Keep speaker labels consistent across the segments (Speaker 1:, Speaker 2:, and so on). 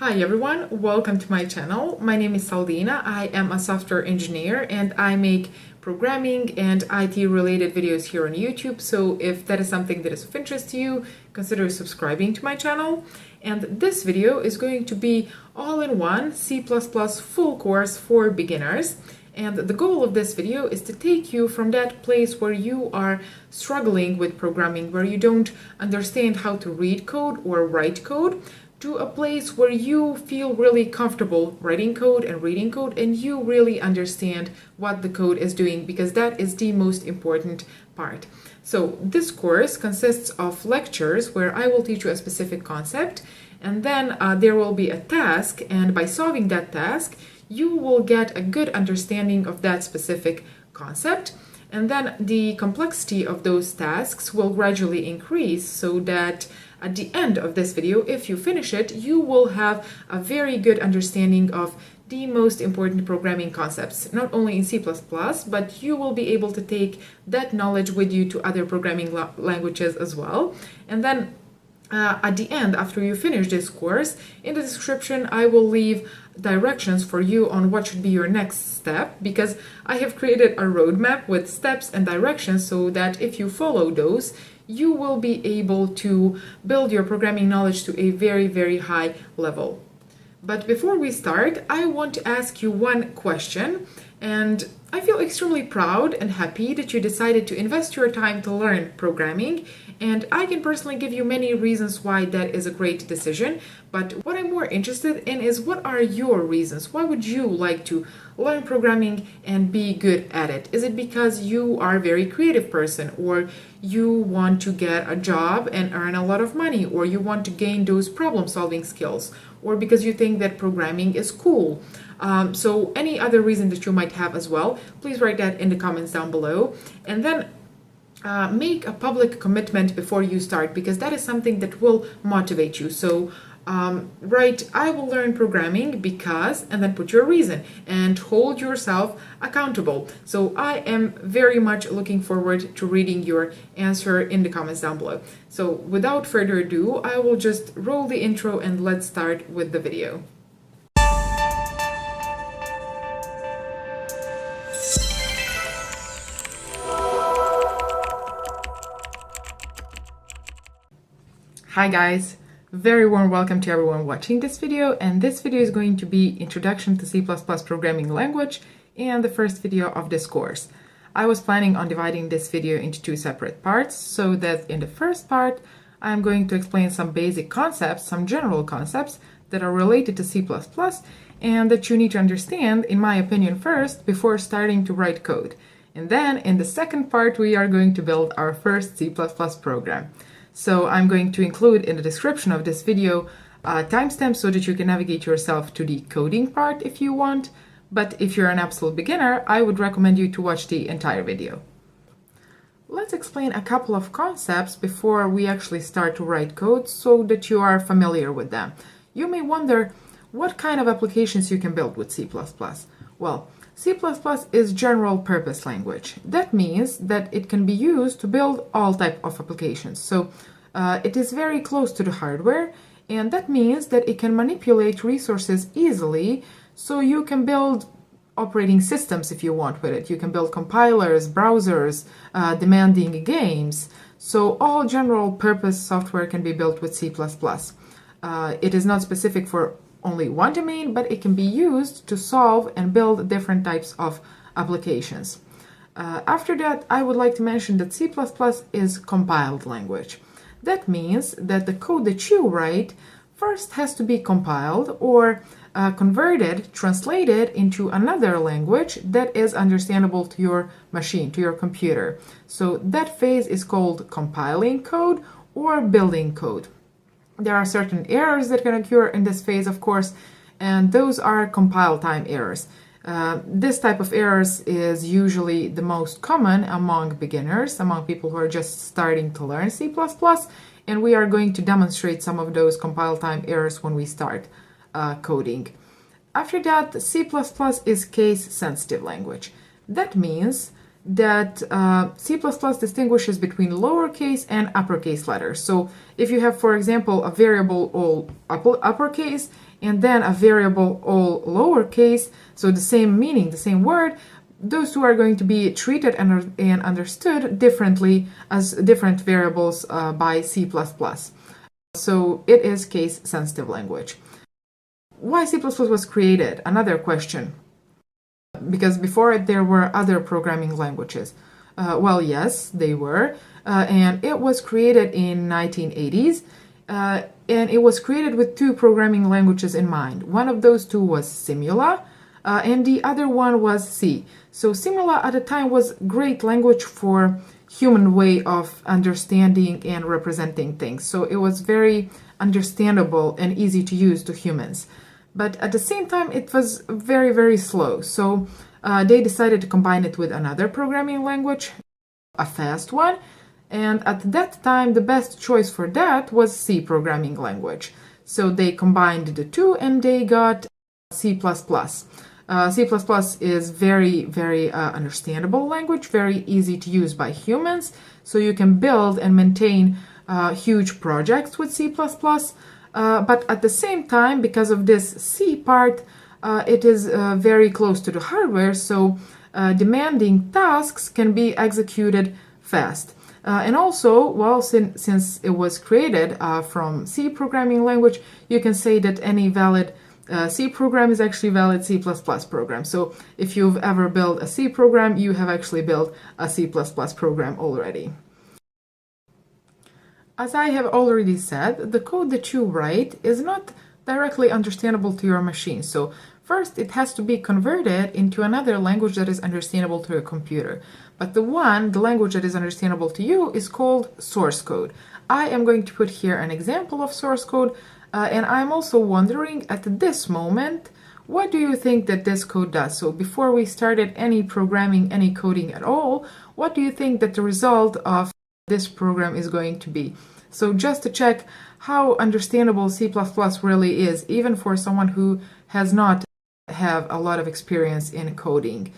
Speaker 1: Hi everyone, welcome to my channel. My name is Saldina. I am a software engineer and I make programming and IT related videos here on YouTube. So if that is something that is of interest to you, consider subscribing to my channel. And this video is going to be all-in-one C++ full course for beginners. And the goal of this video is to take you from that place where you are struggling with programming, where you don't understand how to read code or write code, to a place where you feel really comfortable writing code and reading code and you really understand what the code is doing, because that is the most important part. So this course consists of lectures where I will teach you a specific concept, and then there will be a task, and by solving that task you will get a good understanding of that specific concept. And then the complexity of those tasks will gradually increase so that at the end of this video, if you finish it, you will have a very good understanding of the most important programming concepts, not only in C++, but you will be able to take that knowledge with you to other programming languages as well. And then at the end, after you finish this course, in the description I will leave directions for you on what should be your next step, because I have created a roadmap with steps and directions so that if you follow those, you will be able to build your programming knowledge to a very, very high level. But before we start, I want to ask you one question, and I feel extremely proud and happy that you decided to invest your time to learn programming, and I can personally give you many reasons why that is a great decision. But what I'm more interested in is, what are your reasons? Why would you like to learn programming and be good at it? Is it because you are a very creative person, or you want to get a job and earn a lot of money, or you want to gain those problem-solving skills, or because you think that programming is cool? So any other reason that you might have as well, please write that in the comments down below. And then make a public commitment before you start, because that is something that will motivate you. So write, I will learn programming because, and then put your reason and hold yourself accountable. So I am very much looking forward to reading your answer in the comments down below. So without further ado, I will just roll the intro and let's start with the video. Hi guys, very warm welcome to everyone watching this video, and this video is going to be Introduction to C++ Programming Language and the first video of this course. I was planning on dividing this video into two separate parts, so that in the first part I'm going to explain some basic concepts, some general concepts that are related to C++ and that you need to understand, in my opinion, first before starting to write code. And then in the second part we are going to build our first C++ program. So I'm going to include in the description of this video timestamps so that you can navigate yourself to the coding part if you want. But if you're an absolute beginner, I would recommend you to watch the entire video. Let's explain a couple of concepts before we actually start to write code so that you are familiar with them. You may wonder what kind of applications you can build with C++. Well, C++ is general purpose language. That means that it can be used to build all types of applications. So it is very close to the hardware, and that means that it can manipulate resources easily, so you can build operating systems if you want with it. You can build compilers, browsers, demanding games. So all general purpose software can be built with C++. It is not specific for only one domain, but it can be used to solve and build different types of applications. After that, I would like to mention that C++ is compiled language. That means that the code that you write first has to be compiled or converted, translated into another language that is understandable to your machine, to your computer. So that phase is called compiling code or building code. There are certain errors that can occur in this phase, of course, and those are compile time errors. This type of errors is usually the most common among beginners, among people who are just starting to learn C++, and we are going to demonstrate some of those compile time errors when we start coding. After that, C++ is case-sensitive language. That means that C++ distinguishes between lowercase and uppercase letters. So if you have, for example, a variable all uppercase and then a variable all lowercase, so the same meaning, the same word, those two are going to be treated and understood differently as different variables by C++. So it is case-sensitive language. Why C++ was created? Another question. Because before it, there were other programming languages. Well, yes, they were. And it was created in 1980s. And it was created with two programming languages in mind. One of those two was Simula, and the other one was C. So Simula at the time was great language for human way of understanding and representing things. So it was very understandable and easy to use to humans. But at the same time, it was very, very slow. So they decided to combine it with another programming language, a fast one. And at that time, the best choice for that was C programming language. So they combined the two and they got C++. C++ is very, very understandable language, very easy to use by humans. So you can build and maintain huge projects with C++. But at the same time, because of this C part, it is very close to the hardware, so demanding tasks can be executed fast. And also, well, since it was created from C programming language, you can say that any valid C program is actually valid C++ program. So if you've ever built a C program, you have actually built a C++ program already. As I have already said, the code that you write is not directly understandable to your machine. So first, it has to be converted into another language that is understandable to your computer. But the language that is understandable to you is called source code. I am going to put here an example of source code, and I'm also wondering at this moment, what do you think that this code does? So before we started any programming, any coding at all, what do you think that the result of this program is going to be? So just to check how understandable C++ really is, even for someone who has not have a lot of experience in coding.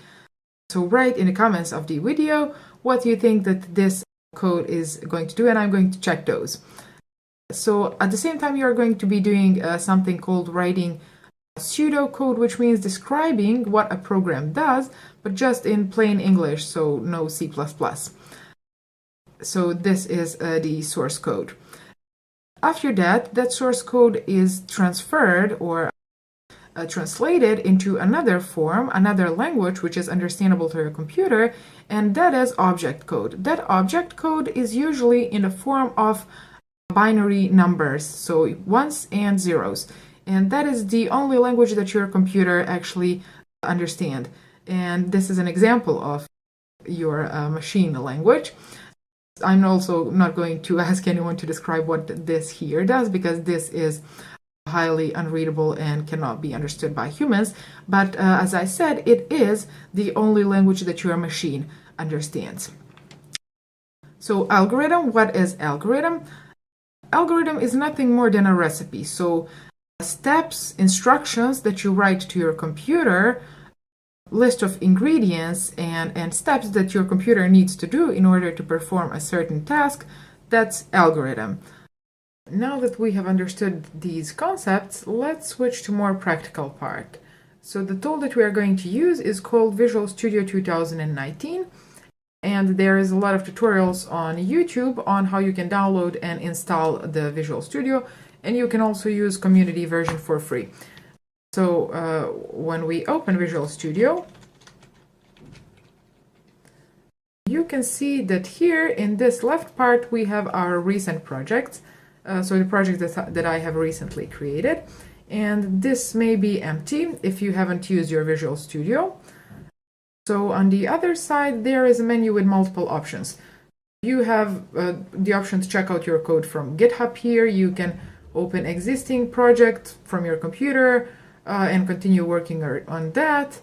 Speaker 1: So write in the comments of the video what you think that this code is going to do, and I'm going to check those. So at the same time, you're going to be doing something called writing pseudocode, which means describing what a program does, but just in plain English, so no C++. So this is the source code. After that, that source code is transferred or translated into another form, another language which is understandable to your computer, and that is object code. That object code is usually in the form of binary numbers, so ones and zeros. And that is the only language that your computer actually understands. And this is an example of your machine language. I'm also not going to ask anyone to describe what this here does, because this is highly unreadable and cannot be understood by humans. But as I said, it is the only language that your machine understands. So algorithm, what is algorithm? Algorithm is nothing more than a recipe. So steps, instructions that you write to your computer, list of ingredients and steps that your computer needs to do in order to perform a certain task, that's algorithm. Now that we have understood these concepts, let's switch to more practical part. So the tool that we are going to use is called Visual Studio 2019, and there is a lot of tutorials on YouTube on how you can download and install the Visual Studio, and you can also use community version for free. So when we open Visual Studio, you can see that here in this left part we have our recent projects. So the project that I have recently created. And this may be empty if you haven't used your Visual Studio. So on the other side there is a menu with multiple options. You have the option to check out your code from GitHub here. You can open existing project from your computer and continue working on that.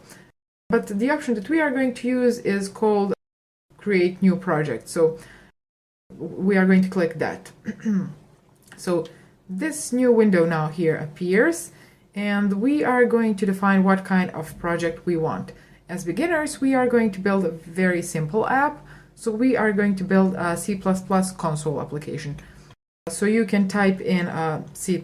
Speaker 1: But the option that we are going to use is called Create New Project. So we are going to click that. So this new window now here appears, and we are going to define what kind of project we want. As beginners, we are going to build a very simple app. So we are going to build a C++ console application. So you can type in C++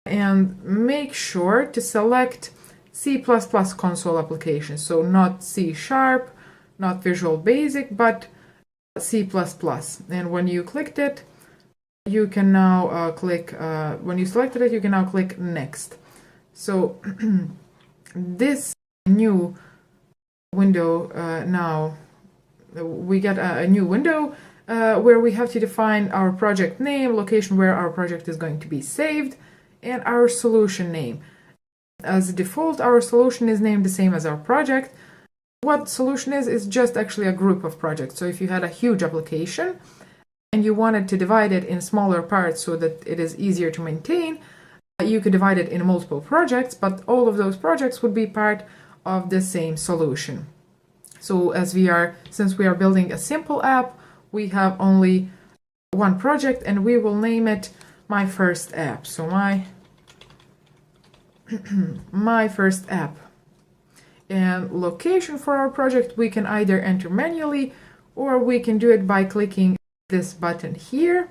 Speaker 1: and make sure to select C++ console application. So not C#, not Visual Basic, but C++. And when you clicked it, you can now when you selected it, you can now click Next. So this new window, now we get a new window where we have to define our project name, location where our project is going to be saved, and our solution name. As default, our solution is named the same as our project. What solution is just actually a group of projects. So if you had a huge application and you wanted to divide it in smaller parts so that it is easier to maintain, you could divide it in multiple projects, but all of those projects would be part of the same solution. So since we are building a simple app, we have only one project, and we will name it My First App. So my first app. And location for our project, we can either enter manually, or we can do it by clicking this button here.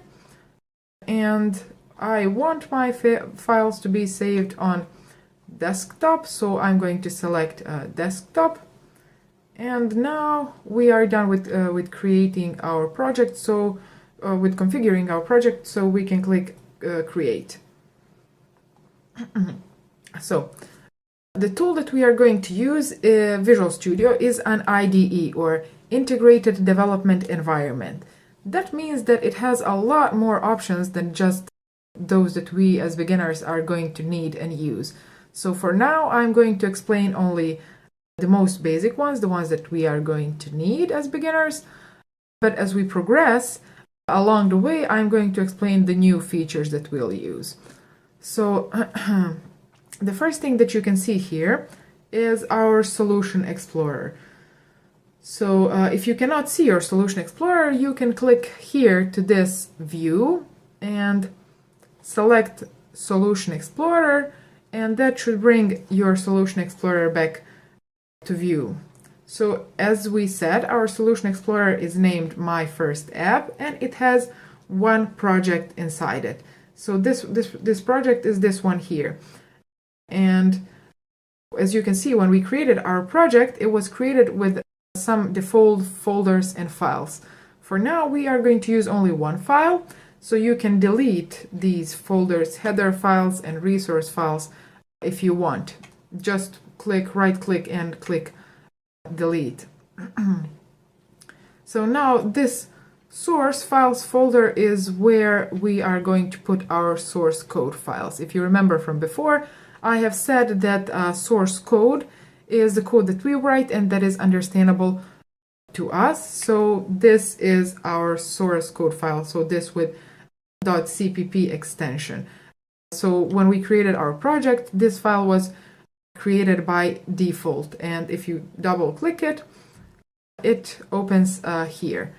Speaker 1: And I want my files to be saved on desktop, so I'm going to select desktop. And now we are done with creating our project, so with configuring our project, so we can click create. So the tool that we are going to use, Visual Studio, is an IDE, or Integrated Development Environment. That means that it has a lot more options than just those that we as beginners are going to need and use. So for now, I'm going to explain only the most basic ones, the ones that we are going to need as beginners. But as we progress along the way, I'm going to explain the new features that we'll use. So the first thing that you can see here is our Solution Explorer. So if you cannot see your Solution Explorer, you can click here to this view and select Solution Explorer, and that should bring your Solution Explorer back to view. So as we said, our Solution Explorer is named My First App, and it has one project inside it. So this project is this one here. And as you can see, when we created our project, it was created with some default folders and files. For now, we are going to use only one file, so you can delete these folders, header files, and resource files if you want. Just right click and click delete. So now this source files folder is where we are going to put our source code files. If you remember from before, I have said that source code is the code that we write and that is understandable to us. So this is our source code file. So this with .cpp extension. So when we created our project, this file was created by default, and if you double click it, it opens here.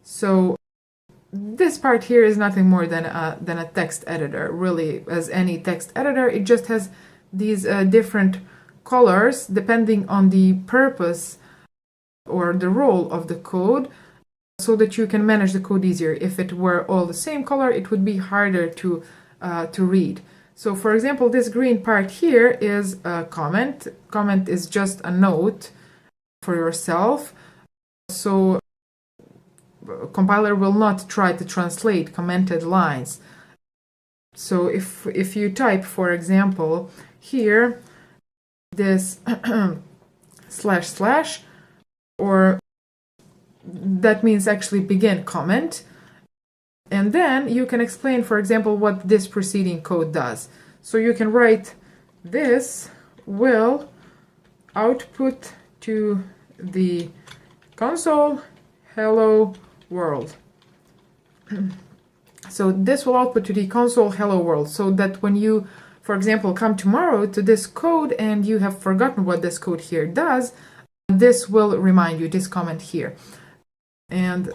Speaker 1: So this part here is nothing more than a text editor. Really, as any text editor, it just has these different colors depending on the purpose or the role of the code, so that you can manage the code easier. If it were all the same color, it would be harder to read. So for example, this green part here is a comment. Comment is just a note for yourself. So compiler will not try to translate commented lines. So if you type, for example, here, this // or that means actually begin comment, and then you can explain, for example, what this preceding code does. So you can write, this will output to the console hello world. So this will output to the console hello world, so that when you, for example, come tomorrow to this code and you have forgotten what this code here does, this will remind you, this comment here. And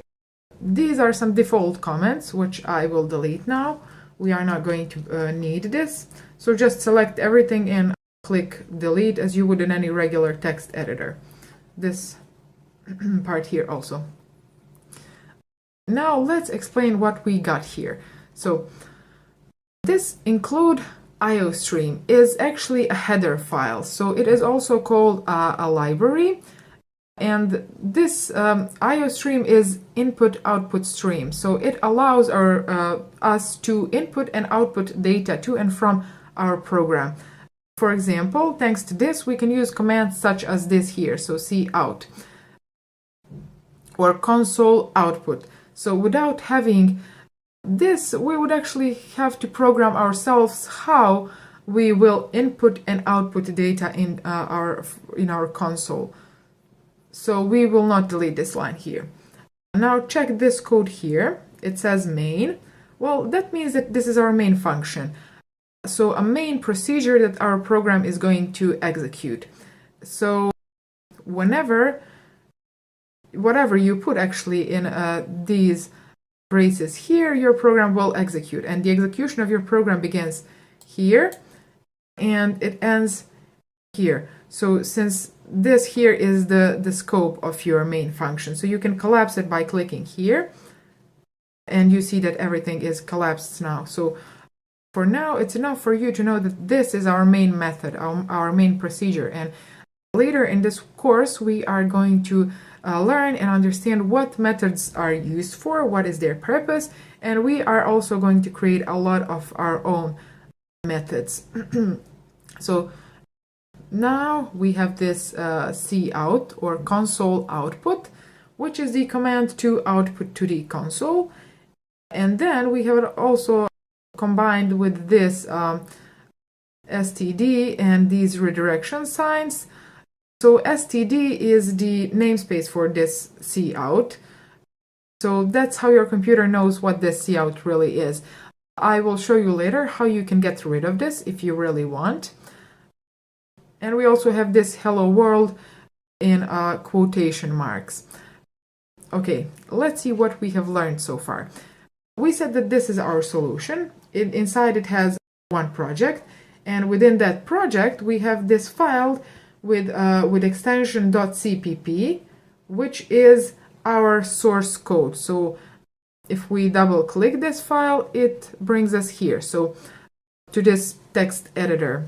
Speaker 1: these are some default comments, which I will delete now. We are not going to need this. So just select everything in click delete as you would in any regular text editor. This part here also. Now let's explain what we got here. So this include IO stream is actually a header file. So it is also called a library. And this IO stream is input-output stream. So it allows us to input and output data to and from our program. For example, thanks to this, we can use commands such as this here. So cout or console output. So without having this, we would actually have to program ourselves how we will input and output data in our console. So we will not delete this line here. Now check this code here. It says main. Well, that means that this is our main function. So a main procedure that our program is going to execute. So whatever you put actually in these braces here, your program will execute. And the execution of your program begins here and it ends here. So since this here is the scope of your main function, so you can collapse it by clicking here, and you see that everything is collapsed now. So for now, it's enough for you to know that this is our main method, our main procedure. And later in this course, we are going to learn and understand what methods are used for, what is their purpose, and we are also going to create a lot of our own methods. So now we have this cout or console output, which is the command to output to the console. And then we have it also combined with this std and these redirection signs. So std is the namespace for this cout. So that's how your computer knows what this cout really is. I will show you later how you can get rid of this if you really want. And we also have this hello world in quotation marks. Okay, let's see what we have learned so far. We said that this is our solution. Inside it has one project, and within that project we have this file with extension .cpp, which is our source code. So if we double click this file, it brings us here, so to this text editor.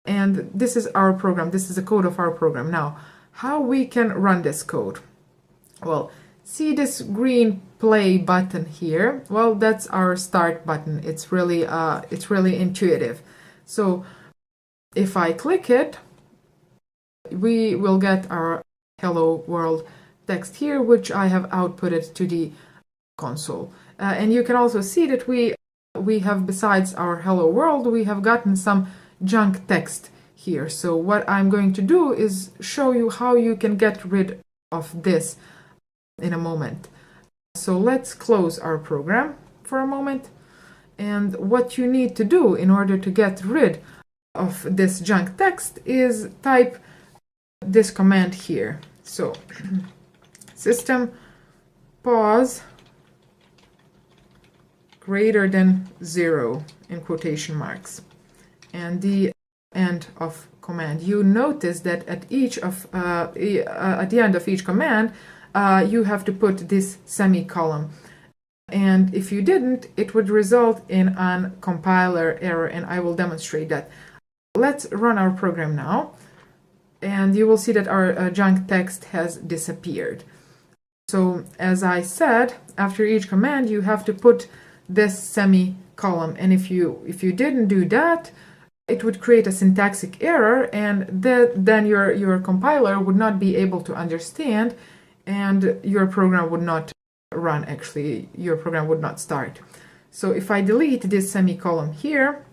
Speaker 1: And this is our program. This is the code of our program. Now, how we can run this code? Well, see this green play button here? Well, that's our start button. It's really intuitive. So if I click it, we will get our hello world text here, which I have outputted to the console. And you can also see that we have, besides our hello world, we have gotten some junk text here. So what I'm going to do is show you how you can get rid of this in a moment. So let's close our program for a moment. And what you need to do in order to get rid of this junk text is type this command here. So system pause greater than 0 in quotation marks, and the end of command. You notice that at the end of each command, you have to put this semicolon. And if you didn't, it would result in a compiler error, and I will demonstrate that. Let's run our program now, and you will see that our junk text has disappeared. So as I said, after each command, you have to put this semicolon, and if you didn't do that, it would create a syntactic error, and then your compiler would not be able to understand, and your program would not run. Actually, your program would not start. So if I delete this semicolon here,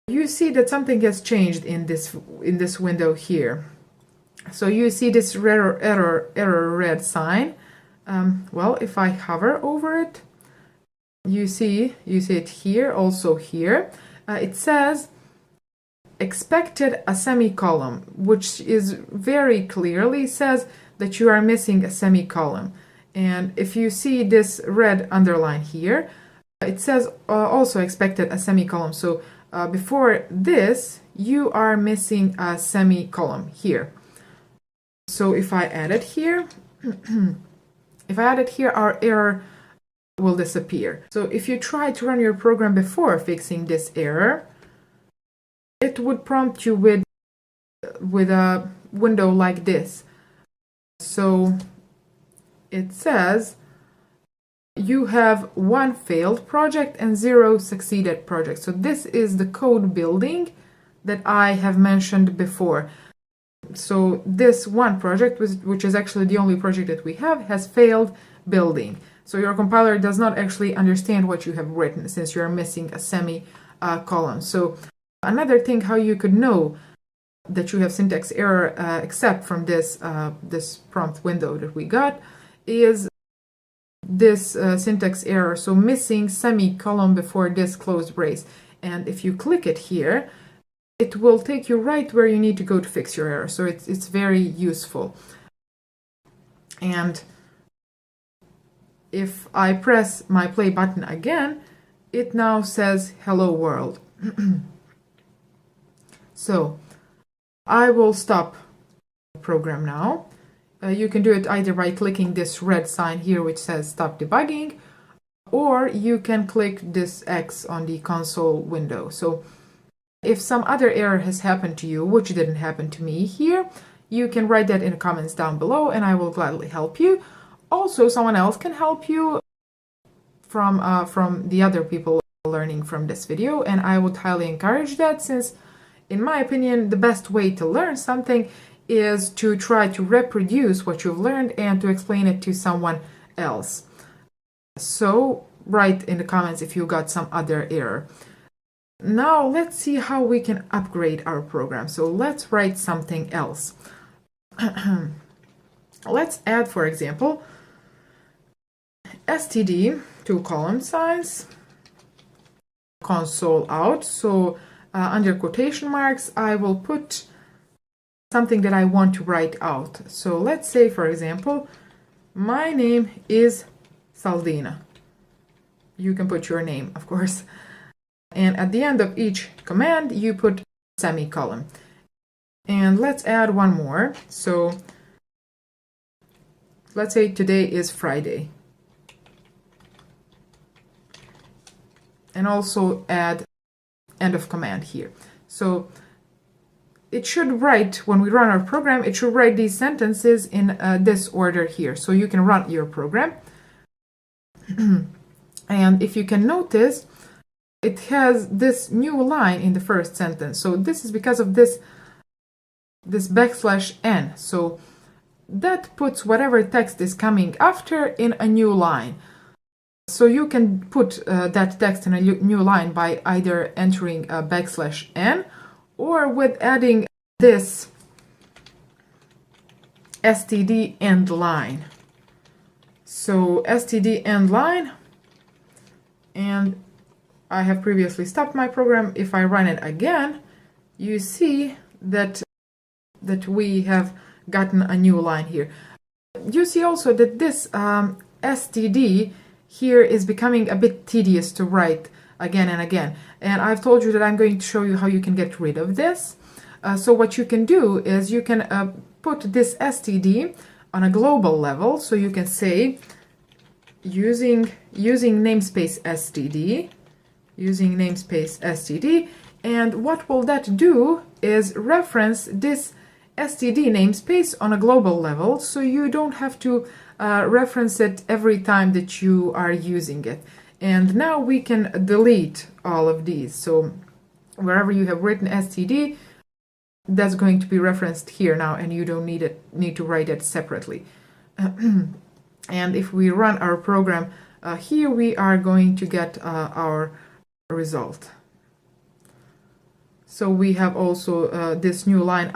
Speaker 1: you see that something has changed in this window here. So you see this error red sign. Well, if I hover over it, you see it here, also here. It says expected a semicolon, which is very clearly says that you are missing a semicolon. And if you see this red underline here, it says also expected a semicolon. So before this, you are missing a semicolon here. So if I add it here, our error will disappear. So if you try to run your program before fixing this error, it would prompt you with a window like this. So it says you have 1 failed project and 0 succeeded projects. So this is the code building that I have mentioned before. So this one project, which is actually the only project that we have, has failed building. So your compiler does not actually understand what you have written since you're missing a semicolon. So another thing how you could know that you have syntax error except from this prompt window that we got is this syntax error, so missing semicolon before this closed brace. And if you click it here, it will take you right where you need to go to fix your error. So it's very useful. And if I press my play button again, it now says hello world. So I will stop the program now. You can do it either by clicking this red sign here which says stop debugging, or you can click this X on the console window. So if some other error has happened to you, which didn't happen to me here, you can write that in the comments down below and I will gladly help you. Also, someone else can help you from the other people learning from this video, and I would highly encourage that, since in my opinion the best way to learn something is to try to reproduce what you've learned and to explain it to someone else. So write in the comments if you got some other error. Now let's see how we can upgrade our program. So let's write something else. Let's add, for example, std to column size, console out. So under quotation marks, I will put something that I want to write out. So let's say, for example, my name is Saldina. You can put your name, of course. And at the end of each command, you put semicolon. And let's add one more. So let's say today is Friday. And also add end of command here. So it should write, when we run our program, it should write these sentences in this order here. So you can run your program. And if you can notice, it has this new line in the first sentence. So this is because of this \n. So that puts whatever text is coming after in a new line. So you can put that text in a new line by either entering a \n or with adding this std end line. So std end line, and I have previously stopped my program. If I run it again, you see that we have gotten a new line here. You see also that this std here is becoming a bit tedious to write again and again. And I've told you that I'm going to show you how you can get rid of this. So what you can do is you can put this std on a global level. So you can say using namespace std, and what will that do is reference this std namespace on a global level, so you don't have to reference it every time that you are using it. And now we can delete all of these. So wherever you have written std, that's going to be referenced here now, and you don't need to write it separately. And if we run our program, here we are going to get our result. So we have also this new line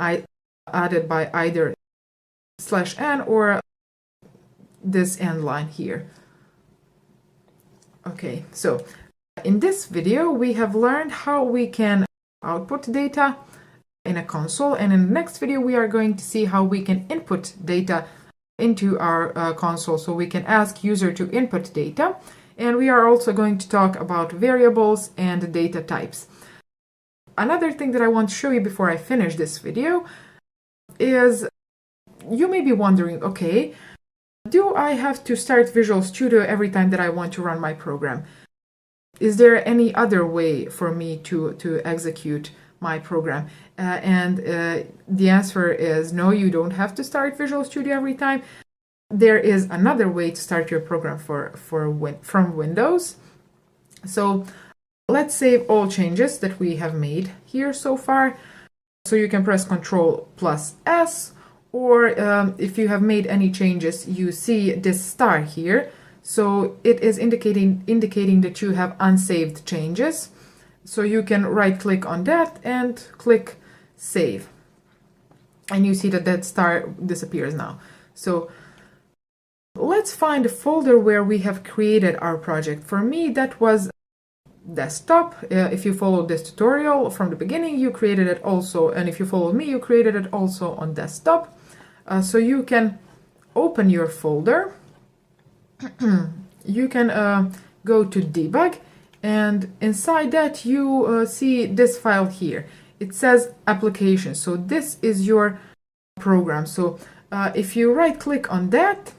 Speaker 1: added by either /n or this end line here. Okay, so in this video we have learned how we can output data in a console, and in the next video we are going to see how we can input data into our console. So we can ask user to input data, and we are also going to talk about variables and data types. Another thing that I want to show you before I finish this video is you may be wondering, okay, do I have to start Visual Studio every time that I want to run my program? Is there any other way for me to execute my program? The answer is no, you don't have to start Visual Studio every time. There is another way to start your program from Windows. So let's save all changes that we have made here so far. So you can press Ctrl+S, or if you have made any changes, you see this star here. So it is indicating that you have unsaved changes. So you can right click on that and click Save. And you see that that star disappears now. So let's find a folder where we have created our project. For me, that was desktop. If you followed this tutorial from the beginning, you created it also, and if you followed me, you created it also on desktop. So you can open your folder. You can go to debug, and inside that you see this file here. It says application. So this is your program. So if you right click on that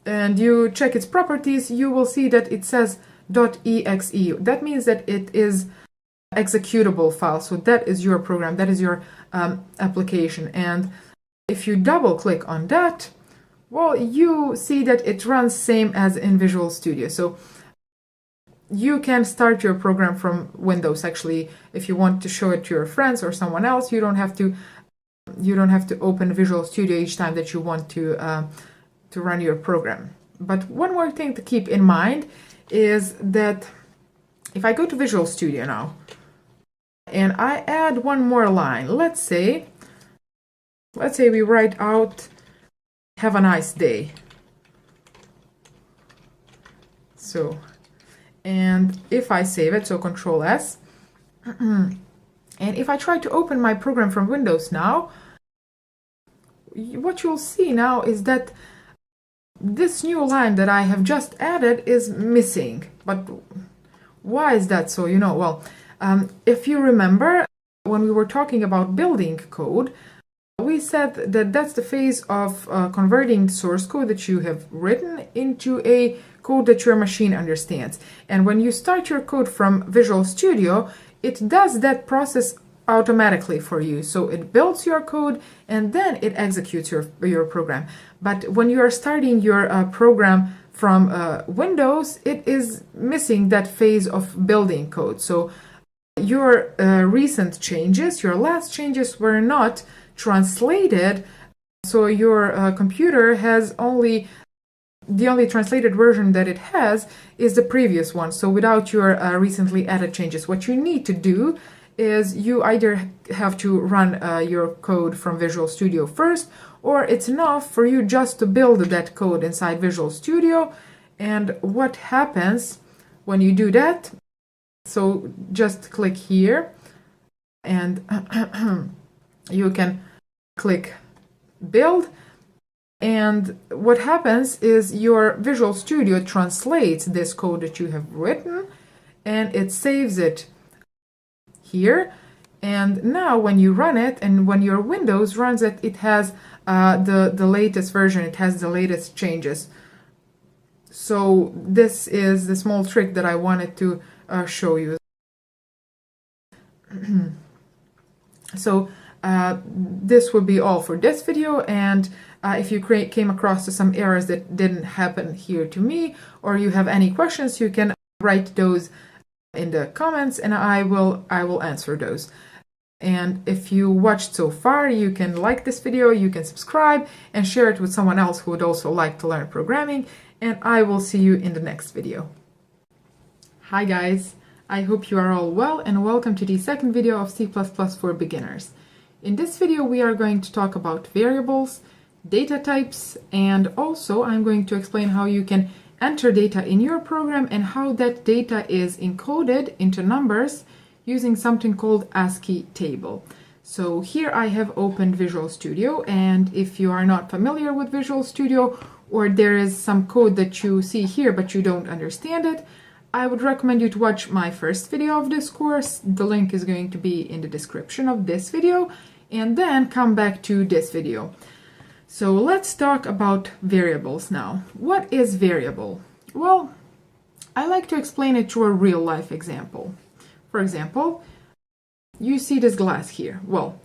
Speaker 1: and you check its properties, you will see that it says .exe. That means that it is executable file. So that is your program, that is your application. And if you double click on that, well, you see that it runs same as in Visual Studio. So you can start your program from Windows. Actually, if you want to show it to your friends or someone else, you don't have to open Visual Studio each time that you want to run your program. But one more thing to keep in mind is that if I go to Visual Studio now and I add one more line, let's say we write out "Have a nice day." So, and if I save it, so Ctrl+S, and if I try to open my program from Windows now, what you'll see now is that this new line that I have just added is missing. But why is that so? Well, if you remember, when we were talking about building code, we said that that's the phase of converting source code that you have written into a code that your machine understands. And when you start your code from Visual Studio, it does that process automatically for you. So it builds your code and then it executes your program. But when you are starting your program from Windows, it is missing that phase of building code. So your recent changes, your last changes were not translated. So your computer has the only translated version that it has is the previous one. So without your recently added changes, what you need to do is you either have to run your code from Visual Studio first, or it's enough for you just to build that code inside Visual Studio. And what happens when you do that, so just click here and you can click build, and what happens is your Visual Studio translates this code that you have written and it saves it here. And now when you run it, and when your Windows runs it, it has the latest version, it has the latest changes. So this is the small trick that I wanted to show you. So this would be all for this video, and if you came across to some errors that didn't happen here to me, or you have any questions, you can write those in the comments and I will answer those. And if you watched so far, you can like this video, you can subscribe and share it with someone else who would also like to learn programming, and I will see you in the next video. Hi guys, I hope you are all well, and welcome to the second video of C++ for beginners. In this video we are going to talk about variables, data types, and also I'm going to explain how you can enter data in your program and how that data is encoded into numbers using something called ASCII table. So here I have opened Visual Studio, and if you are not familiar with Visual Studio, or there is some code that you see here but you don't understand it, I would recommend you to watch my first video of this course. The link is going to be in the description of this video, and then come back to this video. So let's talk about variables now. What is variable? Well, I like to explain it through a real life example. For example, you see this glass here. Well,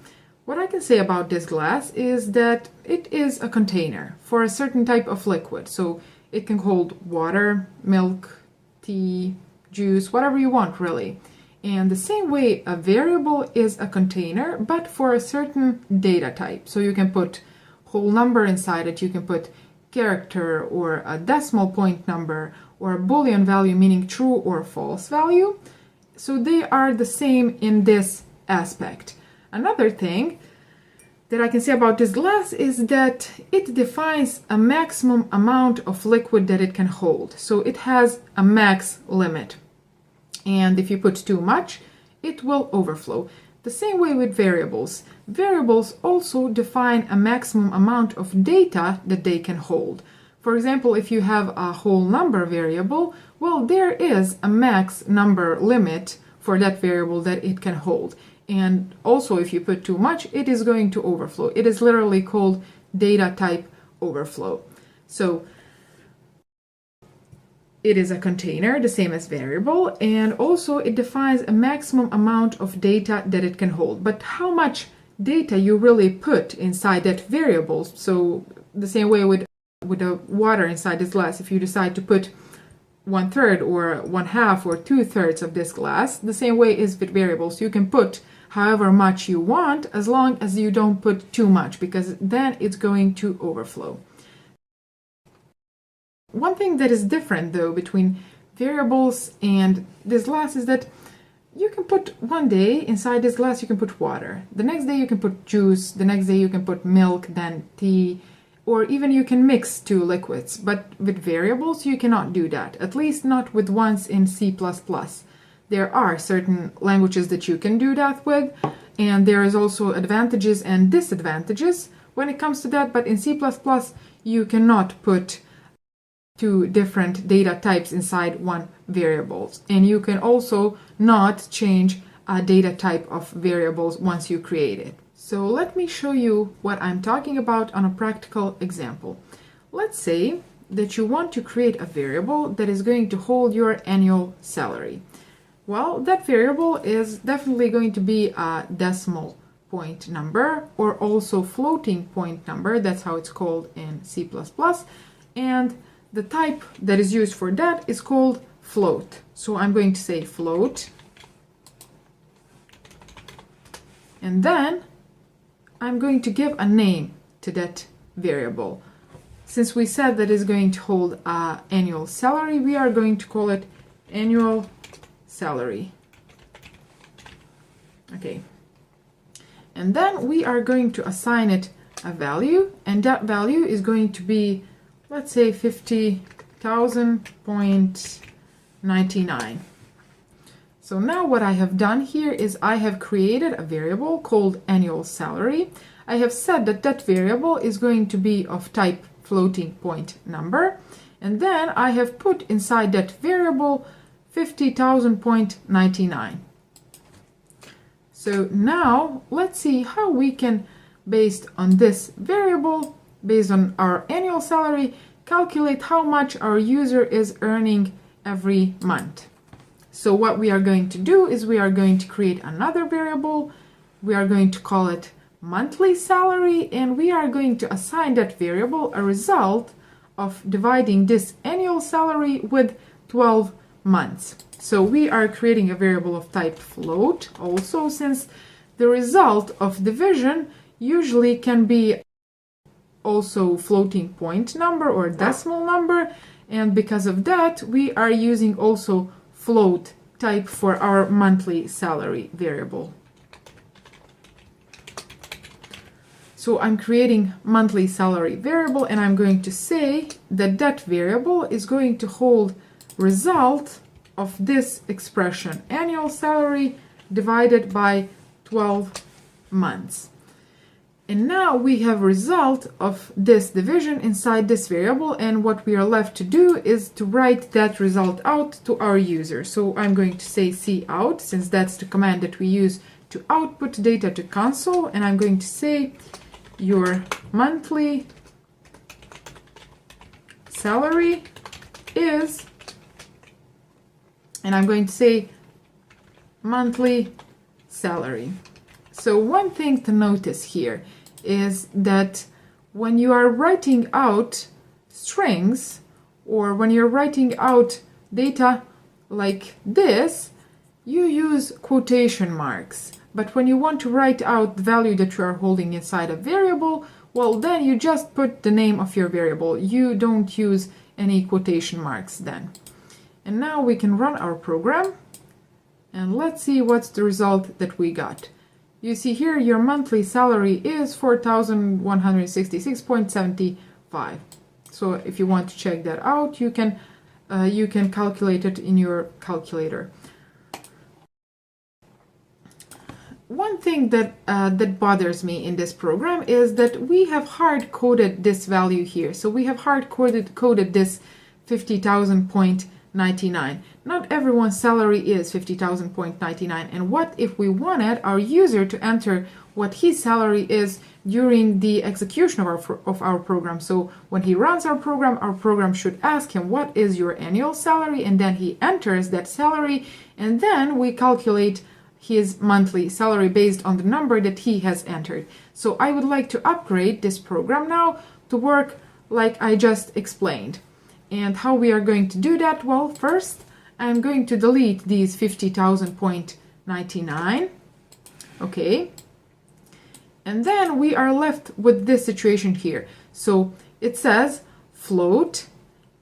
Speaker 1: what I can say about this glass is that it is a container for a certain type of liquid. So it can hold water, milk, tea, juice, whatever you want really. And the same way, a variable is a container, but for a certain data type. So you can put whole number inside it, you can put character or a decimal point number or a Boolean value, meaning true or false value. So they are the same in this aspect. Another thing that I can say about this glass is that it defines a maximum amount of liquid that it can hold. So it has a max limit. And if you put too much, it will overflow. The same way with variables. Variables also define a maximum amount of data that they can hold. For example, if you have a whole number variable, well, there is a max number limit for that variable that it can hold. And also, if you put too much, it is going to overflow. It is literally called data type overflow. So it is a container, the same as variable, and also it defines a maximum amount of data that it can hold. But how much data you really put inside that variable? So the same way with the water inside this glass, if you decide to put 1/3 or 1/2 or 2/3 of this glass, the same way is with variables. You can put however much you want as long as you don't put too much, because then it's going to overflow. One thing that is different though between variables and this glass is that you can put one day inside this glass you can put water, the next day you can put juice, the next day you can put milk, then tea, or even you can mix two liquids. But with variables you cannot do that, at least not with ones in C++. There are certain languages that you can do that with, and there is also advantages and disadvantages when it comes to that, but in C++ you cannot put two different data types inside one variables, and you can also not change a data type of variables once you create it. So let me show you what I'm talking about on a practical example. Let's say that you want to create a variable that is going to hold your annual salary. Well, that variable is definitely going to be a decimal point number, or also floating point number. That's how it's called in C++, and the type that is used for that is called float. So I'm going to say float, and then I'm going to give a name to that variable. Since we said that it's going to hold annual salary, we are going to call it annual salary. Okay. And then we are going to assign it a value, and that value is going to be, let's say, 50,000.99. So now what I have done here is I have created a variable called annual salary. I have said that that variable is going to be of type floating point number, and then I have put inside that variable 50,000.99. So now let's see how we can, based on this variable, based on our annual salary, calculate how much our user is earning every month. So what we are going to do is we are going to create another variable. We are going to call it monthly salary, and we are going to assign that variable a result of dividing this annual salary with 12 months. So we are creating a variable of type float also, since the result of division usually can be also floating point number or decimal number, and because of that we are using also float type for our monthly salary variable. So I'm creating monthly salary variable, and I'm going to say that that variable is going to hold result of this expression, annual salary divided by 12 months. And now we have result of this division inside this variable, and what we are left to do is to write that result out to our user. So I'm going to say cout, since that's the command that we use to output data to console, and I'm going to say your monthly salary is, and I'm going to say monthly salary. So one thing to notice here is that when you are writing out strings, or when you're writing out data like this, you use quotation marks. But when you want to write out the value that you are holding inside a variable, well, then you just put the name of your variable. You don't use any quotation marks then. And now we can run our program, and let's see what's the result that we got. You see here your monthly salary is 4,166.75. So if you want to check that out, you can calculate it in your calculator. One thing that that bothers me in this program is that we have hard-coded this value here. So we have hard-coded this 50,000.99. Not everyone's salary is 50,000.99. And what if we wanted our user to enter what his salary is during the execution of our program? So when he runs our program should ask him, what is your annual salary? And then he enters that salary, and then we calculate his monthly salary based on the number that he has entered. So I would like to upgrade this program now to work like I just explained. And how we are going to do that? Well, first I'm going to delete these 50,000.99. Okay. And then we are left with this situation here. So it says float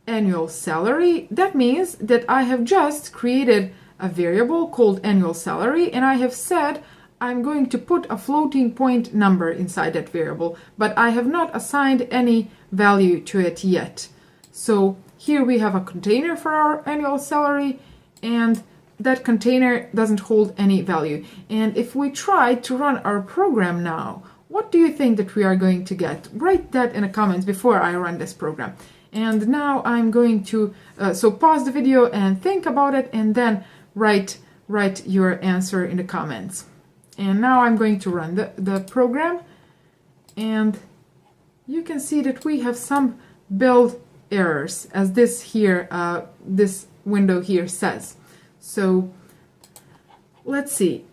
Speaker 1: annual salary. That means that I have just created a variable called annual salary, and I have said I'm going to put a floating point number inside that variable, but I have not assigned any value to it yet. So here we have a container for our annual salary, and that container doesn't hold any value. And if we try to run our program now, what do you think that we are going to get? Write that in the comments before I run this program. And now I'm going to, so pause the video and think about it, and then write your answer in the comments. And now I'm going to run the program, and you can see that we have some build errors, as this here, this window here says. So let's see.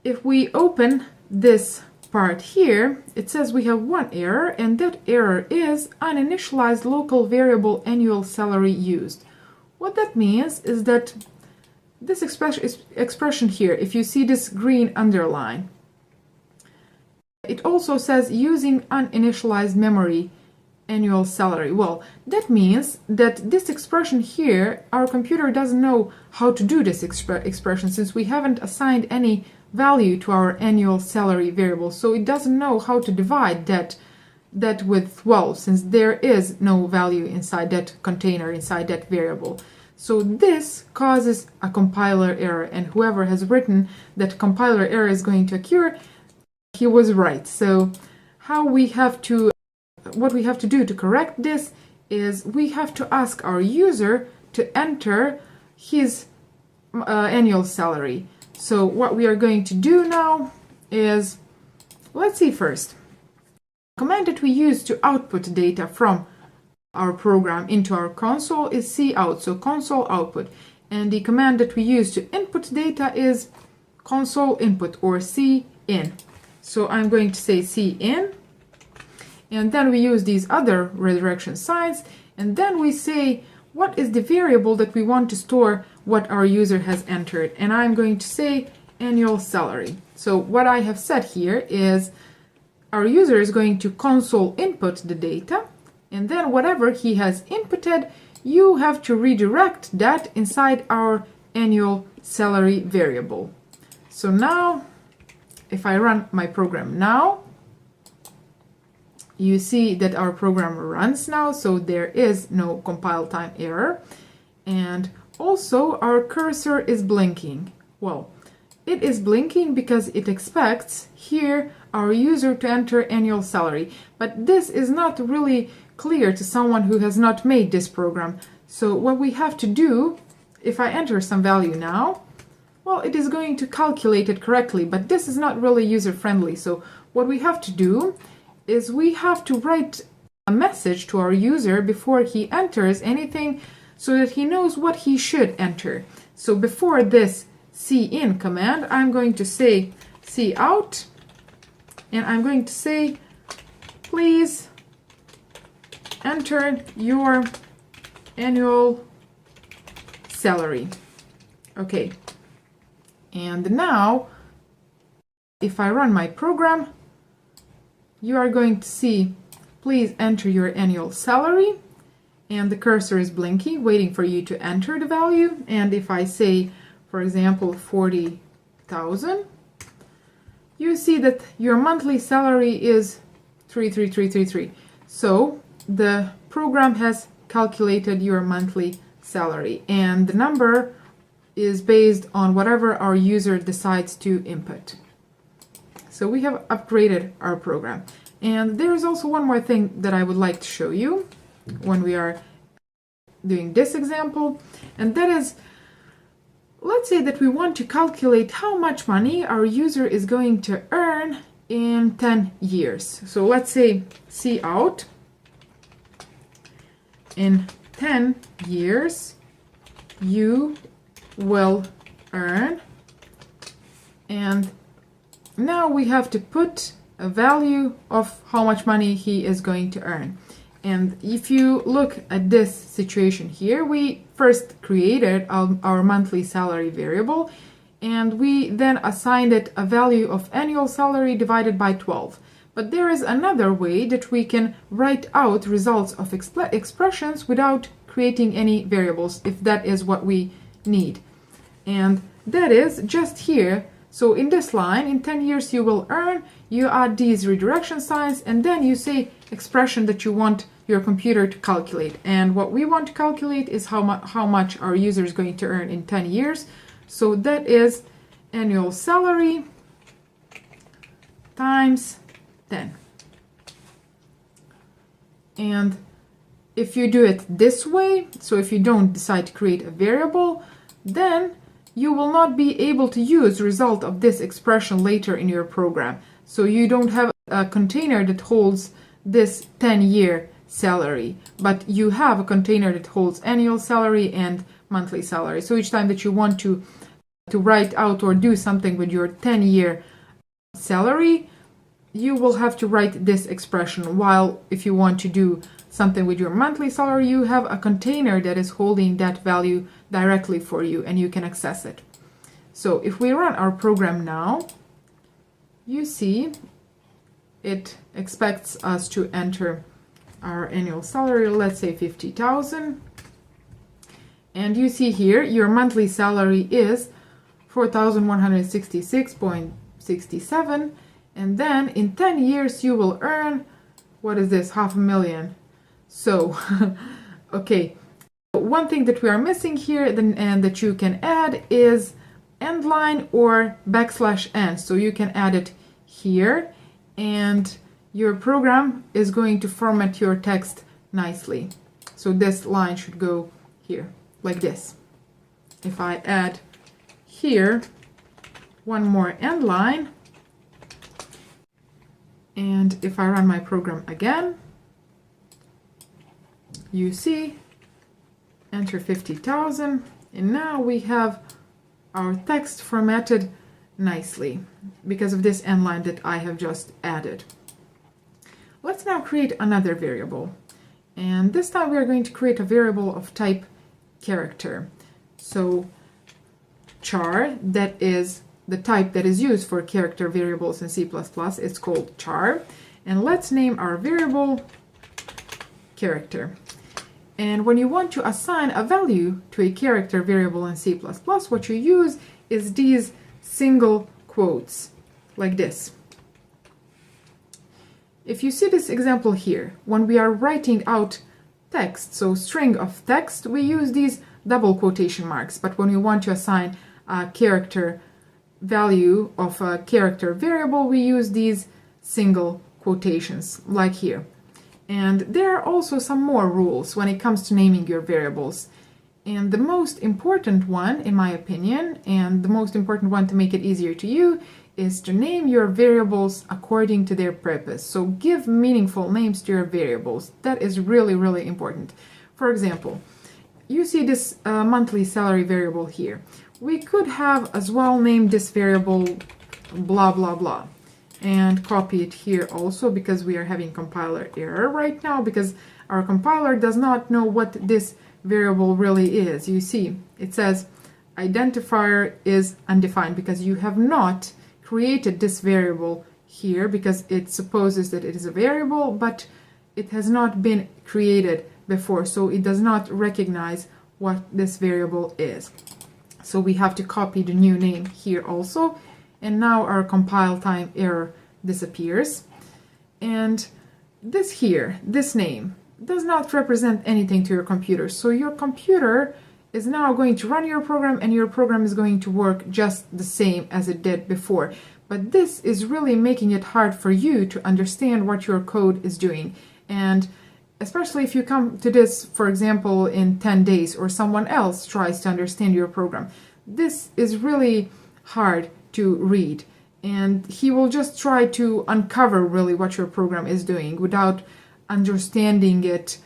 Speaker 1: If we open this part here, it says we have one error, and that error is uninitialized local variable annual salary used. What that means is that this expression here, if you see this green underline, it also says using uninitialized memory annual salary. Well, that means that this expression here, our computer doesn't know how to do this expression, since we haven't assigned any value to our annual salary variable. So it doesn't know how to divide that with 12, since there is no value inside that container, inside that variable. So this causes a compiler error, and whoever has written that compiler error is going to occur, he was right. So what we have to do to correct this is we have to ask our user to enter his annual salary. So what we are going to do now is, let's see first. The command that we use to output data from our program into our console is cout, so console output. And the command that we use to input data is console input, or cin. So I'm going to say cin, and then we use these other redirection signs, and then we say what is the variable that we want to store what our user has entered, and I'm going to say annual salary. So what I have said here is our user is going to console input the data, and then whatever he has inputted, you have to redirect that inside our annual salary variable. So now, if I run my program now, you see that our program runs now, so there is no compile time error. And also our cursor is blinking. Well, it is blinking because it expects here our user to enter annual salary. But this is not really clear to someone who has not made this program. So what we have to do, if I enter some value now, well, it is going to calculate it correctly, but this is not really user-friendly. So what we have to do is we have to write a message to our user before he enters anything so that he knows what he should enter. So before this cin command, I'm going to say cout, and I'm going to say, please enter your annual salary. Okay. And now, if I run my program, you are going to see, please enter your annual salary, and the cursor is blinking, waiting for you to enter the value. And if I say, for example, 40,000, you see that your monthly salary is 33333. So the program has calculated your monthly salary, and the number is based on whatever our user decides to input. So we have upgraded our program. And there is also one more thing that I would like to show you when we are doing this example, and that is, let's say that we want to calculate how much money our user is going to earn in 10 years. So let's say cout, in 10 years you will earn, and now we have to put a value of how much money he is going to earn. And if you look at this situation here, we first created our monthly salary variable, and we then assigned it a value of annual salary divided by 12. But there is another way that we can write out results of expressions without creating any variables, if that is what we need. And that is just here. So in this line, in 10 years you will earn, you add these redirection signs, and then you say expression that you want your computer to calculate. And what we want to calculate is how much our user is going to earn in 10 years. So that is annual salary times 10. And if you do it this way, so if you don't decide to create a variable, then you will not be able to use the result of this expression later in your program. So you don't have a container that holds this 10-year salary, but you have a container that holds annual salary and monthly salary. So each time that you want to write out or do something with your 10-year salary, you will have to write this expression, while if you want to do something with your monthly salary, you have a container that is holding that value directly for you and you can access it. So if we run our program now, you see it expects us to enter our annual salary, let's say 50,000. And you see here your monthly salary is 4,166.67, and then in 10 years you will earn, what is this, 500,000. So okay, one thing that we are missing here and that you can add is end line or \n. So you can add it here, and your program is going to format your text nicely. So this line should go here like this. If I add here one more end line, and if I run my program again, you see enter 50,000, and now we have our text formatted nicely because of this end line that I have just added. Let's now create another variable, and this time we are going to create a variable of type character. So char, that is the type that is used for character variables in C++, it's called char, and let's name our variable character. And when you want to assign a value to a character variable in C++, what you use is these single quotes, like this. If you see this example here, when we are writing out text, so string of text, we use these double quotation marks. But when you want to assign a character value of a character variable, we use these single quotations, like here. And there are also some more rules when it comes to naming your variables. And the most important one, in my opinion, and the most important one to make it easier to you, is to name your variables according to their purpose. So give meaningful names to your variables. That is really, really important. For example, you see this monthly salary variable here. We could have as well named this variable blah, blah, blah, and copy it here also, because we are having compiler error right now, because our compiler does not know what this variable really is. You see, it says identifier is undefined because you have not created this variable here, because it supposes that it is a variable, but it has not been created before, so it does not recognize what this variable is. So we have to copy the new name here also, and now our compile time error disappears. And this here, this name, does not represent anything to your computer. So your computer is now going to run your program, and your program is going to work just the same as it did before. But this is really making it hard for you to understand what your code is doing. And especially if you come to this, for example, in 10 days, or someone else tries to understand your program, this is really hard to read. And he will just try to uncover really what your program is doing without understanding it,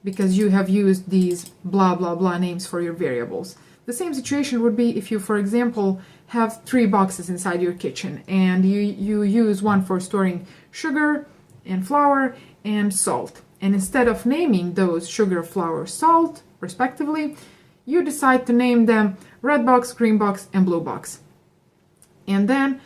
Speaker 1: because you have used these blah blah blah names for your variables. The same situation would be if you, for example, have 3 boxes inside your kitchen, and you use one for storing sugar and flour and salt. And instead of naming those sugar, flour, salt, respectively, you decide to name them red box, green box, and blue box. And then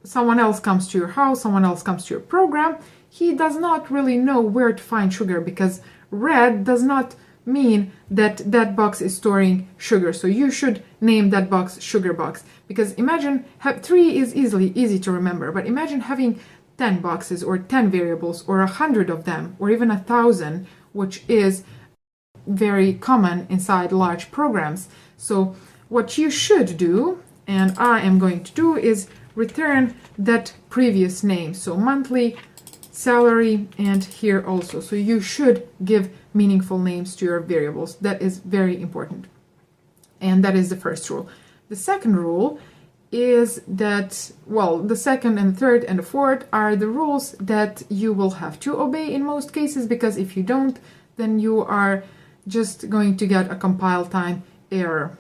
Speaker 1: someone else comes to your house, someone else comes to your program, he does not really know where to find sugar, because red does not mean that that box is storing sugar. So you should name that box sugar box, because imagine 3 is easy to remember, but imagine having 10 boxes or 10 variables or 100 of them, or even 1,000, which is very common inside large programs. So what you should do, and I am going to do, is return that previous name. So monthly salary, and here also. So you should give meaningful names to your variables. That is very important. And that is the first rule. The second rule is that, well, the second and third and the fourth are the rules that you will have to obey in most cases, because if you don't, then you are just going to get a compile time error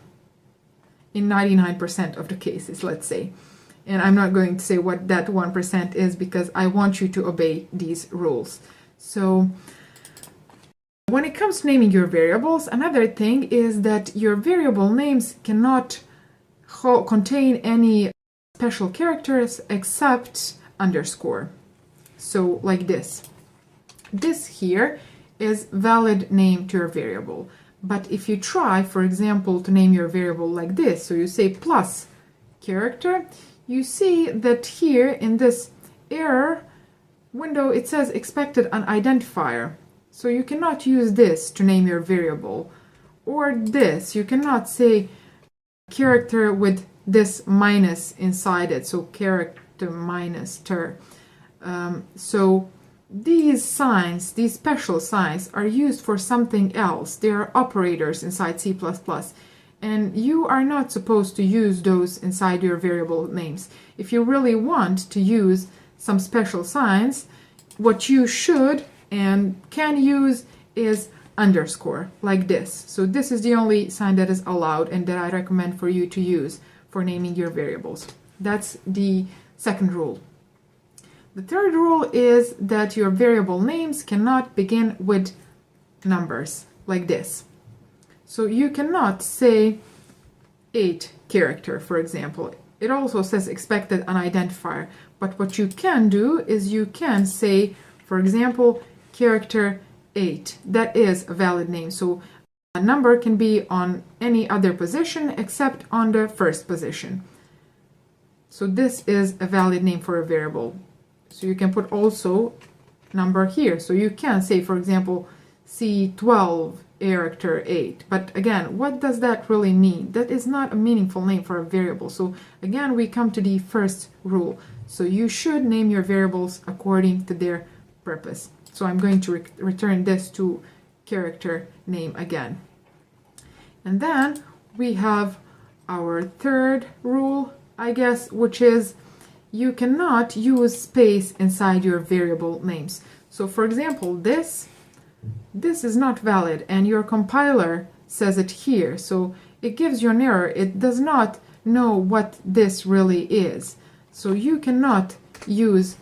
Speaker 1: in 99% of the cases, let's say. And I'm not going to say what that 1% is, because I want you to obey these rules. So when it comes to naming your variables, another thing is that your variable names cannot contain any special characters except underscore. So like this. This here is valid name to your variable. But if you try, for example, to name your variable like this, so you say plus character, you see that here in this error window it says expected an identifier. So you cannot use this to name your variable. Or this, you cannot say character with this minus inside it, so character minus ter. So these signs, these special signs, are used for something else. They are operators inside C++, and you are not supposed to use those inside your variable names. If you really want to use some special signs, what you should and can use is underscore, like this. So this is the only sign that is allowed and that I recommend for you to use for naming your variables. That's the second rule. The third rule is that your variable names cannot begin with numbers, like this. So you cannot say 8 character, for example. It also says expected an identifier, but what you can do is you can say, for example, character 8. That is a valid name. So a number can be on any other position except on the first position. So this is a valid name for a variable. So you can put also number here. So you can say, for example, C12 character 8. But again, what does that really mean? That is not a meaningful name for a variable. So again, we come to the first rule. So you should name your variables according to their purpose. So I'm going to return this to character name again. And then we have our third rule, I guess, which is you cannot use space inside your variable names. So for example, this is not valid, and your compiler says it here. So it gives you an error. It does not know what this really is. So you cannot use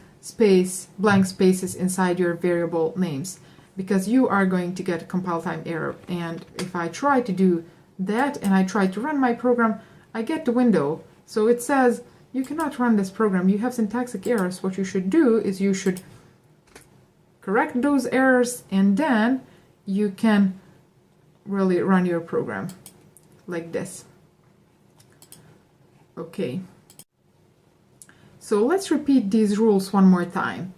Speaker 1: blank spaces inside your variable names, because you are going to get a compile time error. And if I try to do that and I try to run my program, I get the window. So it says, you cannot run this program. You have syntactic errors. What you should do is you should correct those errors, and then you can really run your program like this. Okay. So let's repeat these rules one more time.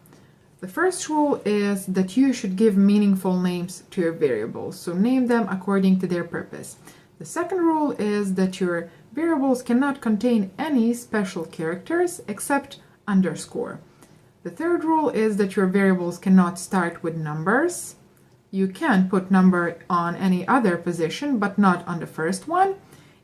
Speaker 1: The first rule is that you should give meaningful names to your variables. So name them according to their purpose. The second rule is that your variables cannot contain any special characters except underscore. The third rule is that your variables cannot start with numbers. You can put number on any other position, but not on the first one.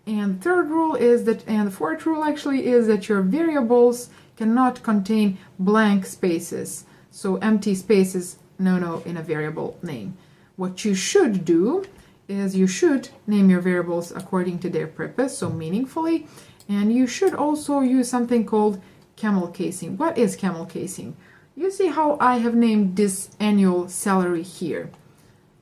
Speaker 1: And the third rule is that, and the fourth rule actually, is that your variables cannot contain blank spaces. So empty spaces, no in a variable name. What you should do is you should name your variables according to their purpose, so meaningfully, and you should also use something called camel casing. What is camel casing? You see how I have named this annual salary here.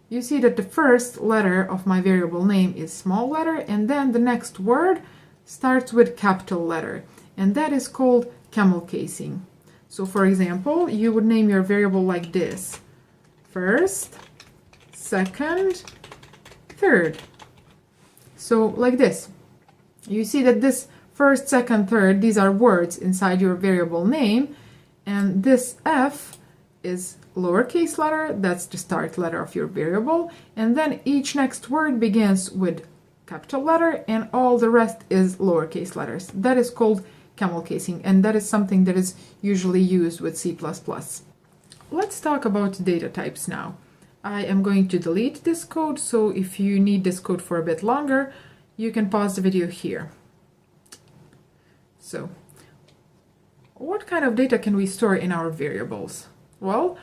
Speaker 1: You see that the first letter of my variable name is small letter, and then the next word starts with capital letter, and that is called camel casing. So for example, you would name your variable like this: first, second, third. So like this. You see that this first, second, third, these are words inside your variable name, and this F is lowercase letter, that's the start letter of your variable, and then each next word begins with capital letter, and all the rest is lowercase letters. That is called camel casing, and that is something that is usually used with C++. Let's talk about data types now. I am going to delete this code, so if you need this code for a bit longer, you can pause the video here. So, what kind of data can we store in our variables? Well,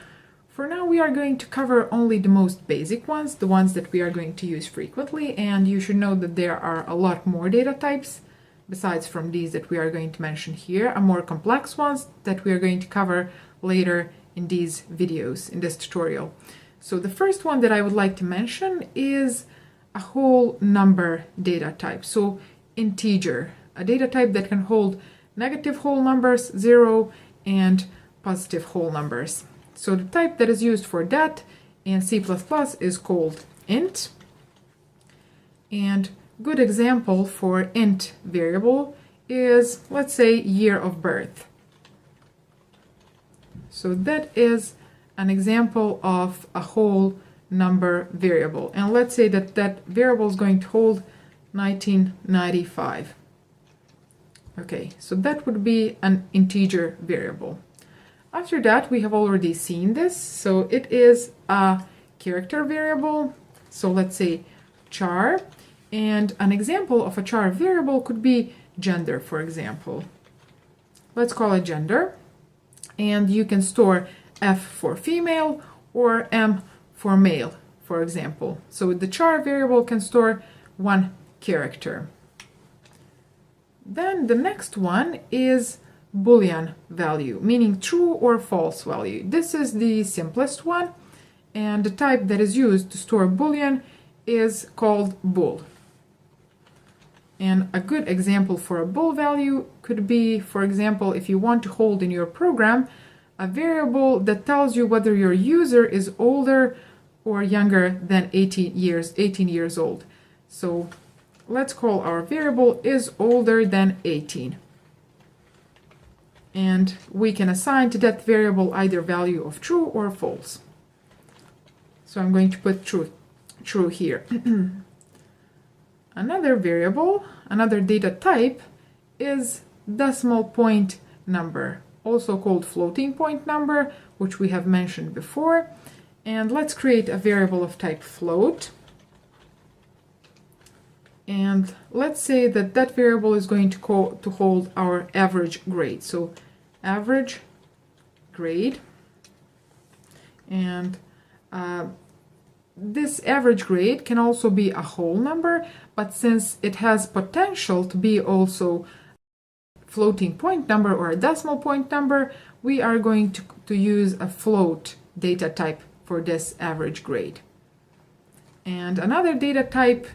Speaker 1: for now we are going to cover only the most basic ones, the ones that we are going to use frequently, and you should know that there are a lot more data types besides from these that we are going to mention here, and more complex ones that we are going to cover later in these videos, in this tutorial. So the first one that I would like to mention is a whole number data type. So integer, a data type that can hold negative whole numbers, 0, and positive whole numbers. So the type that is used for that in C++ is called int. And good example for int variable is, let's say, year of birth. So that is an example of a whole number variable. And let's say that that variable is going to hold 1995. Okay, so that would be an integer variable. After that, we have already seen this. So it is a character variable. So let's say char. And an example of a char variable could be gender, for example. Let's call it gender. And you can store F for female or M for male, for example. So the char variable can store one character. Then the next one is Boolean value, meaning true or false value. This is the simplest one, and the type that is used to store Boolean is called bool. And a good example for a bool value could be, for example, if you want to hold in your program a variable that tells you whether your user is older or younger than 18 years old. So let's call our variable is older than 18. And we can assign to that variable either value of true or false. So I'm going to put true true here. Another variable, another data type is decimal point number, also called floating point number, which we have mentioned before. And let's create a variable of type float. And let's say that that variable is going to hold our average grade. So average grade. And this average grade can also be a whole number, but since it has potential to be also floating point number or a decimal point number, we are going to use a float data type for this average grade. And another data type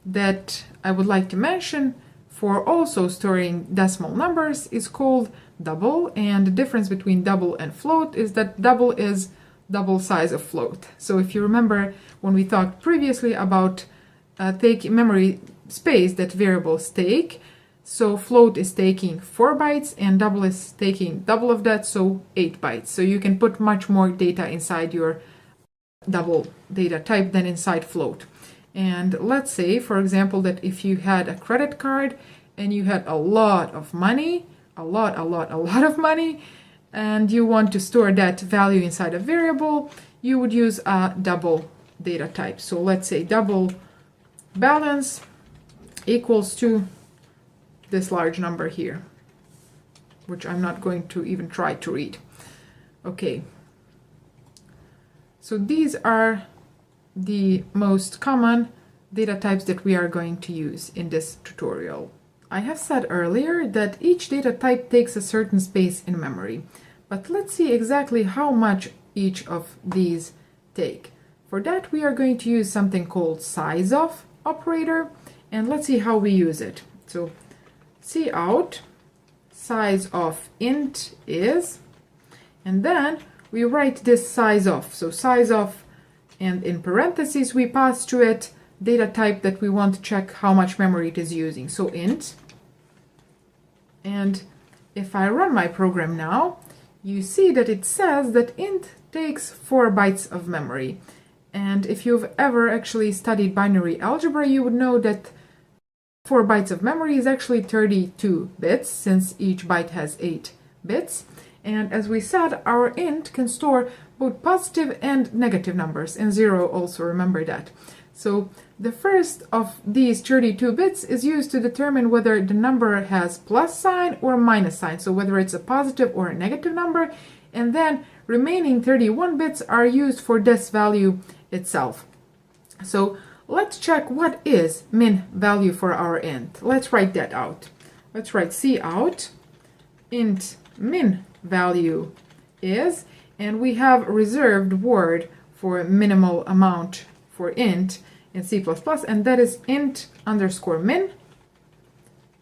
Speaker 1: that I would like to mention for also storing decimal numbers is called double. And the difference between double and float is that double is double size of float. So if you remember when we talked previously about taking memory space that variables take, so float is taking 4 bytes and double is taking double of that, so 8 bytes. So you can put much more data inside your double data type than inside float. And let's say, for example, that if you had a credit card and you had a lot of money, a lot of money, and you want to store that value inside a variable, you would use a double data type. So let's say double balance equals to this large number here, which I'm not going to even try to read. Okay. So these are the most common data types that we are going to use in this tutorial. I have said earlier that each data type takes a certain space in memory, but let's see exactly how much each of these take. For that, we are going to use something called size of operator, and let's see how we use it. So cout size of int is, and then we write this size of. So size of, and in parentheses we pass to it data type that we want to check how much memory it is using. So int. And if I run my program now, you see that it says that int takes 4 bytes of memory. And if you've ever actually studied binary algebra, you would know that 4 bytes of memory is actually 32 bits, since each byte has 8 bits. And as we said, our int can store both positive and negative numbers, and 0 also, remember that. So the first of these 32 bits is used to determine whether the number has plus sign or minus sign, so whether it's a positive or a negative number, and then remaining 31 bits are used for this value itself. So let's check what is min value for our int. Let's write that out. Let's write cout int min value is, and we have a reserved word for minimal amount for int in C++, and that is int underscore min.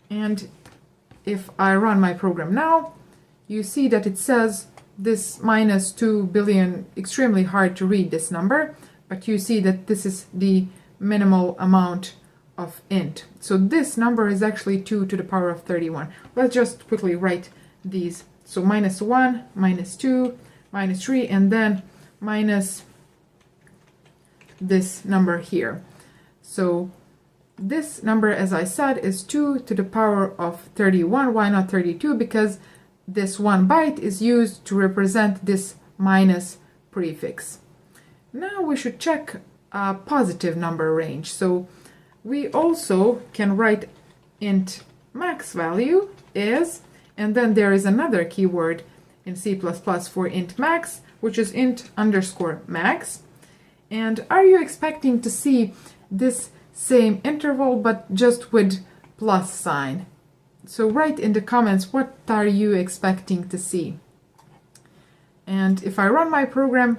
Speaker 1: And if I run my program now, you see that it says this minus 2 billion, extremely hard to read this number, but you see that this is the minimal amount of int. So this number is actually 2 to the power of 31. Let's just quickly write these. So minus 1, minus 2, minus 3, and then minus this number here. So this number, as I said, is 2 to the power of 31. Why not 32? Because this 1 byte is used to represent this minus prefix. Now we should check a positive number range. So we also can write int max value is, and then there is another keyword in C++ for int max, which is int underscore max. And are you expecting to see this same interval but just with plus sign? So write in the comments, what are you expecting to see? And if I run my program,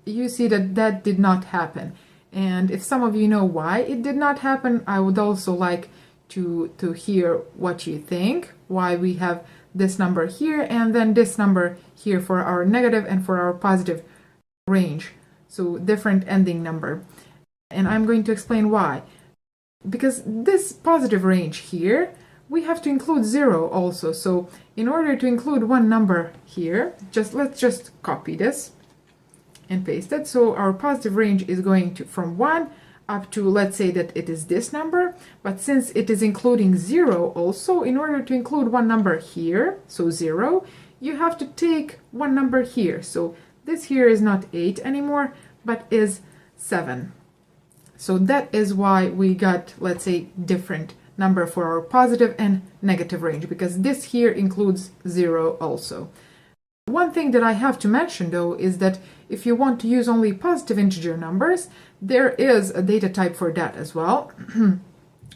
Speaker 1: you see that that did not happen. And if some of you know why it did not happen, I would also like to hear what you think, why we have this number here and then this number here for our negative and for our positive range. So different ending number. And I'm going to explain why. Because this positive range here, we have to include 0 also. So in order to include one number here, let's just copy this and paste it. So our positive range is going to from 1 up to, let's say that it is this number, but since it is including 0 also, in order to include one number here, so 0, you have to take one number here. So this here is not 8 anymore, but is 7. So that is why we got, let's say, different number for our positive and negative range, because this here includes 0 also. One thing that I have to mention though is that if you want to use only positive integer numbers, there is a data type for that as well.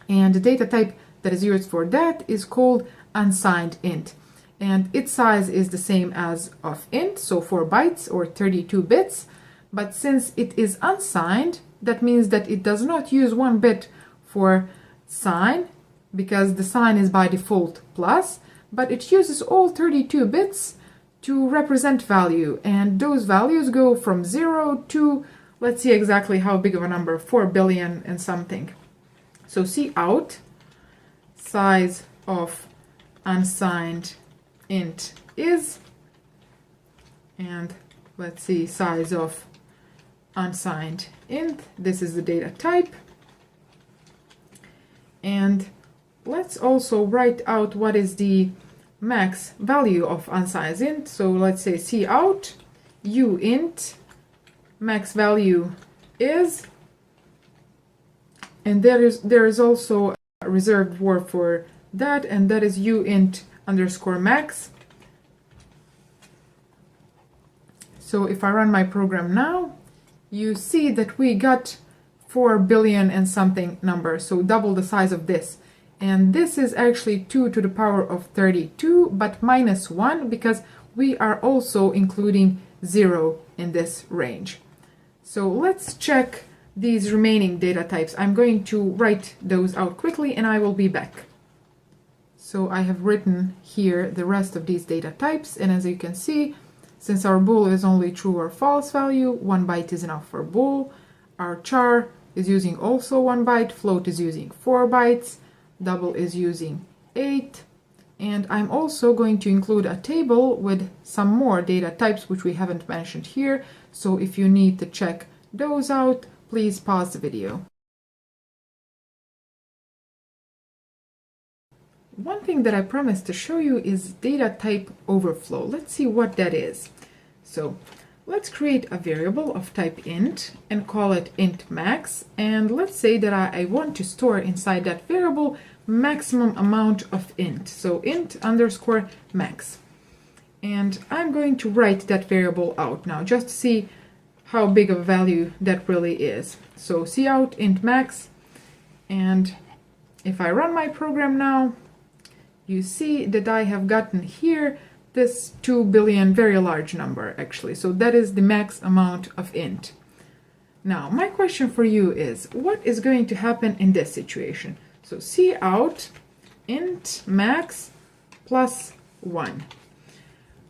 Speaker 1: And the data type that is used for that is called unsigned int. And its size is the same as of int, so 4 bytes or 32 bits. But since it is unsigned, that means that it does not use 1 bit for sign, because the sign is by default plus, but it uses all 32 bits to represent value, and those values go from 0 to, let's see exactly how big of a number, 4 billion and something. So see out, size of unsigned int is, and let's see, size of unsigned int, this is the data type. And let's also write out what is the max value of unsigned int. So let's say cout uint max value is, and there is also a reserved word for that, and that is uint underscore max. So if I run my program now, you see that we got 4 billion and something number, so double the size of this. And this is actually 2 to the power of 32, but minus 1, because we are also including 0 in this range. So let's check these remaining data types. I'm going to write those out quickly and I will be back. So I have written here the rest of these data types, and as you can see, since our bool is only true or false value, 1 byte is enough for bool. Our char is using also 1 byte, float is using 4 bytes, double is using 8, and I'm also going to include a table with some more data types which we haven't mentioned here, so if you need to check those out, please pause the video. One thing that I promised to show you is data type overflow. Let's see what that is. So let's create a variable of type int and call it int max, and let's say that I want to store inside that variable maximum amount of int, so int underscore max. And I'm going to write that variable out now just to see how big of a value that really is. So cout int max, and if I run my program now, you see that I have gotten here this 2 billion, very large number actually. So that is the max amount of int. Now my question for you is, what is going to happen in this situation? So cout int max plus 1.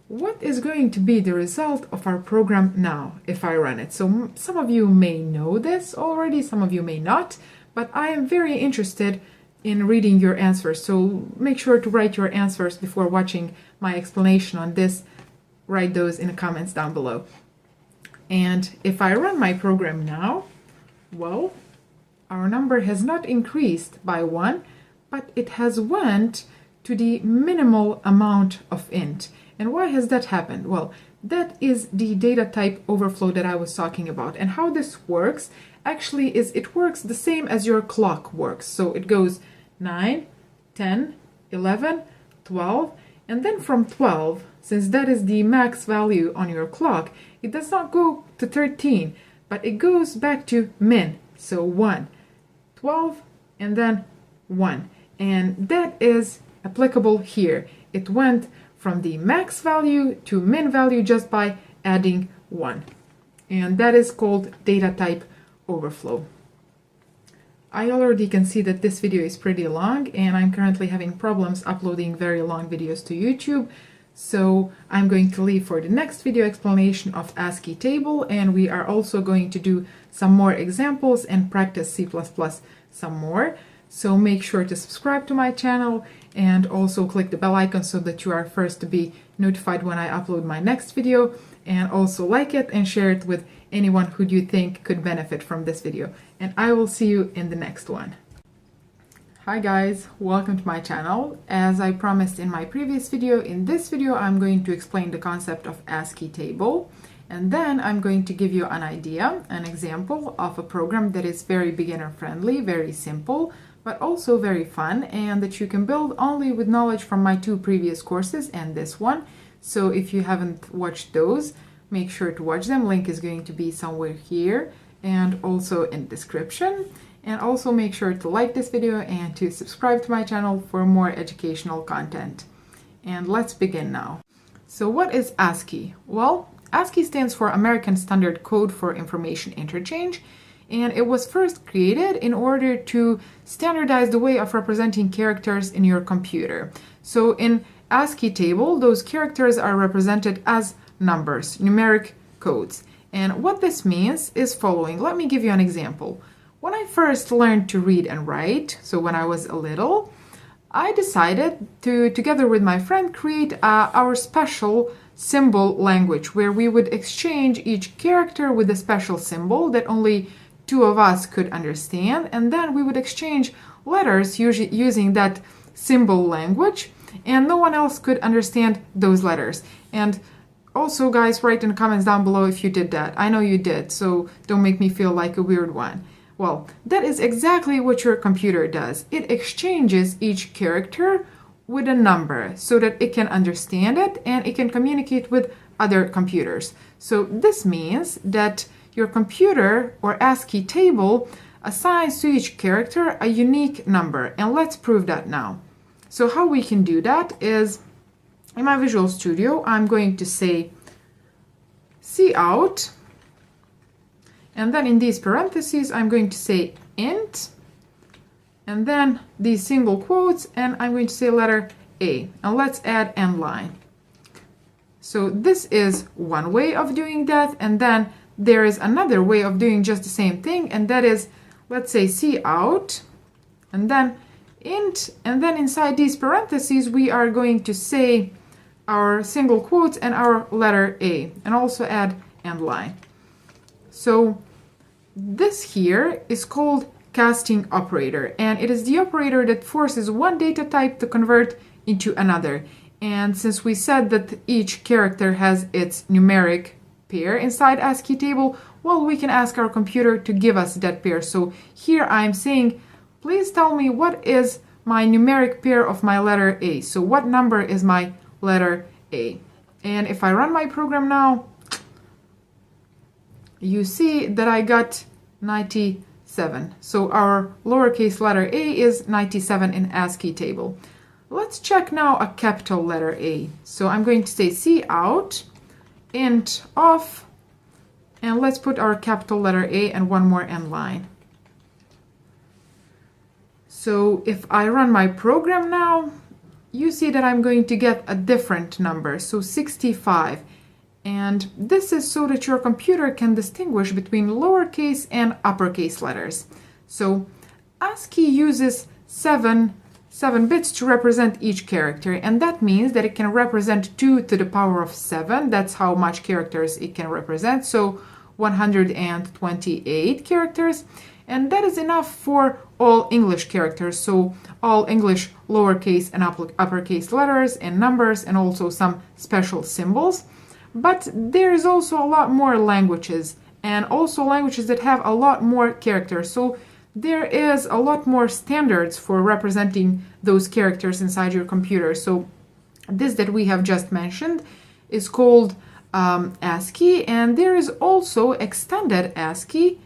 Speaker 1: What is going to be the result of our program now if I run it? So some of you may know this already, some of you may not, but I am very interested in reading your answers. So make sure to write your answers before watching my explanation on this. Write those in the comments down below. And if I run my program now, well, our number has not increased by 1, but it has went to the minimal amount of int. And why has that happened? Well, that is the data type overflow that I was talking about. And how this works actually is it works the same as your clock works. So it goes 9, 10, 11, 12, and then from 12, since that is the max value on your clock, it does not go to 13, but it goes back to min, so 1, 12, and then 1. And that is applicable here. It went from the max value to min value just by adding 1. And that is called data type overflow. I already can see that this video is pretty long, and I'm currently having problems uploading very long videos to YouTube. So I'm going to leave for the next video explanation of ASCII table, and we are also going to do some more examples and practice C++ some more. So make sure to subscribe to my channel and also click the bell icon so that you are first to be notified when I upload my next video, and also like it and share it with anyone who you think could benefit from this video. And I will see you in the next one. Hi guys, welcome to my channel. As I promised in my previous video, in this video I'm going to explain the concept of ASCII table, and then I'm going to give you an idea, an example of a program that is very beginner friendly, very simple, but also very fun, and that you can build only with knowledge from my 2 previous courses and this one. So if you haven't watched those, make sure to watch them. Link is going to be somewhere here and also in description. And also make sure to like this video and to subscribe to my channel for more educational content. And let's begin now. So what is ASCII? Well, ASCII stands for American Standard Code for Information Interchange, and it was first created in order to standardize the way of representing characters in your computer. So in ASCII table, those characters are represented as numbers, numeric codes. And what this means is following. Let me give you an example. When I first learned to read and write, so when I was a little, I decided to, together with my friend, create our special symbol language, where we would exchange each character with a special symbol that only 2 of us could understand, and then we would exchange letters using that symbol language, and no one else could understand those letters. And also, guys, write in the comments down below if you did that. I know you did, so don't make me feel like a weird one. Well, that is exactly what your computer does. It exchanges each character with a number so that it can understand it and it can communicate with other computers. So this means that your computer or ASCII table assigns to each character a unique number. And let's prove that now. So how we can do that is, in my Visual Studio, I'm going to say cout. And then in these parentheses, I'm going to say int, and then these single quotes, and I'm going to say letter A. And let's add end line. So this is one way of doing that, and then there is another way of doing just the same thing, and that is, let's say cout, and then int, and then inside these parentheses, we are going to say our single quotes and our letter A, and also add end line. So this here is called casting operator, and it is the operator that forces one data type to convert into another. And since we said that each character has its numeric pair inside ASCII table, well, we can ask our computer to give us that pair. So here I'm saying, please tell me what is my numeric pair of my letter A. So what number is my letter A? And if I run my program now, you see that I got 97. So our lowercase letter A is 97 in ASCII table. Let's check now a capital letter A. So I'm going to say cout, int off, and let's put our capital letter A and one more end line. So if I run my program now, you see that I'm going to get a different number, so 65. And this is so that your computer can distinguish between lowercase and uppercase letters. So ASCII uses 7 bits to represent each character, and that means that it can represent 2 to the power of 7. That's how much characters it can represent, so 128 characters. And that is enough for all English characters, so all English lowercase and uppercase letters and numbers, and also some special symbols. But there is also a lot more languages, and also languages that have a lot more characters. So there is a lot more standards for representing those characters inside your computer. So this that we have just mentioned is called ASCII, and there is also extended ASCII.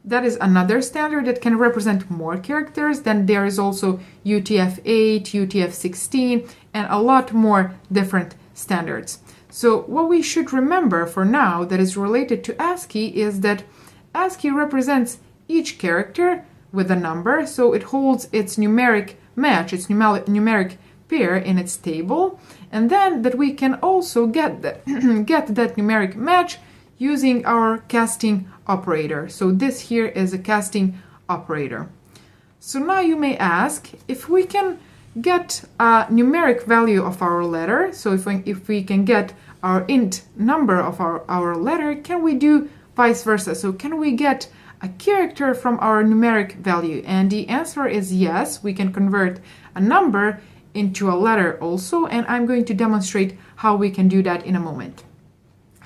Speaker 1: That is another standard that can represent more characters. Then there is also UTF-8, UTF-16, and a lot more different standards. So what we should remember for now that is related to ASCII is that ASCII represents each character with a number, so it holds its numeric match, its numeric pair in its table, and then that we can also get that numeric match using our casting operator. So this here is a casting operator. So now you may ask, if we can get a numeric value of our letter, so if we can get our int number of our letter, can we do vice versa. So can we get a character from our numeric value? And the answer is yes, we can convert a number into a letter also, and I'm going to demonstrate how we can do that in a moment.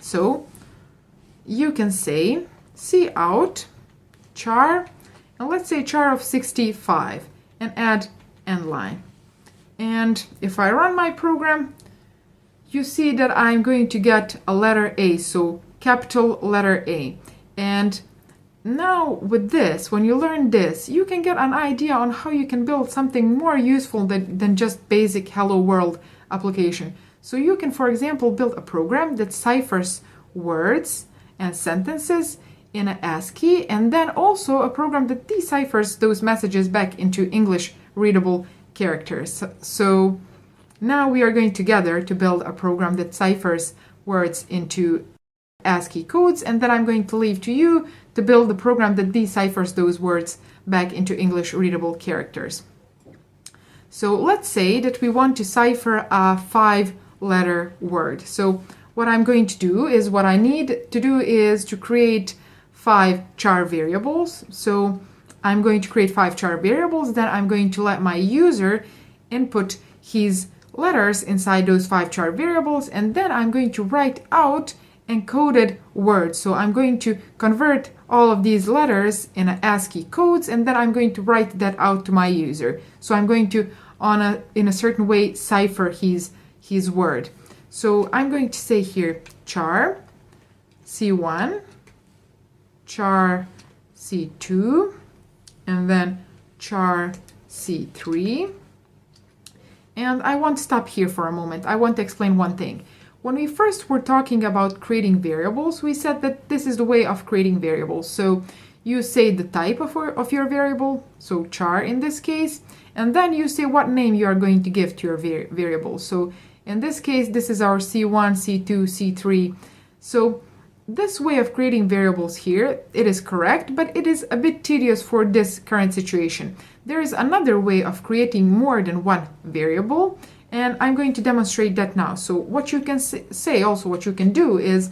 Speaker 1: So you can say cout char, and let's say char of 65, and add end line. And if I run my program, you see that I'm going to get a letter A, so capital letter A. And now with this, when you learn this, you can get an idea on how you can build something more useful than just basic Hello World application. So you can, for example, build a program that ciphers words and sentences in an ASCII, and then also a program that deciphers those messages back into English readable characters. So now we are going together to build a program that ciphers words into ASCII codes, and then I'm going to leave to you to build the program that deciphers those words back into English readable characters. So let's say that we want to cipher a 5-letter word. So what I'm going to do is, what I need to do is to create 5 char variables. So I'm going to create 5 char variables, then I'm going to let my user input his letters inside those 5 char variables, and then I'm going to write out encoded words. So I'm going to convert all of these letters in ASCII codes, and then I'm going to write that out to my user. So I'm going to, in a certain way, cipher his word. So I'm going to say here char C1, char C2, and then char C3. And I won't stop here for a moment. I want to explain one thing. When we first were talking about creating variables, we said that this is the way of creating variables. So you say the type of your variable, so char in this case, and then you say what name you are going to give to your variable. So in this case, this is our C1, C2, C3. So this way of creating variables here, it is correct, but it is a bit tedious for this current situation. There is another way of creating more than one variable, and I'm going to demonstrate that now. So what you can say also, what you can do is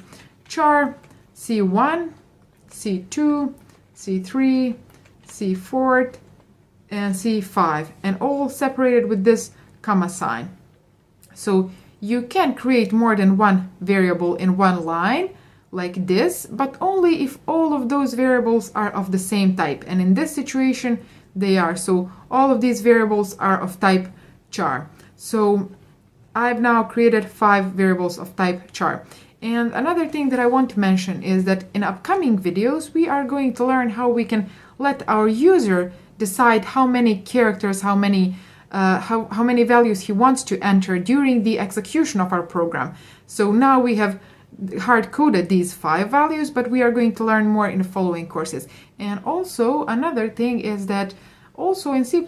Speaker 1: char C1, C2, C3, C4, and C5, and all separated with this comma sign. So you can create more than one variable in one line like this, but only if all of those variables are of the same type. And in this situation, they are. So all of these variables are of type char. So I've now created 5 variables of type char. And another thing that I want to mention is that in upcoming videos, we are going to learn how we can let our user decide how many characters, how many values he wants to enter during the execution of our program. So now we have hard-coded these 5 values, but we are going to learn more in the following courses. And also another thing is that also in C++,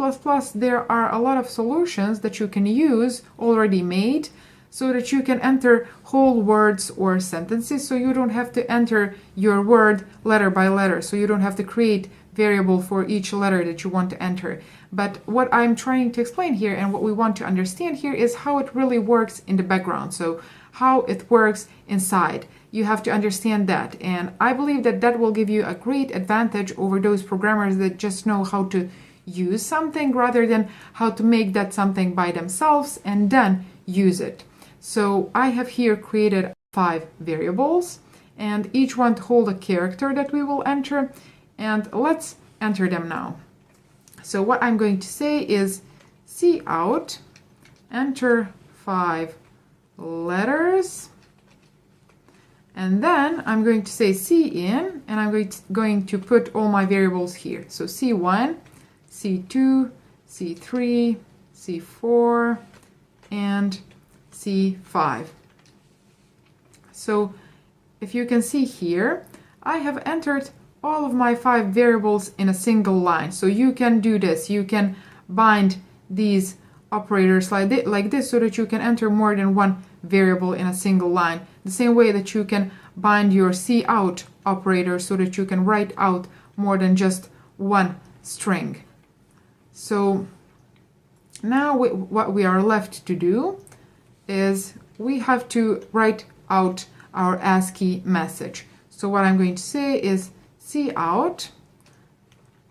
Speaker 1: there are a lot of solutions that you can use already made so that you can enter whole words or sentences, so you don't have to enter your word letter by letter, so you don't have to create variable for each letter that you want to enter. But what I'm trying to explain here and what we want to understand here is how it really works in the background, so how it works inside. You have to understand that, and I believe that that will give you a great advantage over those programmers that just know how to use something rather than how to make that something by themselves and then use it. So I have here created 5 variables, and each one to hold a character that we will enter, and let's enter them now. So what I'm going to say is cout, enter 5 letters, and then I'm going to say cin, and I'm going to put all my variables here. So C1, C2, C3, C4, and C5. So if you can see here, I have entered all of my 5 variables in a single line. So you can do this. You can bind these operators like this so that you can enter more than one variable in a single line. The same way that you can bind your cout operator so that you can write out more than just one string. So now what we are left to do is we have to write out our ASCII message. So So what I'm going to say is cout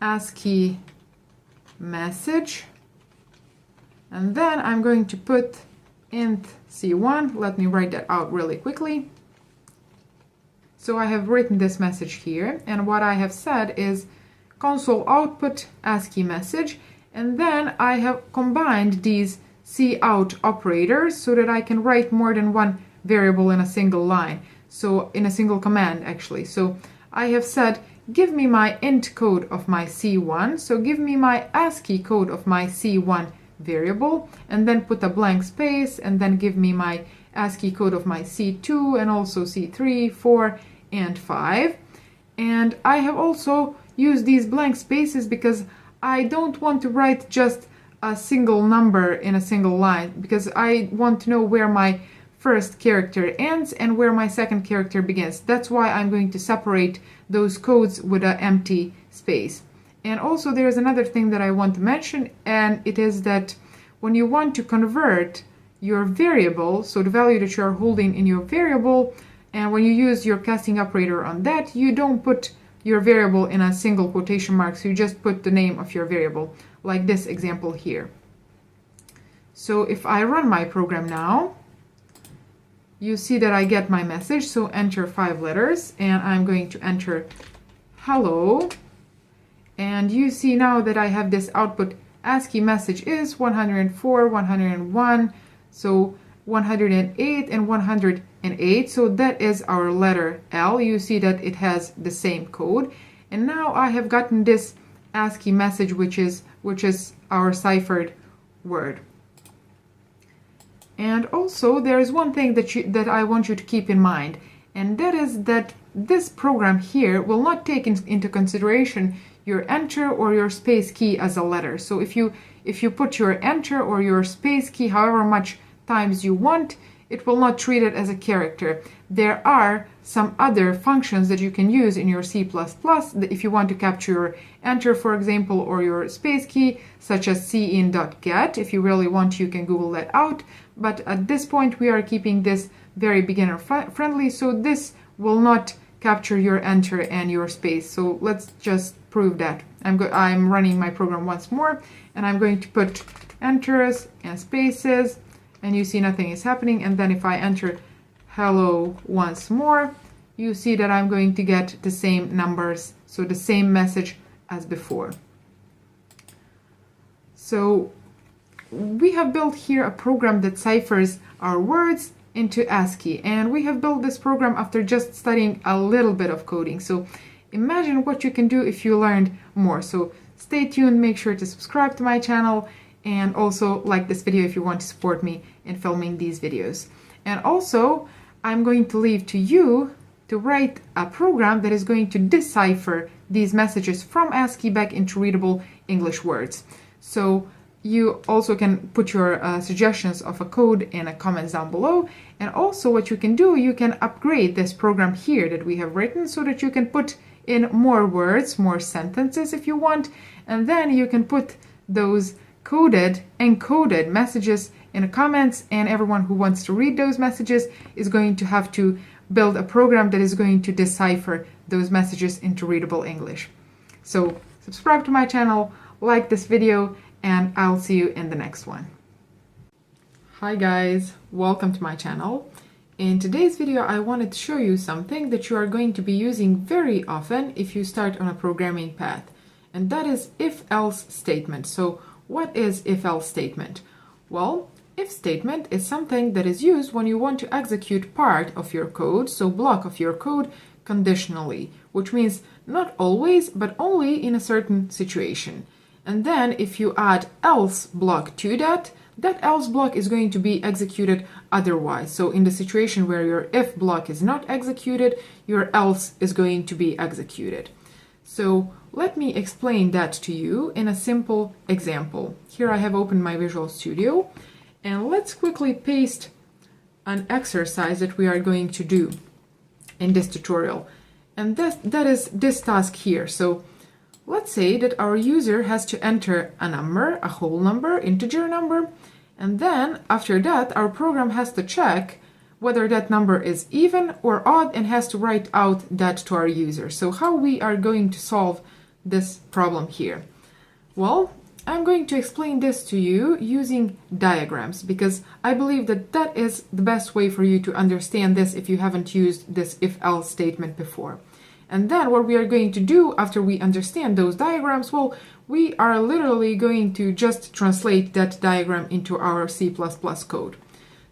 Speaker 1: ASCII message, and then I'm going to put int C1. Let me write that out really quickly. So I have written this message here, and what I have said is console output ASCII message, and then I have combined these cout operators so that I can write more than one variable in a single line, so in a single command actually. So I have said give me my int code of my C1, so give me my ASCII code of my C1 variable, and then put a blank space, and then give me my ASCII code of my C2 and also C3, 4, and 5. And I have also used these blank spaces because I don't want to write just a single number in a single line, because I want to know where my first character ends and where my second character begins. That's why I'm going to separate those codes with an empty space. And also there's another thing that I want to mention, and it is that when you want to convert your variable, so the value that you're holding in your variable, and when you use your casting operator on that, you don't put your variable in a single quotation marks, you just put the name of your variable, like this example here. So if I run my program now, you see that I get my message, so enter 5 letters, and I'm going to enter hello, and you see now that I have this output ASCII message is 104, 101, so 108 and 108, so that is our letter L. You see that it has the same code, and now I have gotten this ASCII message which is our ciphered word. And also there is one thing that I want you to keep in mind, and that is that this program here will not take into consideration your enter or your space key as a letter. So if you put your enter or your space key however much times you want, it will not treat it as a character. There are some other functions that you can use in your C++ if you want to capture your enter, for example, or your space key, such as cin.get. If you really want, you can Google that out. But at this point, we are keeping this very beginner friendly, so this will not capture your enter and your space. So let's just prove that. I'm running my program once more, and I'm going to put enters and spaces, and you see nothing is happening. And then if I enter hello once more, you see that I'm going to get the same numbers, so the same message as before. So we have built here a program that ciphers our words into ASCII, and we have built this program after just studying a little bit of coding. So imagine what you can do if you learned more. So stay tuned, make sure to subscribe to my channel, and also like this video if you want to support me in filming these videos. And also I'm going to leave to you to write a program that is going to decipher these messages from ASCII back into readable English words. So you also can put your suggestions of a code in the comments down below. And also what you can do, you can upgrade this program here that we have written so that you can put in more words, more sentences if you want, and then you can put those encoded messages in the comments, and everyone who wants to read those messages is going to have to build a program that is going to decipher those messages into readable English. So subscribe to my channel, like this video, and I'll see you in the next one. Hi guys, welcome to my channel. In today's video, I wanted to show you something that you are going to be using very often if you start on a programming path, and that is if-else statement. So what is if-else statement? Well, if statement is something that is used when you want to execute part of your code, so block of your code, conditionally, which means not always, but only in a certain situation. And then if you add else block to that else block is going to be executed otherwise. So in the situation where your if block is not executed, your else is going to be executed. So let me explain that to you in a simple example. Here I have opened my Visual Studio, and let's quickly paste an exercise that we are going to do in this tutorial. And that is this task here. So let's say that our user has to enter a number, a whole number, integer number, and then after that our program has to check whether that number is even or odd and has to write out that to our user. So how we are going to solve this problem here? Well, I'm going to explain this to you using diagrams, because I believe that that is the best way for you to understand this if you haven't used this if-else statement before. And then what we are going to do after we understand those diagrams, well, we are literally going to just translate that diagram into our C++ code.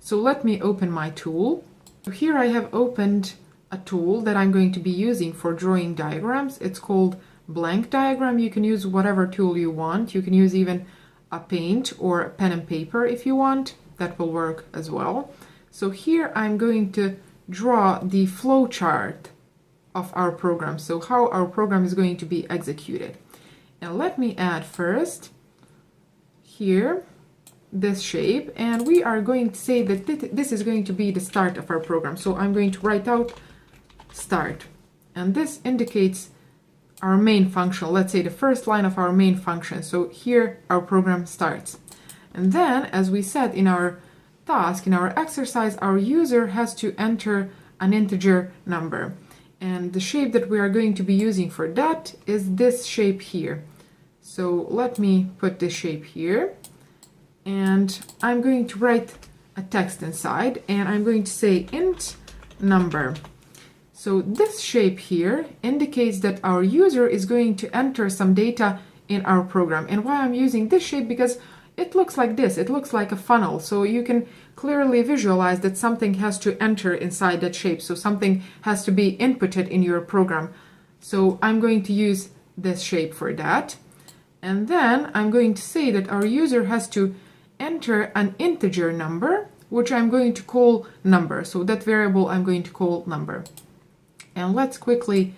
Speaker 1: So let me open my tool. Here I have opened a tool that I'm going to be using for drawing diagrams. It's called blank diagram. You can use whatever tool you want. You can use even a paint or a pen and paper if you want. That will work as well. So here I'm going to draw the flow chart of our program, so how our program is going to be executed. And let me add first here this shape, and we are going to say that this is going to be the start of our program. So I'm going to write out start, and this indicates our main function, let's say the first line of our main function. So here our program starts. And then, as we said in our task, in our exercise, our user has to enter an integer number. And the shape that we are going to be using for that is this shape here. So let me put this shape here. And I'm going to write a text inside, and I'm going to say int number. So this shape here indicates that our user is going to enter some data in our program. And why I'm using this shape? Because it looks like this. It looks like a funnel. So you can clearly visualize that something has to enter inside that shape. So something has to be inputted in your program. So I'm going to use this shape for that. And then I'm going to say that our user has to enter an integer number, which I'm going to call number. So that variable I'm going to call number. And let's quickly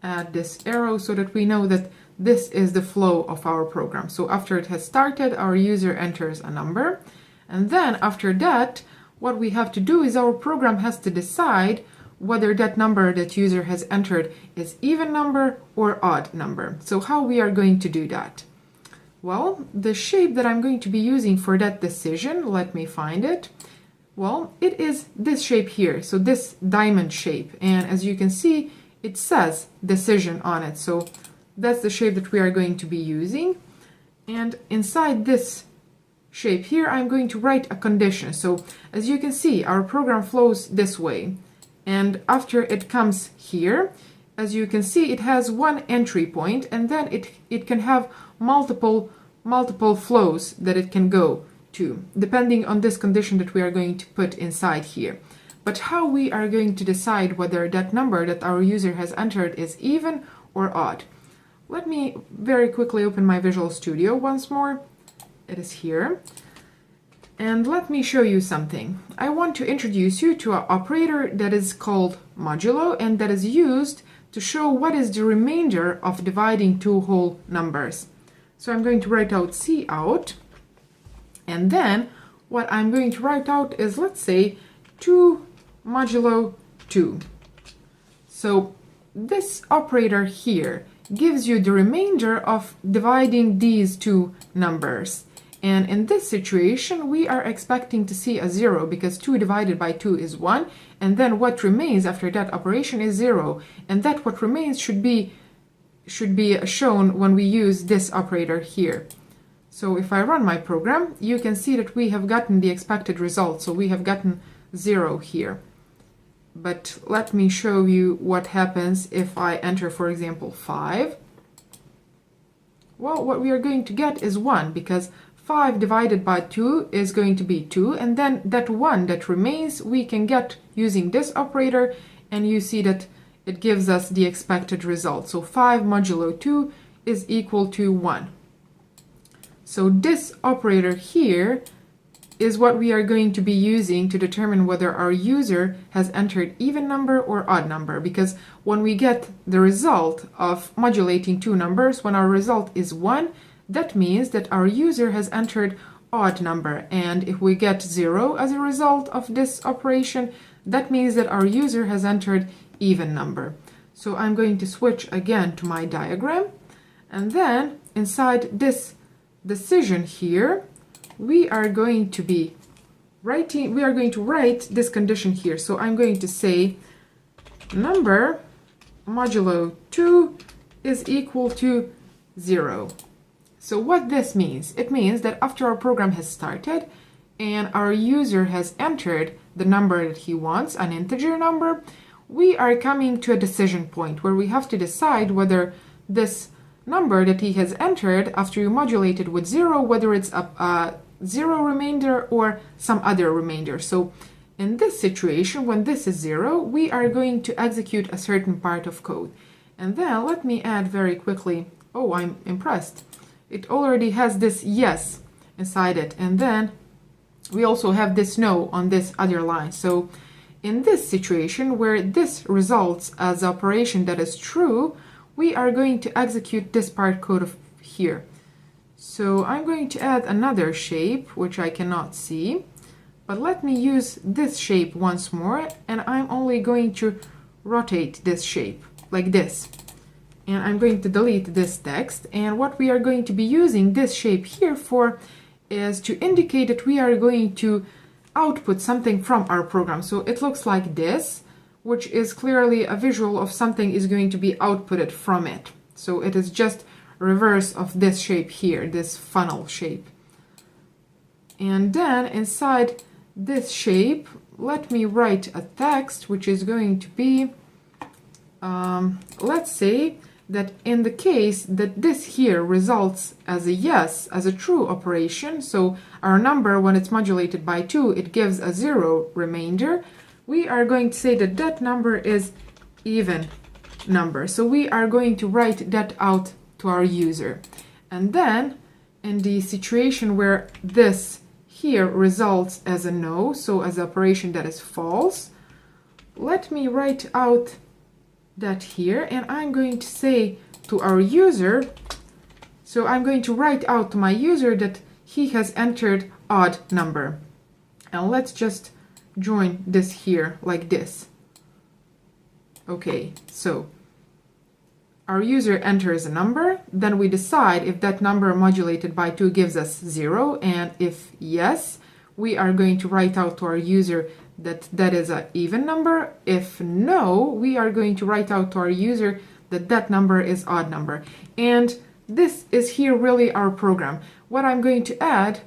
Speaker 1: add this arrow so that we know that this is the flow of our program. So after it has started, our user enters a number. And then after that, what we have to do is our program has to decide whether that number that user has entered is even number or odd number. So how we are going to do that? Well, the shape that I'm going to be using for that decision, let me find it. Well, it is this shape here, so this diamond shape. And as you can see, it says decision on it. So that's the shape that we are going to be using. And inside this shape here, I'm going to write a condition. So as you can see, our program flows this way. And after it comes here, as you can see, it has one entry point, and then it can have multiple flows that it can go to, depending on this condition that we are going to put inside here. But how we are going to decide whether that number that our user has entered is even or odd? Let me very quickly open my Visual Studio once more. It is here. And let me show you something. I want to introduce you to an operator that is called modulo, and that is used to show what is the remainder of dividing two whole numbers. So I'm going to write out cout, and then what I'm going to write out is, let's say, 2 modulo 2. So this operator here gives you the remainder of dividing these two numbers. And in this situation, we are expecting to see a 0, because 2 divided by 2 is 1, and then what remains after that operation is 0, and that what remains should be shown when we use this operator here. So if I run my program, you can see that we have gotten the expected result, so we have gotten 0 here. But let me show you what happens if I enter, for example, 5. Well, what we are going to get is 1, because 5 divided by 2 is going to be 2, and then that 1 that remains we can get using this operator, and you see that it gives us the expected result. So 5 modulo 2 is equal to 1. So this operator here is what we are going to be using to determine whether our user has entered even number or odd number, because when we get the result of modulating two numbers, when our result is 1, that means that our user has entered odd number. And if we get 0 as a result of this operation, that means that our user has entered even number. So I'm going to switch again to my diagram, and then inside this decision here, we are going to be we are going to write this condition here. So I'm going to say number modulo 2 is equal to 0. So what this means, it means that after our program has started and our user has entered the number that he wants, an integer number, we are coming to a decision point where we have to decide whether this number that he has entered after you modulate it with 0, whether it's a 0 remainder or some other remainder. So in this situation, when this is 0, we are going to execute a certain part of code. And then let me add very quickly, oh, I'm impressed. It already has this yes inside it. And then we also have this no on this other line. So in this situation where this results as an operation that is true, we are going to execute this part code of here. So I'm going to add another shape, which I cannot see. But let me use this shape once more, and I'm only going to rotate this shape like this. And I'm going to delete this text. And what we are going to be using this shape here for is to indicate that we are going to output something from our program. So it looks like this, which is clearly a visual of something is going to be outputted from it. So it is just reverse of this shape here, this funnel shape. And then inside this shape, let me write a text which is going to be, let's say that in the case that this here results as a yes, as a true operation, so our number, when it's modulated by 2, it gives a 0 remainder, we are going to say that that number is even number. So we are going to write that out to our user. And then in the situation where this here results as a no, so as an operation that is false, let me write out that here, and I'm going to say to our user, so I'm going to write out to my user that he has entered odd number. And let's just join this here like this. Okay, so our user enters a number, then we decide if that number modulated by 2 gives us 0, and if yes, we are going to write out to our user that that is an even number. If no, we are going to write out to our user that that number is odd number. And this is here really our program. What I'm going to add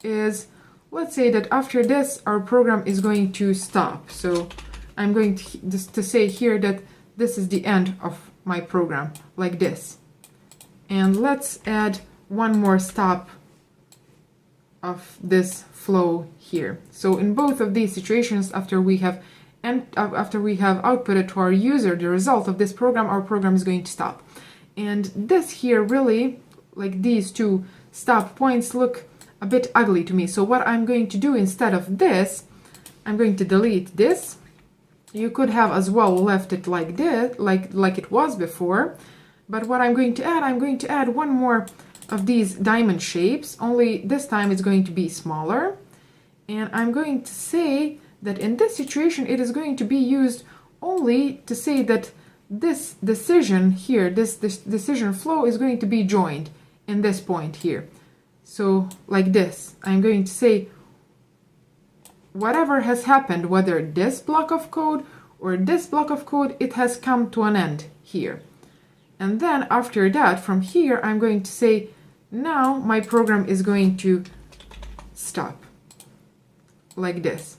Speaker 1: is, let's say that after this, our program is going to stop. So I'm going to say here that this is the end of my program, like this. And let's add one more stop of this flow here. So in both of these situations, after we have outputted to our user the result of this program, our program is going to stop. And this here really, like these two stop points, look a bit ugly to me. So what I'm going to do instead of this, I'm going to delete this. You could have as well left it like this, like it was before. But what I'm going to add one more of these diamond shapes, only this time it's going to be smaller. And I'm going to say that in this situation, it is going to be used only to say that this decision here, this decision flow is going to be joined in this point here. So like this, I'm going to say whatever has happened, whether this block of code or this block of code, it has come to an end here. And then after that, from here, I'm going to say, now my program is going to stop, like this.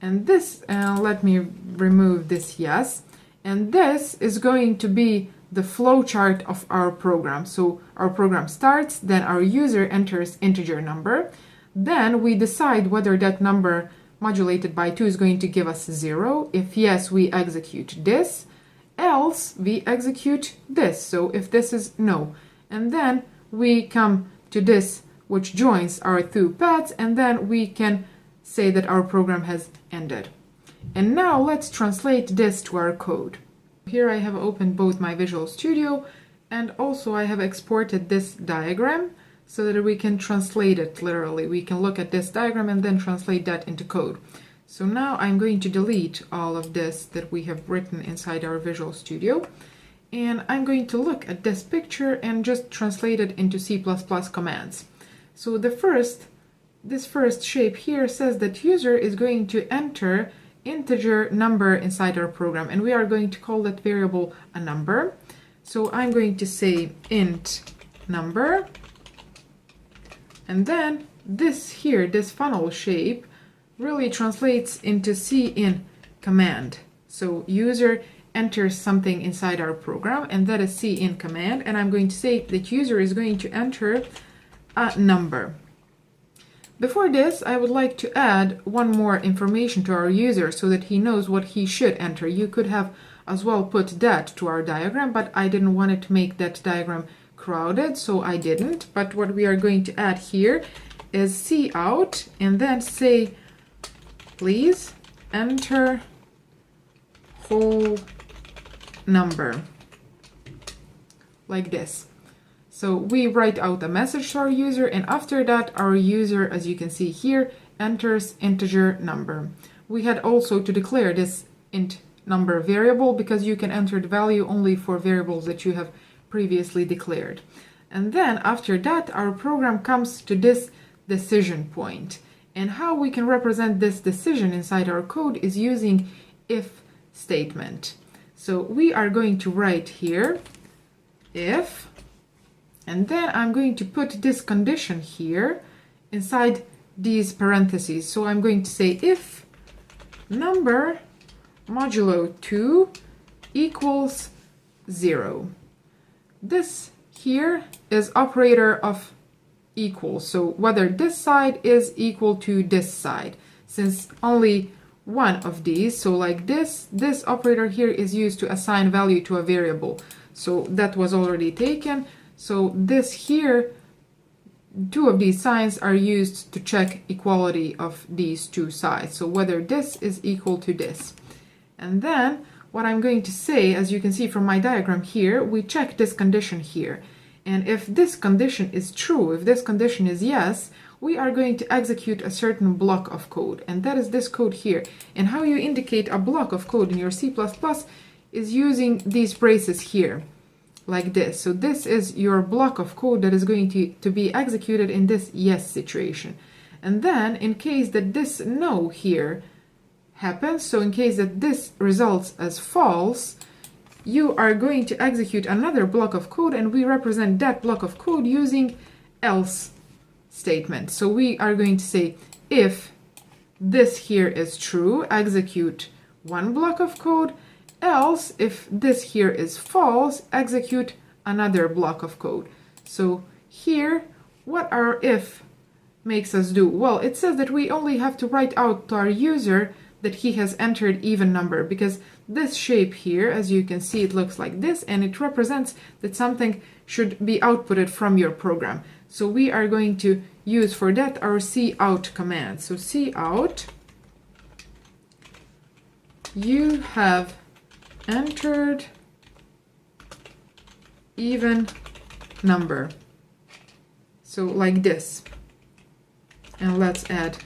Speaker 1: And this, let me remove this yes. And this is going to be the flow chart of our program. So our program starts, then our user enters integer number. Then we decide whether that number modulated by 2 is going to give us 0. If yes, we execute this. Else, we execute this. So if this is no. And then we come to this, which joins our two paths, and then we can say that our program has ended. And now let's translate this to our code. Here I have opened both my Visual Studio, and also I have exported this diagram so that we can translate it literally. We can look at this diagram and then translate that into code. So now I'm going to delete all of this that we have written inside our Visual Studio, and I'm going to look at this picture and just translate it into C++ commands. So the first this first shape here says that user is going to enter integer number inside our program, and we are going to call that variable a number. So I'm going to say int number, and then this here, this funnel shape, really translates into cin command. So user enters something inside our program, and that is cin command, and I'm going to say that user is going to enter a number. Before this, I would like to add one more information to our user so that he knows what he should enter. You could have as well put that to our diagram, but I didn't want it to make that diagram crowded, so I didn't. But what we are going to add here is cout, and then say, please enter whole number, like this. So we write out a message to our user, and after that our user, as you can see here, enters integer number. We had also to declare this int number variable because you can enter the value only for variables that you have previously declared. And then after that our program comes to this decision point. And how we can represent this decision inside our code is using if statement. So we are going to write here if, and then I'm going to put this condition here inside these parentheses. So I'm going to say if number modulo 2 equals 0. This here is operator of equal. So whether this side is equal to this side, since only one of these, so like this operator here is used to assign value to a variable. So that was already taken. So this here, two of these signs are used to check equality of these two sides. So whether this is equal to this. And then what I'm going to say, as you can see from my diagram here, we check this condition here. And if this condition is true, if this condition is yes, we are going to execute a certain block of code. And that is this code here. And how you indicate a block of code in your C++ is using these braces here, like this. So this is your block of code that is going to be executed in this yes situation. And then in case that this no here happens, so in case that this results as false, you are going to execute another block of code, and we represent that block of code using else statement. So we are going to say if this here is true, execute one block of code, else if this here is false, execute another block of code. So here, what our if makes us do? Well, it says that we only have to write out to our user that he has entered even number, because this shape here, as you can see, it looks like this, and it represents that something should be outputted from your program. So we are going to use for that our cout command. So cout, you have entered even number. So like this. And let's add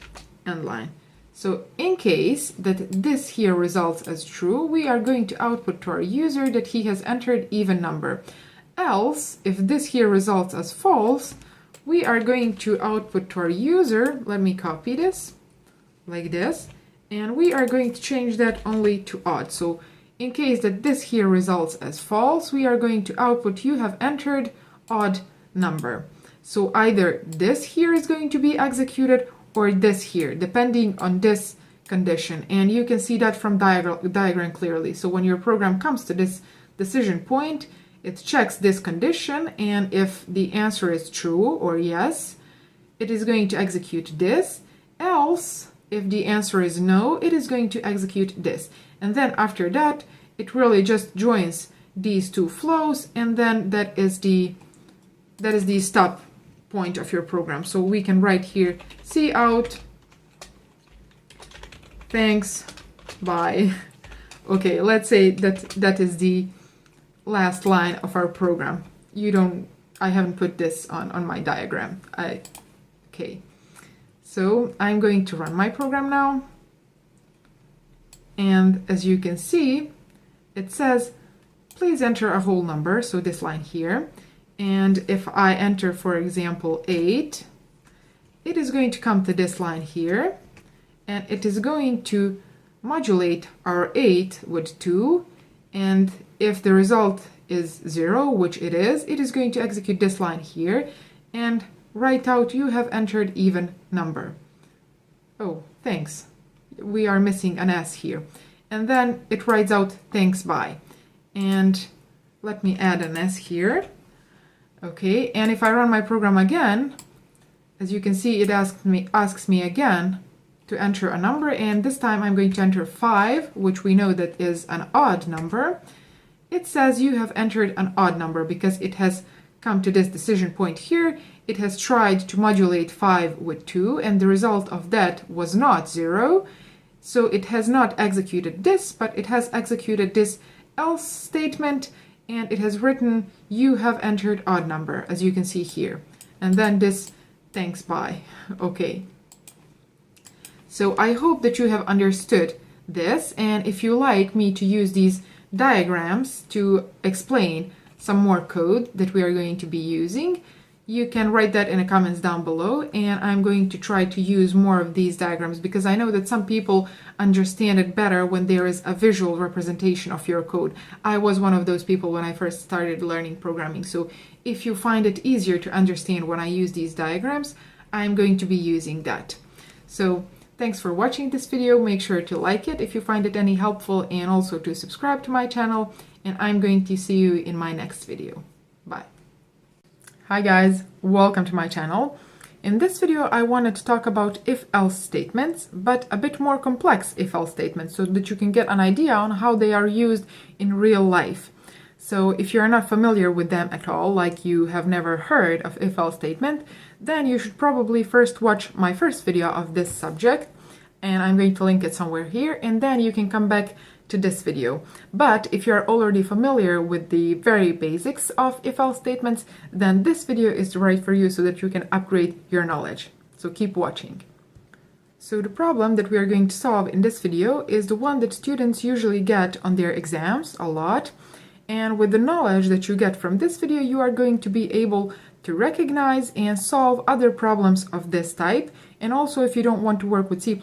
Speaker 1: end line. So in case that this here results as true, we are going to output to our user that he has entered even number. Else, if this here results as false, we are going to output to our user, let me copy this, like this, and we are going to change that only to odd. So in case that this here results as false, we are going to output you have entered odd number. So either this here is going to be executed or this here, depending on this condition. And you can see that from diagram clearly. So when your program comes to this decision point, it checks this condition, and if the answer is true or yes, it is going to execute this. Else, if the answer is no, it is going to execute this. And then after that, it really just joins these two flows, and then that is the stop point of your program. So we can write here cout, thanks, bye. Okay, let's say that is the last line of our program. I haven't put this on my diagram. Okay, so I'm going to run my program now, and as you can see, it says please enter a whole number, so this line here. And if I enter, for example, 8, it is going to come to this line here, and it is going to modulate our 8 with 2, and if the result is 0, which it is going to execute this line here and write out you have entered even number. Oh, thanks. We are missing an S here. And then it writes out thanks bye. And let me add an S here. Okay, and if I run my program again, as you can see, it asks me again to enter a number, and this time I'm going to enter 5, which we know that is an odd number. It says you have entered an odd number because it has come to this decision point here. It has tried to modulate 5 with 2, and the result of that was not 0. So it has not executed this, but it has executed this else statement, and it has written you have entered odd number, as you can see here. And then this thanks bye. Okay. So I hope that you have understood this, and if you like me to use these diagrams to explain some more code that we are going to be using, you can write that in the comments down below, and I'm going to try to use more of these diagrams because I know that some people understand it better when there is a visual representation of your code. I was one of those people when I first started learning programming, so if you find it easier to understand when I use these diagrams, I'm going to be using that. So thanks for watching this video. Make sure to like it if you find it any helpful, and also to subscribe to my channel, and I'm going to see you in my next video. Bye. Hi guys, welcome to my channel. In this video I wanted to talk about if-else statements, but a bit more complex if-else statements so that you can get an idea on how they are used in real life. So if you're not familiar with them at all, like you have never heard of if-else statement, then you should probably first watch my first video of this subject, and I'm going to link it somewhere here, and then you can come back to this video. But if you're already familiar with the very basics of if-else statements, then this video is right for you so that you can upgrade your knowledge. So keep watching. So the problem that we are going to solve in this video is the one that students usually get on their exams a lot. And with the knowledge that you get from this video, you are going to be able to recognize and solve other problems of this type. And also, if you don't want to work with C++,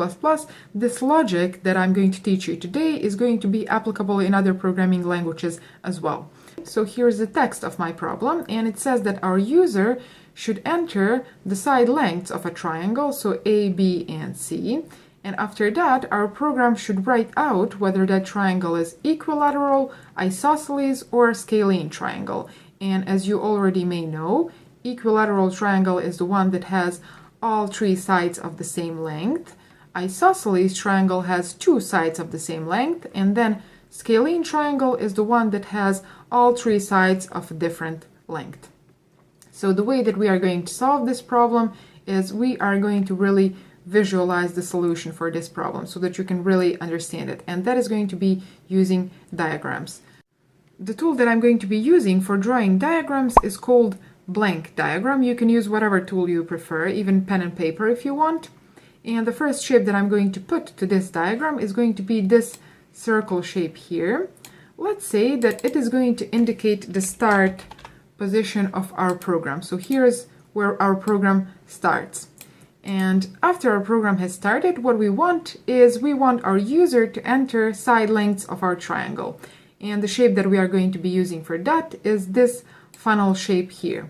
Speaker 1: this logic that I'm going to teach you today is going to be applicable in other programming languages as well. So here's the text of my problem, and it says that our user should enter the side lengths of a triangle, so A, B, and C. And after that, our program should write out whether that triangle is equilateral, isosceles, or scalene triangle. And as you already may know, equilateral triangle is the one that has all 3 sides of the same length. Isosceles triangle has 2 sides of the same length, and then scalene triangle is the one that has all 3 sides of a different length. So the way that we are going to solve this problem is we are going to really visualize the solution for this problem so that you can really understand it, and that is going to be using diagrams. The tool that I'm going to be using for drawing diagrams is called blank diagram. You can use whatever tool you prefer, even pen and paper if you want. And the first shape that I'm going to put to this diagram is going to be this circle shape here. Let's say that it is going to indicate the start position of our program. So here's where our program starts. And after our program has started, what we want is we want our user to enter side lengths of our triangle. And the shape that we are going to be using for that is this funnel shape here,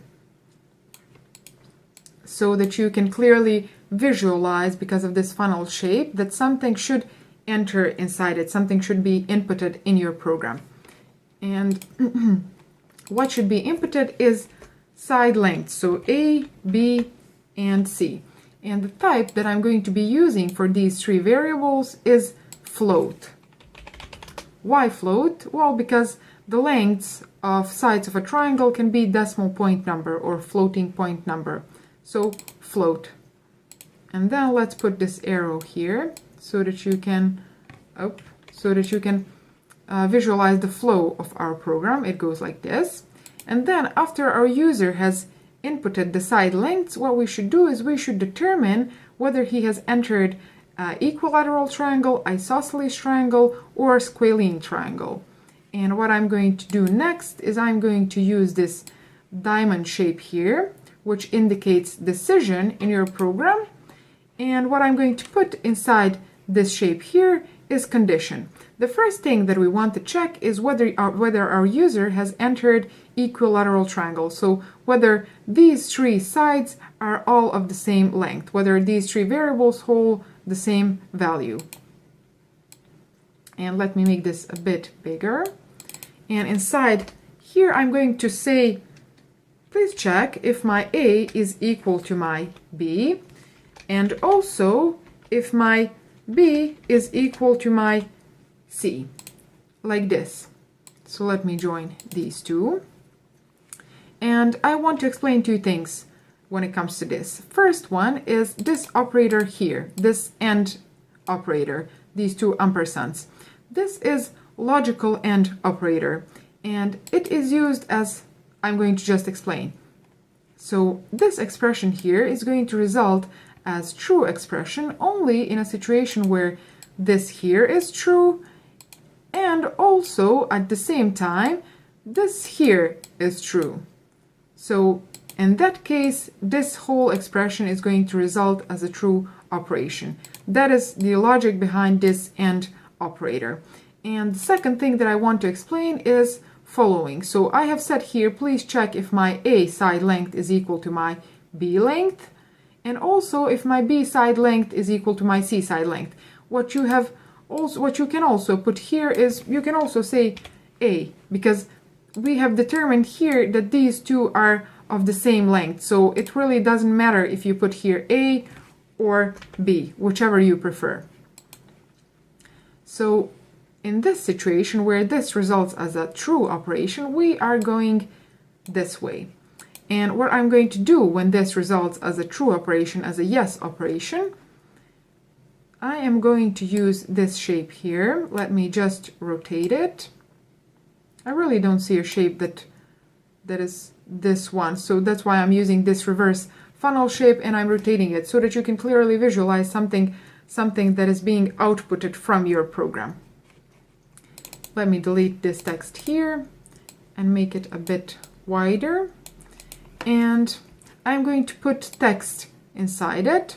Speaker 1: so that you can clearly visualize, because of this funnel shape, that something should enter inside it, something should be inputted in your program. And what should be inputted is side lengths, so A, B, and C. And the type that I'm going to be using for these 3 variables is float. Why float? Well, because the lengths of sides of a triangle can be decimal point number or floating point number. So float. And then let's put this arrow here so that you can visualize the flow of our program. It goes like this. And then after our user has inputted the side lengths, what we should do is we should determine whether he has entered equilateral triangle, isosceles triangle, or scalene triangle. And what I'm going to do next is I'm going to use this diamond shape here which indicates decision in your program. And what I'm going to put inside this shape here is condition. The first thing that we want to check is whether our user has entered equilateral triangle. So whether these three sides are all of the same length, whether these three variables hold the same value. And let me make this a bit bigger. And inside here, I'm going to say, please check if my A is equal to my B, and also if my B is equal to my C, like this. So let me join these two. And I want to explain two things when it comes to this. First one is this operator here, this AND operator, these two ampersands. This is logical AND operator, and it is used as I'm going to just explain. So this expression here is going to result as true expression only in a situation where this here is true, and also at the same time this here is true. So in that case, this whole expression is going to result as a true operation. That is the logic behind this AND operator. And the second thing that I want to explain is following. So I have said here, please check if my A side length is equal to my B length, and also if my B side length is equal to my C side length. What you can also put here is, you can also say A, because we have determined here that these two are of the same length. So it really doesn't matter if you put here A or B, whichever you prefer. So in this situation where this results as a true operation, we are going this way. And what I'm going to do when this results as a true operation, as a yes operation, I am going to use this shape here. Let me just rotate it. I really don't see a shape that is this one, so that's why I'm using this reverse funnel shape, and I'm rotating it so that you can clearly visualize something that is being outputted from your program. Let me delete this text here and make it a bit wider, and I'm going to put text inside it.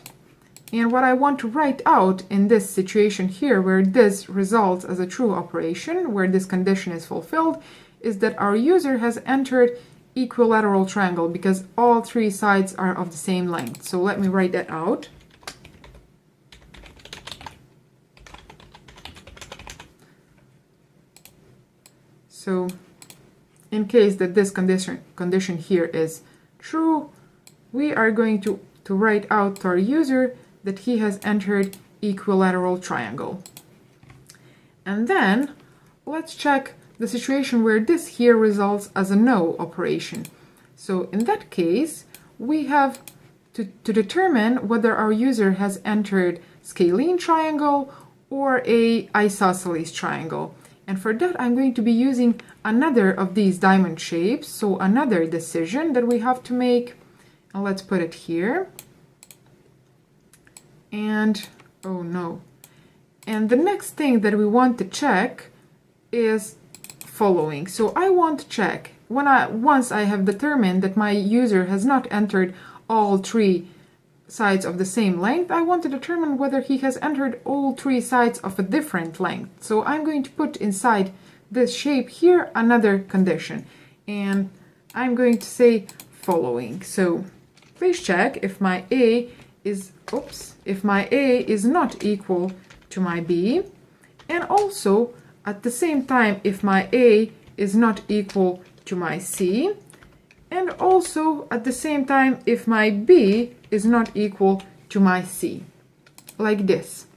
Speaker 1: And what I want to write out in this situation here, where this results as a true operation, where this condition is fulfilled, is that our user has entered equilateral triangle because all three sides are of the same length. So let me write that out. So in case that this condition here is true, we are going to write out to our user that he has entered equilateral triangle. And then let's check the situation where this here results as a no operation. So in that case, we have to determine whether our user has entered scalene triangle or a isosceles triangle. And for that, I'm going to be using another of these diamond shapes, so another decision that we have to make. And let's put it here. And, oh no. And the next thing that we want to check is following. So I want to check, once I have determined that my user has not entered all three sides of the same length, I want to determine whether he has entered all three sides of a different length. So I'm going to put inside this shape here another condition, and I'm going to say following. So please check if my A is, if my A is not equal to my B, and also at the same time if my A is not equal to my C, and also at the same time if my B is not equal to my C, like this.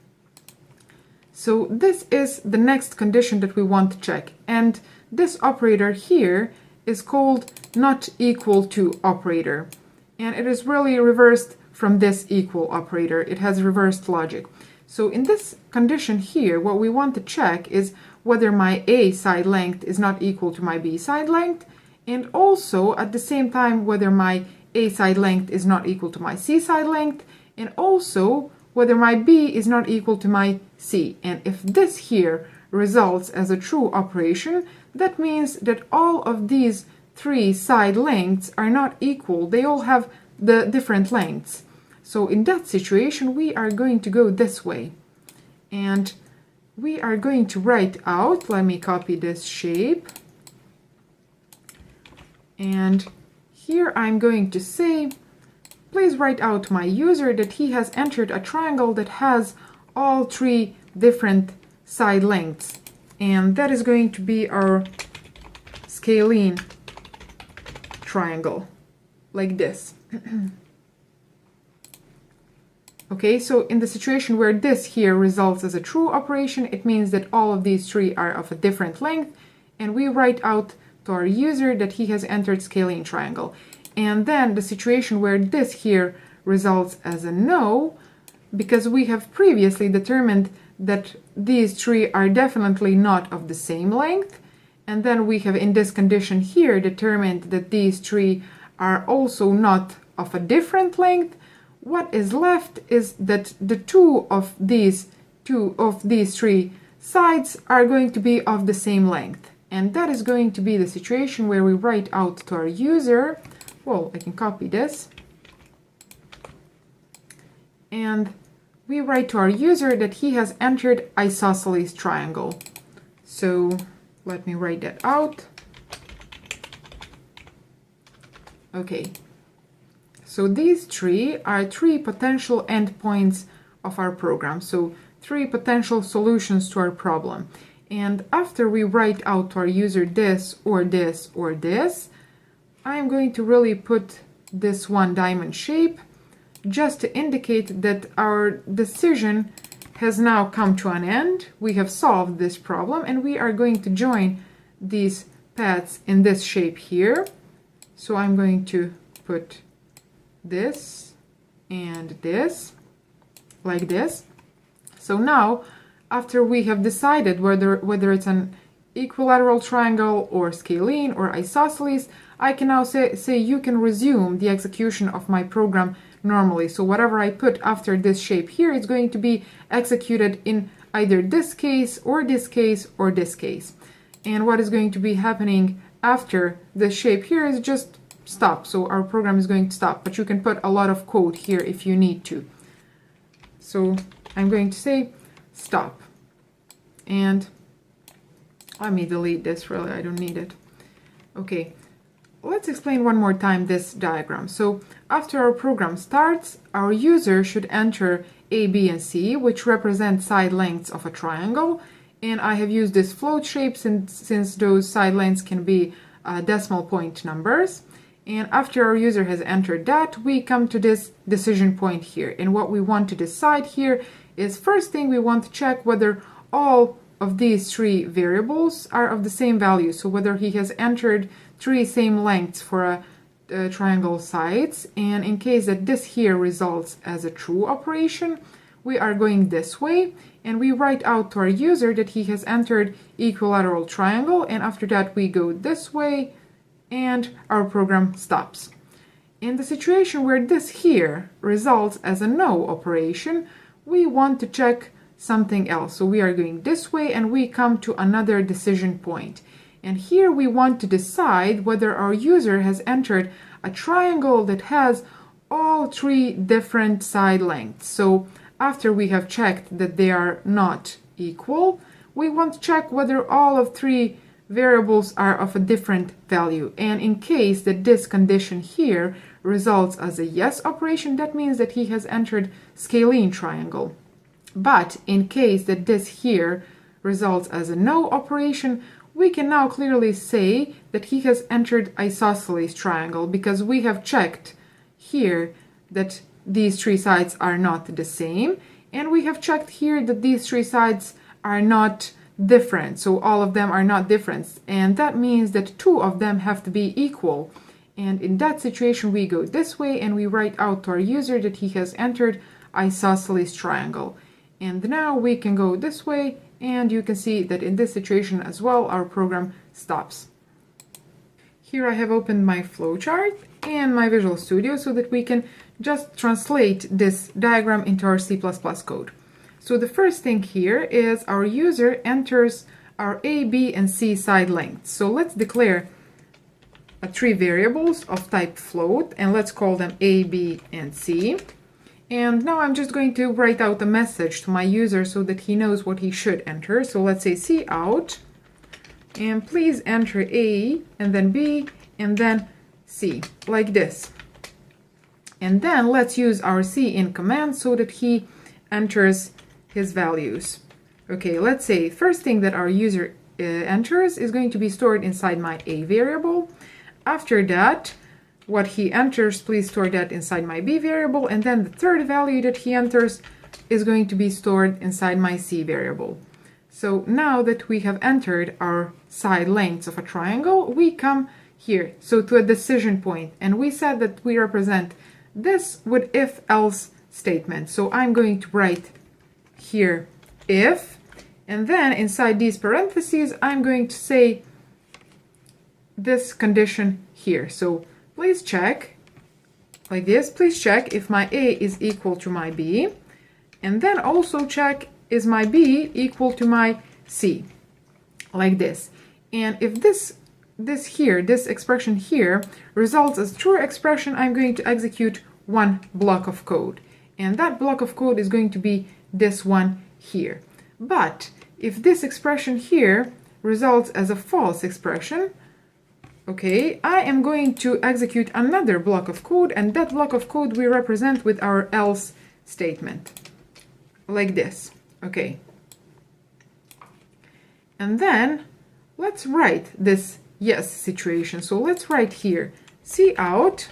Speaker 1: So this is the next condition that we want to check, and this operator here is called not equal to operator, and it is really reversed from this equal operator. It has reversed logic. So in this condition here, what we want to check is whether my A side length is not equal to my B side length, and also at the same time whether my A side length is not equal to my C side length, and also whether my B is not equal to my C. And if this here results as a true operation, that means that all of these three side lengths are not equal. They all have the different lengths. So in that situation, we are going to go this way. And we are going to write out, let me copy this shape. And here I'm going to say, please write out to my user that he has entered a triangle that has all three different side lengths. And that is going to be our scalene triangle, like this. Okay, so in the situation where this here results as a true operation, it means that all of these three are of a different length, and we write out to our user that he has entered scalene triangle. And then the situation where this here results as a no, because we have previously determined that these three are definitely not of the same length, and then we have in this condition here determined that these three are also not of a different length. What is left is that the two of these three sides are going to be of the same length. And that is going to be the situation where we write out to our user, well, I can copy this, and we write to our user that he has entered isosceles triangle. So let me write that out. Okay. So these three are three potential endpoints of our program. So three potential solutions to our problem. And after we write out to our user this or this or this, I'm going to really put this one diamond shape just to indicate that our decision has now come to an end. We have solved this problem, and we are going to join these paths in this shape here. So I'm going to put this and this, like this. So now, after we have decided whether it's an equilateral triangle or scalene or isosceles, I can now say you can resume the execution of my program normally. So whatever I put after this shape here is going to be executed in either this case or this case or this case. And what is going to be happening after this shape here is just stop. So our program is going to stop, but you can put a lot of code here if you need to. So I'm going to say stop. And let me delete this, really, I don't need it. Okay, let's explain one more time this diagram. So after our program starts, our user should enter A, B, and C, which represent side lengths of a triangle. And I have used this float shape since those side lengths can be decimal point numbers. And after our user has entered that, we come to this decision point here. And what we want to decide here is, first thing, we want to check whether all of these three variables are of the same value. So whether he has entered three same lengths for a triangle sides. And in case that this here results as a true operation, we are going this way. And we write out to our user that he has entered equilateral triangle. And after that, we go this way, and our program stops. In the situation where this here results as a no operation, we want to check something else. So we are going this way, and we come to another decision point. And here we want to decide whether our user has entered a triangle that has all three different side lengths. So after we have checked that they are not equal, we want to check whether all of three variables are of a different value. And in case that this condition here results as a yes operation, that means that he has entered scalene triangle. But in case that this here results as a no operation, we can now clearly say that he has entered isosceles triangle, because we have checked here that these three sides are not the same, and we have checked here that these three sides are not different. So all of them are not different, and that means that two of them have to be equal. And in that situation, we go this way, and we write out to our user that he has entered isosceles triangle. And now we can go this way, and you can see that in this situation as well, our program stops. Here I have opened my flowchart and my Visual Studio so that we can just translate this diagram into our C++ code. So the first thing here is our user enters our A, B, and C side lengths. So let's declare three variables of type float, and let's call them A, B, and C. And now I'm just going to write out a message to my user so that he knows what he should enter. So let's say C out, and please enter A, and then B, and then C, like this. And then let's use our cin command so that he enters his values. Okay, let's say first thing that our user enters is going to be stored inside my A variable. After that, what he enters, please store that inside my B variable. And then the third value that he enters is going to be stored inside my C variable. So now that we have entered our side lengths of a triangle, we come here, so to a decision point, and we said that we represent this with if-else statement. So I'm going to write here if, and then inside these parentheses, I'm going to say this condition here. So please check, like this, please check if my A is equal to my B, and then also check is my B equal to my C, like this. And if this expression here results as true expression, I'm going to execute one block of code. And that block of code is going to be this one here. But if this expression here results as a false expression, okay, I am going to execute another block of code, and that block of code we represent with our else statement, like this. Okay. And then let's write this yes situation. So let's write here C out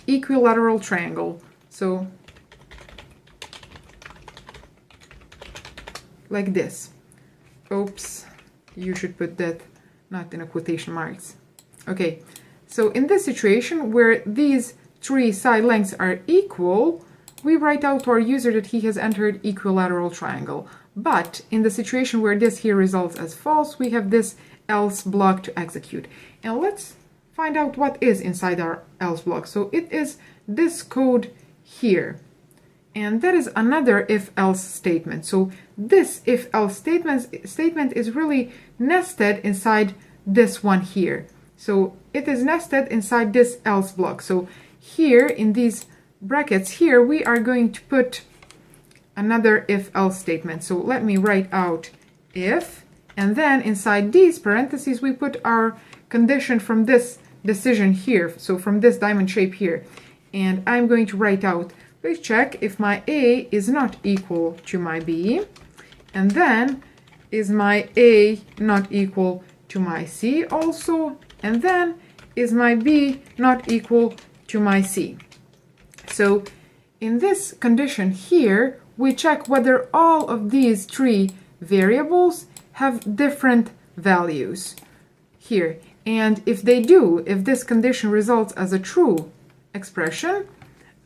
Speaker 1: equilateral triangle. So like this. Oops, you should put that not in a quotation marks. Okay, so in this situation where these three side lengths are equal, we write out to our user that he has entered equilateral triangle. But in the situation where this here results as false, we have this else block to execute. And let's find out what is inside our else block. So it is this code here. And that is another if-else statement. So this if-else statement is really nested inside this one here. So it is nested inside this else block. So here in these brackets here, we are going to put another if-else statement. So let me write out if, and then inside these parentheses, we put our condition from this decision here. So from this diamond shape here. And I'm going to write out, please check if my A is not equal to my B, and then is my A not equal to my C also, and then is my B not equal to my C. So in this condition here, we check whether all of these three variables have different values here. And if they do, if this condition results as a true expression,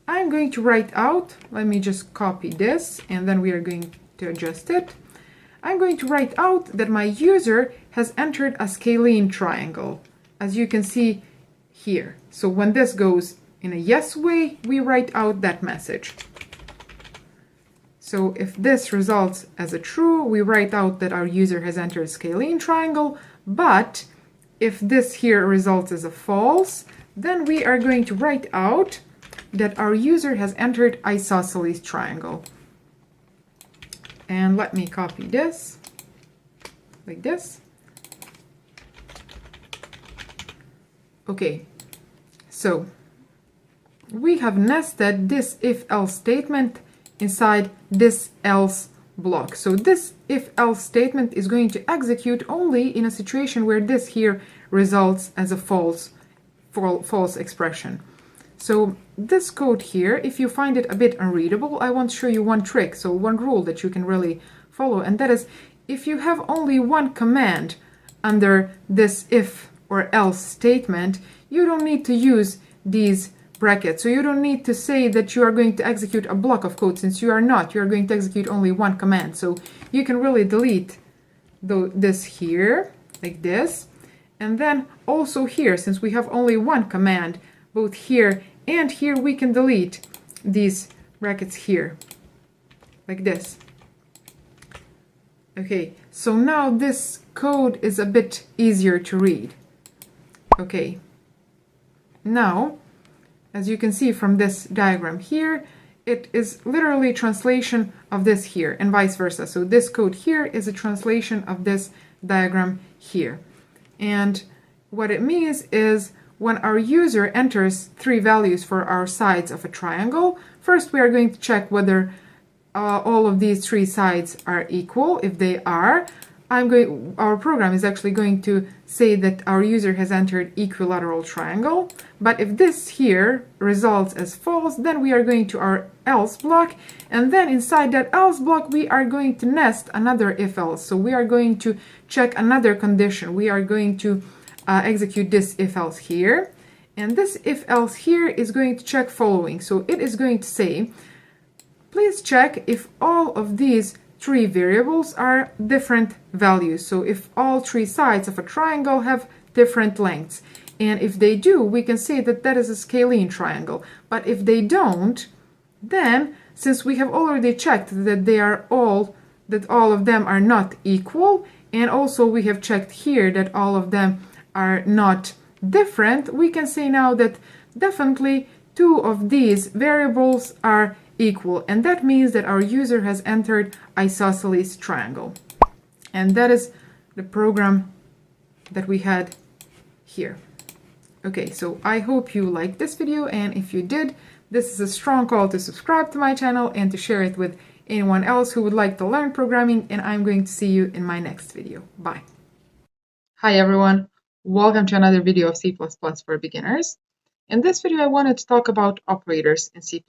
Speaker 1: I'm going to write out, let me just copy this, and then we are going to adjust it. I'm going to write out that my user has entered a scalene triangle, as you can see here. So when this goes in a yes way, we write out that message. So if this results as a true, we write out that our user has entered a scalene triangle, but if this here results as a false, then we are going to write out that our user has entered isosceles triangle. And let me copy this, like this. Okay, so we have nested this if-else statement inside this else block. So this if-else statement is going to execute only in a situation where this here results as a false expression. So this code here, if you find it a bit unreadable, I want to show you one trick, so one rule that you can really follow, and that is if you have only one command under this if or else statement, you don't need to use these brackets. So you don't need to say that you are going to execute a block of code, since you are not. You are going to execute only one command. So you can really delete this here, like this. And then also here, since we have only one command, both here and here, we can delete these brackets here, like this. Okay, so now this code is a bit easier to read. Okay, now, as you can see from this diagram here, it is literally translation of this here and vice versa. So this code here is a translation of this diagram here. And what it means is when our user enters three values for our sides of a triangle, first we are going to check whether all of these three sides are equal. If they are, our program is actually going to say that our user has entered equilateral triangle. But if this here results as false, then we are going to our else block, and then inside that else block we are going to nest another if else. So we are going to check another condition. We are going to execute this if else here, and this if else here is going to check following. So it is going to say, please check if all of these three variables are different values. So if all three sides of a triangle have different lengths, and if they do, we can say that that is a scalene triangle. But if they don't, then since we have already checked that all of them are not equal, and also we have checked here that all of them are not different, we can say now that definitely two of these variables are equal, and that means that our user has entered isosceles triangle. And that is the program that we had here. Okay, so I hope you liked this video, and if you did, this is a strong call to subscribe to my channel and to share it with anyone else who would like to learn programming, and I'm going to see you in my next video. Bye. Hi everyone, welcome to another video of C++ for beginners. In this video, I wanted to talk about operators in C++,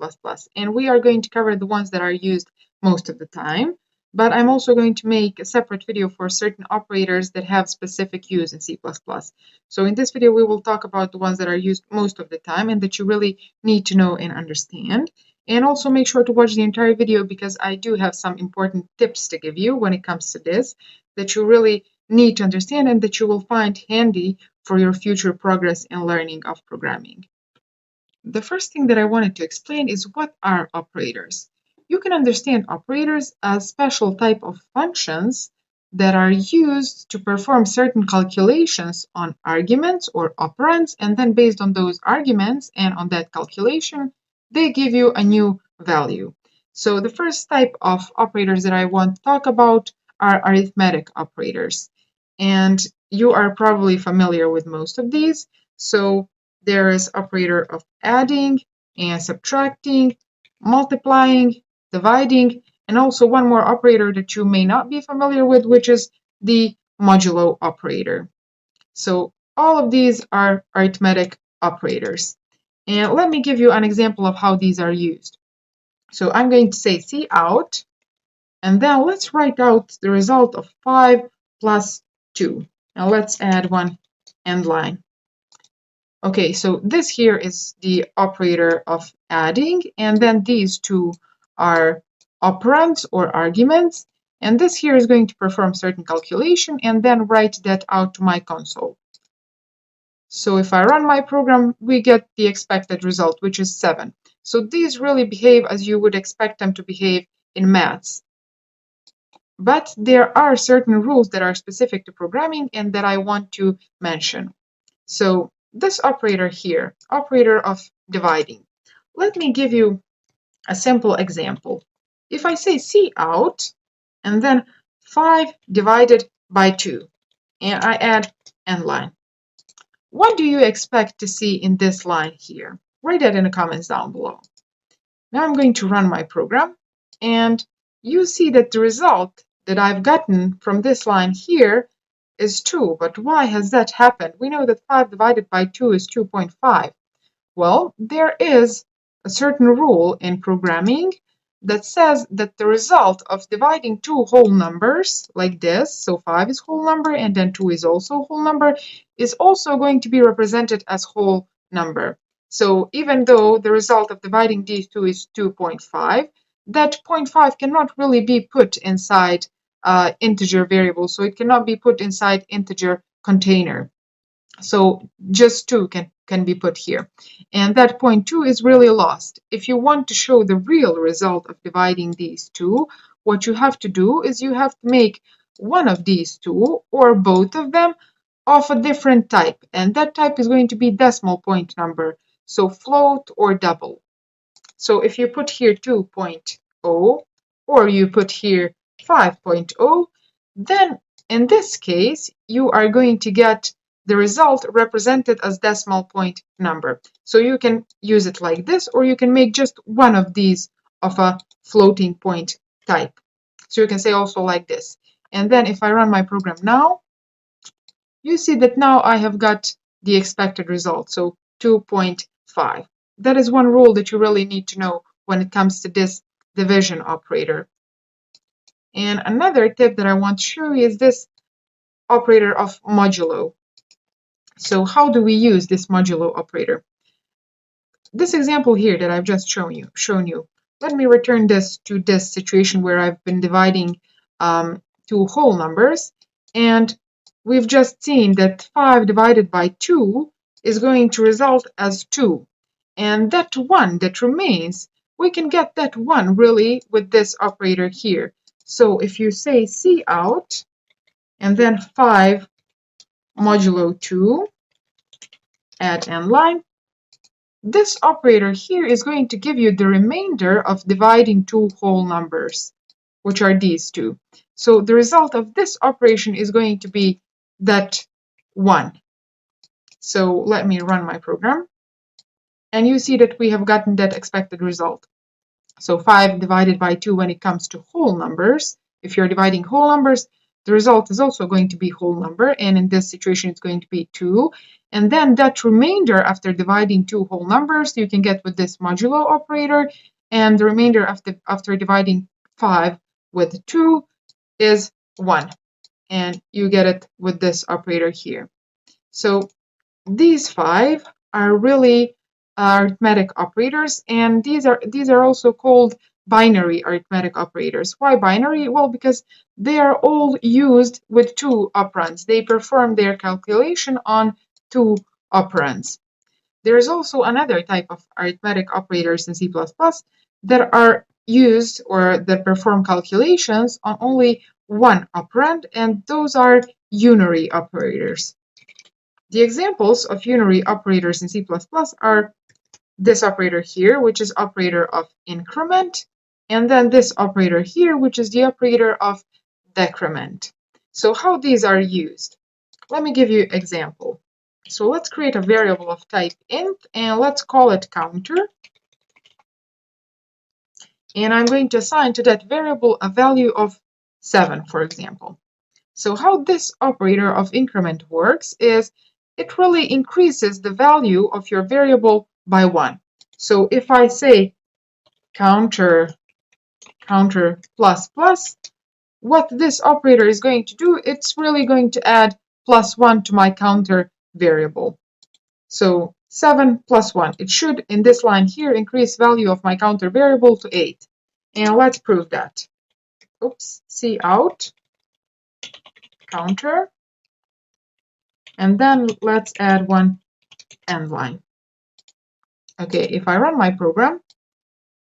Speaker 1: and we are going to cover the ones that are used most of the time, but I'm also going to make a separate video for certain operators that have specific use in C++. So in this video, we will talk about the ones that are used most of the time and that you really need to know and understand. And also make sure to watch the entire video because I do have some important tips to give you when it comes to this that you really need to understand and that you will find handy for your future progress and learning of programming. The first thing that I wanted to explain is what are operators. You can understand operators as special type of functions that are used to perform certain calculations on arguments or operands, and then based on those arguments and on that calculation, they give you a new value. So the first type of operators that I want to talk about are arithmetic operators. And you are probably familiar with most of these. So there is operator of adding and subtracting, multiplying, dividing, and also one more operator that you may not be familiar with, which is the modulo operator. So all of these are arithmetic operators. And let me give you an example of how these are used. So I'm going to say cout, and then let's write out the result of 5 plus 2. Now let's add one end line. Okay, so this here is the operator of adding, and then these two are operands or arguments, and this here is going to perform certain calculation and then write that out to my console. So if I run my program, we get the expected result, which is 7. So these really behave as you would expect them to behave in maths. But there are certain rules that are specific to programming and that I want to mention. So this operator here, operator of dividing. Let me give you a simple example. If I say cout and then 5 divided by 2, and I add end line, what do you expect to see in this line here? Write that in the comments down below. Now I'm going to run my program, and you see that the result that I've gotten from this line here is 2. But why has that happened? We know that 5 divided by 2 is 2.5. Well, there is a certain rule in programming that says that the result of dividing two whole numbers like this, so 5 is whole number and then 2 is also whole number, is also going to be represented as whole number. So even though the result of dividing these two is 2.5, that 0.5 cannot really be put inside integer variable, so it cannot be put inside integer container. So just 2 can be put here. And that 0.2 is really lost. If you want to show the real result of dividing these two, what you have to do is you have to make one of these two or both of them of a different type, and that type is going to be decimal point number, so float or double. So if you put here 2.0 or you put here 5.0, then in this case you are going to get the result represented as decimal point number. So you can use it like this, or you can make just one of these of a floating point type. So you can say also like this. And then if I run my program now, you see that now I have got the expected result, so 2.5. That is one rule that you really need to know when it comes to this division operator. And another tip that I want to show you is this operator of modulo. So how do we use this modulo operator? This example here that I've just shown you, let me return this to this situation where I've been dividing two whole numbers, and we've just seen that 5 divided by 2 is going to result as 2. And that 1 that remains, we can get that 1 really with this operator here. So if you say cout and then 5 modulo 2 at end line, this operator here is going to give you the remainder of dividing two whole numbers, which are these two. So the result of this operation is going to be that 1. So let me run my program. And you see that we have gotten that expected result. So 5 divided by 2 when it comes to whole numbers. If you're dividing whole numbers, the result is also going to be whole number. And in this situation, it's going to be 2. And then that remainder after dividing two whole numbers, you can get with this modulo operator. And the remainder after dividing 5 with 2 is 1. And you get it with this operator here. So these 5 are really arithmetic operators, and these are also called binary arithmetic operators. Why binary? Well, because they are all used with two operands. They perform their calculation on two operands. There is also another type of arithmetic operators in C++ that are used or that perform calculations on only one operand, and those are unary operators. The examples of unary operators in C++ are this operator here, which is operator of increment, and then this operator here, which is the operator of decrement. So how these are used? Let me give you an example. So let's create a variable of type int, and let's call it counter. And I'm going to assign to that variable a value of 7, for example. So how this operator of increment works is it really increases the value of your variable by 1. So if I say counter plus plus, what this operator is going to do, it's really going to add +1 to my counter variable. So 7 plus 1, it should in this line here increase value of my counter variable to 8. And let's prove that. Oops, cout counter, and then let's add one end line. Okay, if I run my program,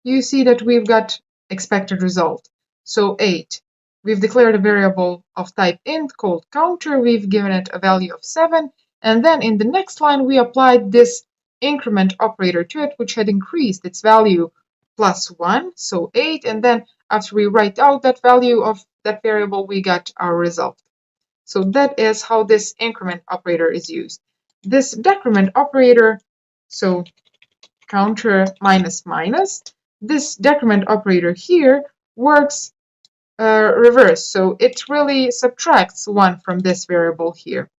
Speaker 1: you see that we've got expected result. So 8. We've declared a variable of type int called counter. We've given it a value of 7. And then in the next line, we applied this increment operator to it, which had increased its value +1, so 8. And then after we write out that value of that variable, we got our result. So that is how this increment operator is used. This decrement operator, so counter minus minus, this decrement operator here works reverse. So it really subtracts 1 from this variable here.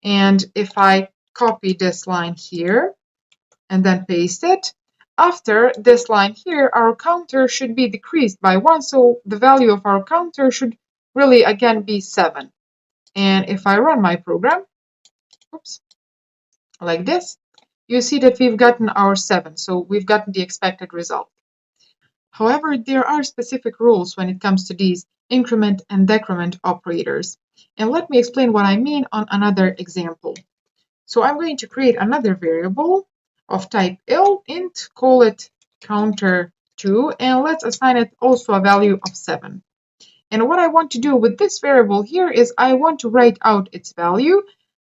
Speaker 1: And if I copy this line here and then paste it, after this line here, our counter should be decreased by 1. So the value of our counter should really again be 7. And if I run my program, oops, like this, you see that we've gotten our 7. So we've gotten the expected result. However, there are specific rules when it comes to these increment and decrement operators. And let me explain what I mean on another example. So I'm going to create another variable of type int, call it counter2, and let's assign it also a value of 7. And what I want to do with this variable here is I want to write out its value,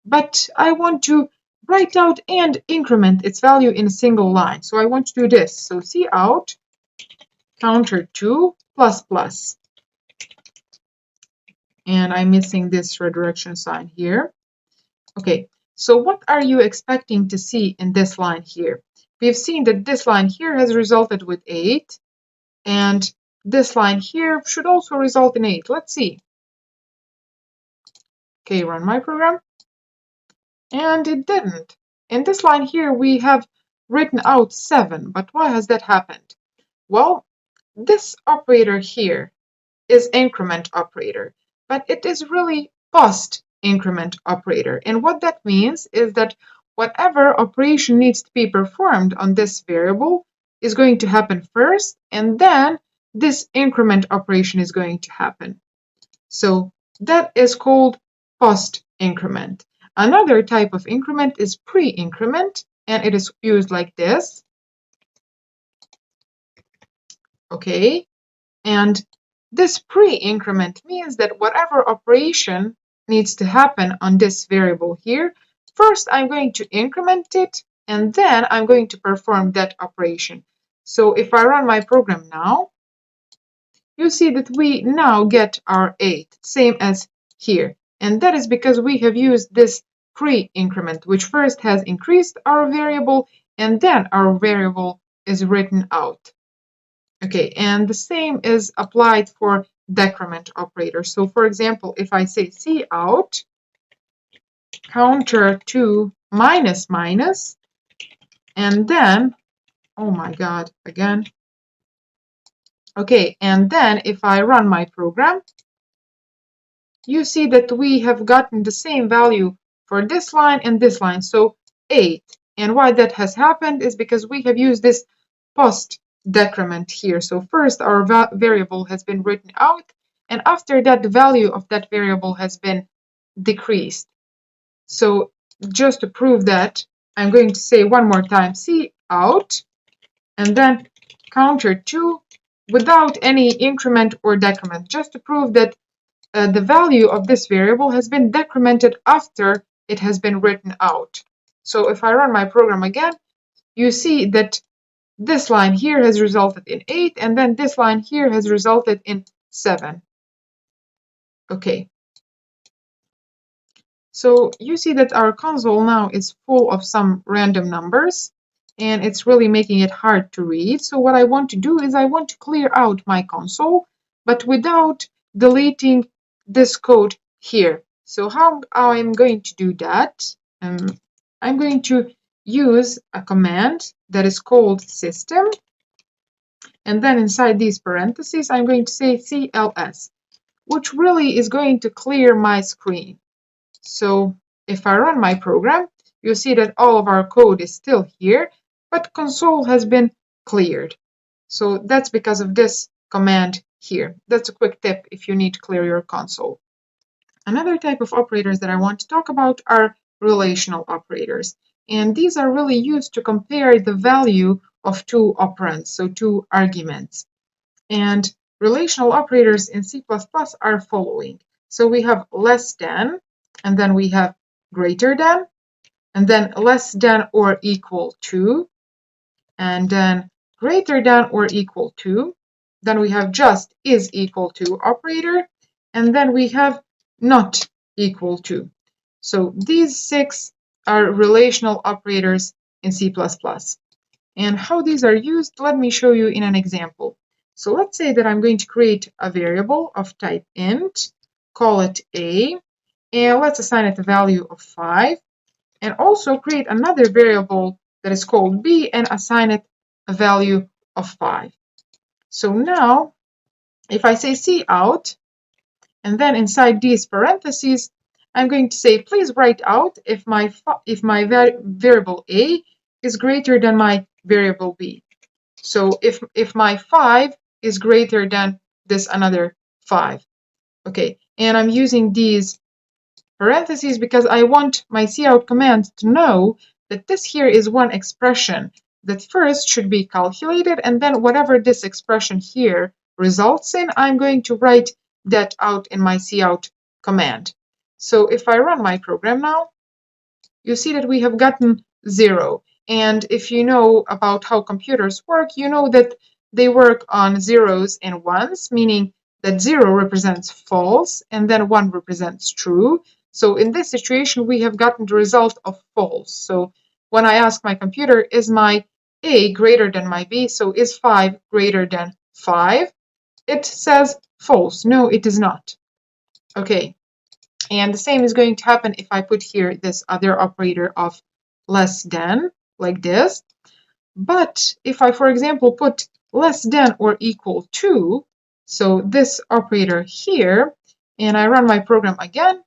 Speaker 1: but I want to write out and increment its value in a single line. So I want to do this. So cout counter 2 plus plus. And I'm missing this redirection sign here. Okay, so what are you expecting to see in this line here? We've seen that this line here has resulted with 8, and this line here should also result in 8. Let's see. Okay, run my program. And it didn't. In this line here, we have written out 7, but why has that happened? Well, this operator here is increment operator, but it is really post increment operator. And what that means is that whatever operation needs to be performed on this variable is going to happen first, and then this increment operation is going to happen. So that is called post increment. Another type of increment is pre-increment, and it is used like this. Okay, and this pre-increment means that whatever operation needs to happen on this variable here, first I'm going to increment it, and then I'm going to perform that operation. So if I run my program now, you see that we now get our 8, same as here. And that is because we have used this pre-increment, which first has increased our variable, and then our variable is written out. Okay, and the same is applied for decrement operator. So for example, if I say cout counter 2 minus minus, and then, oh my God, again. Okay, and then if I run my program, you see that we have gotten the same value for this line and this line, so 8. And why that has happened is because we have used this post decrement here. So first our variable has been written out, and after that the value of that variable has been decreased. So just to prove that, I'm going to say one more time cout, and then counter 2 without any increment or decrement, just to prove that the value of this variable has been decremented after it has been written out. So if I run my program again, you see that this line here has resulted in 8, and then this line here has resulted in 7. Okay. So you see that our console now is full of some random numbers, and it's really making it hard to read. So what I want to do is I want to clear out my console, but without deleting this code here. So how I'm going to do that? I'm going to use a command that is called system, and then inside these parentheses I'm going to say cls, which really is going to clear my screen. So if I run my program, you'll see that all of our code is still here, but console has been cleared. So that's because of this command here. That's a quick tip if you need to clear your console. Another type of operators that I want to talk about are relational operators. And these are really used to compare the value of two operands, so two arguments. And relational operators in C++ are following. So we have less than, and then we have greater than, and then less than or equal to, and then greater than or equal to. Then we have just is equal to operator, and then we have not equal to. So these 6 are relational operators in C++. And how these are used, let me show you in an example. So let's say that I'm going to create a variable of type int, call it a, and let's assign it a value of 5, and also create another variable that is called b and assign it a value of 5. So now, if I say cout, and then inside these parentheses, I'm going to say, please write out if my variable a is greater than my variable b. So if my 5 is greater than this another 5. Okay, and I'm using these parentheses because I want my cout command to know that this here is one expression that first should be calculated, and then whatever this expression here results in, I'm going to write that out in my cout command. So if I run my program now, you see that we have gotten 0. And if you know about how computers work, you know that they work on zeros and ones, meaning that 0 represents false and then 1 represents true. So in this situation, we have gotten the result of false. So when I ask my computer, is my A greater than my B? So is 5 greater than 5? It says false. No, it is not. Okay. And the same is going to happen if I put here this other operator of less than, like this. But if I, for example, put less than or equal to, so this operator here, and I run my program again,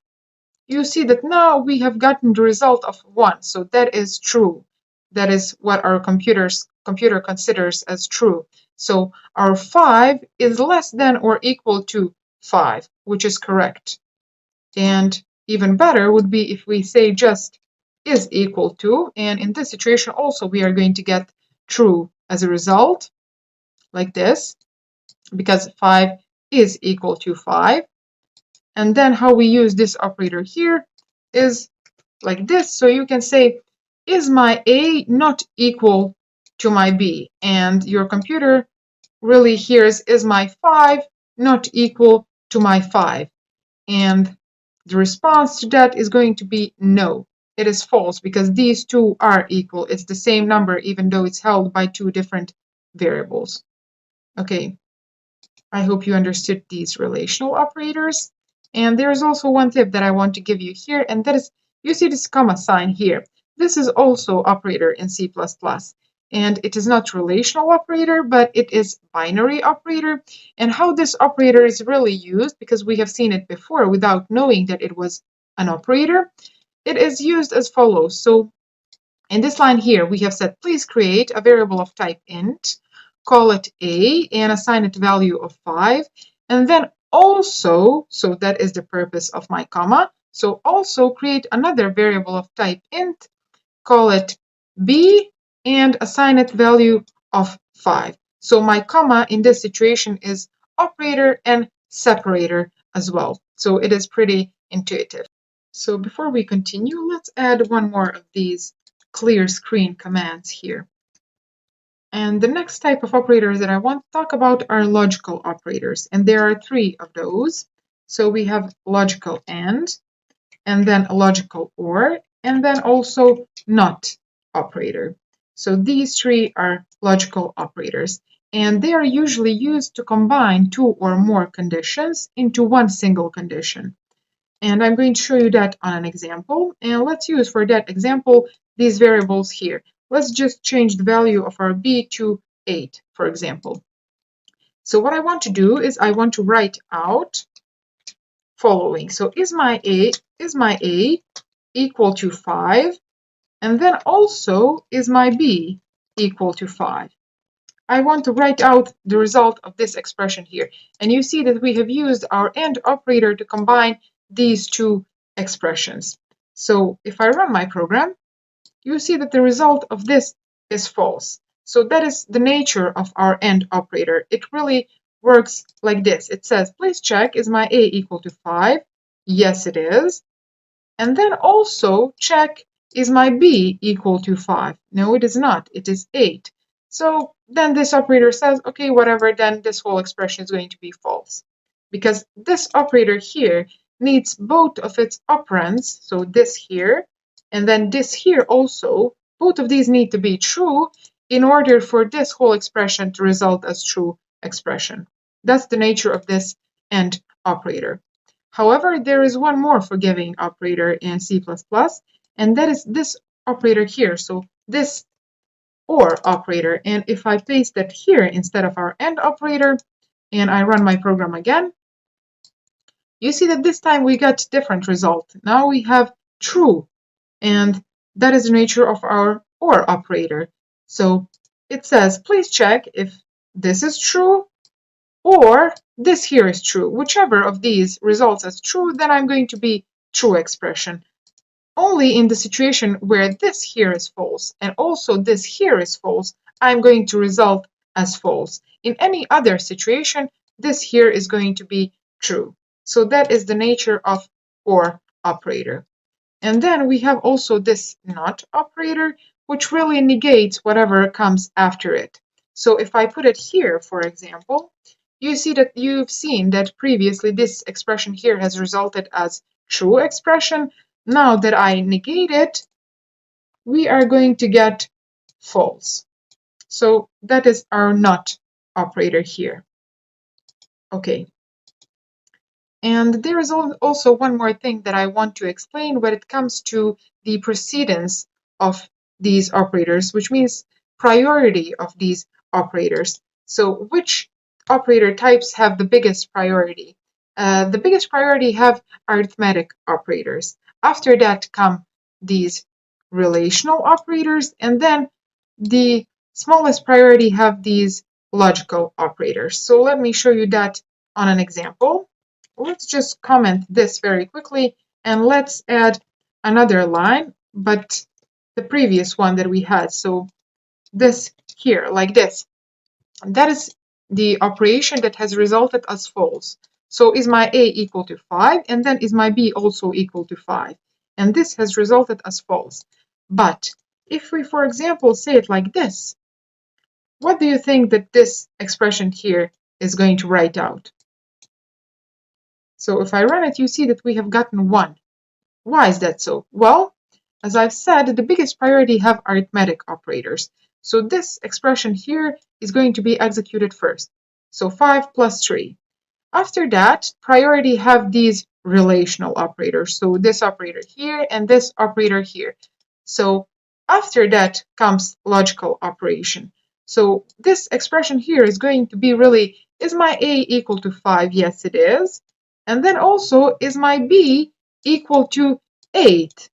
Speaker 1: you see that now we have gotten the result of 1. So that is true. That is what our computer considers as true. So our 5 is less than or equal to 5, which is correct. And even better would be if we say just is equal to, and in this situation also we are going to get true as a result, like this, because 5 is equal to 5. And then how we use this operator here is like this. So you can say, is my A not equal to my B? And your computer really hears, is my 5 not equal to my 5? And the response to that is going to be no. It is false because these two are equal. It's the same number even though it's held by two different variables. Okay, I hope you understood these relational operators. And there is also one tip that I want to give you here, and that is, you see this comma sign here. This is also operator in C++. And it is not relational operator, but it is binary operator. And how this operator is really used, because we have seen it before without knowing that it was an operator, it is used as follows. So in this line here, we have said, please create a variable of type int, call it A, and assign it value of 5. And then also, so that is the purpose of my comma, so also create another variable of type int, call it B, and assign it value of 5. So my comma in this situation is operator and separator as well. So it is pretty intuitive. So before we continue, let's add one more of these clear screen commands here. And the next type of operators that I want to talk about are logical operators. And there are 3 of those. So we have logical and then a logical or, and then also not operator. So these 3 are logical operators. And they are usually used to combine 2 or more conditions into one single condition. And I'm going to show you that on an example. And let's use for that example these variables here. Let's just change the value of our b to 8, for example. So what I want to do is I want to write out following. So is my a equal to 5? And then also is my b equal to 5? I want to write out the result of this expression here. And you see that we have used our AND operator to combine these 2 expressions. So if I run my program, you see that the result of this is false. So that is the nature of our AND operator. It really works like this. It says, please check, is my A equal to 5? Yes, it is. And then also check, is my B equal to 5? No, it is not. It is 8. So then this operator says, okay, whatever, then this whole expression is going to be false. Because this operator here needs both of its operands, so this here, and then this here also, both of these need to be true in order for this whole expression to result as true expression. That's the nature of this AND operator. However, there is one more forgiving operator in C++, and that is this operator here. So this OR operator. And if I paste that here instead of our AND operator, and I run my program again, you see that this time we got different result. Now we have true, and that is the nature of our OR operator. So it says, please check if this is true or this here is true. Whichever of these results as true, then I'm going to be true expression. Only in the situation where this here is false and also this here is false, I'm going to result as false. In any other situation, this here is going to be true. So that is the nature of OR operator. And then we have also this not operator, which really negates whatever comes after it. So if I put it here, for example, you see that you've seen that previously this expression here has resulted as true expression. Now that I negate it, we are going to get false. So that is our not operator here. Okay. And there is also one more thing that I want to explain when it comes to the precedence of these operators, which means priority of these operators. So which operator types have the biggest priority? The biggest priority have arithmetic operators. After that come these relational operators, and then the smallest priority have these logical operators. So let me show you that on an example. Let's just comment this very quickly, and let's add another line, but the previous one that we had. So this here, like this, that is the operation that has resulted as false. So is my A equal to 5, and then is my B also equal to 5? And this has resulted as false. But if we, for example, say it like this, what do you think that this expression here is going to write out? So if I run it, you see that we have gotten 1. Why is that so? Well, as I've said, the biggest priority have arithmetic operators. So this expression here is going to be executed first. So 5 plus 3. After that, priority have these relational operators. So this operator here and this operator here. So after that comes logical operation. So this expression here is going to be really, is my A equal to 5? Yes, it is. And then also, is my B equal to 8?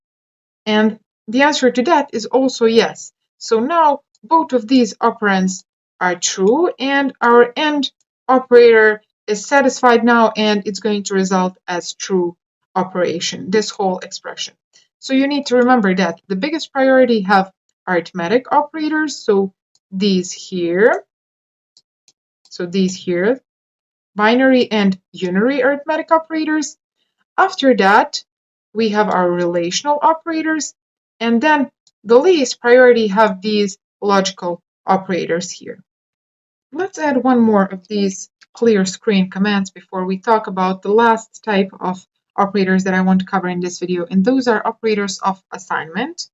Speaker 1: And the answer to that is also yes. So now both of these operands are true, and our AND operator is satisfied now, and it's going to result as true operation, this whole expression. So you need to remember that the biggest priority have arithmetic operators, so these here, binary and unary arithmetic operators. After that, we have our relational operators, and then the least priority have these logical operators here. Let's add one more of these clear screen commands before we talk about the last type of operators that I want to cover in this video, and those are operators of assignment,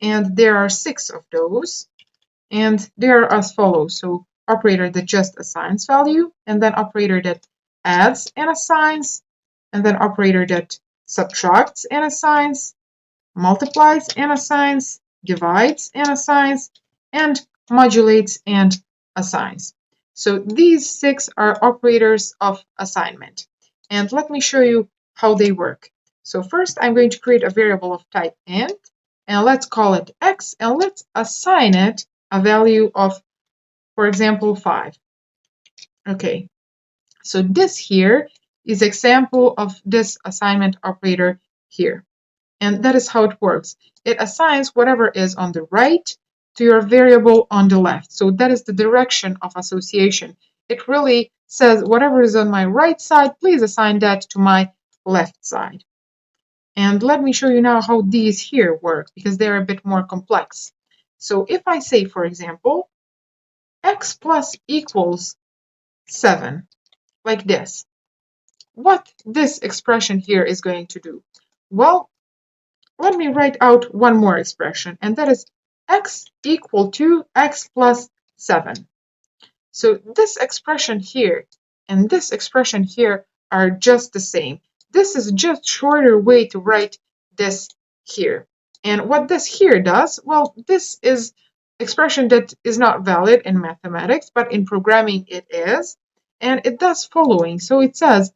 Speaker 1: and there are 6 of those, and they are as follows. So operator that just assigns value, and then operator that adds and assigns, and then operator that subtracts and assigns, multiplies and assigns, divides and assigns, and modulates and assigns. So these 6 are operators of assignment. And let me show you how they work. So first I'm going to create a variable of type int, and let's call it x, and let's assign it a value of, for example, 5. Okay, so this here is example of this assignment operator here. And that is how it works. It assigns whatever is on the right to your variable on the left. So that is the direction of association. It really says whatever is on my right side, please assign that to my left side. And let me show you now how these here work, because they're a bit more complex. So if I say, for example, x plus equals 7, like this, what this expression here is going to do? Well, let me write out one more expression, and that is x equal to x plus 7. So this expression here and this expression here are just the same. This is just shorter way to write this here. And what this here does, well, this is expression that is not valid in mathematics, but in programming it is. And it does following. So it says,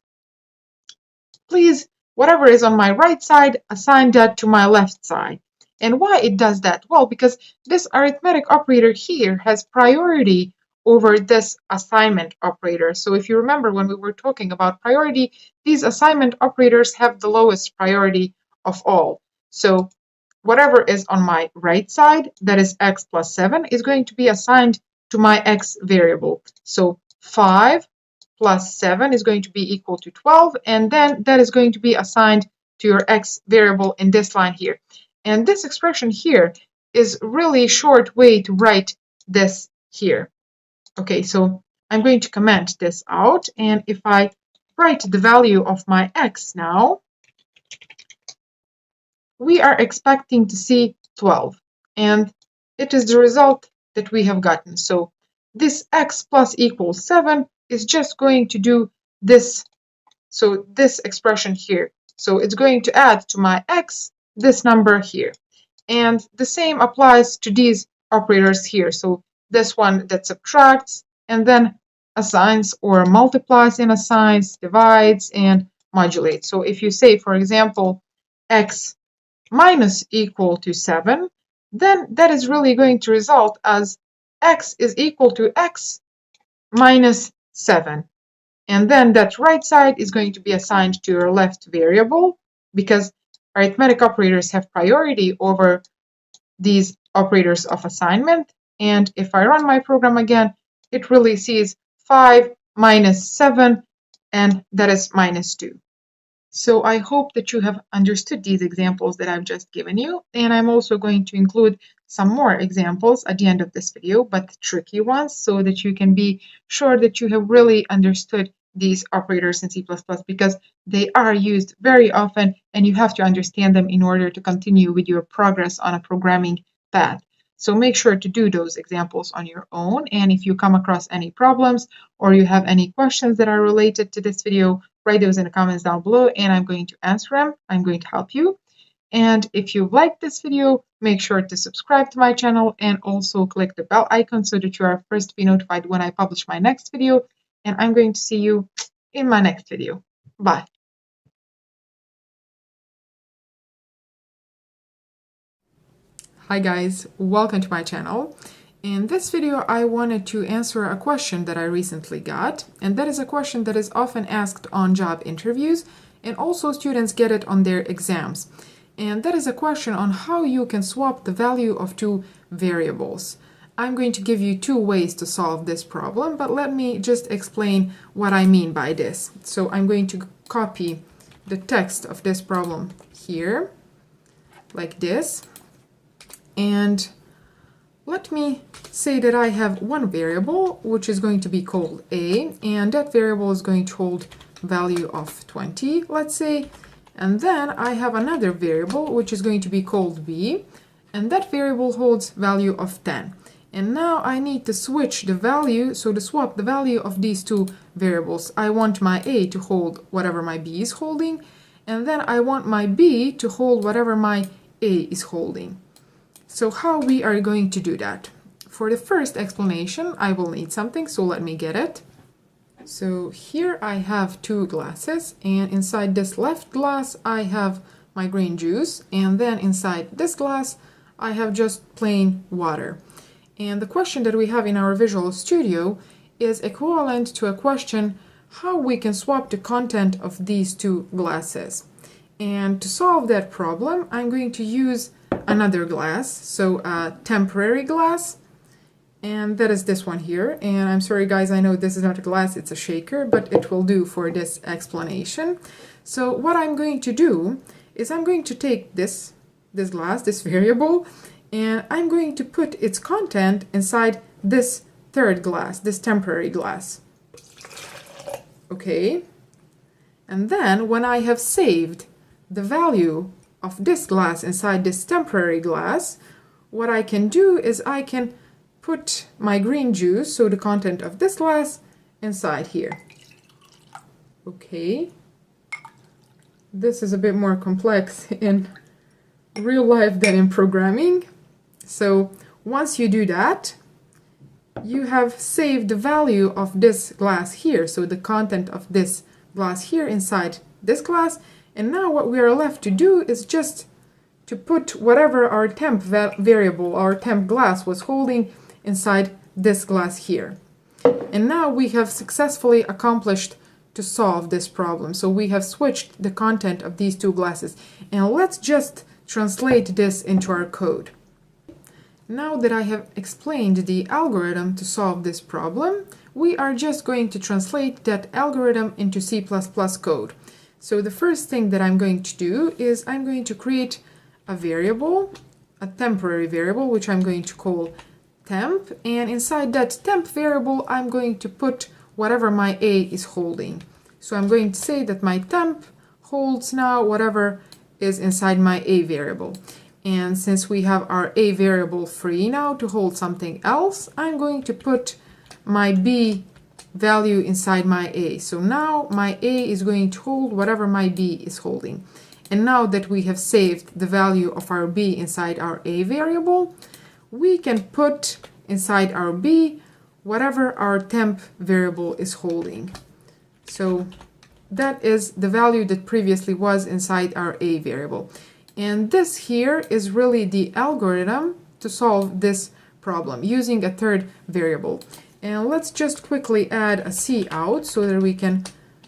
Speaker 1: please, whatever is on my right side, assign that to my left side. And why it does that? Well, because this arithmetic operator here has priority over this assignment operator. So if you remember when we were talking about priority, these assignment operators have the lowest priority of all. So whatever is on my right side, that is x plus 7, is going to be assigned to my x variable. So 5 plus 7 is going to be equal to 12, and then that is going to be assigned to your x variable in this line here. And this expression here is really short way to write this here. Okay, so I'm going to comment this out, and if I write the value of my x now, we are expecting to see 12, and it is the result that we have gotten. So this x plus equals 7 is just going to do this, so this expression here. So it's going to add to my x this number here. And the same applies to these operators here. So this one that subtracts and then assigns or multiplies and assigns, divides and modulates. So if you say, for example, x minus equal to 7, then that is really going to result as x is equal to x minus 7. And then that right side is going to be assigned to your left variable, because arithmetic operators have priority over these operators of assignment. And if I run my program again, it really sees 5 minus 7, and that is minus 2. So I hope that you have understood these examples that I've just given you, and I'm also going to include some more examples at the end of this video, but tricky ones, so that you can be sure that you have really understood these operators in C++, because they are used very often and you have to understand them in order to continue with your progress on a programming path. So make sure to do those examples on your own, and if you come across any problems or you have any questions that are related to this video, write those in the comments down below and I'm going to answer them. I'm going to help you. And if you liked this video, make sure to subscribe to my channel and also click the bell icon so that you are first to be notified when I publish my next video. And I'm going to see you in my next video. Bye. Hi guys, welcome to my channel. In this video, I wanted to answer a question that I recently got, and that is a question that is often asked on job interviews, and also students get it on their exams. And that is a question on how you can swap the value of two variables. I'm going to give you two ways to solve this problem, but let me just explain what I mean by this. So I'm going to copy the text of this problem here, like this. And let me say that I have one variable, which is going to be called a, and that variable is going to hold value of 20, let's say. And then I have another variable, which is going to be called b, and that variable holds value of 10. And now I need to switch the value, so to swap the value of these two variables. I want my a to hold whatever my b is holding, and then I want my b to hold whatever my a is holding. So how we are going to do that? For the first explanation, I will need something, so let me get it. So here I have two glasses, and inside this left glass I have my green juice, and then inside this glass I have just plain water. And the question that we have in our Visual Studio is equivalent to a question how we can swap the content of these two glasses. And to solve that problem, I'm going to use another glass, so a temporary glass, and that is this one here. And I'm sorry guys, I know this is not a glass, it's a shaker, but it will do for this explanation. So what I'm going to do is I'm going to take this glass, this variable, and I'm going to put its content inside this third glass, this temporary glass. Okay, and then when I have saved the value of this glass inside this temporary glass, what I can do is I can put my green juice, so the content of this glass, inside here. Okay, this is a bit more complex in real life than in programming. So once you do that, you have saved the value of this glass here, so the content of this glass here inside this glass. And now what we are left to do is just to put whatever our temp variable, our temp glass was holding inside this glass here. And now we have successfully accomplished to solve this problem. So we have switched the content of these two glasses. And let's just translate this into our code. Now that I have explained the algorithm to solve this problem, we are just going to translate that algorithm into C++ code. So the first thing that I'm going to do is I'm going to create a variable, a temporary variable, which I'm going to call temp, and inside that temp variable I'm going to put whatever my a is holding. So I'm going to say that my temp holds now whatever is inside my a variable. And since we have our a variable free now to hold something else, I'm going to put my b value inside my a. So now my a is going to hold whatever my b is holding. And now that we have saved the value of our b inside our a variable, we can put inside our b whatever our temp variable is holding. So that is the value that previously was inside our a variable. And this here is really the algorithm to solve this problem using a third variable. And let's just quickly add a cout so that we can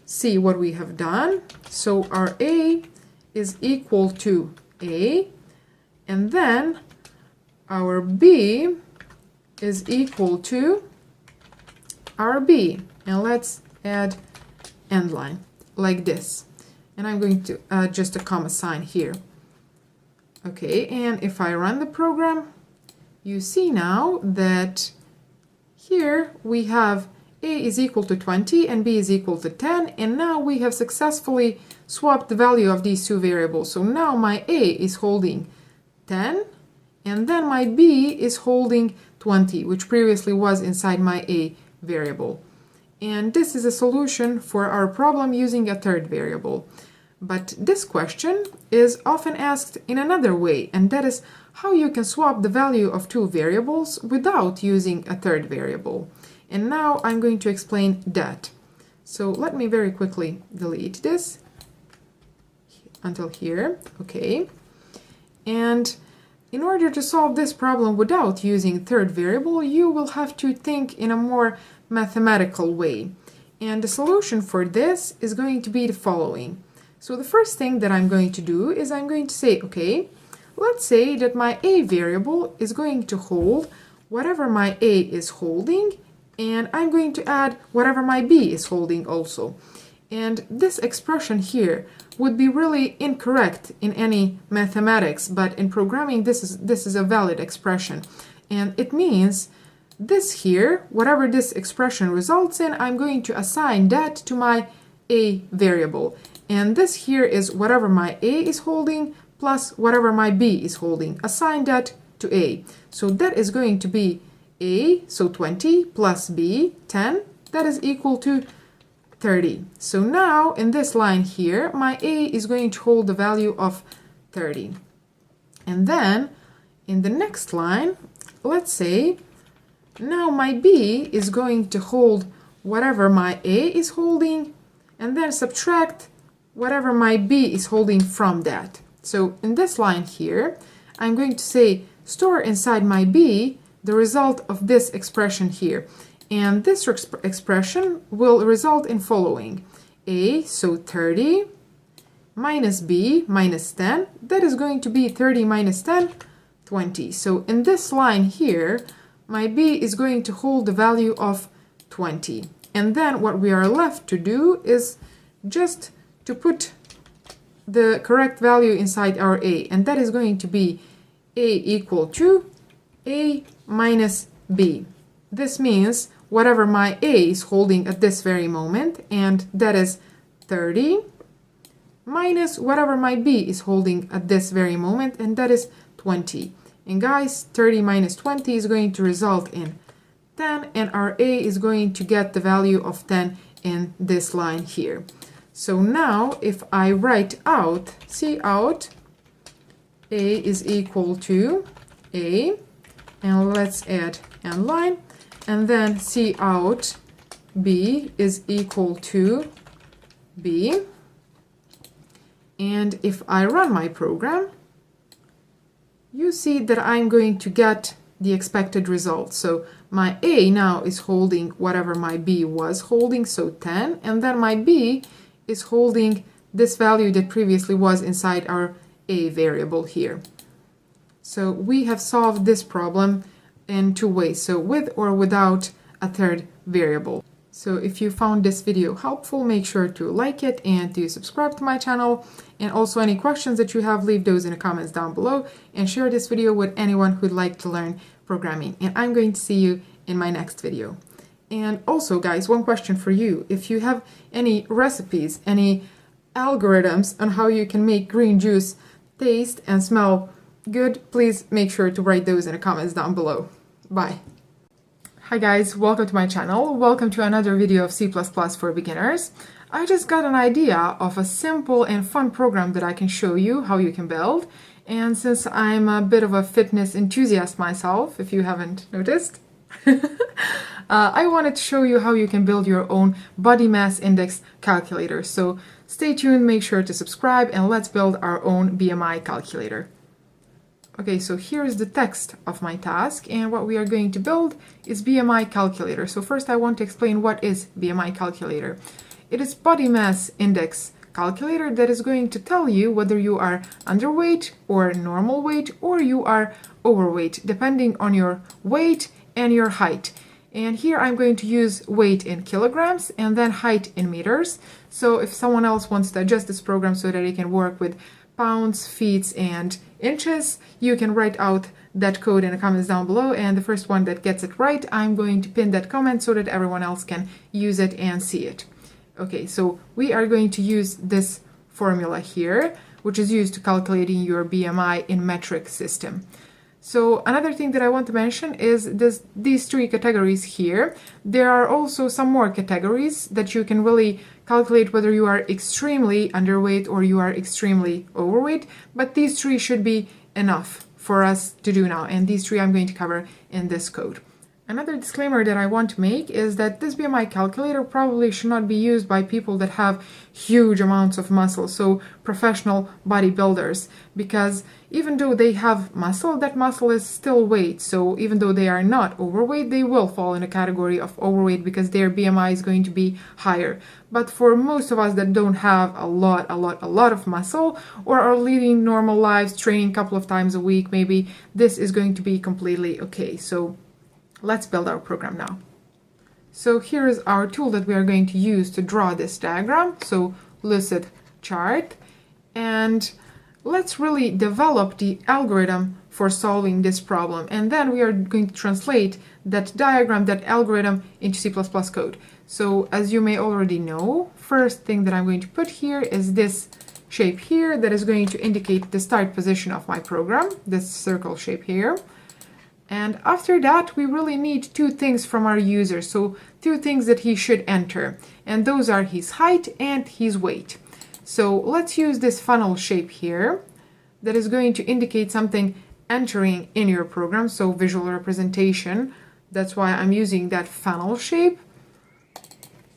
Speaker 1: see what we have done. So our a is equal to a, and then our b is equal to our b. And let's add end line like this. And I'm going to add just a comma sign here. Okay, and if I run the program, you see now that here we have a is equal to 20 and b is equal to 10, and now we have successfully swapped the value of these two variables. So now my a is holding 10, and then my b is holding 20, which previously was inside my a variable. And this is a solution for our problem using a third variable. But this question is often asked in another way, and that is how you can swap the value of two variables without using a third variable. And now I'm going to explain that. So let me very quickly delete this until here. Okay. And in order to solve this problem without using third variable, you will have to think in a more mathematical way. And the solution for this is going to be the following. So the first thing that I'm going to do is I'm going to say, okay, let's say that my a variable is going to hold whatever my a is holding, and I'm going to add whatever my b is holding also. And this expression here would be really incorrect in any mathematics, but in programming this is a valid expression. And it means this here, whatever this expression results in, I'm going to assign that to my a variable. And this here is whatever my a is holding plus whatever my b is holding. Assign that to a. So that is going to be a, so 20, plus b, 10. That is equal to 30. So now in this line here, my a is going to hold the value of 30. And then in the next line, let's say now my b is going to hold whatever my a is holding, and then subtract whatever my b is holding from that. So in this line here, I'm going to say store inside my b the result of this expression here. And this expression will result in following. A, so 30, minus b, minus 10. That is going to be 30 minus 10, 20. So in this line here, my b is going to hold the value of 20. And then what we are left to do is just to put the correct value inside our a, and that is going to be a equal to a minus b. This means whatever my a is holding at this very moment, and that is 30, minus whatever my b is holding at this very moment, and that is 20. And guys, 30 minus 20 is going to result in 10, and our a is going to get the value of 10 in this line here. So now if I write out cout a is equal to a, and let's add end line, and then cout b is equal to b, and if I run my program, you see that I'm going to get the expected result. So my a now is holding whatever my b was holding, so 10, and then my b is holding this value that previously was inside our a variable here. So we have solved this problem in two ways, so with or without a third variable. So if you found this video helpful, make sure to like it and to subscribe to my channel. And also any questions that you have, leave those in the comments down below and share this video with anyone who'd like to learn programming. And I'm going to see you in my next video. And also, guys, one question for you. If you have any recipes, any algorithms on how you can make green juice taste and smell good, please make sure to write those in the comments down below. Bye. Hi guys, welcome to my channel. Welcome to another video of C++ for beginners. I just got an idea of a simple and fun program that I can show you how you can build. And since I'm a bit of a fitness enthusiast myself, if you haven't noticed, I wanted to show you how you can build your own body mass index calculator. So stay tuned, make sure to subscribe, and let's build our own BMI calculator. Okay, so here's the text of my task, and what we are going to build is BMI calculator. So first I want to explain what is BMI calculator. It is body mass index calculator that is going to tell you whether you are underweight or normal weight or you are overweight, depending on your weight and your height. And here I'm going to use weight in kilograms and then height in meters. So if someone else wants to adjust this program so that it can work with pounds, feet, and inches, you can write out that code in the comments down below, and the first one that gets it right, I'm going to pin that comment so that everyone else can use it and see it. Okay, so we are going to use this formula here, which is used to calculating your BMI in metric system. So another thing that I want to mention is these three categories here. There are also some more categories that you can really calculate whether you are extremely underweight or you are extremely overweight, but these three should be enough for us to do now, and these three I'm going to cover in this code. Another disclaimer that I want to make is that this BMI calculator probably should not be used by people that have huge amounts of muscle, so professional bodybuilders, because even though they have muscle, that muscle is still weight. So even though they are not overweight, they will fall in a category of overweight because their BMI is going to be higher. But for most of us that don't have a lot of muscle or are leading normal lives, training a couple of times a week, maybe this is going to be completely okay. So let's build our program now. So here is our tool that we are going to use to draw this diagram. So lucid chart, and let's really develop the algorithm for solving this problem. And then we are going to translate that diagram, that algorithm, into C++ code. So as you may already know, first thing that I'm going to put here is this shape here that is going to indicate the start position of my program, this circle shape here. And after that, we really need two things from our user. So two things that he should enter, and those are his height and his weight. So let's use this funnel shape here that is going to indicate something entering in your program. So visual representation, that's why I'm using that funnel shape.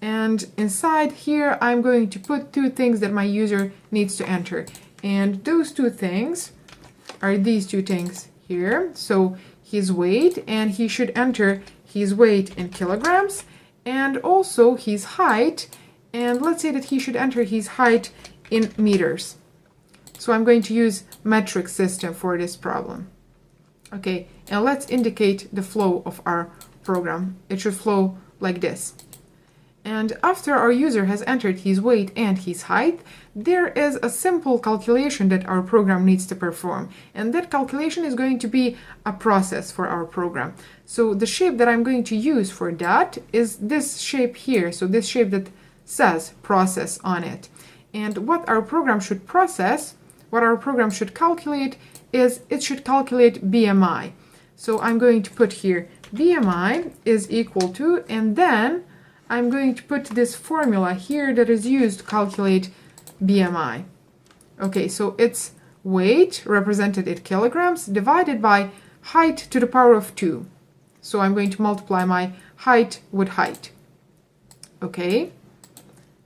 Speaker 1: And inside here, I'm going to put two things that my user needs to enter. And those two things are these two things here. So his weight, and he should enter his weight in kilograms, and also his height, and let's say that he should enter his height in meters. So I'm going to use metric system for this problem. Okay, and let's indicate the flow of our program. It should flow like this. And after our user has entered his weight and his height, there is a simple calculation that our program needs to perform. And that calculation is going to be a process for our program. So the shape that I'm going to use for that is this shape here. So this shape that says process on it. And what our program should process, what our program should calculate, is it should calculate BMI. So I'm going to put here BMI is equal to, and then I'm going to put this formula here that is used to calculate BMI. Okay, so it's weight represented in kilograms divided by height to the power of 2. So I'm going to multiply my height with height. Okay,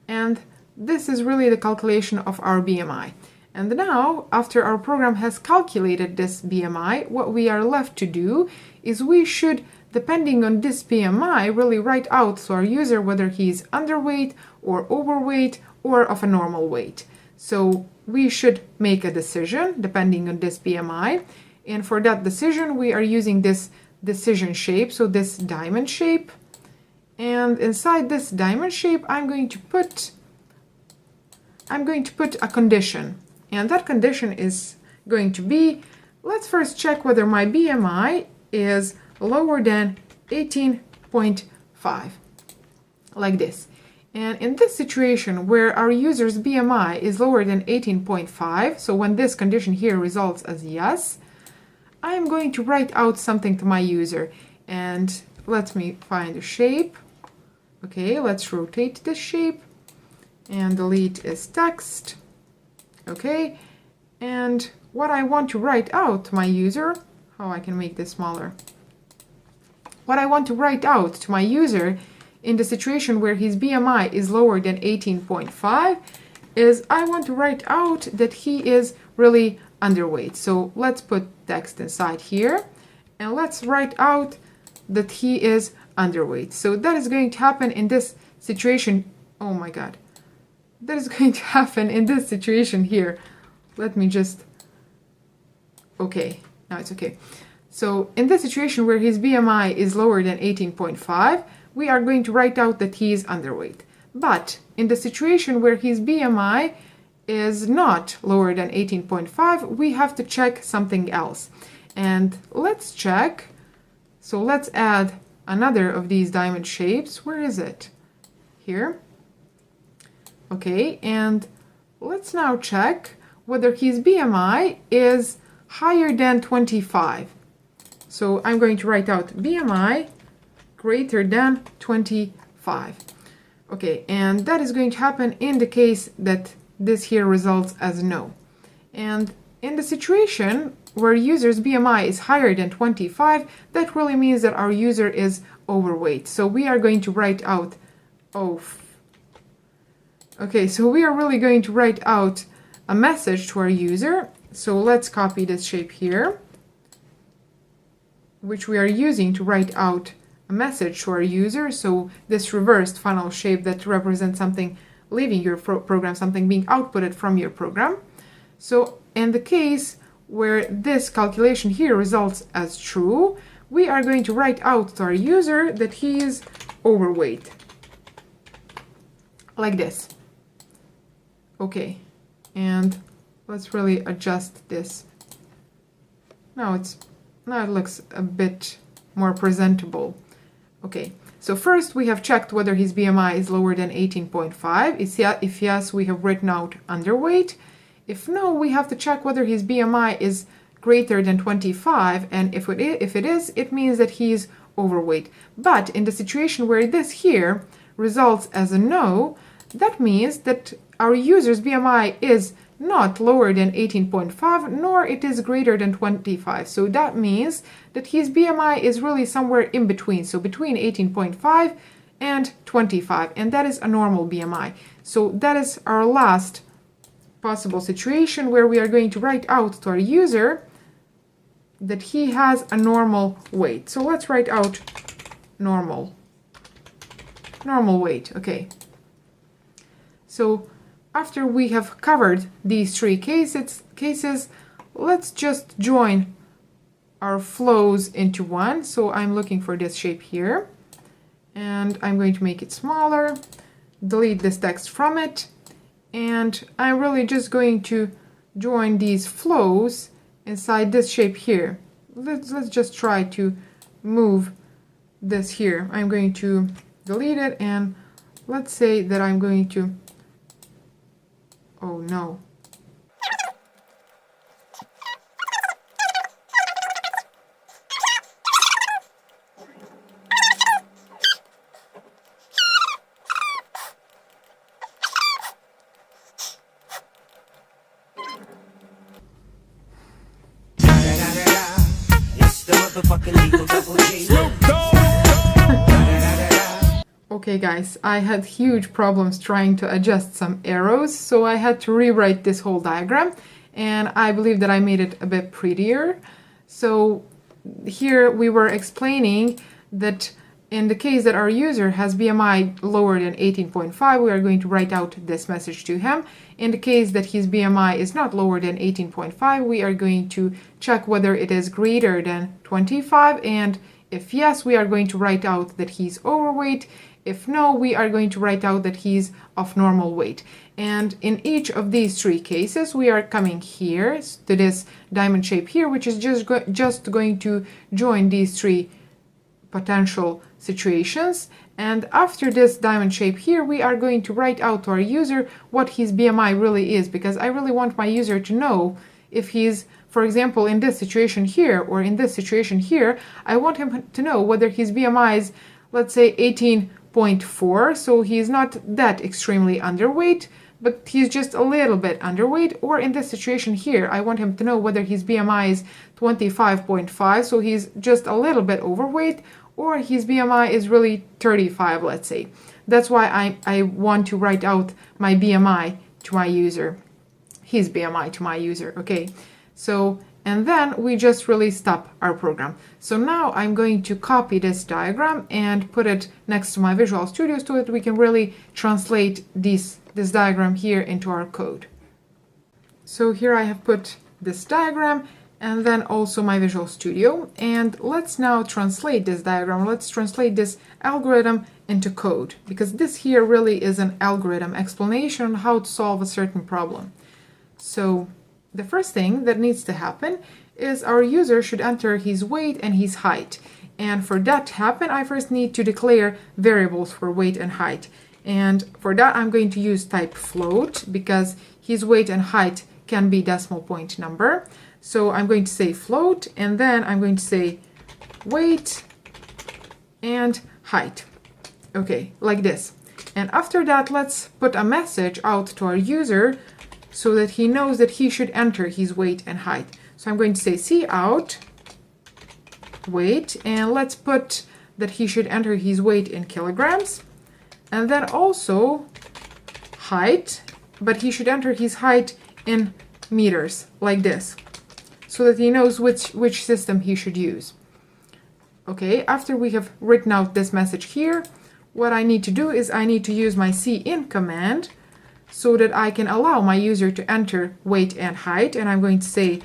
Speaker 1: and this is really the calculation of our BMI. And now, after our program has calculated this BMI, what we are left to do is we should, depending on this BMI, really write out to our user whether he's underweight or overweight or of a normal weight. So we should make a decision depending on this BMI. And for that decision, we are using this decision shape, so this diamond shape. And inside this diamond shape, I'm going to put a condition. And that condition is going to be, let's first check whether my BMI is lower than 18.5, like this. And in this situation where our user's BMI is lower than 18.5, so when this condition here results as yes, I am going to write out something to my user. And let me find a shape. Okay, let's rotate this shape and delete is text. Okay, and what I want to write out to my user, I can make this smaller. What I want to write out to my user in the situation where his BMI is lower than 18.5 is I want to write out that he is really underweight. So let's put text inside here and let's write out that he is underweight. So that is going to happen in this situation. Oh my God. That is going to happen in this situation here. Let me just, okay, now it's okay. So in this situation where his BMI is lower than 18.5, we are going to write out that he is underweight. But in the situation where his BMI is not lower than 18.5, we have to check something else. And let's check. So let's add another of these diamond shapes. Where is it? Here. Okay, and let's now check whether his BMI is higher than 25. So I'm going to write out BMI greater than 25. Okay, and that is going to happen in the case that this here results as no. And in the situation where user's BMI is higher than 25, that really means that our user is overweight. So we are going to write out, okay, so we are really going to write out a message to our user. So let's copy this shape here, which we are using to write out a message to our user. So this reversed funnel shape that represents something leaving your program, something being outputted from your program. So in the case where this calculation here results as true, we are going to write out to our user that he is overweight, like this. Okay, and let's really adjust this. Now it looks a bit more presentable. Okay, so first we have checked whether his BMI is lower than 18.5. If yes, we have written out underweight. If no, we have to check whether his BMI is greater than 25, and if it is, it means that he is overweight. But in the situation where this here results as a no, that means that our user's BMI is not lower than 18.5, nor it is greater than 25. So that means that his BMI is really somewhere in between, so between 18.5 and 25, and that is a normal BMI. So that is our last possible situation where we are going to write out to our user that he has a normal weight. So let's write out normal weight. Okay. So after we have covered these three cases, let's just join our flows into one. So I'm looking for this shape here, and I'm going to make it smaller, delete this text from it, and I'm really just going to join these flows inside this shape here. Let's just try to move this here. I'm going to delete it, and let's say that I'm going to, oh no. Okay guys, I had huge problems trying to adjust some arrows, so I had to rewrite this whole diagram, and I believe that I made it a bit prettier. So here we were explaining that in the case that our user has BMI lower than 18.5, we are going to write out this message to him. In the case that his BMI is not lower than 18.5, we are going to check whether it is greater than 25, and If yes, we are going to write out that he's overweight. If no, we are going to write out that he's of normal weight. And in each of these three cases, we are coming here to this diamond shape here, which is just going to join these three potential situations. And after this diamond shape here, we are going to write out to our user what his BMI really is, because I really want my user to know if he's, for example, in this situation here or in this situation here, I want him to know whether his BMI is, let's say, 18.4, so he's not that extremely underweight, but he's just a little bit underweight. Or in this situation here, I want him to know whether his BMI is 25.5, so he's just a little bit overweight, or his BMI is really 35, let's say. That's why I want to write out my BMI to my user, his BMI to my user, okay? So, and then we just really stop our program. So now I'm going to copy this diagram and put it next to my Visual Studio so that we can really translate this diagram here into our code. So here I have put this diagram and then also my Visual Studio. And let's now translate this diagram. Let's translate this algorithm into code, because this here really is an algorithm explanation on how to solve a certain problem. So the first thing that needs to happen is our user should enter his weight and his height. And for that to happen, I first need to declare variables for weight and height. And for that, I'm going to use type float, because his weight and height can be decimal point number. So I'm going to say float, and then I'm going to say weight and height. Okay, like this. And after that, let's put a message out to our user so that he knows that he should enter his weight and height. So I'm going to say cout weight, and let's put that he should enter his weight in kilograms, and then also height, but he should enter his height in meters, like this, so that he knows which system he should use. Okay, after we have written out this message here, what I need to do is I need to use my cin command so that I can allow my user to enter weight and height. And I'm going to say,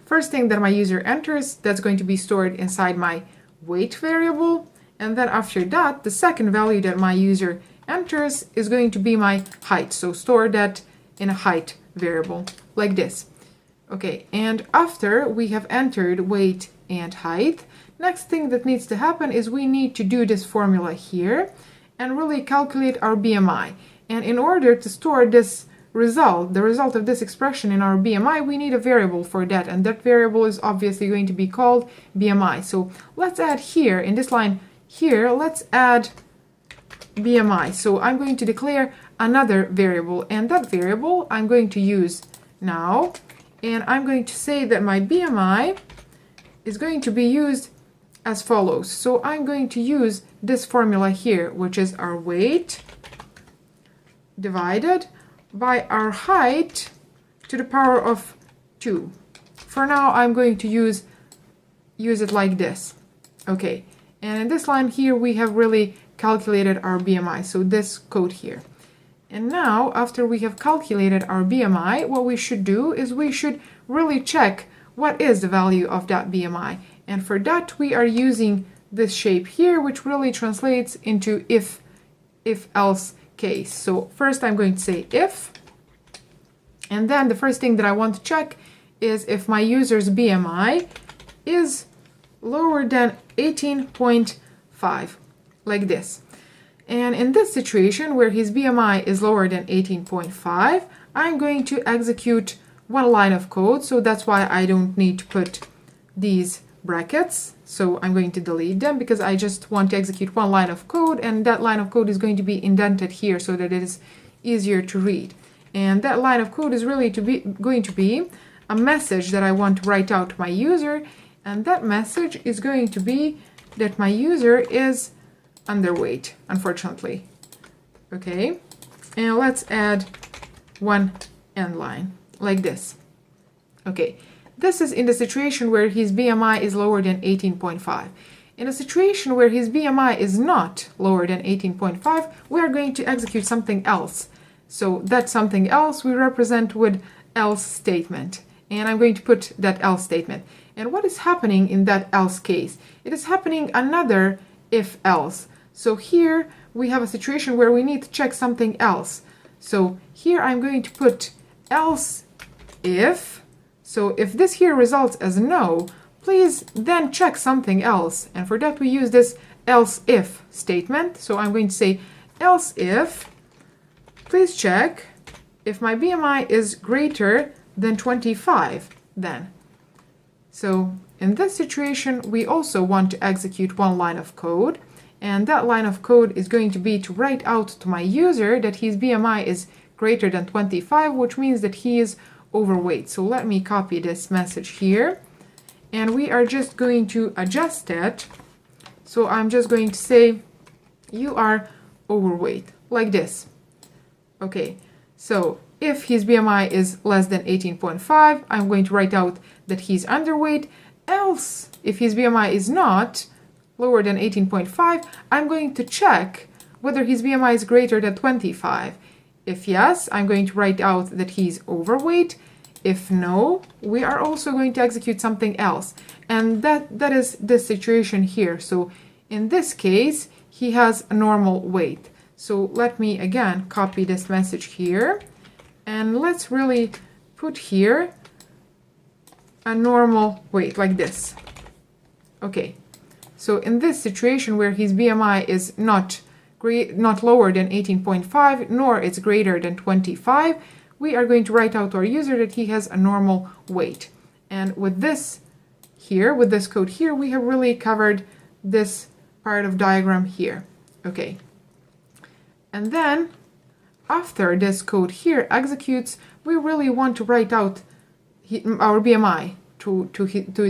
Speaker 1: first thing that my user enters, that's going to be stored inside my weight variable. And then after that, the second value that my user enters is going to be my height. So store that in a height variable, like this. Okay, and after we have entered weight and height, next thing that needs to happen is we need to do this formula here and really calculate our BMI. And in order to store this result, the result of this expression in our BMI, we need a variable for that, and that variable is obviously going to be called BMI. So let's add here, in this line here, let's add BMI. So I'm going to declare another variable, and that variable I'm going to use now, and I'm going to say that my BMI is going to be used as follows. So I'm going to use this formula here, which is our weight divided by our height to the power of 2. For now, I'm going to use it like this. Okay, and in this line here, we have really calculated our BMI, so this code here. And now, after we have calculated our BMI, what we should do is we should really check what is the value of that BMI. And for that, we are using this shape here, which really translates into if-else case. So first I'm going to say if, and then the first thing that I want to check is if my user's BMI is lower than 18.5, like this. And in this situation where his BMI is lower than 18.5, I'm going to execute one line of code, so that's why I don't need to put these brackets. So I'm going to delete them because I just want to execute one line of code, and that line of code is going to be indented here so that it is easier to read. And that line of code is really going to be a message that I want to write out to my user, and that message is going to be that my user is underweight, unfortunately. Okay, and let's add one end line like this. Okay, this is in the situation where his BMI is lower than 18.5. In a situation where his BMI is not lower than 18.5, we are going to execute something else. So that something else we represent with else statement. and I'm going to put that else statement. And what is happening in that else case? It is happening another if else. So here we have a situation where we need to check something else. So here I'm going to put else if. So if this here results as no, please then check something else. And for that we use this else if statement. So I'm going to say else if, please check if my BMI is greater than 25 then. So in this situation, we also want to execute one line of code. And that line of code is going to be to write out to my user that his BMI is greater than 25, which means that he is overweight. So let me copy this message here. And we are just going to adjust it. So I'm just going to say, you are overweight, like this. Okay, so if his BMI is less than 18.5, I'm going to write out that he's underweight. Else, if his BMI is not lower than 18.5, I'm going to check whether his BMI is greater than 25. If yes, I'm going to write out that he's overweight. If no, we are also going to execute something else. And that is this situation here. So in this case, he has a normal weight. So let me again copy this message here. And let's really put here a normal weight like this. Okay, so in this situation where his BMI is not lower than 18.5, nor it's greater than 25, we are going to write out to our user that he has a normal weight. And with this here, with this code here, we have really covered this part of diagram here. Okay, and then after this code here executes, we really want to write out our BMI to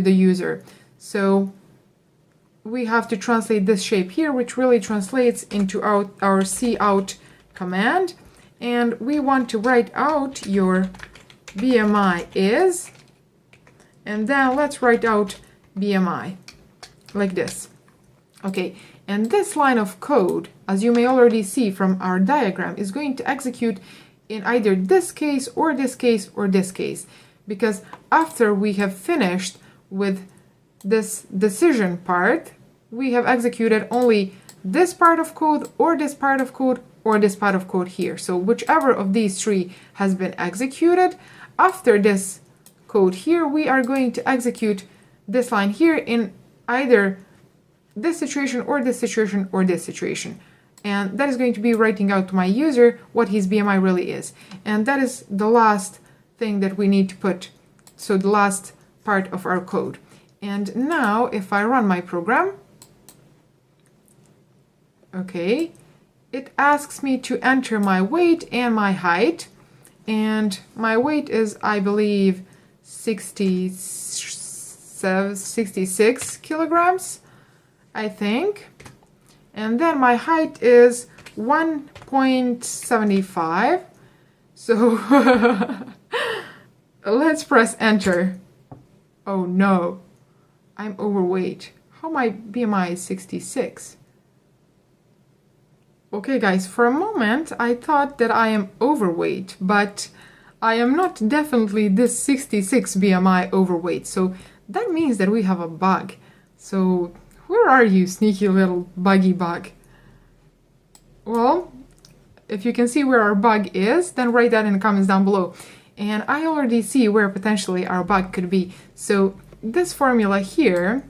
Speaker 1: the user. So we have to translate this shape here, which really translates into our cout command. And we want to write out your BMI is, and then let's write out BMI like this. Okay, and this line of code, as you may already see from our diagram, is going to execute in either this case or this case or this case, because after we have finished with this decision part, we have executed only this part of code or this part of code or this part of code here. So whichever of these three has been executed, after this code here, we are going to execute this line here in either this situation or this situation or this situation. And that is going to be writing out to my user what his BMI really is. And that is the last thing that we need to put. So the last part of our code. And now if I run my program, okay, it asks me to enter my weight and my height. And my weight is, I believe, 66 kilograms, I think. And then my height is 1.75. So let's press enter. Oh no, I'm overweight. How my BMI is 66? Okay guys, for a moment I thought that I am overweight, but I am not definitely this 66 BMI overweight. So that means that we have a bug. So where are you, sneaky little buggy bug? Well, if you can see where our bug is, then write that in the comments down below. And I already see where potentially our bug could be. So this formula here,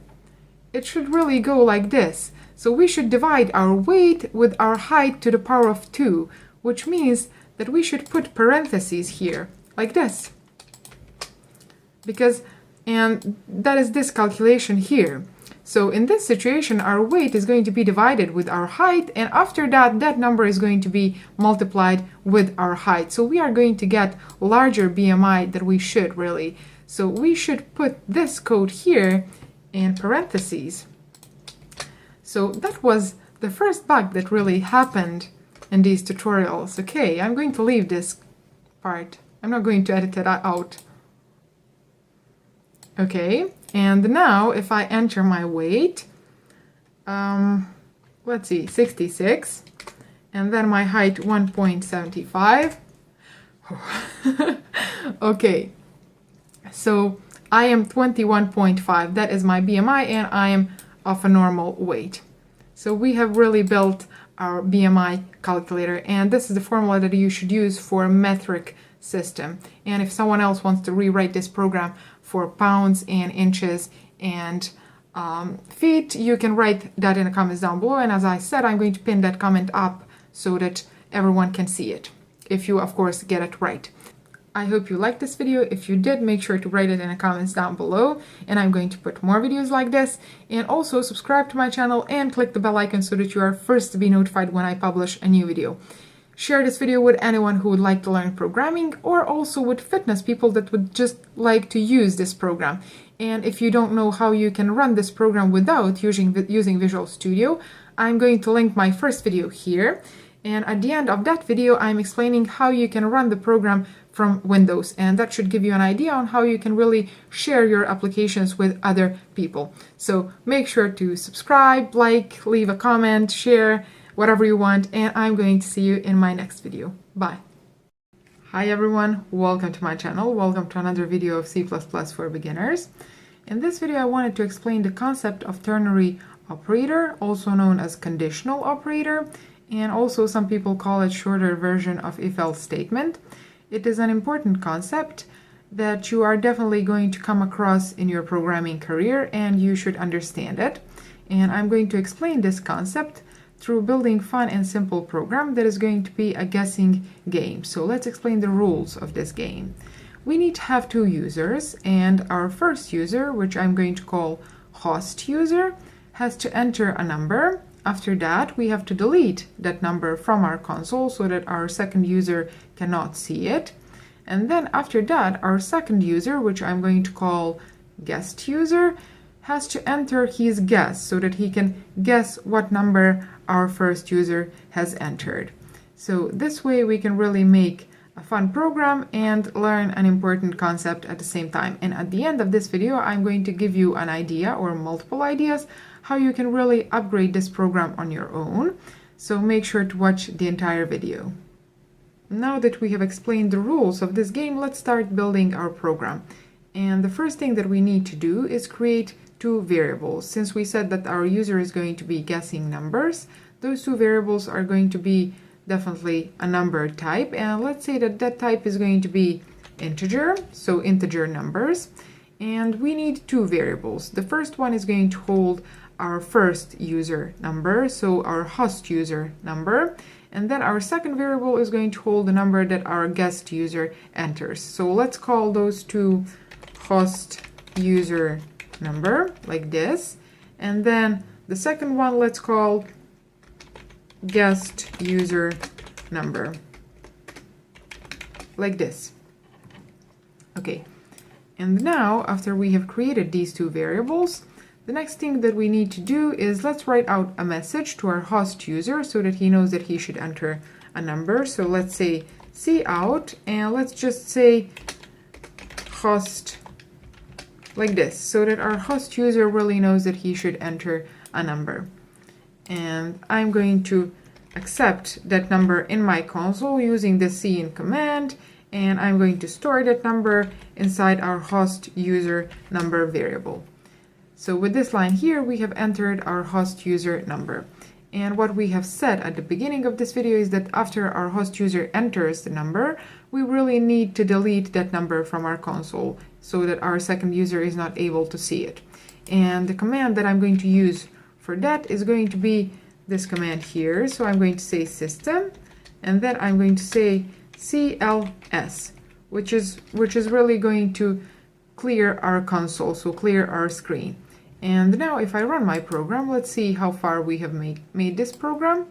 Speaker 1: it should really go like this. So we should divide our weight with our height to the power of 2, which means that we should put parentheses here, like this. And that is this calculation here. So in this situation, our weight is going to be divided with our height, and after that, that number is going to be multiplied with our height. So we are going to get larger BMI than we should really. So we should put this code here in parentheses. So that was the first bug that really happened in these tutorials. Okay, I'm going to leave this part. I'm not going to edit it out. Okay, and now if I enter my weight, let's see, 66, and then my height 1.75. Okay, So I am 21.5. That is my BMI, and I am of a normal weight. So we have really built our BMI calculator, and this is the formula that you should use for a metric system. And if someone else wants to rewrite this program for pounds and inches and feet, you can write that in the comments down below. And as I said, I'm going to pin that comment up so that everyone can see it, if you of course get it right. I hope you liked this video. If you did, make sure to write it in the comments down below, and I'm going to put more videos like this. And also subscribe to my channel and click the bell icon so that you are first to be notified when I publish a new video. Share this video with anyone who would like to learn programming, or also with fitness people that would just like to use this program. And if you don't know how you can run this program without using Visual Studio, I'm going to link my first video here. And at the end of that video, I'm explaining how you can run the program from Windows, and that should give you an idea on how you can really share your applications with other people. So make sure to subscribe, like, leave a comment, share, whatever you want, and I'm going to see you in my next video. Bye. Hi everyone, welcome to my channel. Welcome to another video of C++ for beginners. In this video, I wanted to explain the concept of ternary operator, also known as conditional operator, and also some people call it shorter version of if-else statement. It is an important concept that you are definitely going to come across in your programming career, and you should understand it. And I'm going to explain this concept through building fun and simple program that is going to be a guessing game. So let's explain the rules of this game. We need to have two users, and our first user, which I'm going to call host user, has to enter a number. After that, we have to delete that number from our console so that our second user cannot see it. And then after that, our second user, which I'm going to call guest user, has to enter his guess so that he can guess what number our first user has entered. So this way we can really make a fun program and learn an important concept at the same time. And at the end of this video, I'm going to give you an idea or multiple ideas how you can really upgrade this program on your own. So make sure to watch the entire video. Now that we have explained the rules of this game, let's start building our program. And the first thing that we need to do is create two variables. Since we said that our user is going to be guessing numbers, those two variables are going to be definitely a number type. And let's say that that type is going to be integer, so integer numbers. And we need two variables. The first one is going to hold our first user number, so our host user number, and then our second variable is going to hold the number that our guest user enters. So let's call those two host user number, like this, and then the second one let's call guest user number, like this. Okay, and now after we have created these two variables, the next thing that we need to do is let's write out a message to our host user so that he knows that he should enter a number. So let's say cout, and let's just say host, like this, so that our host user really knows that he should enter a number. And I'm going to accept that number in my console using the cin command, and I'm going to store that number inside our host user number variable. So with this line here, we have entered our host user number. And what we have said at the beginning of this video is that after our host user enters the number, we really need to delete that number from our console so that our second user is not able to see it. And the command that I'm going to use for that is going to be this command here. So I'm going to say system, and then I'm going to say cls, which is really going to clear our console, so clear our screen. And now if I run my program, let's see how far we have made this program.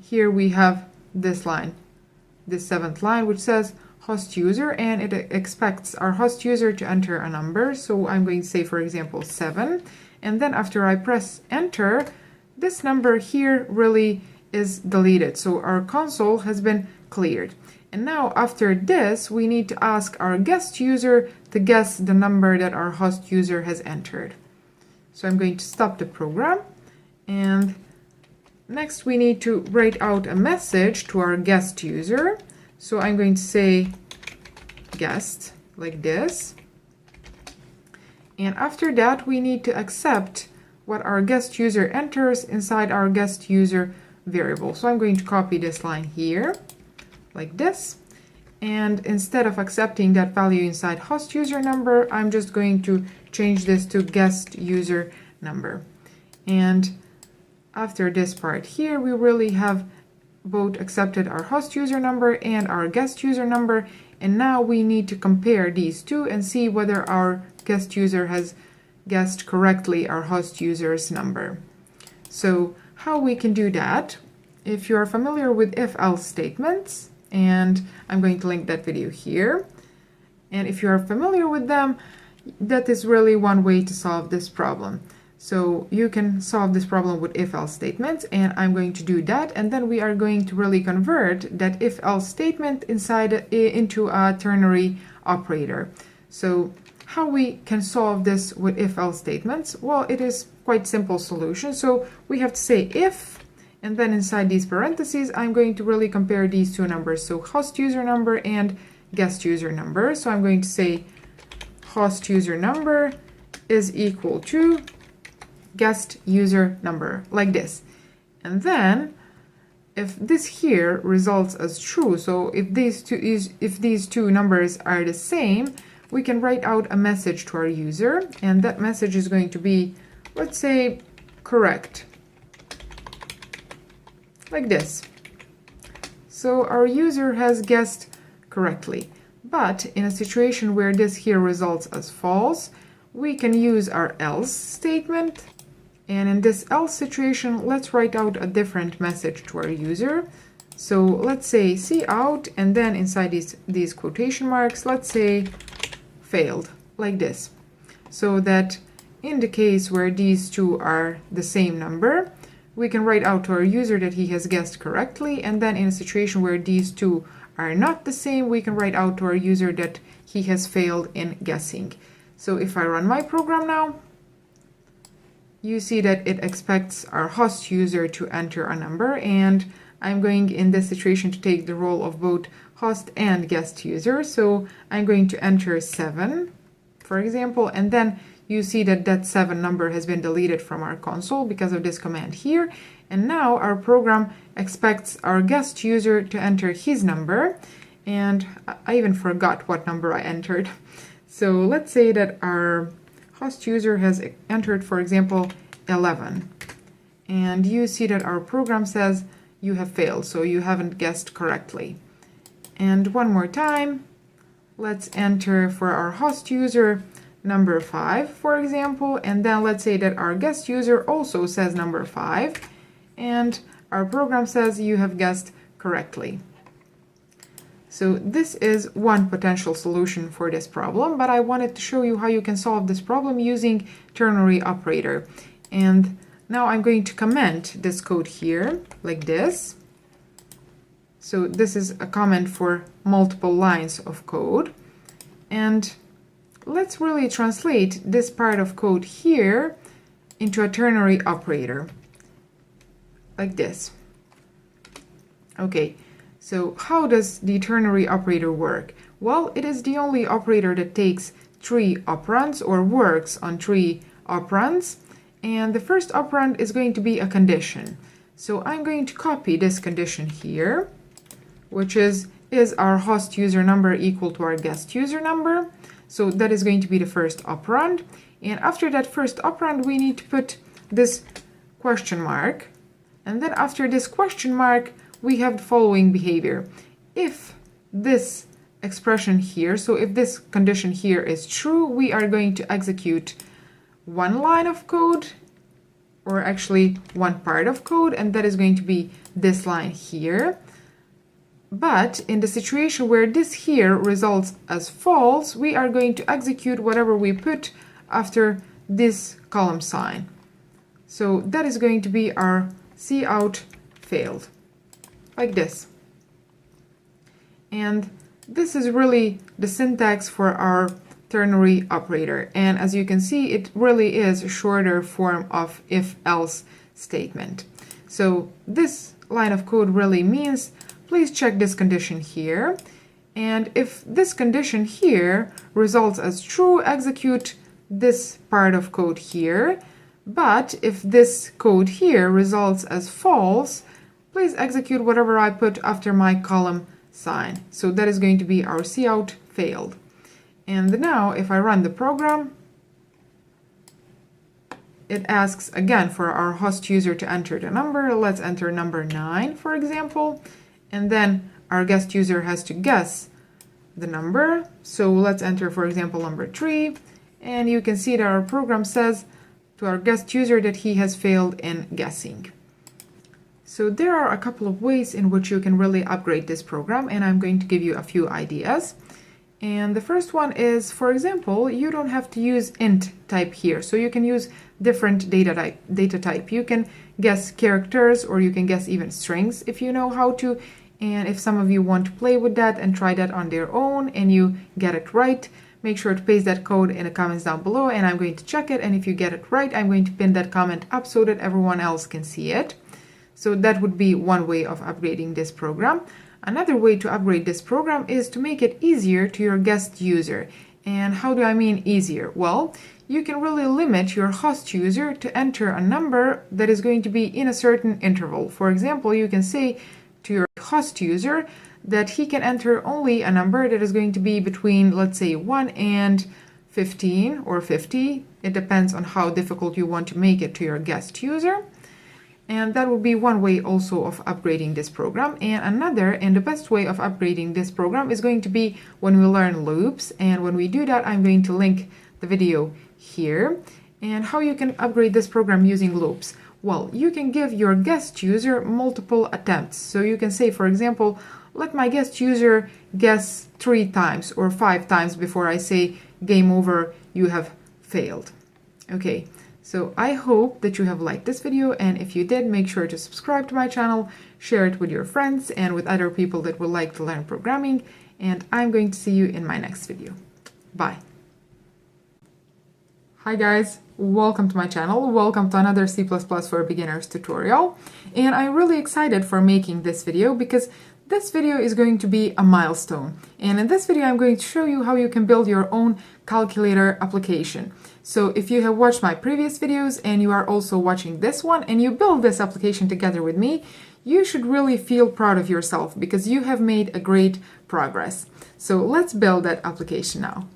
Speaker 1: Here we have this line, this seventh line, which says host user, and it expects our host user to enter a number. So I'm going to say, for example, 7. And then after I press enter, this number here really is deleted. So our console has been cleared. And now after this, we need to ask our guest user to guess the number that our host user has entered. So I'm going to stop the program, and next we need to write out a message to our guest user. So I'm going to say guest, like this. And after that, we need to accept what our guest user enters inside our guest user variable. So I'm going to copy this line here, like this. And instead of accepting that value inside host user number, I'm just going to change this to guest user number. And after this part here, we really have both accepted our host user number and our guest user number. And now we need to compare these two and see whether our guest user has guessed correctly our host user's number. So how we can do that, if you are familiar with if-else statements, and I'm going to link that video here, and if you are familiar with them, that is really one way to solve this problem. So you can solve this problem with if-else statements, and I'm going to do that, and then we are going to really convert that if-else statement into a ternary operator. So how we can solve this with if-else statements? Well, it is quite simple solution. So we have to say if, and then inside these parentheses, I'm going to really compare these two numbers. So host user number and guest user number. So I'm going to say host user number is equal to guest user number, like this. And then if this here results as true, so if these two numbers are the same, we can write out a message to our user, and that message is going to be, let's say, correct, like this. So our user has guessed correctly. But in a situation where this here results as false, we can use our else statement. And in this else situation, let's write out a different message to our user. So let's say cout, and then inside these quotation marks, let's say failed, like this. So that in the case where these two are the same number, we can write out to our user that he has guessed correctly, and then in a situation where these two are not the same, we can write out to our user that he has failed in guessing. So if I run my program now, you see that it expects our host user to enter a number, and I'm going in this situation to take the role of both host and guest user. So I'm going to enter 7, for example, and then you see that that 7 number has been deleted from our console because of this command here. And now our program expects our guest user to enter his number. And I even forgot what number I entered. So let's say that our host user has entered, for example, 11. And you see that our program says you have failed, so you haven't guessed correctly. And one more time, let's enter for our host user number 5, for example, and then let's say that our guest user also says number 5, and our program says you have guessed correctly. So this is one potential solution for this problem, but I wanted to show you how you can solve this problem using ternary operator. And now I'm going to comment this code here, like this. So this is a comment for multiple lines of code. And let's really translate this part of code here into a ternary operator, like this. Okay, so how does the ternary operator work? Well, it is the only operator that takes 3 operands or works on 3 operands. And the first operand is going to be a condition. So I'm going to copy this condition here, which is our host user number equal to our guest user number? So that is going to be the first operand. And after that first operand, we need to put this question mark. And then after this question mark, we have the following behavior. If this expression here, so if this condition here is true, we are going to execute one line of code, or actually one part of code, and that is going to be this line here. But in the situation where this here results as false, we are going to execute whatever we put after this column sign. So that is going to be our cout failed, like this. And this is really the syntax for our ternary operator. And as you can see, it really is a shorter form of if-else statement. So this line of code really means, please check this condition here. And if this condition here results as true, execute this part of code here. But if this code here results as false, please execute whatever I put after my column sign. So that is going to be our cout failed. And now if I run the program, it asks again for our host user to enter the number. Let's enter number 9, for example. And then our guest user has to guess the number. So let's enter, for example, number 3. And you can see that our program says to our guest user that he has failed in guessing. So there are a couple of ways in which you can really upgrade this program, and I'm going to give you a few ideas. And the first one is, for example, you don't have to use int type here. So you can use different data type. You can guess characters, or you can guess even strings if you know how to. And if some of you want to play with that and try that on their own and you get it right, make sure to paste that code in the comments down below, and I'm going to check it. And if you get it right, I'm going to pin that comment up so that everyone else can see it. So that would be one way of upgrading this program. Another way to upgrade this program is to make it easier to your guest user. And how do I mean easier? Well, you can really limit your host user to enter a number that is going to be in a certain interval. For example, you can say to your host user that he can enter only a number that is going to be between, let's say, 1 and 15 or 50. It depends on how difficult you want to make it to your guest user. And that will be one way also of upgrading this program. And another, and the best way of upgrading this program, is going to be when we learn loops. And when we do that, I'm going to link the video here. And how you can upgrade this program using loops. Well, you can give your guest user multiple attempts. So you can say, for example, let my guest user guess 3 times or 5 times before I say game over, you have failed. Okay. So I hope that you have liked this video, and if you did, make sure to subscribe to my channel, share it with your friends and with other people that would like to learn programming, and I'm going to see you in my next video. Bye. Hi guys, welcome to my channel. Welcome to another C++ for Beginners tutorial. And I'm really excited for making this video because this video is going to be a milestone. And in this video, I'm going to show you how you can build your own calculator application. So if you have watched my previous videos and you are also watching this one and you build this application together with me, you should really feel proud of yourself because you have made a great progress. So let's build that application now.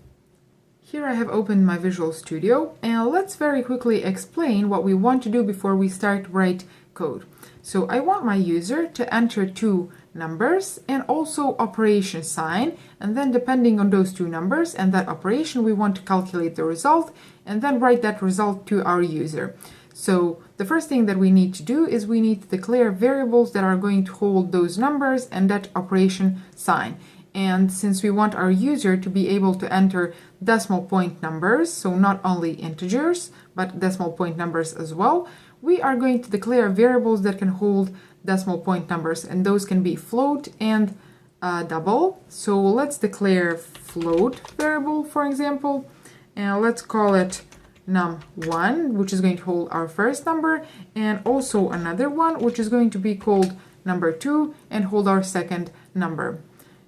Speaker 1: Here I have opened my Visual Studio, and let's very quickly explain what we want to do before we start write code. So I want my user to enter 2 numbers and also operation sign, and then depending on those 2 numbers and that operation, we want to calculate the result and then write that result to our user. So the first thing that we need to do is we need to declare variables that are going to hold those numbers and that operation sign. And since we want our user to be able to enter decimal point numbers, so not only integers, but decimal point numbers as well, we are going to declare variables that can hold decimal point numbers, and those can be float and double. So let's declare float variable, for example, and let's call it num1, which is going to hold our first number, and also another one, which is going to be called number2 and hold our second number.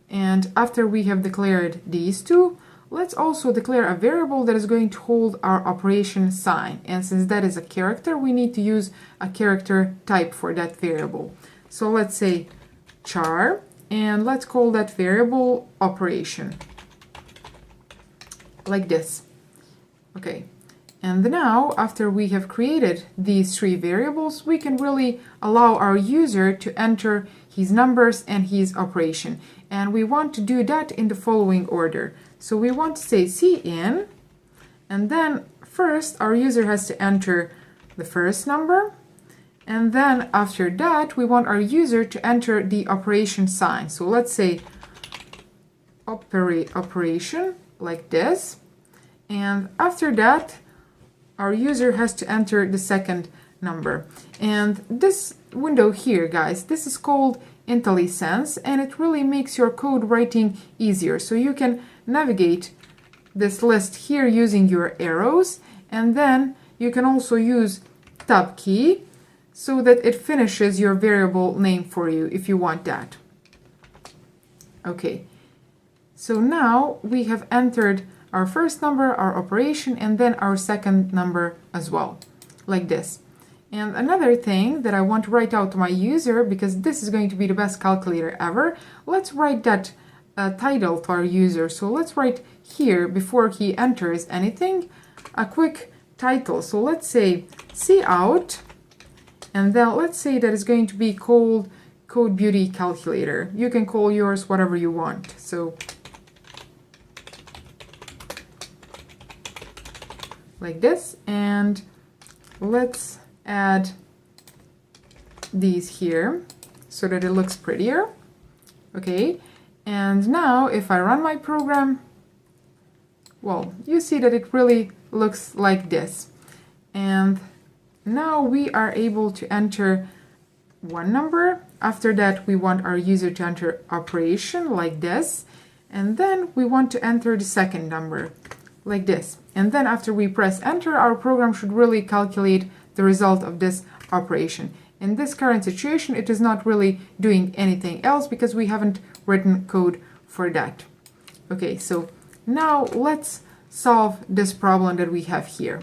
Speaker 1: And after we have declared these 2, let's also declare a variable that is going to hold our operation sign. And since that is a character, we need to use a character type for that variable. So let's say char, and let's call that variable operation, like this. Okay. And now, after we have created these 3 variables, we can really allow our user to enter his numbers and his operation. And we want to do that in the following order. So we want to say cin, and then first our user has to enter the first number, and then after that we want our user to enter the operation sign. So let's say operation, like this, and after that our user has to enter the second number. And this window here, guys, this is called IntelliSense, and it really makes your code writing easier. So you can navigate this list here using your arrows, and then you can also use tab key so that it finishes your variable name for you if you want that. Okay, So now we have entered our first number, our operation, and then our second number as well, like this. And another thing that I want to write out to my user, because this is going to be the best calculator ever, let's write that title to our user. So let's write here, before he enters anything, a quick title. So let's say Cout, and then let's say that it's going to be called Code Beauty Calculator. You can call yours whatever you want. So like this, and let's add these here so that it looks prettier. Okay, and now if I run my program, well, you see that it really looks like this. And now we are able to enter one number. After that, we want our user to enter operation like this, and then we want to enter the second number like this. And then after we press enter, our program should really calculate the result of this operation. In this current situation, it is not really doing anything else because we haven't written code for that. Okay, so now let's solve this problem that we have here.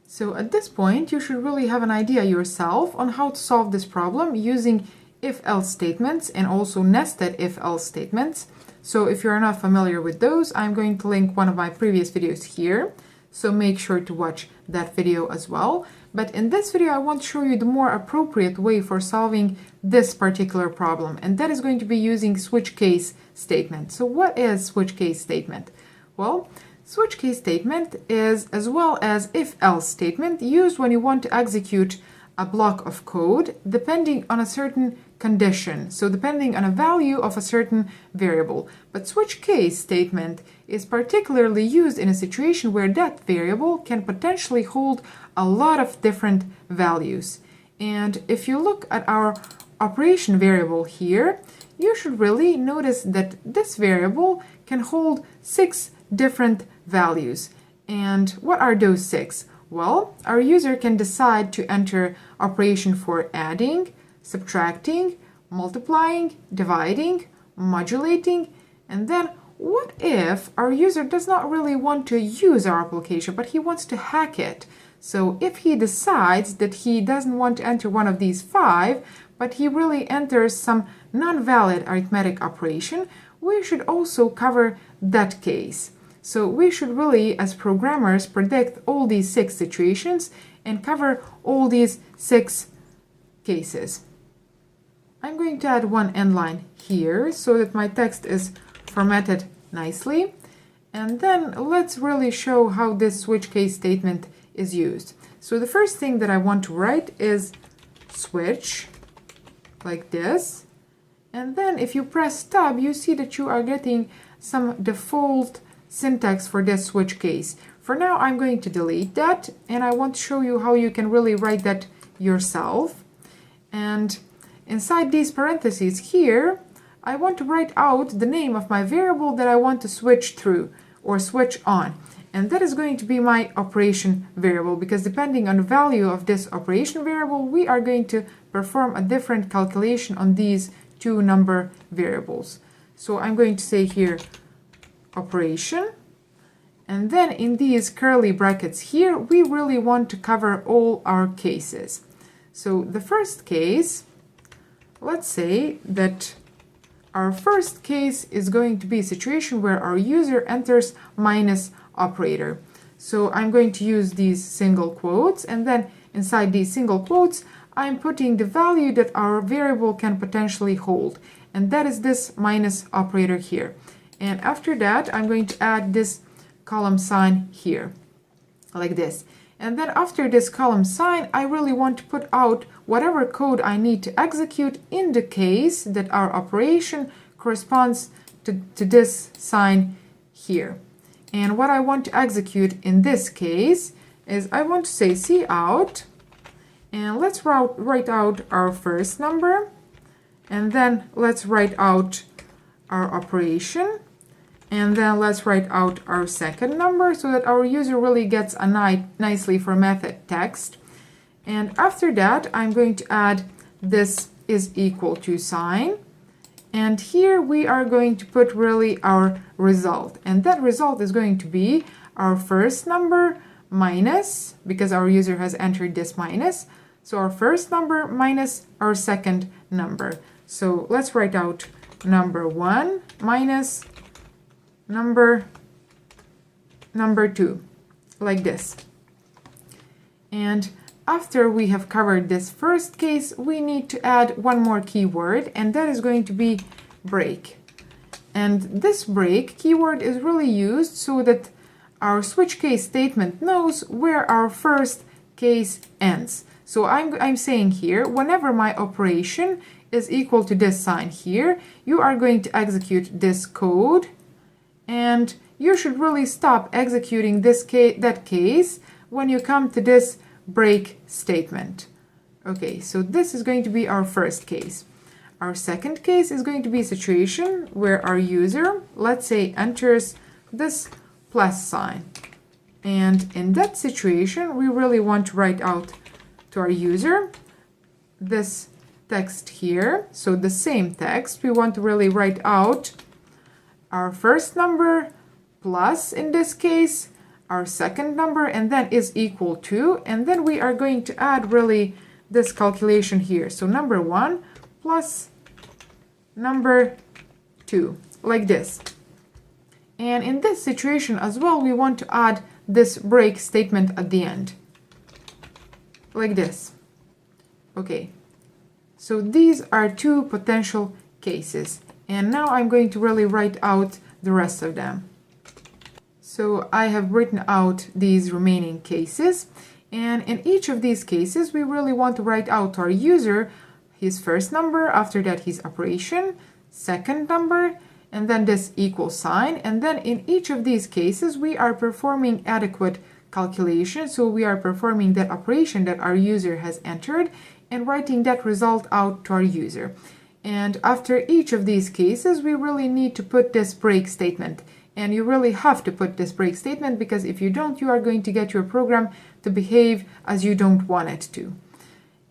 Speaker 1: So at this point, you should really have an idea yourself on how to solve this problem using if-else statements and also nested if-else statements. So if you're not familiar with those, I'm going to link one of my previous videos here. So make sure to watch that video as well. But in this video, I want to show you the more appropriate way for solving this particular problem. And that is going to be using switch case statement. So what is switch case statement? Well, switch case statement is, as well as if-else statement, used when you want to execute a block of code depending on a certain condition, so depending on a value of a certain variable. But switch case statement is particularly used in a situation where that variable can potentially hold a lot of different values. And if you look at our operation variable here, you should really notice that this variable can hold 6 different values. And what are those 6? Well, our user can decide to enter operation for adding, subtracting, multiplying, dividing, modulating, and then what if our user does not really want to use our application, but he wants to hack it? So if he decides that he doesn't want to enter one of these 5, but he really enters some non-valid arithmetic operation, we should also cover that case. So we should really, as programmers, predict all these 6 situations and cover all these 6 cases. I'm going to add one end line here so that my text is formatted nicely. And then let's really show how this switch case statement is used. So the first thing that I want to write is switch, like this. And then if you press tab, you see that you are getting some default syntax for this switch case. For now, I'm going to delete that, and I want to show you how you can really write that yourself. And inside these parentheses here, I want to write out the name of my variable that I want to switch through or switch on. And that is going to be my operation variable, because depending on the value of this operation variable, we are going to perform a different calculation on these 2 number variables. So I'm going to say here operation, and then in these curly brackets here, we really want to cover all our cases. So the first case, let's say that our first case is going to be a situation where our user enters minus operator. So I'm going to use these single quotes, and then inside these single quotes, I'm putting the value that our variable can potentially hold, and that is this minus operator here. And after that, I'm going to add this column sign here, like this. And then after this column sign, I really want to put out whatever code I need to execute in the case that our operation corresponds to this sign here. And what I want to execute in this case is I want to say Cout, and let's write out our first number, and then let's write out our operation, and then let's write out our second number so that our user really gets a nicely formatted text. And after that, I'm going to add this is equal to sign, And here we are going to put really our result. And that result is going to be our first number minus, because our user has entered this minus, so our first number minus our second number. So let's write out number 1 minus number 2, like this. And after we have covered this first case, we need to add one more keyword, and that is going to be break. And this break keyword is really used so that our switch case statement knows where our first case ends. So I'm saying here, whenever my operation is equal to this sign here, you are going to execute this code, and you should really stop executing that case when you come to this break statement. Okay, so this is going to be our first case. Our second case is going to be a situation where our user, let's say, enters this plus sign. And in that situation, we really want to write out to our user this text here. So the same text, we want to really write out our first number plus, in this case, our second number, and then is equal to, and then we are going to add really this calculation here. So number 1 plus number 2, like this. And in this situation as well, we want to add this break statement at the end, like this. Okay, so these are two potential cases. And now I'm going to really write out the rest of them. So I have written out these remaining cases, and in each of these cases we really want to write out to our user his first number, after that his operation, second number, and then this equal sign. And then in each of these cases we are performing adequate calculation, so we are performing that operation that our user has entered and writing that result out to our user. And after each of these cases we really need to put this break statement. And you really have to put this break statement, because if you don't, you are going to get your program to behave as you don't want it to.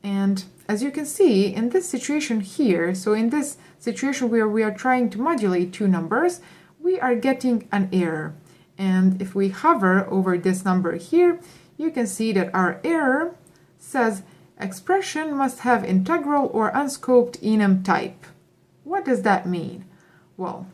Speaker 1: And as you can see in this situation here, so in this situation where we are trying to modulate two numbers, we are getting an error. And if we hover over this number here, you can see that our error says expression must have integral or unscoped enum type. What does that mean? Well,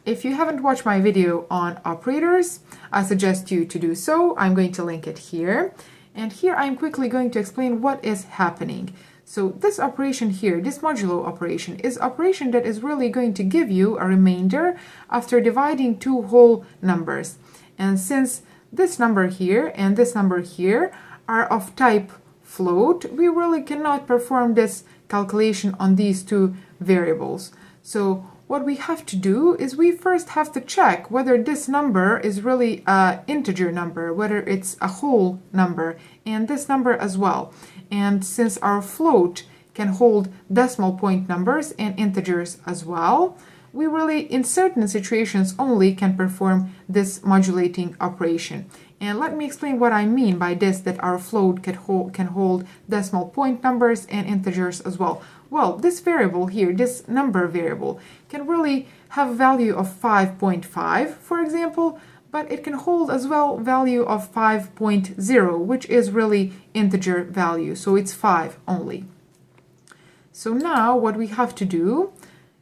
Speaker 1: if you haven't watched my video on operators, I suggest you to do so. I'm going to link it here. And here I'm quickly going to explain what is happening. So this operation here, this modulo operation, is operation that is really going to give you a remainder after dividing two whole numbers. And since this number here and this number here are of type float, we really cannot perform this calculation on these two variables. So what we have to do is we first have to check whether this number is really an integer number, whether it's a whole number, and this number as well. And since our float can hold decimal point numbers and integers as well, we really, in certain situations only, can perform this modulating operation. And let me explain what I mean by this, that our float can hold decimal point numbers and integers as well. Well, this variable here, this number variable, can really have a value of 5.5, for example, but it can hold as well value of 5.0, which is really integer value, so it's 5 only. So now what we have to do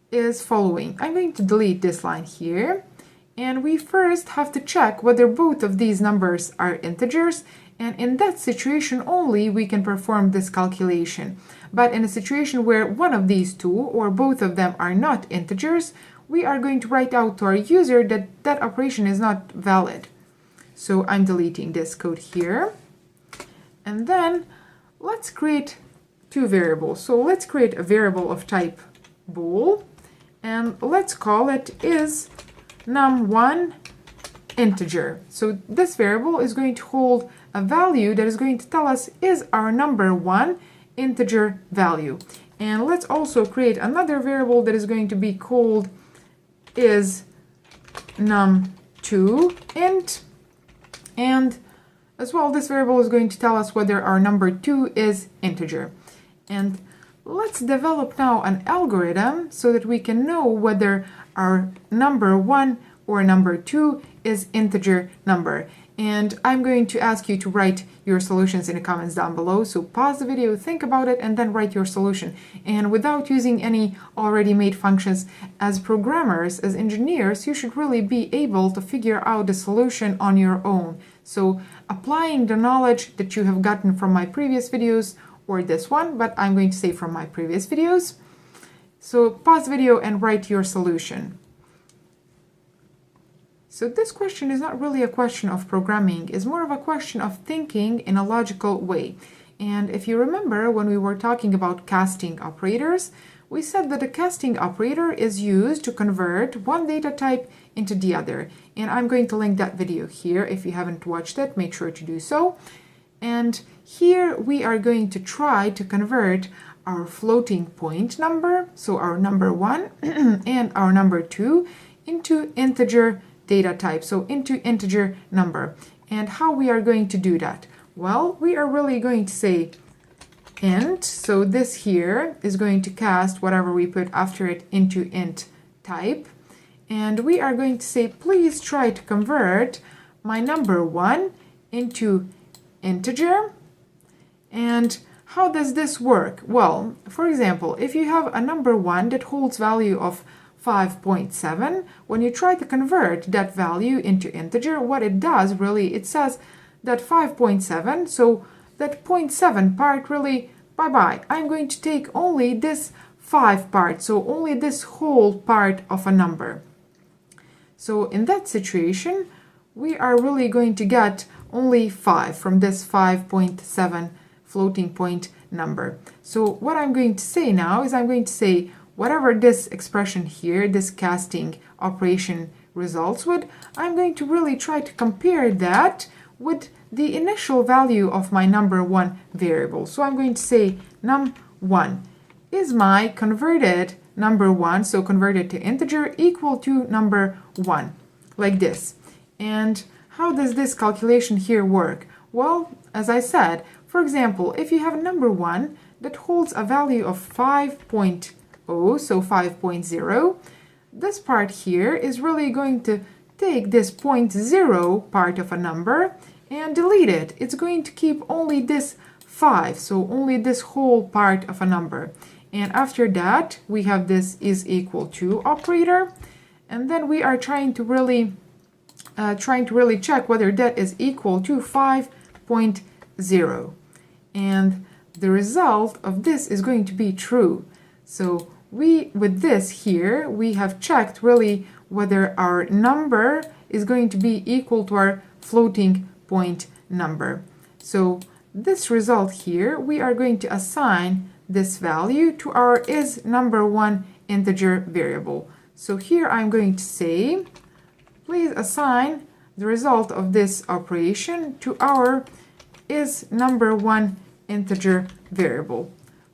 Speaker 1: is following. I'm going to delete this line here, and we first have to check whether both of these numbers are integers, and in that situation only we can perform this calculation. But in a situation where one of these two or both of them are not integers, we are going to write out to our user that that operation is not valid. So I'm deleting this code here. And then let's create two variables. So let's create a variable of type bool, and let's call it is num1 integer. So this variable is going to hold a value that is going to tell us is our number 1 integer value. And let's also create another variable that is going to be called is num2 int, and as well this variable is going to tell us whether our number 2 is integer. And let's develop now an algorithm so that we can know whether our number 1 or number 2 is integer number. And I'm going to ask you to write your solutions in the comments down below. So pause the video, think about it, and then write your solution. And without using any already made functions, as programmers, as engineers, you should really be able to figure out the solution on your own. So applying the knowledge that you have gotten from my previous videos, or this one, but I'm going to say from my previous videos. So pause the video and write your solution. So this question is not really a question of programming, it's more of a question of thinking in a logical way. And if you remember when we were talking about casting operators, we said that a casting operator is used to convert one data type into the other. And I'm going to link that video here. If you haven't watched it, make sure to do so. And here we are going to try to convert our floating point number, so our number 1 and our number 2, into integer data type, so into integer number. And how we are going to do that? Well, we are really going to say int, so this here is going to cast whatever we put after it into int type. And we are going to say, please try to convert my number 1 into integer. And how does this work? Well, for example, if you have a number 1 that holds value of 5.7, when you try to convert that value into integer, what it does really, it says that 5.7, so that 0.7 part really, bye-bye. I'm going to take only this 5 part, so only this whole part of a number. So in that situation, we are really going to get only 5 from this 5.7 floating point number. So what I'm going to say now is I'm going to say whatever this expression here, this casting operation results with, I'm going to really try to compare that with the initial value of my number 1 variable. So I'm going to say num1 is my converted number 1, so converted to integer, equal to number 1, like this. And how does this calculation here work? Well, as I said, for example, if you have a number 1 that holds a value of 5.0, so 5.0, this part here is really going to take this 0.0 part of a number and delete it. It's going to keep only this 5, so only this whole part of a number. And after that, we have this is equal to operator, and then we are trying to really check whether that is equal to 5.0. And the result of this is going to be true. So with this here, we have checked really whether our number is going to be equal to our floating point number. So this result here, we are going to assign this value to our is number 1 integer variable. So here I'm going to say, please assign the result of this operation to our is number 1 integer variable,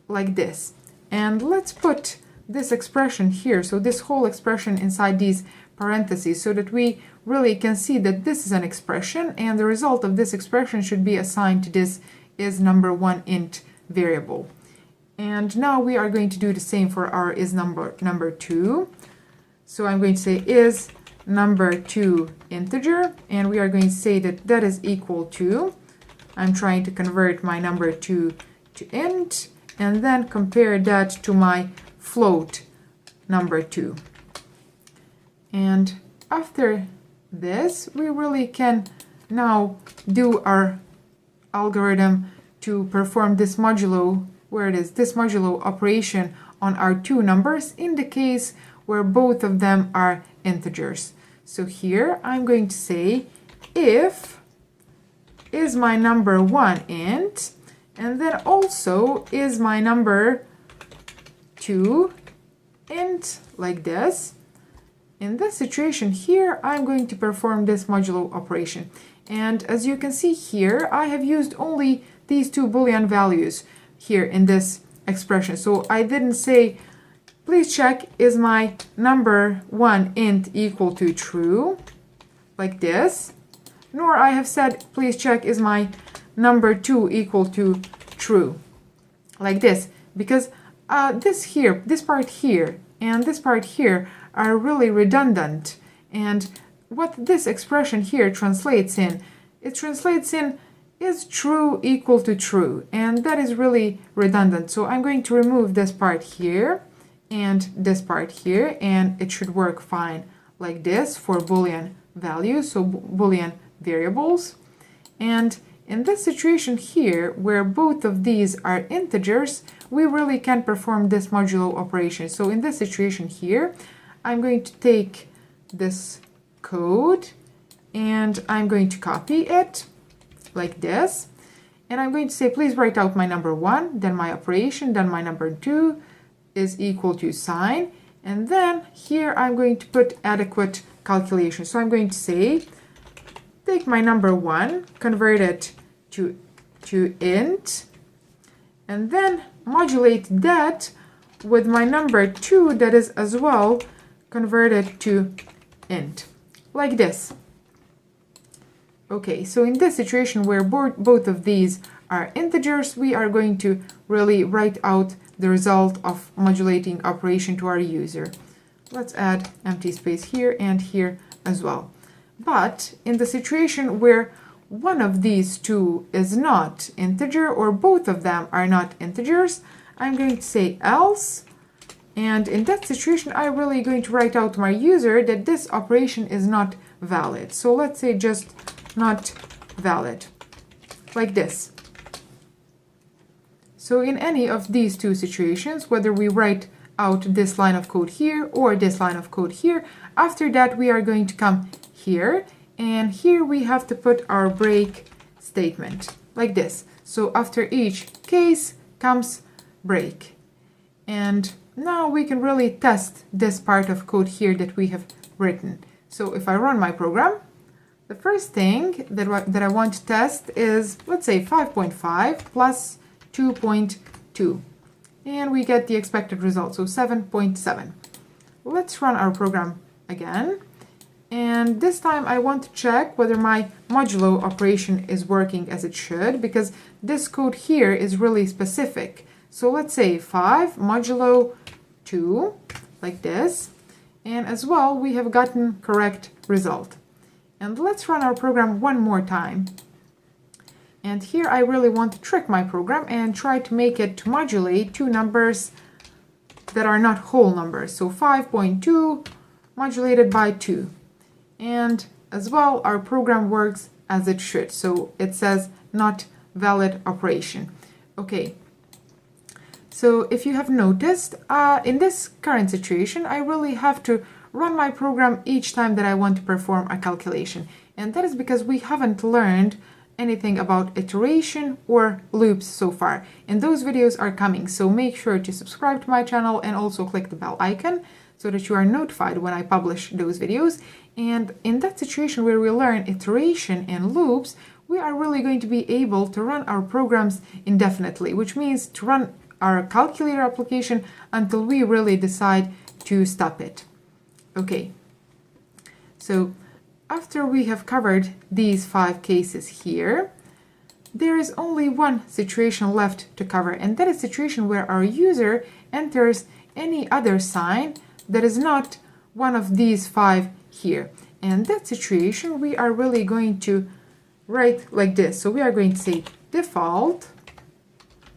Speaker 1: like this. And let's put this expression here, so this whole expression inside these parentheses, so that we really can see that this is an expression, and the result of this expression should be assigned to this is number 1 int variable. And now we are going to do the same for our is number 2. So I'm going to say is number 2 integer, and we are going to say that that is equal to, I'm trying to convert my number 2 to int, and then compare that to my float number 2. And after this, we really can now do our algorithm to perform this modulo, where it is this modulo operation on our two numbers in the case where both of them are integers. So here I'm going to say if is my number 1 int, and then also is my number 2 int, like this. In this situation here, I'm going to perform this modulo operation. And as you can see here, I have used only these two Boolean values here in this expression. So I didn't say, please check is my number 1 int equal to true, like this. Nor I have said, please check is my number 2 equal to true, like this. Because this part here, and this part here are really redundant. And what this expression here translates in, it translates in is true equal to true, and that is really redundant. So I'm going to remove this part here and this part here, and it should work fine like this for Boolean values, so Boolean variables. And in this situation here, where both of these are integers, we really can perform this modulo operation. So in this situation here, I'm going to take this code and I'm going to copy it like this. And I'm going to say, please write out my number 1, then my operation, then my number 2 is equal to sign. And then here I'm going to put adequate calculation. So I'm going to say, take my number 1, convert it to int, and then modulate that with my number 2 that is as well converted to int, like this. Okay, so in this situation where both of these are integers, we are going to really write out the result of modulating operation to our user. Let's add empty space here and here as well. But in the situation where one of these two is not integer, or both of them are not integers, I'm going to say else. And in that situation, I'm really going to write out to my user that this operation is not valid. So let's say just not valid, like this. So in any of these two situations, whether we write out this line of code here or this line of code here, after that we are going to come here, and here we have to put our break statement, like this. So after each case comes break. And now we can really test this part of code here that we have written. So if I run my program, the first thing that I want to test is, let's say, 5.5 plus 2.2. And we get the expected result, so 7.7. Let's run our program again. And this time I want to check whether my modulo operation is working as it should, because this code here is really specific. So let's say 5 modulo 2, like this. And as well, we have gotten correct result. And let's run our program one more time. And here I really want to trick my program and try to make it to modulate two numbers that are not whole numbers. So 5.2 modulated by 2. And as well, our program works as it should. So it says not valid operation. Okay. So if you have noticed, in this current situation, I really have to run my program each time that I want to perform a calculation. And that is because we haven't learned anything about iteration or loops so far. And those videos are coming. So make sure to subscribe to my channel and also click the bell icon so that you are notified when I publish those videos. And in that situation where we learn iteration and loops, we are really going to be able to run our programs indefinitely, which means to run our calculator application until we really decide to stop it. Okay, so after we have covered these 5 cases here, there is only one situation left to cover, and that is a situation where our user enters any other sign that is not one of these 5 here. And that situation we are really going to write like this. So we are going to say default.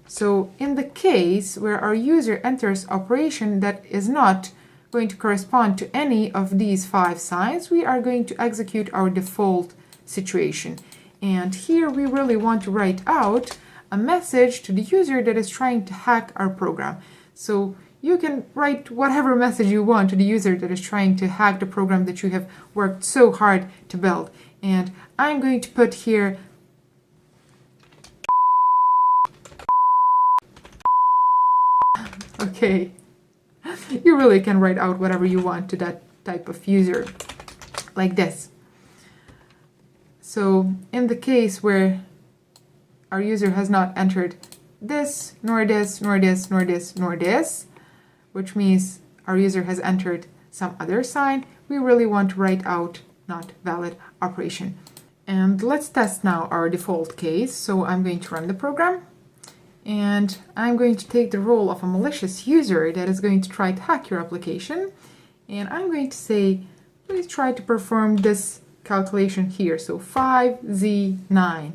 Speaker 1: So in the case where our user enters operation that is not going to correspond to any of these 5 signs, we are going to execute our default situation. And here we really want to write out a message to the user that is trying to hack our program. So you can write whatever message you want to the user that is trying to hack the program that you have worked so hard to build. And I'm going to put here okay. You really can write out whatever you want to that type of user, like this. So in the case where our user has not entered this, nor this, nor this, nor this, nor this, which means our user has entered some other sign, we really want to write out not valid operation. And let's test now our default case. So I'm going to run the program. and I'm going to take the role of a malicious user that is going to try to hack your application, and I'm going to say, please try to perform this calculation here. So 5Z9.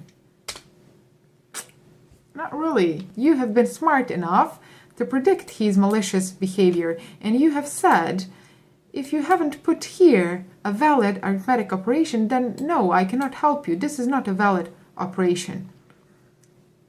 Speaker 1: Not really. You have been smart enough to predict his malicious behavior, and you have said, if you haven't put here a valid arithmetic operation, then no, I cannot help you. This is not a valid operation.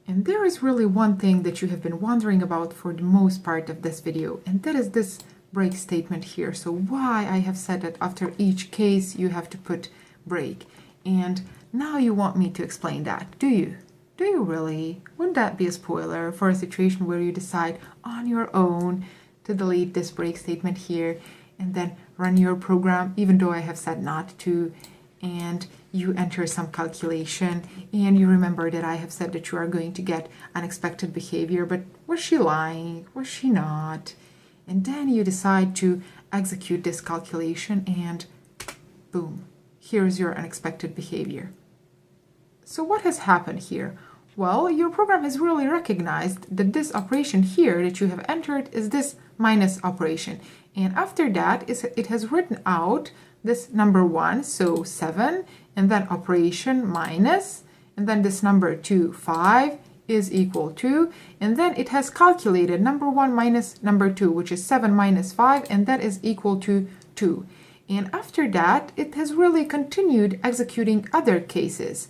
Speaker 1: And there is really one thing that you have been wondering about for the most part of this video, and that is this break statement here. So why I have said that after each case you have to put break. And now you want me to explain that, do you? Do you really? Wouldn't that be a spoiler for a situation where you decide on your own to delete this break statement here and then run your program, even though I have said not to, and you enter some calculation and you remember that I have said that you are going to get unexpected behavior, but was she lying? Was she not? And then you decide to execute this calculation and boom, here's your unexpected behavior. So what has happened here? Well, your program has really recognized that this operation here that you have entered is this minus operation. And after that, it has written out this number 1, so 7, and then operation minus, and then this number 2, 5, is equal to, and then it has calculated number 1 minus number 2, which is 7 minus 5, and that is equal to 2. And after that, it has really continued executing other cases,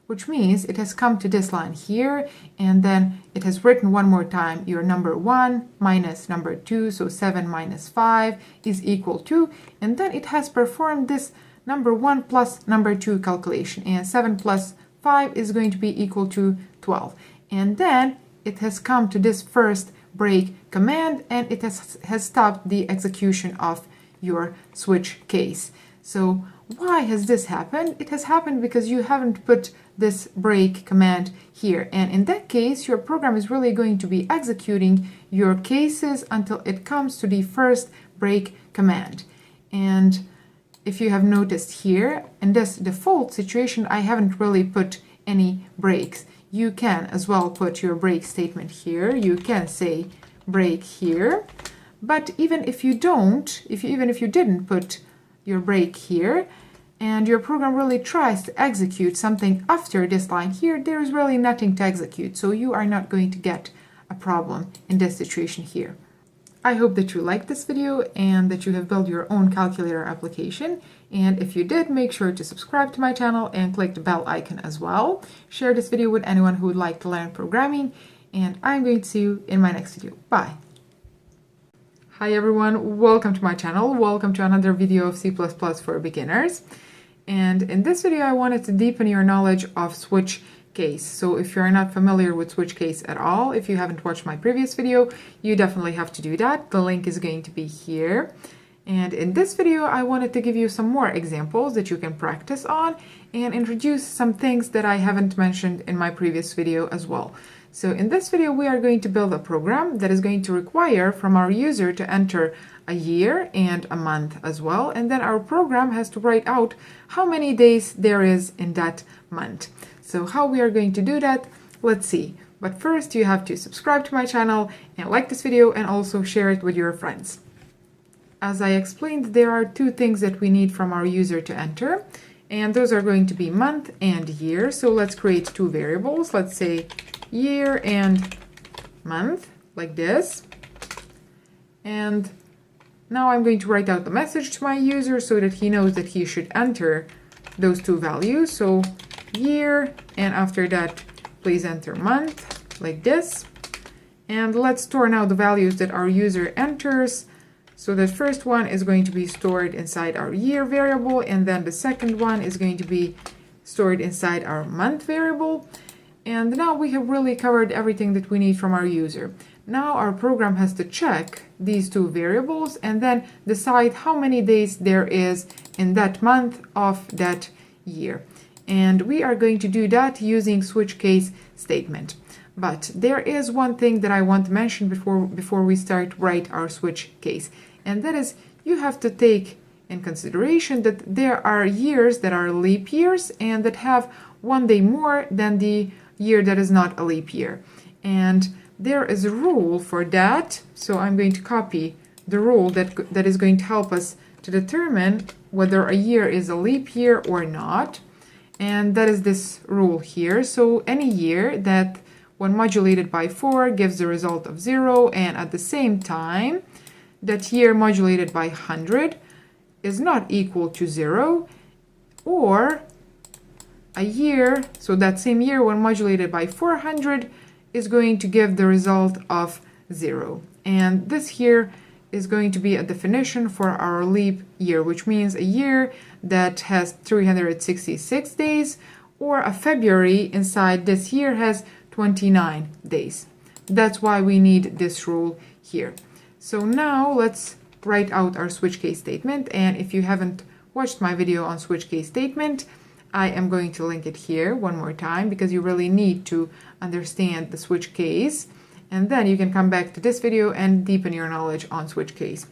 Speaker 1: which means it has come to this line here, and then it has written one more time your number 1 minus number 2, so 7 minus 5 is equal to, and then it has performed this number 1 plus number 2 calculation, and 7 plus 5 is going to be equal to 12. And then it has come to this first break command, and it has stopped the execution of your switch case. So why has this happened? It has happened because you haven't put this break command here, and in that case your program is really going to be executing your cases until it comes to the first break command. And if you have noticed here, in this default situation I haven't really put any breaks. You can as well put your break statement here. You can say break here, but even if you don't, even if you didn't put your break here, and your program really tries to execute something after this line here, there is really nothing to execute, so you are not going to get a problem in this situation here. I hope that you liked this video and that you have built your own calculator application, and if you did, make sure to subscribe to my channel and click the bell icon as well. Share this video with anyone who would like to learn programming, and I'm going to see you in my next video. Bye! Hi everyone, welcome to my channel. Welcome to another video of C++ for beginners. And in this video I wanted to deepen your knowledge of switch case. So if you're not familiar with switch case at all, if you haven't watched my previous video, you definitely have to do that. The link is going to be here. And in this video I wanted to give you some more examples that you can practice on and introduce some things that I haven't mentioned in my previous video as well. So in this video we are going to build a program that is going to require from our user to enter a year and a month as well, and then our program has to write out how many days there is in that month. So how we are going to do that, let's see. But first you have to subscribe to my channel and like this video and also share it with your friends. As I explained, there are two things that we need from our user to enter, and those are going to be month and year. So let's create two variables. Let's say year and month, like this. And now I'm going to write out the message to my user so that he knows that he should enter those two values. So year, and after that, please enter month, like this. And let's store now the values that our user enters. So the first one is going to be stored inside our year variable, and then the second one is going to be stored inside our month variable. And now we have really covered everything that we need from our user. Now our program has to check these two variables and then decide how many days there is in that month of that year. And we are going to do that using switch case statement. But there is one thing that I want to mention before we start write our switch case. And that is, you have to take in consideration that there are years that are leap years and that have one day more than the year that is not a leap year. and there is a rule for that. So I'm going to copy the rule that is going to help us to determine whether a year is a leap year or not. And that is this rule here. So any year that when modulated by 4 gives the result of 0, and at the same time that year modulated by 100 is not equal to 0, or a year, so that same year when modulated by 400 is going to give the result of 0. And this here is going to be a definition for our leap year, which means a year that has 366 days, or a February inside this year has 29 days. That's why we need this rule here. So now let's write out our switch case statement. And if you haven't watched my video on switch case statement, I am going to link it here one more time, because you really need to understand the switch case. And then you can come back to this video and deepen your knowledge on switch case.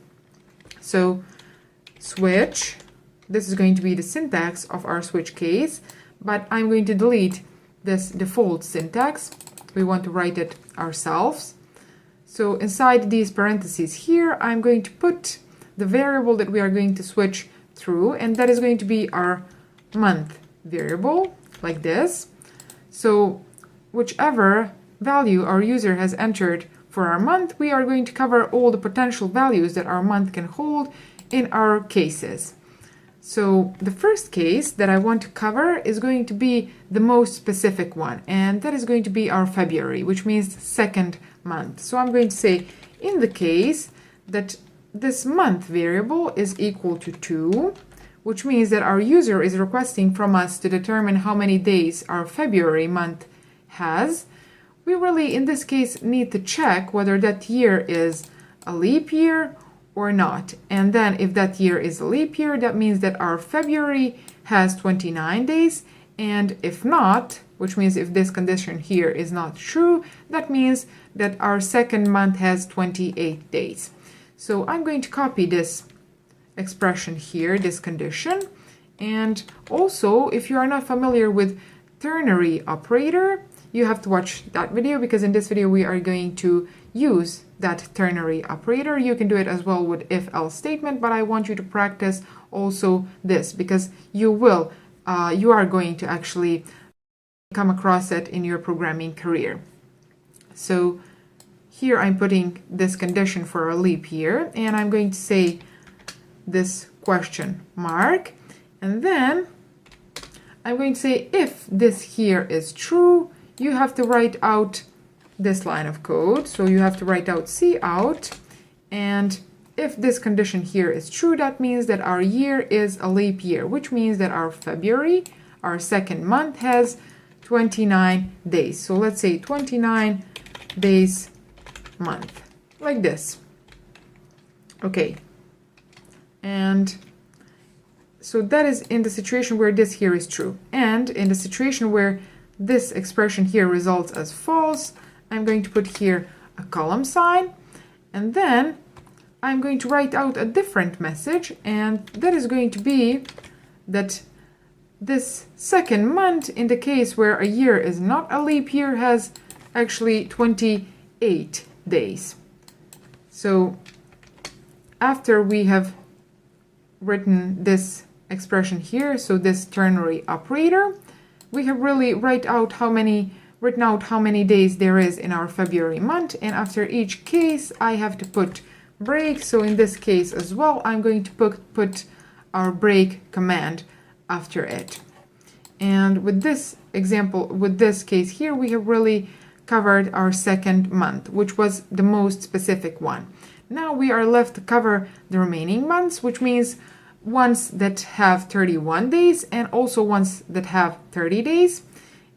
Speaker 1: So switch, this is going to be the syntax of our switch case, but I'm going to delete this default syntax. We want to write it ourselves. So inside these parentheses here, I'm going to put the variable that we are going to switch through, and that is going to be our month variable, like this. So whichever value our user has entered for our month, we are going to cover all the potential values that our month can hold in our cases. So the first case that I want to cover is going to be the most specific one, and that is going to be our February, which means second month. So I'm going to say in the case that this month variable is equal to 2, which means that our user is requesting from us to determine how many days our February month has. We really, in this case, need to check whether that year is a leap year or not. And then if that year is a leap year, that means that our February has 29 days. And if not, which means if this condition here is not true, that means that our second month has 28 days. So I'm going to copy this expression here, this condition. And also, if you are not familiar with ternary operator, you have to watch that video, because in this video we are going to use that ternary operator. You can do it as well with if-else statement, but I want you to practice also this, because you are going to actually come across it in your programming career. So here I'm putting this condition for a leap year, and I'm going to say this question mark, and then I'm going to say if this here is true, you have to write out this line of code. So you have to write out cout, and if this condition here is true, that means that our year is a leap year, which means that our February, our second month, has 29 days. So let's say 29 days month, like this. Okay. And so that is in the situation where this here is true. And in the situation where this expression here results as false, I'm going to put here a column sign, and then I'm going to write out a different message, and that is going to be that this second month, in the case where a year is not a leap year, has actually 28 days. So after we have written this expression here, so this ternary operator, we have really written out how many days there is in our February month, and after each case I have to put break. So in this case as well, I'm going to put our break command after it. And with this example, with this case here, we have really covered our second month, which was the most specific one. Now we are left to cover the remaining months, which means ones that have 31 days and also ones that have 30 days.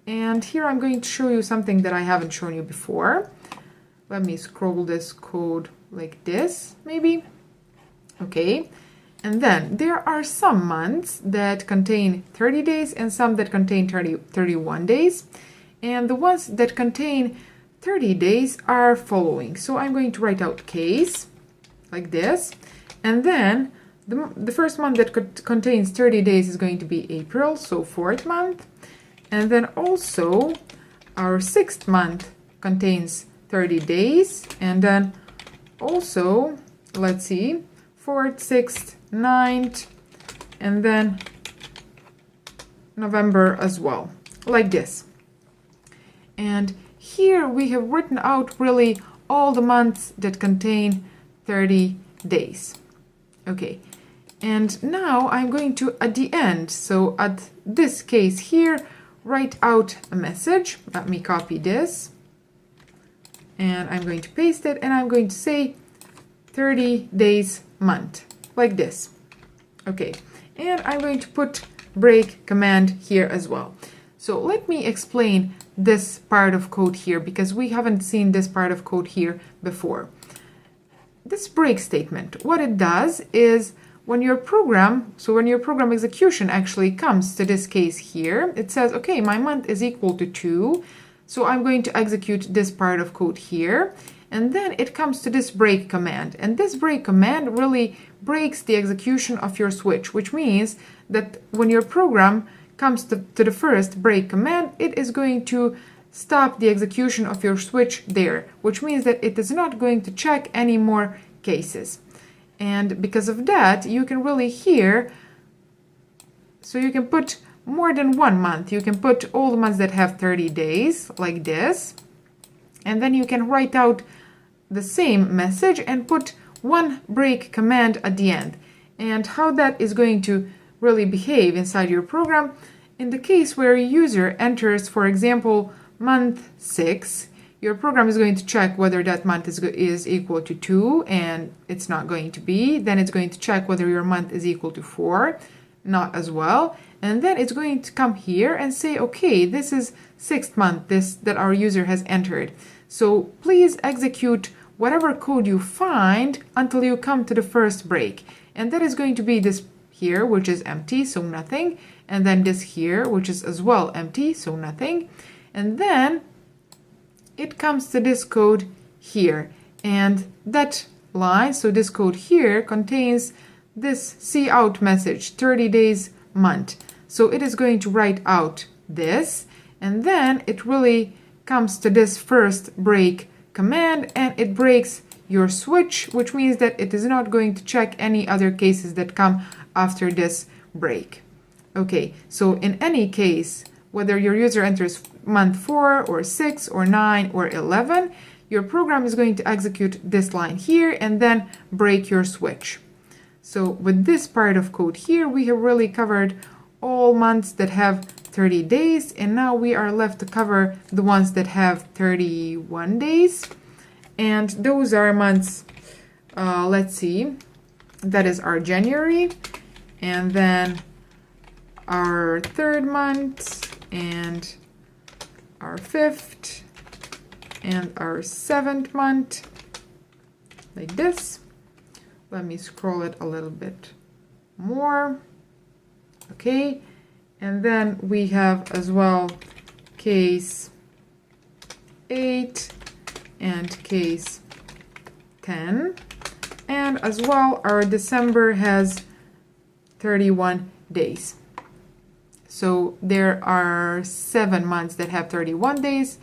Speaker 1: And here I'm going to show you something that I haven't shown you before. Let me scroll this code like this, maybe. Okay. And then there are some months that contain 30 days and some that contain 31 days. And the ones that contain 30 days are following. So I'm going to write out case like this. And then the first month that contains 30 days is going to be April, so fourth month. And then also our sixth month contains 30 days, and then also, let's see, 4th, 6th, 9th, and then November as well, like this. And here we have written out really all the months that contain 30 days. Okay, and now I'm going to, at the end, so at this case here, write out a message. Let me copy this, and I'm going to paste it, and I'm going to say 30 days month, like this. Okay, and I'm going to put break command here as well. So let me explain this part of code here, because we haven't seen this part of code here before. This break statement, what it does is when your program execution actually comes to this case here, it says, okay, my month is equal to 2, so I'm going to execute this part of code here. And then it comes to this break command. And this break command really breaks the execution of your switch, which means that when your program comes to the first break command, it is going to stop the execution of your switch there, which means that it is not going to check any more cases. And because of that, you can really here, so you can put more than 1 month. You can put all the months that have 30 days, like this. And then you can write out the same message and put one break command at the end. And how that is going to really behave inside your program, in the case where a user enters, for example, month 6, your program is going to check whether that month is equal to 2, and it's not going to be. Then it's going to check whether your month is equal to 4, not as well. And then it's going to come here and say, okay, this is 6th month that our user has entered. So please execute whatever code you find until you come to the first break. And that is going to be this here, which is empty, so nothing. And then this here, which is as well empty, so nothing. And then it comes to this code here. And that line, so this code here, contains this cout message, 30 days month. So it is going to write out this. And then it really comes to this first break command, and it breaks your switch, which means that it is not going to check any other cases that come after this break. Okay, so in any case, whether your user enters month 4 or 6 or 9 or 11, your program is going to execute this line here and then break your switch. So with this part of code here, we have really covered all months that have 30 days, and now we are left to cover the ones that have 31 days. And those are months, let's see, that is our January, and then our 3rd month, and our 5th, and our 7th month, like this. Let me scroll it a little bit more. Okay, and then we have as well case 8 and case 10, and as well our December has 31 days. So there are 7 months that have 31 days,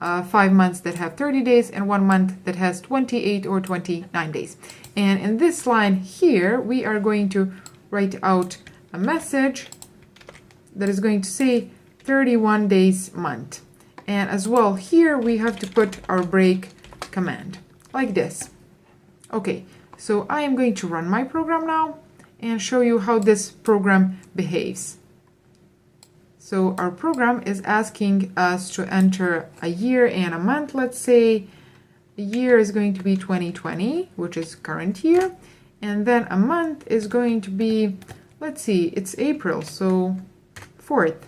Speaker 1: 5 months that have 30 days, and 1 month that has 28 or 29 days. And in this line here, we are going to write out a message that is going to say 31 days month. And as well here, we have to put our break command, like this. Okay, so I am going to run my program now and show you how this program behaves. So our program is asking us to enter a year and a month. Let's say the year is going to be 2020, which is current year. And then a month is going to be, let's see, it's April, so 4th.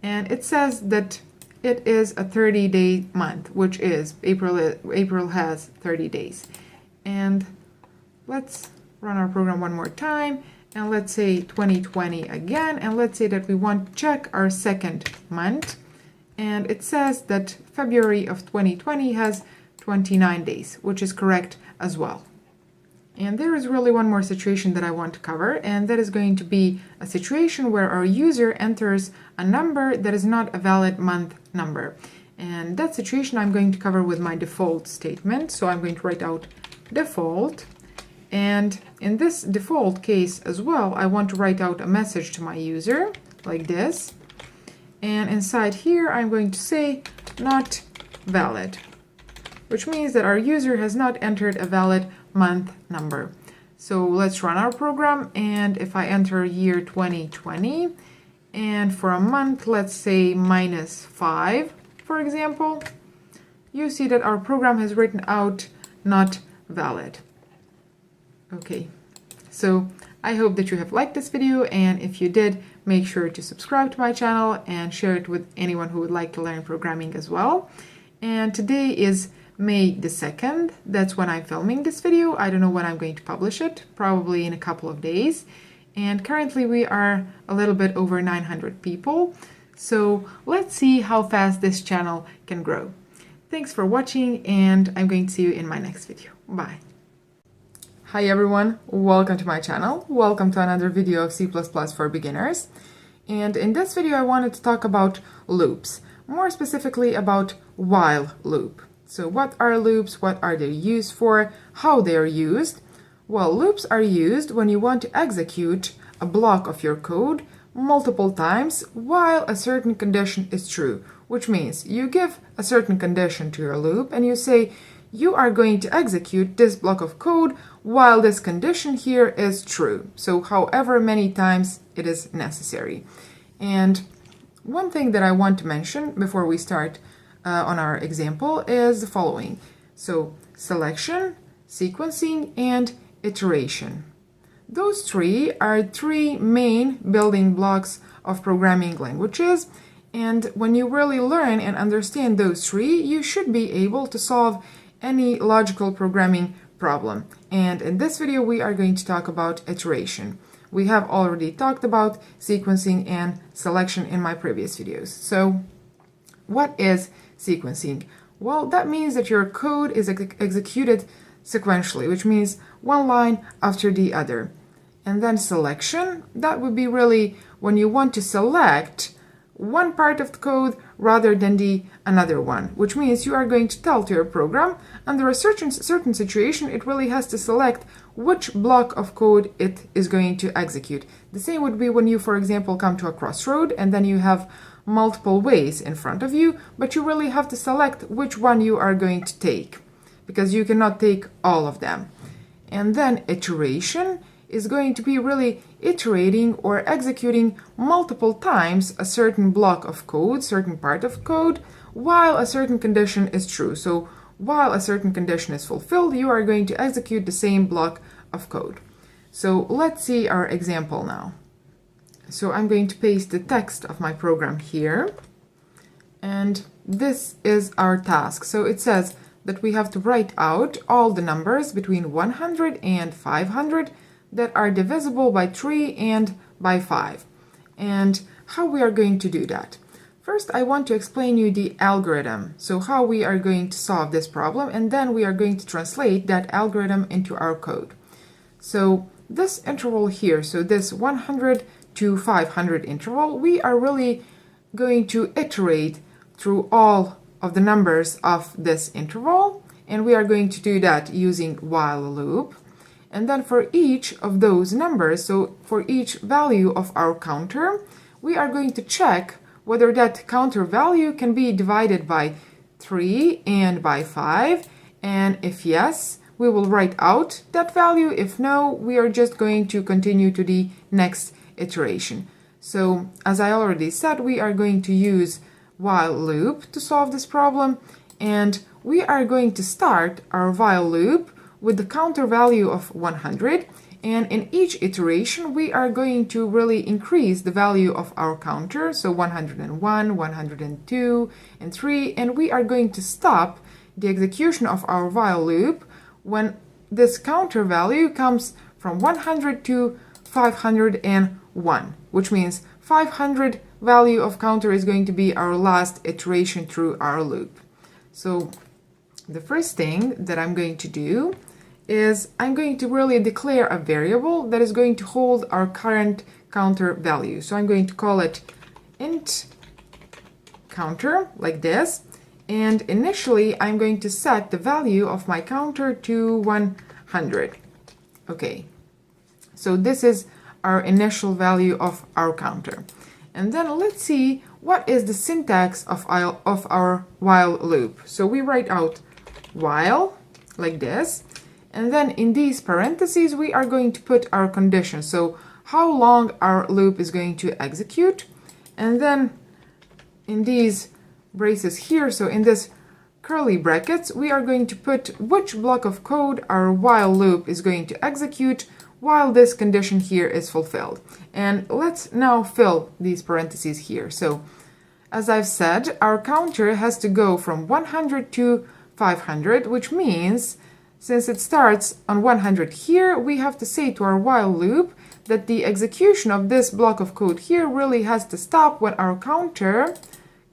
Speaker 1: And it says that it is a 30-day month, which is April has 30 days. And let's run our program one more time. And let's say 2020 again, and let's say that we want to check our 2nd month, and it says that February of 2020 has 29 days, which is correct as well. And there is really one more situation that I want to cover, and that is going to be a situation where our user enters a number that is not a valid month number. And that situation I'm going to cover with my default statement. So I'm going to write out default. And in this default case as well, I want to write out a message to my user like this. And inside here, I'm going to say not valid, which means that our user has not entered a valid month number. So let's run our program. And if I enter year 2020, and for a month, let's say -5, for example, you see that our program has written out not valid. Okay, so I hope that you have liked this video, and if you did, make sure to subscribe to my channel and share it with anyone who would like to learn programming as well. And today is May the 2nd. That's when I'm filming this video. I don't know when I'm going to publish it, probably in a couple of days. And currently we are a little bit over 900 people. So let's see how fast this channel can grow. Thanks for watching, and I'm going to see you in my next video. Bye. Hi everyone, welcome to my channel. Welcome to another video of C++ for beginners. And in this video I wanted to talk about loops, more specifically about while loop. So what are loops, what are they used for, how they are used? Well, loops are used when you want to execute a block of your code multiple times while a certain condition is true, which means you give a certain condition to your loop and you say you are going to execute this block of code while this condition here is true. So however many times it is necessary. And one thing that I want to mention before we start on our example is the following. So selection, sequencing, and iteration. Those three are three main building blocks of programming languages. And when you really learn and understand those three, you should be able to solve any logical programming problem. And in this video, we are going to talk about iteration. We have already talked about sequencing and selection in my previous videos. So what is sequencing? Well, that means that your code is executed sequentially, which means one line after the other. And then selection, that would be really when you want to select one part of the code rather than the another one, which means you are going to tell to your program under a certain situation it really has to select which block of code it is going to execute. The same would be when you, for example, come to a crossroad and then you have multiple ways in front of you, but you really have to select which one you are going to take, because you cannot take all of them. And then iteration is going to be really iterating or executing multiple times a certain block of code, certain part of code, while a certain condition is true. So while a certain condition is fulfilled, you are going to execute the same block of code. So let's see our example now. So I'm going to paste the text of my program here. And this is our task. So it says that we have to write out all the numbers between 100 and 500 that are divisible by 3 and by 5. And how we are going to do that. First, I want to explain you the algorithm, so how we are going to solve this problem, and then we are going to translate that algorithm into our code. So this interval here, so this 100 to 500 interval, we are really going to iterate through all of the numbers of this interval, and we are going to do that using while loop. And then for each of those numbers, so for each value of our counter, we are going to check whether that counter value can be divided by 3 and by 5. And if yes, we will write out that value. If no, we are just going to continue to the next iteration. So as I already said, we are going to use while loop to solve this problem. And we are going to start our while loop with the counter value of 100, and in each iteration we are going to really increase the value of our counter, so 101, 102, and 3, and we are going to stop the execution of our while loop when this counter value comes from 100 to 501, which means 500 value of counter is going to be our last iteration through our loop. So the first thing that I'm going to do is I'm going to really declare a variable that is going to hold our current counter value. So I'm going to call it int counter like this. And initially, I'm going to set the value of my counter to 100. Okay, so this is our initial value of our counter. And then let's see what is the syntax of our while loop. So we write out while like this, and then in these parentheses we are going to put our condition, so how long our loop is going to execute. And then in these braces here, so in this curly brackets, we are going to put which block of code our while loop is going to execute while this condition here is fulfilled. And let's now fill these parentheses here. So as I've said, our counter has to go from 100 to 500, which means since it starts on 100 here, we have to say to our while loop that the execution of this block of code here really has to stop when our counter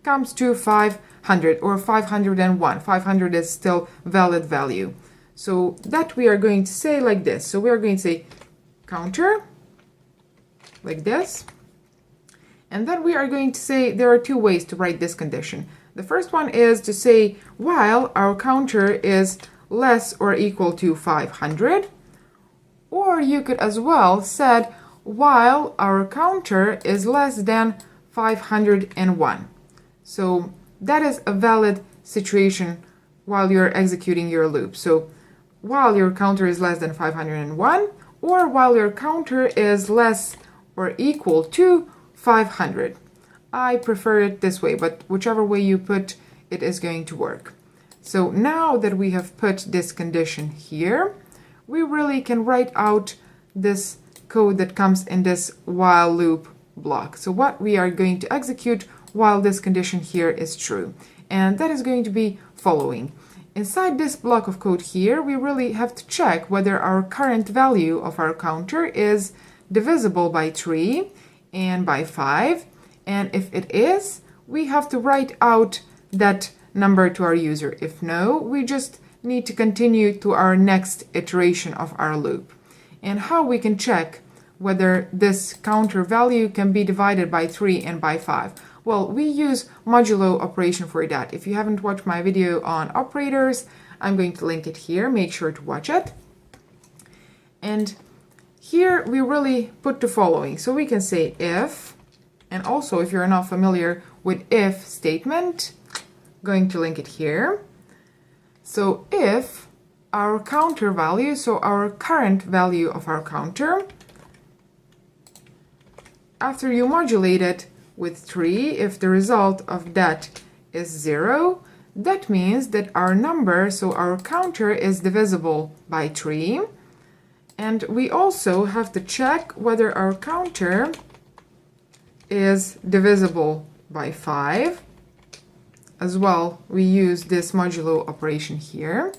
Speaker 1: comes to 500 or 501. 500 is still valid value. So that we are going to say like this. So we are going to say counter like this. And then we are going to say there are two ways to write this condition. The first one is to say while our counter is less or equal to 500, or you could as well set while our counter is less than 501. So that is a valid situation while you're executing your loop. So while your counter is less than 501, or while your counter is less or equal to 500. I prefer it this way, but whichever way you put it is going to work. So now that we have put this condition here, we really can write out this code that comes in this while loop block. So what we are going to execute while this condition here is true. And that is going to be following. Inside this block of code here, we really have to check whether our current value of our counter is divisible by 3 and by 5. And if it is, we have to write out that number to our user. If no, we just need to continue to our next iteration of our loop. And how we can check whether this counter value can be divided by 3 and by 5. Well, we use modulo operation for that. If you haven't watched my video on operators, I'm going to link it here. Make sure to watch it. And here we really put the following. So we can say if, and also if you're not familiar with if statement, going to link it here. So if our counter value, so our current value of our counter, after you modulate it with 3, if the result of that is 0, that means that our number, so our counter, is divisible by 3. And we also have to check whether our counter is divisible by 5. As well, we use this modulo operation here,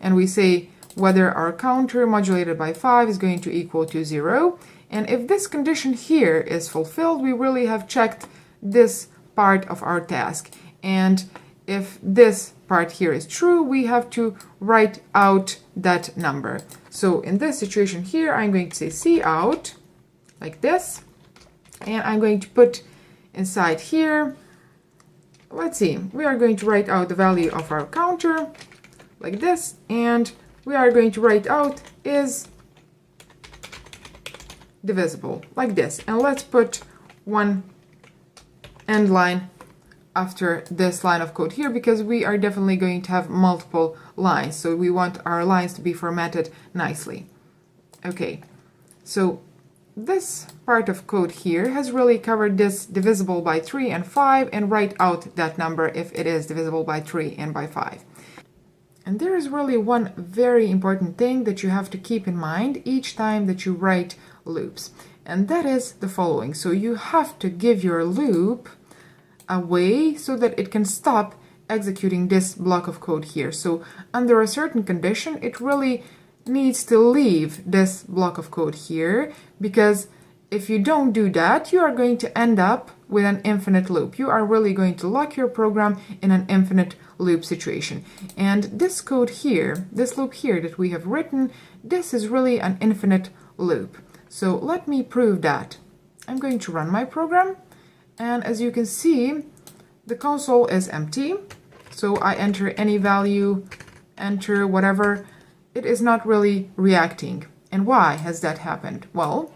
Speaker 1: and we say whether our counter modulated by 5 is going to equal to 0. And if this condition here is fulfilled, we really have checked this part of our task. And if this part here is true, we have to write out that number. So in this situation here, I'm going to say cout like this, and I'm going to put inside here, let's see, we are going to write out the value of our counter like this, and we are going to write out is divisible like this. And let's put one end line after this line of code here, because we are definitely going to have multiple lines, so we want our lines to be formatted nicely. Okay, so this part of code here has really covered this divisible by 3 and 5, and write out that number if it is divisible by 3 and by 5. And there is really one very important thing that you have to keep in mind each time that you write loops, and that is the following. So you have to give your loop a way so that it can stop executing this block of code here. So under a certain condition, it really needs to leave this block of code here, because if you don't do that, you are going to end up with an infinite loop. You are really going to lock your program in an infinite loop situation. And this code here, this loop here that we have written, this is really an infinite loop. So let me prove that. I'm going to run my program, and as you can see, the console is empty. So I enter any value, enter whatever, it is not really reacting. And why has that happened? Well,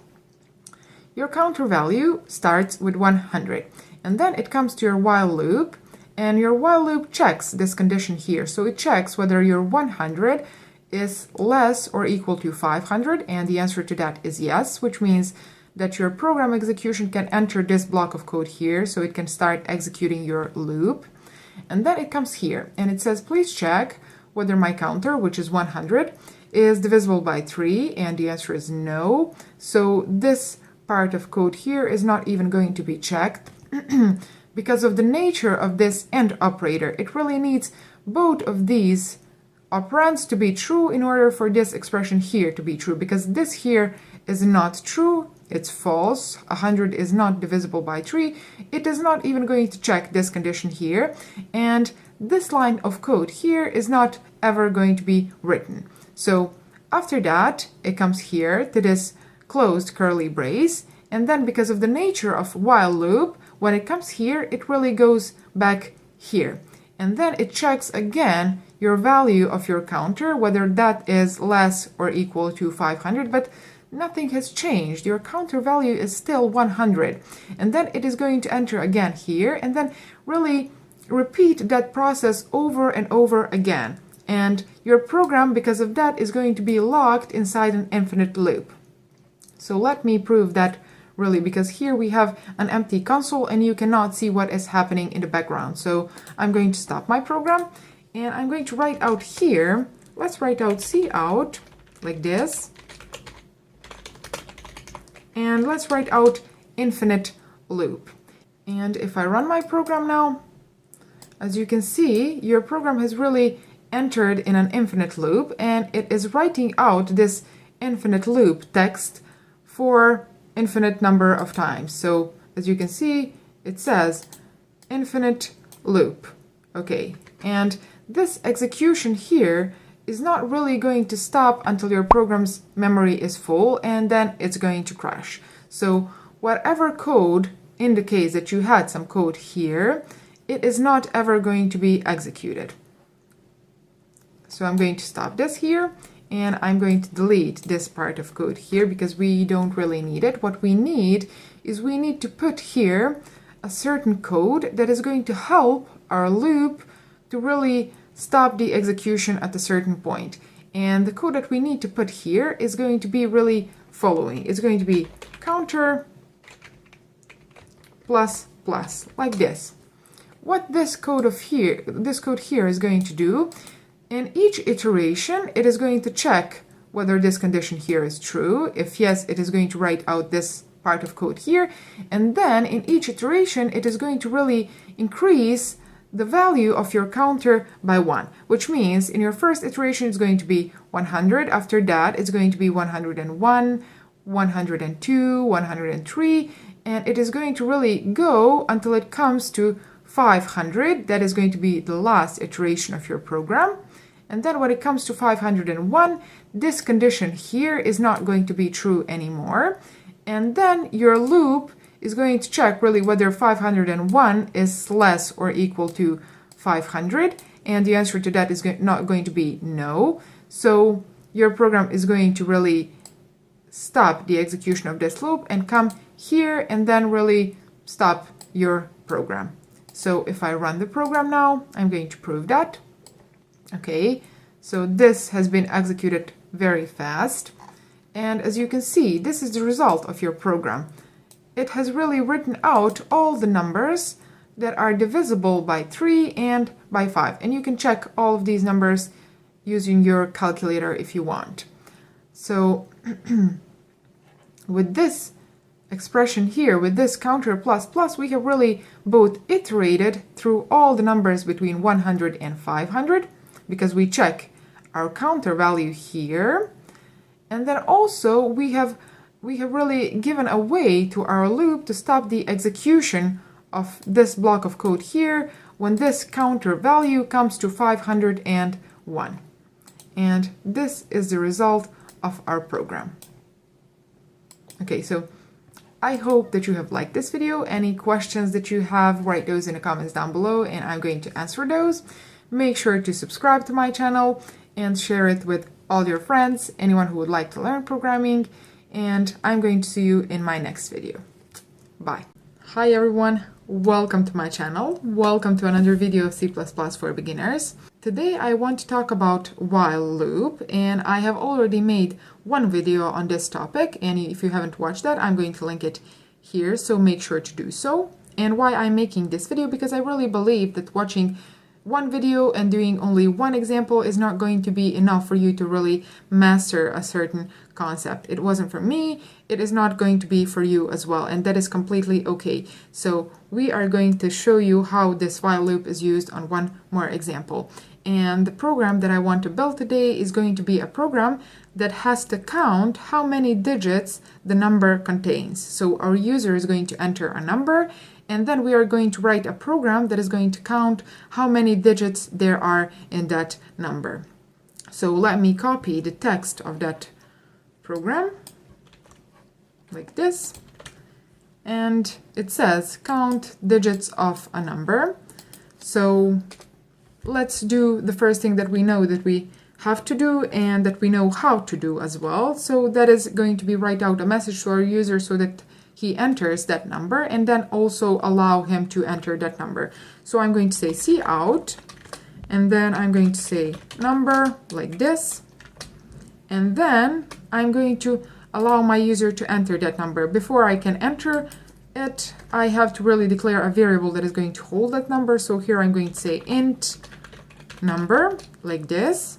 Speaker 1: your counter value starts with 100, and then it comes to your while loop, and your while loop checks this condition here. So it checks whether your 100 is less or equal to 500, and the answer to that is yes, which means that your program execution can enter this block of code here, so it can start executing your loop. And then it comes here, and it says, please check whether my counter, which is 100, is divisible by 3, and the answer is no. So this part of code here is not even going to be checked because of the nature of this AND operator. It really needs both of these operands to be true in order for this expression here to be true, because this here is not true, it's false. 100 is not divisible by 3. It is not even going to check this condition here, and this line of code here is not ever going to be written. So after that, it comes here to this closed curly brace, and then because of the nature of while loop, when it comes here, it really goes back here. And then it checks again your value of your counter, whether that is less or equal to 500, but nothing has changed. Your counter value is still 100. And then it is going to enter again here, and then really repeat that process over and over again. And your program, because of that, is going to be locked inside an infinite loop. So let me prove that really, because here we have an empty console and you cannot see what is happening in the background. So I'm going to stop my program and I'm going to write out here, let's write out cout like this. And let's write out infinite loop. And if I run my program now, as you can see, your program has really entered in an infinite loop, and it is writing out this infinite loop text for infinite number of times. So as you can see, it says infinite loop. Okay, and this execution here is not really going to stop until your program's memory is full, and then it's going to crash. So whatever code indicates that you had some code here, it is not ever going to be executed. So I'm going to stop this here, and I'm going to delete this part of code here because we don't really need it. What we need is we need to put here a certain code that is going to help our loop to really stop the execution at a certain point. And the code that we need to put here is going to be really following. It's going to be counter plus plus, like this. What this code here is going to do, in each iteration, it is going to check whether this condition here is true. If yes, it is going to write out this part of code here. And then in each iteration, it is going to really increase the value of your counter by 1, which means in your first iteration, it's going to be 100. After that, it's going to be 101, 102, 103, and it is going to really go until it comes to 500. That is going to be the last iteration of your program. And then when it comes to 501, this condition here is not going to be true anymore. And then your loop is going to check really whether 501 is less or equal to 500. And the answer to that is not going to be no. So your program is going to really stop the execution of this loop and come here and then really stop your program. So if I run the program now, I'm going to prove that. Okay, so this has been executed very fast. And as you can see, this is the result of your program. It has really written out all the numbers that are divisible by 3 and by 5. And you can check all of these numbers using your calculator if you want. So with this expression here, with this counter plus plus, we have really both iterated through all the numbers between 100 and 500, because we check our counter value here. And then also we have really given a way to our loop to stop the execution of this block of code here when this counter value comes to 501. And this is the result of our program. Okay, so I hope that you have liked this video. Any questions that you have, write those in the comments down below and I'm going to answer those. Make sure to subscribe to my channel and share it with all your friends, anyone who would like to learn programming, and I'm going to see you in my next video. Bye. Hi everyone, welcome to my channel. Welcome to another video of C++ for beginners. Today I want to talk about while loop, and I have already made one video on this topic, and if you haven't watched that, I'm going to link it here, so make sure to do so. And why I'm making this video, because I really believe that watching one video and doing only one example is not going to be enough for you to really master a certain concept. It wasn't for me, it is not going to be for you as well, and that is completely okay. So we are going to show you how this while loop is used on one more example. And the program that I want to build today is going to be a program that has to count how many digits the number contains. So our user is going to enter a number, and then we are going to write a program that is going to count how many digits there are in that number. So let me copy the text of that program like this, and it says count digits of a number. So let's do the first thing that we know that we have to do and that we know how to do as well. So that is going to be write out a message to our user so that he enters that number, and then also allow him to enter that number. So I'm going to say cout, and then I'm going to say number like this, and then I'm going to allow my user to enter that number. Before I can enter it, I have to really declare a variable that is going to hold that number. So here I'm going to say int number like this,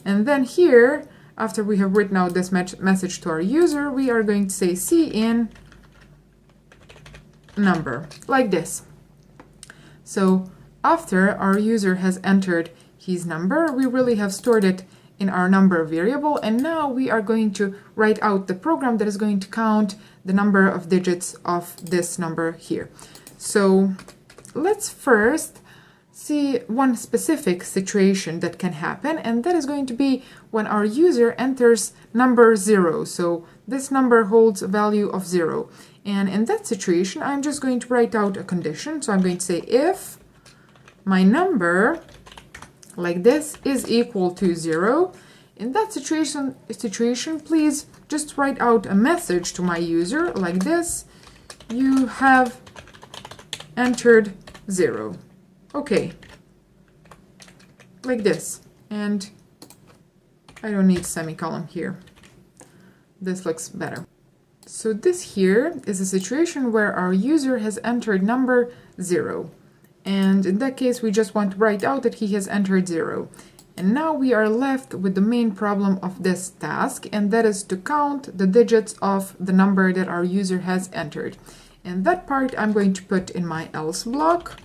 Speaker 1: and then here, after we have written out this message to our user, we are going to say cin number like this. So after our user has entered his number, we really have stored it in our number variable, and now we are going to write out the program that is going to count the number of digits of this number here. So let's first see one specific situation that can happen, and that is going to be when our user enters number 0. So this number holds a value of 0. And in that situation, I'm just going to write out a condition. So I'm going to say if my number, like this, is equal to 0, in that situation, please just write out a message to my user like this: you have entered 0. Okay, like this. And I don't need semicolon here. This looks better. So this here is a situation where our user has entered number 0. And in that case, we just want to write out that he has entered 0. And now we are left with the main problem of this task, and that is to count the digits of the number that our user has entered. And that part I'm going to put in my else block,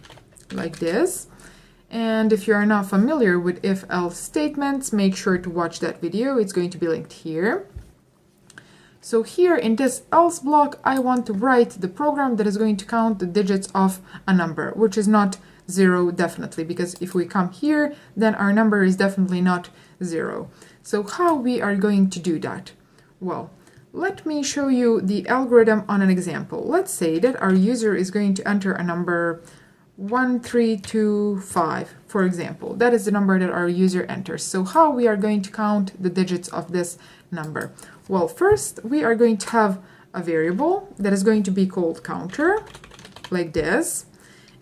Speaker 1: like this. And if you are not familiar with if-else statements, make sure to watch that video. It's going to be linked here. So here in this else block, I want to write the program that is going to count the digits of a number, which is not 0 definitely, because if we come here, then our number is definitely not 0. So how we are going to do that? Well, let me show you the algorithm on an example. Let's say that our user is going to enter a number 1325, for example. That is the number that our user enters. So how we are going to count the digits of this number? Well, first we are going to have a variable that is going to be called counter, like this.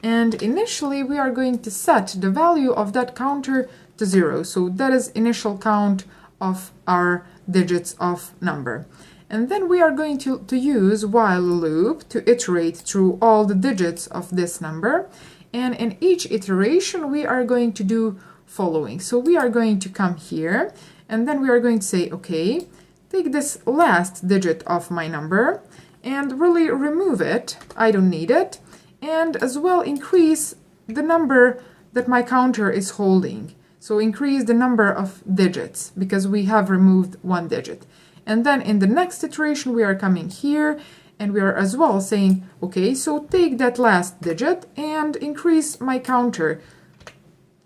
Speaker 1: And initially we are going to set the value of that counter to 0. So that is initial count of our digits of number. And then we are going to use while loop to iterate through all the digits of this number. And in each iteration, we are going to do following. So we are going to come here, and then we are going to say, okay, take this last digit of my number and really remove it. I don't need it. And as well increase the number that my counter is holding. So increase the number of digits because we have removed one digit. And then in the next iteration, we are coming here and we are as well saying, okay, so take that last digit and increase my counter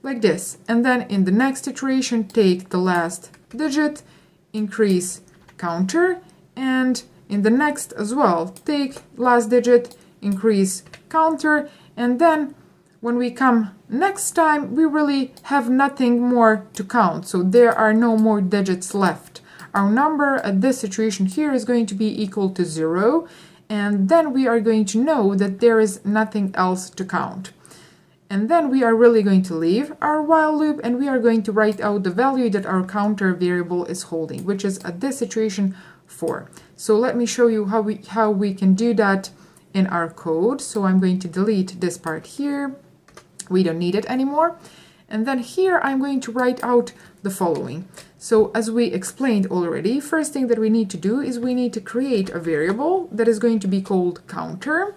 Speaker 1: like this. And then in the next iteration, take the last digit, increase counter, and in the next as well. Take last digit, increase counter, and then when we come next time, we really have nothing more to count. So there are no more digits left. Our number at this situation here is going to be equal to 0. And then we are going to know that there is nothing else to count. And then we are really going to leave our while loop, and we are going to write out the value that our counter variable is holding, which is at this situation 4. So let me show you how we can do that in our code. So I'm going to delete this part here. We don't need it anymore. And then here I'm going to write out the following. So as we explained already, first thing that we need to do is we need to create a variable that is going to be called counter,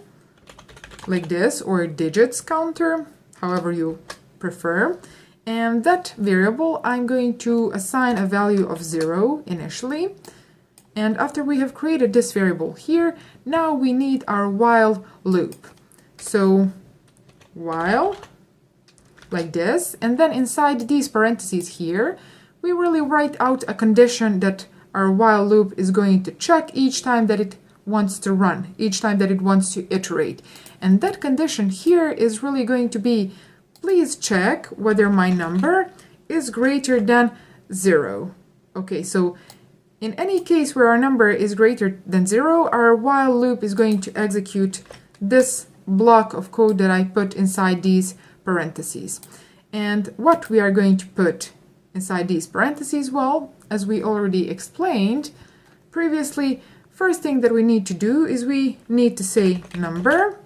Speaker 1: like this, or digits counter, however you prefer. And that variable, I'm going to assign a value of 0 initially. And after we have created this variable here, now we need our while loop. So while, like this, and then inside these parentheses here, we really write out a condition that our while loop is going to check each time that it wants to run, each time that it wants to iterate. And that condition here is really going to be, please check whether my number is greater than 0. Okay, so in any case where our number is greater than 0, our while loop is going to execute this block of code that I put inside these parentheses. And what we are going to put inside these parentheses, well, as we already explained previously, first thing that we need to do is we need to say number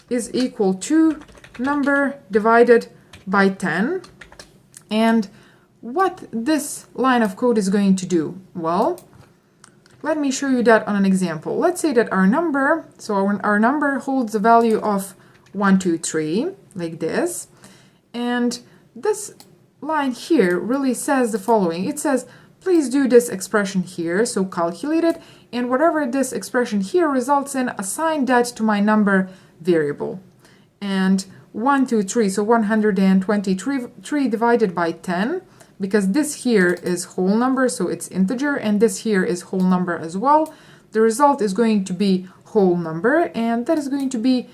Speaker 1: is equal to number divided by 10. And what this line of code is going to do, well, let me show you that on an example. Let's say that our number, so our number holds the value of 1, 2, 3, like this. And this line here really says the following. It says, please do this expression here, so calculate it, and whatever this expression here results in, assign that to my number variable. And 1, 2, 3, so 123 divided by 10, because this here is whole number, so it's integer, and this here is whole number as well. The result is going to be whole number, and that is going to be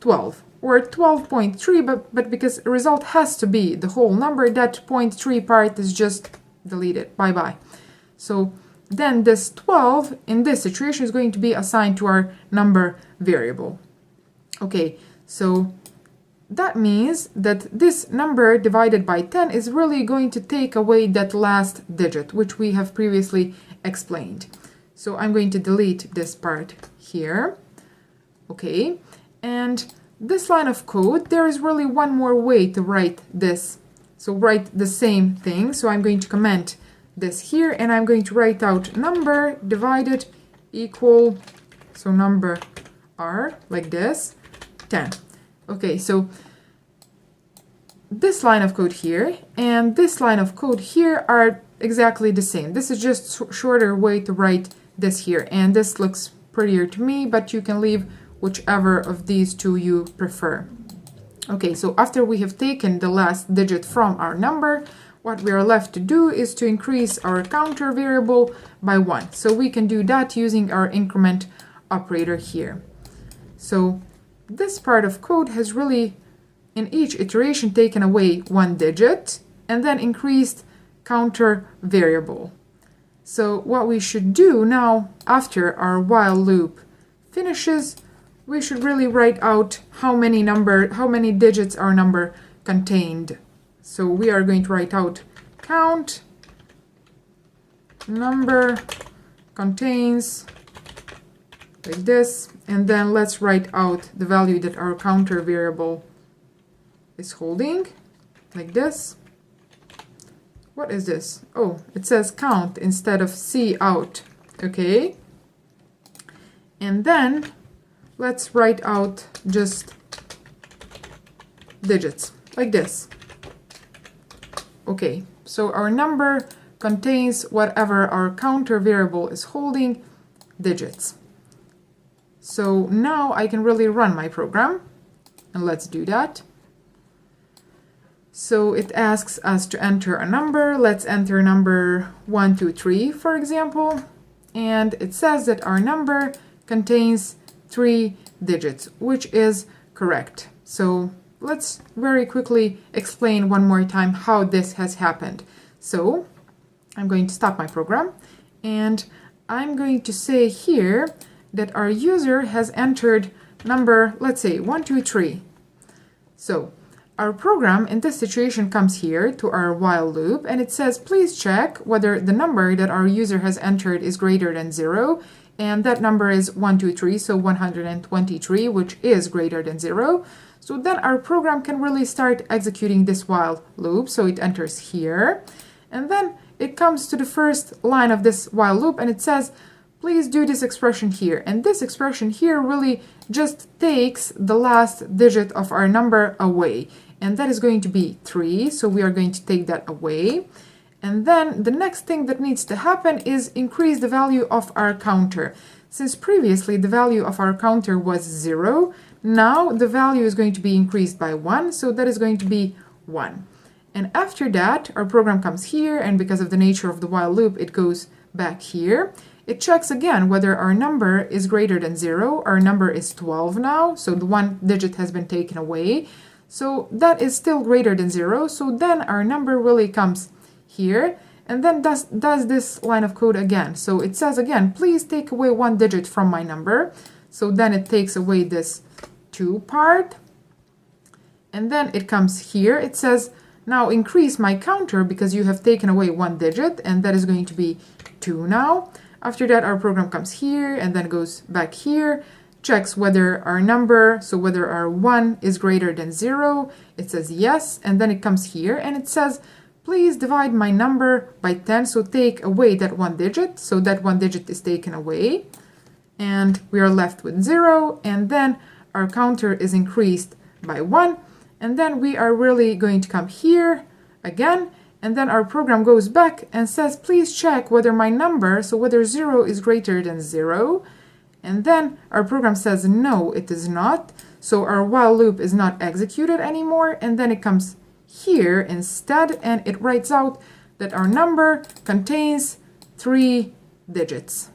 Speaker 1: 12. Or 12.3, but because the result has to be the whole number, that 0.3 part is just deleted. Bye-bye. So then this 12 in this situation is going to be assigned to our number variable. Okay, so that means that this number divided by 10 is really going to take away that last digit, which we have previously explained. So I'm going to delete this part here. Okay, and this line of code, there is really one more way to write this. So write the same thing. So I'm going to comment this here, and I'm going to write out number divided equal, so number r, like this, 10. Okay, so this line of code here and this line of code here are exactly the same. This is just a shorter way to write this here, and this looks prettier to me, but you can leave whichever of these two you prefer. Okay, so after we have taken the last digit from our number, what we are left to do is to increase our counter variable by 1. So we can do that using our increment operator here. So this part of code has really, in each iteration, taken away 1 digit and then increased counter variable. So what we should do now, after our while loop finishes, we should really write out how many digits our number contained. So we are going to write out count number contains, like this, and then let's write out the value that our counter variable is holding, like this. What is this? Oh, it says count instead of cout. Okay, and then let's write out just digits, like this. Okay, so our number contains whatever our counter variable is holding, digits. So now I can really run my program, and let's do that. So it asks us to enter a number. Let's enter number 1, 2, 3, for example. and it says that our number contains 3 digits, which is correct. So let's very quickly explain one more time how this has happened. So I'm going to stop my program, and I'm going to say here that our user has entered number, let's say 123. So our program in this situation comes here to our while loop, and it says please check whether the number that our user has entered is greater than 0, and that number is 123, so 123, which is greater than 0. So then our program can really start executing this while loop. So it enters here, and then it comes to the first line of this while loop, and it says please do this expression here. And this expression here really just takes the last digit of our number away, and that is going to be 3, so we are going to take that away. And then the next thing that needs to happen is increase the value of our counter. Since previously the value of our counter was 0, now the value is going to be increased by 1, so that is going to be 1. And after that, our program comes here, and because of the nature of the while loop, it goes back here. It checks again whether our number is greater than 0. Our number is 12 now, so the 1 digit has been taken away. So that is still greater than 0. So then our number really comes here, and then does this line of code again. So it says again, please take away 1 digit from my number. So then it takes away this 2 part. And then it comes here. It says, now increase my counter because you have taken away 1 digit, and that is going to be 2 now. After that, our program comes here and then goes back here, checks whether our number, so whether our 1 is greater than 0. It says yes, and then it comes here and it says, please divide my number by 10, so take away that 1 digit. So that 1 digit is taken away, and we are left with 0, and then our counter is increased by 1, and then we are really going to come here again, and then our program goes back and says, please check whether my number, so whether 0 is greater than 0. And then our program says, no, it is not. So our while loop is not executed anymore. And then it comes here instead, and it writes out that our number contains 3 digits.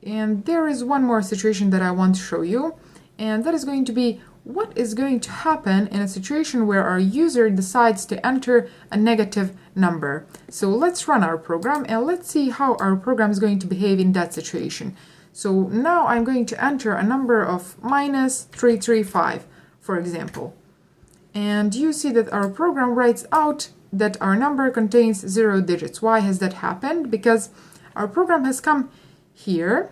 Speaker 1: And there is one more situation that I want to show you, and that is going to be what is going to happen in a situation where our user decides to enter a negative number. So let's run our program and let's see how our program is going to behave in that situation. So now I'm going to enter a number of -335, for example. And you see that our program writes out that our number contains 0 digits. Why has that happened? Because our program has come here,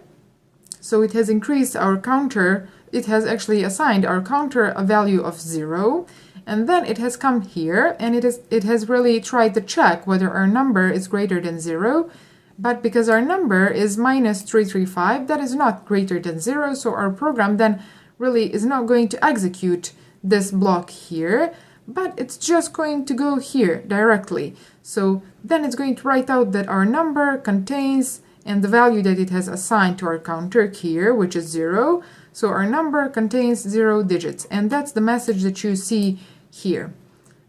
Speaker 1: so it has increased our counter. It has actually assigned our counter a value of 0, and then it has come here and it has really tried to check whether our number is greater than 0, but because our number is -335, that is not greater than 0, so our program then really is not going to execute this block here, but it's just going to go here directly. So then it's going to write out that our number contains, and the value that it has assigned to our counter here, which is 0. So our number contains 0 digits, and that's the message that you see here.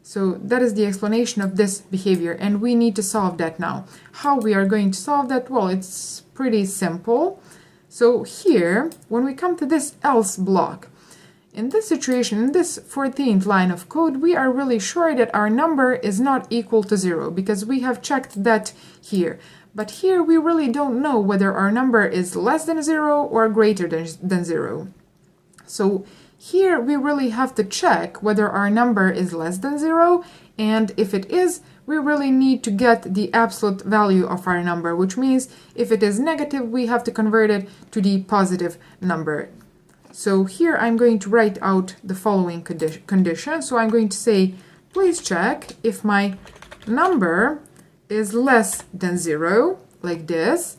Speaker 1: So that is the explanation of this behavior, and we need to solve that now. How we are going to solve that? Well, it's pretty simple. So here, when we come to this else block, in this situation, in this 14th line of code, we are really sure that our number is not equal to 0 because we have checked that here. But here we really don't know whether our number is less than 0 or greater than 0. So here we really have to check whether our number is less than 0, and if it is, we really need to get the absolute value of our number, which means if it is negative, we have to convert it to the positive number. So here I'm going to write out the following condition. So I'm going to say, please check if my number is less than 0, like this.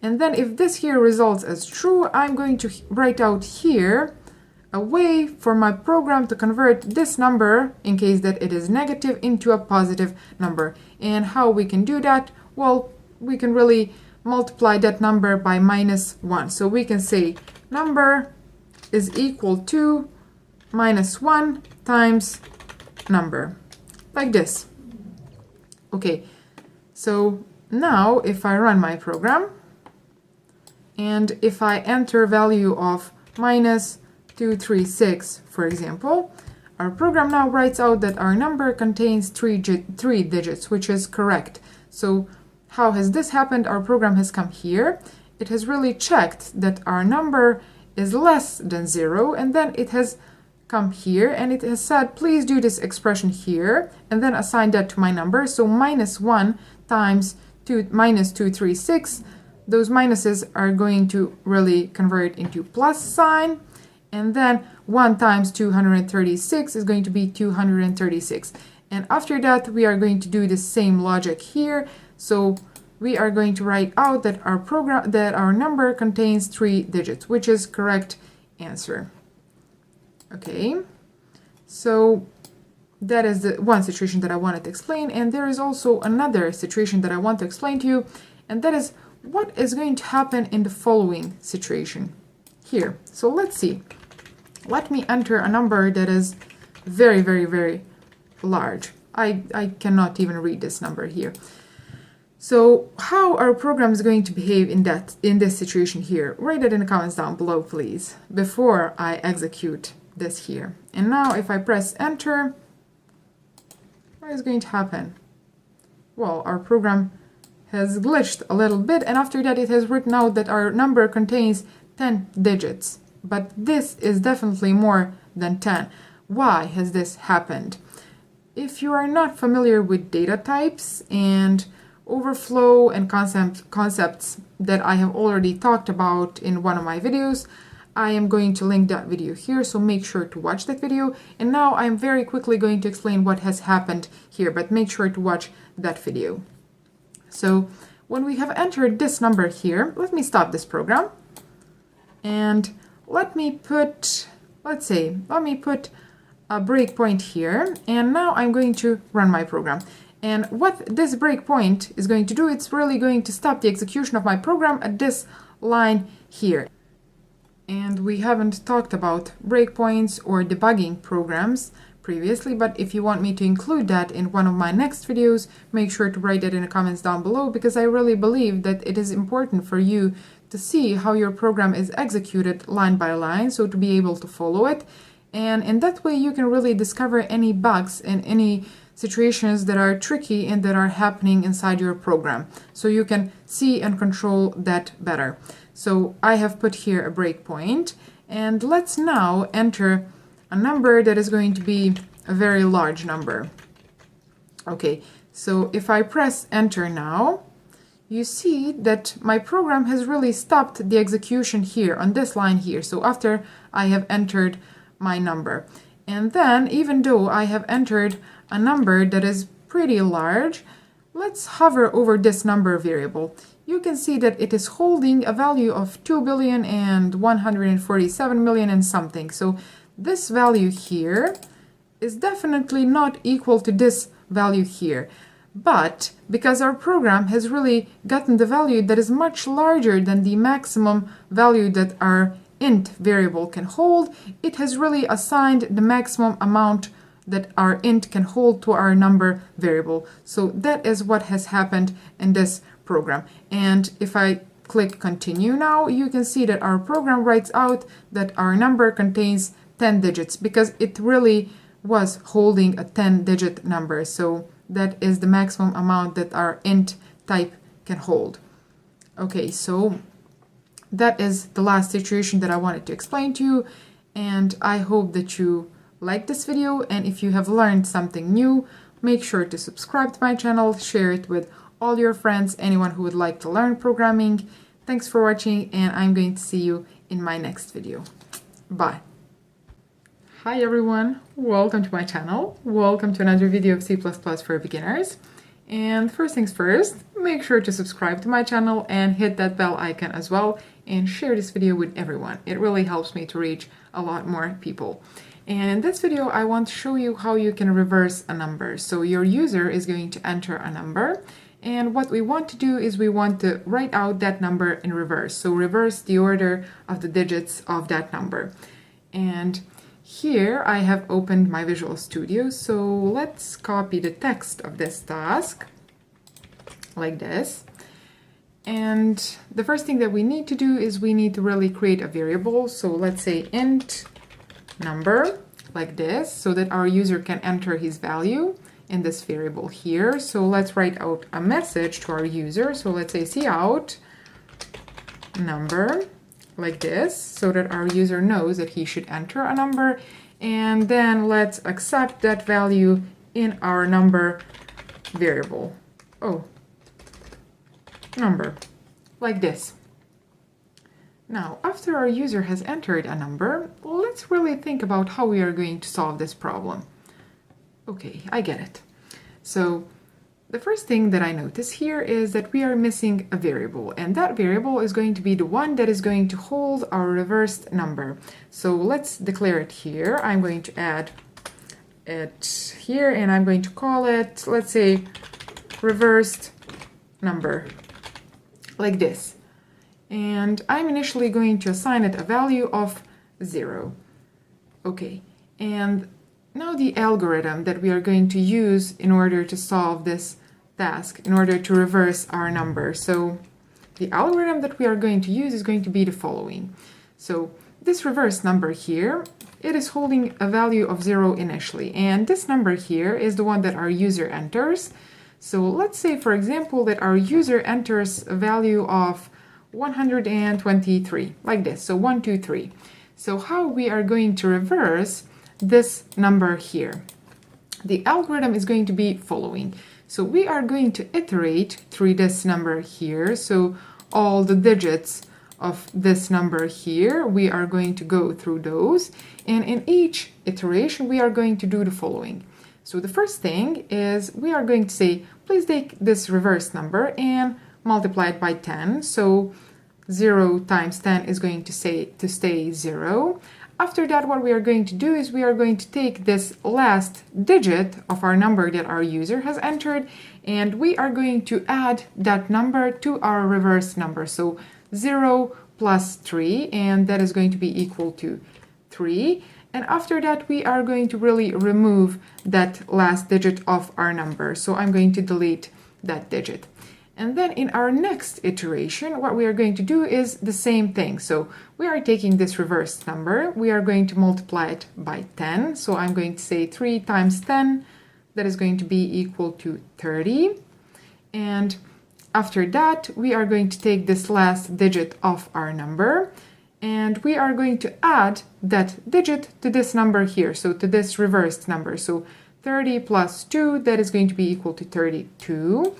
Speaker 1: And then if this here results as true, I'm going to write out here a way for my program to convert this number, in case that it is negative, into a positive number. And how we can do that? Well, we can really multiply that number by -1. So we can say number is equal to -1 times number, like this. Okay, so now if I run my program, And if I enter value of minus 236, for example, our program now writes out that our number contains three digits, which is correct. So how has this happened? Our program has come here. It has really checked that our number is less than 0, and then it has come here and it has said, please do this expression here, and then assign that to my number. So minus 1 times minus 236, those minuses are going to really convert into plus sign, and then 1 times 236 is going to be 236. And after that, we are going to do the same logic here. So we are going to write out that our number contains 3 digits, which is correct answer. Okay, so that is the one situation that I wanted to explain, and there is also another situation that I want to explain to you, and that is what is going to happen in the following situation here. So let's see. Let me enter a number that is very, very, very large. I cannot even read this number here. So how our program is going to behave in this situation here? Write it in the comments down below, please, before I execute this here. And now if I press enter, what is going to happen? Well, our program has glitched a little bit, and after that it has written out that our number contains 10 digits. But this is definitely more than 10. Why has this happened? If you are not familiar with data types and overflow and concepts that I have already talked about in one of my videos, I am going to link that video here, so make sure to watch that video. And now I'm very quickly going to explain what has happened here, but make sure to watch that video. So when we have entered this number here, let me stop this program and let me put a breakpoint here, and now I'm going to run my program. And what this breakpoint is going to do, it's really going to stop the execution of my program at this line here. And we haven't talked about breakpoints or debugging programs previously, but if you want me to include that in one of my next videos, make sure to write it in the comments down below, because I really believe that it is important for you to see how your program is executed line by line, so to be able to follow it. And in that way you can really discover any bugs and any situations that are tricky and that are happening inside your program, so you can see and control that better. So I have put here a breakpoint, and let's now enter a number that is going to be a very large number. Okay, so if I press enter now, you see that my program has really stopped the execution here on this line here. So after I have entered my number, and then even though I have entered a number that is pretty large, let's hover over this number variable. You can see that it is holding a value of 2,147,000,000 and something. So this value here is definitely not equal to this value here. But because our program has really gotten the value that is much larger than the maximum value that our int variable can hold, it has really assigned the maximum amount that our int can hold to our number variable. So that is what has happened in this program. And if I click continue now, you can see that our program writes out that our number contains 10 digits, because it really was holding a 10-digit number. So that is the maximum amount that our int type can hold. Okay, so that is the last situation that I wanted to explain to you, and I hope that you like this video, and if you have learned something new, make sure to subscribe to my channel, share it with all your friends, anyone who would like to learn programming. Thanks for watching, and I'm going to see you in my next video. Bye. Hi everyone, welcome to my channel. Welcome to another video of C++ for beginners. And first things first, make sure to subscribe to my channel and hit that bell icon as well, and share this video with everyone. It really helps me to reach a lot more people. And in this video, I want to show you how you can reverse a number. So your user is going to enter a number, and what we want to do is we want to write out that number in reverse. So reverse the order of the digits of that number. And here I have opened my Visual Studio, so let's copy the text of this task like this. And the first thing that we need to do is we need to really create a variable. So let's say int number, like this, so that our user can enter his value in this variable here. So let's write out a message to our user. So let's say cout number, like this, so that our user knows that he should enter a number. And then let's accept that value in our number variable. Oh, number, like this. Now, after our user has entered a number, let's really think about how we are going to solve this problem. Okay, I get it. So the first thing that I notice here is that we are missing a variable, and that variable is going to be the one that is going to hold our reversed number. So let's declare it here. I'm going to add it here, and I'm going to call it, let's say, reversed number, like this. And I'm initially going to assign it a value of 0. Okay, and now the algorithm that we are going to use in order to solve this task, in order to reverse our number. So the algorithm that we are going to use is going to be the following. So this reverse number here, it is holding a value of 0 initially, and this number here is the one that our user enters. So let's say, for example, that our user enters a value of 123, like this, so 123. So how we are going to reverse this number here? The algorithm is going to be following. So we are going to iterate through this number here. So all the digits of this number here, we are going to go through those. And in each iteration, we are going to do the following. So the first thing is we are going to say, please take this reverse number and multiply it by 10. So 0 times 10 is going to stay 0. After that, what we are going to do is we are going to take this last digit of our number that our user has entered, and we are going to add that number to our reverse number. So 0 plus 3, and that is going to be equal to 3. And after that, we are going to really remove that last digit of our number. So I'm going to delete that digit. And then in our next iteration, what we are going to do is the same thing. So we are taking this reverse number, we are going to multiply it by 10. So I'm going to say 3 times 10, that is going to be equal to 30. And after that, we are going to take this last digit of our number, and we are going to add that digit to this number here, so to this reversed number. So 30 plus 2, that is going to be equal to 32.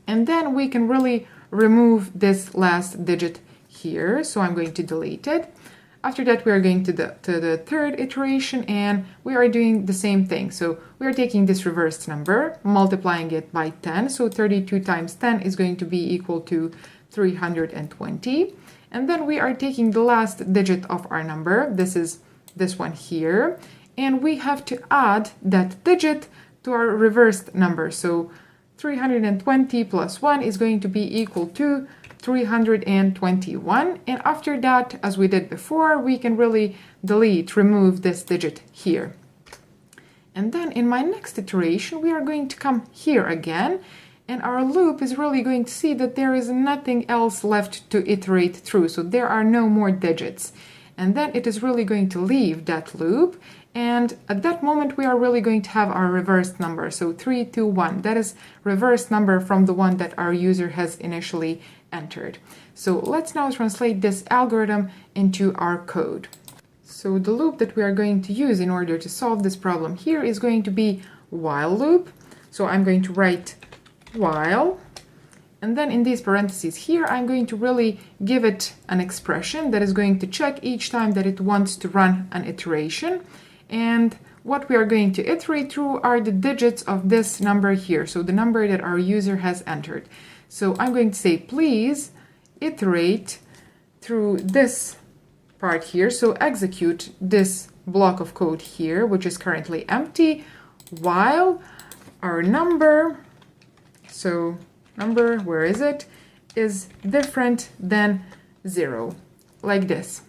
Speaker 1: And then we can really remove this last digit here. So I'm going to delete it. After that, we are going to the third iteration, and we are doing the same thing. So we are taking this reversed number, multiplying it by 10. So 32 times 10 is going to be equal to 320. And then we are taking the last digit of our number. This is this one here. And we have to add that digit to our reversed number. So 320 plus 1 is going to be equal to 321. And after that, as we did before, we can really remove this digit here. And then in my next iteration, we are going to come here again, and our loop is really going to see that there is nothing else left to iterate through. So there are no more digits. And then it is really going to leave that loop. And at that moment, we are really going to have our reversed number. So 321, that is reversed number from the one that our user has initially entered. So let's now translate this algorithm into our code. So the loop that we are going to use in order to solve this problem here is going to be while loop. So I'm going to write while, and then in these parentheses here, I'm going to really give it an expression that is going to check each time that it wants to run an iteration. And what we are going to iterate through are the digits of this number here, so the number that our user has entered. So I'm going to say, please iterate through this part here, so execute this block of code here, which is currently empty, while our number, so number, where is it, is different than 0, like this.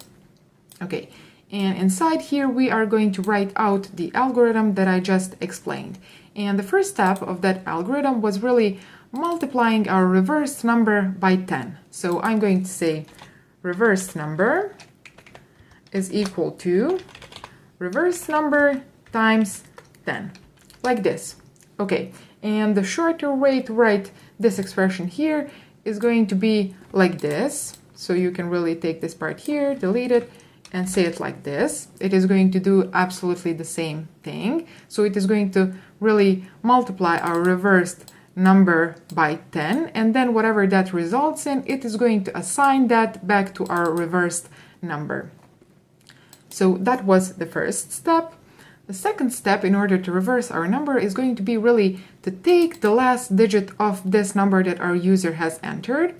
Speaker 1: Okay. And inside here, we are going to write out the algorithm that I just explained. And the first step of that algorithm was really multiplying our reversed number by 10. So I'm going to say reversed number is equal to reversed number times 10, like this. Okay, and the shorter way to write this expression here is going to be like this. So you can really take this part here, delete it, and say it like this. It is going to do absolutely the same thing. So it is going to really multiply our reversed number by 10, and then whatever that results in, it is going to assign that back to our reversed number. So that was the first step. The second step in order to reverse our number is going to be really to take the last digit of this number that our user has entered.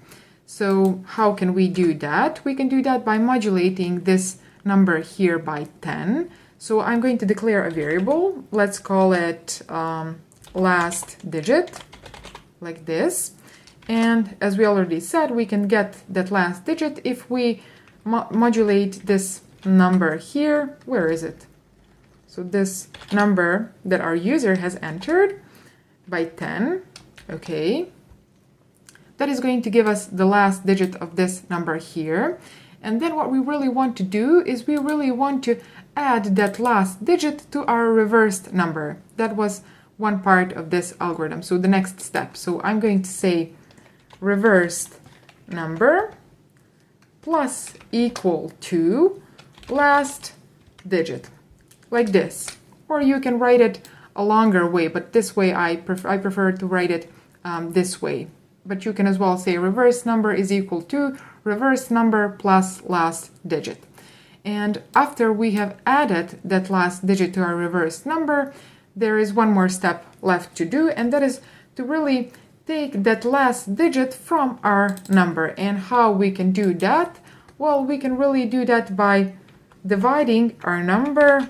Speaker 1: So how can we do that? We can do that by modulating this number here by 10. So I'm going to declare a variable. Let's call it last digit, like this. And as we already said, we can get that last digit if we modulate this number here. Where is it? So this number that our user has entered by 10, okay. That is going to give us the last digit of this number here. And then what we really want to do is we really want to add that last digit to our reversed number. That was one part of this algorithm. So the next step. So I'm going to say reversed number plus equal to last digit, like this. Or you can write it a longer way, but this way I prefer to write it this way. But you can as well say reverse number is equal to reverse number plus last digit. And after we have added that last digit to our reverse number, there is one more step left to do, and that is to really take that last digit from our number. And how we can do that? Well, we can really do that by dividing our number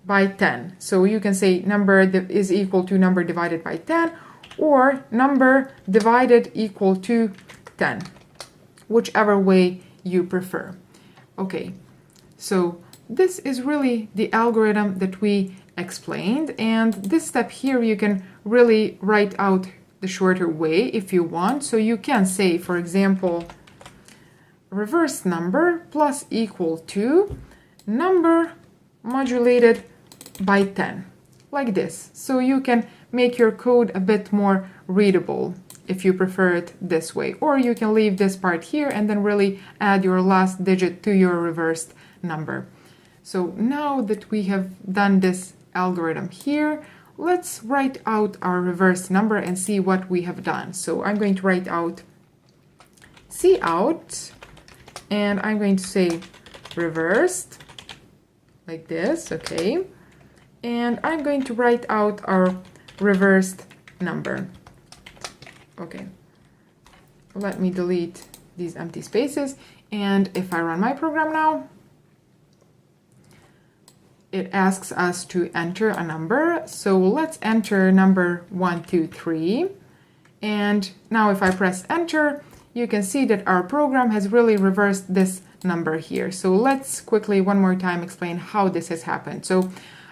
Speaker 1: by 10. So you can say number is equal to number divided by 10, or number divided equal to 10, whichever way you prefer. Okay, so this is really the algorithm that we explained, and this step here you can really write out the shorter way if you want. So you can say, for example, reverse number plus equal to number modulated by 10, like this. So you can make your code a bit more readable if you prefer it this way, or you can leave this part here and then really add your last digit to your reversed number. So now that we have done this algorithm here, let's write out our reversed number and see what we have done. So I'm going to write out cout, and I'm going to say reversed, like this, okay. And I'm going to write out our reversed number. Okay, let me delete these empty spaces, and if I run my program now, it asks us to enter a number. So let's enter number 1, 2, 3, and now if I press enter, you can see that our program has really reversed this number here. So let's quickly one more time explain how this has happened. So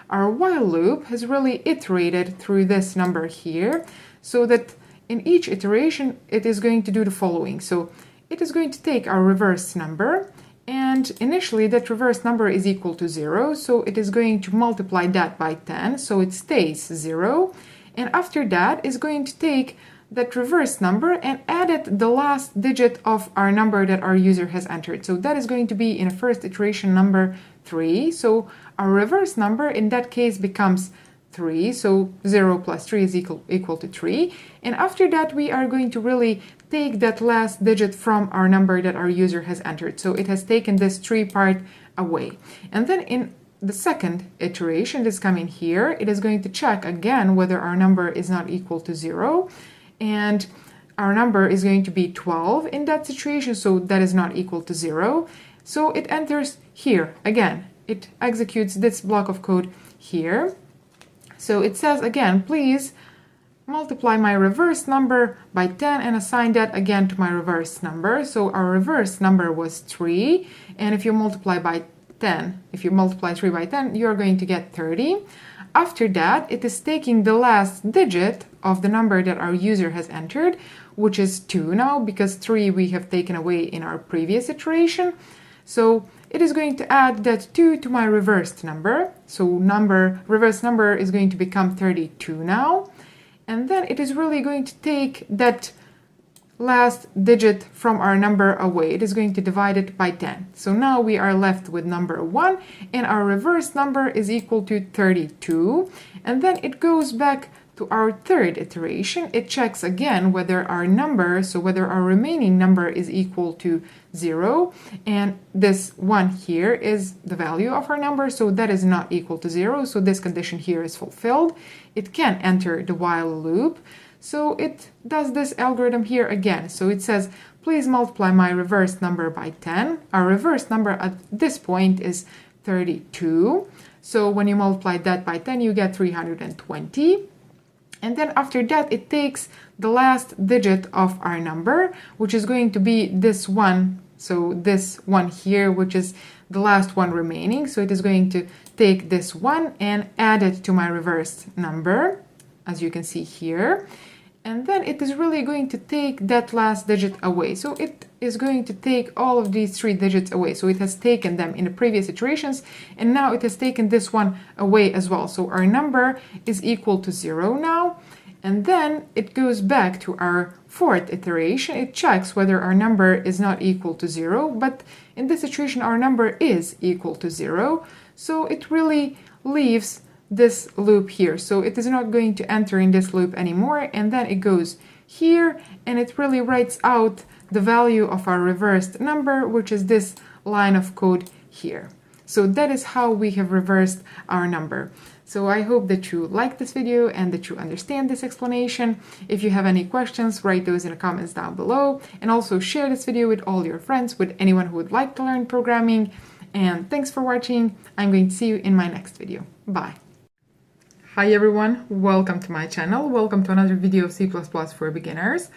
Speaker 1: our while loop has really iterated through this number here, so that in each iteration it is going to do the following. So it is going to take our reverse number, and initially that reverse number is equal to 0, so it is going to multiply that by 10, so it stays 0, and after that is going to take that reverse number and add it the last digit of our number that our user has entered. So that is going to be in a first iteration number 3. So our reverse number in that case becomes 3. So 0 plus 3 is equal to 3. And after that, we are going to really take that last digit from our number that our user has entered. So it has taken this 3 part away. And then in the second iteration that's coming here, it is going to check again whether our number is not equal to 0. And our number is going to be 12 in that situation, so that is not equal to 0. So it enters here again. It executes this block of code here. So it says again, please multiply my reverse number by 10 and assign that again to my reverse number. So our reverse number was 3, and if you multiply by 10, if you multiply 3 by 10, you're going to get 30. After that, it is taking the last digit of the number that our user has entered, which is 2 now, because 3 we have taken away in our previous iteration. So it is going to add that 2 to my reversed number. So reverse number is going to become 32 now. And then it is really going to take that last digit from our number away. It is going to divide it by 10. So now we are left with number 1, and our reverse number is equal to 32. And then it goes back to our third iteration. It checks again whether our number, so whether our remaining number is equal to 0, and this 1 here is the value of our number, so that is not equal to 0, so this condition here is fulfilled. It can enter the while loop. So it does this algorithm here again. So it says, please multiply my reversed number by 10. Our reversed number at this point is 32. So when you multiply that by 10, you get 320. And then after that, it takes the last digit of our number, which is going to be this one. So this one here, which is the last one remaining. So it is going to take this one and add it to my reversed number, as you can see here. And then it is really going to take that last digit away. So it is going to take all of these 3 digits away. So it has taken them in the previous iterations, and now it has taken this one away as well. So our number is equal to 0 now. And then it goes back to our fourth iteration. It checks whether our number is not equal to 0, but in this iteration our number is equal to 0. So it really leaves this loop here. So it is not going to enter in this loop anymore, and then it goes here and it really writes out the value of our reversed number, which is this line of code here. So that is how we have reversed our number. So I hope that you like this video and that you understand this explanation. If you have any questions, write those in the comments down below, and also share this video with all your friends, with anyone who would like to learn programming. And thanks for watching. I'm going to see you in my next video. Bye. Hi everyone, welcome to my channel. Welcome to another video of C++ for beginners.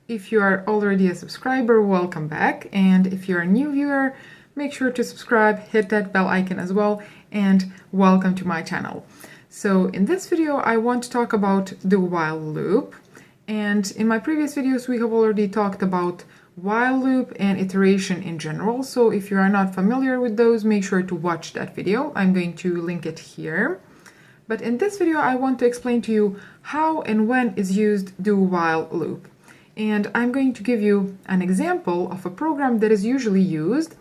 Speaker 1: If you are already a subscriber, welcome back. And if you're a new viewer, make sure to subscribe, hit that bell icon as well, and welcome to my channel. So in this video, I want to talk about the while loop. And in my previous videos, we have already talked about while loop and iteration in general. So if you are not familiar with those, make sure to watch that video. I'm going to link it here. But in this video, I want to explain to you how and when is used do while loop. And I'm going to give you an example of a program that is usually used.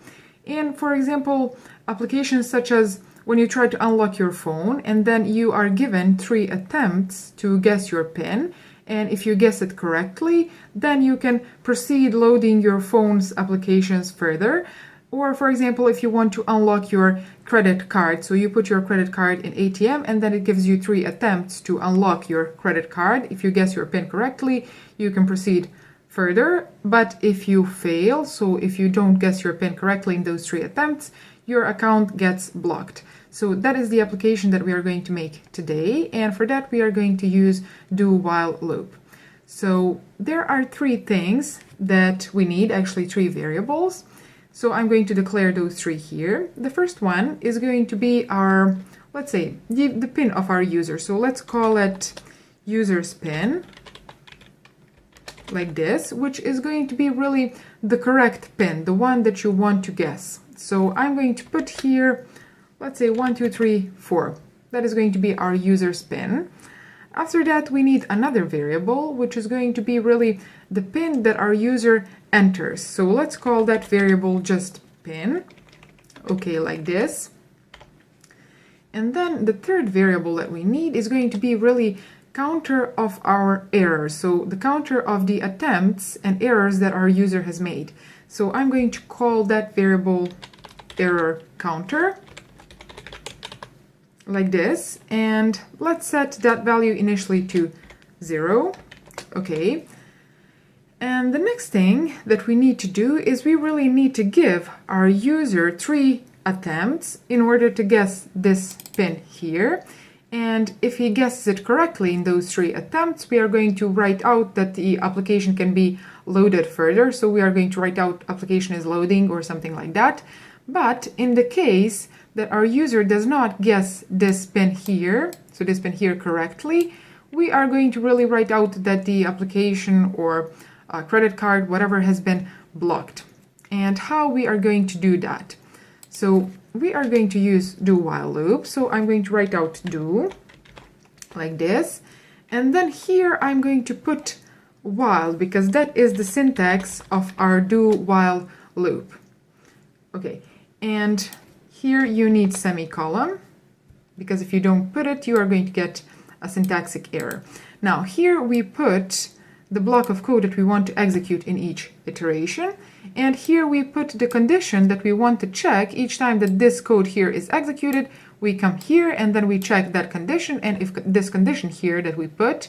Speaker 1: And for example, applications such as when you try to unlock your phone and then you are given 3 attempts to guess your PIN. And if you guess it correctly, then you can proceed loading your phone's applications further. Or for example, if you want to unlock your credit card, so you put your credit card in ATM and then it gives you 3 attempts to unlock your credit card. If you guess your PIN correctly, you can proceed further. But if you fail, so if you don't guess your PIN correctly in those 3 attempts, your account gets blocked. So that is the application that we are going to make today. And for that, we are going to use do while loop. So there are 3 things that we need, actually 3 variables. So I'm going to declare those 3 here. The first one is going to be our, let's say, the PIN of our user. So let's call it user's PIN, like this, which is going to be really the correct PIN, the one that you want to guess. So I'm going to put here, let's say 1, 2, 3, 4. That is going to be our user's PIN. After that, we need another variable, which is going to be really the PIN that our user enters. So let's call that variable just PIN. Okay, like this. And then the third variable that we need is going to be really counter of our errors. So the counter of the attempts and errors that our user has made. So I'm going to call that variable error counter, like this, and let's set that value initially to 0. Okay, and the next thing that we need to do is we really need to give our user 3 attempts in order to guess this PIN here. And if he guesses it correctly in those 3 attempts, we are going to write out that the application can be loaded further. So we are going to write out application is loading or something like that. But in the case that our user does not guess this pin here, so this pin here correctly, we are going to really write out that the application or credit card, whatever, has been blocked. And how we are going to do that? So we are going to use do while loop. So I'm going to write out do like this. And then here I'm going to put while, because that is the syntax of our do while loop. Okay, and here you need semicolon, because if you don't put it, you are going to get a syntactic error. Now here we put the block of code that we want to execute in each iteration, and here we put the condition that we want to check each time that this code here is executed. We come here and then we check that condition, and if this condition here that we put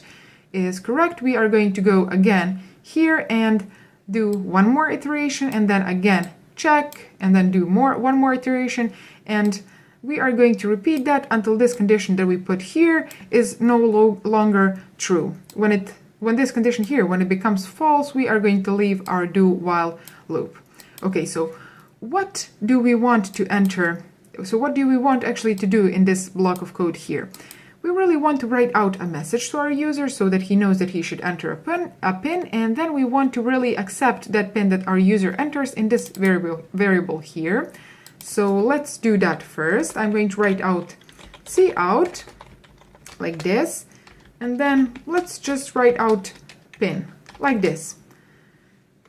Speaker 1: is correct, we are going to go again here and do one more iteration, and then again check, and then do one more iteration, and we are going to repeat that until this condition that we put here is no longer true. When this condition here, when it becomes false, we are going to leave our do while loop. Okay, so what do we want to enter? So what do we want actually to do in this block of code here? We really want to write out a message to our user so that he knows that he should enter a pin, and then we want to really accept that pin that our user enters in this variable here. So let's do that first. I'm going to write out cout like this, and then let's just write out pin like this.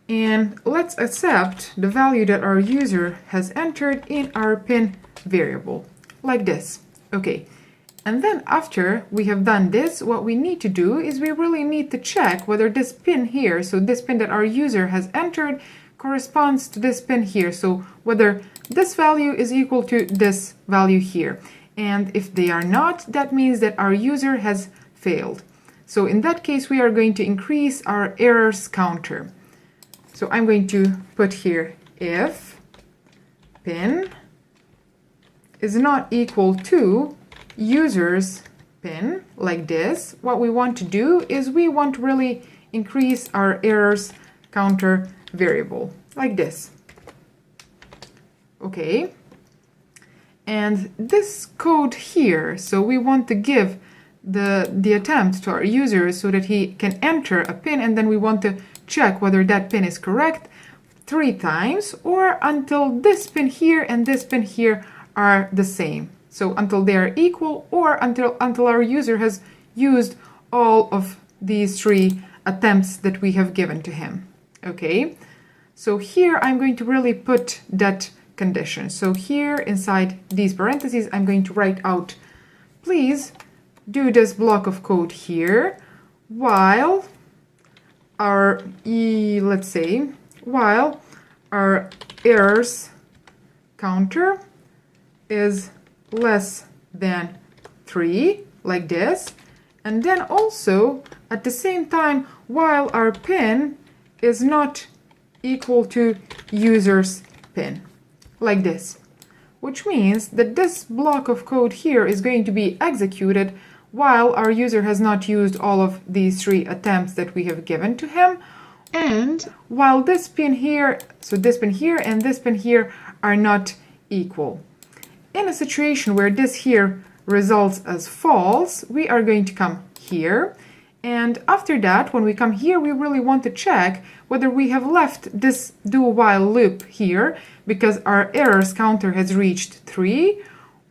Speaker 1: And let's accept the value that our user has entered in our pin variable like this. Okay. And then after we have done this, what we need to do is we really need to check whether this pin here, so this pin that our user has entered, corresponds to this pin here. So whether this value is equal to this value here. And if they are not, that means that our user has failed. So in that case, we are going to increase our errors counter. So I'm going to put here if pin is not equal to user's pin like this. What we want to do is we want to really increase our errors counter variable like this. Okay, and this code here, so we want to give the attempt to our user so that he can enter a pin, and then we want to check whether that pin is correct 3 times, or until this pin here and this pin here are the same. So until they are equal, or until our user has used all of these 3 attempts that we have given to him. Okay, so here I'm going to really put that condition. So here inside these parentheses, I'm going to write out, please do this block of code here while our, let's say, while our errors counter is less than 3, like this, and then also at the same time while our pin is not equal to user's pin, like this, which means that this block of code here is going to be executed while our user has not used all of these 3 attempts that we have given to him, and while this pin here, so this pin here and this pin here are not equal. In a situation where this here results as false, we are going to come here, and after that, when we come here, we really want to check whether we have left this do while loop here because our errors counter has reached 3,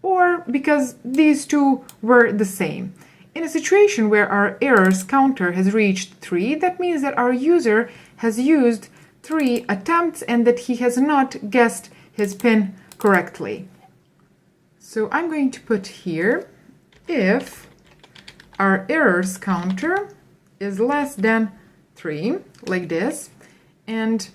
Speaker 1: or because these 2 were the same. In a situation where our errors counter has reached 3, that means that our user has used 3 attempts and that he has not guessed his pin correctly. So I'm going to put here if our errors counter is less than 3, like this, and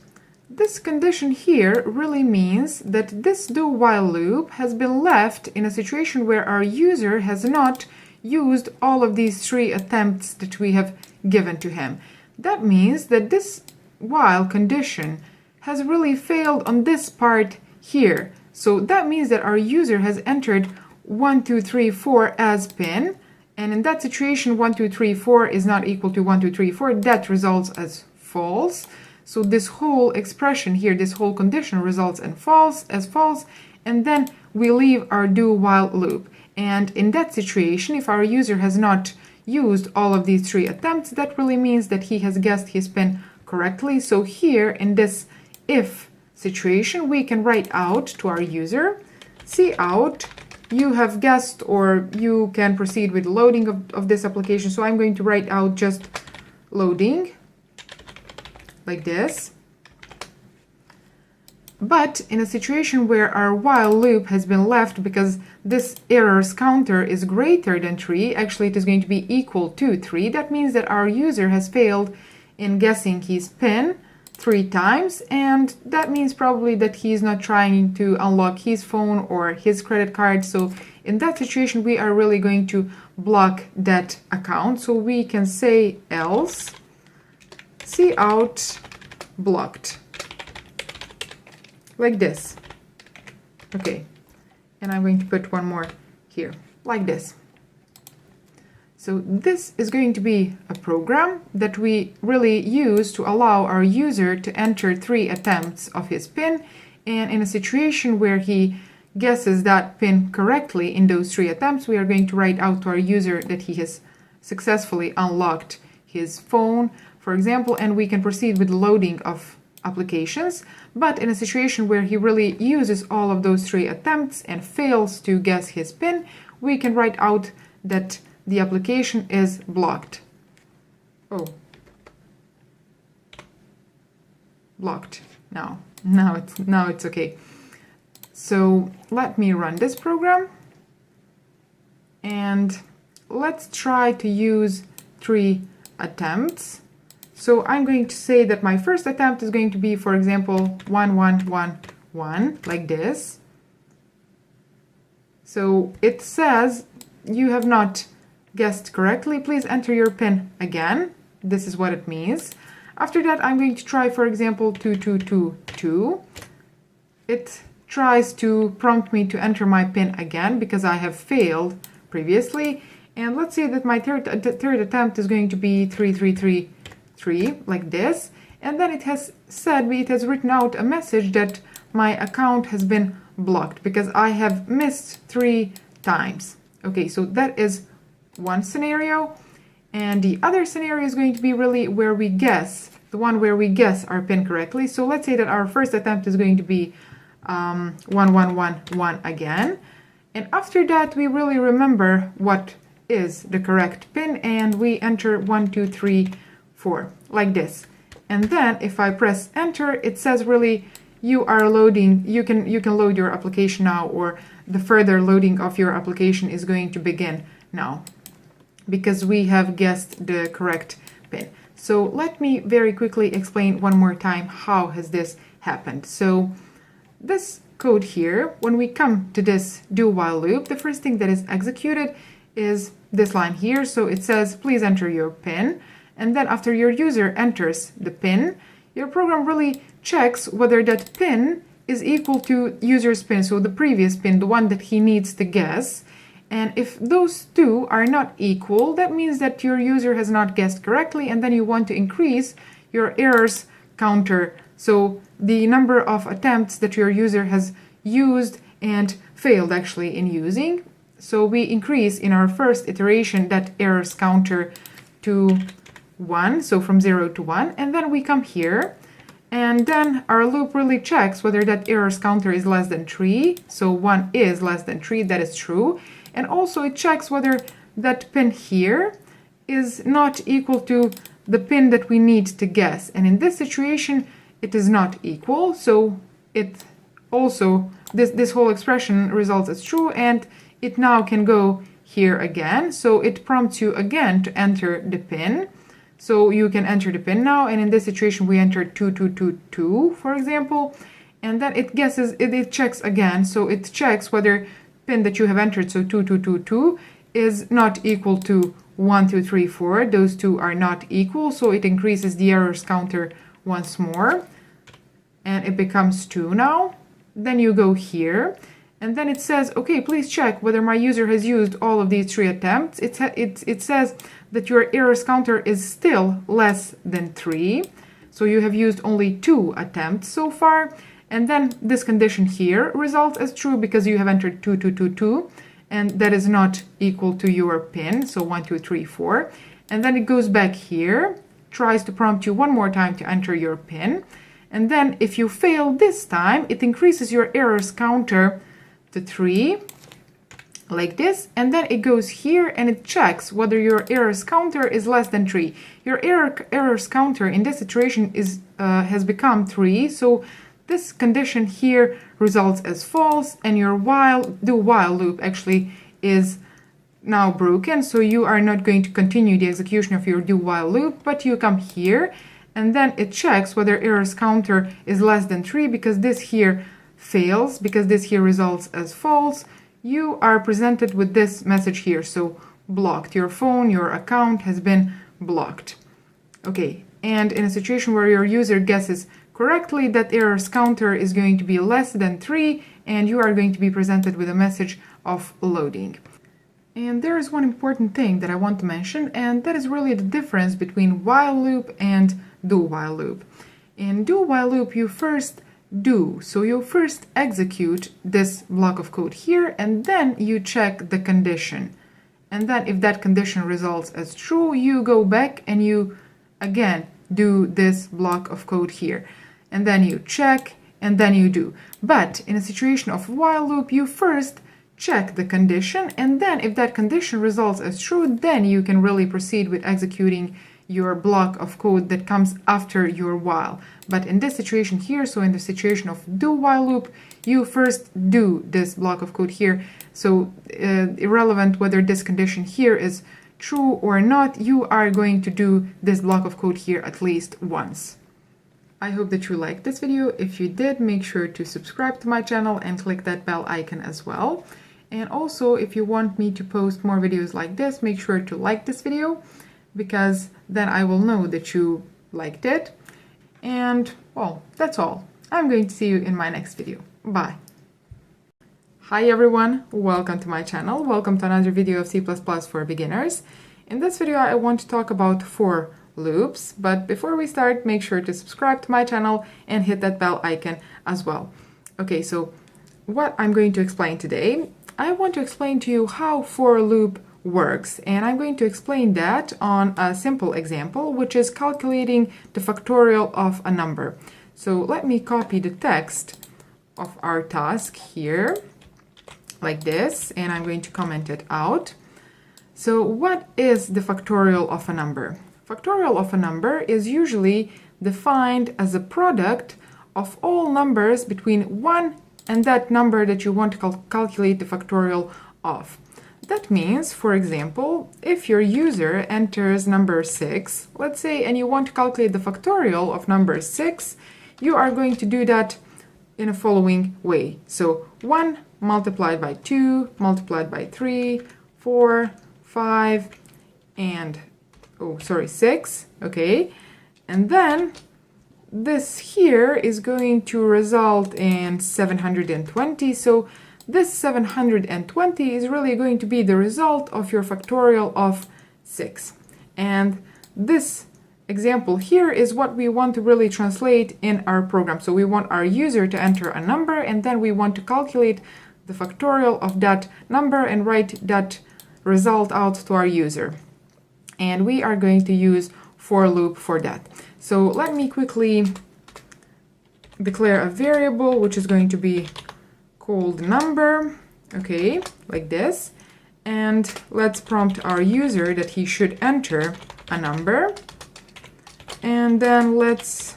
Speaker 1: this condition here really means that this do while loop has been left in a situation where our user has not used all of these 3 attempts that we have given to him. That means that this while condition has really failed on this part here. So that means that our user has entered 1, 2, 3, 4 as pin, and in that situation 1, 2, 3, 4 is not equal to 1, 2, 3, 4. That results as false. So this whole expression here, this whole condition results in false, and then we leave our do while loop. And in that situation, if our user has not used all of these 3 attempts, that really means that he has guessed his PIN correctly. So here in this if situation, we can write out to our user, cout, you have guessed, or you can proceed with loading of this application. So I'm going to write out just loading, like this. But in a situation where our while loop has been left because this errors counter is greater than 3, actually it is going to be equal to 3, that means that our user has failed in guessing his PIN 3 times, and that means probably that he's not trying to unlock his phone or his credit card. So in that situation, we are really going to block that account. So we can say else cout blocked, like this. Okay, and I'm going to put one more here, like this. So this is going to be a program that we really use to allow our user to enter 3 attempts of his PIN, and in a situation where he guesses that PIN correctly in those 3 attempts, we are going to write out to our user that he has successfully unlocked his phone, for example, and we can proceed with loading of applications. But in a situation where he really uses all of those 3 attempts and fails to guess his PIN, we can write out that the application is blocked. Oh, blocked. Now it's okay. So let me run this program, and let's try to use 3 attempts. So I'm going to say that my first attempt is going to be, for example, 1111, like this. So it says you have not guessed correctly, please enter your PIN again. This is what it means. After that, I'm going to try, for example, 2222. It tries to prompt me to enter my PIN again because I have failed previously. And let's say that my third attempt is going to be 3333, like this. And then it has written out a message that my account has been blocked because I have missed 3 times. Okay, so that is one scenario, and the other scenario is going to be really where we guess, the one where we guess our PIN correctly. So let's say that our first attempt is going to be 1111 again, and after that we really remember what is the correct PIN, and we enter 1234, like this. And then if I press enter, it says really you are loading, you can load your application now, or the further loading of your application is going to begin now, because we have guessed the correct PIN. So let me very quickly explain one more time how has this happened. So this code here, when we come to this do while loop, the first thing that is executed is this line here. So it says please enter your PIN, and then after your user enters the PIN, your program really checks whether that PIN is equal to user's PIN, so the previous PIN, the one that he needs to guess. And if those 2 are not equal, that means that your user has not guessed correctly, and then you want to increase your errors counter, so the number of attempts that your user has used and failed actually in using. So we increase in our first iteration that errors counter to 1, so from 0 to 1, and then we come here, and then our loop really checks whether that errors counter is less than 3, so 1 is less than 3, that is true. And also it checks whether that PIN here is not equal to the PIN that we need to guess. And in this situation, it is not equal. So it also, this whole expression results as true, and it now can go here again. So it prompts you again to enter the PIN. So you can enter the PIN now. And in this situation, we entered 2222, for example. And then it guesses, it checks again. So it checks whether PIN that you have entered, so 2222, is not equal to 1234. Those 2 are not equal, so it increases the errors counter once more, and it becomes 2 now. Then you go here, and then it says, okay, please check whether my user has used all of these 3 attempts. It says that your errors counter is still less than 3. So you have used only 2 attempts so far. And then this condition here results as true because you have entered 2222, and that is not equal to your PIN, so 1, 2, 3, 4. And then it goes back here, tries to prompt you one more time to enter your PIN. And then if you fail this time, it increases your errors counter to 3, like this, and then it goes here and it checks whether your errors counter is less than 3. Your errors counter in this situation is has become 3, so this condition here results as false, and your do while loop actually is now broken, so you are not going to continue the execution of your do while loop, but you come here and then it checks whether errors counter is less than 3, because this here fails, because this here results as false. You are presented with this message here, so blocked. Your phone, your account has been blocked. Okay, and in a situation where your user guesses correctly, that errors counter is going to be less than 3, and you are going to be presented with a message of loading. And there is one important thing that I want to mention, and that is really the difference between while loop and do while loop. In do while loop, you first do, so you first execute this block of code here, and then you check the condition. And then if that condition results as true, you go back and you again do this block of code here. And then you check, and then you do. But in a situation of while loop, you first check the condition, and then if that condition results as true, then you can really proceed with executing your block of code that comes after your while. But in this situation here, so in the situation of do while loop, you first do this block of code here. So irrelevant whether this condition here is true or not, you are going to do this block of code here at least once. I hope that you liked this video. If you did, make sure to subscribe to my channel and click that bell icon as well. And also, if you want me to post more videos like this, make sure to like this video, because then I will know that you liked it. And, well, that's all. I'm going to see you in my next video. Bye! Hi everyone, welcome to my channel. Welcome to another video of C++ for beginners. In this video, I want to talk about for loops, but before we start, make sure to subscribe to my channel and hit that bell icon as well. Okay, so what I'm going to explain today, I want to explain to you how for loop works, and I'm going to explain that on a simple example, which is calculating the factorial of a number. So let me copy the text of our task here, like this, and I'm going to comment it out. So what is the factorial of a number? Factorial of a number is usually defined as a product of all numbers between 1 and that number that you want to calculate the factorial of. That means, for example, if your user enters number 6, let's say, and you want to calculate the factorial of number 6, you are going to do that in a following way. So 1 multiplied by 2, multiplied by 3, 4, 5, and 6, okay? And then this here is going to result in 720, so this 720 is really going to be the result of your factorial of 6. And this example here is what we want to really translate in our program. So we want our user to enter a number, and then we want to calculate the factorial of that number and write that result out to our user. And we are going to use for loop for that. So let me quickly declare a variable which is going to be called number, okay, like this. And let's prompt our user that he should enter a number. And then let's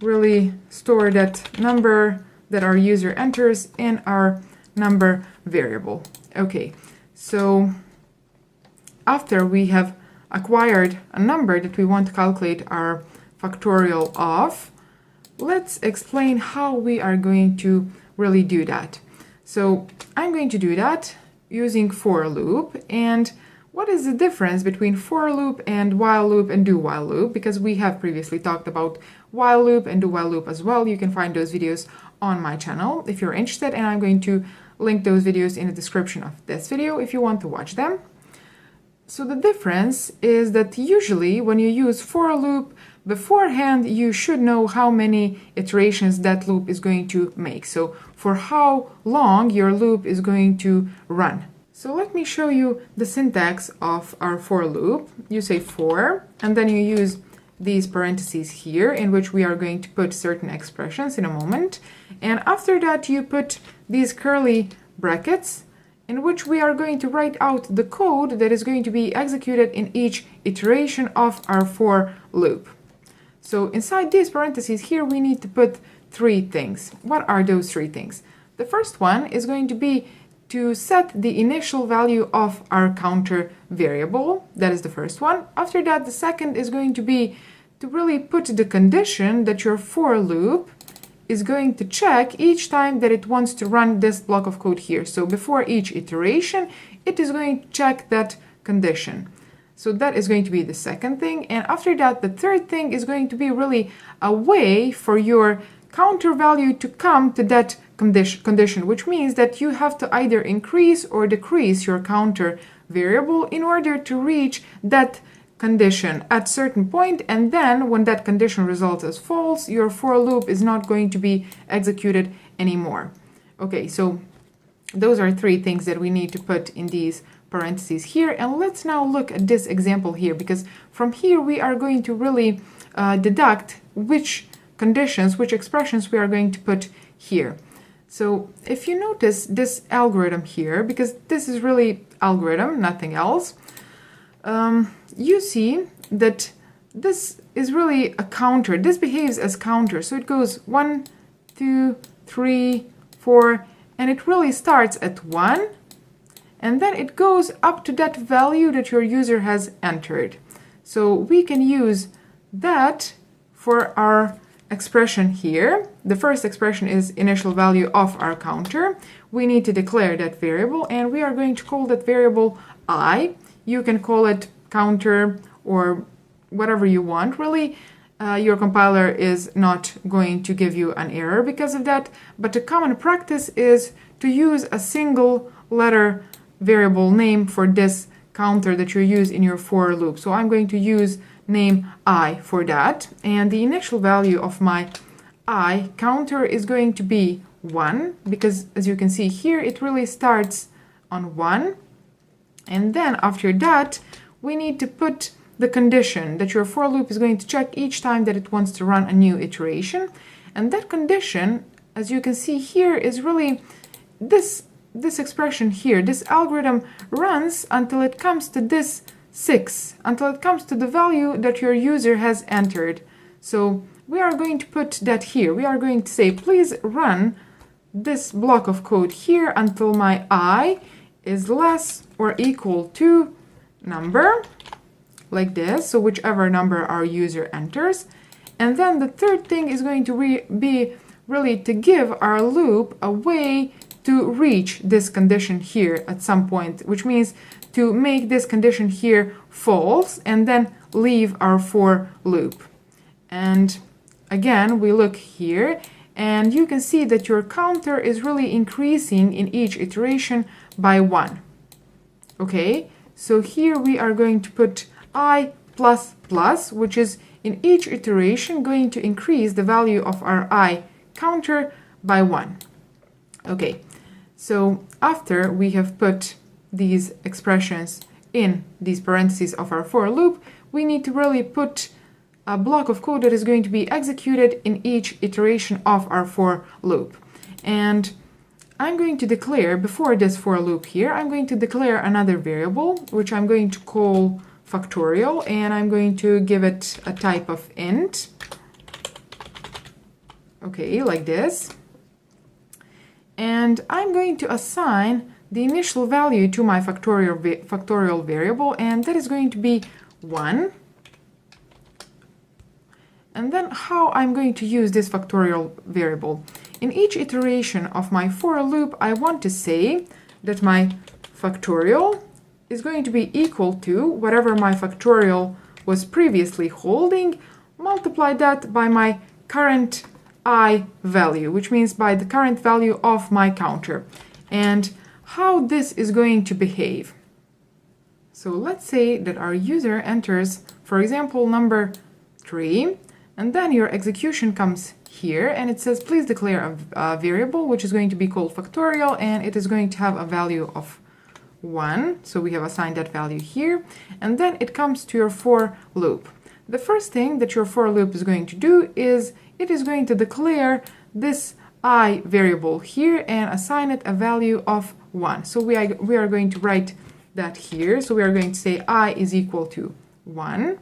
Speaker 1: really store that number that our user enters in our number variable. Okay, so after we have acquired a number that we want to calculate our factorial of, let's explain how we are going to really do that. So I'm going to do that using for loop. And what is the difference between for loop and while loop and do while loop? Because we have previously talked about while loop and do while loop as well. You can find those videos on my channel if you're interested, and I'm going to link those videos in the description of this video if you want to watch them. So the difference is that usually when you use for loop, beforehand you should know how many iterations that loop is going to make. So for how long your loop is going to run. So let me show you the syntax of our for loop. You say for, and then you use these parentheses here in which we are going to put certain expressions in a moment. And after that you put these curly brackets in which we are going to write out the code that is going to be executed in each iteration of our for loop. So inside these parentheses here we need to put three things. What are those three things? The first one is going to be to set the initial value of our counter variable. That is the first one. After that, the second is going to be to really put the condition that your for loop is going to check each time that it wants to run this block of code here. So before each iteration, it is going to check that condition. So that is going to be the second thing. And after that, the third thing is going to be really a way for your counter value to come to that condition, which means that you have to either increase or decrease your counter variable in order to reach that condition at certain point, and then when that condition results as false, your for loop is not going to be executed anymore. Okay, so those are three things that we need to put in these parentheses here. And let's now look at this example here, because from here we are going to really deduct which conditions, which expressions we are going to put here. So if you notice this algorithm here, because this is really algorithm, nothing else, you see that this is really a counter. This behaves as counter. So it goes 1, 2, 3, 4, and it really starts at 1, and then it goes up to that value that your user has entered. So we can use that for our expression here. The first expression is initial value of our counter. We need to declare that variable, and we are going to call that variable I. You can call it counter or whatever you want. Really, your compiler is not going to give you an error because of that, but the common practice is to use a single letter variable name for this counter that you use in your for loop. So I'm going to use name I for that, and the initial value of my I counter is going to be 1, because as you can see here it really starts on 1, and then after that we need to put the condition that your for loop is going to check each time that it wants to run a new iteration. And that condition, as you can see here, is really this expression here. This algorithm runs until it comes to this 6, until it comes to the value that your user has entered. So we are going to put that here. We are going to say, please run this block of code here until my I is less or equal to number, like this, so whichever number our user enters. And then the third thing is going to be really to give our loop a way to reach this condition here at some point, which means to make this condition here false and then leave our for loop. And again, we look here and you can see that your counter is really increasing in each iteration by 1. Okay, so here we are going to put I++, which is in each iteration going to increase the value of our I counter by 1. Okay, so after we have put these expressions in these parentheses of our for loop, we need to really put a block of code that is going to be executed in each iteration of our for loop. And I'm going to declare, before this for loop here, I'm going to declare another variable, which I'm going to call factorial, and I'm going to give it a type of int. Okay, like this. And I'm going to assign the initial value to my factorial variable, and that is going to be 1. And then how I'm going to use this factorial variable. In each iteration of my for loop, I want to say that my factorial is going to be equal to whatever my factorial was previously holding, multiply that by my current I value, which means by the current value of my counter. And how this is going to behave. So let's say that our user enters, for example, number 3. And then your execution comes here and it says, please declare a variable which is going to be called factorial, and it is going to have a value of 1. So we have assigned that value here. And then it comes to your for loop. The first thing that your for loop is going to do is it is going to declare this I variable here and assign it a value of 1. So we are going to write that here. So we are going to say I is equal to 1.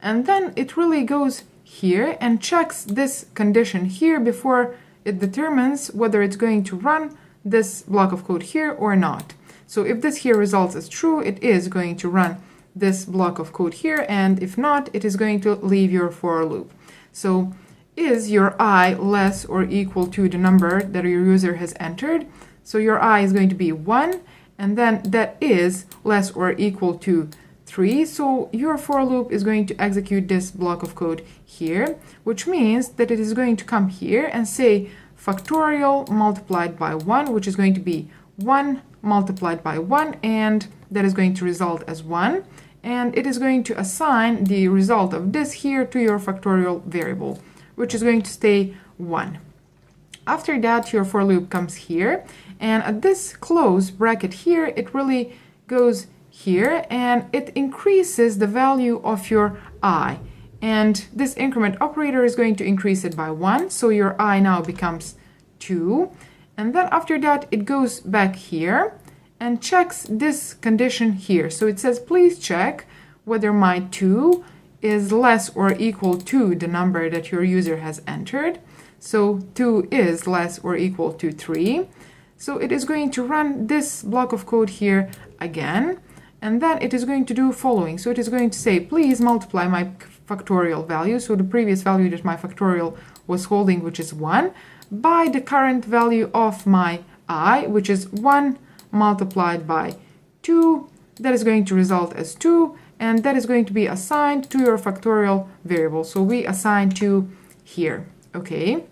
Speaker 1: And then it really goes here and checks this condition here before it determines whether it's going to run this block of code here or not. So if this here results as true, it is going to run this block of code here, and if not, it is going to leave your for loop. So is your I less or equal to the number that your user has entered? So your I is going to be 1, and then that is less or equal to 3. So your for loop is going to execute this block of code here, which means that it is going to come here and say factorial multiplied by 1, which is going to be 1 multiplied by 1, and that is going to result as 1. And it is going to assign the result of this here to your factorial variable, which is going to stay 1. After that, your for loop comes here, and at this close bracket here, it really goes here and it increases the value of your I. And this increment operator is going to increase it by 1, so your I now becomes 2. And then after that, it goes back here and checks this condition here. So it says, please check whether my 2 is less or equal to the number that your user has entered. So 2 is less or equal to 3. So it is going to run this block of code here again. And then it is going to do following. So it is going to say, please multiply my factorial value, so the previous value that my factorial was holding, which is 1, by the current value of my I, which is 1 multiplied by 2. That is going to result as 2, and that is going to be assigned to your factorial variable. So we assign 2 here, okay?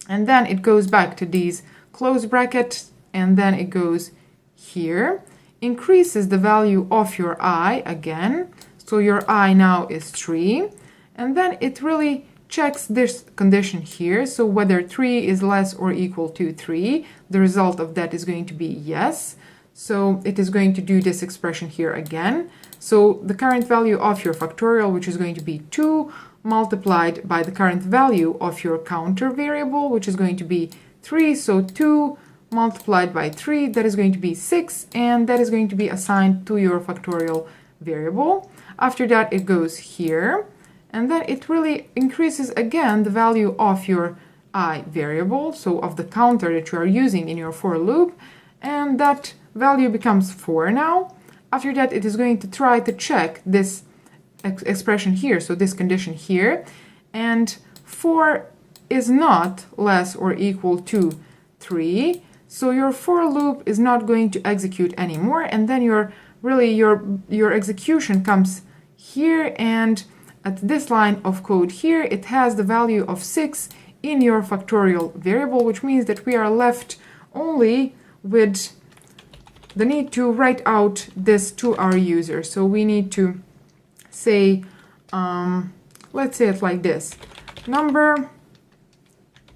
Speaker 1: And then it goes back to these close brackets, and then it goes here, increases the value of your I again. So your I now is 3, and then it really checks this condition here. So whether 3 is less or equal to 3, the result of that is going to be yes. So it is going to do this expression here again. So the current value of your factorial, which is going to be 2, multiplied by the current value of your counter variable, which is going to be 3. So 2 multiplied by 3, that is going to be 6, and that is going to be assigned to your factorial variable. After that, it goes here, and then it really increases again the value of your I variable, so of the counter that you are using in your for loop, and that value becomes 4 now. After that, it is going to try to check this expression here, so this condition here, and 4 is not less or equal to 3, so your for loop is not going to execute anymore, and then your execution comes here, and at this line of code here, it has the value of 6 in your factorial variable, which means that we are left only with the need to write out this to our user. So we need to say, let's say it like this, number,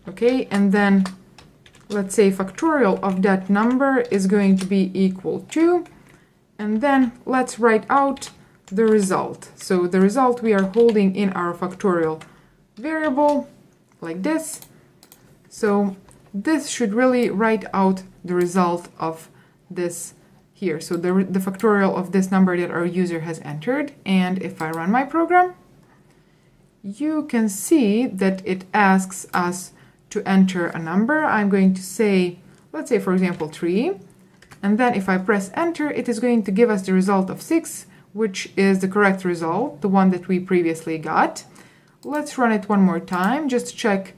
Speaker 1: okay, and then let's say factorial of that number is going to be equal to, and then let's write out the result. So the result we are holding in our factorial variable like this. So this should really write out the result of this here. So the factorial of this number that our user has entered. And if I run my program, you can see that it asks us to enter a number. I'm going to say, let's say for example 3. And then if I press enter, it is going to give us the result of 6, which is the correct result, the one that we previously got. Let's run it one more time, just to check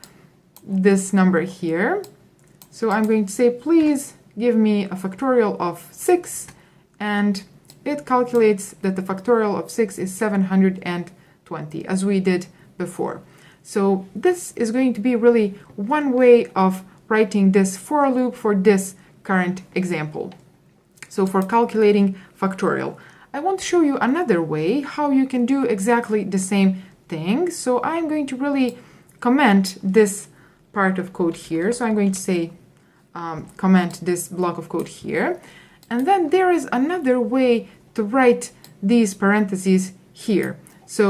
Speaker 1: this number here. So I'm going to say, please give me a factorial of 6, and it calculates that the factorial of 6 is 720, as we did before. So this is going to be really one way of writing this for loop for this current example. So for calculating factorial, I want to show you another way how you can do exactly the same thing. So I'm going to really comment this part of code here. So I'm going to say comment this block of code here. And then there is another way to write these parentheses here. So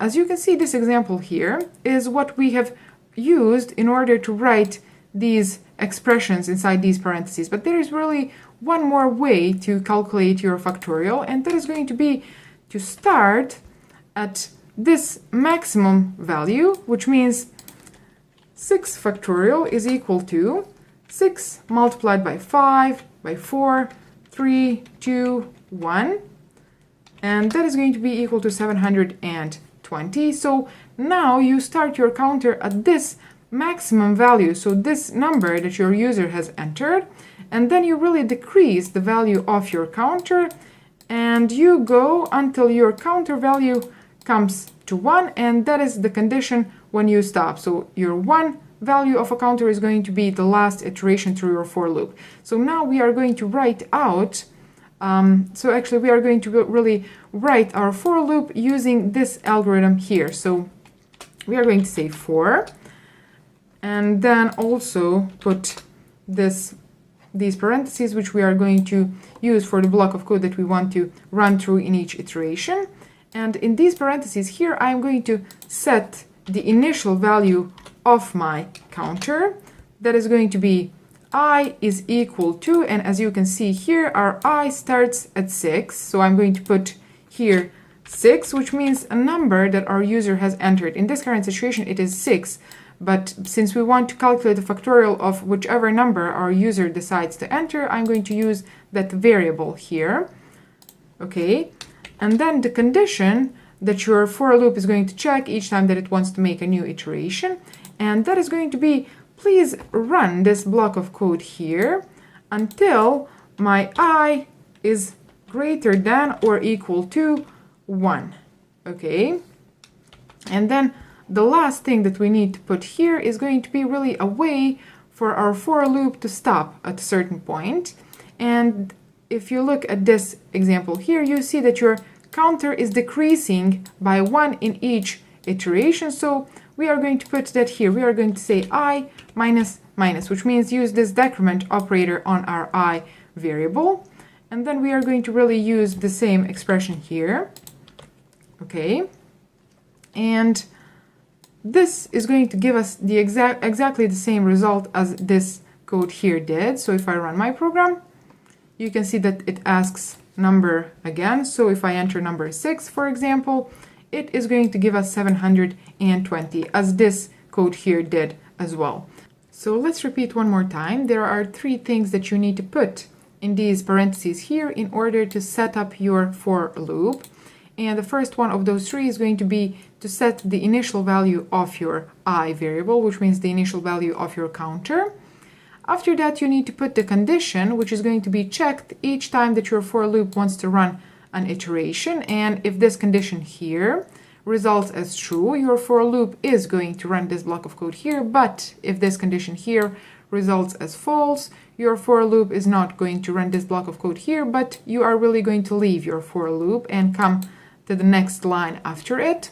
Speaker 1: as you can see, this example here is what we have used in order to write these expressions inside these parentheses. But there is really one more way to calculate your factorial, and that is going to be to start at this maximum value, which means 6 factorial is equal to 6 multiplied by 5, by 4, 3, 2, 1, and that is going to be equal to 720. So now you start your counter at this maximum value, so this number that your user has entered, and then you really decrease the value of your counter, and you go until your counter value comes to 1, and that is the condition when you stop. So your 1 value of a counter is going to be the last iteration through your for loop. So now we are going to write out, we are going to really write our for loop using this algorithm here. So we are going to say for, and then also put these parentheses, which we are going to use for the block of code that we want to run through in each iteration. And in these parentheses here, I'm going to set the initial value of my counter. That is going to be I is equal to, and as you can see here, our I starts at 6. So I'm going to put here 6, which means a number that our user has entered. In this current situation, it is 6. But since we want to calculate the factorial of whichever number our user decides to enter, I'm going to use that variable here. Okay, and then the condition that your for loop is going to check each time that it wants to make a new iteration, and that is going to be, please run this block of code here until my I is greater than or equal to 1. Okay, and then the last thing that we need to put here is going to be really a way for our for loop to stop at a certain point. And if you look at this example here, you see that your counter is decreasing by 1 in each iteration. So we are going to put that here. We are going to say I minus minus, which means use this decrement operator on our I variable. And then we are going to really use the same expression here. Okay. And this is going to give us the exactly the same result as this code here did. So if I run my program, you can see that it asks number again. So if I enter number 6, for example, it is going to give us 720, as this code here did as well. So let's repeat one more time. There are 3 things that you need to put in these parentheses here in order to set up your for loop. And the first one of those 3 is going to be to set the initial value of your I variable, which means the initial value of your counter. After that, you need to put the condition, which is going to be checked each time that your for loop wants to run an iteration. And if this condition here results as true, your for loop is going to run this block of code here. But if this condition here results as false, your for loop is not going to run this block of code here, but you are really going to leave your for loop and come to the next line after it.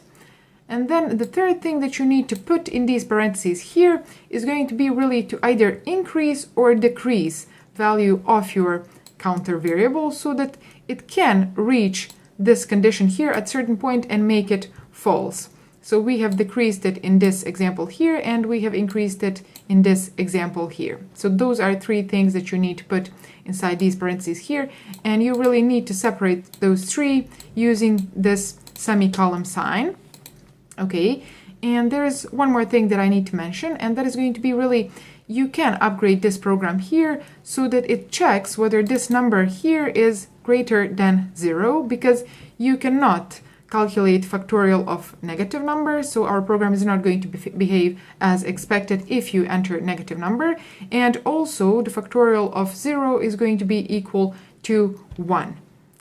Speaker 1: And then the third thing that you need to put in these parentheses here is going to be really to either increase or decrease value of your counter variable so that it can reach this condition here at certain point and make it false. So we have decreased it in this example here, and we have increased it in this example here. So those are 3 things that you need to put inside these parentheses here, and you really need to separate those 3 using this semicolon sign. Okay, and there's one more thing that I need to mention, and that is going to be really, you can upgrade this program here so that it checks whether this number here is greater than 0, because you cannot calculate factorial of negative numbers, so our program is not going to behave as expected if you enter negative number. And also the factorial of 0 is going to be equal to 1.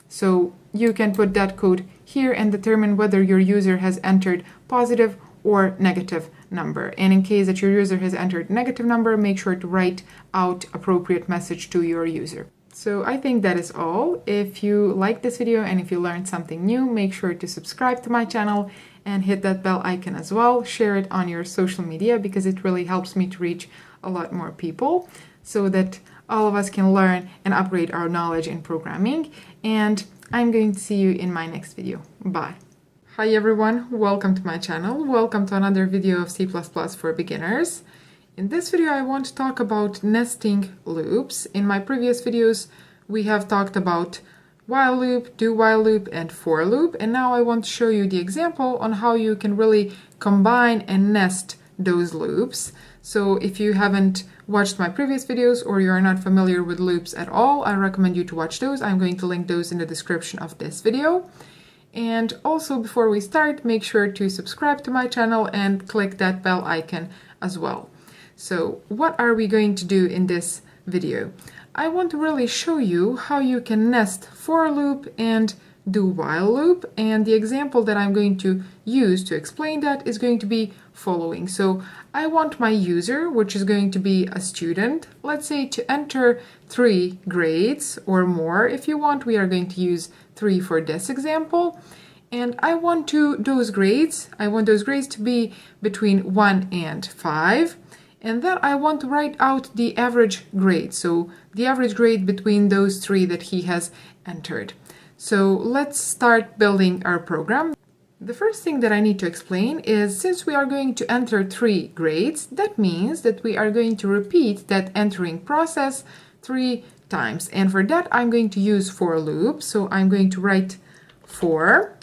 Speaker 1: So you can put that code here and determine whether your user has entered positive or negative number. And in case that your user has entered negative number, make sure to write out appropriate message to your user. So I think that is all. If you like this video and if you learned something new, make sure to subscribe to my channel and hit that bell icon as well. Share it on your social media because it really helps me to reach a lot more people so that all of us can learn and upgrade our knowledge in programming. And I'm going to see you in my next video. Bye. Hi everyone, welcome to my channel. Welcome to another video of C++ for beginners. In this video I want to talk about nesting loops. In my previous videos we have talked about while loop, do while loop, and for loop, and now I want to show you the example on how you can really combine and nest those loops. So if you haven't watched my previous videos or you are not familiar with loops at all, I recommend you to watch those. I'm going to link those in the description of this video. And also, before we start, make sure to subscribe to my channel and click that bell icon as well. So what are we going to do in this video? I want to really show you how you can nest for loop and do while loop, and the example that I'm going to use to explain that is going to be following. So I want my user, which is going to be a student, let's say, to enter 3 grades or more. If you want, we are going to use 3 for this example. And I want those grades to be between 1 and 5. And then I want to write out the average grade. So the average grade between those 3 that he has entered. So let's start building our program. The first thing that I need to explain is, since we are going to enter 3 grades, that means that we are going to repeat that entering process 3 times. And for that, I'm going to use for loop. So I'm going to write for,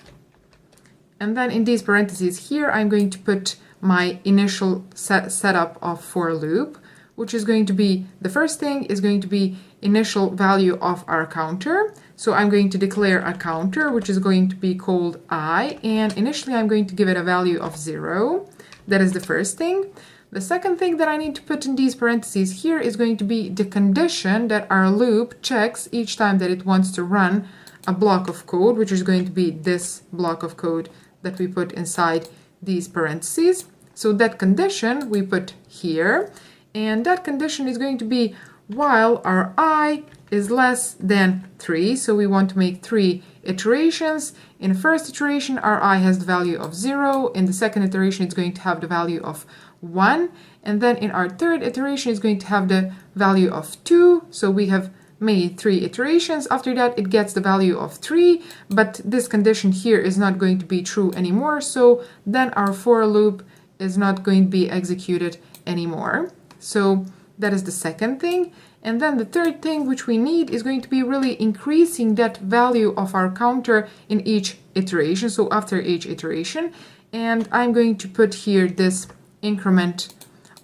Speaker 1: and then in these parentheses here, I'm going to put my initial setup of for loop, which is going to be, the first thing is going to be initial value of our counter. So I'm going to declare a counter, which is going to be called I, and initially I'm going to give it a value of 0. That is the first thing. The second thing that I need to put in these parentheses here is going to be the condition that our loop checks each time that it wants to run a block of code, which is going to be this block of code that we put inside these parentheses. So that condition we put here, and that condition is going to be while our I is less than 3. So we want to make 3 iterations. In the first iteration, our I has the value of 0. In the second iteration, it's going to have the value of 1. And then in our third iteration, it's going to have the value of 2. So we have made 3 iterations. After that, it gets the value of 3. But this condition here is not going to be true anymore. So then our for loop is not going to be executed anymore. So that is the second thing. And then the third thing which we need is going to be really increasing that value of our counter in each iteration, so after each iteration. And I'm going to put here this increment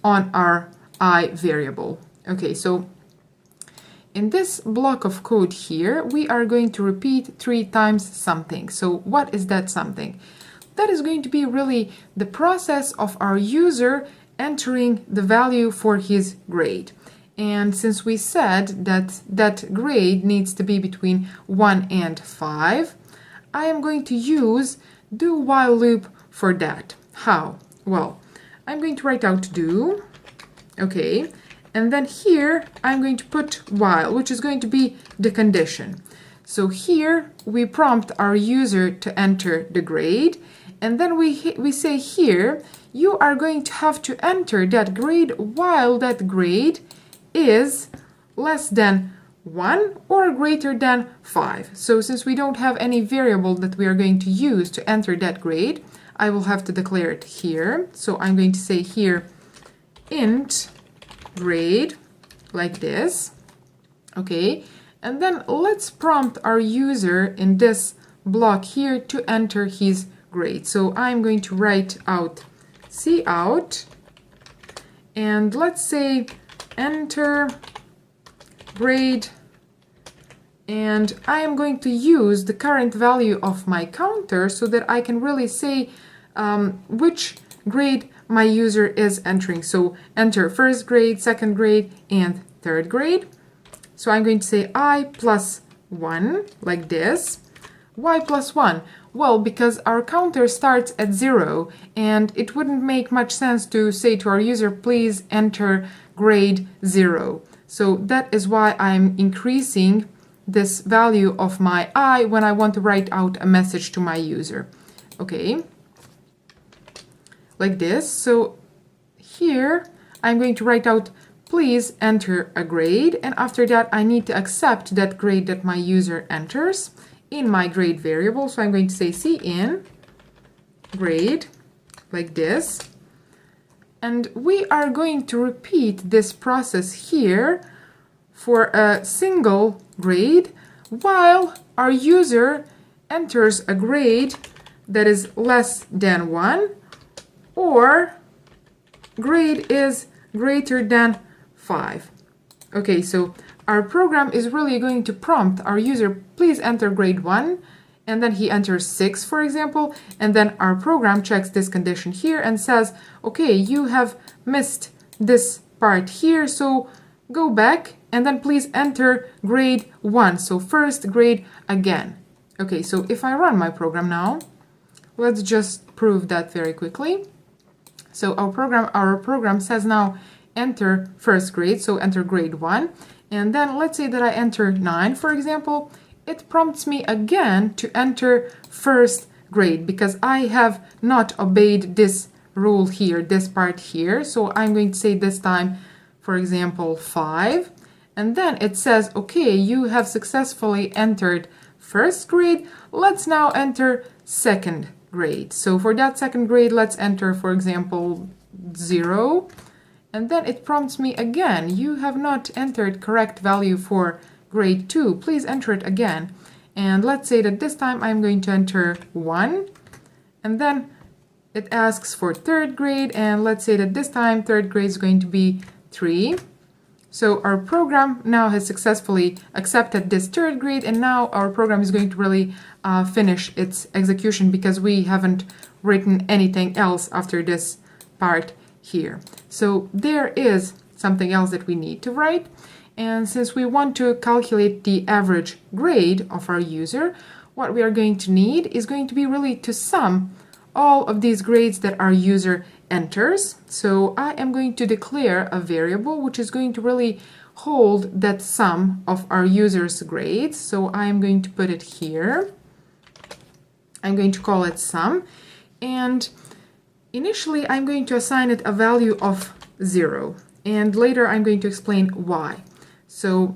Speaker 1: on our I variable. Okay, so in this block of code here, we are going to repeat 3 times something. So what is that something? That is going to be really the process of our user entering the value for his grade. And since we said that that grade needs to be between 1 and 5, I am going to use do while loop for that. How? Well, I'm going to write out do, okay, and then here I'm going to put while, which is going to be the condition. So here we prompt our user to enter the grade, and then we say here, you are going to have to enter that grade while that grade is less than 1 or greater than 5. So since we don't have any variable that we are going to use to enter that grade, I will have to declare it here. So I'm going to say here int grade, like this. Okay, and then let's prompt our user in this block here to enter his grade. So I'm going to write out cout, and let's say enter grade, and I am going to use the current value of my counter so that I can really say which grade my user is entering. So enter first grade, second grade, and third grade. So I'm going to say I plus 1, like this. Why plus 1? Well, because our counter starts at 0, and it wouldn't make much sense to say to our user, please enter grade 0. So that is why I'm increasing this value of my I when I want to write out a message to my user. Okay, like this. So here I'm going to write out, please enter a grade, and after that I need to accept that grade that my user enters in my grade variable. So I'm going to say cin grade, like this. And we are going to repeat this process here for a single grade while our user enters a grade that is less than 1 or grade is greater than 5. Okay, so our program is really going to prompt our user, please enter grade 1, and then he enters 6, for example, and then our program checks this condition here and says, okay, you have missed this part here, so go back and then please enter grade 1, so first grade again. Okay, so if I run my program now, let's just prove that very quickly. So our program says now enter first grade, so enter grade 1, and then let's say that I enter 9, for example. It prompts me again to enter first grade because I have not obeyed this rule here, this part here. So I'm going to say this time, for example, 5. And then it says, okay, you have successfully entered first grade. Let's now enter second grade. So for that second grade, let's enter, for example, 0. And then it prompts me again, you have not entered correct value for grade 2, please enter it again. And let's say that this time I'm going to enter 1, and then it asks for third grade, and let's say that this time third grade is going to be 3. So our program now has successfully accepted this third grade, and now our program is going to really finish its execution because we haven't written anything else after this part here. So there is something else that we need to write. And since we want to calculate the average grade of our user, what we are going to need is going to be really to sum all of these grades that our user enters. So I am going to declare a variable which is going to really hold that sum of our user's grades. So I am going to put it here. I'm going to call it sum. And initially I'm going to assign it a value of 0. And later I'm going to explain why. So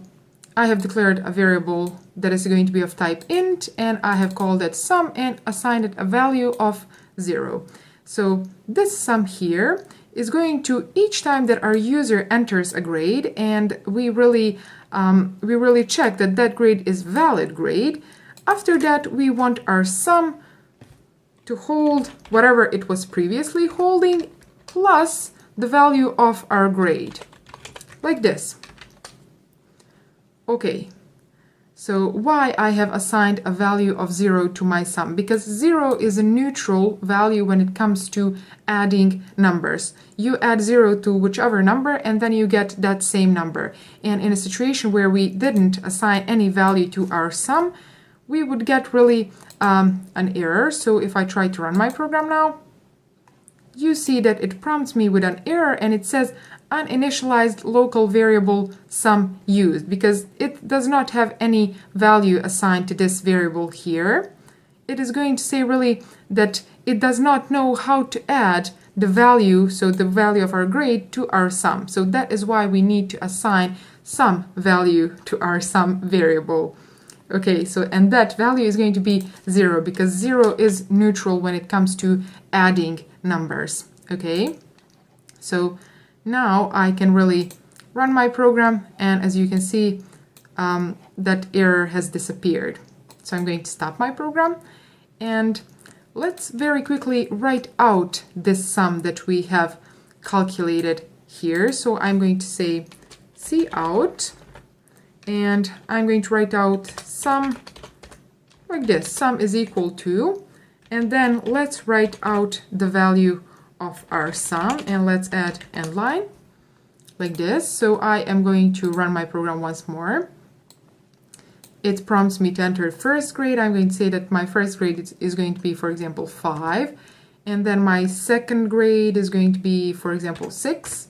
Speaker 1: I have declared a variable that is going to be of type int, and I have called it sum and assigned it a value of 0. So this sum here is going to, each time that our user enters a grade, and we really check that that grade is valid grade. After that, we want our sum to hold whatever it was previously holding plus the value of our grade, like this. Okay, so why I have assigned a value of 0 to my sum? Because 0 is a neutral value when it comes to adding numbers. You add 0 to whichever number and then you get that same number. And in a situation where we didn't assign any value to our sum, we would get really an error. So if I try to run my program now, you see that it prompts me with an error and it says uninitialized local variable sum used because it does not have any value assigned to this variable here. It is going to say really that it does not know how to add the value, so the value of our grade, to our sum. So that is why we need to assign some value to our sum variable. Okay, so and that value is going to be 0 because 0 is neutral when it comes to adding numbers. Okay, so now I can really run my program, and as you can see, that error has disappeared. So I'm going to stop my program, and let's very quickly write out this sum that we have calculated here. So I'm going to say cout, and I'm going to write out sum like this. Sum is equal to, and then let's write out the value of our sum, and let's add end line like this. So I am going to run my program once more. It prompts me to enter first grade. I'm going to say that my first grade is going to be, for example, 5, and then my second grade is going to be, for example, 6.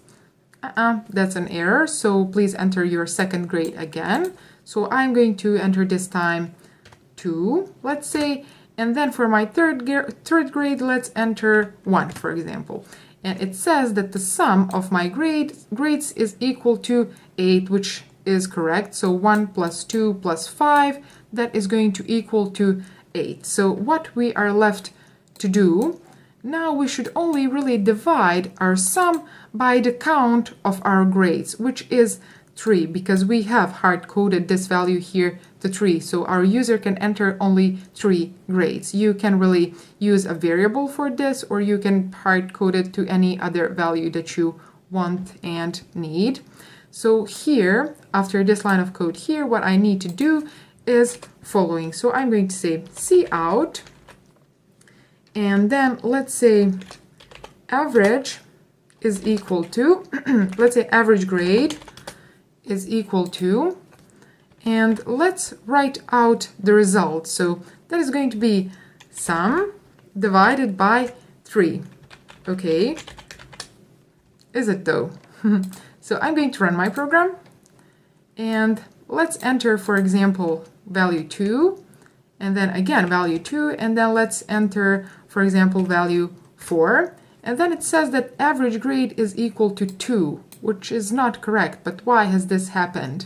Speaker 1: That's an error, so please enter your second grade again. So I'm going to enter this time 2, let's say, And then for my third grade, let's enter 1, for example. And it says that the sum of my grades is equal to 8, which is correct. So 1 plus 2 plus 5, that is going to equal to 8. So what we are left to do, now we should only really divide our sum by the count of our grades, which is 3, because we have hard-coded this value here to 3. So our user can enter only 3 grades. You can really use a variable for this, or you can hard-code it to any other value that you want and need. So here, after this line of code here, what I need to do is following. So I'm going to say cout, and then let's say average is equal to, let's say average grade is equal to, and let's write out the result. So that is going to be sum divided by 3. Okay, is it though? So I'm going to run my program, and let's enter, for example, value 2, and then again value 2, and then let's enter, for example, value 4, and then it says that average grade is equal to 2, which is not correct. But why has this happened?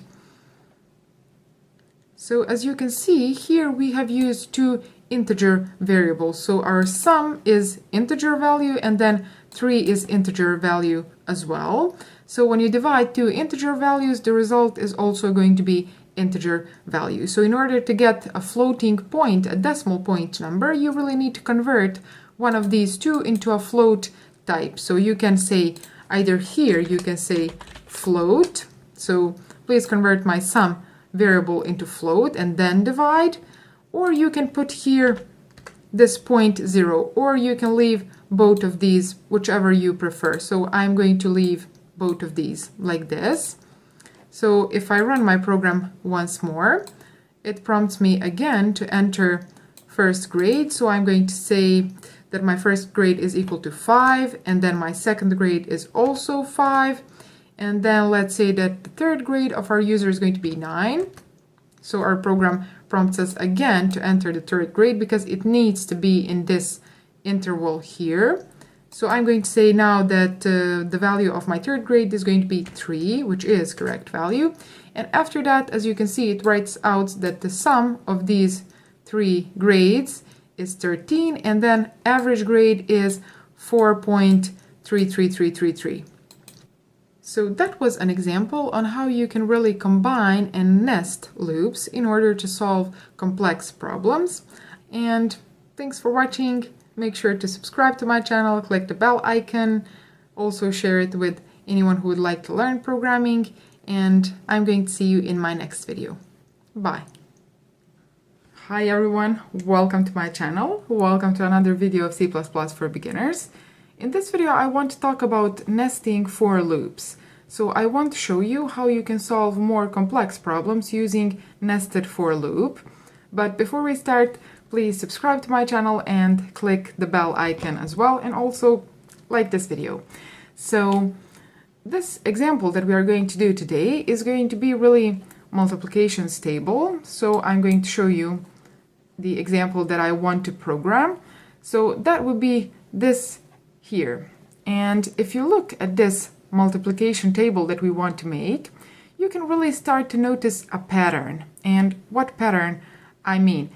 Speaker 1: So as you can see here, we have used 2 integer variables. So our sum is integer value, and then 3 is integer value as well. So when you divide 2 integer values, the result is also going to be integer value. So in order to get a floating point, a decimal point number, you really need to convert one of these 2 into a float type. So you can say either here, you can say float. So please convert my sum variable into float and then divide, or you can put here this 0.0, or you can leave both of these, whichever you prefer. So I'm going to leave both of these like this. So if I run my program once more, it prompts me again to enter first grade. So I'm going to say that my first grade is equal to 5, and then my second grade is also 5. And then let's say that the third grade of our user is going to be 9. So our program prompts us again to enter the third grade because it needs to be in this interval here. So I'm going to say now that the value of my third grade is going to be 3, which is correct value. And after that, as you can see, it writes out that the sum of these 3 grades is 13, and then average grade is 4.33333. So that was an example on how you can really combine and nest loops in order to solve complex problems. And thanks for watching. Make sure to subscribe to my channel, click the bell icon, also share it with anyone who would like to learn programming, and I'm going to see you in my next video. Bye. Hi everyone, welcome to my channel. Welcome to another video of C++ for beginners. In this video I want to talk about nesting for loops. So I want to show you how you can solve more complex problems using nested for loop. But before we start, please subscribe to my channel and click the bell icon as well, and also like this video. So this example that we are going to do today is going to be really multiplications table. So I'm going to show you the example that I want to program. So that would be this here. And if you look at this multiplication table that we want to make, you can really start to notice a pattern. And what pattern I mean?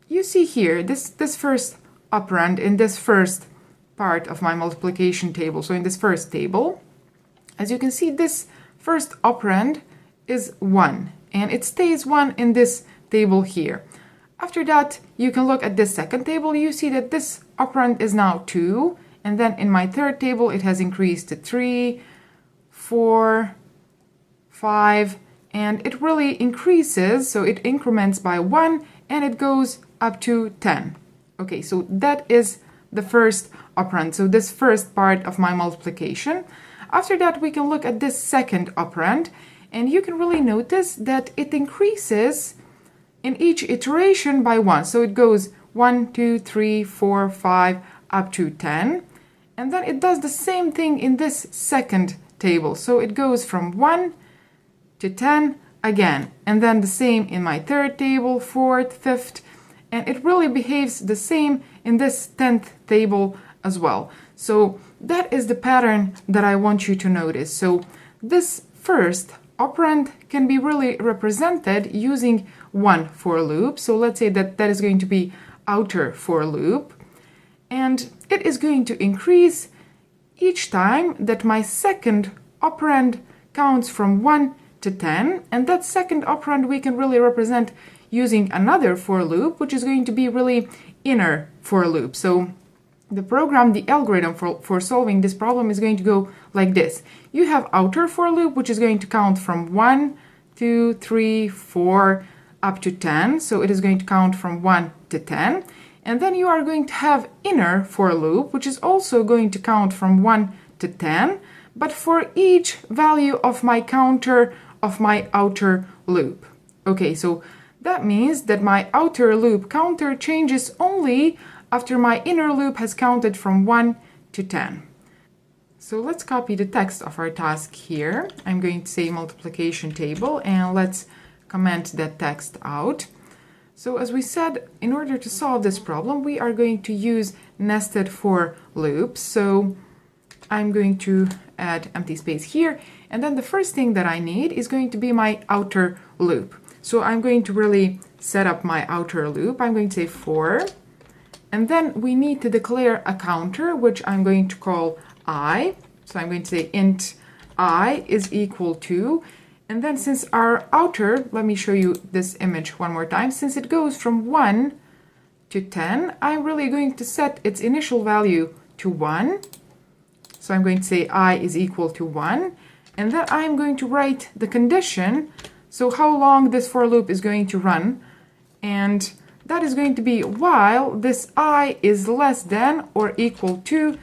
Speaker 1: You see here, this first operand in this first part of my multiplication table, so in this first table, as you can see, this first operand is 1, and it stays 1 in this table here. After that, you can look at this second table, you see that this operand is now 2, and then in my third table, it has increased to 3, 4, 5, and it really increases, so it increments by 1, and it goes up to 10. Okay, so that is the first operand, so this first part of my multiplication. After that, we can look at this second operand, and you can really notice that it increases in each iteration by 1. So it goes 1, 2, 3, 4, 5, up to 10. And then it does the same thing in this second table. So it goes from 1 to 10 again. And then the same in my third table, fourth, fifth, and it really behaves the same in this 10th table as well. So that is the pattern that I want you to notice. So this first operand can be really represented using one for loop. So let's say that that is going to be outer for loop, and it is going to increase each time that my second operand counts from 1 to 10, and that second operand we can really represent using another for loop, which is going to be really inner for loop. So the program, the algorithm for solving this problem is going to go like this. You have outer for loop, which is going to count from 1, 2, 3, 4, up to 10. So it is going to count from 1 to 10. And then you are going to have inner for loop, which is also going to count from 1 to 10, but for each value of my counter of my outer loop. Okay, so that means that my outer loop counter changes only after my inner loop has counted from 1 to 10. So let's copy the text of our task here. I'm going to say multiplication table, and let's comment that text out. So as we said, in order to solve this problem, we are going to use nested for loops. So I'm going to add empty space here, and then the first thing that I need is going to be my outer loop. So I'm going to really set up my outer loop. I'm going to say for, and then we need to declare a counter, which I'm going to call I. So I'm going to say int I is equal to, and then since our outer, let me show you this image one more time, since it goes from 1 to 10, I'm really going to set its initial value to 1. So I'm going to say I is equal to 1, and then I'm going to write the condition, so how long this for loop is going to run, and that is going to be while this I is less than or equal to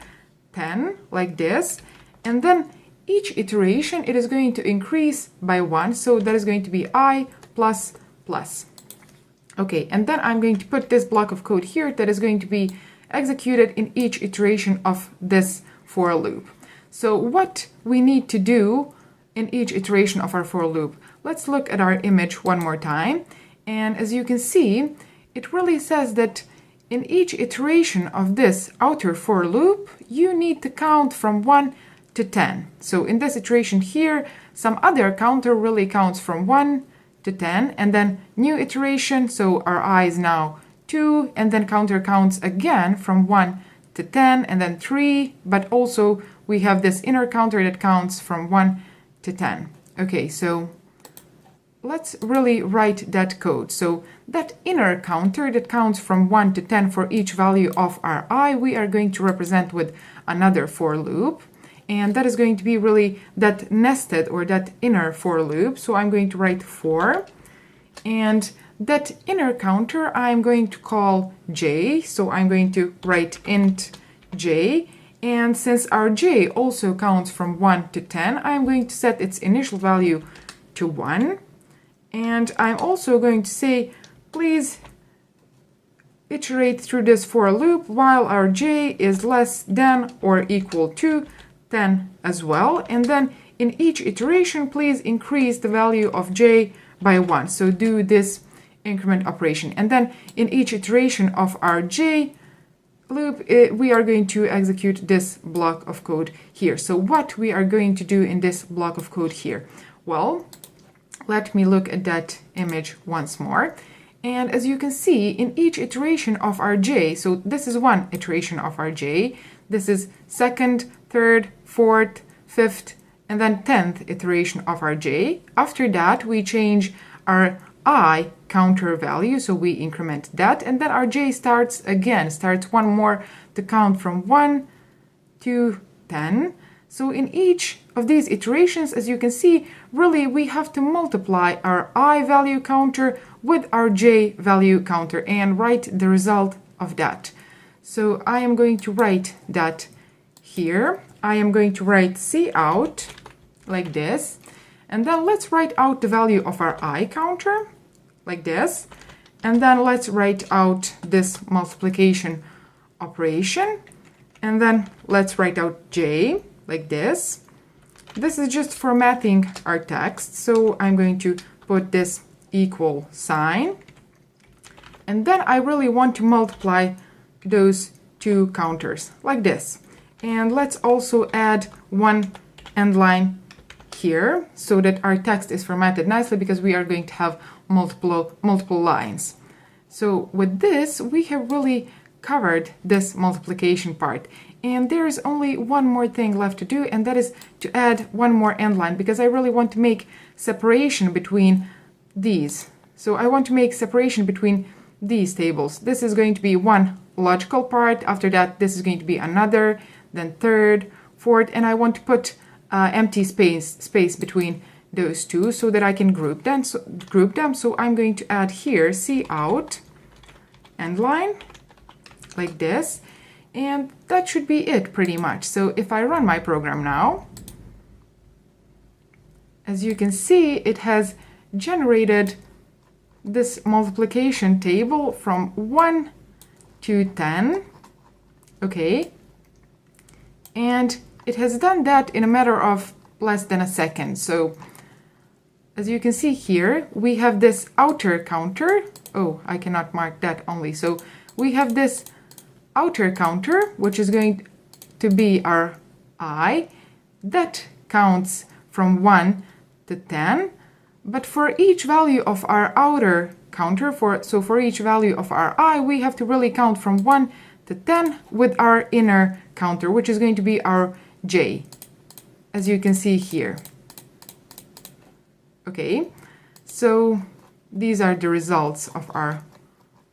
Speaker 1: 10, like this, and then each iteration it is going to increase by 1, so that is going to be I plus plus. Okay, and then I'm going to put this block of code here that is going to be executed in each iteration of this for loop. So what we need to do in each iteration of our for loop, let's look at our image one more time, and as you can see, it really says that in each iteration of this outer for loop, you need to count from 1 to 10. So in this iteration here, some other counter really counts from 1 to 10, and then new iteration, so our I is now 2, and then counter counts again from 1 to 10, and then 3, but also we have this inner counter that counts from 1 to 10. Okay, so let's really write that code. So that inner counter that counts from 1 to 10 for each value of our I, we are going to represent with another for loop. And that is going to be really that nested or that inner for loop. So I'm going to write for, and that inner counter I'm going to call j. So I'm going to write int j. And since our j also counts from 1 to 10, I'm going to set its initial value to 1. And I'm also going to say, please iterate through this for loop while our j is less than or equal to 10 as well. And then in each iteration, please increase the value of j by 1. So do this increment operation. And then in each iteration of our j loop, we are going to execute this block of code here. So what we are going to do in this block of code here? Well, let me look at that image once more. And as you can see, in each iteration of our j, so this is one iteration of our j, this is second, third, fourth, fifth, and then 10th iteration of our j. After that, we change our I counter value, so we increment that, and then our j starts one more to count from 1 to 10. So in each of these iterations, as you can see, really we have to multiply our I value counter with our j value counter and write the result of that. So I am going to write that here. I am going to write cout like this, and then let's write out the value of our I counter like this, and then let's write out this multiplication operation, and then let's write out j like this. This is just formatting our text, so I'm going to put this equal sign, And then I really want to multiply those two counters like this. And let's also add one end line here so that our text is formatted nicely, because we are going to have multiple lines. So with this, we have really covered this multiplication part. And there is only one more thing left to do, and that is to add one more end line, because I really want to make separation between these. So I want to make separation between these tables. This is going to be one logical part. After that, this is going to be another, then third, fourth, and I want to put empty space between those two so that I can group them. So I'm going to add here cout end line like this, and that should be it pretty much. So if I run my program now, as you can see, it has generated this multiplication table from 1 to 10. Okay, and it has done that in a matter of less than a second. So as you can see here, we have this outer counter. Oh, I cannot mark that only. So we have this outer counter, which is going to be our I, that counts from 1 to 10. But for each value of our outer counter, for each value of our I, we have to really count from 1 to 10 with our inner counter, which is going to be our J, as you can see here. Okay, so these are the results of our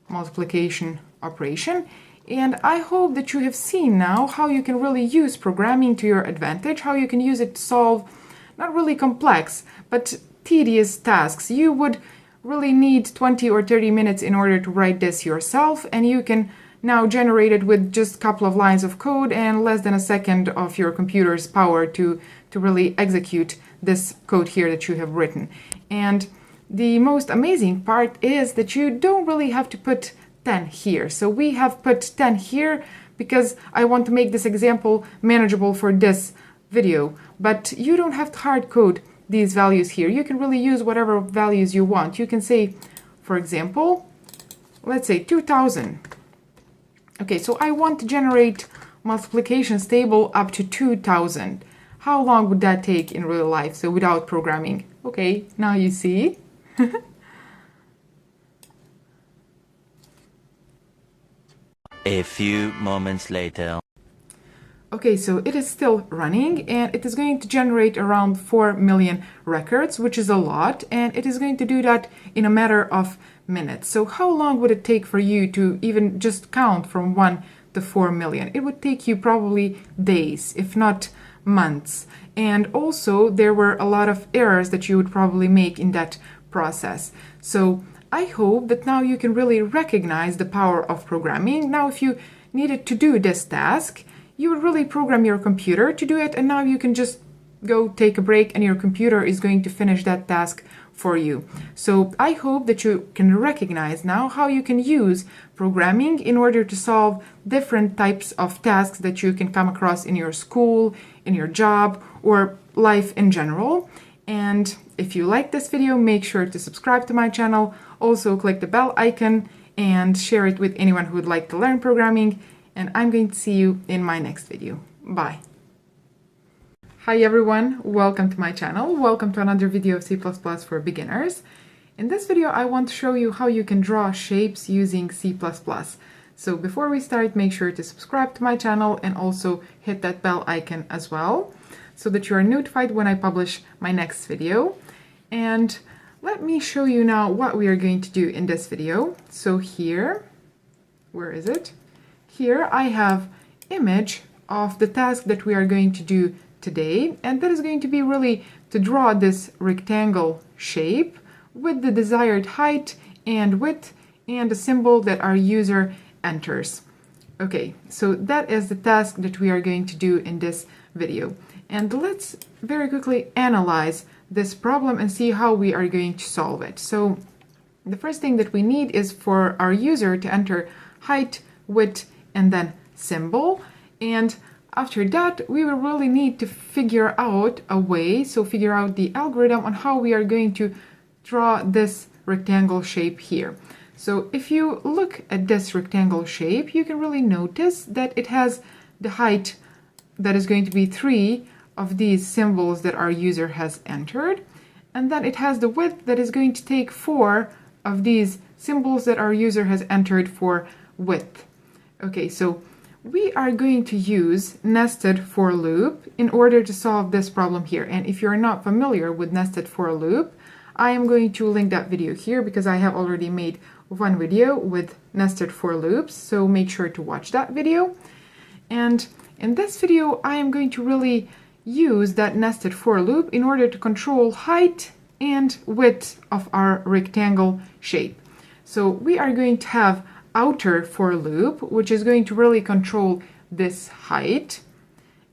Speaker 1: multiplication operation. And I hope that you have seen now how you can really use programming to your advantage, how you can use it to solve not really complex, but tedious tasks. You would really need 20 or 30 minutes in order to write this yourself, and you can now generate it with just a couple of lines of code and less than a second of your computer's power to really execute this code here that you have written. And the most amazing part is that you don't really have to put 10 here. So we have put 10 here because I want to make this example manageable for this video, but you don't have to hard code these values here. You can really use whatever values you want. You can say, for example, let's say 2000. Okay, so I want to generate multiplications table up to 2000. How long would that take in real life? So without programming. Okay, now you see.
Speaker 2: A few moments later.
Speaker 1: Okay, so it is still running, and it is going to generate around 4 million records, which is a lot, and it is going to do that in a matter of minutes. So how long would it take for you to even just count from 1 to 4 million? It would take you probably days, if not months. And also there were a lot of errors that you would probably make in that process. So I hope that now you can really recognize the power of programming. Now, if you needed to do this task, you would really program your computer to do it, and now you can just go take a break and your computer is going to finish that task for you. So I hope that you can recognize now how you can use programming in order to solve different types of tasks that you can come across in your school, in your job, or life in general. And if you like this video, make sure to subscribe to my channel. Also click the bell icon and share it with anyone who would like to learn programming. And I'm going to see you in my next video. Bye. Hi everyone, welcome to my channel. Welcome to another video of C++ for beginners. In this video, I want to show you how you can draw shapes using C++. So before we start, make sure to subscribe to my channel and also hit that bell icon as well, so that you are notified when I publish my next video. And let me show you now what we are going to do in this video. So here, where is it? Here I have image of the task that we are going to do today, and that is going to be really to draw this rectangle shape with the desired height and width and a symbol that our user enters. Okay, so that is the task that we are going to do in this video. And let's very quickly analyze this problem and see how we are going to solve it. So the first thing that we need is for our user to enter height, width, and then symbol. And after that, we will really need to figure out a way, so figure out the algorithm on how we are going to draw this rectangle shape here. So if you look at this rectangle shape, you can really notice that it has the height that is going to be 3 of these symbols that our user has entered. And then it has the width that is going to take 4 of these symbols that our user has entered for width. Okay, so we are going to use nested for loop in order to solve this problem here. And if you're not familiar with nested for loop, I am going to link that video here because I have already made one video with nested for loops, so make sure to watch that video. And in this video, I am going to really use that nested for loop in order to control height and width of our rectangle shape. So we are going to have outer for loop, which is going to really control this height.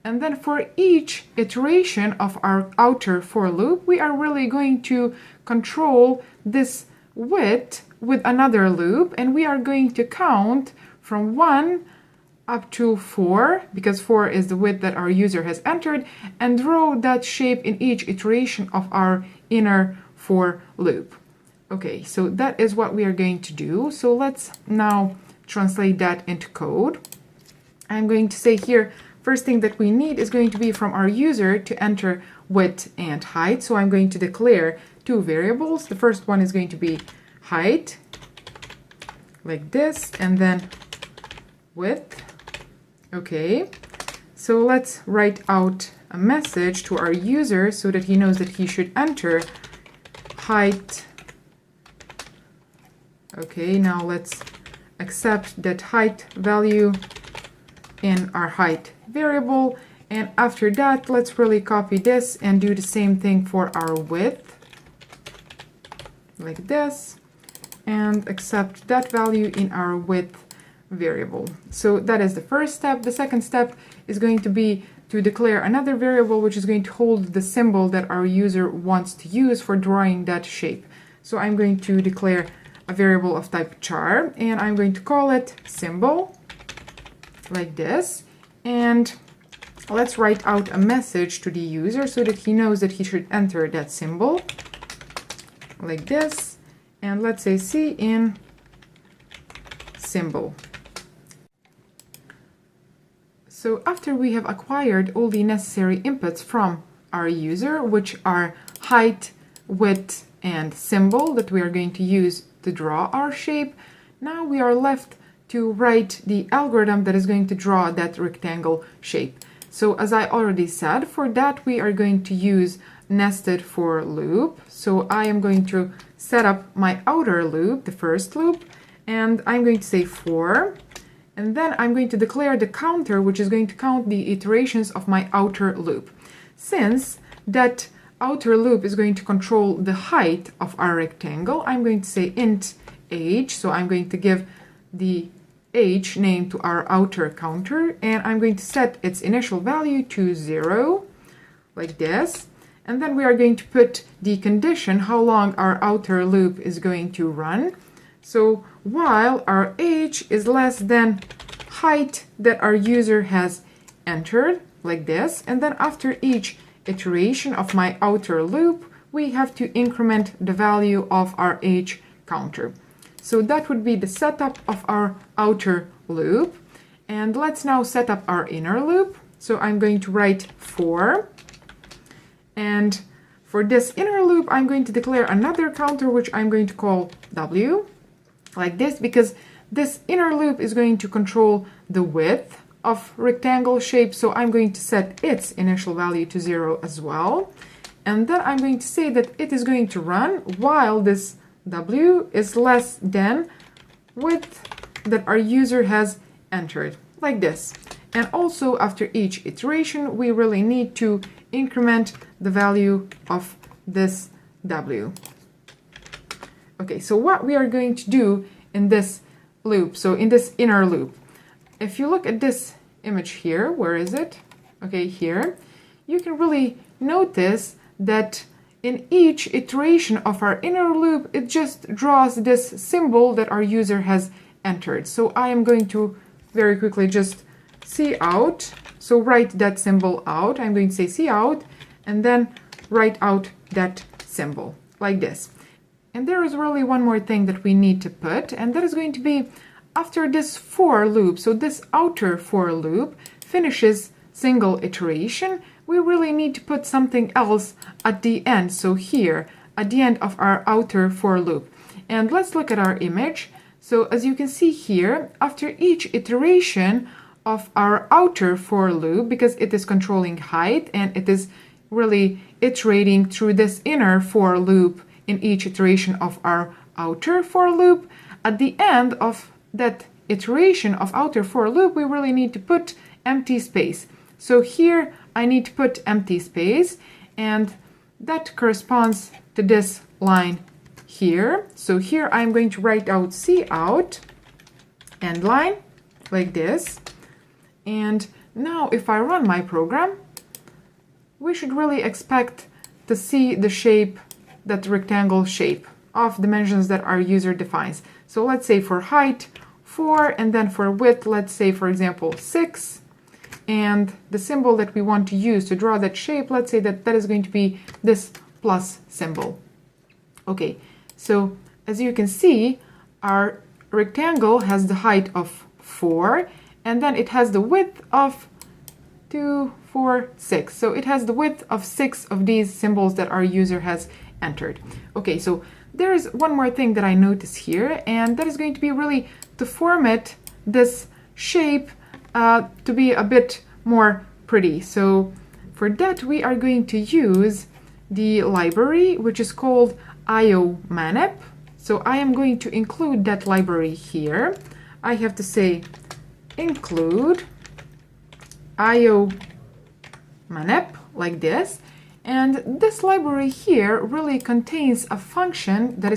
Speaker 1: And then for each iteration of our outer for loop, we are really going to control this width with another loop, and we are going to count from 1 up to 4, because 4 is the width that our user has entered, and draw that shape in each iteration of our inner for loop. Okay, so that is what we are going to do. So let's now translate that into code. I'm going to say here, first thing that we need is going to be from our user to enter width and height. So I'm going to declare 2 variables. The first one is going to be height, like this, and then width. Okay, so let's write out a message to our user so that he knows that he should enter height. Okay, now let's accept that height value in our height variable. And after that, let's really copy this and do the same thing for our width, like this, and accept that value in our width variable. So that is the first step. The second step is going to be to declare another variable which is going to hold the symbol that our user wants to use for drawing that shape. So I'm going to declare a variable of type char, and I'm going to call it symbol, like this. And let's write out a message to the user so that he knows that he should enter that symbol, like this. And let's say C in symbol. So after we have acquired all the necessary inputs from our user, which are height, width, and symbol that we are going to use to draw our shape, now we are left to write the algorithm that is going to draw that rectangle shape. So as I already said, for that we are going to use nested for loop. So I am going to set up my outer loop, the first loop, and I'm going to say for, and then I'm going to declare the counter, which is going to count the iterations of my outer loop. Since that outer loop is going to control the height of our rectangle, I'm going to say int age. So I'm going to give the age name to our outer counter, and I'm going to set its initial value to 0, like this. And then we are going to put the condition how long our outer loop is going to run. So while our age is less than height that our user has entered, like this. And then after each iteration of my outer loop, we have to increment the value of our age counter. So that would be the setup of our outer loop. And let's now set up our inner loop. So I'm going to write for, and for this inner loop, I'm going to declare another counter, which I'm going to call W, like this, because this inner loop is going to control the width of rectangle shape. So I'm going to set its initial value to 0 as well. And then I'm going to say that it is going to run while this W is less than width that our user has entered, like this. And also after each iteration, we really need to increment the value of this W. Okay, so what we are going to do in this loop, so in this inner loop, if you look at this image here, where is it? Okay, here, you can really notice that in each iteration of our inner loop, it just draws this symbol that our user has entered. So I am going to very quickly just see out. So write that symbol out. I'm going to say see out and then write out that symbol like this. And there is really one more thing that we need to put, and that is going to be after this for loop. So this outer for loop finishes single iteration. We really need to put something else at the end. So here, at the end of our outer for loop. And let's look at our image. So as you can see here, after each iteration of our outer for loop, because it is controlling height and it is really iterating through this inner for loop in each iteration of our outer for loop, at the end of that iteration of outer for loop, we really need to put empty space. So here I need to put empty space, and that corresponds to this line here. So here I'm going to write out cout end line like this. And now if I run my program, we should really expect to see the shape, that rectangle shape of dimensions that our user defines. So let's say for height 4, and then for width, let's say for example 6. And the symbol that we want to use to draw that shape, let's say that that is going to be this plus symbol. Okay, so as you can see, our rectangle has the height of 4, and then it has the width of 2, 4, 6. So it has the width of 6 of these symbols that our user has entered. Okay, so there is one more thing that I notice here, and that is going to be really to format this shape to be a bit more pretty. So for that, we are going to use the library, which is called iomanip. So I am going to include that library here. I have to say include iomanip like this. And this library here really contains a function that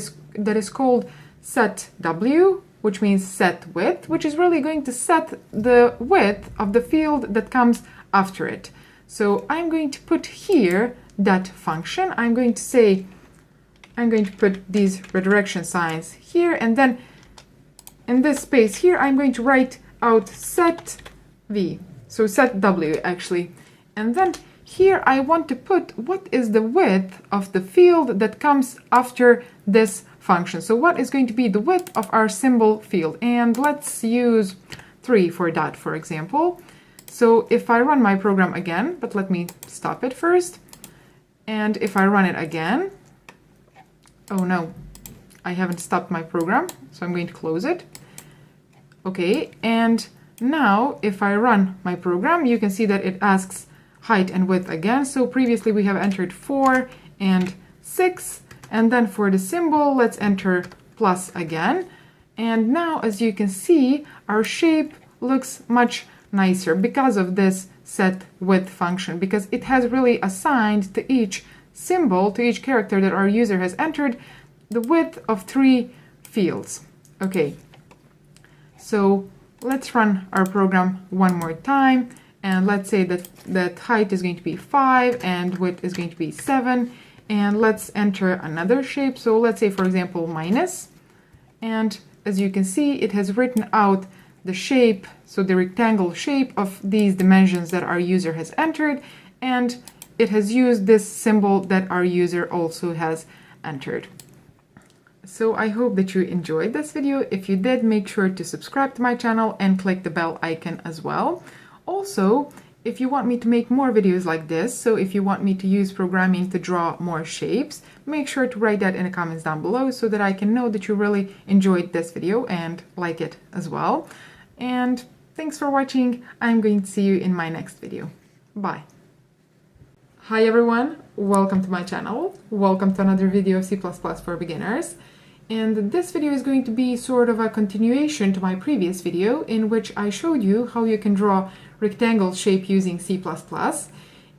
Speaker 1: is called setW, which means set width, which is really going to set the width of the field that comes after it. So I'm going to put here that function. I'm going to put these redirection signs here, and then in this space here, I'm going to write out set v, so set w actually. And then here I want to put what is the width of the field that comes after this function. So what is going to be the width of our symbol field? And let's use 3 for that, for example. So if I run my program again, but let me stop it first. And if I run it again, oh no, I haven't stopped my program, so I'm going to close it. Okay, and now if I run my program, you can see that it asks height and width again. So previously we have entered 4 and 6, and then for the symbol, let's enter plus again. And now, as you can see, our shape looks much nicer because of this set width function, because it has really assigned to each symbol, to each character that our user has entered, the width of 3 fields. Okay, so let's run our program one more time, and let's say that height is going to be 5 and width is going to be 7, and let's enter another shape. So let's say, for example, minus, and as you can see, it has written out the shape, so the rectangle shape of these dimensions that our user has entered, and it has used this symbol that our user also has entered. So I hope that you enjoyed this video. If you did, make sure to subscribe to my channel and click the bell icon as well. Also, if you want me to make more videos like this, so if you want me to use programming to draw more shapes, make sure to write that in the comments down below so that I can know that you really enjoyed this video and like it as well. And thanks for watching. I'm going to see you in my next video. Bye. Hi everyone, welcome to my channel. Welcome to another video of C++ for beginners. And this video is going to be sort of a continuation to my previous video in which I showed you how you can draw rectangle shape using C++.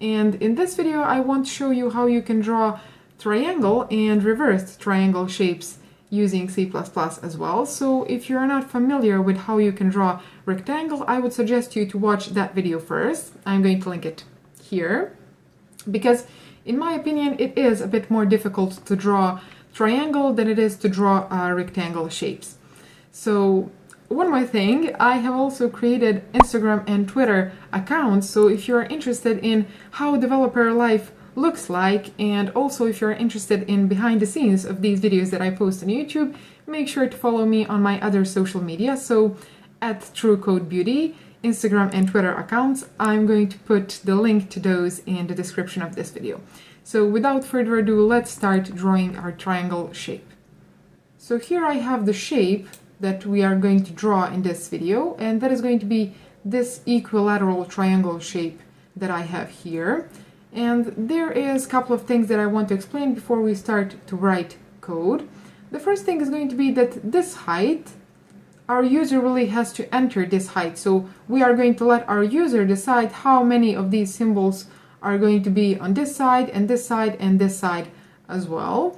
Speaker 1: And in this video I want to show you how you can draw triangle and reversed triangle shapes using C++ as well. So if you're not familiar with how you can draw rectangle, I would suggest you to watch that video first. I'm going to link it here, because in my opinion it is a bit more difficult to draw triangle than it is to draw rectangle shapes. So one more thing, I have also created Instagram and Twitter accounts, so if you're interested in how developer life looks like. And also, if you're interested in behind the scenes of these videos that I post on YouTube, make sure to follow me on my other social media. So at True Code Beauty, Instagram and Twitter accounts. I'm going to put the link to those in the description of this video. So without further ado, let's start drawing our triangle shape. So here I have the shape that we are going to draw in this video, and that is going to be this equilateral triangle shape that I have here. And there is a couple of things that I want to explain before we start to write code. The first thing is going to be that this height, our user really has to enter this height. So we are going to let our user decide how many of these symbols are going to be on this side and this side and this side as well.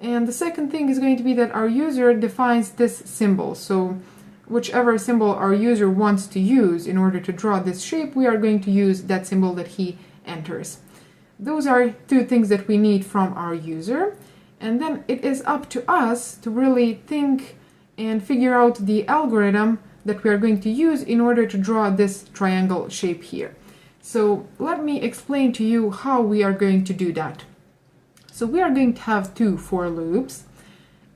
Speaker 1: And the second thing is going to be that our user defines this symbol. So whichever symbol our user wants to use in order to draw this shape, we are going to use that symbol that he enters. Those are two things that we need from our user. And then it is up to us to really think and figure out the algorithm that we are going to use in order to draw this triangle shape here. So let me explain to you how we are going to do that. So we are going to have two for loops,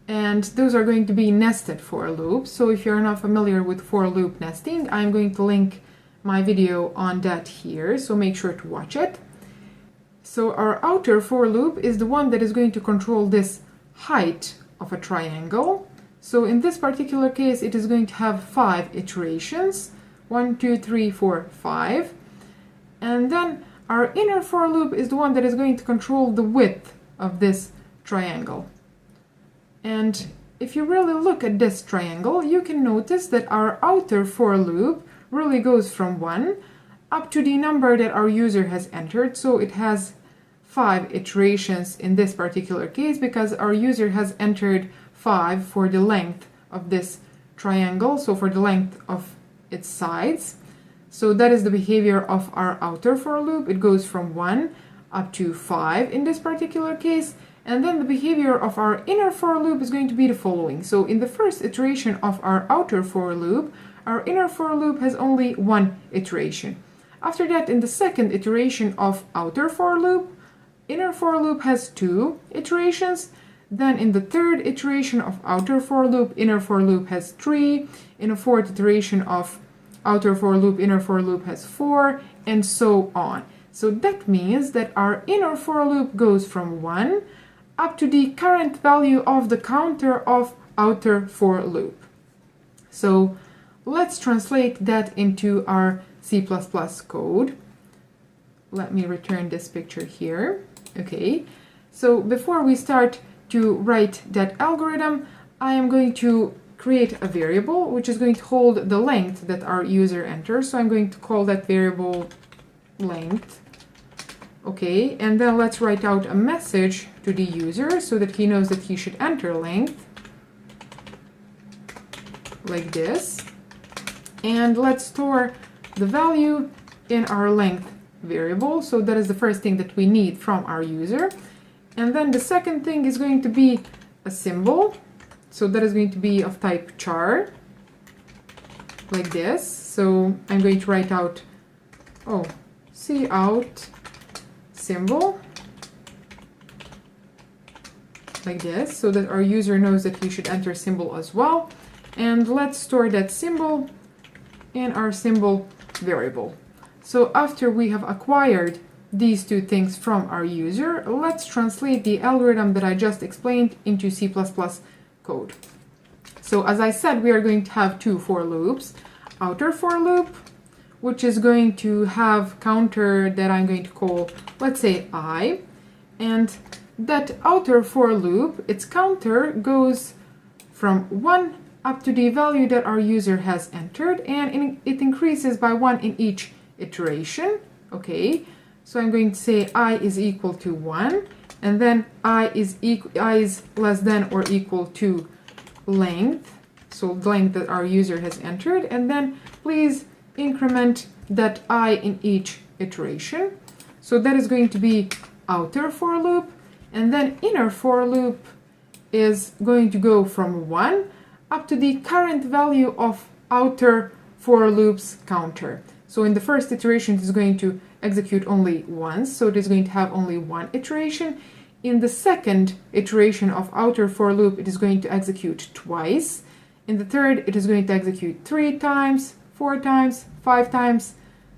Speaker 1: and those are going to be nested for loops. So if you're not familiar with for loop nesting, I'm going to link my video on that here, so make sure to watch it. So our outer for loop is the one that is going to control this height of a triangle. So in this particular case, it is going to have 5 iterations, 1, 2, 3, 4, 5. And then our inner for loop is the one that is going to control the width of this triangle. And if you really look at this triangle, you can notice that our outer for loop really goes from 1 up to the number that our user has entered. So it has 5 iterations in this particular case because our user has entered 5 for the length of this triangle, so for the length of its sides. So that is the behavior of our outer for loop. It goes from 1 up to 5 in this particular case. And then the behavior of our inner for loop is going to be the following. So in the first iteration of our outer for loop, our inner for loop has only 1 iteration. After that, in the second iteration of outer for loop, inner for loop has 2 iterations. Then in the third iteration of outer for loop, inner for loop has 3. In a fourth iteration of outer for loop, inner for loop has 4, and so on. So that means that our inner for loop goes from 1 up to the current value of the counter of outer for loop. So let's translate that into our C++ code. Let me return this picture here. Okay, so before we start to write that algorithm, I am going to create a variable which is going to hold the length that our user enters. So I'm going to call that variable length. Okay, and then let's write out a message to the user so that he knows that he should enter length like this. And let's store the value in our length variable. So that is the first thing that we need from our user. And then the second thing is going to be a symbol. So that is going to be of type char, like this. So I'm going to write out, cout symbol, like this, so that our user knows that he should enter symbol as well. And let's store that symbol in our symbol variable. So after we have acquired these two things from our user, let's translate the algorithm that I just explained into C++ code. So as I said, we are going to have two for loops. Outer for loop, which is going to have counter that I'm going to call, let's say, I. And that outer for loop, its counter goes from 1 up to the value that our user has entered, and it increases by 1 in each iteration. Okay, so I'm going to say I is equal to 1, and then I is less than or equal to length, so the length that our user has entered, and then please increment that I in each iteration. So that is going to be outer for loop, and then inner for loop is going to go from 1 up to the current value of outer for loop's counter. So in the first iteration, it is going to execute only once, so it is going to have only one iteration. In the second iteration of outer for loop, it is going to execute twice. In the third, it is going to execute 3 times, 4 times, 5 times.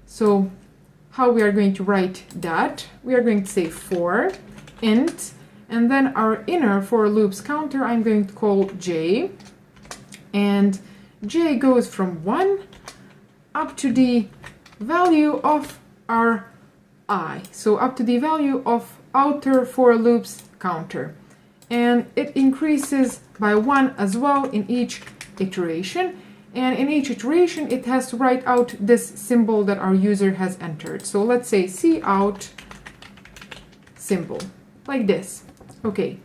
Speaker 1: So how we are going to write that? We are going to say for int, and then our inner for loops counter I'm going to call j, and j goes from 1 up to the value of our I, so up to the value of outer for loops counter, and it increases by 1 as well in each iteration, and in each iteration it has to write out this symbol that our user has entered. So let's say cout symbol, like this. Okay,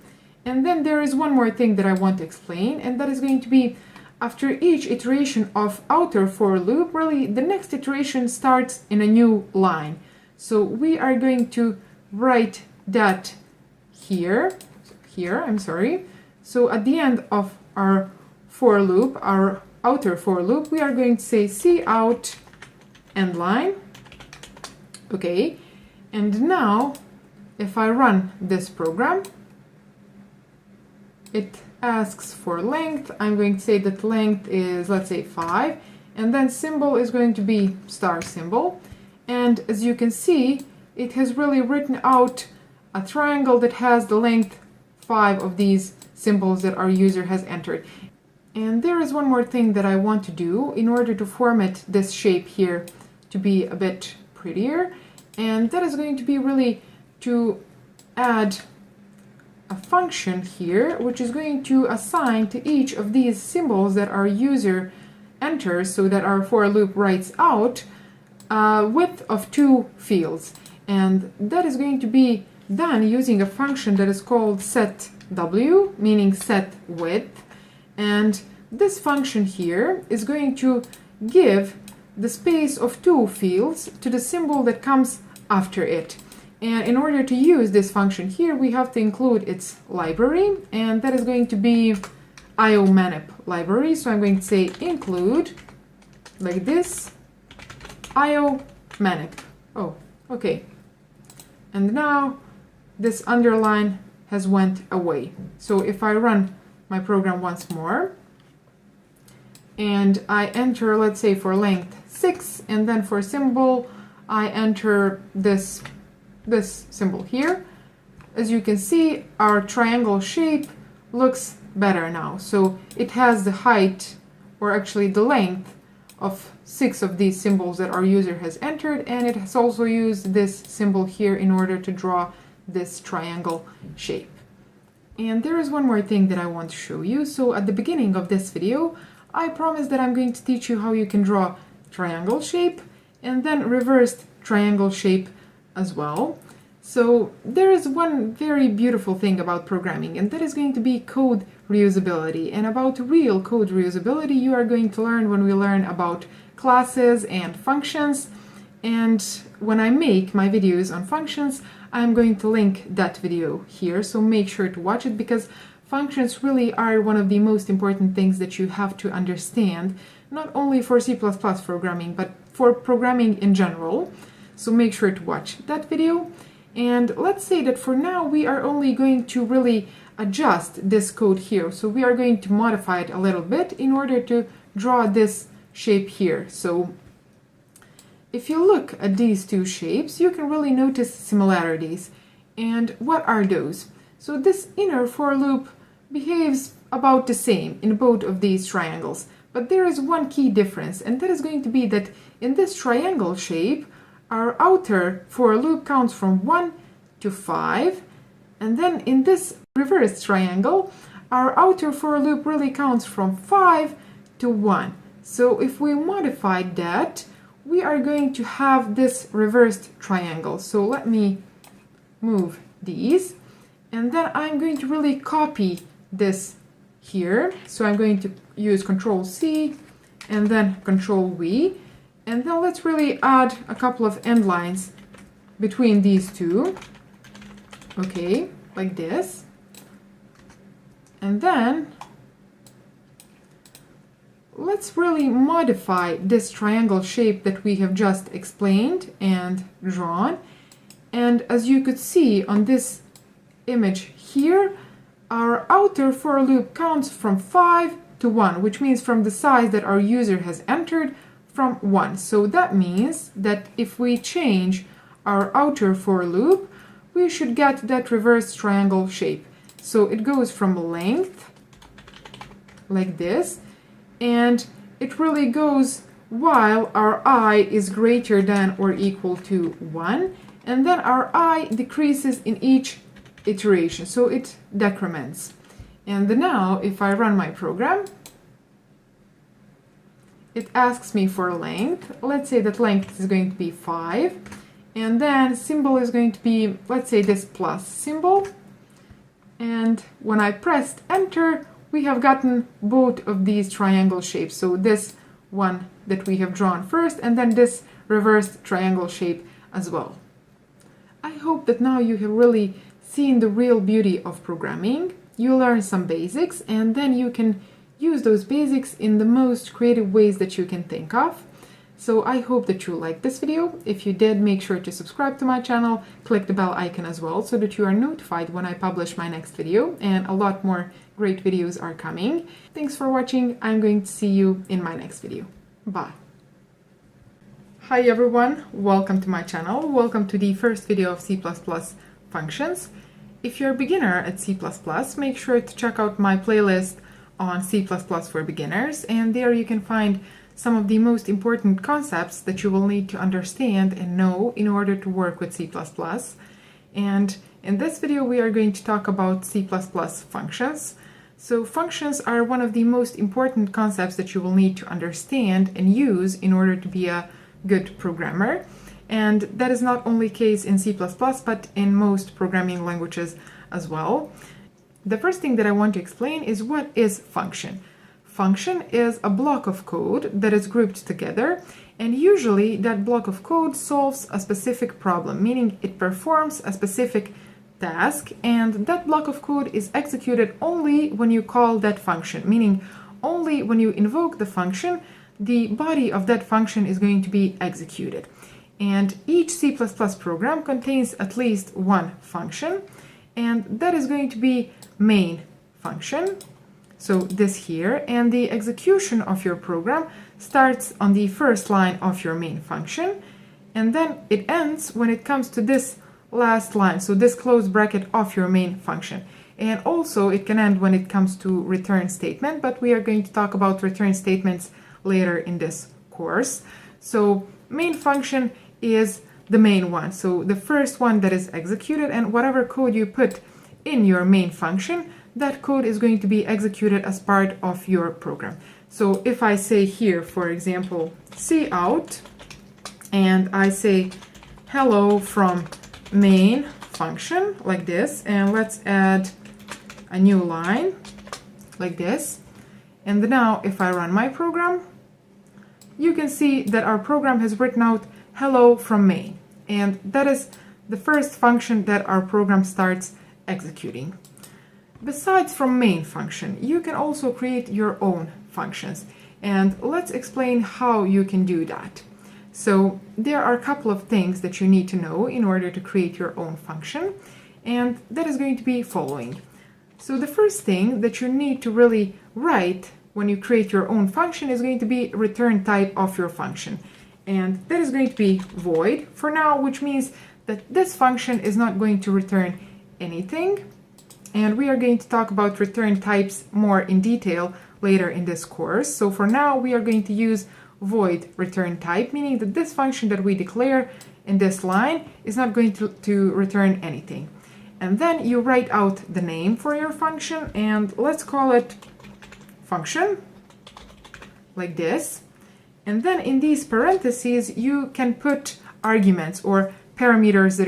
Speaker 1: and then there is one more thing that I want to explain, and that is going to be after each iteration of outer for loop, really the next iteration starts in a new line. So we are going to write that here, I'm sorry. So at the end of our for loop, our outer for loop, we are going to say cout end line. Okay, and now if I run this program, it asks for length. I'm going to say that length is, let's say, 5, and then symbol is going to be star symbol. And as you can see, it has really written out a triangle that has the length 5 of these symbols that our user has entered. And there is one more thing that I want to do in order to format this shape here to be a bit prettier, and that is going to be really to add a function here which is going to assign to each of these symbols that our user enters, so that our for loop writes out width of 2 fields, and that is going to be done using a function that is called setW, meaning set width. And this function here is going to give the space of 2 fields to the symbol that comes after it. And in order to use this function here, we have to include its library, and that is going to be iomanip library. So I'm going to say include, like this, iomanip. Oh, okay. And now this underline has went away. So if I run my program once more, and I enter, let's say, for length 6, and then for symbol, I enter this symbol here. As you can see, our triangle shape looks better now. So it has the height, or actually the length, of 6 of these symbols that our user has entered, and it has also used this symbol here in order to draw this triangle shape. And there is one more thing that I want to show you. So at the beginning of this video, I promised that I'm going to teach you how you can draw triangle shape and then reversed triangle shape as well. So there is one very beautiful thing about programming, and that is going to be code reusability. And about real code reusability, you are going to learn when we learn about classes and functions. And when I make my videos on functions, I'm going to link that video here, so make sure to watch it, because functions really are one of the most important things that you have to understand, not only for C++ programming, but for programming in general. So make sure to watch that video. And let's say that for now we are only going to really adjust this code here. So we are going to modify it a little bit in order to draw this shape here. So if you look at these two shapes, you can really notice similarities. And what are those? So this inner for loop behaves about the same in both of these triangles. But there is one key difference, and that is going to be that in this triangle shape, our outer for loop counts from 1 to 5, and then in this reverse triangle, our outer for loop really counts from 5 to 1. So if we modify that, we are going to have this reversed triangle. So let me move these, and then I'm going to really copy this here. So I'm going to use Control-C and then Control-V. And then let's really add a couple of end lines between these two. Okay, like this. And then let's really modify this triangle shape that we have just explained and drawn. And as you could see on this image here, our outer for loop counts from 5 to 1, which means from the size that our user has entered from 1. So that means that if we change our outer for loop, we should get that reverse triangle shape. So it goes from length like this, and it really goes while our I is greater than or equal to 1, and then our I decreases in each iteration, so it decrements. And now if I run my program, it asks me for length. Let's say that length is going to be 5, and then symbol is going to be, let's say, this plus symbol. And when I pressed enter, we have gotten both of these triangle shapes. So this one that we have drawn first, and then this reversed triangle shape as well. I hope that now you have really seen the real beauty of programming. You learn some basics, and then you can use those basics in the most creative ways that you can think of. So I hope that you liked this video. If you did, make sure to subscribe to my channel, click the bell icon as well, so that you are notified when I publish my next video, and a lot more great videos are coming. Thanks for watching. I'm going to see you in my next video. Bye. Hi everyone, welcome to my channel. Welcome to the first video of C++ functions. If you're a beginner at C++, make sure to check out my playlist on C++ for beginners, and there you can find some of the most important concepts that you will need to understand and know in order to work with C++. And in this video we are going to talk about C++ functions. So functions are one of the most important concepts that you will need to understand and use in order to be a good programmer. And that is not only the case in C++, but in most programming languages as well. The first thing that I want to explain is what is function. Function is a block of code that is grouped together, and usually that block of code solves a specific problem, meaning it performs a specific task, and that block of code is executed only when you call that function, meaning only when you invoke the function, the body of that function is going to be executed. And each C++ program contains at least one function, and that is going to be main function. So this here, and the execution of your program starts on the first line of your main function, and then it ends when it comes to this last line, so this close bracket of your main function. And also it can end when it comes to return statement, but we are going to talk about return statements later in this course. So main function is the main one, so the first one that is executed, and whatever code you put in your main function, that code is going to be executed as part of your program. So if I say here, for example, cout, and I say hello from main function like this, and let's add a new line like this, and now if I run my program, you can see that our program has written out hello from main, and that is the first function that our program starts executing. Besides from main function, you can also create your own functions, and let's explain how you can do that. So there are a couple of things that you need to know in order to create your own function, and that is going to be following. So the first thing that you need to really write when you create your own function is going to be return type of your function, and that is going to be void for now, which means that this function is not going to return anything. And we are going to talk about return types more in detail later in this course. So for now, we are going to use void return type, meaning that this function that we declare in this line is not going to return anything. And then you write out the name for your function, and let's call it function, like this. And then in these parentheses, you can put arguments or parameters that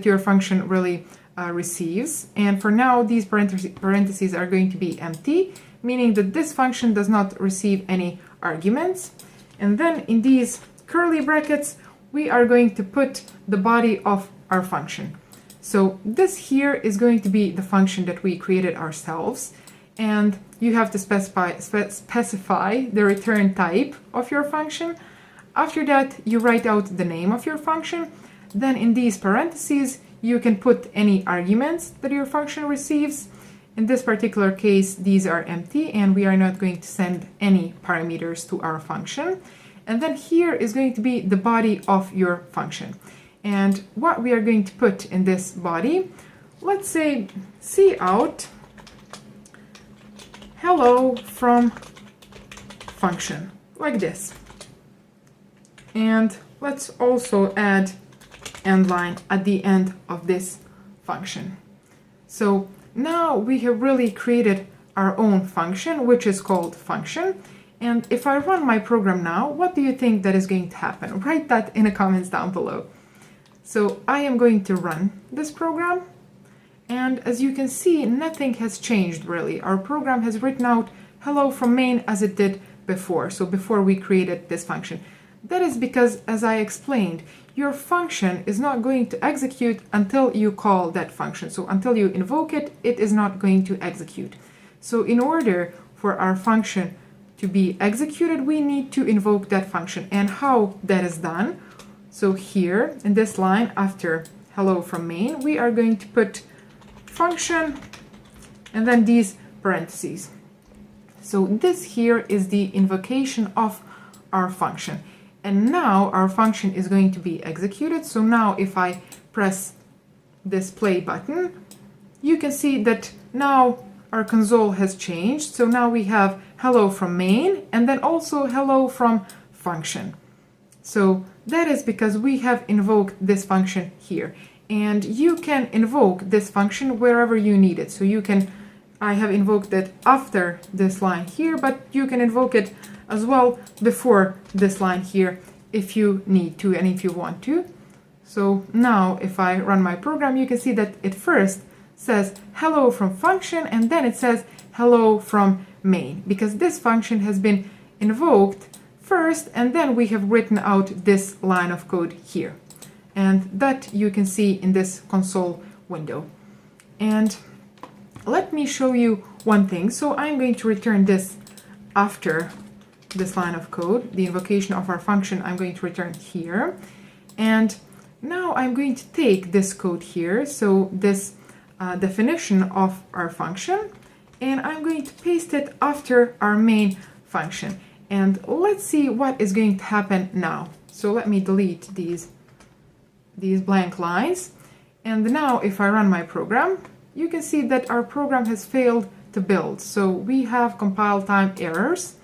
Speaker 1: your function really receives. And for now, these parentheses are going to be empty, meaning that this function does not receive any arguments. And then in these curly brackets, we are going to put the body of our function. So this here is going to be the function that we created ourselves. and you have to specify the return type of your function. After that, you write out the name of your function. Then in these parentheses, you can put any arguments that your function receives. In this particular case, these are empty, and we are not going to send any parameters to our function. And then here is going to be the body of your function. And what we are going to put in this body, let's say cout hello from function, like this. And let's also add end line at the end of this function. So now we have really created our own function, which is called function. And if I run my program now, what do you think that is going to happen? Write that in the comments down below. So I am going to run this program. And as you can see, nothing has changed really. Our program has written out hello from main as it did before. So before we created this function. That is because, as I explained, your function is not going to execute until you call that function. So until you invoke it, it is not going to execute. So in order for our function to be executed, we need to invoke that function. And how that is done? So here in this line after hello from main, we are going to put function and then these parentheses. So this here is the invocation of our function. And now our function is going to be executed. So now if I press this play button, you can see that now our console has changed. So now we have hello from main and then also hello from function. So that is because we have invoked this function here. And you can invoke this function wherever you need it. So you can, I have invoked it after this line here, but you can invoke it as well before this line here if you need to and if you want to. So now if I run my program, you can see that it first says hello from function and then it says hello from main, because this function has been invoked first and then we have written out this line of code here. And that you can see in this console window. And let me show you one thing. So I'm going to return this after this line of code, the invocation of our function. I'm going to return here. And now I'm going to take this code here, so this definition of our function, and I'm going to paste it after our main function. And let's see what is going to happen now. So let me delete these blank lines. And now if I run my program, you can see that our program has failed to build. So we have compile time errors.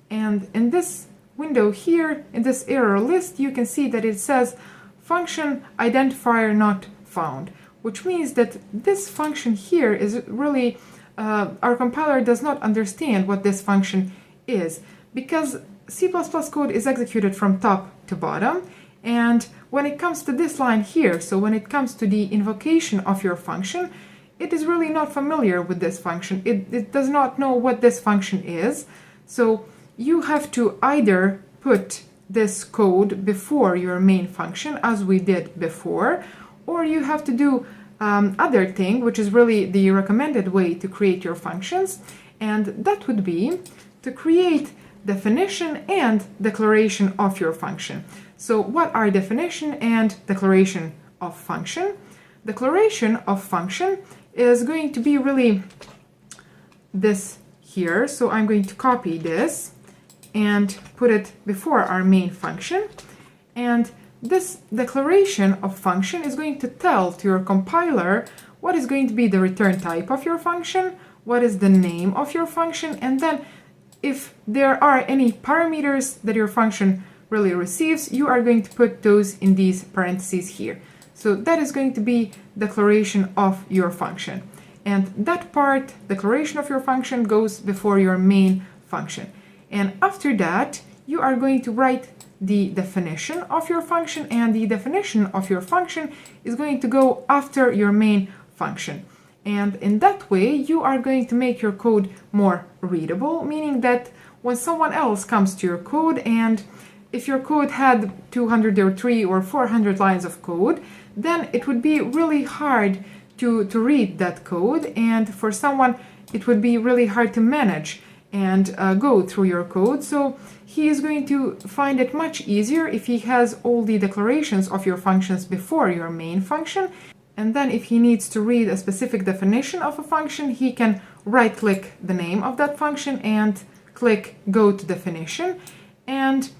Speaker 1: And in this window here, in this error list, you can see that it says function identifier not found, which means that this function here is really, our compiler does not understand what this function is, because C++ code is executed from top to bottom. And when it comes to this line here, so when it comes to the invocation of your function, it is really not familiar with this function. It does not know what this function is. So you have to either put this code before your main function, as we did before, or you have to do other thing, which is really the recommended way to create your functions, and that would be to create definition and declaration of your function. So what are definition and declaration of function? Declaration of function is going to be really this here. So I'm going to copy this and put it before our main function. And this declaration of function is going to tell to your compiler what is going to be the return type of your function, what is the name of your function, and then if there are any parameters that your function really receives, you are going to put those in these parentheses here. So that is going to be declaration of your function. And that part, declaration of your function, goes before your main function. And after that, you are going to write the definition of your function, and the definition of your function is going to go after your main function. And in that way, you are going to make your code more readable, meaning that when someone else comes to your code, and if your code had 200 or 300 or 400 lines of code, then it would be really hard to read that code. And for someone it would be really hard to manage and go through your code. So he is going to find it much easier if he has all the declarations of your functions before your main function. And then if he needs to read a specific definition of a function, he can right-click the name of that function and click Go to Definition. And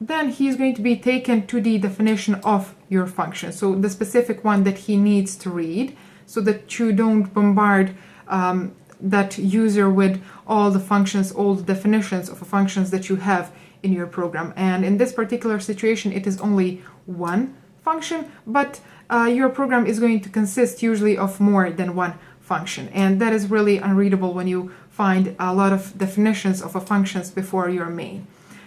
Speaker 1: then he is going to be taken to the definition of your function, so the specific one that he needs to read, so that you don't bombard that user with all the functions, all the definitions of the functions that you have in your program. And in this particular situation, it is only one function, but your program is going to consist usually of more than one function, and that is really unreadable when you find a lot of definitions of a functions before your main.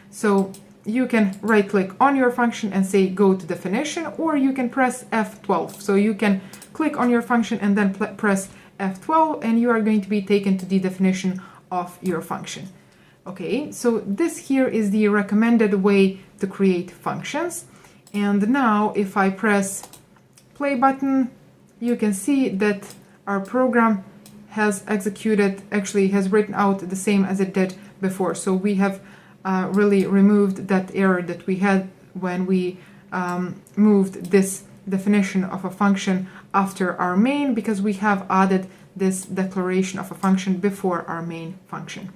Speaker 1: So you can right click on your function and say go to definition, or you can press F12. So you can click on your function and then press F12, and you are going to be taken to the definition of your function. Okay, so this here is the recommended way to create functions. And now if I press play button, you can see that our program has executed, actually has written out the same as it did before. So we have really removed that error that we had when we moved this definition of a function after our main, because we have added this declaration of a function before our main function.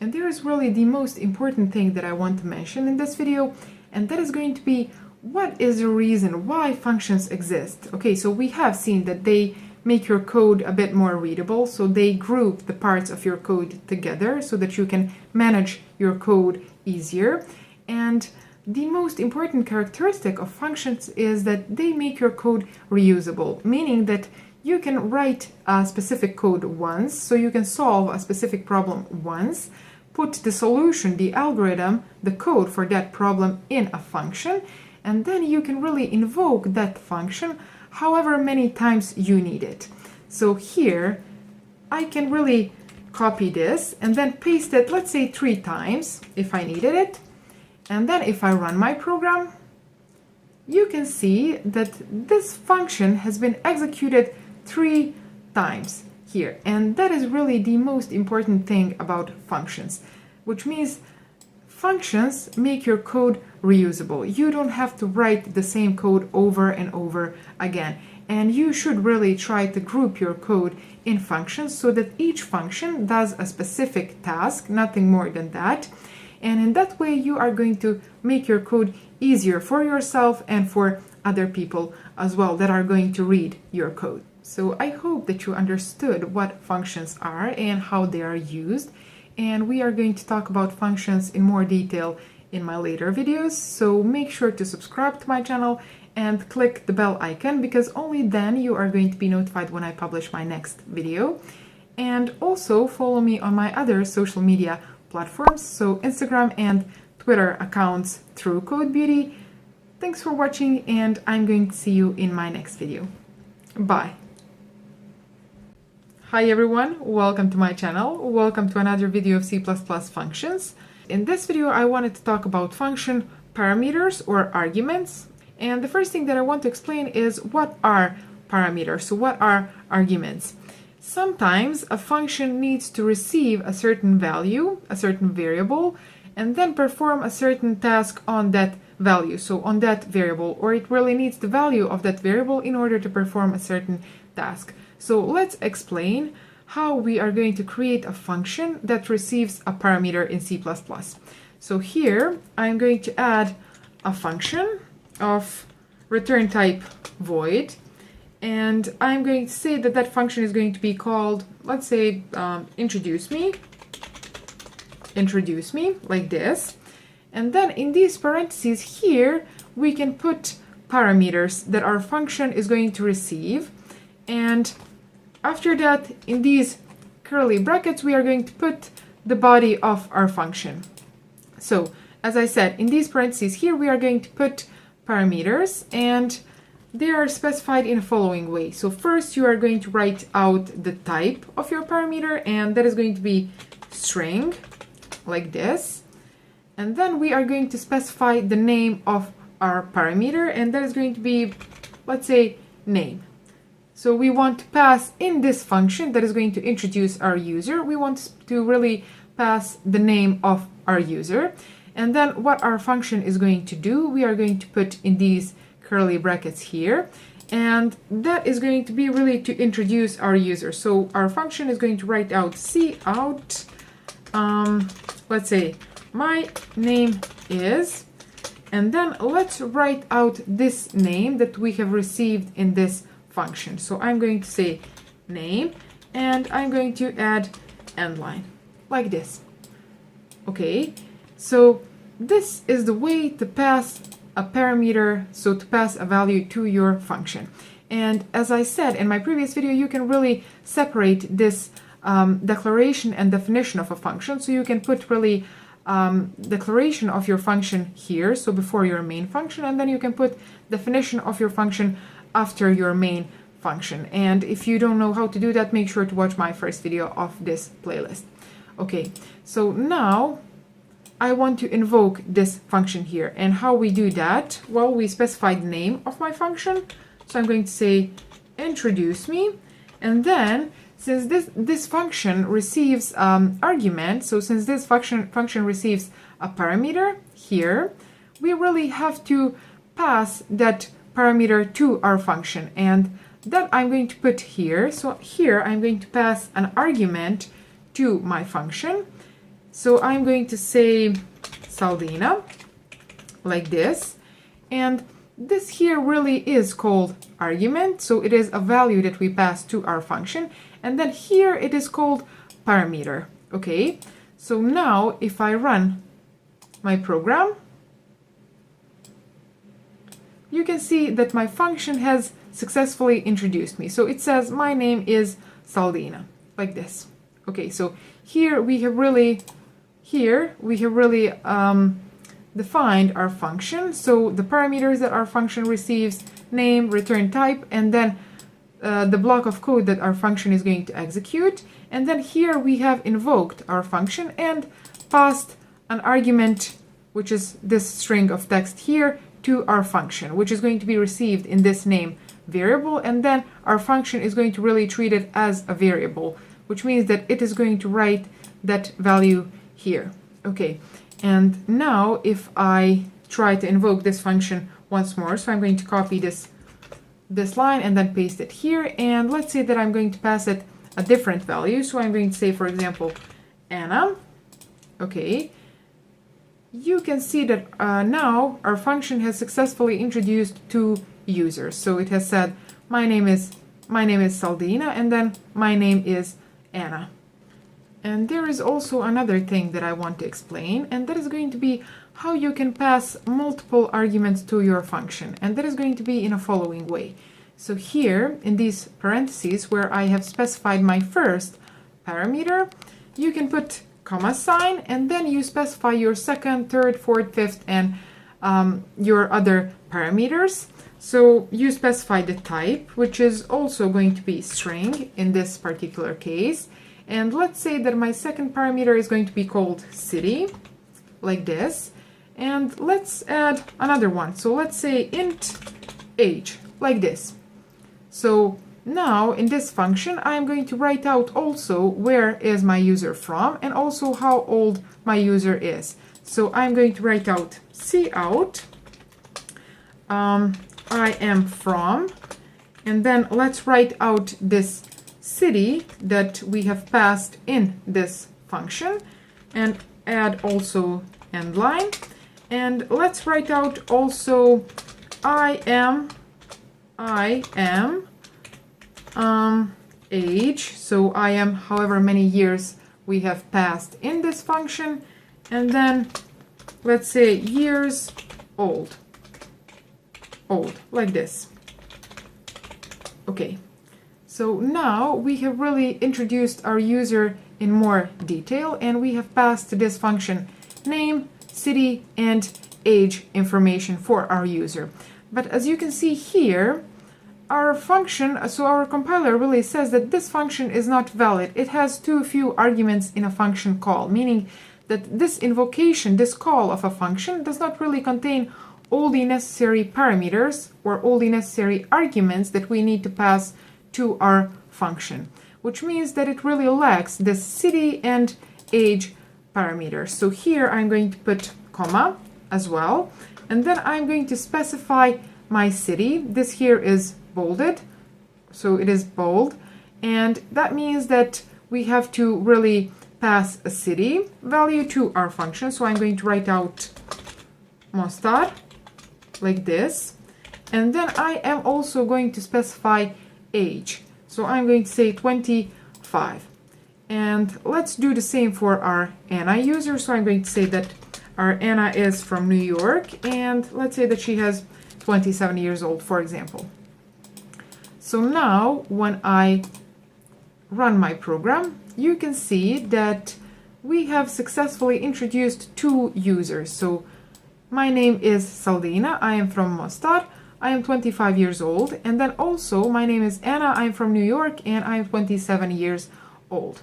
Speaker 1: And there is really the most important thing that I want to mention in this video, and that is going to be what is the reason why functions exist. Okay, so we have seen that they make your code a bit more readable, so they group the parts of your code together so that you can manage your code easier. And the most important characteristic of functions is that they make your code reusable, meaning that you can write a specific code once, so you can solve a specific problem once, put the solution, the algorithm, the code for that problem in a function, and then you can really invoke that function however many times you need it. So here I can really copy this and then paste it, let's say 3 times if I needed it. And then if I run my program, you can see that this function has been executed 3 times here. And that is really the most important thing about functions, which means functions make your code reusable. You don't have to write the same code over and over again. And you should really try to group your code in functions so that each function does a specific task, nothing more than that. And in that way, you are going to make your code easier for yourself and for other people as well that are going to read your code. So I hope that you understood what functions are and how they are used. And we are going to talk about functions in more detail in my later videos. So make sure to subscribe to my channel and click the bell icon, because only then you are going to be notified when I publish my next video. And also follow me on my other social media platforms, so Instagram and Twitter accounts through Code Beauty. Thanks for watching, and I'm going to see you in my next video. Bye. Hi everyone, welcome to my channel. Welcome to another video of C++ functions. In this video, I wanted to talk about function parameters or arguments. And the first thing that I want to explain is what are parameters, so what are arguments. Sometimes a function needs to receive a certain value, a certain variable, and then perform a certain task on that value, so on that variable, or it really needs the value of that variable in order to perform a certain task. So let's explain how we are going to create a function that receives a parameter in C++. So here I'm going to add a function of return type void, and I'm going to say that that function is going to be called, let's say, introduce me, like this. And then in these parentheses here, we can put parameters that our function is going to receive. And after that, in these curly brackets, we are going to put the body of our function. So as I said, in these parentheses here, we are going to put parameters, and they are specified in the following way. So first, you are going to write out the type of your parameter, and that is going to be string, like this. And then we are going to specify the name of our parameter, and that is going to be, let's say, name. So we want to pass in this function that is going to introduce our user, we want to really pass the name of our user. And then what our function is going to do, we are going to put in these curly brackets here. And that is going to be really to introduce our user. So our function is going to write out cout, let's say my name is, and then let's write out this name that we have received in this function. So I'm going to say name, and I'm going to add end line like this. Okay, so this is the way to pass a parameter, so to pass a value to your function. And as I said in my previous video, you can really separate this declaration and definition of a function. So you can put really declaration of your function here, so before your main function, and then you can put definition of your function after your main function. And if you don't know how to do that, make sure to watch my first video of this playlist. Okay, so now I want to invoke this function here. And how we do that? Well, we specify the name of my function. So I'm going to say introduce me, and then since this function receives argument, so since this function receives a parameter here, we really have to pass that parameter to our function, and that I'm going to put here. So here I'm going to pass an argument to my function. So I'm going to say Saldina like this, and this here really is called argument, so it is a value that we pass to our function, and then here it is called parameter. Okay, so now if I run my program, you can see that my function has successfully introduced me. So it says my name is Saldina like this. Okay, so here we have really defined our function. So the parameters that our function receives, name, return type, and then the block of code that our function is going to execute. And then here we have invoked our function and passed an argument, which is this string of text here, to our function, which is going to be received in this name variable. And then our function is going to really treat it as a variable, which means that it is going to write that value here. Okay, and now if I try to invoke this function once more, so I'm going to copy this line and then paste it here, and let's say that I'm going to pass it a different value. So I'm going to say, for example, Anna. Okay, you can see that now our function has successfully introduced two users. So it has said my name is Saldina, and then my name is Anna. And there is also another thing that I want to explain, and that is going to be how you can pass multiple arguments to your function, and that is going to be in a following way. So here in these parentheses where I have specified my first parameter, you can put comma sign, and then you specify your second, third, fourth, fifth, and your other parameters. So you specify the type, which is also going to be string in this particular case. And let's say that my second parameter is going to be called city, like this. And let's add another one. So let's say int age, like this. So now in this function, I'm going to write out also where is my user from, and also how old my user is. So I'm going to write out cout, I am from, and then let's write out this city that we have passed in this function, and add also end line, and let's write out also I am age, so I am however many years we have passed in this function, and then let's say years old, like this. Okay, so now we have really introduced our user in more detail, and we have passed to this function name, city, and age information for our user. But as you can see here, our function, so our compiler really says that this function is not valid. It has too few arguments in a function call, meaning that this invocation, this call of a function, does not really contain all the necessary parameters or all the necessary arguments that we need to pass to our function, which means that it really lacks this city and age parameter. So here I'm going to put comma as well, and then I'm going to specify my city. This here is bolded, so it is bold, and that means that we have to really pass a city value to our function. So I'm going to write out Mostar like this, and then I am also going to specify age. So I'm going to say 25. And let's do the same for our Anna user. So I'm going to say that our Anna is from New York, and let's say that she has 27 years old, for example. So now when I run my program, you can see that we have successfully introduced two users. So my name is Saldina, I am from Mostar, I am 25 years old, and then also my name is Anna, I'm from New York, and I'm 27 years old.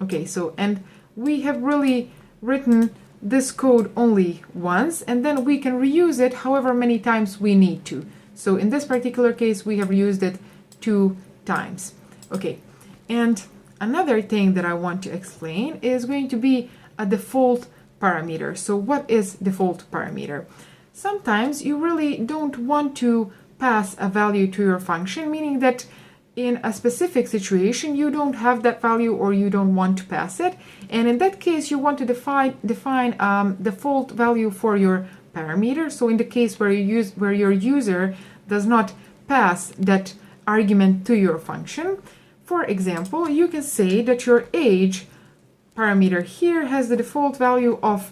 Speaker 1: Okay, so, and we have really written this code only once, and then we can reuse it however many times we need to. So in this particular case, we have used it 2 times. Okay, and another thing that I want to explain is going to be a default parameter. So what is default parameter? Sometimes you really don't want to pass a value to your function, meaning that in a specific situation you don't have that value or you don't want to pass it, and in that case you want to define default value for your parameter. So in the case where your user does not pass that argument to your function, for example, you can say that your age parameter here has the default value of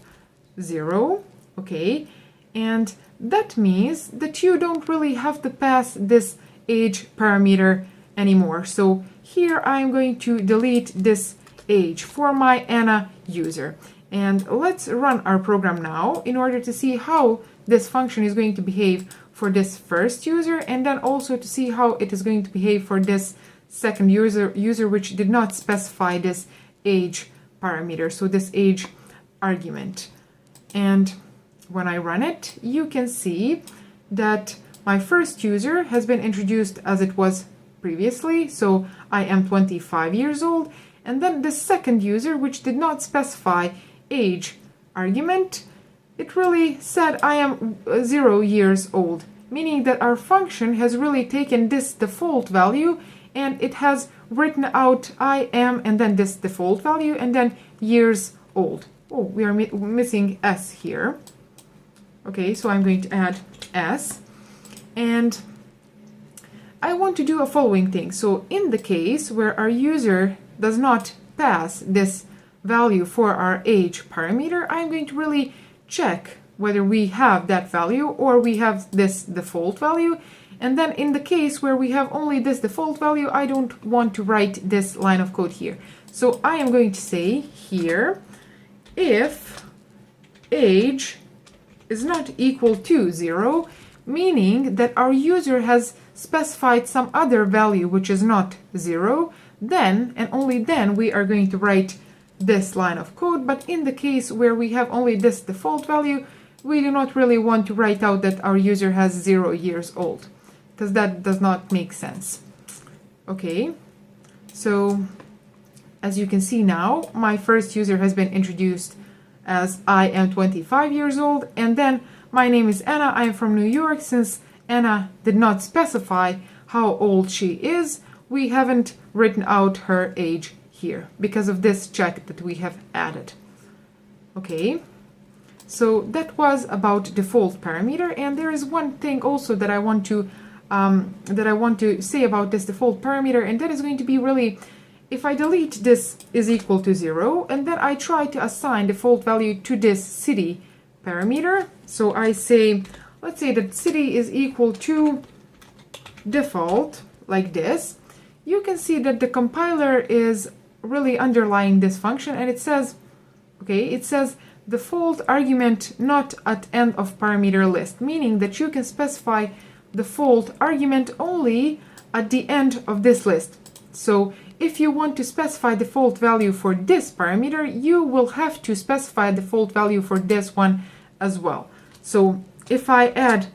Speaker 1: 0, okay, and that means that you don't really have to pass this age parameter anymore. So here I'm going to delete this age for my Anna user, and let's run our program now in order to see how this function is going to behave for this first user, and then also to see how it is going to behave for this second user which did not specify this age parameter, so this age argument. And when I run it, you can see that my first user has been introduced as it was previously, so I am 25 years old, and then the second user, which did not specify age argument, it really said I am 0 years old, meaning that our function has really taken this default value and it has written out I am and then this default value and then years old. Oh, we are missing S here. Okay, so I'm going to add S, and I want to do a following thing. So in the case where our user does not pass this value for our age parameter, I'm going to really check whether we have that value or we have this default value. And then in the case where we have only this default value, I don't want to write this line of code here. So I am going to say here, if age is not equal to 0, meaning that our user has specified some other value which is not 0, then and only then we are going to write this line of code. But in the case where we have only this default value, we do not really want to write out that our user has 0 years old, because that does not make sense. Okay, so as you can see now, my first user has been introduced as I am 25 years old, and then my name is Anna, I am from New York. Since Anna did not specify how old she is, we haven't written out her age here because of this check that we have added. Okay, so that was about default parameter, and there is one thing also that I want to say about this default parameter, and that is going to be really, if I delete this is equal to 0 and then I try to assign default value to this city parameter, so I say, let's say that city is equal to default like this, you can see that the compiler is really underlying this function, and it says, okay, it says default argument not at end of parameter list, meaning that you can specify default argument only at the end of this list. So if you want to specify default value for this parameter, you will have to specify a default value for this one as well. So if I add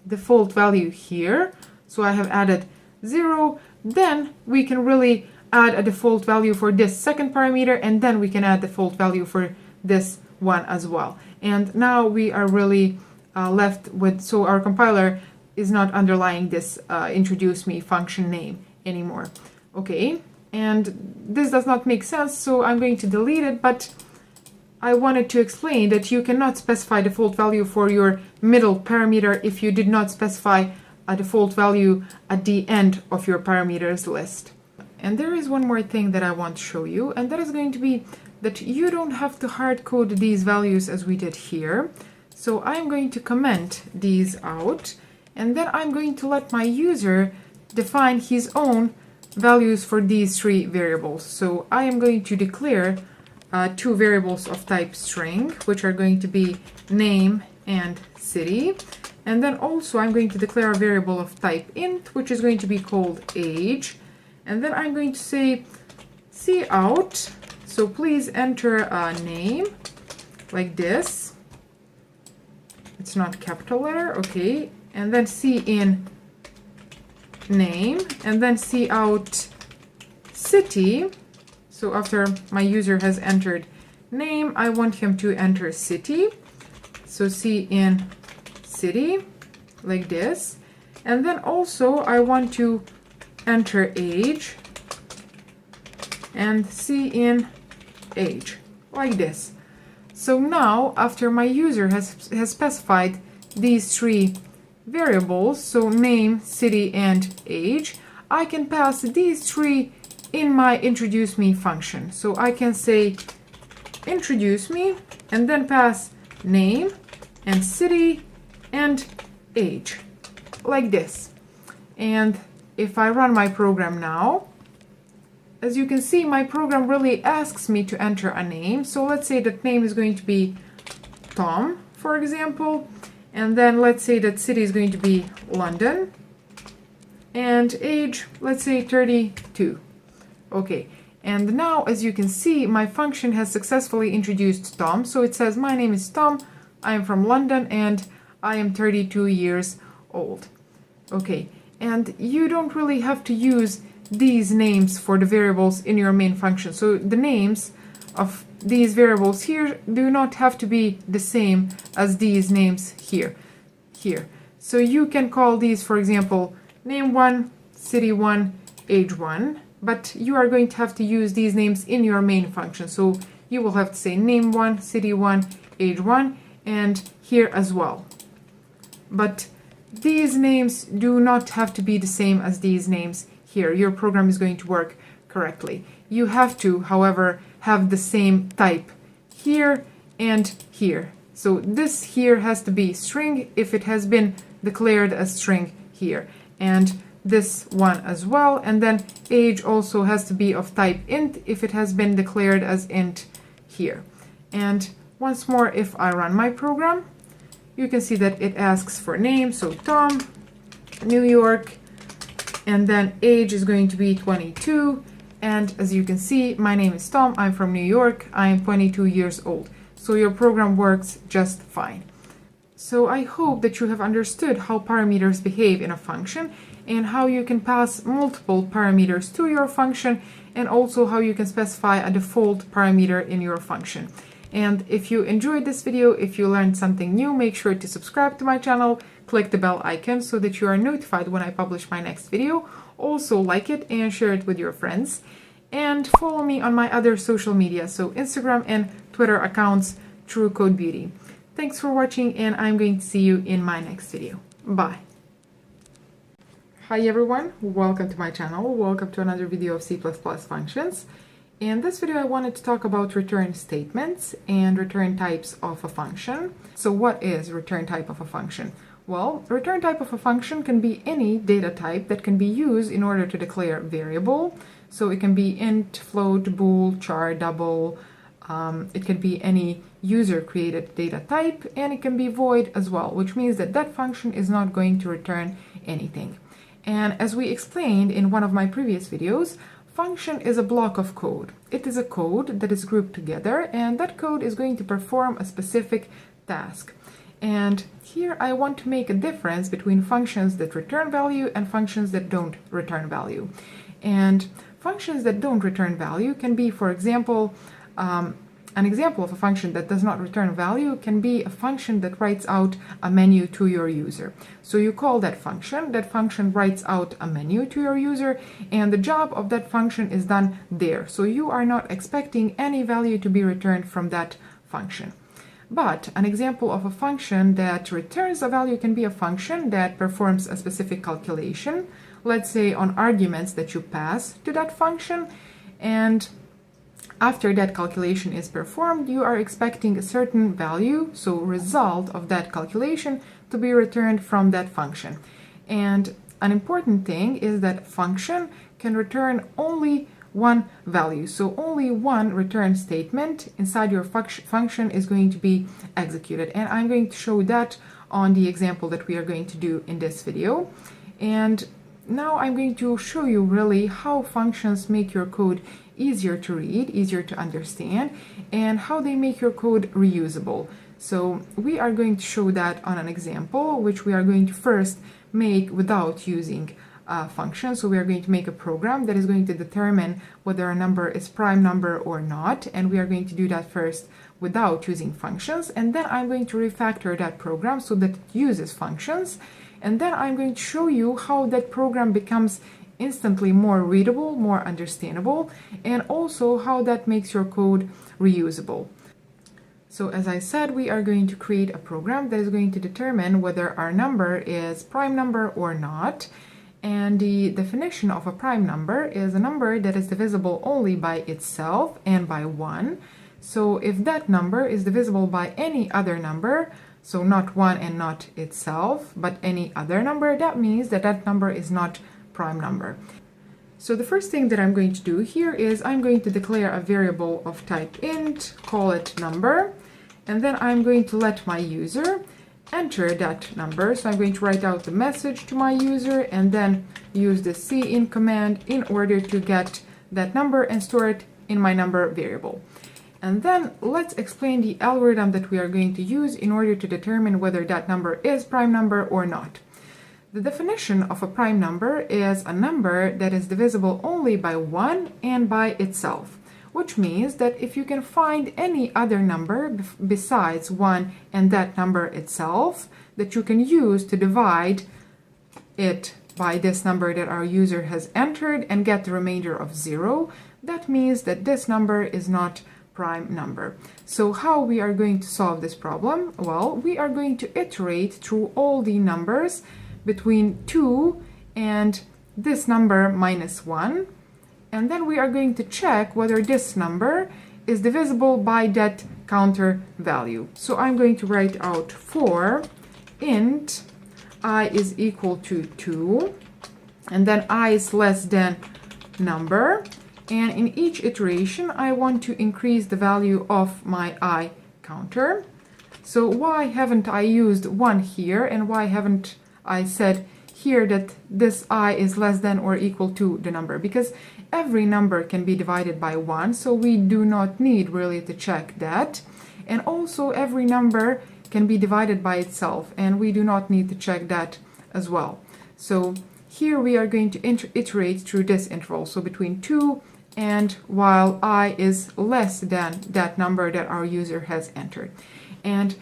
Speaker 1: default value here, so I have added 0, then we can really add a default value for this second parameter, and then we can add default value for this one as well. And now we are really left with, so our compiler is not underlying this introduce me function name anymore. Okay, and this does not make sense, so I'm going to delete it, but I wanted to explain that you cannot specify default value for your middle parameter if you did not specify a default value at the end of your parameters list. And there is one more thing that I want to show you, and that is going to be that you don't have to hard code these values as we did here. So I'm going to comment these out, and then I'm going to let my user define his own values for these three variables. So I am going to declare two variables of type string, which are going to be name and city. And then also I'm going to declare a variable of type int, which is going to be called age. And then I'm going to say cout, so please enter a name, like this. It's not capital letter, okay. And then cin name, and then cout city. So after my user has entered name, I want him to enter city. So cin city, like this. And then also I want to enter age and cin age, like this. So now after my user has specified these three variables, so name, city, and age, I can pass these three in my introduce me function. So I can say introduce me and then pass name and city and age, like this. And if I run my program now, as you can see, my program really asks me to enter a name. So let's say that name is going to be Tom, for example. And then let's say that city is going to be London. And age, let's say 32. Okay. And now, as you can see, my function has successfully introduced Tom. So it says, my name is Tom, I am from London, and I am 32 years old. Okay. And you don't really have to use these names for the variables in your main function. So the names of these variables here do not have to be the same as these names here. So you can call these, for example, name 1, city 1, age 1, but you are going to have to use these names in your main function. So you will have to say name 1, city 1, age 1, and here as well. But these names do not have to be the same as these names here. Your program is going to work correctly. You have to, however, have the same type here and here. So this here has to be string if it has been declared as string here, and this one as well. And then age also has to be of type int if it has been declared as int here. And once more, if I run my program, you can see that it asks for name, so Tom, New York, and then age is going to be 22. And as you can see, my name is Tom, I'm from New York, I am 22 years old. So your program works just fine. So I hope that you have understood how parameters behave in a function and how you can pass multiple parameters to your function, and also how you can specify a default parameter in your function. And if you enjoyed this video, if you learned something new, make sure to subscribe to my channel, click the bell icon so that you are notified when I publish my next video. Also like it and share it with your friends. And follow me on my other social media, so Instagram and Twitter accounts, True Code Beauty. Thanks for watching, and I'm going to see you in my next video. Bye! Hi everyone, welcome to my channel, welcome to another video of C++ functions. In this video I wanted to talk about return statements and return types of a function. So what is return type of a function? Well, return type of a function can be any data type that can be used in order to declare variable. So it can be int, float, bool, char, double. It can be any user-created data type, and it can be void as well, which means that that function is not going to return anything. And as we explained in one of my previous videos, function is a block of code. It is a code that is grouped together, and that code is going to perform a specific task. And here I want to make a difference between functions that return value and functions that don't return value. And functions that don't return value can be, for example, an example of a function that does not return value can be a function that writes out a menu to your user. So you call that function writes out a menu to your user, and the job of that function is done there. So you are not expecting any value to be returned from that function. But an example of a function that returns a value can be a function that performs a specific calculation, let's say on arguments that you pass to that function, and after that calculation is performed, you are expecting a certain value, so result of that calculation, to be returned from that function. And an important thing is that function can return only one value. So only one return statement inside your function is going to be executed. And I'm going to show that on the example that we are going to do in this video. And now I'm going to show you really how functions make your code easier to read, easier to understand, and how they make your code reusable. So we are going to show that on an example, which we are going to first make without using a function. So we are going to make a program that is going to determine whether a number is prime number or not, and we are going to do that first without using functions, and then I'm going to refactor that program so that it uses functions, and then I'm going to show you how that program becomes instantly more readable, more understandable, and also how that makes your code reusable. So as I said, we are going to create a program that is going to determine whether our number is prime number or not. And the definition of a prime number is a number that is divisible only by itself and by 1. So if that number is divisible by any other number, so not 1 and not itself, but any other number, that means that that number is not prime number. So the first thing that I'm going to do here is I'm going to declare a variable of type int, call it number, and then I'm going to let my user enter that number. So I'm going to write out the message to my user and then use the cin command in order to get that number and store it in my number variable. And then let's explain the algorithm that we are going to use in order to determine whether that number is prime number or not. The definition of a prime number is a number that is divisible only by 1 and by itself, which means that if you can find any other number besides 1 and that number itself that you can use to divide it by this number that our user has entered and get the remainder of 0, that means that this number is not prime number. So how we are going to solve this problem? Well, we are going to iterate through all the numbers between 2 and this number minus 1, and then we are going to check whether this number is divisible by that counter value. So I'm going to write out for int I is equal to 2, and then I is less than number, and in each iteration I want to increase the value of my I counter. So why haven't I used 1 here, and why haven't I said here that this I is less than or equal to the number? Because every number can be divided by 1, so we do not need really to check that. And also every number can be divided by itself, and we do not need to check that as well. So here we are going to iterate through this interval, so between 2 and while I is less than that number that our user has entered. And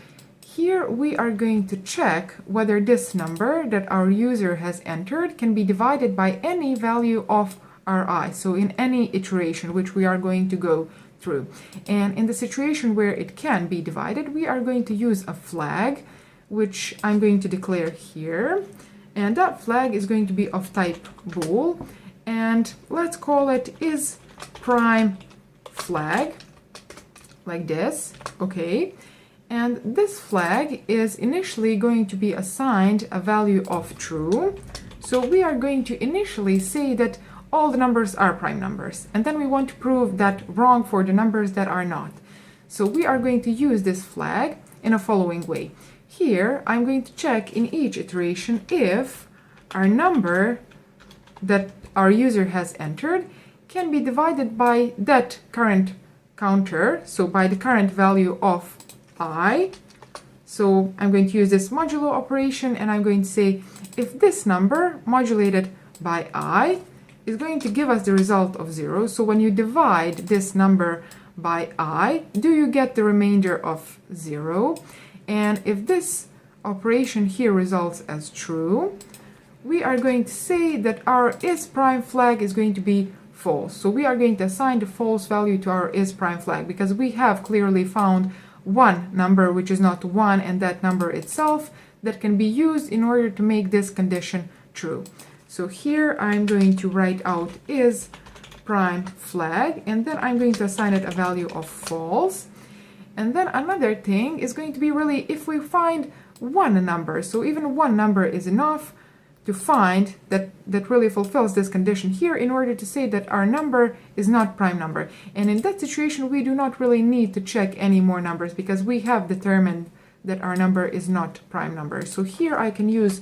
Speaker 1: here we are going to check whether this number that our user has entered can be divided by any value of our I, so in any iteration which we are going to go through. And in the situation where it can be divided, we are going to use a flag, which I'm going to declare here. And that flag is going to be of type bool, and let's call it is prime flag, like this, okay? And this flag is initially going to be assigned a value of true. So we are going to initially say that all the numbers are prime numbers, and then we want to prove that wrong for the numbers that are not. So we are going to use this flag in a following way. Here I'm going to check in each iteration if our number that our user has entered can be divided by that current counter, so by the current value of I. So I'm going to use this modulo operation, and I'm going to say if this number modulated by I is going to give us the result of 0. So when you divide this number by I, do you get the remainder of 0? And if this operation here results as true, we are going to say that our is prime flag is going to be false. So we are going to assign the false value to our is prime flag, because we have clearly found one number which is not 1, and that number itself that can be used in order to make this condition true. So here I'm going to write out is prime flag, and then I'm going to assign it a value of false. And then another thing is going to be really if we find one number, so even one number is enough to find that really fulfills this condition here in order to say that our number is not prime number. And in that situation, we do not really need to check any more numbers, because we have determined that our number is not prime number. So here I can use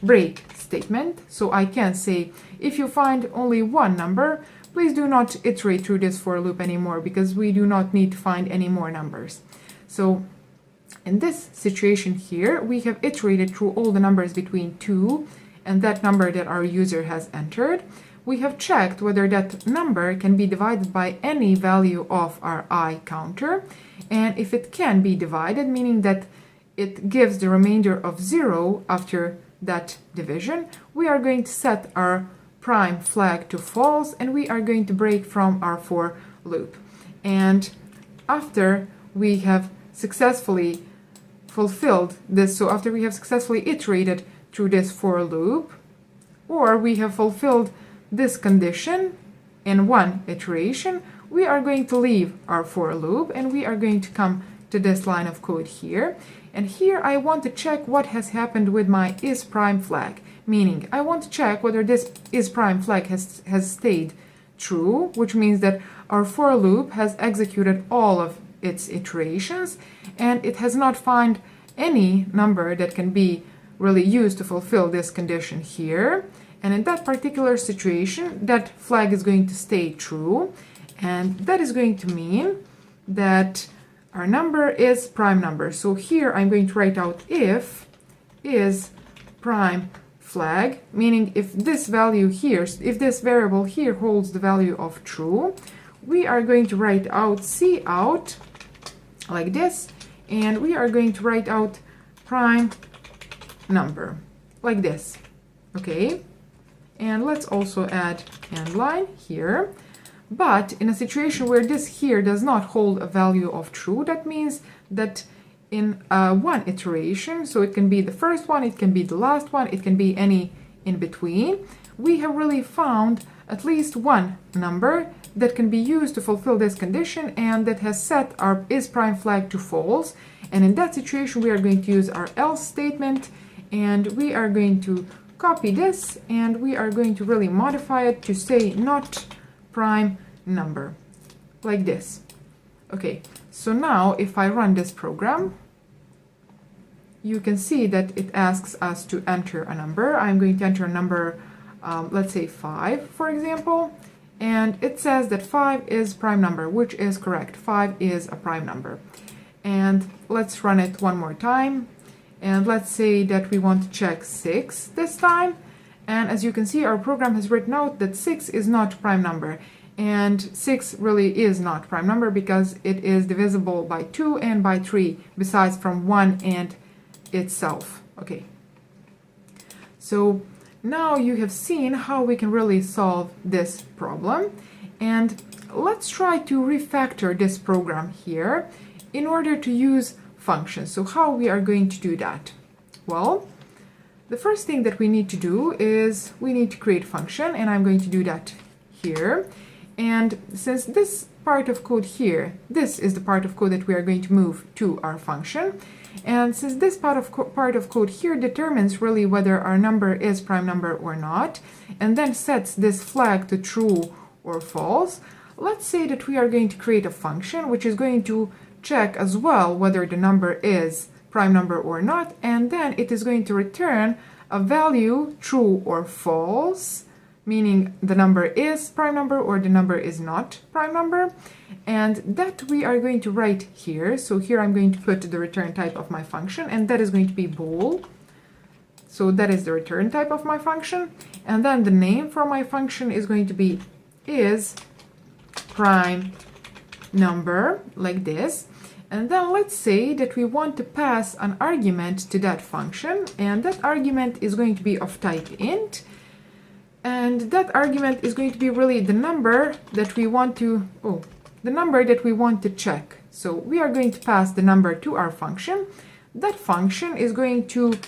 Speaker 1: break statement. So I can say, if you find only one number, please do not iterate through this for loop anymore, because we do not need to find any more numbers. So in this situation here, we have iterated through all the numbers between 2 and that number that our user has entered. We have checked whether that number can be divided by any value of our I counter. And if it can be divided, meaning that it gives the remainder of 0 after that division, we are going to set our prime flag to false, and we are going to break from our for loop. And after we have successfully fulfilled this, so after we have successfully iterated through this for loop, or we have fulfilled this condition in one iteration, we are going to leave our for loop, and we are going to come to this line of code here. And here I want to check what has happened with my is prime flag, meaning I want to check whether this is prime flag has stayed true, which means that our for loop has executed all of its iterations, and it has not found any number that can be really used to fulfill this condition here. And in that particular situation, that flag is going to stay true, and that is going to mean that our number is prime number. So here I'm going to write out if is prime flag, meaning if this value here, if this variable here holds the value of true, we are going to write out cout like this, and we are going to write out prime number like this. Okay, and let's also add end line here. But in a situation where this here does not hold a value of true, that means that in one iteration, so it can be the first one, it can be the last one, it can be any in between, we have really found at least one number that can be used to fulfill this condition and that has set our is prime flag to false. And in that situation, we are going to use our else statement, and we are going to copy this, and we are going to really modify it to say not prime number, like this. Okay, so now if I run this program, you can see that it asks us to enter a number. I'm going to enter a number, let's say 5, for example, and it says that 5 is prime number, which is correct. 5 is a prime number. And let's run it one more time, and let's say that we want to check 6 this time, and as you can see, our program has written out that 6 is not prime number. And 6 really is not prime number because it is divisible by 2 and by 3, besides from 1 and itself. Okay, so now you have seen how we can really solve this problem, and let's try to refactor this program here in order to use functions. So how we are going to do that? Well, the first thing that we need to do is we need to create a function, and I'm going to do that here. And since this part of code here, this is the part of code that we are going to move to our function, and since this part of code here determines really whether our number is prime number or not, and then sets this flag to true or false, let's say that we are going to create a function which is going to check as well whether the number is prime number or not, and then it is going to return a value true or false meaning the number is prime number or the number is not prime number. And that we are going to write here. So here I'm going to put the return type of my function, and that is going to be bool. So that is the return type of my function. And then the name for my function is going to be is prime number, like this. And then let's say that we want to pass an argument to that function, and that argument is going to be of type int. And that argument is going to be really the number that we want to, check. So we are going to pass the number to our function. That function is going to,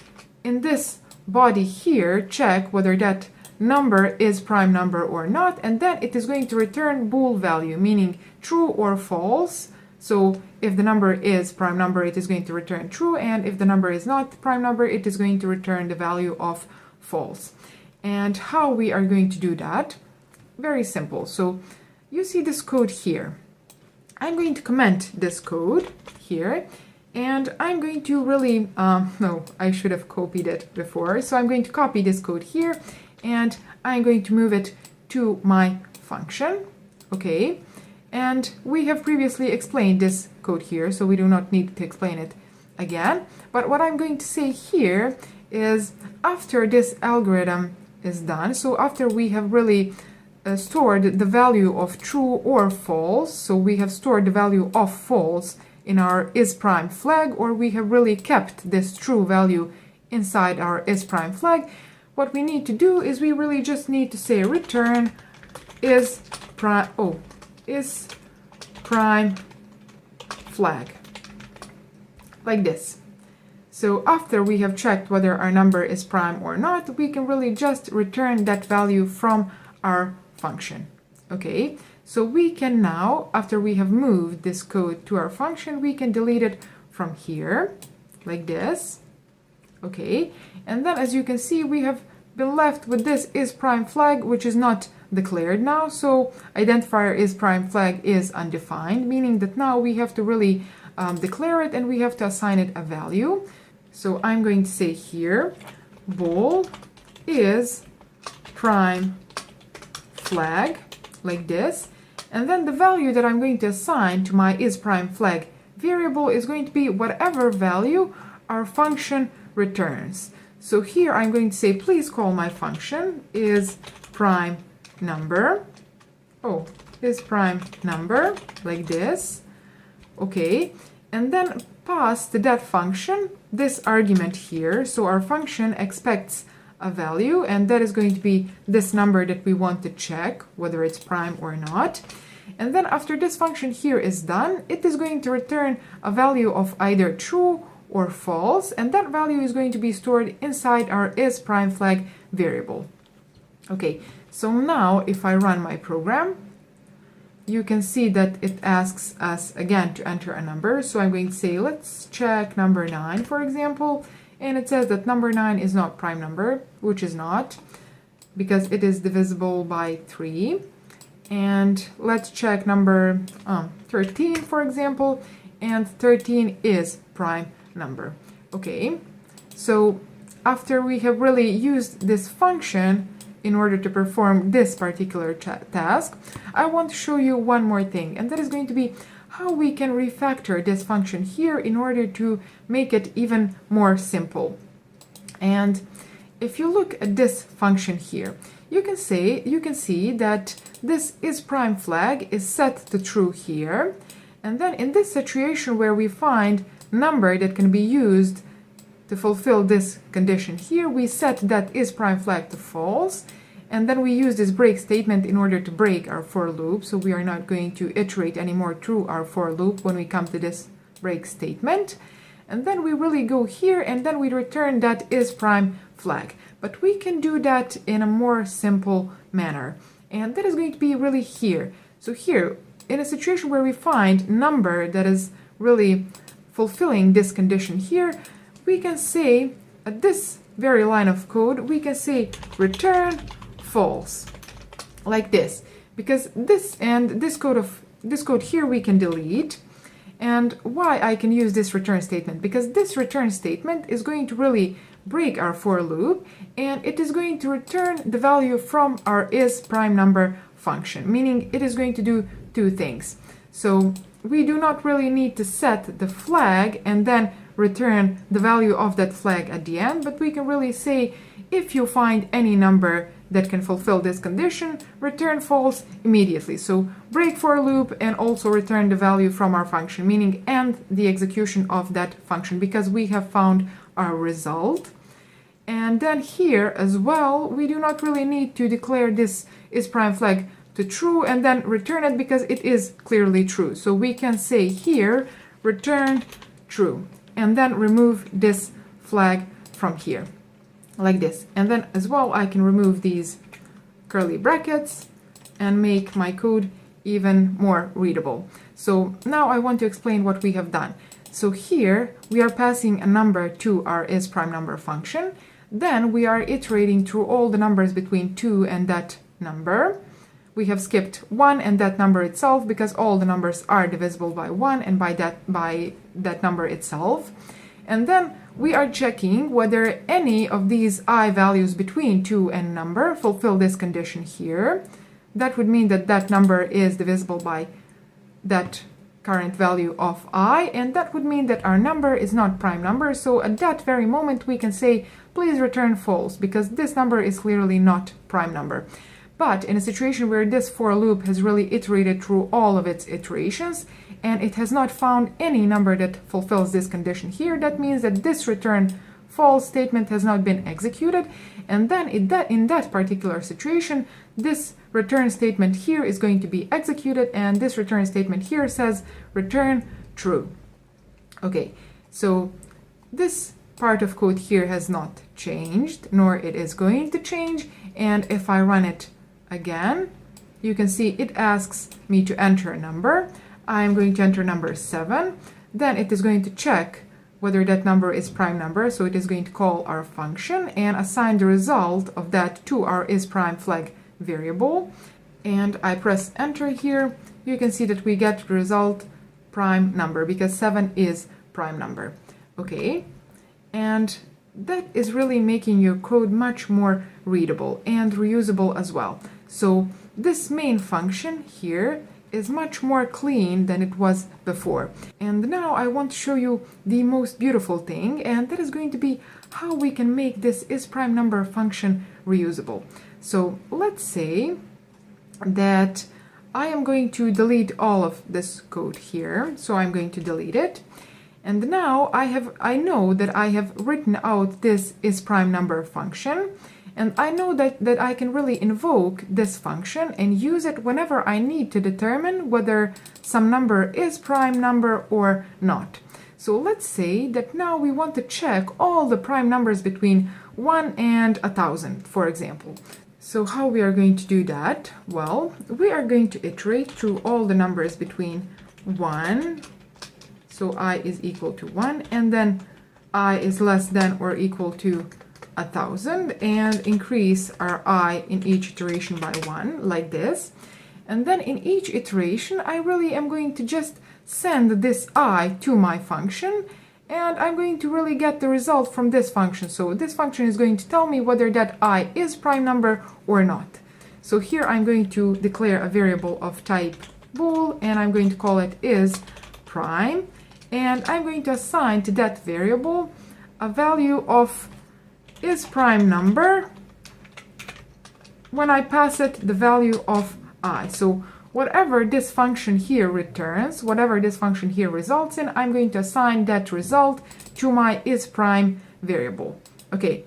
Speaker 1: in this body here, check whether that number is prime number or not, and then it is going to return bool value, meaning true or false. So if the number is prime number, it is going to return true, and if the number is not prime number, it is going to return the value of false. And how we are going to do that? Very simple. So you see this code here. I'm going to comment this code here, and I'm going to really, no, I should have copied it before. So I'm going to copy this code here, and I'm going to move it to my function. Okay. And we have previously explained this code here, so we do not need to explain it again. But what I'm going to say here is after this algorithm is done, so after we have really stored the value of true or false, so we have stored the value of false in our isPrime flag, or we have really kept this true value inside our isPrime flag, what we need to do is we really just need to say return is prime flag, like this. So after we have checked whether our number is prime or not, we can really just return that value from our function. Okay, so we can now, after we have moved this code to our function, we can delete it from here, like this. Okay, and then as you can see, we have been left with this isPrime flag, which is not declared now. So identifier isPrime flag is undefined, meaning that now we have to really declare it, and we have to assign it a value. So I'm going to say here bool is prime flag, like this, and then the value that I'm going to assign to my isPrime flag variable is going to be whatever value our function returns. So here I'm going to say please call my function is prime number, is prime number, like this. Okay, and then pass to that function this argument here. So our function expects a value, and that is going to be this number that we want to check whether it's prime or not. And then after this function here is done, it is going to return a value of either true or false, and that value is going to be stored inside our isPrime flag variable. Okay, so now if I run my program, you can see that it asks us again to enter a number. So I'm going to say let's check number 9, for example, and it says that number 9 is not prime number, which is not, because it is divisible by 3. And let's check number 13, for example, and 13 is prime number. Okay, so after we have really used this function in order to perform this particular task, I want to show you one more thing, and that is going to be how we can refactor this function here in order to make it even more simple. And if you look at this function here, you can see that this isPrime flag is set to true here, and then in this situation where we find number that can be used to fulfill this condition here, we set that isPrime flag to false, and then we use this break statement in order to break our for loop. So we are not going to iterate anymore through our for loop when we come to this break statement. And then we really go here, and then we return that isPrime flag. But we can do that in a more simple manner, and that is going to be really here. So here, in a situation where we find number that is really fulfilling this condition here, we can say at this very line of code, we can say return false, like this, because this and this code here we can delete. And why I can use this return statement? Because this return statement is going to really break our for loop, and it is going to return the value from our is prime number function, meaning it is going to do two things. So we do not really need to set the flag and then return the value of that flag at the end, but we can really say, if you find any number that can fulfill this condition, return false immediately. So break for loop and also return the value from our function, meaning end the execution of that function because we have found our result. And then here as well, we do not really need to declare this is prime flag to true and then return it because it is clearly true. So we can say here, return true, and then remove this flag from here, like this. And then as well, I can remove these curly brackets and make my code even more readable. So now I want to explain what we have done. So here we are passing a number to our is prime number function. Then we are iterating through all the numbers between 2 and that number. We have skipped 1 and that number itself because all the numbers are divisible by 1 and by that number itself. And then we are checking whether any of these I values between 2 and number fulfill this condition here. That would mean that that number is divisible by that current value of I, and that would mean that our number is not prime number. So at that very moment we can say, please return false, because this number is clearly not prime number. But in a situation where this for loop has really iterated through all of its iterations and it has not found any number that fulfills this condition here, that means that this return false statement has not been executed, and then in that particular situation, this return statement here is going to be executed, and this return statement here says return true. Okay, so this part of code here has not changed, nor it is going to change, and if I run it again, you can see it asks me to enter a number. I'm going to enter number 7. Then it is going to check whether that number is prime number, so it is going to call our function and assign the result of that to our is prime flag variable. And I press enter here. You can see that we get the result prime number because 7 is prime number. Okay, and that is really making your code much more readable and reusable as well. So this main function here is much more clean than it was before. And now I want to show you the most beautiful thing, and that is going to be how we can make this is prime number function reusable. So let's say that I am going to delete all of this code here. So I'm going to delete it. And now I know that I have written out this is prime number function, and I know that I can really invoke this function and use it whenever I need to determine whether some number is prime number or not. So let's say that now we want to check all the prime numbers between 1 and 1,000, for example. So how we are going to do that? Well, we are going to iterate through all the numbers between 1, so I is equal to 1, and then I is less than or equal to 1,000, and increase our I in each iteration by 1, like this. And then in each iteration, I really am going to just send this I to my function, and I'm going to really get the result from this function. So this function is going to tell me whether that I is prime number or not. So here I'm going to declare a variable of type bool, and I'm going to call it is prime, and I'm going to assign to that variable a value of is prime number when I pass it the value of I. So whatever this function here returns, whatever this function here results in, I'm going to assign that result to my is prime variable. Okay,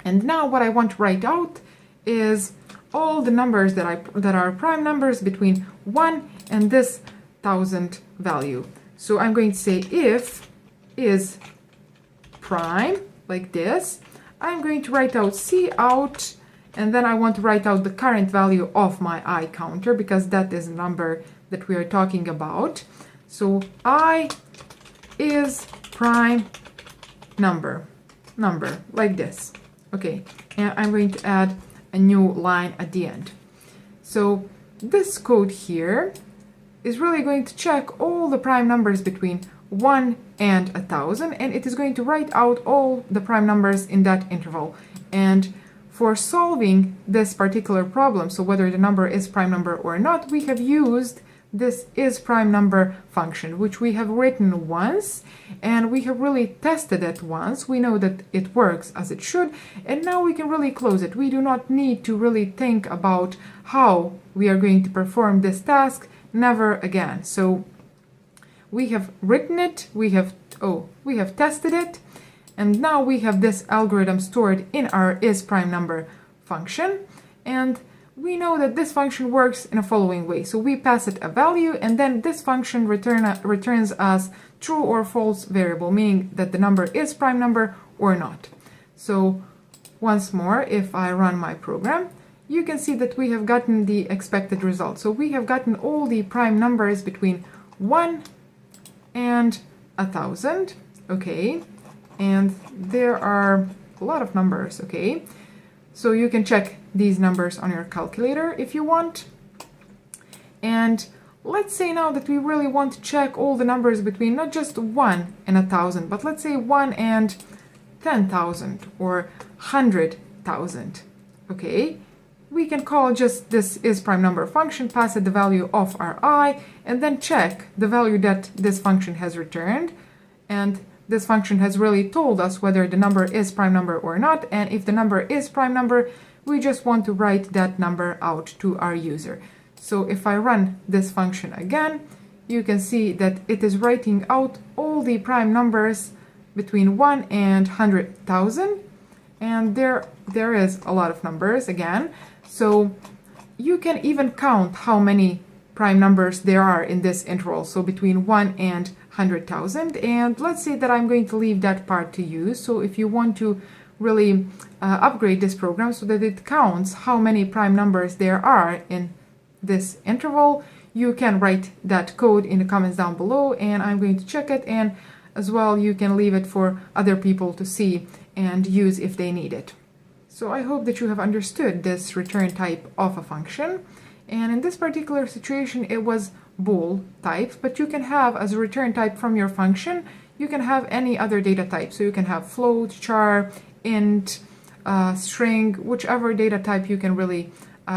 Speaker 1: and now what I want to write out is all the numbers that are prime numbers between 1 and this 1,000 value. So I'm going to say if is prime, like this. I'm going to write out cout, and then I want to write out the current value of my I counter because that is a number that we are talking about. So I is prime number, like this. Okay, and I'm going to add a new line at the end. So this code here is really going to check all the prime numbers between 1 and 1000, and it is going to write out all the prime numbers in that interval. And for solving this particular problem, so whether the number is prime number or not, we have used this is prime number function, which we have written once, and we have really tested it once. We know that it works as it should, and now we can really close it. We do not need to really think about how we are going to perform this task, never again. So we have written it, we have tested it, and now we have this algorithm stored in our is prime number function, and we know that this function works in a following way. So we pass it a value, and then this function returns us true or false variable, meaning that the number is prime number or not. So once more, if I run my program, you can see that we have gotten the expected result. So we have gotten all the prime numbers between 1 and 1000, okay, and there are a lot of numbers, okay. So you can check these numbers on your calculator if you want. And let's say now that we really want to check all the numbers between not just 1 and 1000, but let's say 1 and 10,000 or 100,000. Okay, we can call just this is prime number function, pass it the value of our I, and then check the value that this function has returned. And this function has really told us whether the number is prime number or not, and if the number is prime number, we just want to write that number out to our user. So if I run this function again, you can see that it is writing out all the prime numbers between 1 and 100,000, and there is a lot of numbers again. So you can even count how many prime numbers there are in this interval, so between 1 and 100,000, and let's say that I'm going to leave that part to you. So if you want to really upgrade this program so that it counts how many prime numbers there are in this interval, you can write that code in the comments down below, and I'm going to check it, and as well you can leave it for other people to see and use if they need it. So I hope that you have understood this return type of a function, and in this particular situation it was bool type, but you can have as a return type from your function, you can have any other data type. So you can have float, char, int, string, whichever data type you can really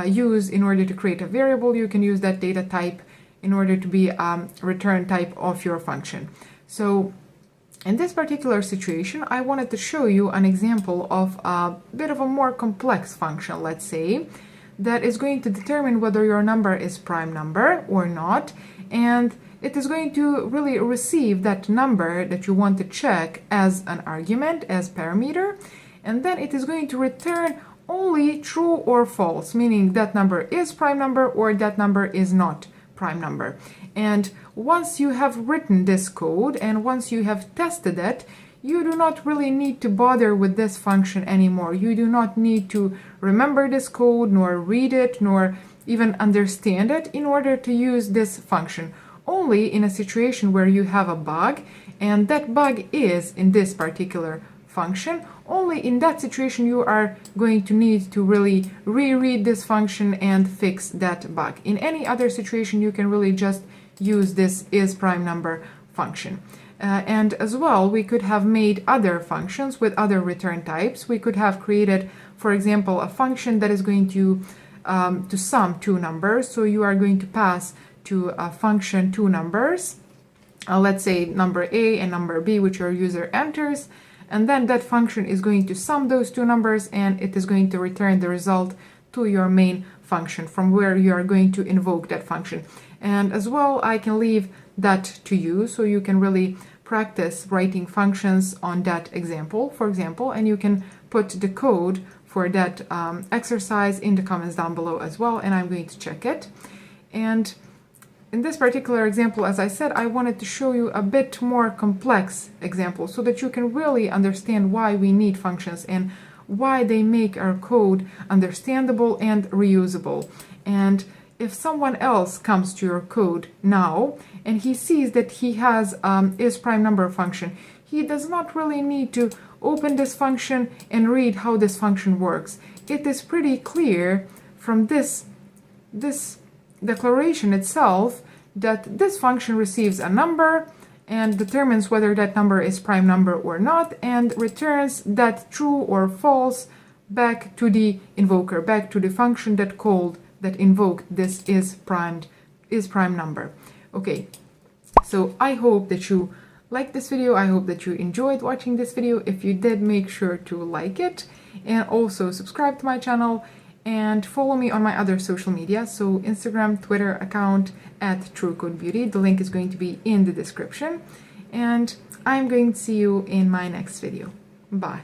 Speaker 1: use in order to create a variable. You can use that data type in order to be a return type of your function. So in this particular situation, I wanted to show you an example of a bit of a more complex function, let's say, that is going to determine whether your number is prime number or not, and it is going to really receive that number that you want to check as an argument, as parameter, and then it is going to return only true or false, meaning that number is prime number or that number is not prime number. And once you have written this code and once you have tested it, you do not really need to bother with this function anymore. You do not need to remember this code, nor read it, nor even understand it in order to use this function. Only in a situation where you have a bug, and that bug is in this particular function, only in that situation you are going to need to really reread this function and fix that bug. In any other situation, you can really just use this is prime number function. And as well, we could have made other functions with other return types. We could have created, for example, a function that is going to sum two numbers. So you are going to pass to a function two numbers, let's say number A and number B, which your user enters, and then that function is going to sum those two numbers, and it is going to return the result to your main function from where you are going to invoke that function. And as well, I can leave that to you, so you can really practice writing functions on that example, for example, and you can put the code for that exercise in the comments down below as well, and I'm going to check it. And in this particular example, as I said, I wanted to show you a bit more complex example so that you can really understand why we need functions and why they make our code understandable and reusable. And if someone else comes to your code now and he sees that he has is prime number function, he does not really need to open this function and read how this function works. It is pretty clear from this declaration itself that this function receives a number and determines whether that number is prime number or not, and returns that true or false back to the invoker, back to the function that called, that invoked this is prime number. Okay, so I hope that you liked this video. I hope that you enjoyed watching this video. If you did, make sure to like it, and also subscribe to my channel and follow me on my other social media. So Instagram, Twitter account at TrueCodeBeauty. The link is going to be in the description, and I'm going to see you in my next video. Bye.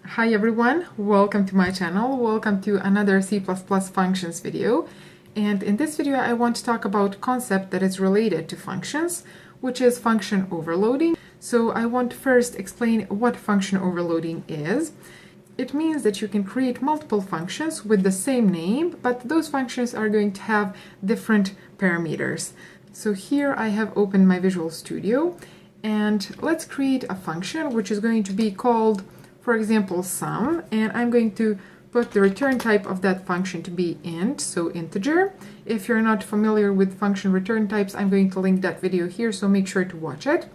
Speaker 1: Hi everyone, welcome to my channel. Welcome to another C++ functions video. And in this video I want to talk about a concept that is related to functions, which is function overloading. So I want to first explain what function overloading is. It means that you can create multiple functions with the same name, but those functions are going to have different parameters. So here I have opened my Visual Studio, and let's create a function which is going to be called, for example, sum, and I'm going to put the return type of that function to be int, so integer. If you're not familiar with function return types, I'm going to link that video here, so make sure to watch it.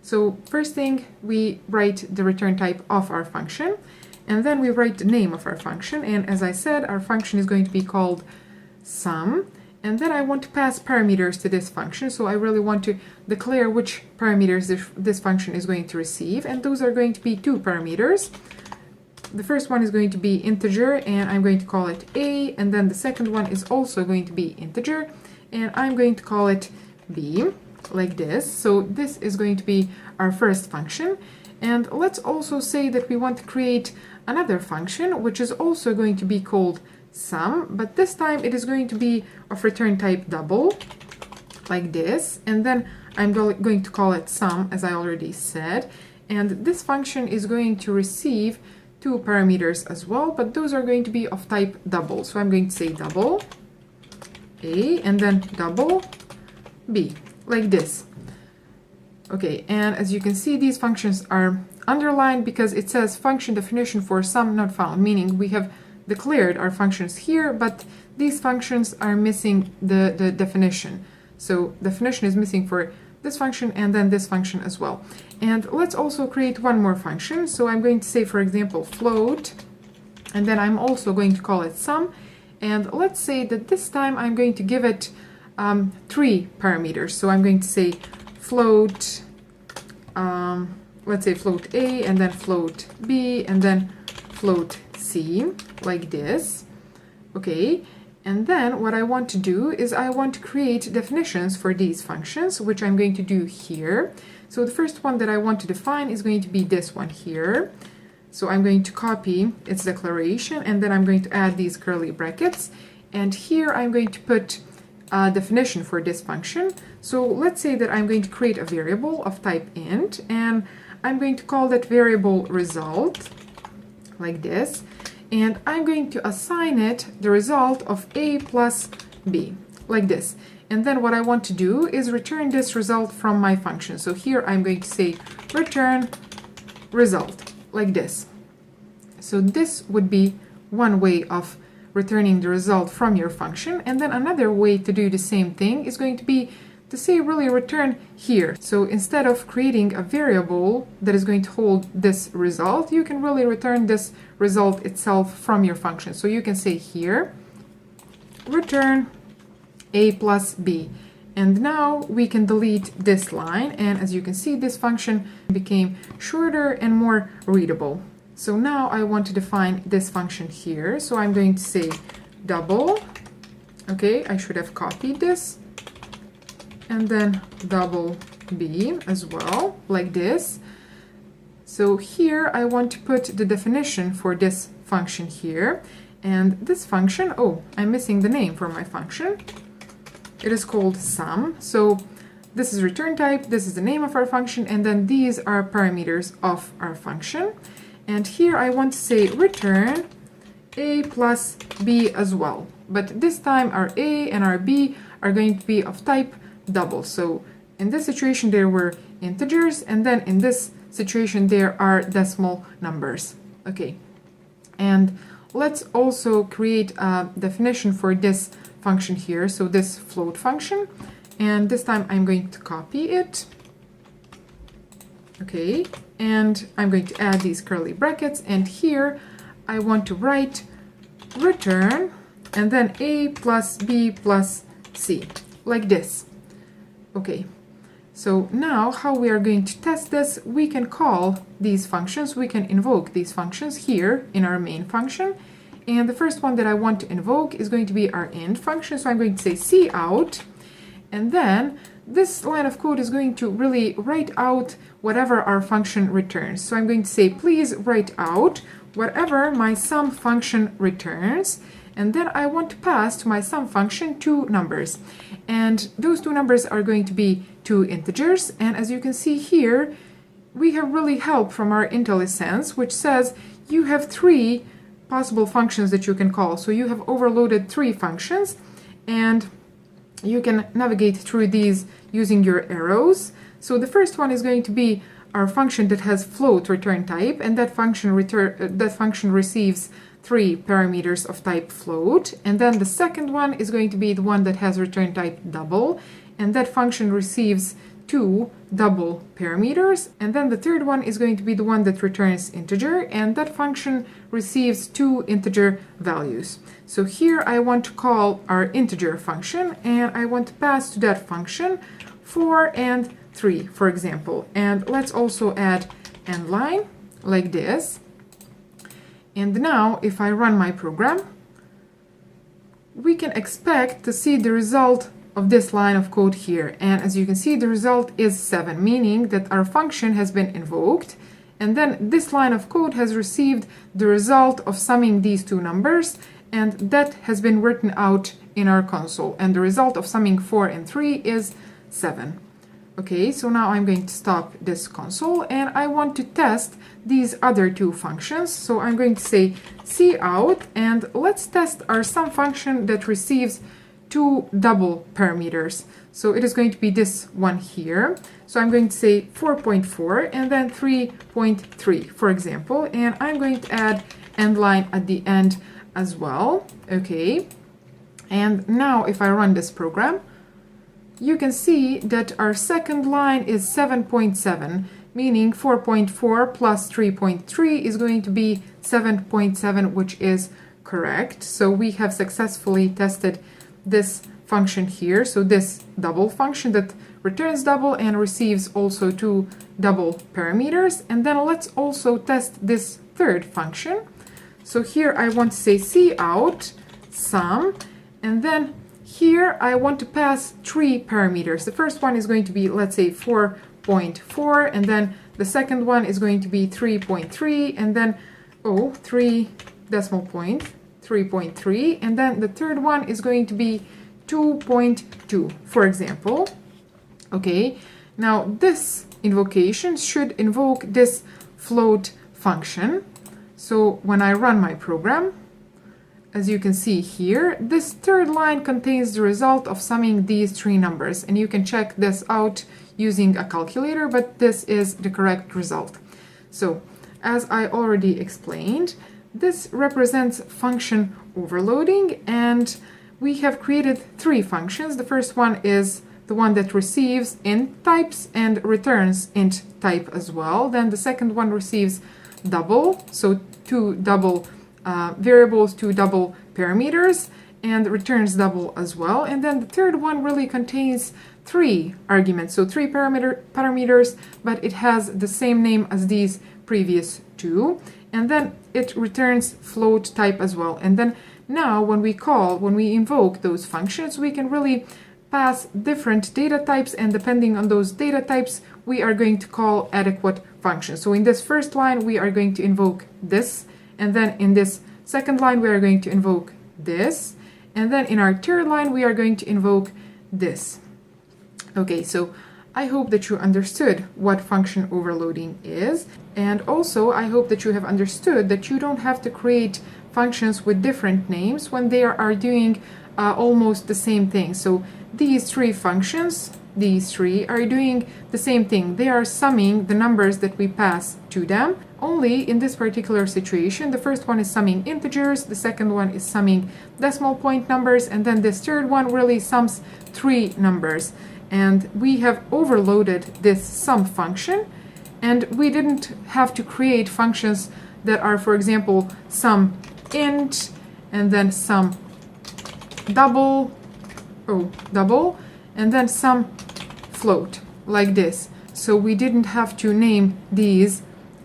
Speaker 1: So first thing, we write the return type of our function, and then we write the name of our function, and as I said, our function is going to be called sum, and then I want to pass parameters to this function, so I really want to declare which parameters this function is going to receive, and those are going to be two parameters. The first one is going to be integer, and I'm going to call it a, and then the second one is also going to be integer, and I'm going to call it b, like this. So this is going to be our first function, and let's also say that we want to create another function which is also going to be called sum, but this time it is going to be of return type double, like this, and then I'm going to call it sum, as I already said, and this function is going to receive two parameters as well, but those are going to be of type double. So I'm going to say double a and then double b, like this. Okay, and as you can see, these functions are underlined because it says function definition for sum not found, meaning we have declared our functions here, but these functions are missing the definition. So definition is missing for this function and then this function as well. And let's also create one more function. So I'm going to say, for example, float, and then I'm also going to call it sum. And let's say that this time I'm going to give it three parameters. So I'm going to say float, let's say float a, and then float b, and then float c, like this. Okay. And then what I want to do is I want to create definitions for these functions, which I'm going to do here. So the first one that I want to define is going to be this one here. So I'm going to copy its declaration, and then I'm going to add these curly brackets. And here I'm going to put a definition for this function. So let's say that I'm going to create a variable of type int, and I'm going to call that variable result, like this. And I'm going to assign it the result of a plus b, like this. And then what I want to do is return this result from my function. So here I'm going to say return result, like this. So this would be one way of returning the result from your function. And then another way to do the same thing is going to be to say really return here. So instead of creating a variable that is going to hold this result, you can really return this result itself from your function. So you can say here return a plus b, and now we can delete this line, and as you can see, this function became shorter and more readable. So now I want to define this function here, so I'm going to say double, okay, I should have copied this, and then double b as well, like this. So here I want to put the definition for this function here, and this function, oh, I'm missing the name for my function. It is called sum. So this is return type, this is the name of our function, and then these are parameters of our function. And here I want to say return a plus b as well, but this time our a and our b are going to be of type double. So in this situation there were integers, and then in this situation there are decimal numbers. Okay, and let's also create a definition for this function here, so this float function, and this time I'm going to copy it, Okay, and I'm going to add these curly brackets, and here I want to write return and then a plus b plus c, like this. Okay, so now how we are going to test this, we can call these functions, we can invoke these functions here in our main function. And the first one that I want to invoke is going to be our end function. So I'm going to say cout, and then this line of code is going to really write out whatever our function returns. So I'm going to say, please write out whatever my sum function returns. And then I want to pass to my sum function two numbers. And those two numbers are going to be two integers. And as you can see here, we have really help from our IntelliSense, which says you have three possible functions that you can call. So you have overloaded three functions, and you can navigate through these using your arrows. So the first one is going to be our function that has float return type, and that function receives three parameters of type float. And then the second one is going to be the one that has return type double, and that function receives two double parameters. And then the third one is going to be the one that returns integer, and that function receives two integer values. So here I want to call our integer function, and I want to pass to that function 4 and 3, for example. And let's also add end line like this. And now if I run my program, we can expect to see the result of this line of code here. And as you can see, the result is 7, meaning that our function has been invoked, and then this line of code has received the result of summing these two numbers, and that has been written out in our console, and the result of summing 4 and 3 is 7. Okay, so now I'm going to stop this console, and I want to test these other two functions. So I'm going to say cout, and let's test our sum function that receives two double parameters. So it is going to be this one here. So I'm going to say 4.4 and then 3.3, for example, and I'm going to add end line at the end as well. Okay, and now if I run this program, you can see that our second line is 7.7, meaning 4.4 plus 3.3 is going to be 7.7, which is correct. So we have successfully tested this function here, so this double function that returns double and receives also two double parameters. And then let's also test this third function. So here I want to say cout sum, and then here I want to pass three parameters. The first one is going to be, let's say, 4.4, and then the second one is going to be 3.3, and then 3 decimal point 3.3, and then the third one is going to be 2.2, for example. Okay, now this invocation should invoke this float function. So when I run my program, as you can see here, this third line contains the result of summing these three numbers, and you can check this out using a calculator, but this is the correct result. So as I already explained, this represents function overloading, and we have created three functions. The first one is the one that receives int types and returns int type as well. Then the second one receives double, so two double variables, two double parameters, and returns double as well. And then the third one really contains three arguments, so three parameters, but it has the same name as these previous two. And then it returns float type as well. And then now when we invoke those functions, we can really pass different data types, and depending on those data types, we are going to call adequate functions. So in this first line, we are going to invoke this, and then in this second line, we are going to invoke this, and then in our third line, we are going to invoke this. Okay, so I hope that you understood what function overloading is, and also I hope that you have understood that you don't have to create functions with different names when they are doing almost the same thing. So these three functions, these three are doing the same thing. They are summing the numbers that we pass to them. Only in this particular situation, the first one is summing integers, the second one is summing decimal point numbers, and then this third one really sums three numbers. And we have overloaded this sum function, And we didn't have to create functions that are, for example, some int and then some double, and then some float, like this. So we didn't have to name these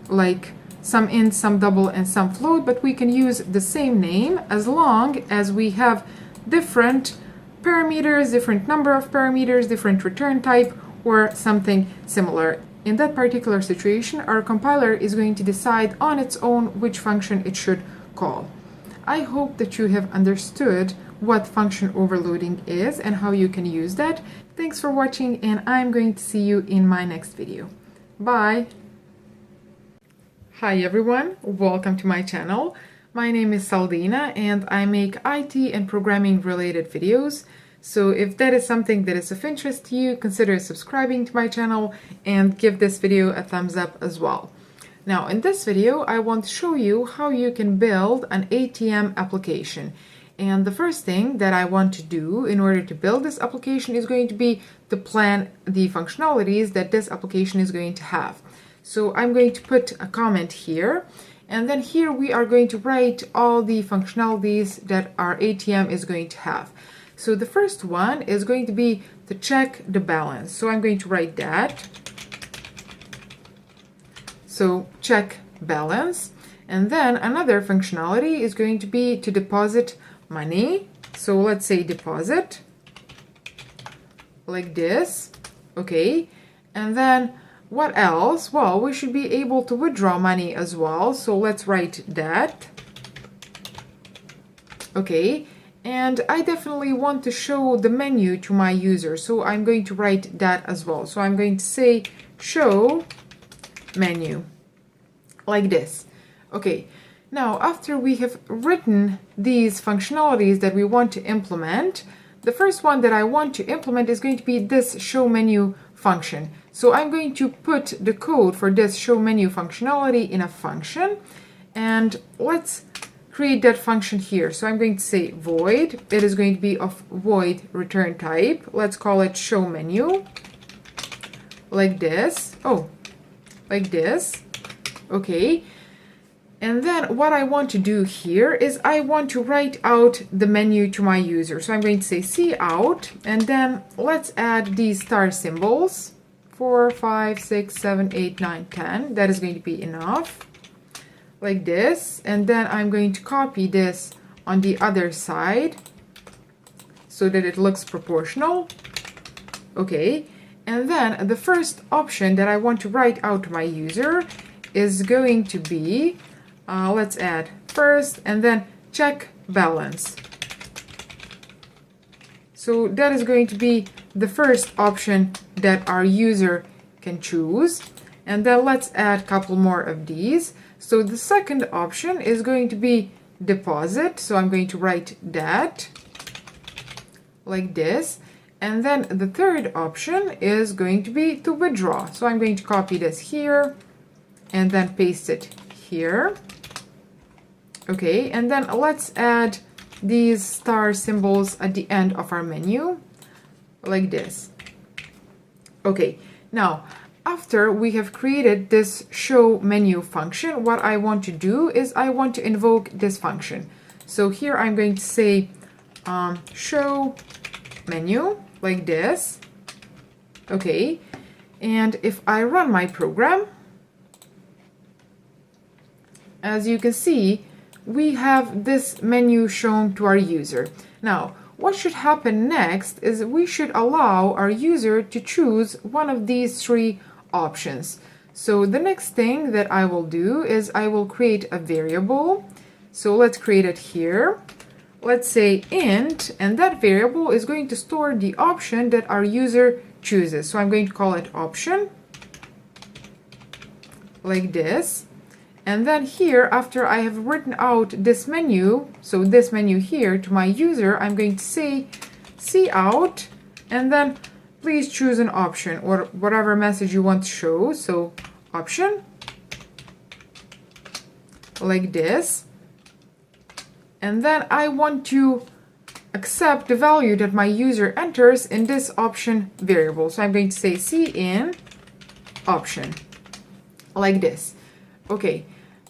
Speaker 1: like some int, some double, and some float, but we can use the same name as long as we have different parameters, different number of parameters, different return type, or something similar. In that particular situation, our compiler is going to decide on its own which function it should call. I hope that you have understood what function overloading is and how you can use that. Thanks for watching, and I'm going to see you in my next video. Bye! Hi everyone, welcome to my channel. My name is Saldina and I make IT and programming related videos. So if that is something that is of interest to you, consider subscribing to my channel and give this video a thumbs up as well. Now in this video, I want to show you how you can build an ATM application. And the first thing that I want to do in order to build this application is going to be to plan the functionalities that this application is going to have. So I'm going to put a comment here, and then here we are going to write all the functionalities that our ATM is going to have. So the first one is going to be to check the balance. So I'm going to write that. So check balance. And then another functionality is going to be to deposit money. So let's say deposit like this. Okay. And then what else? Well, we should be able to withdraw money as well. So let's write that. Okay. And I definitely want to show the menu to my user. So I'm going to write that as well. So I'm going to say show menu like this. Okay. Now, after we have written these functionalities that we want to implement, the first one that I want to implement is going to be this show menu function. So I'm going to put the code for this show menu functionality in a function, and let's create that function here. So I'm going to say void. It is going to be of void return type. Let's call it show menu like this. Oh, like this. Okay. And then what I want to do here is I want to write out the menu to my user. So I'm going to say cout, and then let's add these star symbols. 4, 5, 6, 7, 8, 9, 10. That is going to be enough. Like this. And then I'm going to copy this on the other side so that it looks proportional. Okay. And then the first option that I want to write out to my user is going to be, let's add first and then check balance. So that is going to be the first option that our user can choose. And then let's add a couple more of these. So the second option is going to be deposit. So I'm going to write that like this. And then the third option is going to be to withdraw. So I'm going to copy this here and then paste it here. Okay, and then let's add these star symbols at the end of our menu like this. Okay, now after we have created this show menu function, what I want to do is I want to invoke this function. So here I'm going to say show menu like this. Okay, and if I run my program, as you can see, we have this menu shown to our user. Now, what should happen next is we should allow our user to choose one of these three options. So the next thing that I will do is I will create a variable. So let's create it here. Let's say int, and that variable is going to store the option that our user chooses. So I'm going to call it option like this. And then here, after I have written out this menu, so this menu here to my user, I'm going to say cout, and then please choose an option or whatever message you want to show. So option like this. And then I want to accept the value that my user enters in this option variable. So I'm going to say cin option. like this. Okay,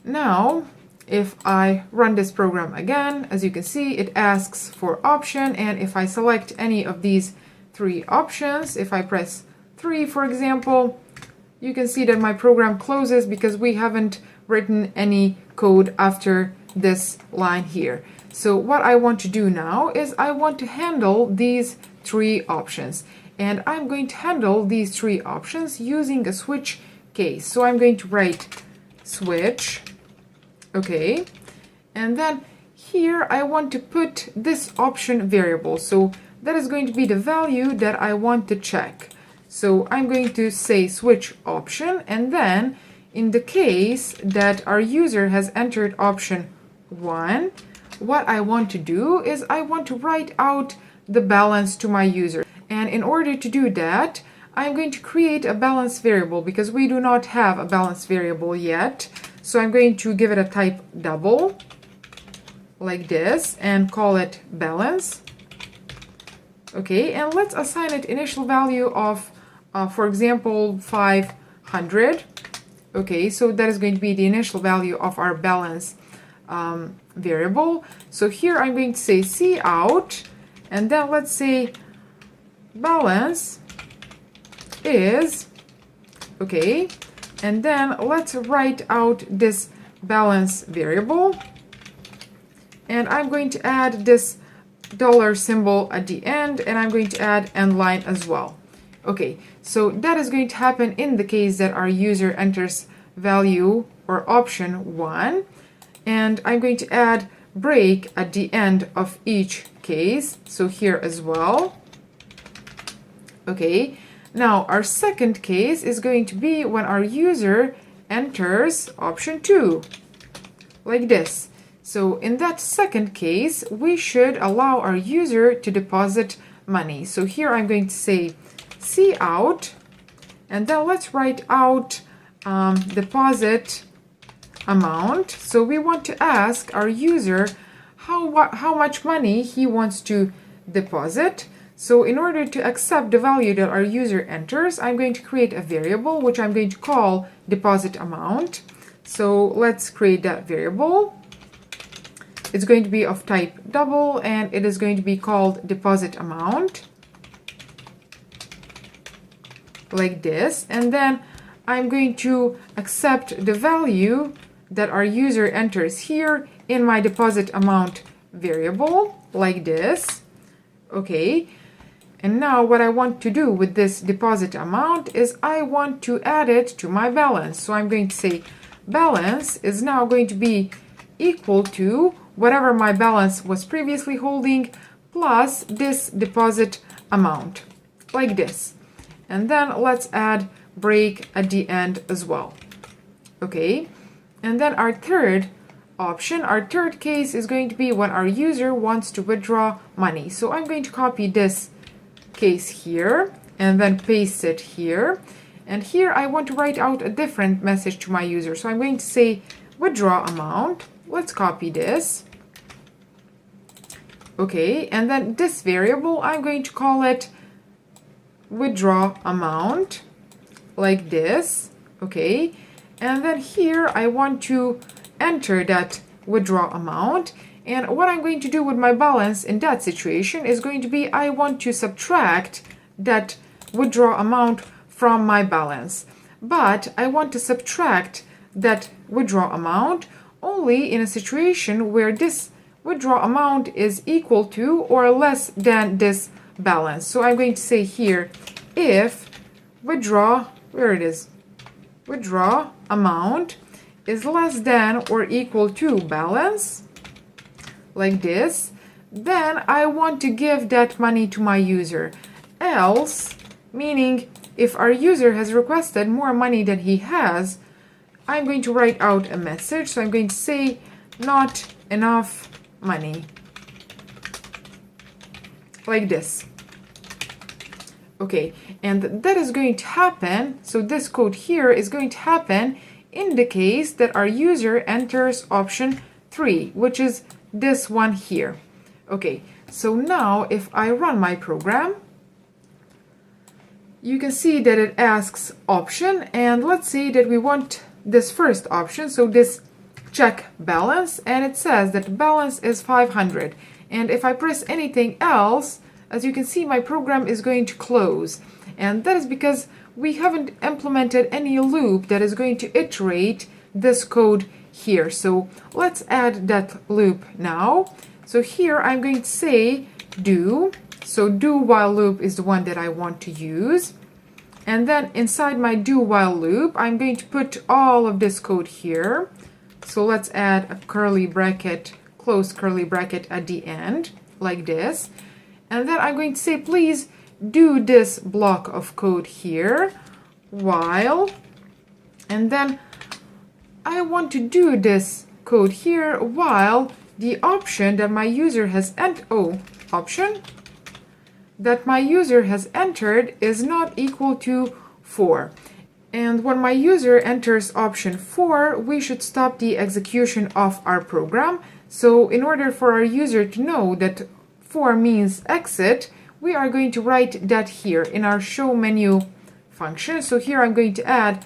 Speaker 1: now if I run this program again, as you can see, it asks for option, and if I select any of these three options, if I press 3, for example, you can see that my program closes because we haven't written any code after this line here. So what I want to do now is I want to handle these three options, and I'm going to handle these three options using a switch case. So I'm going to write switch, okay, and then here I want to put this option variable, so that is going to be the value that I want to check. So I'm going to say switch option, and then in the case that our user has entered option 1, what I want to do is I want to write out the balance to my user. And in order to do that, I'm going to create a balance variable because we do not have a balance variable yet. So I'm going to give it a type double, like this, and call it balance. Okay, and let's assign it initial value of, for example, 500. Okay, so that is going to be the initial value of our balance variable. So here I'm going to say cout, and then let's say balance is, okay, and then let's write out this balance variable, and I'm going to add this dollar symbol at the end, and I'm going to add end line as well. Okay, so that is going to happen in the case that our user enters value or option 1, and I'm going to add break at the end of each case, so here as well. Okay, now our second case is going to be when our user enters option 2, like this. So in that second case, we should allow our user to deposit money. So here I'm going to say cout, and then let's write out deposit amount. So we want to ask our user how much money he wants to deposit. So in order to accept the value that our user enters, I'm going to create a variable which I'm going to call deposit amount. So let's create that variable. It's going to be of type double, and it is going to be called deposit amount, like this. And then I'm going to accept the value that our user enters here in my deposit amount variable, like this. Okay, and now what I want to do with this deposit amount is I want to add it to my balance. So I'm going to say balance is now going to be equal to whatever my balance was previously holding plus this deposit amount, like this. And then let's add break at the end as well. Okay, and then our third option, our third case is going to be when our user wants to withdraw money. So I'm going to copy this case here and then paste it here. And here I want to write out a different message to my user. So I'm going to say withdraw amount. Let's copy this. Okay, and then this variable, I'm going to call it withdraw amount, like this. Okay, and then here I want to enter that withdraw amount. And what I'm going to do with my balance in that situation is going to be I want to subtract that withdraw amount from my balance. But I want to subtract that withdraw amount only in a situation where this withdraw amount is equal to or less than this balance. So I'm going to say here if withdraw, where it is, withdraw amount is less than or equal to balance, like this, then I want to give that money to my user. Else, meaning if our user has requested more money than he has, I'm going to write out a message. So I'm going to say not enough money, like this. Okay, and that is going to happen, so this code here is going to happen in the case that our user enters option 3, which is this one here. Okay, so now if I run my program, you can see that it asks option, and let's say that we want this first option, so this check balance, and it says that balance is 500. And if I press anything else, as you can see, my program is going to close. And that is because we haven't implemented any loop that is going to iterate this code here. So let's add that loop now. So here I'm going to say do. So do while loop is the one that I want to use. And then inside my do while loop, I'm going to put all of this code here. So let's add a curly bracket, close curly bracket at the end, like this. And then I'm going to say, please do this block of code here, while, and then I want to do this code here while the option that my user has that my user has entered is not equal to 4. And when my user enters option 4, we should stop the execution of our program. So in order for our user to know that 4 means exit, we are going to write that here in our show menu function. So here I'm going to add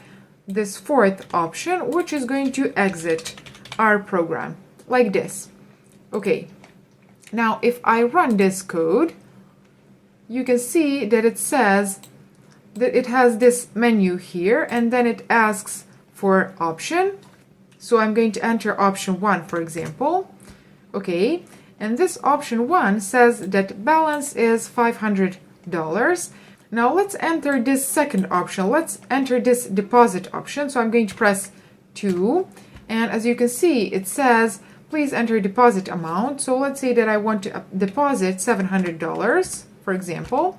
Speaker 1: this fourth option, which is going to exit our program like this. Okay, now if I run this code, you can see that it says that it has this menu here, and then it asks for option. So I'm going to enter option 1, for example. Okay, and this option 1 says that balance is $500. Now let's enter this second option. Let's enter this deposit option. So I'm going to press 2, and as you can see, it says please enter deposit amount. So let's say that I want to deposit $700, for example.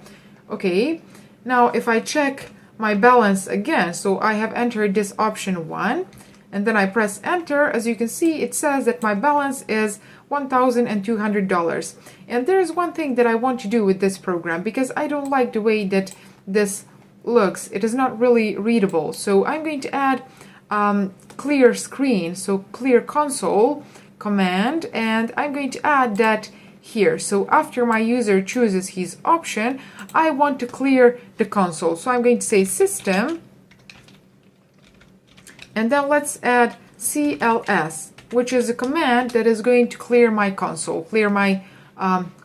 Speaker 1: Okay, now if I check my balance again, so I have entered this option 1, and then I press enter, as you can see, it says that my balance is $1,200. And there's one thing that I want to do with this program, because I don't like the way that this looks. It is not really readable. So I'm going to add clear screen, so clear console command, and I'm going to add that here. So after my user chooses his option, I want to clear the console. So I'm going to say system, and then let's add CLS, which is a command that is going to clear my console, clear my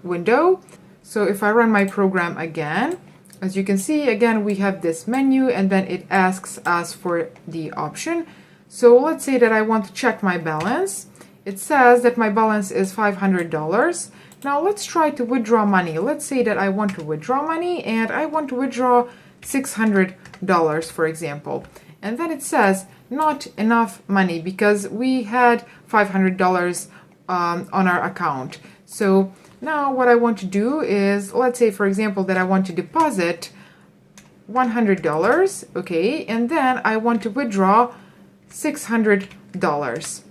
Speaker 1: window. So if I run my program again, as you can see, again, we have this menu, and then it asks us for the option. So let's say that I want to check my balance. It says that my balance is $500. Now let's try to withdraw money. Let's say that I want to withdraw money, and I want to withdraw $600, for example. And then it says not enough money because we had $500 on our account. So now what I want to do is, let's say, for example, that I want to deposit $100, okay, and then I want to withdraw $600.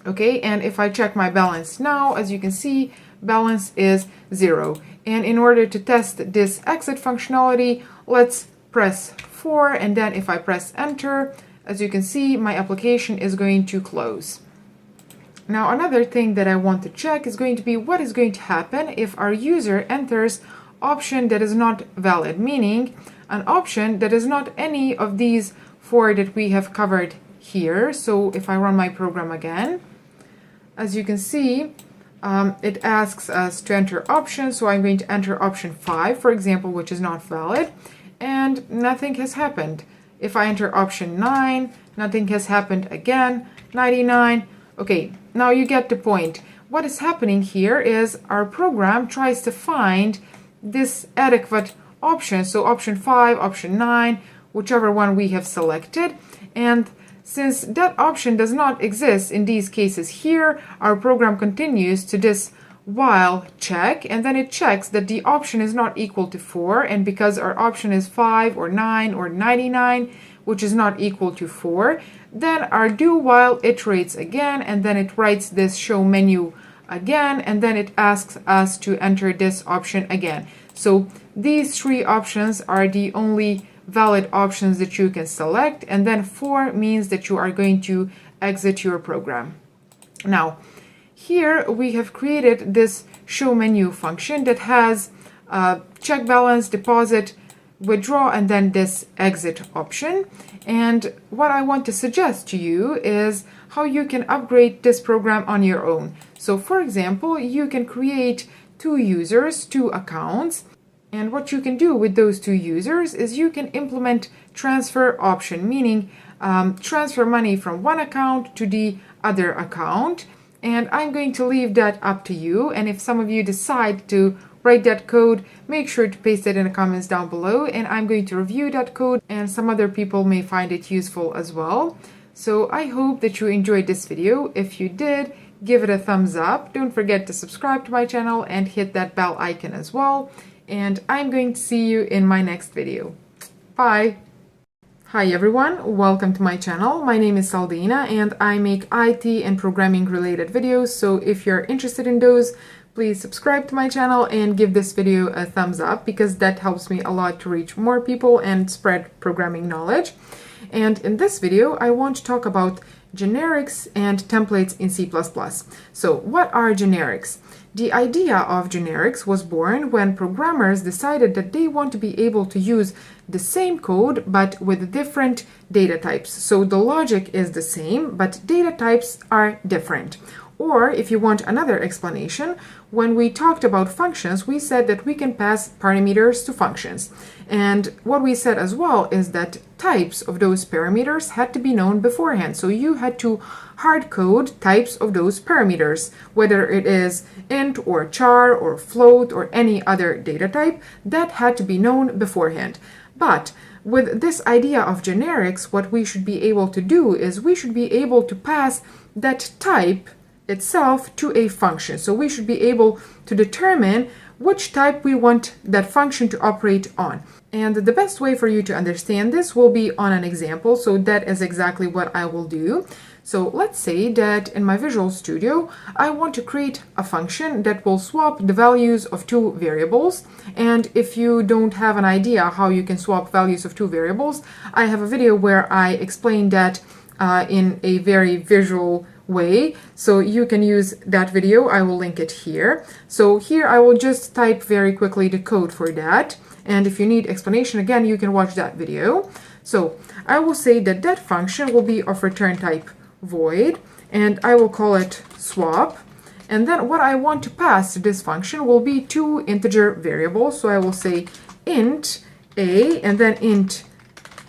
Speaker 1: Okay, and if I check my balance now, as you can see, balance is 0. And in order to test this exit functionality, let's press 4, and then if I press enter, as you can see, my application is going to close. Now another thing that I want to check is going to be what is going to happen if our user enters option that is not valid, meaning an option that is not any of these 4 that we have covered here. So if I run my program again, as you can see, it asks us to enter option. So I'm going to enter option 5, for example, which is not valid, and nothing has happened. If I enter option 9, nothing has happened again. 99. Okay, now you get the point. What is happening here is our program tries to find this adequate option. So option 5, option 9, whichever one we have selected. And since that option does not exist in these cases here, our program continues to this while check, and then it checks that the option is not equal to 4, and because our option is 5 or 9 or 99, which is not equal to 4, then our do while iterates again, and then it writes this show menu again, and then it asks us to enter this option again. So these 3 options are the only valid options that you can select, and then 4 means that you are going to exit your program. Now here we have created this show menu function that has check balance, deposit, withdraw and then this exit option. And what I want to suggest to you is how you can upgrade this program on your own. So for example, you can create two users, two accounts. And what you can do with those two users is you can implement transfer option, meaning transfer money from one account to the other account. And I'm going to leave that up to you. And if some of you decide to write that code, make sure to paste it in the comments down below. And I'm going to review that code, and some other people may find it useful as well. So I hope that you enjoyed this video. If you did, give it a thumbs up. Don't forget to subscribe to my channel and hit that bell icon as well. And I'm going to see you in my next video. Bye! Hi everyone, welcome to my channel. My name is Saldina and I make IT and programming related videos, so if you're interested in those, please subscribe to my channel and give this video a thumbs up, because that helps me a lot to reach more people and spread programming knowledge. And in this video, I want to talk about generics and templates in C++. So what are generics? The idea of generics was born when programmers decided that they want to be able to use the same code but with different data types. So the logic is the same, but data types are different. Or if you want another explanation, when we talked about functions, we said that we can pass parameters to functions. And what we said as well is that types of those parameters had to be known beforehand. So you had to hard code types of those parameters, whether it is int or char or float or any other data type, that had to be known beforehand. But with this idea of generics, what we should be able to do is we should be able to pass that type itself to a function. So we should be able to determine which type we want that function to operate on. And the best way for you to understand this will be on an example. So that is exactly what I will do. So let's say that in my Visual Studio, I want to create a function that will swap the values of two variables. And if you don't have an idea how you can swap values of two variables, I have a video where I explain that in a very visual way, so you can use that video. I will link it here. So here I will just type very quickly the code for that, and if you need explanation again, you can watch that video. So I will say that that function will be of return type void, and I will call it swap. And then what I want to pass to this function will be two integer variables. So I will say int a and then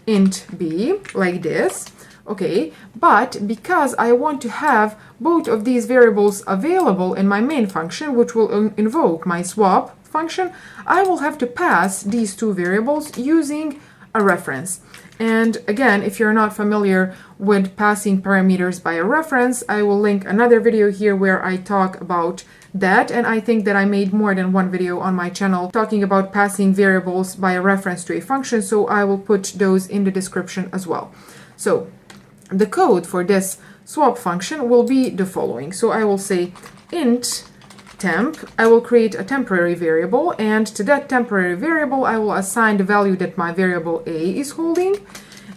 Speaker 1: int b, like this. Okay, but because I want to have both of these variables available in my main function, which will invoke my swap function, I will have to pass these two variables using a reference. And again, if you're not familiar with passing parameters by a reference, I will link another video here where I talk about that. And I think that I made more than one video on my channel talking about passing variables by a reference to a function, so I will put those in the description as well. So the code for this swap function will be the following. So I will say int temp, I will create a temporary variable, and to that temporary variable I will assign the value that my variable a is holding,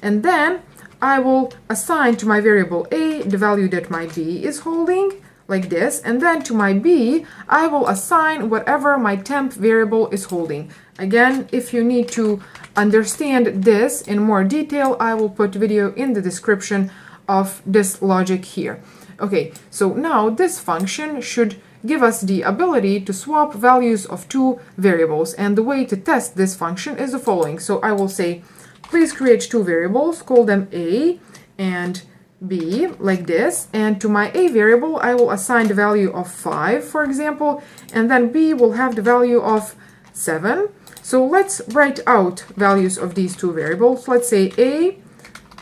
Speaker 1: and then I will assign to my variable a the value that my b is holding, like this, and then to my b I will assign whatever my temp variable is holding. Again, if you need to understand this in more detail, I will put video in the description of this logic here. Okay, so now this function should give us the ability to swap values of two variables, and the way to test this function is the following. So I will say, please create two variables, call them a and b, like this, and to my a variable I will assign the value of 5, for example, and then b will have the value of 7. So let's write out values of these two variables. Let's say a,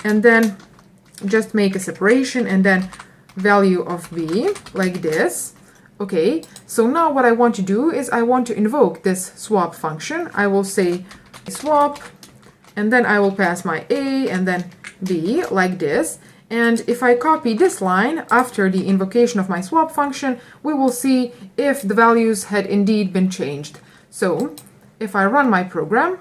Speaker 1: and then just make a separation, and then value of b, like this. Okay, so now what I want to do is I want to invoke this swap function. I will say swap, and then I will pass my a and then b, like this. And if I copy this line after the invocation of my swap function, we will see if the values had indeed been changed. So if I run my program,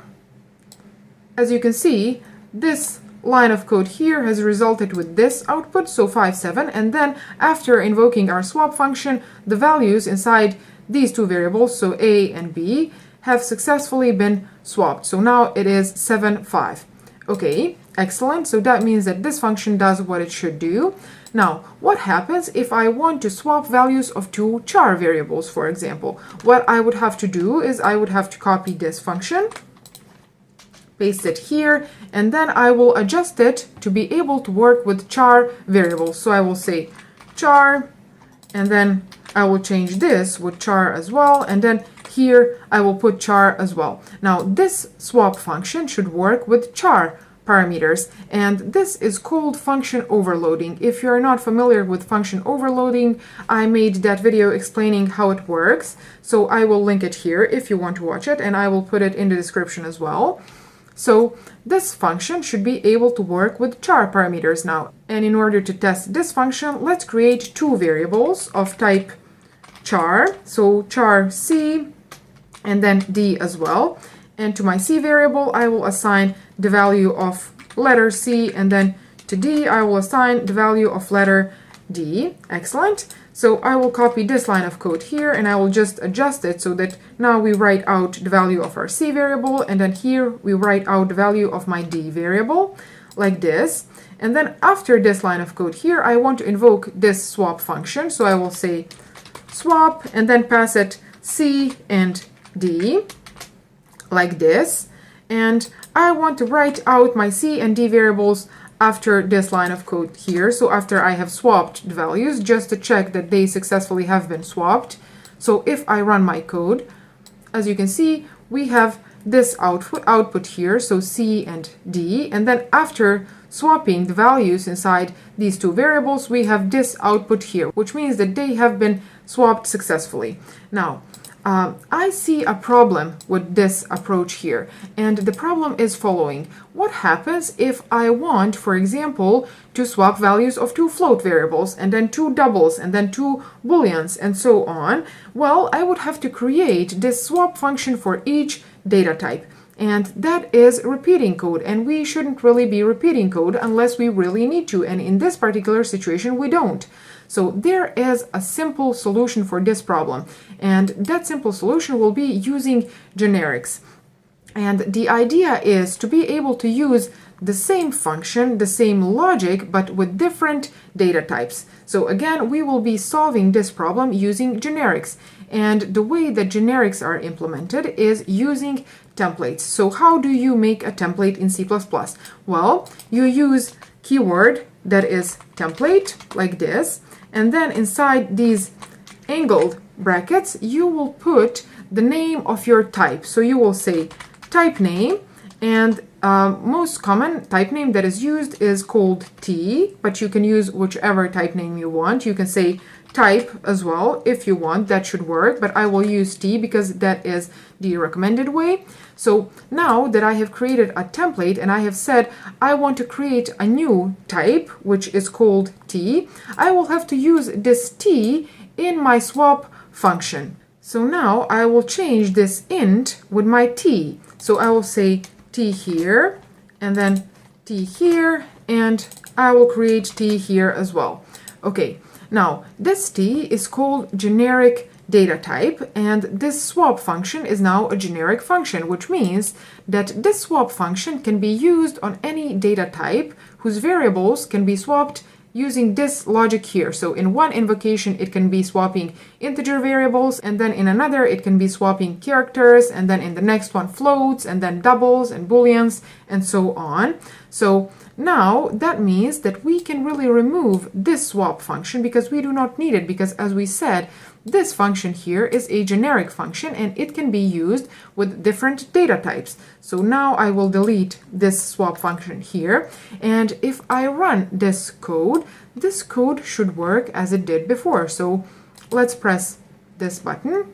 Speaker 1: as you can see, this line of code here has resulted with this output, so 5, 7, and then after invoking our swap function, the values inside these two variables, so a and b, have successfully been swapped. So now it is 7, 5. Okay, excellent. So that means that this function does what it should do. Now, what happens if I want to swap values of two char variables, for example? What I would have to do is I would have to copy this function, paste it here, and then I will adjust it to be able to work with char variables. So I will say char, and then I will change this with char as well, and then here I will put char as well. Now this swap function should work with char parameters, and this is called function overloading. If you're not familiar with function overloading, I made that video explaining how it works, so I will link it here if you want to watch it, and I will put it in the description as well. So this function should be able to work with char parameters now. And in order to test this function, let's create two variables of type char. So char c and then d as well. And to my c variable, I will assign the value of letter c, and then to d, I will assign the value of letter d. Excellent. So I will copy this line of code here, and I will just adjust it so that now we write out the value of our c variable, and then here we write out the value of my d variable, like this. And then after this line of code here, I want to invoke this swap function. So I will say swap, and then pass it c and d, like this. And I want to write out my c and d variables after this line of code here. So after I have swapped the values, just to check that they successfully have been swapped. So if I run my code, as you can see, we have this output here, so c and d. And then after swapping the values inside these two variables, we have this output here, which means that they have been swapped successfully. Now, I see a problem with this approach here, and the problem is following. What happens if I want, for example, to swap values of two float variables, and then two doubles, and then two booleans, and so on? Well, I would have to create this swap function for each data type. And that is repeating code, and we shouldn't really be repeating code unless we really need to, and in this particular situation we don't. So there is a simple solution for this problem, and that simple solution will be using generics. And the idea is to be able to use the same function, the same logic, but with different data types. So again, we will be solving this problem using generics. And the way that generics are implemented is using templates. So how do you make a template in C++? Well, you use keyword that is template, like this, and then inside these angled brackets, you will put the name of your type. So you will say type name, and most common type name that is used is called T, but you can use whichever type name you want. You can say type as well if you want, that should work, but I will use T because that is the recommended way. So now that I have created a template and I have said I want to create a new type, which is called T, I will have to use this T in my swap function. So now I will change this int with my T. So I will say T here, and then T here, and I will create T here as well. Okay, now this T is called generic data type, and this swap function is now a generic function, which means that this swap function can be used on any data type whose variables can be swapped using this logic here. So in one invocation it can be swapping integer variables, and then in another it can be swapping characters, and then in the next one floats, and then doubles and booleans, and so on. So now that means that we can really remove this swap function because we do not need it, because as we said, this function here is a generic function and it can be used with different data types. So now I will delete this swap function here, and if I run this code should work as it did before. So let's press this button.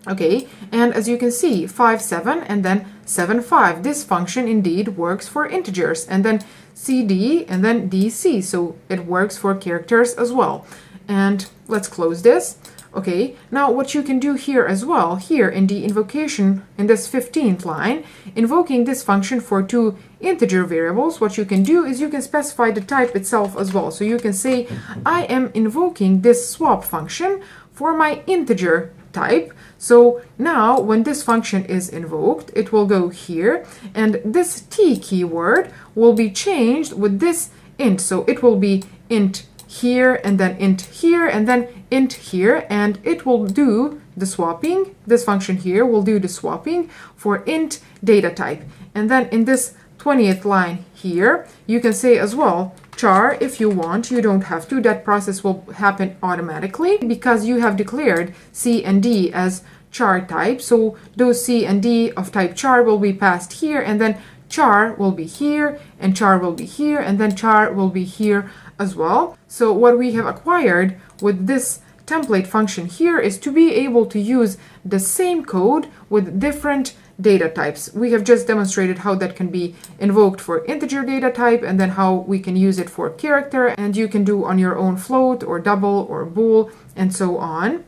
Speaker 1: Okay, and as you can see, 5, 7, and then 7, 5. This function indeed works for integers, and then CD, and then DC, so it works for characters as well. And let's close this. Okay, now what you can do here as well, here in the invocation, in this 15th line, invoking this function for two integer variables, what you can do is you can specify the type itself as well. So you can say, I am invoking this swap function for my integer type. So now when this function is invoked, it will go here, and this t keyword will be changed with this int. So it will be int here, and then int here, and then int here, and it will do the swapping. This function here will do the swapping for int data type. And then in this 20th line here, you can say as well char if you want. You don't have to. That process will happen automatically because you have declared C and D as char type. So those C and D of type char will be passed here, and then char will be here, and char will be here, and then char will be here as well. So what we have acquired with this template function here is to be able to use the same code with different data types. We have just demonstrated how that can be invoked for integer data type, and then how we can use it for character, and you can do on your own float or double or bool and so on.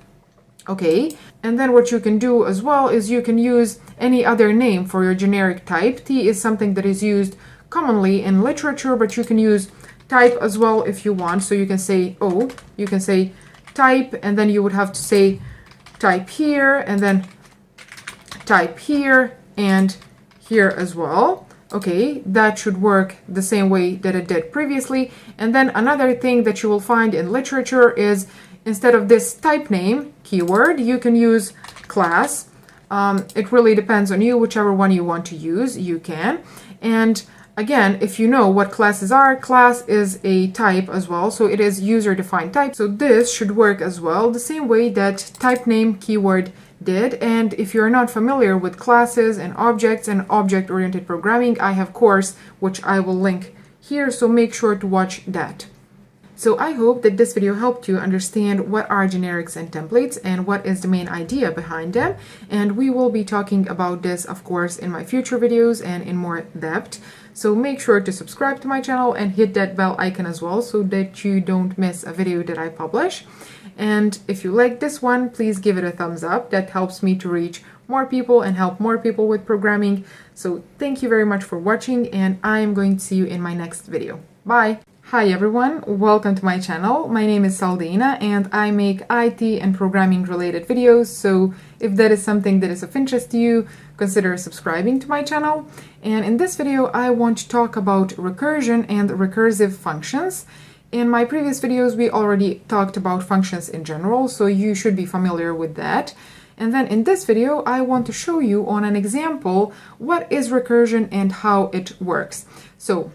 Speaker 1: Okay, and then what you can do as well is you can use any other name for your generic type. T is something that is used commonly in literature, but you can use type as well if you want. So you can say you can say type, and then you would have to say type here, and then type here, and here as well. Okay, that should work the same way that it did previously. And then another thing that you will find in literature is instead of this type name keyword, you can use class. It really depends on you. Whichever one you want to use, you can. And again, if you know what classes are, class is a type as well, so it is user-defined type. So this should work as well, the same way that type name keyword did. And if you're not familiar with classes and objects and object-oriented programming, I have a course which I will link here, so make sure to watch that. So I hope that this video helped you understand what are generics and templates and what is the main idea behind them. And we will be talking about this, of course, in my future videos and in more depth. So make sure to subscribe to my channel and hit that bell icon as well, so that you don't miss a video that I publish. And if you like this one, please give it a thumbs up. That helps me to reach more people and help more people with programming. So thank you very much for watching, and I am going to see you in my next video. Bye! Hi everyone, welcome to my channel. My name is Saldina, and I make IT and programming related videos, so if that is something that is of interest to you, consider subscribing to my channel. And in this video I want to talk about recursion and recursive functions. In my previous videos we already talked about functions in general, so you should be familiar with that. And then in this video I want to show you on an example what is recursion and how it works. So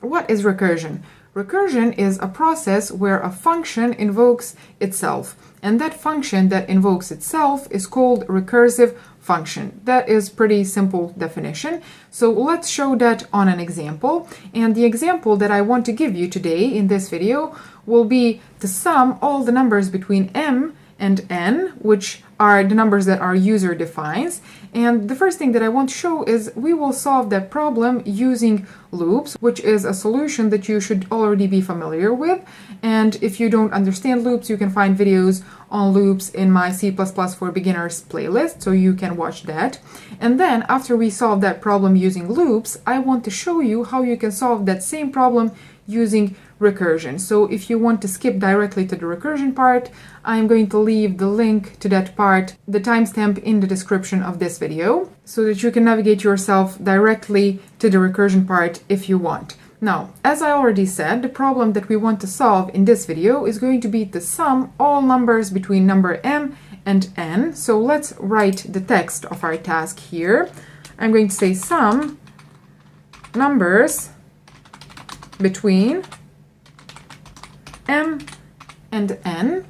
Speaker 1: what is recursion? Recursion is a process where a function invokes itself, and that function that invokes itself is called recursive function. That is pretty simple definition. So let's show that on an example. And the example that I want to give you today in this video will be to sum all the numbers between m and n, which are the numbers that our user defines. And the first thing that I want to show is we will solve that problem using loops, which is a solution that you should already be familiar with. And if you don't understand loops, you can find videos on loops in my C++ for Beginners playlist, so you can watch that. And then after we solve that problem using loops, I want to show you how you can solve that same problem using recursion. So if you want to skip directly to the recursion part, I'm going to leave the link to that part, the timestamp, in the description of this video, so that you can navigate yourself directly to the recursion part if you want. Now, as I already said, the problem that we want to solve in this video is going to be to sum all numbers between number m and n. So let's write the text of our task here. I'm going to say sum numbers between m and n.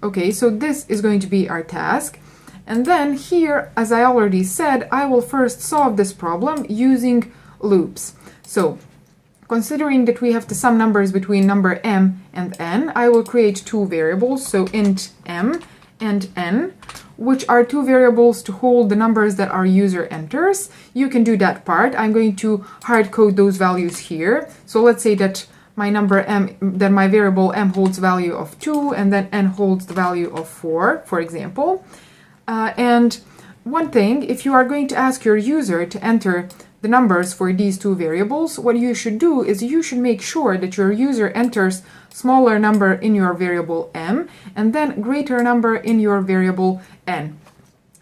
Speaker 1: Okay, so this is going to be our task. And then here, as I already said, I will first solve this problem using loops. So considering that we have to sum numbers between number m and n, I will create two variables, so int m and n, which are two variables to hold the numbers that our user enters. You can do that part. I'm going to hard code those values here. So let's say that my number m, that my variable m holds value of 2, and then n holds the value of 4, for example. And one thing, if you are going to ask your user to enter the numbers for these two variables, what you should do is you should make sure that your user enters smaller number in your variable m and then greater number in your variable n.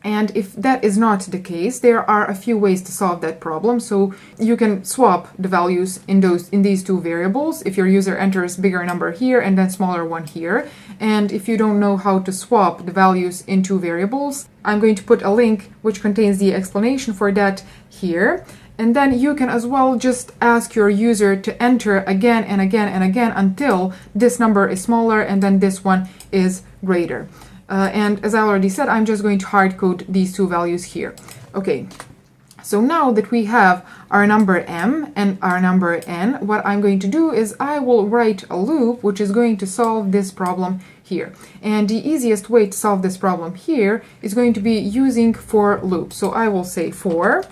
Speaker 1: And if that is not the case, there are a few ways to solve that problem. So you can swap the values in these two variables. If your user enters bigger number here and then smaller one here. And if you don't know how to swap the values in two variables, I'm going to put a link which contains the explanation for that here. And then you can as well just ask your user to enter again and again and again until this number is smaller and then this one is greater. And as I already said, I'm just going to hard code these two values here. Okay, so now that we have our number m and our number n, what I'm going to do is I will write a loop which is going to solve this problem here. And the easiest way to solve this problem here is going to be using for loop. So I will say for,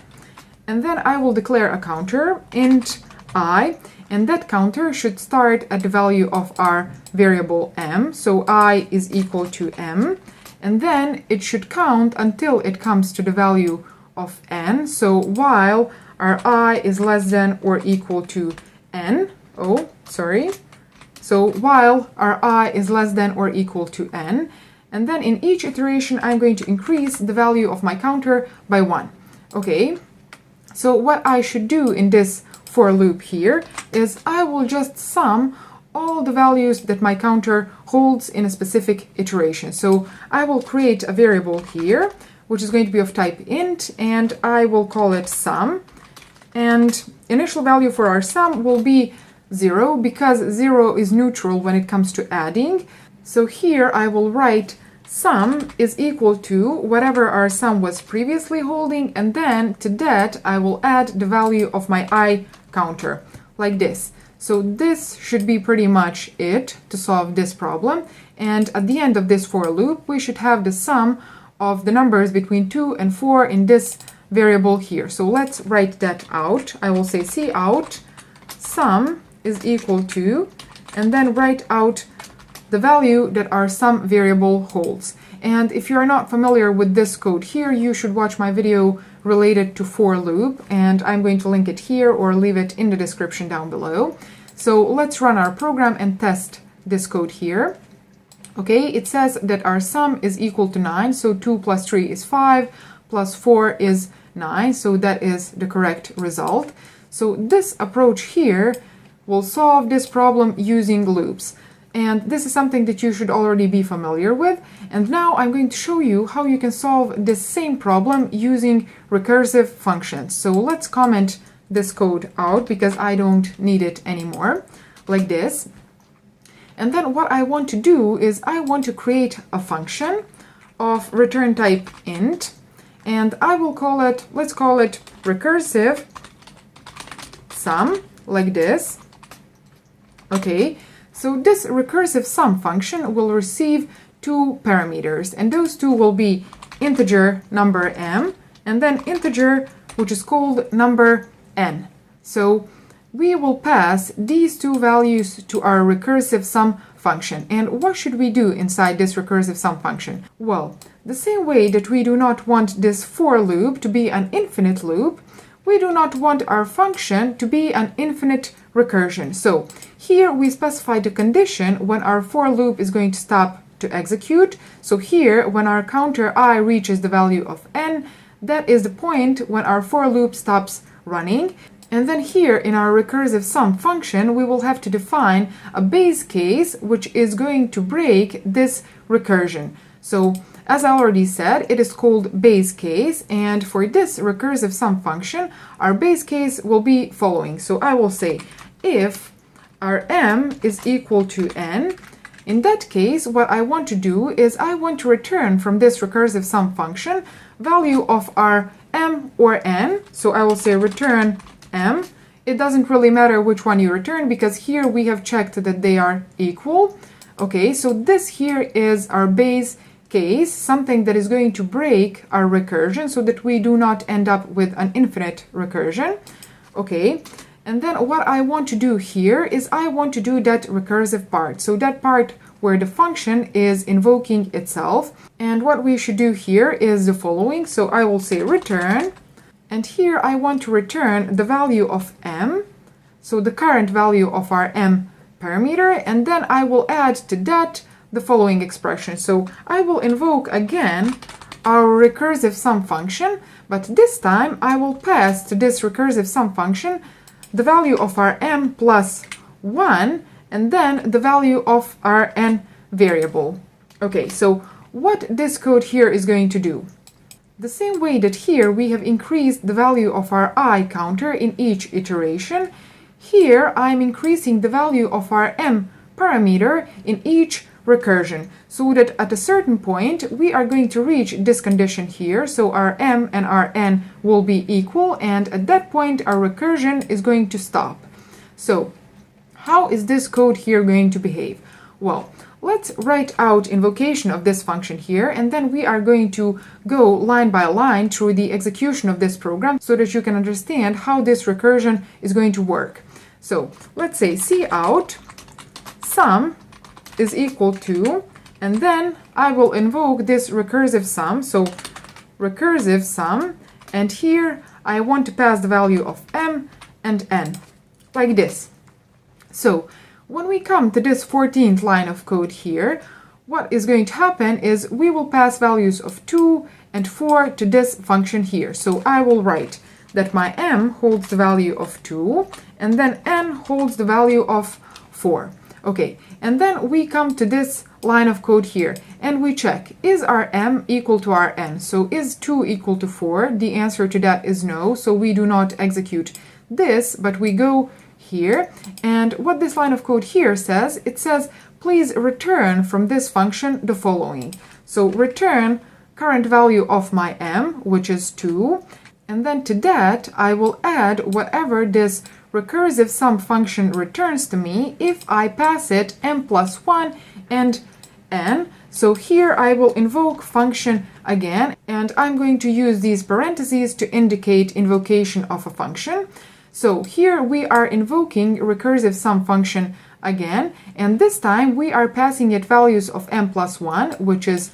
Speaker 1: and then I will declare a counter, int I, and that counter should start at the value of our variable m, so I is equal to m, and then it should count until it comes to the value of n, so while our I is less than or equal to n, so while our I is less than or equal to n, and then in each iteration I'm going to increase the value of my counter by 1. Okay, so what I should do in this for loop here is I will just sum all the values that my counter holds in a specific iteration. So I will create a variable here which is going to be of type int, and I will call it sum, and initial value for our sum will be 0 because 0 is neutral when it comes to adding. So here I will write sum is equal to whatever our sum was previously holding, and then to that I will add the value of my I counter, like this. So this should be pretty much it to solve this problem, and at the end of this for loop we should have the sum of the numbers between 2 and 4 in this variable here. So let's write that out. I will say cout sum is equal to, and then write out the value that our sum variable holds. And if you're not familiar with this code here, you should watch my video related to for loop, and I'm going to link it here or leave it in the description down below. So let's run our program and test this code here. Okay, it says that our sum is equal to 9, so 2 plus 3 is 5, plus 4 is 9, so that is the correct result. So this approach here will solve this problem using loops. And this is something that you should already be familiar with. And now I'm going to show you how you can solve this same problem using recursive functions. So let's comment this code out because I don't need it anymore, like this. And then what I want to do is I want to create a function of return type int, and I will call it, let's call it recursive sum, like this. Okay. So this recursive sum function will receive two parameters, and those two will be integer number m and then integer which is called number n. So we will pass these two values to our recursive sum function. And what should we do inside this recursive sum function? Well, the same way that we do not want this for loop to be an infinite loop, we do not want our function to be an infinite recursion. So here we specify the condition when our for loop is going to stop to execute. So here, when our counter I reaches the value of n, that is the point when our for loop stops running. And then here in our recursive sum function, we will have to define a base case which is going to break this recursion. So as I already said, it is called base case, and for this recursive sum function, our base case will be following. So I will say if our m is equal to n, in that case, what I want to do is I want to return from this recursive sum function value of our m or n. So I will say return m. It doesn't really matter which one you return because here we have checked that they are equal. Okay, so this here is our base case, something that is going to break our recursion so that we do not end up with an infinite recursion. Okay, and then what I want to do here is I want to do that recursive part. So that part where the function is invoking itself. And what we should do here is the following. So I will say return And here I want to return the value of m, so the current value of our m parameter, and then I will add to that the following expression. So I will invoke again our recursive sum function, but this time I will pass to this recursive sum function the value of our m plus 1 and then the value of our n variable. Okay, so what this code here is going to do? The same way that here we have increased the value of our I counter in each iteration, here I'm increasing the value of our m parameter in each recursion, so that at a certain point we are going to reach this condition here, so our m and our n will be equal, and at that point our recursion is going to stop. So how is this code here going to behave? Well, let's write out invocation of this function here, and then we are going to go line by line through the execution of this program so that you can understand how this recursion is going to work. So let's say cout sum is equal to, and then I will invoke this recursive sum, so recursive sum, and here I want to pass the value of m and n, like this. So when we come to this 14th line of code here, what is going to happen is we will pass values of 2 and 4 to this function here. So I will write that my m holds the value of 2, and then n holds the value of 4. Okay, and then we come to this line of code here, and we check, is our m equal to our n? So is 2 equal to 4? The answer to that is no, so we do not execute this, but we go here, and what this line of code here says, it says, please return from this function the following. So return current value of my m, which is 2, and then to that I will add whatever this recursive sum function returns to me if I pass it m plus 1 and n. So here I will invoke function again, and I'm going to use these parentheses to indicate invocation of a function. So here we are invoking recursive sum function again, and this time we are passing it values of m plus 1, which is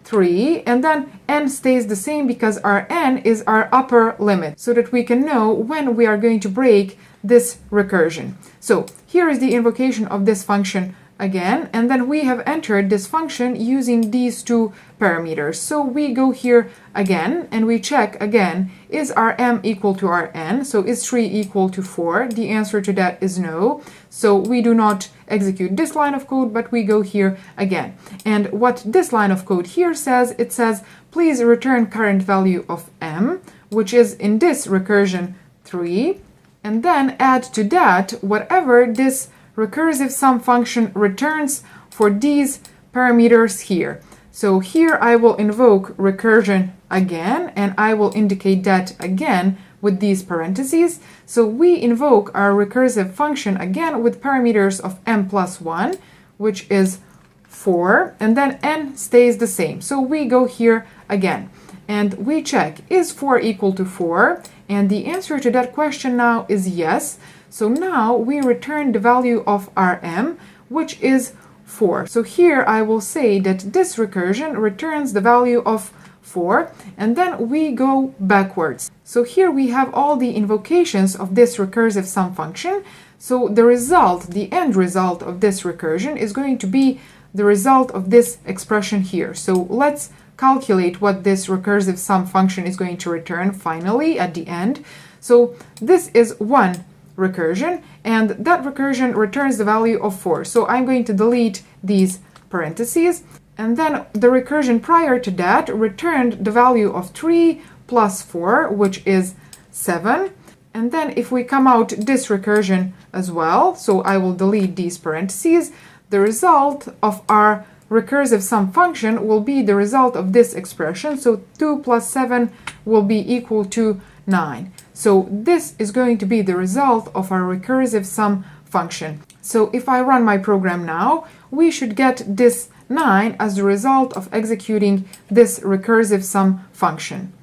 Speaker 1: 3, and then n stays the same because our n is our upper limit, so that we can know when we are going to break this recursion. So here is the invocation of this function again, and then we have entered this function using these two parameters. So we go here again and we check again, is our m equal to our n? So is 3 equal to 4? The answer to that is no. So we do not execute this line of code, but we go here again. And what this line of code here says, it says, please return current value of m, which is in this recursion 3, and then add to that whatever this recursive sum function returns for these parameters here. So here I will invoke recursion again, and I will indicate that again with these parentheses. So we invoke our recursive function again with parameters of m plus 1, which is 4, and then n stays the same. So we go here again, and we check, is 4 equal to 4? And the answer to that question now is yes. So now we return the value of our m, which is 4. So here I will say that this recursion returns the value of 4, and then we go backwards. So here we have all the invocations of this recursive sum function. So the result, the end result of this recursion is going to be the result of this expression here. So let's calculate what this recursive sum function is going to return finally at the end. So this is one recursion, and that recursion returns the value of 4. So I'm going to delete these parentheses, and then the recursion prior to that returned the value of 3 plus 4, which is 7. And then if we come out this recursion as well, so I will delete these parentheses, the result of our recursive sum function will be the result of this expression. So 2 plus 7 will be equal to 9. So this is going to be the result of our recursive sum function. So if I run my program now, we should get this 9 as the result of executing this recursive sum function.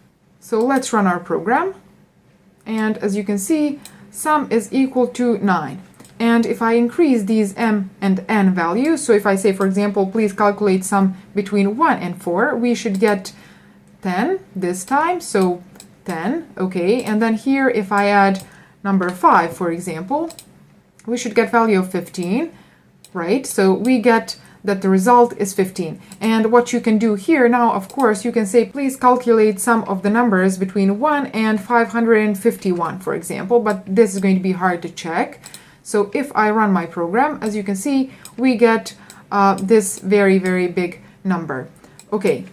Speaker 1: So let's run our program. And as you can see, sum is equal to 9. And if I increase these m and n values, so if I say, for example, please calculate sum between 1 and 4, we should get 10 this time. So 10, okay, and then here if I add number 5, for example, we should get value of 15, right? So we get that the result is 15. And what you can do here now, of course, you can say, please calculate some of the numbers between 1 and 551, for example, but this is going to be hard to check. So if I run my program, as you can see, we get this very, very big number. Okay,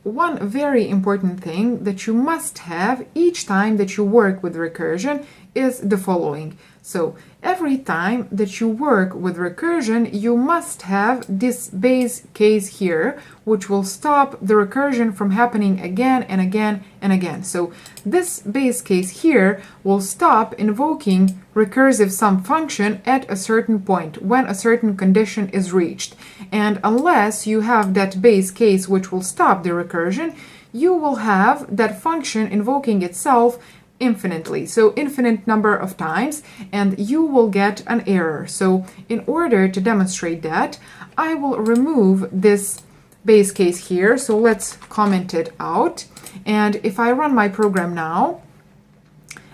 Speaker 1: one very important thing that you must have each time that you work with recursion is the following. So every time that you work with recursion, you must have this base case here, which will stop the recursion from happening again and again and again. So this base case here will stop invoking recursive sum function at a certain point when a certain condition is reached. And unless you have that base case which will stop the recursion, you will have that function invoking itself infinitely, so infinite number of times, and you will get an error. So in order to demonstrate that, I will remove this base case here. So let's comment it out. And if I run my program now,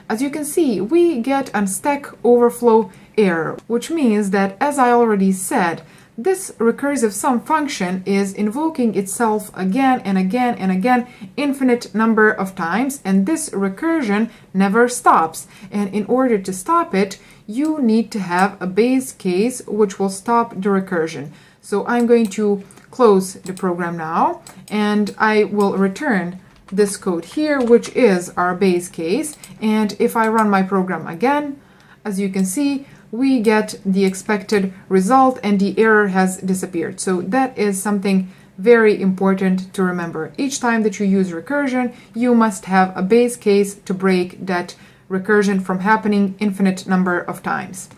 Speaker 1: as you can see, we get a stack overflow error, which means that, as I already said, this recursive sum function is invoking itself again and again and again, infinite number of times, and this recursion never stops. And in order to stop it, you need to have a base case which will stop the recursion. So I'm going to close the program now, and I will return this code here, which is our base case. And if I run my program again, as you can see, we get the expected result and the error has disappeared. So that is something very important to remember. Each time that you use recursion, you must have a base case to break that recursion from happening infinite number of times.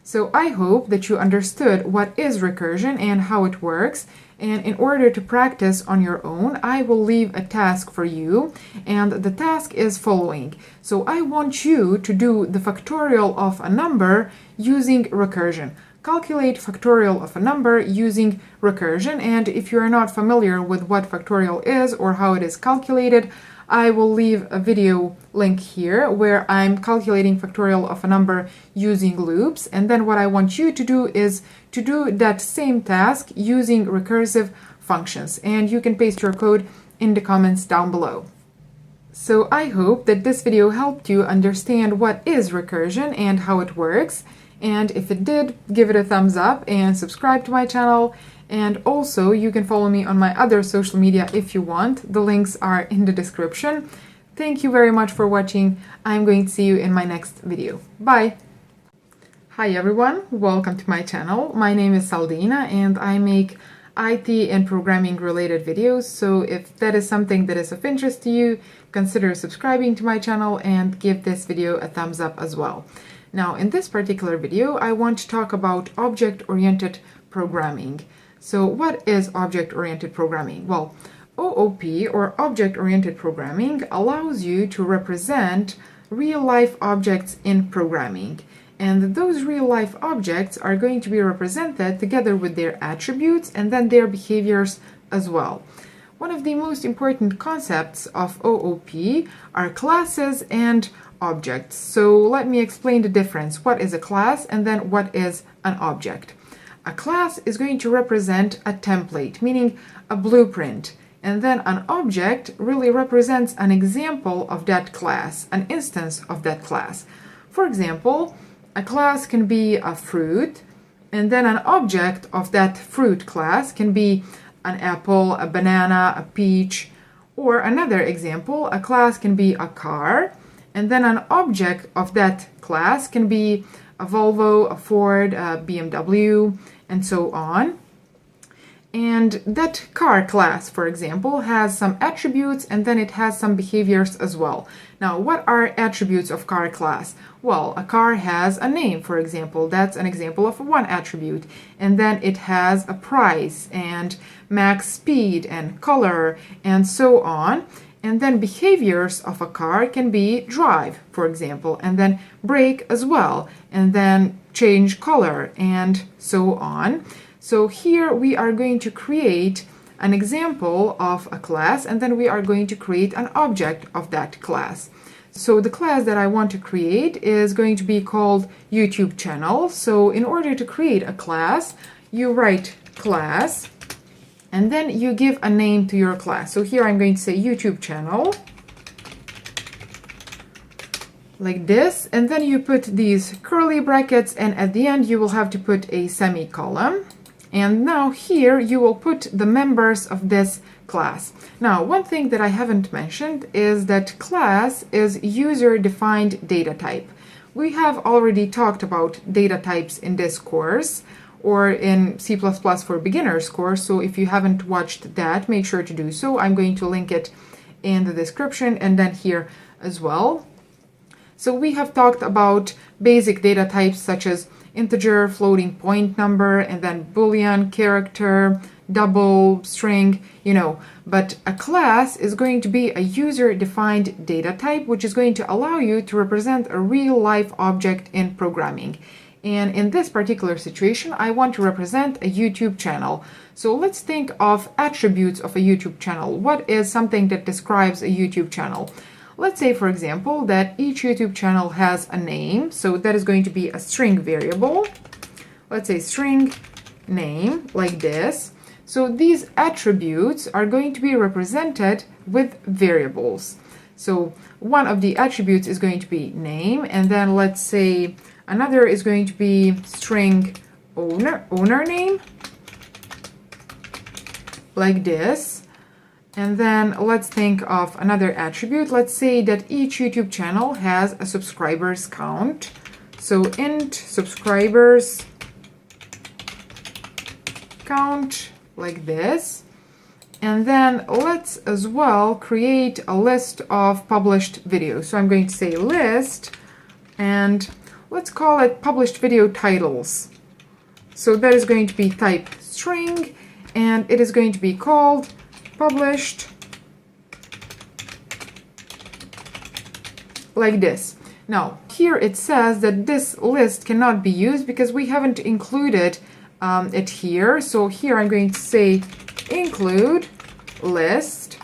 Speaker 1: So I hope that you understood what is recursion and how it works. And in order to practice on your own, I will leave a task for you, and the task is following. So I want you to do the factorial of a number using recursion. Calculate factorial of a number using recursion, and if you are not familiar with what factorial is or how it is calculated, I will leave a video link here where I'm calculating factorial of a number using loops. And then what I want you to do is to do that same task using recursive functions. And you can paste your code in the comments down below. So I hope that this video helped you understand what is recursion and how it works. And if it did, give it a thumbs up and subscribe to my channel. And also, you can follow me on my other social media if you want. The links are in the description. Thank you very much for watching. I'm going to see you in my next video. Bye! Hi everyone, welcome to my channel. My name is Saldina and I make IT and programming related videos. So if that is something that is of interest to you, consider subscribing to my channel and give this video a thumbs up as well. Now, in this particular video, I want to talk about object-oriented programming. So what is object-oriented programming? Well, OOP, or object-oriented programming, allows you to represent real-life objects in programming. And those real-life objects are going to be represented together with their attributes and then their behaviors as well. One of the most important concepts of OOP are classes and objects. So let me explain the difference. What is a class and then what is an object? A class is going to represent a template, meaning a blueprint, and then an object really represents an example of that class, an instance of that class. For example, a class can be a fruit, and then an object of that fruit class can be an apple, a banana, a peach, or another example, a class can be a car, and then an object of that class can be a Volvo, a Ford, a BMW, and so on. And that car class, for example, has some attributes and then it has some behaviors as well. Now, what are attributes of car class? Well, a car has a name, for example. That's an example of one attribute. And then it has a price and max speed and color and so on. And then behaviors of a car can be drive, for example, and then brake as well, and then change color and so on. So here we are going to create an example of a class, and then we are going to create an object of that class. So the class that I want to create is going to be called YouTube channel. So in order to create a class, you write class, and then you give a name to your class. So here I'm going to say YouTube channel, like this, and then you put these curly brackets, and at the end you will have to put a semicolon. And now here you will put the members of this class. Now, one thing that I haven't mentioned is that class is user-defined data type. We have already talked about data types in this course, or in C++ for Beginners course, so if you haven't watched that, make sure to do so. I'm going to link it in the description and then here as well. So we have talked about basic data types such as integer, floating point number, and then Boolean, character, double, string, but a class is going to be a user-defined data type, which is going to allow you to represent a real-life object in programming. And in this particular situation, I want to represent a YouTube channel. So let's think of attributes of a YouTube channel. What is something that describes a YouTube channel? Let's say, for example, that each YouTube channel has a name. So that is going to be a string variable. Let's say string name, like this. So these attributes are going to be represented with variables. So one of the attributes is going to be name, and then let's say another is going to be string owner name, like this. And then let's think of another attribute. Let's say that each YouTube channel has a subscribers count. So int subscribers count, like this. And then let's as well create a list of published videos. So I'm going to say list, and let's call it published video titles. So that is going to be type string, and it is going to be called published, like this. Now, here it says that this list cannot be used because we haven't included it here. So here I'm going to say include list,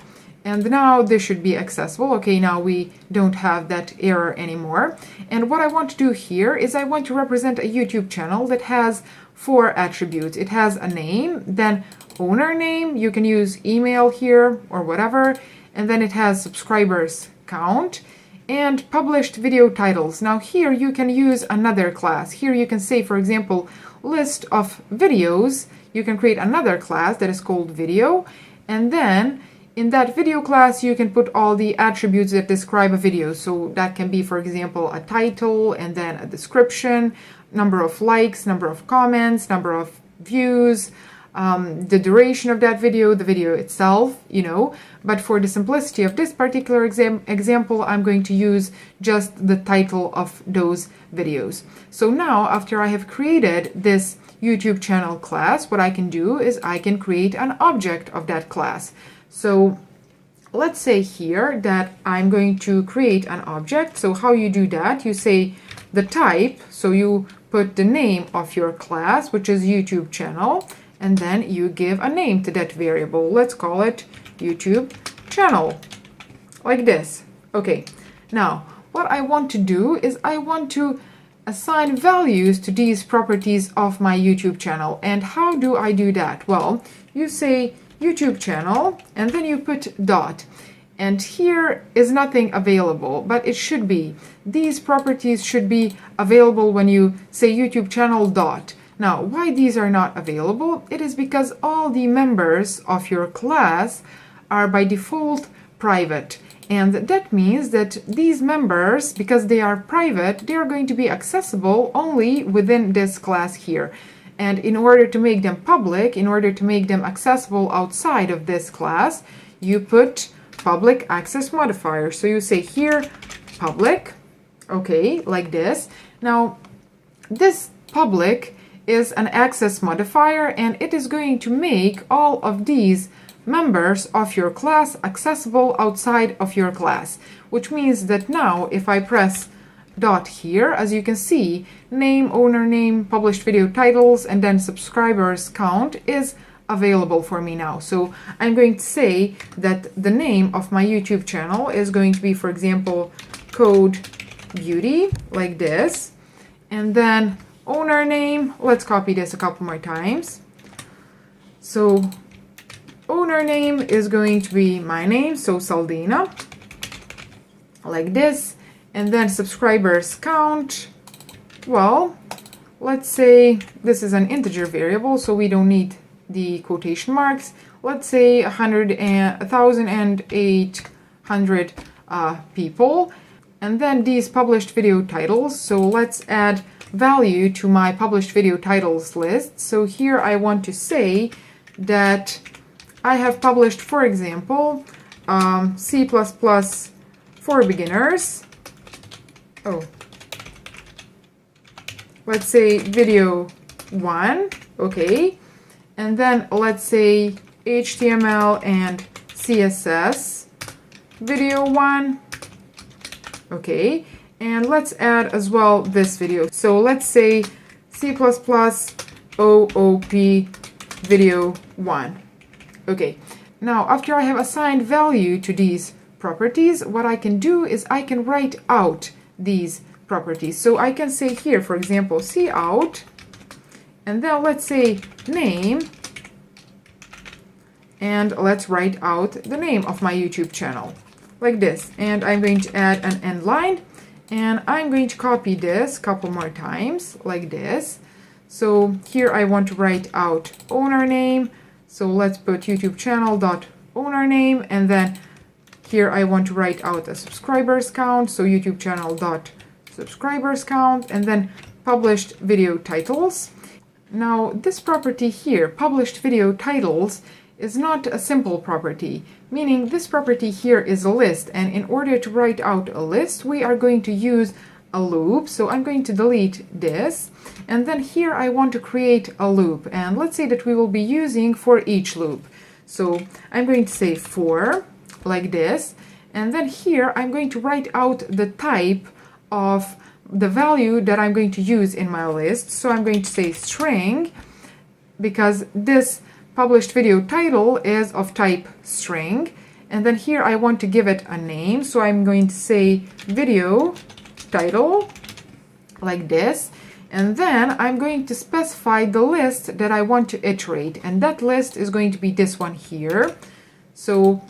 Speaker 1: and now this should be accessible. Okay, now we don't have that error anymore. And what I want to do here is I want to represent a YouTube channel that has 4 attributes. It has a name, then owner name, you can use email here or whatever, and then it has subscribers count and published video titles. Now here you can use another class. Here you can say, for example, list of videos. You can create another class that is called video, and then in that video class you can put all the attributes that describe a video. So that can be, for example, a title, and then a description, number of likes, number of comments, number of views, the duration of that video, the video itself, But for the simplicity of this particular example, I'm going to use just the title of those videos. So now, after I have created this YouTube channel class, what I can do is I can create an object of that class. So let's say here that I'm going to create an object. So how you do that, you say the type, so you put the name of your class, which is YouTube channel, and then you give a name to that variable. Let's call it YouTube channel, like this. Okay, now what I want to do is I want to assign values to these properties of my YouTube channel. And how do I do that? Well, you say YouTube channel, and then you put dot. And here is nothing available, but it should be. These properties should be available when you say YouTube channel dot. Now, why these are not available? It is because all the members of your class are by default private. And that means that these members, because they are private, they are going to be accessible only within this class here. And in order to make them public, in order to make them accessible outside of this class, you put public access modifier. So you say here public, okay, like this. Now, this public is an access modifier, and it is going to make all of these members of your class accessible outside of your class, which means that now if I press dot here, as you can see, name, owner name, published video titles, and then subscribers count is available for me now. So I'm going to say that the name of my YouTube channel is going to be, for example, Code Beauty, like this. And then owner name, let's copy this a couple more times. So owner name is going to be my name, so Saldina, like this. And then subscribers count, well, let's say this is an integer variable, so we don't need the quotation marks. Let's say 1,800 people. And then these published video titles, so let's add value to my published video titles list. So here I want to say that I have published, for example, C++ for beginners. Let's say video 1, okay, and then let's say HTML and CSS video 1, okay, and let's add as well this video. So let's say C++ OOP video 1, okay. Now after I have assigned value to these properties, what I can do is I can write out these properties. So I can say here, for example, cout, and then let's say name, and let's write out the name of my YouTube channel, like this. And I'm going to add an end line, and I'm going to copy this a couple more times, like this. So here I want to write out owner name, so let's put YouTube channel dot owner name, and then here I want to write out a subscribers count, so YouTube channel dot subscribers count, and then published video titles. Now this property here, published video titles, is not a simple property, meaning this property here is a list, and in order to write out a list we are going to use a loop. So I'm going to delete this, and then here I want to create a loop, and let's say that we will be using for each loop. So I'm going to say for, like this, and then here I'm going to write out the type of the value that I'm going to use in my list. So I'm going to say string, because this published video title is of type string, and then here I want to give it a name, so I'm going to say video title, like this, and then I'm going to specify the list that I want to iterate, and that list is going to be this one here. So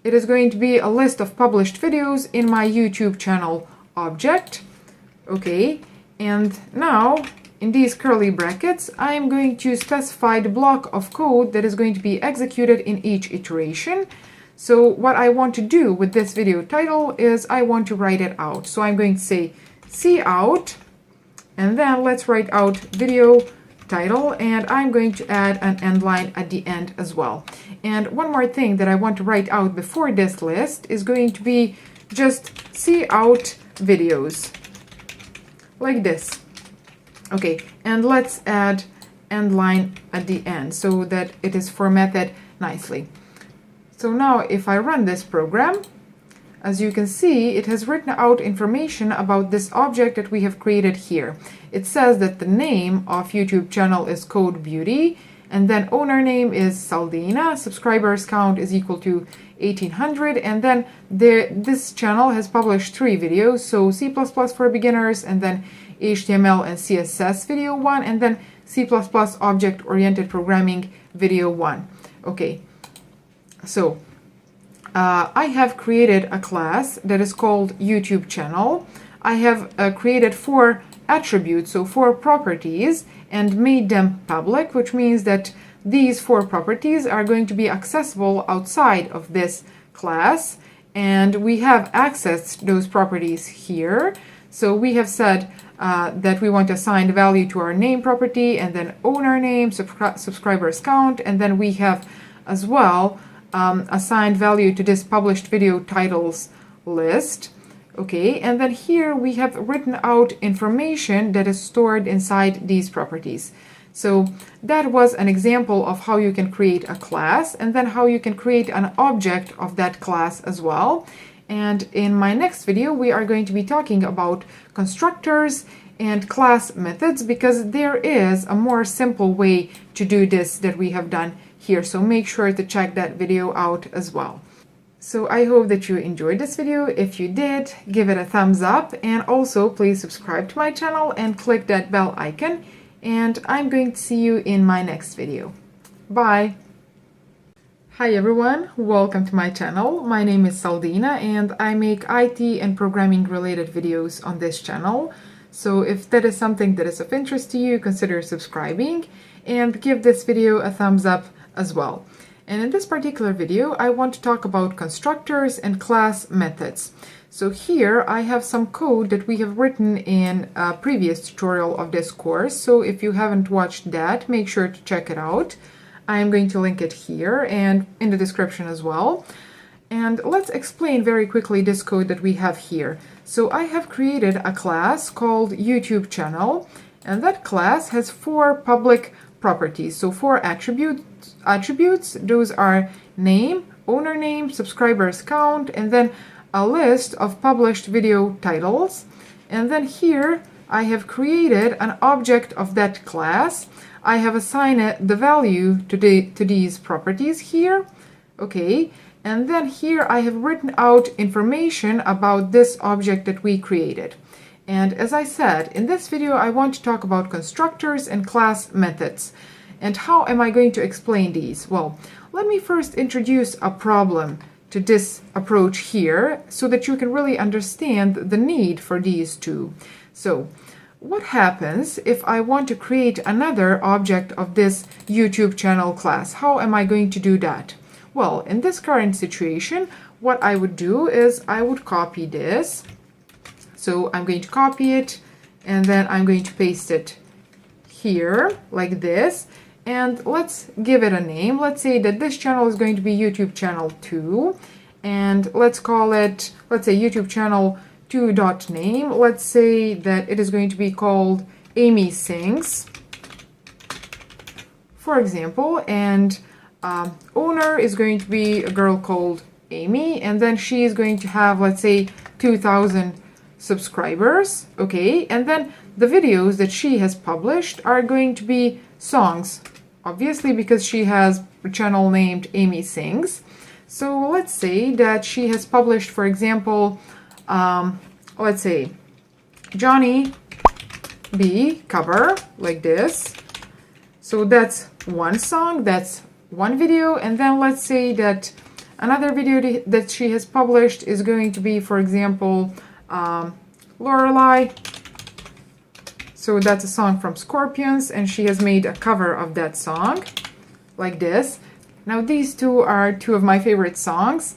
Speaker 1: it is going to be a list of published videos in my YouTube channel object, okay. And now in these curly brackets I am going to specify the block of code that is going to be executed in each iteration. So what I want to do with this video title is I want to write it out. So I'm going to say cout, and then let's write out video title, and I'm going to add an end line at the end as well. And one more thing that I want to write out before this list is going to be just cout videos, like this, okay. And let's add end line at the end so that it is formatted nicely. So now if I run this program, as you can see, it has written out information about this object that we have created here. It says that the name of YouTube channel is Code Beauty, and then owner name is Saldina, subscribers count is equal to 1800, and then this channel has published 3 videos, so C++ for beginners, and then HTML and CSS video 1, and then C++ object-oriented programming video 1. Okay, so I have created a class that is called YouTube channel. I have created 4 attributes, so 4 properties, and made them public, which means that these 4 properties are going to be accessible outside of this class, and we have accessed those properties here. So we have said that we want to assign the value to our name property, and then owner name, subscribers count, and then we have as well assigned value to this published video titles list. Okay, and then here we have written out information that is stored inside these properties. So that was an example of how you can create a class, and then how you can create an object of that class as well. And in my next video we are going to be talking about constructors and class methods, because there is a more simple way to do this that we have done here. So make sure to check that video out as well. So I hope that you enjoyed this video. If you did, give it a thumbs up, and also please subscribe to my channel and click that bell icon, and I'm going to see you in my next video. Bye! Hi everyone, welcome to my channel. My name is Saldina and I make IT and programming related videos on this channel. So if that is something that is of interest to you, consider subscribing and give this video a thumbs up as well. And in this particular video, I want to talk about constructors and class methods. So here I have some code that we have written in a previous tutorial of this course. So if you haven't watched that, make sure to check it out. I'm going to link it here and in the description as well. And let's explain very quickly this code that we have here. So I have created a class called YouTube channel, and that class has 4 public properties. So 4 attributes. Those are name, owner name, subscribers count, and then a list of published video titles. And then here I have created an object of that class. I have assigned the value to these properties here. Okay, and then here I have written out information about this object that we created. And as I said, in this video I want to talk about constructors and class methods. And how am I going to explain these? Well, let me first introduce a problem to this approach here so that you can really understand the need for these two. So, what happens if I want to create another object of this YouTube channel class? How am I going to do that? Well, in this current situation, what I would do is I would copy this. So I'm going to copy it and then I'm going to paste it here like this. And let's give it a name. Let's say that this channel is going to be YouTube channel 2. And let's call it, let's say YouTube channel 2.name. Let's say that it is going to be called Amy Sings, for example, and owner is going to be a girl called Amy, and then she is going to have, let's say, 2,000 subscribers. Okay, and then the videos that she has published are going to be songs, obviously, because she has a channel named Amy Sings. So let's say that she has published, for example, let's say Johnny B cover like this. So that's one song, that's one video. And then let's say that another video that she has published is going to be, for example, Lorelei. So that's a song from Scorpions and she has made a cover of that song like this. Now these two are 2 of my favorite songs,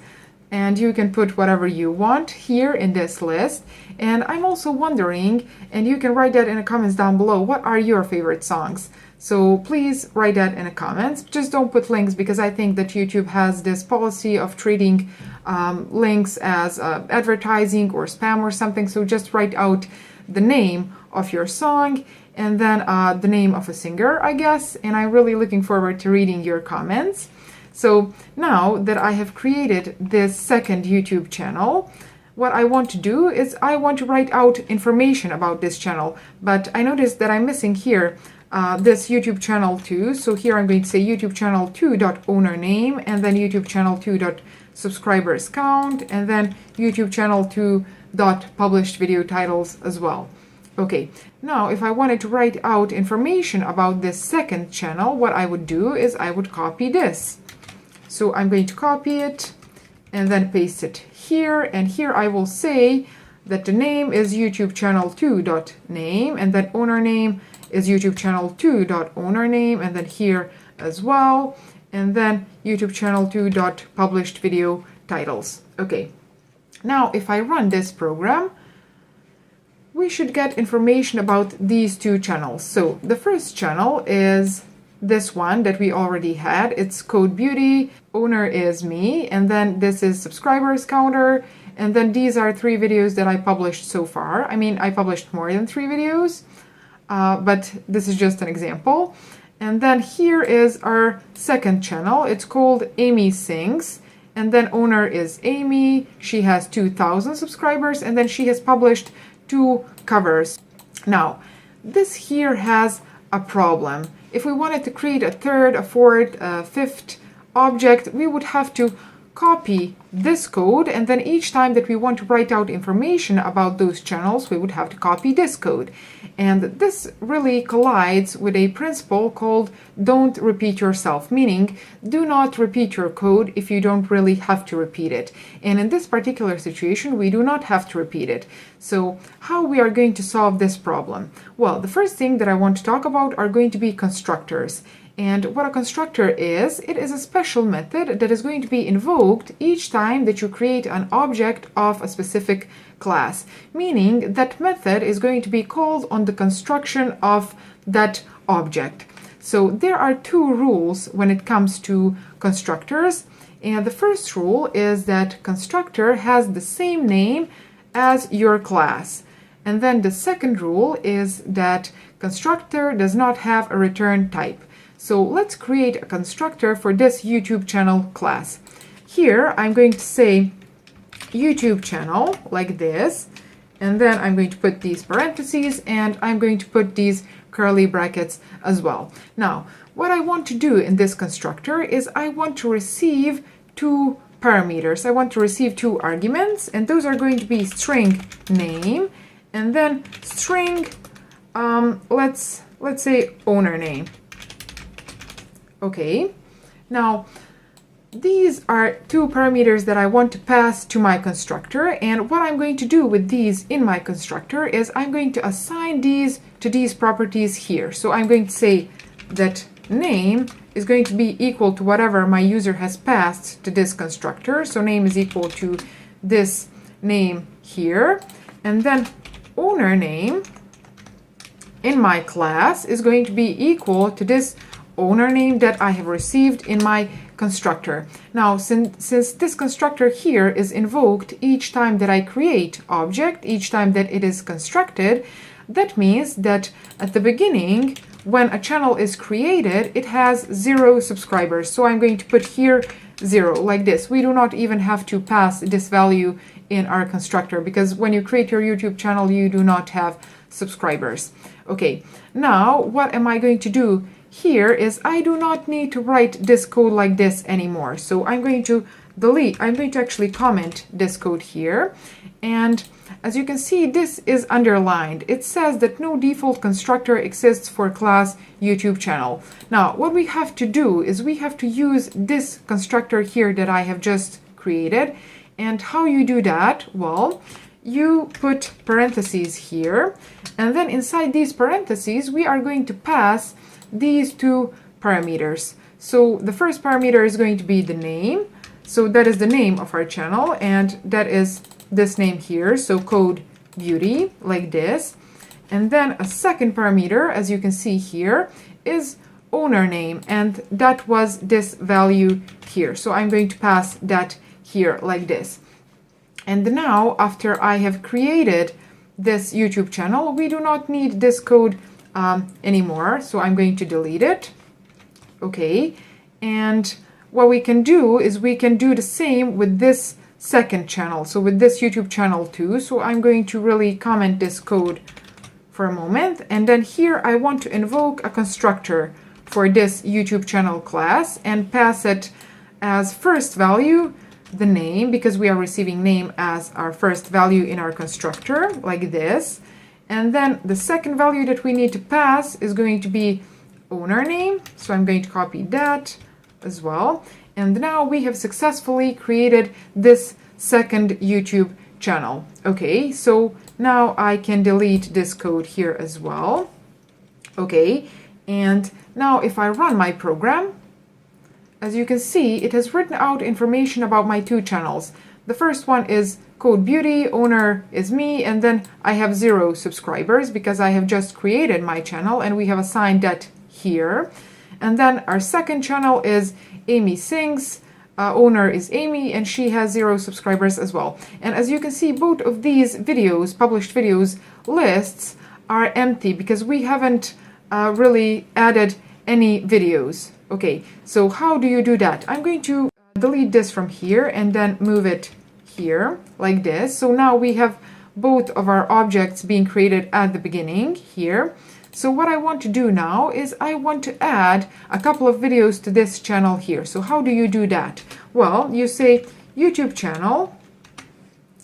Speaker 1: and you can put whatever you want here in this list. And I'm also wondering, and you can write that in the comments down below, what are your favorite songs? So please write that in the comments. Just don't put links, because I think that YouTube has this policy of treating links as advertising or spam or something. So just write out the name of your song and then the name of a singer, I guess. And I'm really looking forward to reading your comments. So now that I have created this second YouTube channel, what I want to do is I want to write out information about this channel. But I noticed that I'm missing here this YouTube channel 2. So here I'm going to say YouTube channel 2.owner name, and then YouTube channel 2.subscribers count, and then YouTube channel 2.published video titles as well. Okay, now if I wanted to write out information about this second channel, what I would do is I would copy this. So I'm going to copy it and then paste it here, and here I will say that the name is YouTube channel 2.name, and then owner name is YouTube channel 2.owner name, and then here as well, and then YouTube channel 2.published video titles. Okay, now if I run this program, we should get information about these 2 channels. So the first channel is this one that we already had. It's Code Beauty, owner is me, and then this is subscribers counter, and then these are 3 videos that I published so far. I mean, I published more than 3 videos, but this is just an example. And then here is our second channel. It's called Amy Sings, and then owner is Amy. She has 2,000 subscribers, and then she has published 2 covers. Now, this here has a problem. If we wanted to create a third, a fourth, a fifth object, we would have to copy this code, and then each time that we want to write out information about those channels, we would have to copy this code. And this really collides with a principle called don't repeat yourself, meaning do not repeat your code if you don't really have to repeat it. And in this particular situation, we do not have to repeat it. So how we are going to solve this problem? Well, the first thing that I want to talk about are going to be constructors. And what a constructor is, it is a special method that is going to be invoked each time that you create an object of a specific class, meaning that method is going to be called on the construction of that object. So there are two rules when it comes to constructors. And the first rule is that constructor has the same name as your class. And then the second rule is that constructor does not have a return type. So let's create a constructor for this YouTube channel class. Here I'm going to say YouTube channel like this, and then I'm going to put these parentheses and I'm going to put these curly brackets as well. Now, what I want to do in this constructor is I want to receive two parameters. I want to receive two arguments, and those are going to be string name and then string, let's say owner name. Okay, now these are two parameters that I want to pass to my constructor, and what I'm going to do with these in my constructor is I'm going to assign these to these properties here. So I'm going to say that name is going to be equal to whatever my user has passed to this constructor. So name is equal to this name here, and then owner name in my class is going to be equal to this owner name that I have received in my constructor. Now, since this constructor here is invoked each time that I create object, each time that it is constructed, that means that at the beginning, when a channel is created, it has 0 subscribers. So I'm going to put here 0 like this. We do not even have to pass this value in our constructor, because when you create your YouTube channel, you do not have subscribers. Okay, now what am I going to do here is I do not need to write this code like this anymore. So I'm going to actually comment this code here. And as you can see, this is underlined. It says that no default constructor exists for class YouTube channel. Now, what we have to do is we have to use this constructor here that I have just created. And how you do that? Well, you put parentheses here, and then inside these parentheses, we are going to pass these two parameters. So the first parameter is going to be the name. So that is the name of our channel, and that is this name here. So code beauty like this. And then a second parameter, as you can see here, is owner name, and that was this value here. So I'm going to pass that here like this. And now, after I have created this YouTube channel, we do not need this code anymore. So I'm going to delete it. Okay. And what we can do is we can do the same with this second channel. So with this YouTube channel too. So I'm going to really comment this code for a moment. And then here I want to invoke a constructor for this YouTube channel class and pass it as first value the name, because we are receiving name as our first value in our constructor like this. And then the second value that we need to pass is going to be owner name. So I'm going to copy that as well. And now we have successfully created this second YouTube channel. Okay, so now I can delete this code here as well. Okay, and now if I run my program, as you can see, it has written out information about my two channels. The first one is code beauty, owner is me, and then I have 0 subscribers because I have just created my channel and we have assigned that here. And then our second channel is Amy Sings, owner is Amy, and she has 0 subscribers as well. And as you can see, both of these videos, published videos lists, are empty because we haven't really added any videos. Okay, so how do you do that? I'm going to delete this from here and then move it here like this. So now we have both of our objects being created at the beginning here. So what I want to do now is I want to add a couple of videos to this channel here. So how do you do that? Well, you say YouTube channel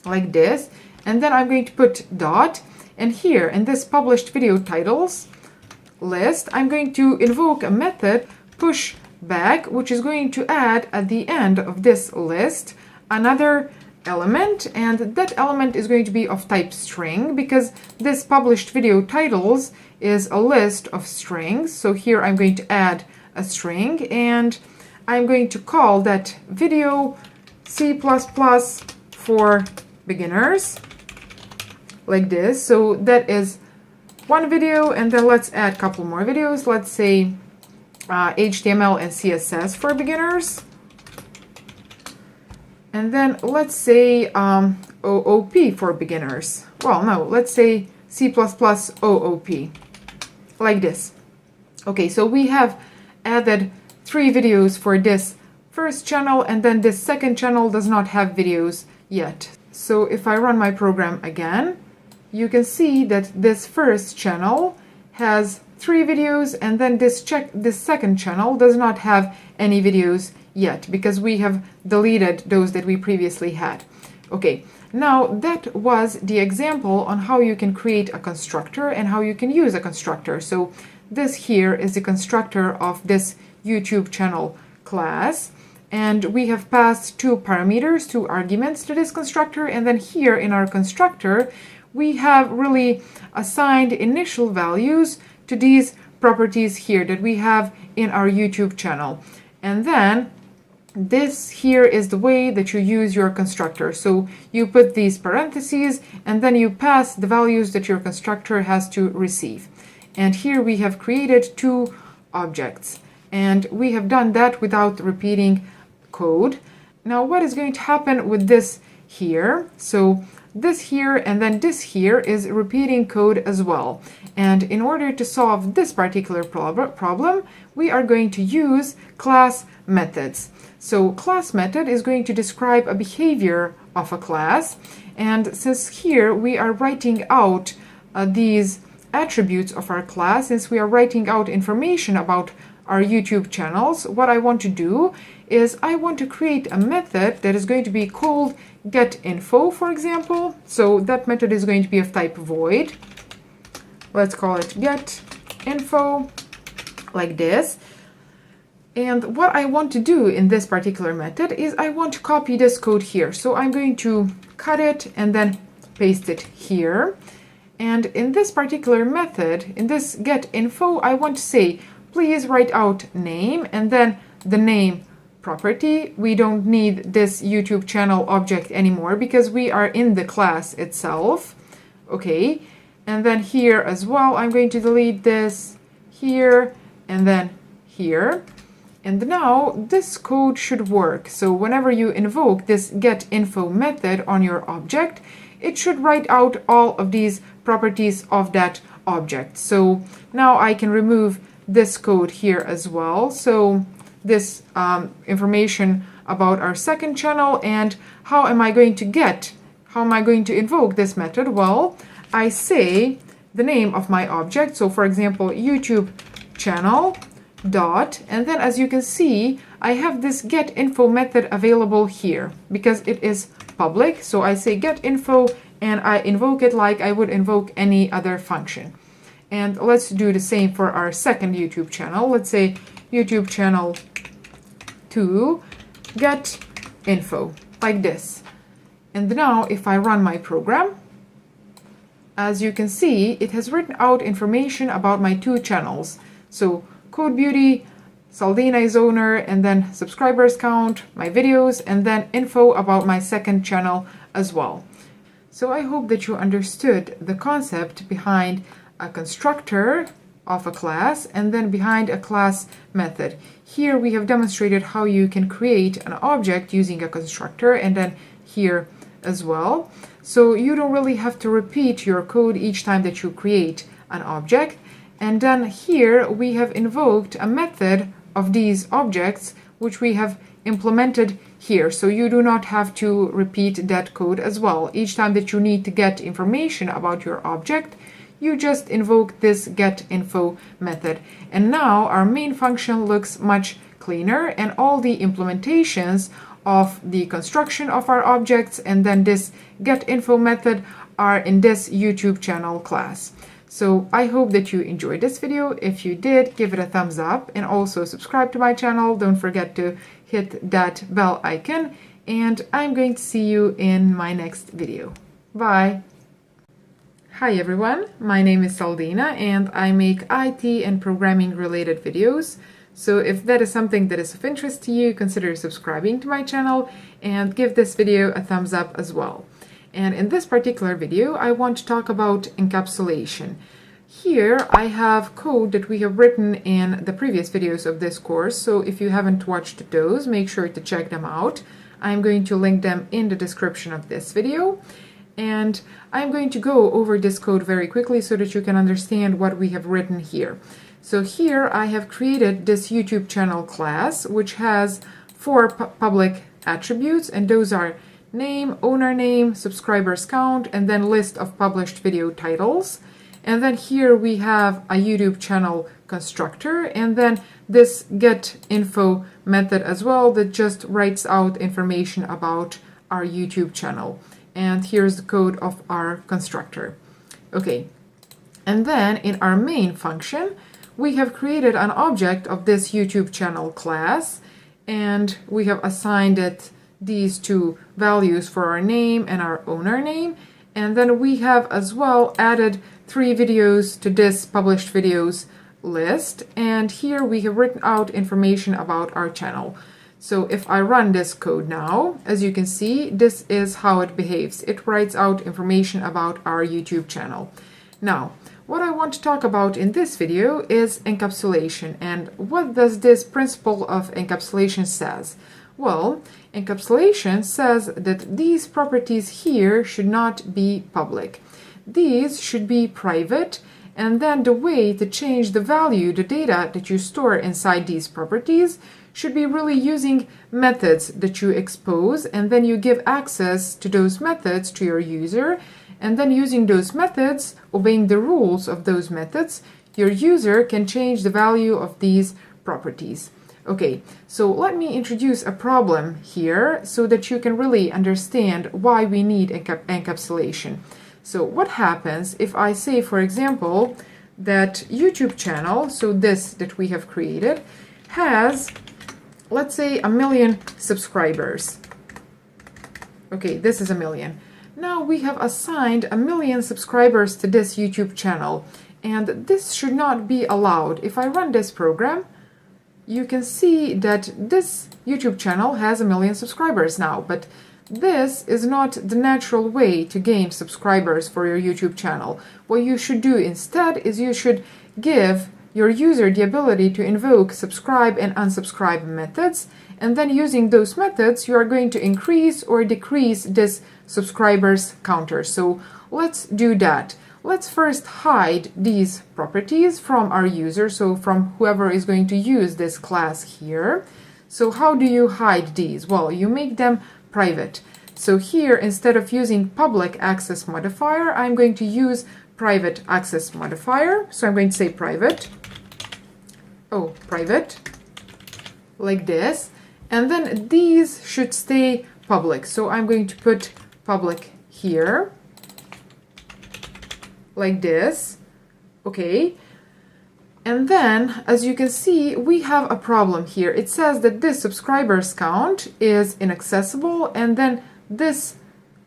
Speaker 1: like this, and then I'm going to put dot, and here in this published video titles list, I'm going to invoke a method push back, which is going to add at the end of this list another element, and that element is going to be of type string, because this published video titles is a list of strings. So here I'm going to add a string, and I'm going to call that video C++ for beginners like this. So that is one video, and then let's add a couple more videos. Let's say HTML and CSS for beginners. And then let's say OOP for beginners. Well, no, let's say C++ OOP, like this. Okay, so we have added 3 videos for this first channel, and then this second channel does not have videos yet. So if I run my program again, you can see that this first channel has 3 videos, and then this second channel does not have any videos yet, because we have deleted those that we previously had. Okay, now that was the example on how you can create a constructor and how you can use a constructor. So this here is the constructor of this YouTube channel class, and we have passed 2 parameters, 2 arguments to this constructor, and then here in our constructor we have really assigned initial values to these properties here that we have in our YouTube channel. And then this here is the way that you use your constructor. So you put these parentheses, and then you pass the values that your constructor has to receive. And here we have created 2 objects, and we have done that without repeating code. Now what is going to happen with this here? So this here and then this here is repeating code as well. And in order to solve this particular problem, we are going to use class methods. So class method is going to describe a behavior of a class, and since here we are writing out these attributes of our class, since we are writing out information about our YouTube channels, what I want to do is I want to create a method that is going to be called getInfo, for example. So that method is going to be of type void. Let's call it getInfo, like this. And what I want to do in this particular method is I want to copy this code here. So I'm going to cut it and then paste it here. And in this particular method, in this getInfo, I want to say, please write out name and then the name property. We don't need this YouTube channel object anymore because we are in the class itself. Okay, and then here as well, I'm going to delete this here and then here. And now this code should work. So whenever you invoke this getInfo method on your object, it should write out all of these properties of that object. So now I can remove this code here as well. So this information about our second channel, and how am I going to invoke this method? Well, I say the name of my object. So for example, YouTube channel dot, and then as you can see, I have this getInfo method available here because it is public. So I say getInfo and I invoke it like I would invoke any other function. And let's do the same for our second YouTube channel. Let's say YouTube channel 2 getInfo, like this. And now if I run my program, as you can see, it has written out information about my 2 channels. So Code Beauty, Saldina is owner, and then subscribers count, my videos, and then info about my second channel as well. So I hope that you understood the concept behind a constructor of a class and then behind a class method. Here we have demonstrated how you can create an object using a constructor, and then here as well. So you don't really have to repeat your code each time that you create an object. And then here we have invoked a method of these objects, which we have implemented here, so you do not have to repeat that code as well. Each time that you need to get information about your object, you just invoke this getInfo method. And now our main function looks much cleaner, and all the implementations of the construction of our objects and then this getInfo method are in this YouTube channel class. So I hope that you enjoyed this video. If you did, give it a thumbs up and also subscribe to my channel. Don't forget to hit that bell icon, and I'm going to see you in my next video. Bye! Hi everyone, my name is Saldina and I make IT and programming related videos. So if that is something that is of interest to you, consider subscribing to my channel and give this video a thumbs up as well. And in this particular video, I want to talk about encapsulation. Here I have code that we have written in the previous videos of this course, so if you haven't watched those, make sure to check them out. I'm going to link them in the description of this video. And I'm going to go over this code very quickly so that you can understand what we have written here. So here I have created this YouTube channel class, which has 4 public attributes, and those are name, owner name, subscribers count, and then list of published video titles. And then here we have a YouTube channel constructor, and then this getInfo method as well that just writes out information about our YouTube channel. And here's the code of our constructor. Okay, and then in our main function, we have created an object of this YouTube channel class, and we have assigned it these 2 values for our name and our owner name. And then we have as well added 3 videos to this published videos list. And here we have written out information about our channel. So if I run this code now, as you can see, this is how it behaves. It writes out information about our YouTube channel. Now, what I want to talk about in this video is encapsulation. And what does this principle of encapsulation says? Well, encapsulation says that these properties here should not be public. These should be private, and then the way to change the value, the data that you store inside these properties, should be really using methods that you expose, and then you give access to those methods to your user, and then using those methods, obeying the rules of those methods, your user can change the value of these properties. Okay, so let me introduce a problem here so that you can really understand why we need encapsulation. So what happens if I say, for example, that YouTube channel, so this that we have created, has, let's say, 1 million subscribers. Okay, this is 1 million. Now we have assigned 1 million subscribers to this YouTube channel, and this should not be allowed. If I run this program, you can see that this YouTube channel has 1 million subscribers now, but this is not the natural way to gain subscribers for your YouTube channel. What you should do instead is you should give your user the ability to invoke subscribe and unsubscribe methods, and then using those methods you are going to increase or decrease this subscribers counter. So let's do that. Let's first hide these properties from our user, so from whoever is going to use this class here. So how do you hide these? Well, you make them private. So here, instead of using public access modifier, I'm going to use private access modifier. So I'm going to say private, like this. And then these should stay public. So I'm going to put public here, like this. Okay. And then, as you can see, we have a problem here. It says that this subscribers count is inaccessible, and then this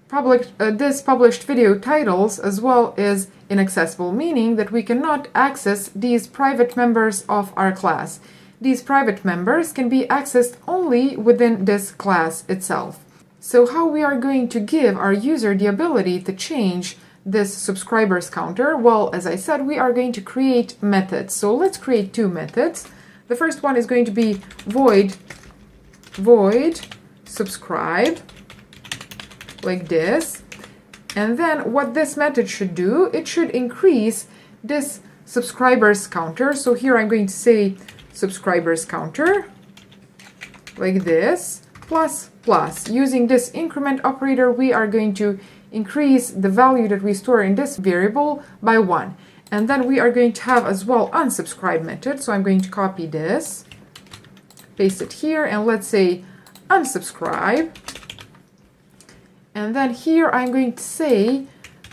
Speaker 1: published video titles as well is inaccessible, meaning that we cannot access these private members of our class. These private members can be accessed only within this class itself. So how we are going to give our user the ability to change this subscribers counter? Well, as I said, we are going to create methods. So let's create 2 methods. The first one is going to be void subscribe, like this. And then what this method should do, it should increase this subscribers counter. So here I'm going to say subscribers counter, like this, plus plus. Using this increment operator, we are going to increase the value that we store in this variable by 1. And then we are going to have as well unsubscribe method. So I'm going to copy this, paste it here, and let's say unsubscribe. And then here I'm going to say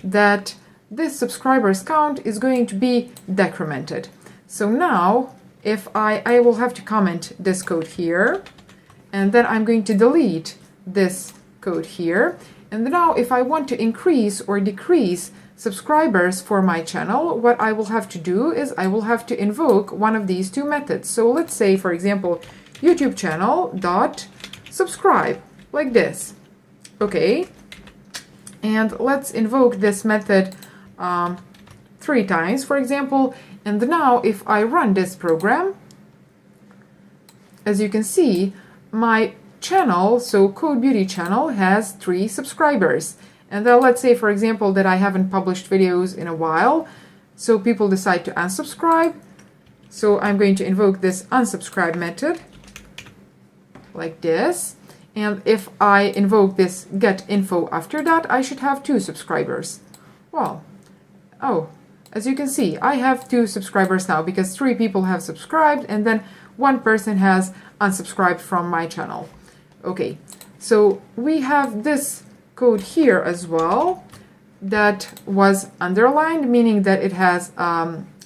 Speaker 1: that this subscribers count is going to be decremented. So now if I will have to comment this code here, and then I'm going to delete this code here. And now if I want to increase or decrease subscribers for my channel, what I will have to do is I will have to invoke one of these two methods. So let's say, for example, YouTube channel dot subscribe, like this. Okay, and let's invoke this method 3 times, for example. And now if I run this program, as you can see, my channel, so Code Beauty channel, has 3 subscribers. And then let's say, for example, that I haven't published videos in a while, so people decide to unsubscribe. So I'm going to invoke this unsubscribe method, like this. And if I invoke this get info after that, I should have 2 subscribers. Well, oh, as you can see, I have 2 subscribers now because 3 people have subscribed and then 1 person has unsubscribed from my channel. Okay, so we have this code here as well that was underlined, meaning that it has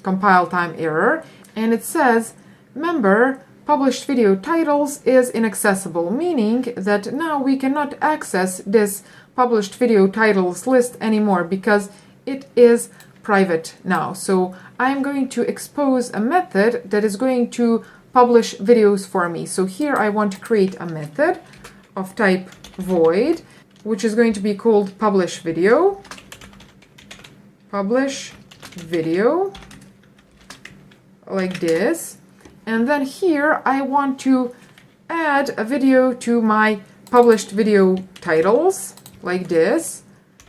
Speaker 1: compile time error, and it says member published video titles is inaccessible, meaning that now we cannot access this published video titles list anymore because it is private now. So I'm going to expose a method that is going to publish videos for me. So here I want to create a method of type void, which is going to be called publish video, like this. And then here I want to add a video to my published video titles, like this.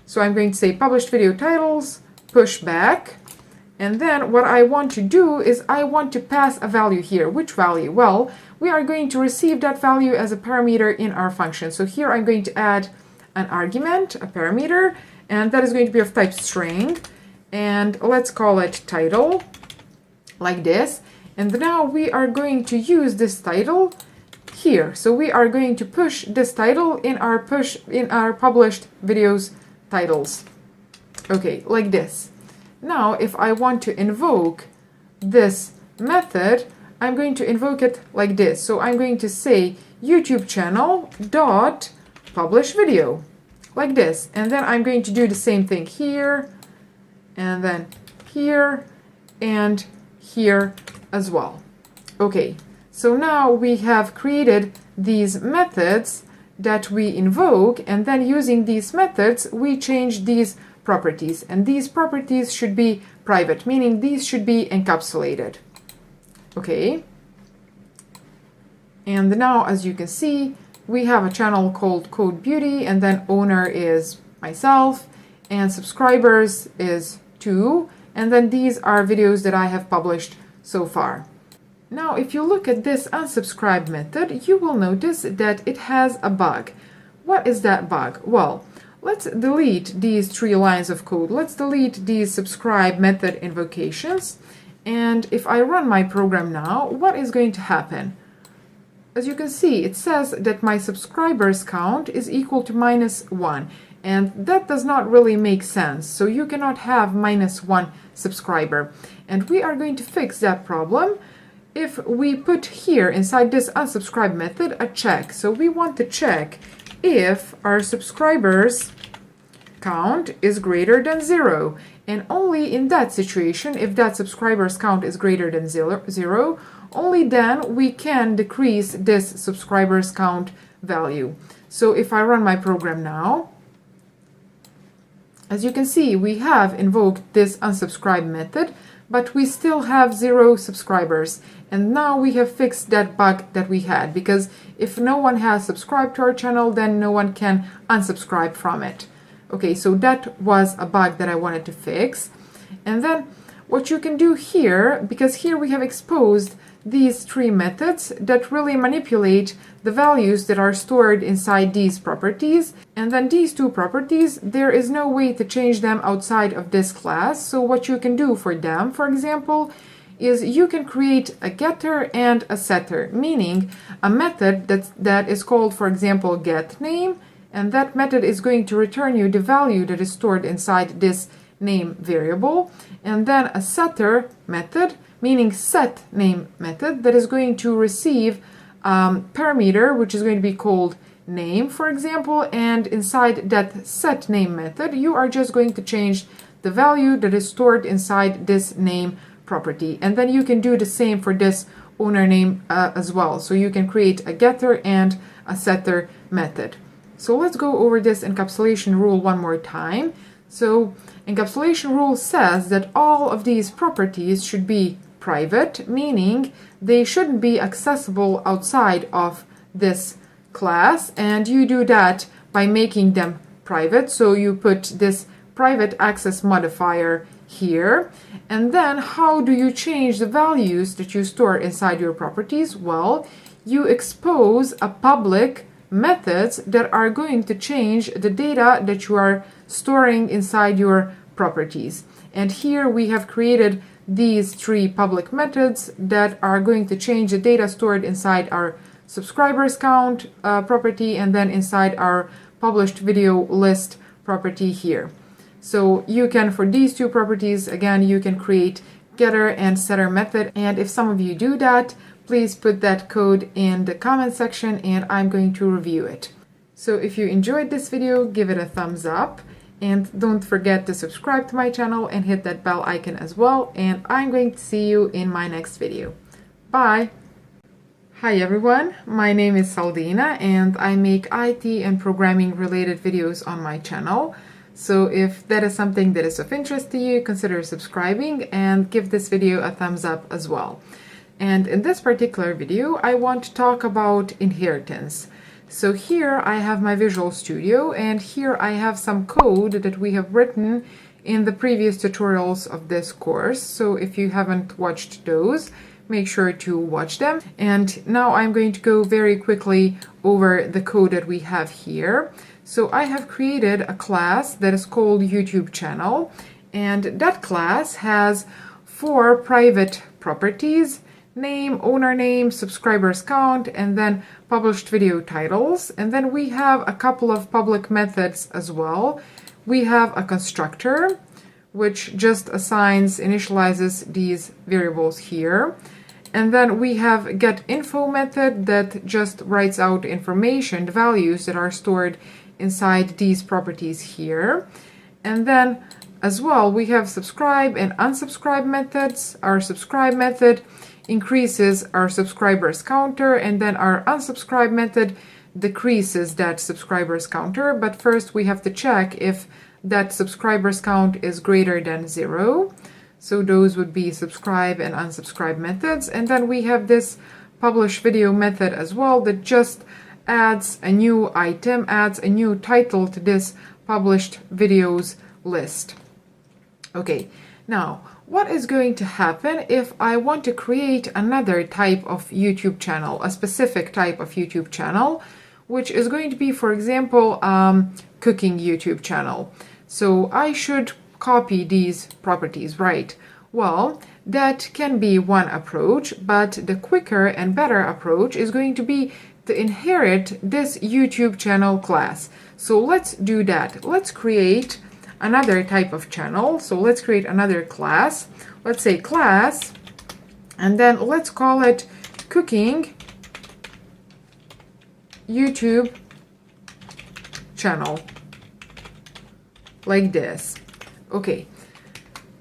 Speaker 1: So I'm going to say published video titles, push back. And then what I want to do is I want to pass a value here. Which value? Well, we are going to receive that value as a parameter in our function. So here I'm going to add an argument, a parameter, and that is going to be of type string. And let's call it title, like this. And now we are going to use this title here. So we are going to push this title in our published videos titles. Okay, like this. Now, if I want to invoke this method, I'm going to invoke it like this. So I'm going to say YouTube channel dot publish video, like this. And then I'm going to do the same thing here, and then here, and here as well. Okay, so now we have created these methods that we invoke, and then using these methods, we change these properties, and these properties should be private, meaning these should be encapsulated. Okay, and now as you can see, we have a channel called Code Beauty, and then owner is myself, and subscribers is 2, and then these are videos that I have published so far. Now, if you look at this unsubscribe method, you will notice that it has a bug. What is that bug? Well, let's delete these 3 lines of code. Let's delete these subscribe method invocations. And if I run my program now, what is going to happen? As you can see, it says that my subscribers count is equal to -1. And that does not really make sense. So you cannot have -1 subscriber. And we are going to fix that problem if we put here inside this unsubscribe method a check. So we want to check if our subscribers count is greater than 0. And only in that situation, if that subscribers count is greater than 0, only then we can decrease this subscribers count value. So if I run my program now, as you can see, we have invoked this unsubscribe method, but we still have 0 subscribers. And now we have fixed that bug that we had, because if no one has subscribed to our channel, then no one can unsubscribe from it. Okay, so that was a bug that I wanted to fix. And then what you can do here, because here we have exposed these three methods that really manipulate the values that are stored inside these properties, and then these two properties, there is no way to change them outside of this class. So what you can do for them, for example, is you can create a getter and a setter, meaning a method that is called, for example, getName, and that method is going to return you the value that is stored inside this name variable, and then a setter method, meaning setName method, that is going to receive parameter which is going to be called name, for example, and inside that setName method you are just going to change the value that is stored inside this name property. And then you can do the same for this owner name as well. So you can create a getter and a setter method. So let's go over this encapsulation rule one more time. So encapsulation rule says that all of these properties should be private, meaning they shouldn't be accessible outside of this class, and you do that by making them private. So you put this private access modifier here, and then how do you change the values that you store inside your properties? Well, you expose a public methods that are going to change the data that you are storing inside your properties. And here we have created these three public methods that are going to change the data stored inside our subscribers count property, and then inside our published video list property here. So you can, for these two properties, again, you can create getter and setter method. And if some of you do that, please put that code in the comment section and I'm going to review it. So if you enjoyed this video, give it a thumbs up. And don't forget to subscribe to my channel and hit that bell icon as well. And I'm going to see you in my next video. Bye! Hi everyone, my name is Saldina and I make IT and programming related videos on my channel. So if that is something that is of interest to you, consider subscribing and give this video a thumbs up as well. And in this particular video, I want to talk about inheritance. So here I have my Visual Studio, and here I have some code that we have written in the previous tutorials of this course. So if you haven't watched those, make sure to watch them. And now I'm going to go very quickly over the code that we have here. So I have created a class that is called YouTube channel, and that class has 4 private properties: name, owner name, subscribers count, and then published video titles. And then we have a couple of public methods as well. We have a constructor, which just initializes these variables here. And then we have getInfo method that just writes out information, the values that are stored inside these properties here. And then as well, we have subscribe and unsubscribe methods. Our subscribe method increases our subscribers counter, and then our unsubscribe method decreases that subscribers counter. But first we have to check if that subscribers count is greater than 0. So those would be subscribe and unsubscribe methods. And then we have this publish video method as well that just adds a new item, adds a new title to this published videos list. Okay, now what is going to happen if I want to create another type of YouTube channel, a specific type of YouTube channel, which is going to be, for example, cooking YouTube channel. So I should copy these properties, right? Well, that can be one approach, but the quicker and better approach is going to be to inherit this YouTube channel class. So let's do that. Let's create another type of channel. So let's create another class. Let's say class, and then let's call it cooking YouTube channel, like this. Okay,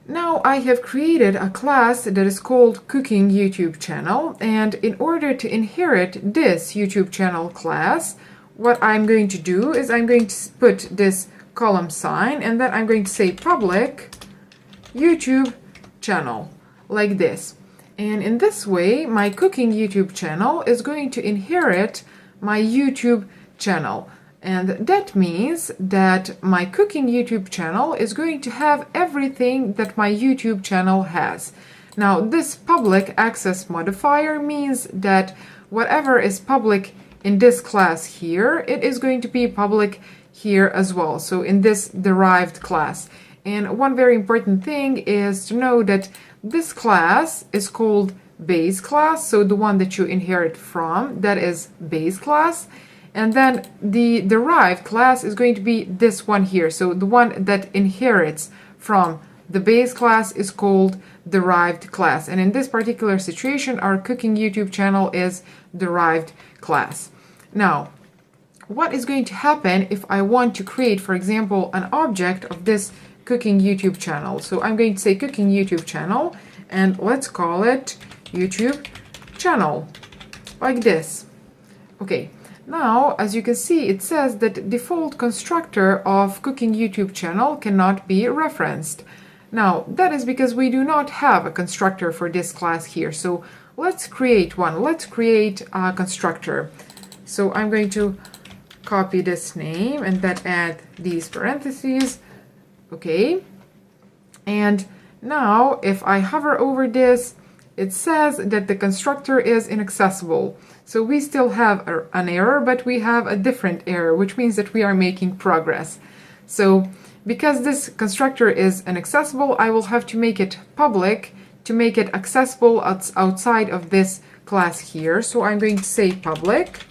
Speaker 1: now I have created a class that is called cooking YouTube channel, and in order to inherit this YouTube channel class, what I'm going to do is I'm going to put this column sign, and then I'm going to say public YouTube channel, like this. And in this way, my cooking YouTube channel is going to inherit my YouTube channel. And that means that my cooking YouTube channel is going to have everything that my YouTube channel has. Now, this public access modifier means that whatever is public in this class here, it is going to be public here as well, so in this derived class. And one very important thing is to know that this class is called base class, so the one that you inherit from, that is base class. And then the derived class is going to be this one here, so the one that inherits from the base class is called derived class. And in this particular situation, our cooking YouTube channel is derived class. Now, what is going to happen if I want to create, for example, an object of this cooking YouTube channel? So I'm going to say cooking YouTube channel, and let's call it YouTube channel, like this. Okay, now as you can see, it says that default constructor of cooking YouTube channel cannot be referenced. Now, that is because we do not have a constructor for this class here. So let's create one. Let's create a constructor. So I'm going to copy this name and then add these parentheses. Okay. And now if I hover over this, it says that the constructor is inaccessible. So we still have an error, but we have a different error, which means that we are making progress. So because this constructor is inaccessible, I will have to make it public to make it accessible outside of this class here. So I'm going to say public.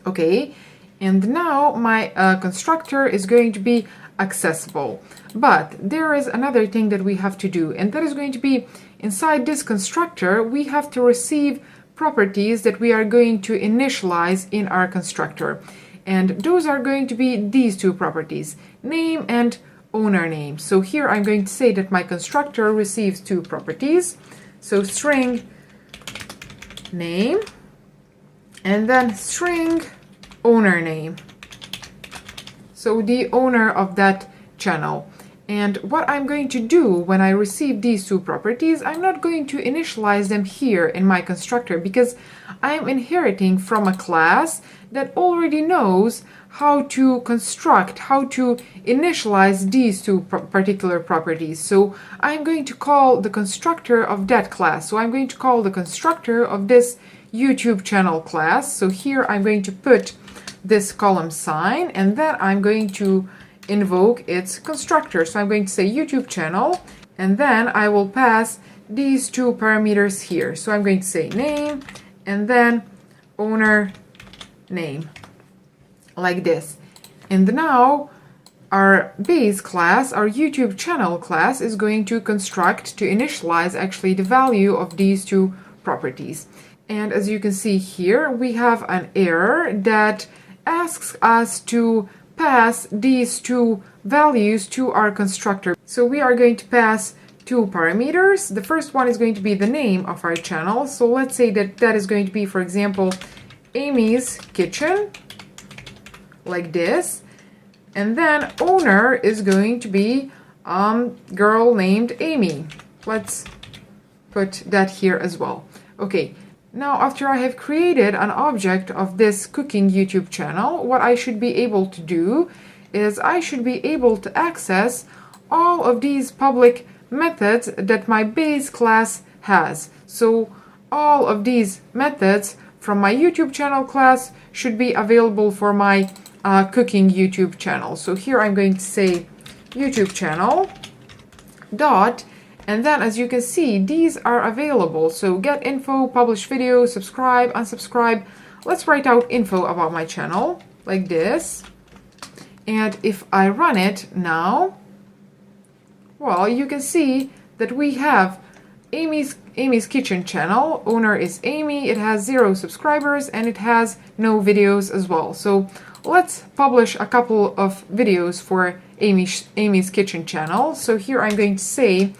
Speaker 1: Okay, and now my constructor is going to be accessible. But there is another thing that we have to do, and that is going to be inside this constructor, we have to receive properties that we are going to initialize in our constructor. And those are going to be these two properties, name and owner name. So here I'm going to say that my constructor receives two properties. So string name and then string owner name. So the owner of that channel. And what I'm going to do when I receive these two properties, I'm not going to initialize them here in my constructor because I'm inheriting from a class that already knows how to construct, how to initialize these two particular properties. So I'm going to call the constructor of that class. So I'm going to call the constructor of this YouTube channel class. So here I'm going to put this column sign, and then I'm going to invoke its constructor. So I'm going to say YouTube channel, and then I will pass these two parameters here. So I'm going to say name and then owner name, like this. And now our base class, our YouTube channel class, is going to construct, to initialize actually the value of these two properties. And as you can see here, we have an error that asks us to pass these two values to our constructor. So we are going to pass two parameters. The first one is going to be the name of our channel. So let's say that that is going to be, for example, Amy's Kitchen, like this. And then owner is going to be girl named Amy. Let's put that here as well. Okay. Now, after I have created an object of this cooking YouTube channel, what I should be able to do is I should be able to access all of these public methods that my base class has. So all of these methods from my YouTube channel class should be available for my cooking YouTube channel. So here I'm going to say YouTube channel dot. And then, as you can see, these are available. So get info, publish video, subscribe, unsubscribe. Let's write out info about my channel, like this. And if I run it now, well, you can see that we have Amy's Kitchen channel. Owner is Amy. It has 0 subscribers and it has no videos as well. So let's publish a couple of videos for Amy's Kitchen channel. So here I'm going to say,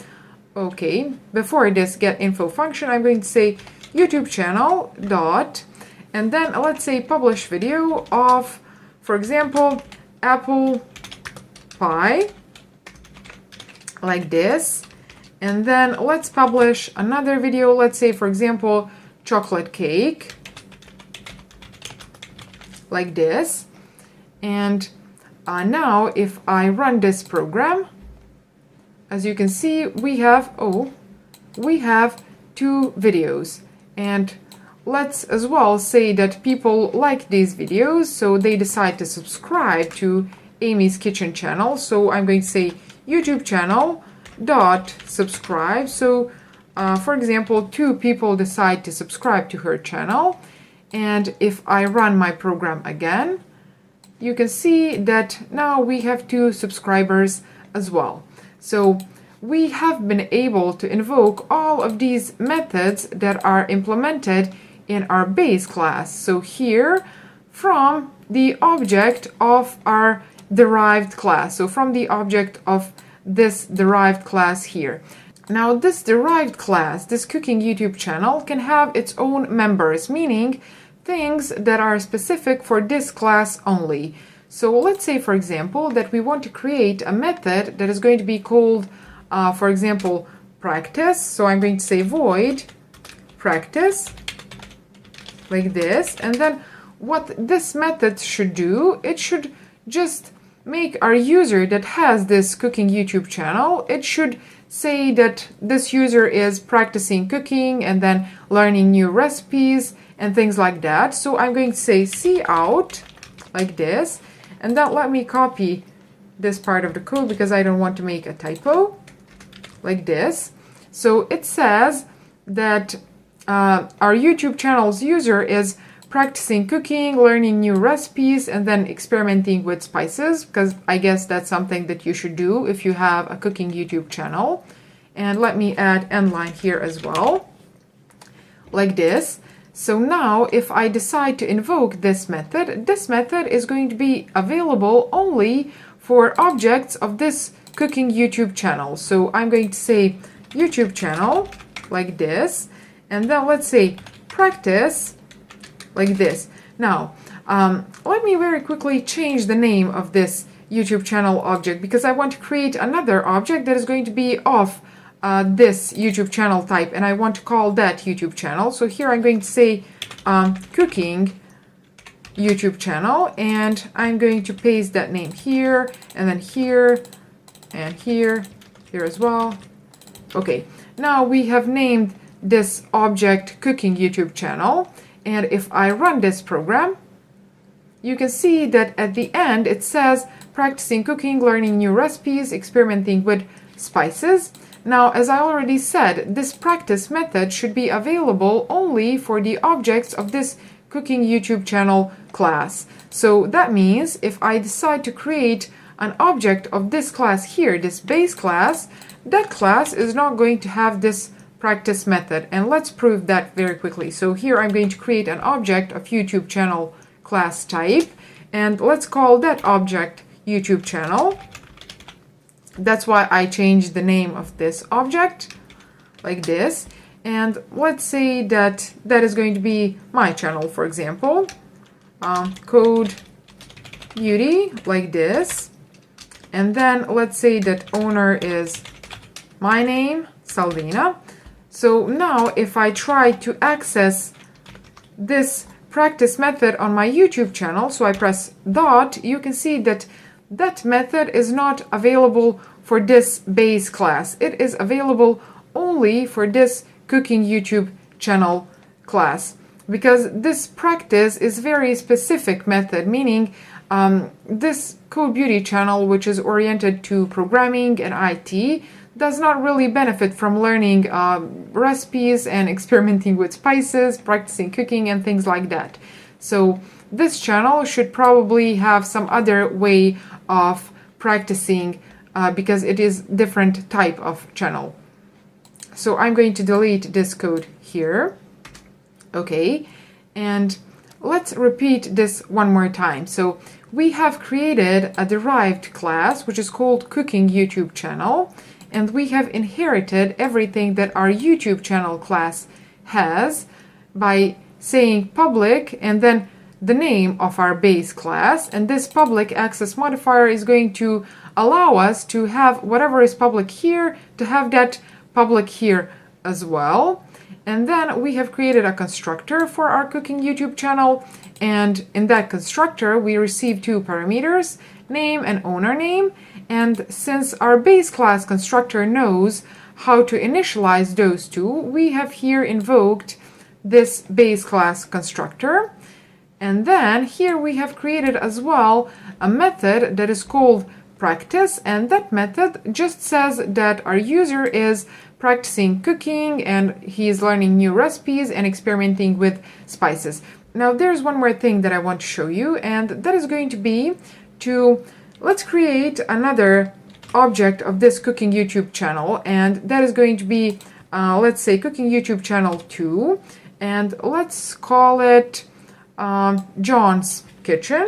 Speaker 1: okay, before this get info function, I'm going to say YouTube channel dot, and then let's say publish video of, for example, apple pie, like this. And then let's publish another video, let's say, for example, chocolate cake, like this. And now if I run this program, as you can see, we have two videos. And let's as well say that people like these videos, so they decide to subscribe to Amy's Kitchen channel. So I'm going to say YouTube channel dot subscribe. So for example, 2 people decide to subscribe to her channel. And if I run my program again, you can see that now we have 2 subscribers as well. So we have been able to invoke all of these methods that are implemented in our base class. So here, from the object of our derived class. So from the object of this derived class here. Now this derived class, this cooking YouTube channel, can have its own members, meaning things that are specific for this class only. So let's say, for example, that we want to create a method that is going to be called, for example, practice. So I'm going to say void practice, like this. And then what this method should do, it should just make our user that has this cooking YouTube channel, it should say that this user is practicing cooking and then learning new recipes and things like that. So I'm going to say cout, like this. And then let me copy this part of the code because I don't want to make a typo, like this. So it says that our YouTube channel's user is practicing cooking, learning new recipes, and then experimenting with spices, because I guess that's something that you should do if you have a cooking YouTube channel. And let me add end line here as well, like this. So now if I decide to invoke this method is going to be available only for objects of this cooking YouTube channel. So I'm going to say YouTube channel, like this, and then let's say practice, like this. Now, let me very quickly change the name of this YouTube channel object because I want to create another object that is going to be of this YouTube channel type, and I want to call that YouTube channel. So here I'm going to say cooking YouTube channel, and I'm going to paste that name here, and then here, and here as well. Okay, now we have named this object cooking YouTube channel, and if I run this program, you can see that at the end it says practicing cooking, learning new recipes, experimenting with spices. Now, as I already said, this practice method should be available only for the objects of this cooking YouTube channel class. So that means if I decide to create an object of this class here, this base class, that class is not going to have this practice method. And let's prove that very quickly. So here I'm going to create an object of YouTube channel class type, and let's call that object YouTube channel. That's why I changed the name of this object, like this. And let's say that that is going to be my channel, for example, code beauty, like this. And then let's say that owner is my name, Saldina. So now if I try to access this practice method on my YouTube channel, so I press dot, you can see that that method is not available for this base class. It is available only for this cooking YouTube channel class, because this practice is very specific method, meaning this Code Beauty channel, which is oriented to programming and IT, does not really benefit from learning recipes and experimenting with spices, practicing cooking and things like that. So this channel should probably have some other way of practicing because it is different type of channel. So I'm going to delete this code here. Okay, and let's repeat this one more time. So we have created a derived class which is called cooking YouTube channel, and we have inherited everything that our YouTube channel class has by saying public and then the name of our base class, and this public access modifier is going to allow us to have whatever is public here to have that public here as well. And then we have created a constructor for our cooking YouTube channel. And in that constructor, we receive two parameters, name and owner name. And since our base class constructor knows how to initialize those two, we have here invoked this base class constructor. And then here we have created as well a method that is called practice, and that method just says that our user is practicing cooking and he is learning new recipes and experimenting with spices. Now there's one more thing that I want to show you, and that is going to be let's create another object of this cooking YouTube channel, and that is going to be let's say cooking YouTube channel 2, and let's call it John's Kitchen,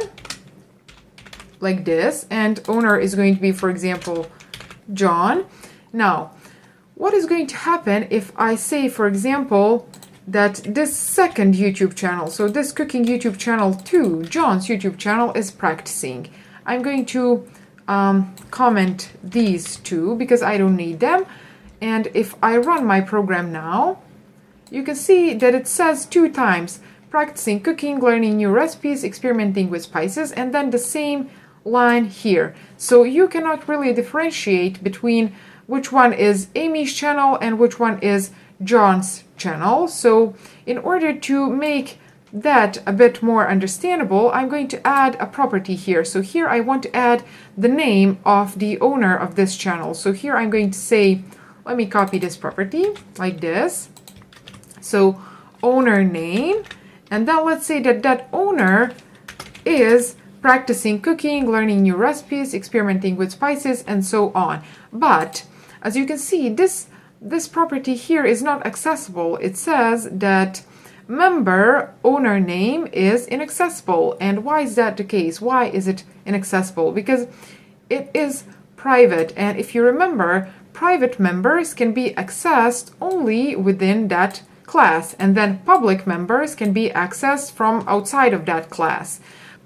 Speaker 1: like this, and owner is going to be, for example, John. Now, what is going to happen if I say, for example, that this second YouTube channel, so this cooking YouTube channel 2, John's YouTube channel, is practicing? I'm going to comment these two because I don't need them. And if I run my program now, you can see that it says 2 times practicing cooking, learning new recipes, experimenting with spices, and then the same line here. So you cannot really differentiate between which one is Amy's channel and which one is John's channel. So in order to make that a bit more understandable, I'm going to add a property here. So here I want to add the name of the owner of this channel. So here I'm going to say, let me copy this property like this. So owner name, and then let's say that that owner is practicing cooking, learning new recipes, experimenting with spices, and so on. But as you can see, this property here is not accessible. It says that member owner name is inaccessible. And why is that the case? Why is it inaccessible? Because it is private. And if you remember, private members can be accessed only within that class, and then public members can be accessed from outside of that class.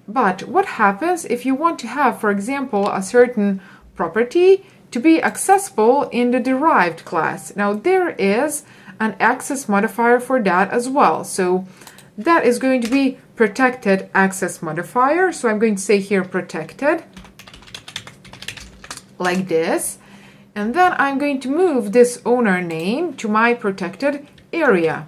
Speaker 1: But what happens if you want to have, for example, a certain property to be accessible in the derived class? Now there is an access modifier for that as well. So that is going to be protected access modifier. So I'm going to say here protected, like this. And then I'm going to move this owner name to my protected area,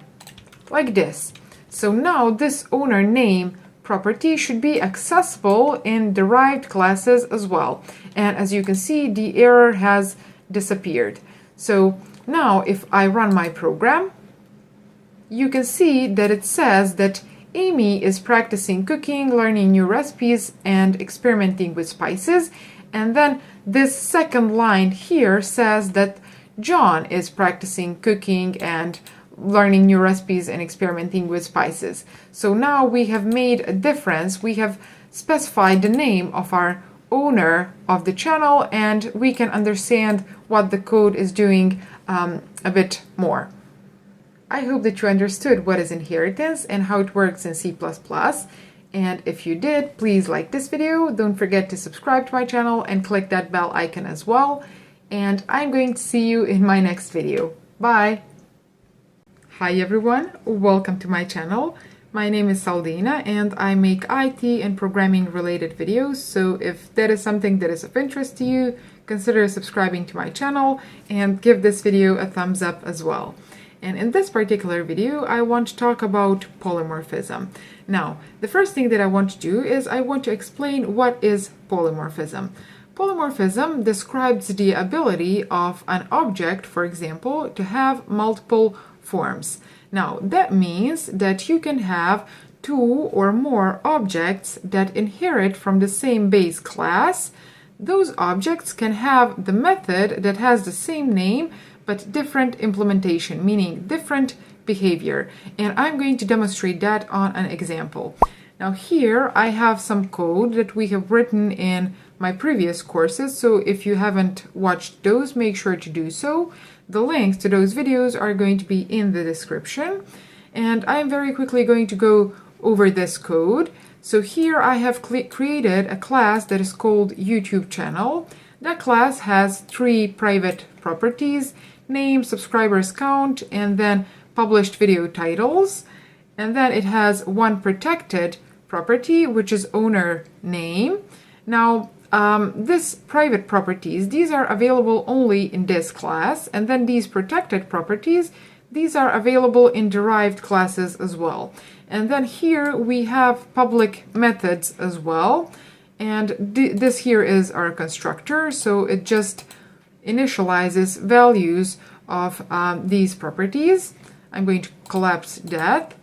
Speaker 1: like this. So now this owner name property should be accessible in derived classes as well. And as you can see, the error has disappeared. So now if I run my program, you can see that it says that Amy is practicing cooking, learning new recipes, and experimenting with spices. And then this second line here says that John is practicing cooking and learning new recipes and experimenting with spices. So now we have made a difference. We have specified the name of our owner of the channel, and we can understand what the code is doing a bit more. I hope that you understood what is inheritance and how it works in C++. And if you did, please like this video. Don't forget to subscribe to my channel and click that bell icon as well. And I'm going to see you in my next video. Bye! Hi everyone, welcome to my channel. My name is Saldina and I make IT and programming related videos, so if that is something that is of interest to you, consider subscribing to my channel and give this video a thumbs up as well. And in this particular video, I want to talk about polymorphism. Now, the first thing that I want to do is I want to explain what is polymorphism. Polymorphism describes the ability of an object, for example, to have multiple forms. Now, that means that you can have 2 or more objects that inherit from the same base class. Those objects can have the method that has the same name but different implementation, meaning different behavior. And I'm going to demonstrate that on an example. Now here I have some code that we have written in my previous courses, so if you haven't watched those, make sure to do so. The links to those videos are going to be in the description. And I'm very quickly going to go over this code. So here I have created a class that is called YouTube channel. That class has 3 private properties: name, subscribers count, and then published video titles, and then it has one protected property, which is owner name. Now, this private properties, these are available only in this class, and then these protected properties, these are available in derived classes as well. And then here we have public methods as well, and this here is our constructor, so it just initializes values of these properties. I'm going to collapse that.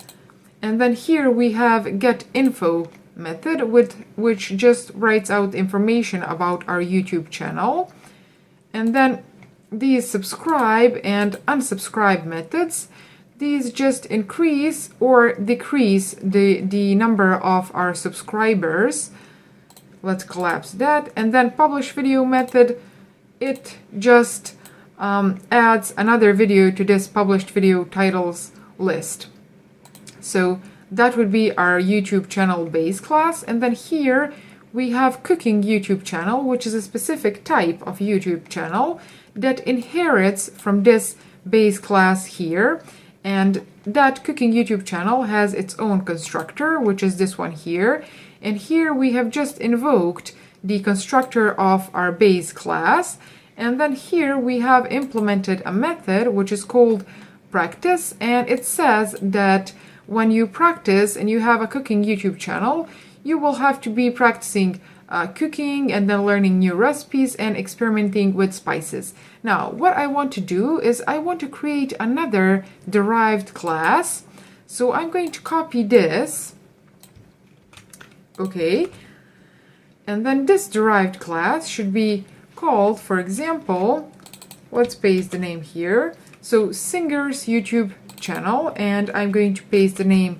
Speaker 1: And then here we have getInfo method, which just writes out information about our YouTube channel. And then these subscribe and unsubscribe methods, these just increase or decrease the number of our subscribers. Let's collapse that. And then publish video method, it just adds another video to this published video titles list. So that would be our YouTube channel base class. And then here we have cooking YouTube channel, which is a specific type of YouTube channel that inherits from this base class here. And that cooking YouTube channel has its own constructor, which is this one here. And here we have just invoked the constructor of our base class. And then here we have implemented a method which is called practice, and it says that when you practice and you have a cooking YouTube channel, you will have to be practicing cooking and then learning new recipes and experimenting with spices. Now, what I want to do is I want to create another derived class. So I'm going to copy this. Okay. And then this derived class should be called, for example, let's paste the name here. So Singer's YouTube channel, and I'm going to paste the name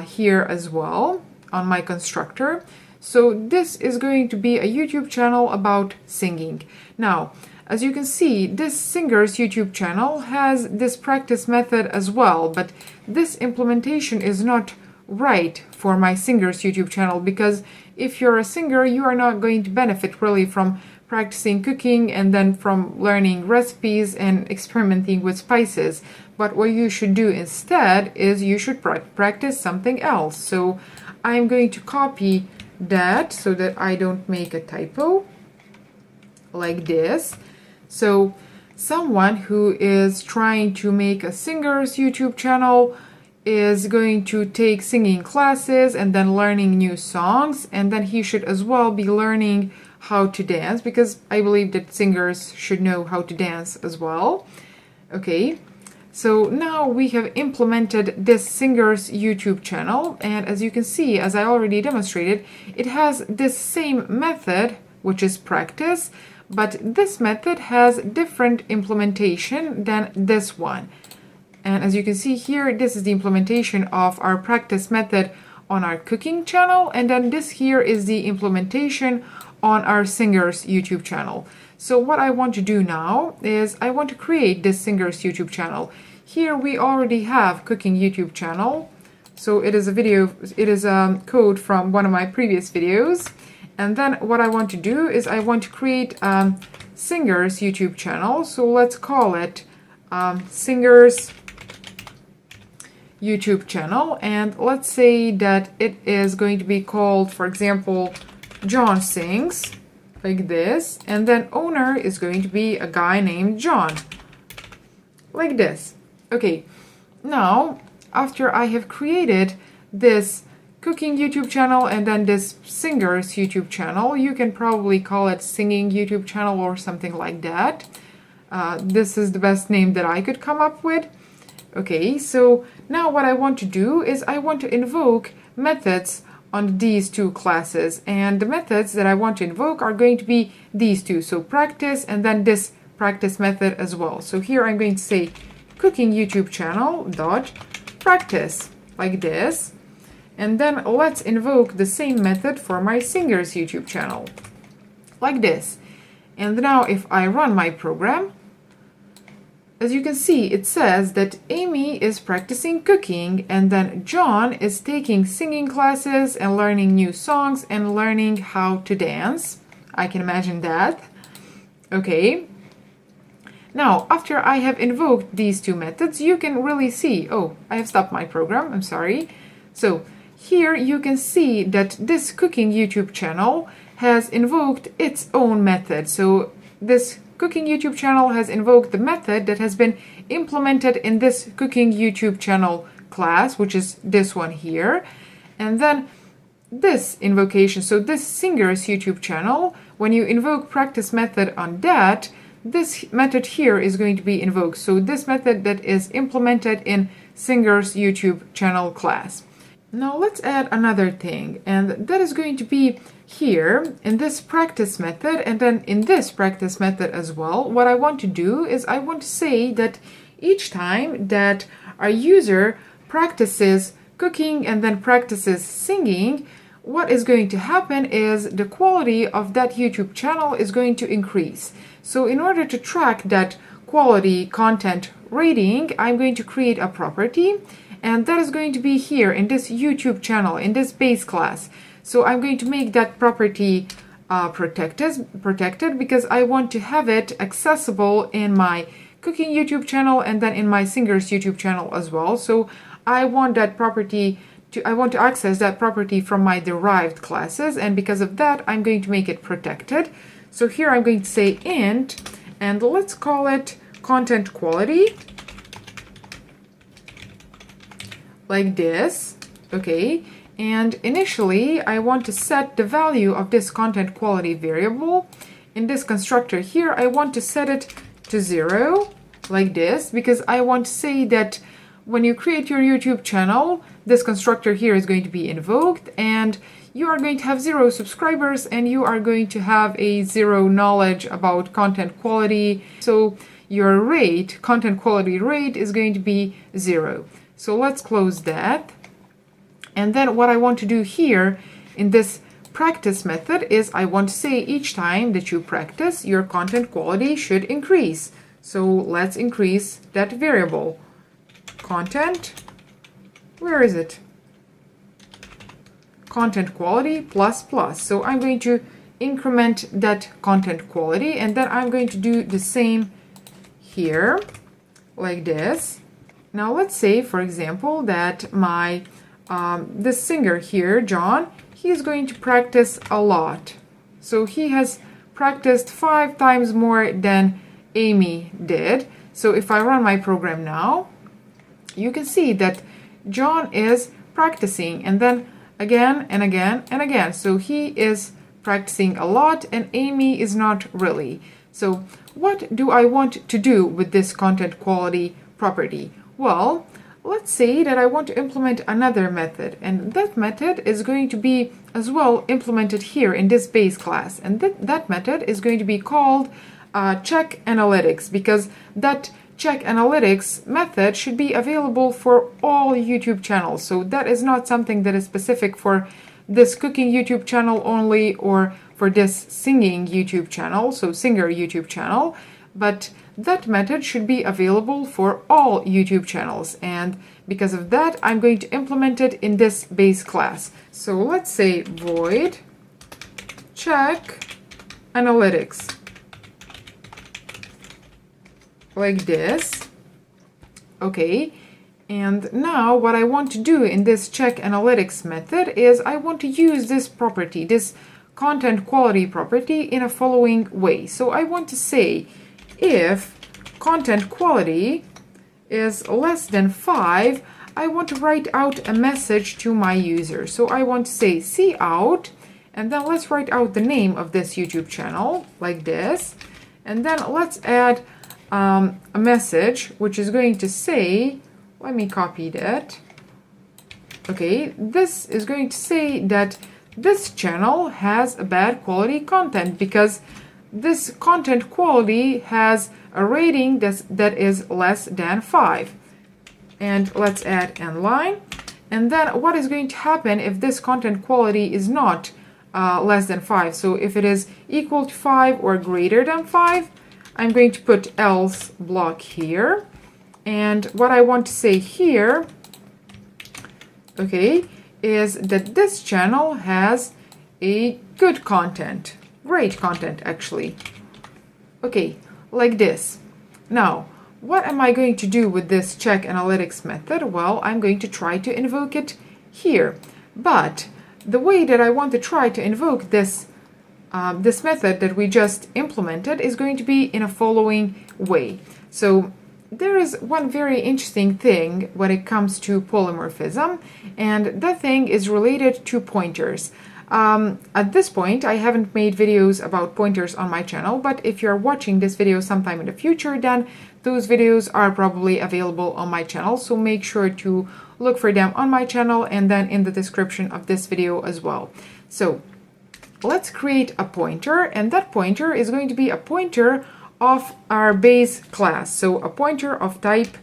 Speaker 1: here as well on my constructor. So this is going to be a YouTube channel about singing. Now, as you can see, this Singer's YouTube channel has this practice method as well, but this implementation is not right for my Singer's YouTube channel, because if you're a singer, you are not going to benefit really from practicing cooking and then from learning recipes and experimenting with spices. But what you should do instead is you should practice something else. So I'm going to copy that so that I don't make a typo like this. So someone who is trying to make a singer's YouTube channel is going to take singing classes and then learning new songs, and then he should as well be learning how to dance, because I believe that singers should know how to dance as well. Okay, so now we have implemented this Singer's YouTube channel, and as you can see, as I already demonstrated, it has this same method, which is practice, but this method has different implementation than this one. And as you can see here, this is the implementation of our practice method on our cooking channel, and then this here is the implementation on our Singer's YouTube channel. So what I want to do now is I want to create this Singer's YouTube channel. Here we already have cooking YouTube channel. So it is a video, it is a code from one of my previous videos. And then what I want to do is I want to create Singer's YouTube channel. So let's call it Singer's YouTube channel. And let's say that it is going to be called, for example, John Sings, like this, and then owner is going to be a guy named John, like this. Okay, now after I have created this cooking YouTube channel and then this Singer's YouTube channel, you can probably call it singing YouTube channel or something like that. This is the best name that I could come up with. Okay, so now what I want to do is I want to invoke methods on these two classes, and the methods that I want to invoke are going to be these two, so practice and then this practice method as well. So here I'm going to say cooking YouTube channel dot practice, like this, and then let's invoke the same method for my Singer's YouTube channel, like this. And now if I run my program, as you can see, it says that Amy is practicing cooking, and then John is taking singing classes and learning new songs and learning how to dance. I can imagine that. Okay. Now, after I have invoked these two methods, you can really see, oh, I have stopped my program, I'm sorry. So here you can see that this cooking YouTube channel has invoked its own method. So this cooking YouTube channel has invoked the method that has been implemented in this cooking YouTube channel class, which is this one here. And then this invocation, so this singer's YouTube channel, when you invoke practice method on that, this method here is going to be invoked. So this method that is implemented in singer's YouTube channel class. Now let's add another thing, and that is going to be here in this practice method, and then in this practice method as well. What I want to do is I want to say that each time that our user practices cooking and then practices singing, what is going to happen is the quality of that YouTube channel is going to increase. So in order to track that quality content rating, I'm going to create a property, and that is going to be here in this YouTube channel, in this base class. So I'm going to make that property protected because I want to have it accessible in my cooking YouTube channel and then in my singer's YouTube channel as well. So I want that property I want to access that property from my derived classes, and because of that, I'm going to make it protected. So here I'm going to say int, and let's call it content quality, like this, okay? And initially, I want to set the value of this content quality variable. In this constructor here, I want to set it to 0, like this, because I want to say that when you create your YouTube channel, this constructor here is going to be invoked, and you are going to have 0 subscribers, and you are going to have a 0 knowledge about content quality. So your rate, content quality rate, is going to be 0. So let's close that. And then what I want to do here in this practice method is I want to say each time that you practice, your content quality should increase. So let's increase that variable. Content, where is it? Content quality plus plus. So I'm going to increment that content quality, and then I'm going to do the same here, like this. Now let's say, for example, that my this singer here, John, he is going to practice a lot. So he has practiced 5 times more than Amy did. So if I run my program now, you can see that John is practicing, and then again and again and again. So he is practicing a lot, and Amy is not really. So what do I want to do with this content quality property? Well, let's say that I want to implement another method, and that method is going to be as well implemented here in this base class, and that method is going to be called check analytics, because that check analytics method should be available for all YouTube channels. So that is not something that is specific for this cooking YouTube channel only, or for this singing YouTube channel, so singer YouTube channel, but that method should be available for all YouTube channels. And because of that, I'm going to implement it in this base class. So let's say void check analytics, like this. Okay, and now what I want to do in this check analytics method is I want to use this property, this content quality property, in a following way. So I want to say if content quality is less than 5, I want to write out a message to my user. So I want to say cout, and then let's write out the name of this YouTube channel, like this. And then let's add a message which is going to say, let me copy that. Okay, this is going to say that this channel has a bad quality content because this content quality has a rating that is less than 5. And let's add end line. And then what is going to happen if this content quality is not less than 5? So if it is equal to 5 or greater than 5, I'm going to put else block here. And what I want to say here, okay, is that this channel has a good content, great content actually. Okay, like this. Now, what am I going to do with this check analytics method? Well, I'm going to try to invoke it here. But the way that I want to try to invoke this method that we just implemented is going to be in a following way. So there is one very interesting thing when it comes to polymorphism, and that thing is related to pointers. At this point, I haven't made videos about pointers on my channel, but if you're watching this video sometime in the future, then those videos are probably available on my channel, so make sure to look for them on my channel and then in the description of this video as well. So let's create a pointer, and that pointer is going to be a pointer of our base class. So a pointer of type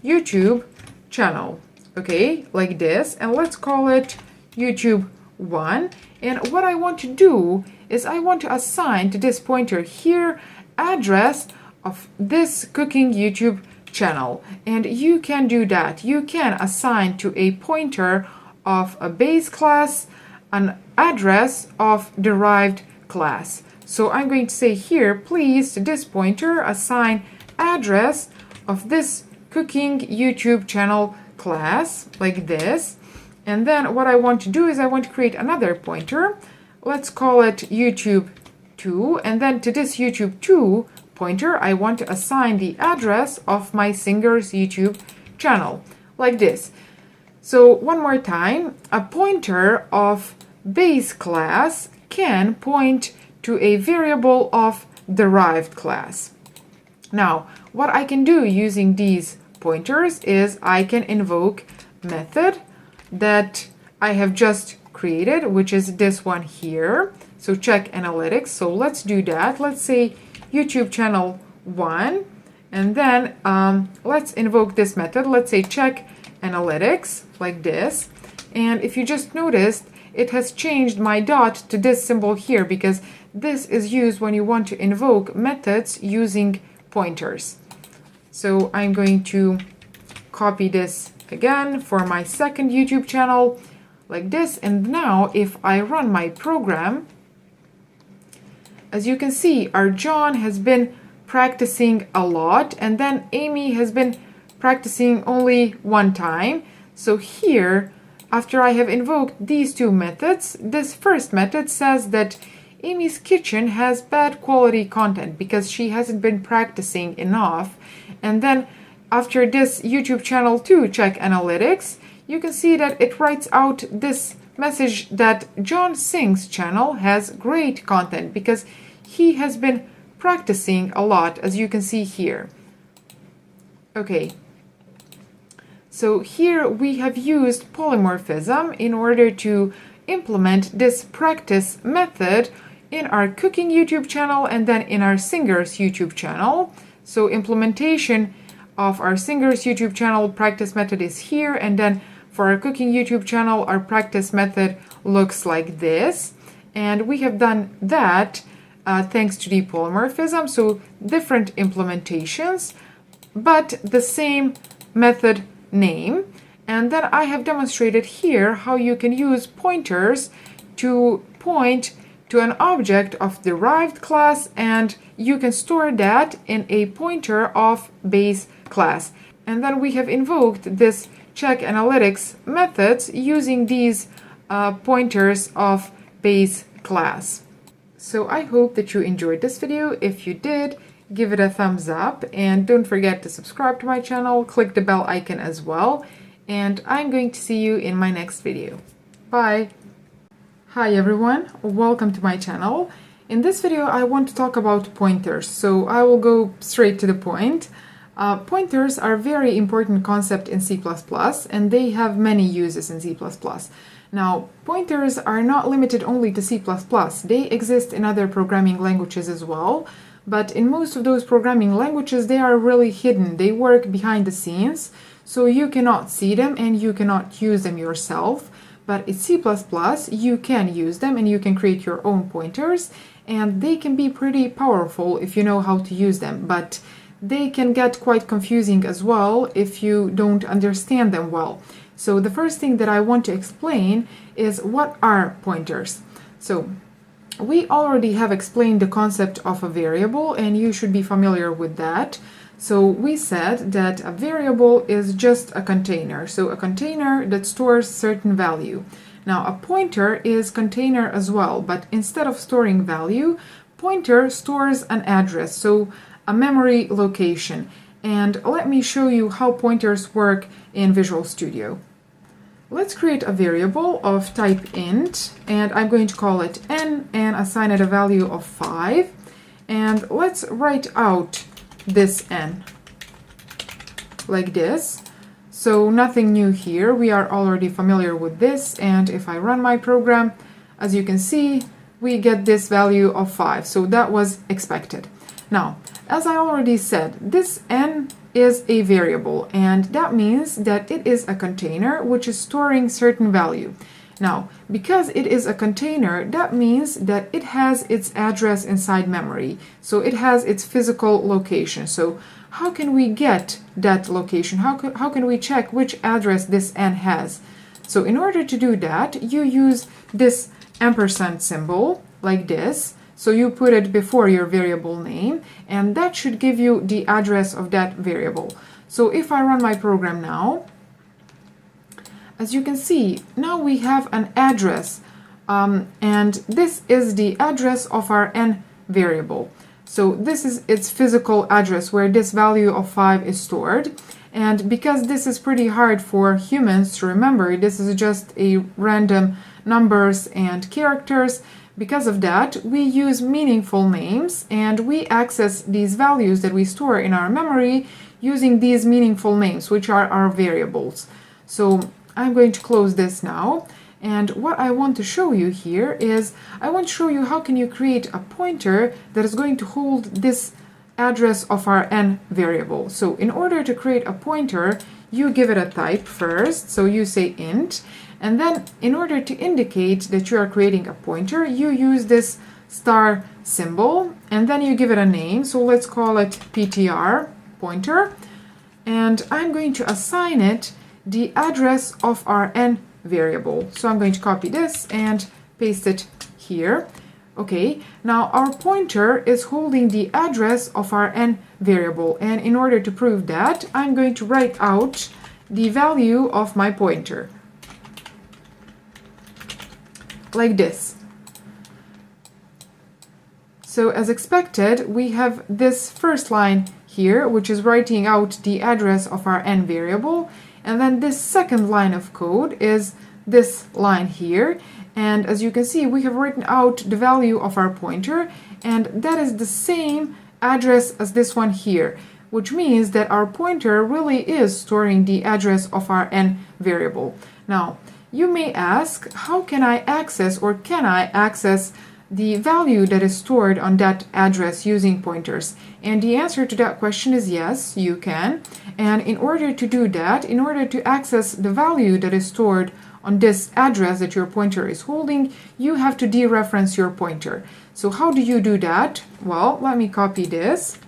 Speaker 1: YouTube channel, okay, like this, and let's call it YouTube 1. And what I want to do is I want to assign to this pointer here address of this cooking YouTube channel. And you can do that. You can assign to a pointer of a base class an address of derived class. So I'm going to say here, please, to this pointer, assign address of this cooking YouTube channel class, like this. And then what I want to do is I want to create another pointer. Let's call it YouTube 2. And then to this YouTube 2 pointer, I want to assign the address of my singer's YouTube channel, like this. So one more time, a pointer of base class can point to a variable of derived class. Now, what I can do using these pointers is I can invoke method that I have just created, which is this one here. So check analytics. So let's do that. Let's say YouTube channel 1, and then let's invoke this method. Let's say check analytics, like this. And if you just noticed, it has changed my dot to this symbol here because this is used when you want to invoke methods using pointers. So I'm going to copy this again for my second YouTube channel, like this. And now if I run my program, as you can see, our John has been practicing a lot, and then Amy has been practicing only one time. So here, after I have invoked these two methods, this first method says that Amy's kitchen has bad quality content because she hasn't been practicing enough. And then after this YouTube channel 2 check analytics, you can see that it writes out this message that John Singh's channel has great content because he has been practicing a lot, as you can see here. Okay. So here we have used polymorphism in order to implement this practice method in our cooking YouTube channel and then in our singers YouTube channel. So implementation of our singers YouTube channel practice method is here, and then for our cooking YouTube channel our practice method looks like this. And we have done that thanks to the polymorphism, so different implementations but the same method name. And then I have demonstrated here how you can use pointers to point to an object of derived class, and you can store that in a pointer of base class. And then we have invoked this check analytics methods using these pointers of base class. So I hope that you enjoyed this video. If you did, give it a thumbs up, and don't forget to subscribe to my channel, click the bell icon as well, and I'm going to see you in my next video. Bye! Hi everyone, welcome to my channel. In this video I want to talk about pointers, so I will go straight to the point. Pointers are a very important concept in C++, and they have many uses in C++. Now, pointers are not limited only to C++, they exist in other programming languages as well. But in most of those programming languages, they are really hidden. They work behind the scenes, so you cannot see them and you cannot use them yourself. But in C++, you can use them and you can create your own pointers, and they can be pretty powerful if you know how to use them. But they can get quite confusing as well if you don't understand them well. So the first thing that I want to explain is what are pointers. So we already have explained the concept of a variable, and you should be familiar with that. So we said that a variable is just a container, so a container that stores certain value. Now a pointer is container as well, but instead of storing value, pointer stores an address, so a memory location. And let me show you how pointers work in Visual Studio. Let's create a variable of type int, and I'm going to call it n and assign it a value of 5. And let's write out this n like this. So nothing new here, we are already familiar with this, and if I run my program, as you can see, we get this value of 5, so that was expected. Now, as I already said, this n is a variable, and that means that it is a container which is storing certain value. Now, because it is a container, that means that it has its address inside memory, so it has its physical location. So how can we get that location? How can we check which address this n has? So in order to do that, you use this ampersand symbol like this. So you put it before your variable name, and that should give you the address of that variable. So if I run my program now, as you can see, now we have an address, and this is the address of our n variable. So this is its physical address where this value of 5 is stored. And because this is pretty hard for humans to remember, this is just a random numbers and characters. Because of that, we use meaningful names, and we access these values that we store in our memory using these meaningful names, which are our variables. So I'm going to close this now, and what I want to show you here is I want to show you how can you create a pointer that is going to hold this address of our n variable. So in order to create a pointer, you give it a type first, so you say int, and then in order to indicate that you are creating a pointer, you use this star symbol, and then you give it a name, so let's call it PTR pointer, and I'm going to assign it the address of our n variable. So I'm going to copy this and paste it here. Okay, now our pointer is holding the address of our n variable, and in order to prove that, I'm going to write out the value of my pointer like this. So as expected, we have this first line here, which is writing out the address of our n variable, and then this second line of code is this line here, and as you can see, we have written out the value of our pointer, and that is the same address as this one here, which means that our pointer really is storing the address of our n variable. Now, you may ask, how can I access, or can I access the value that is stored on that address using pointers? And the answer to that question is yes, you can. And in order to do that, in order to access the value that is stored on this address that your pointer is holding, you have to dereference your pointer. So how do you do that? Well, let me copy this.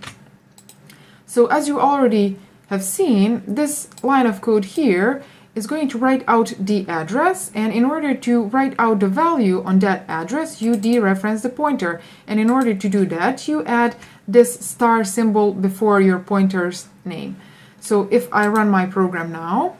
Speaker 1: So as you already have seen, this line of code here is going to write out the address, and in order to write out the value on that address, you dereference the pointer, and in order to do that, you add this star symbol before your pointer's name. So if I run my program now,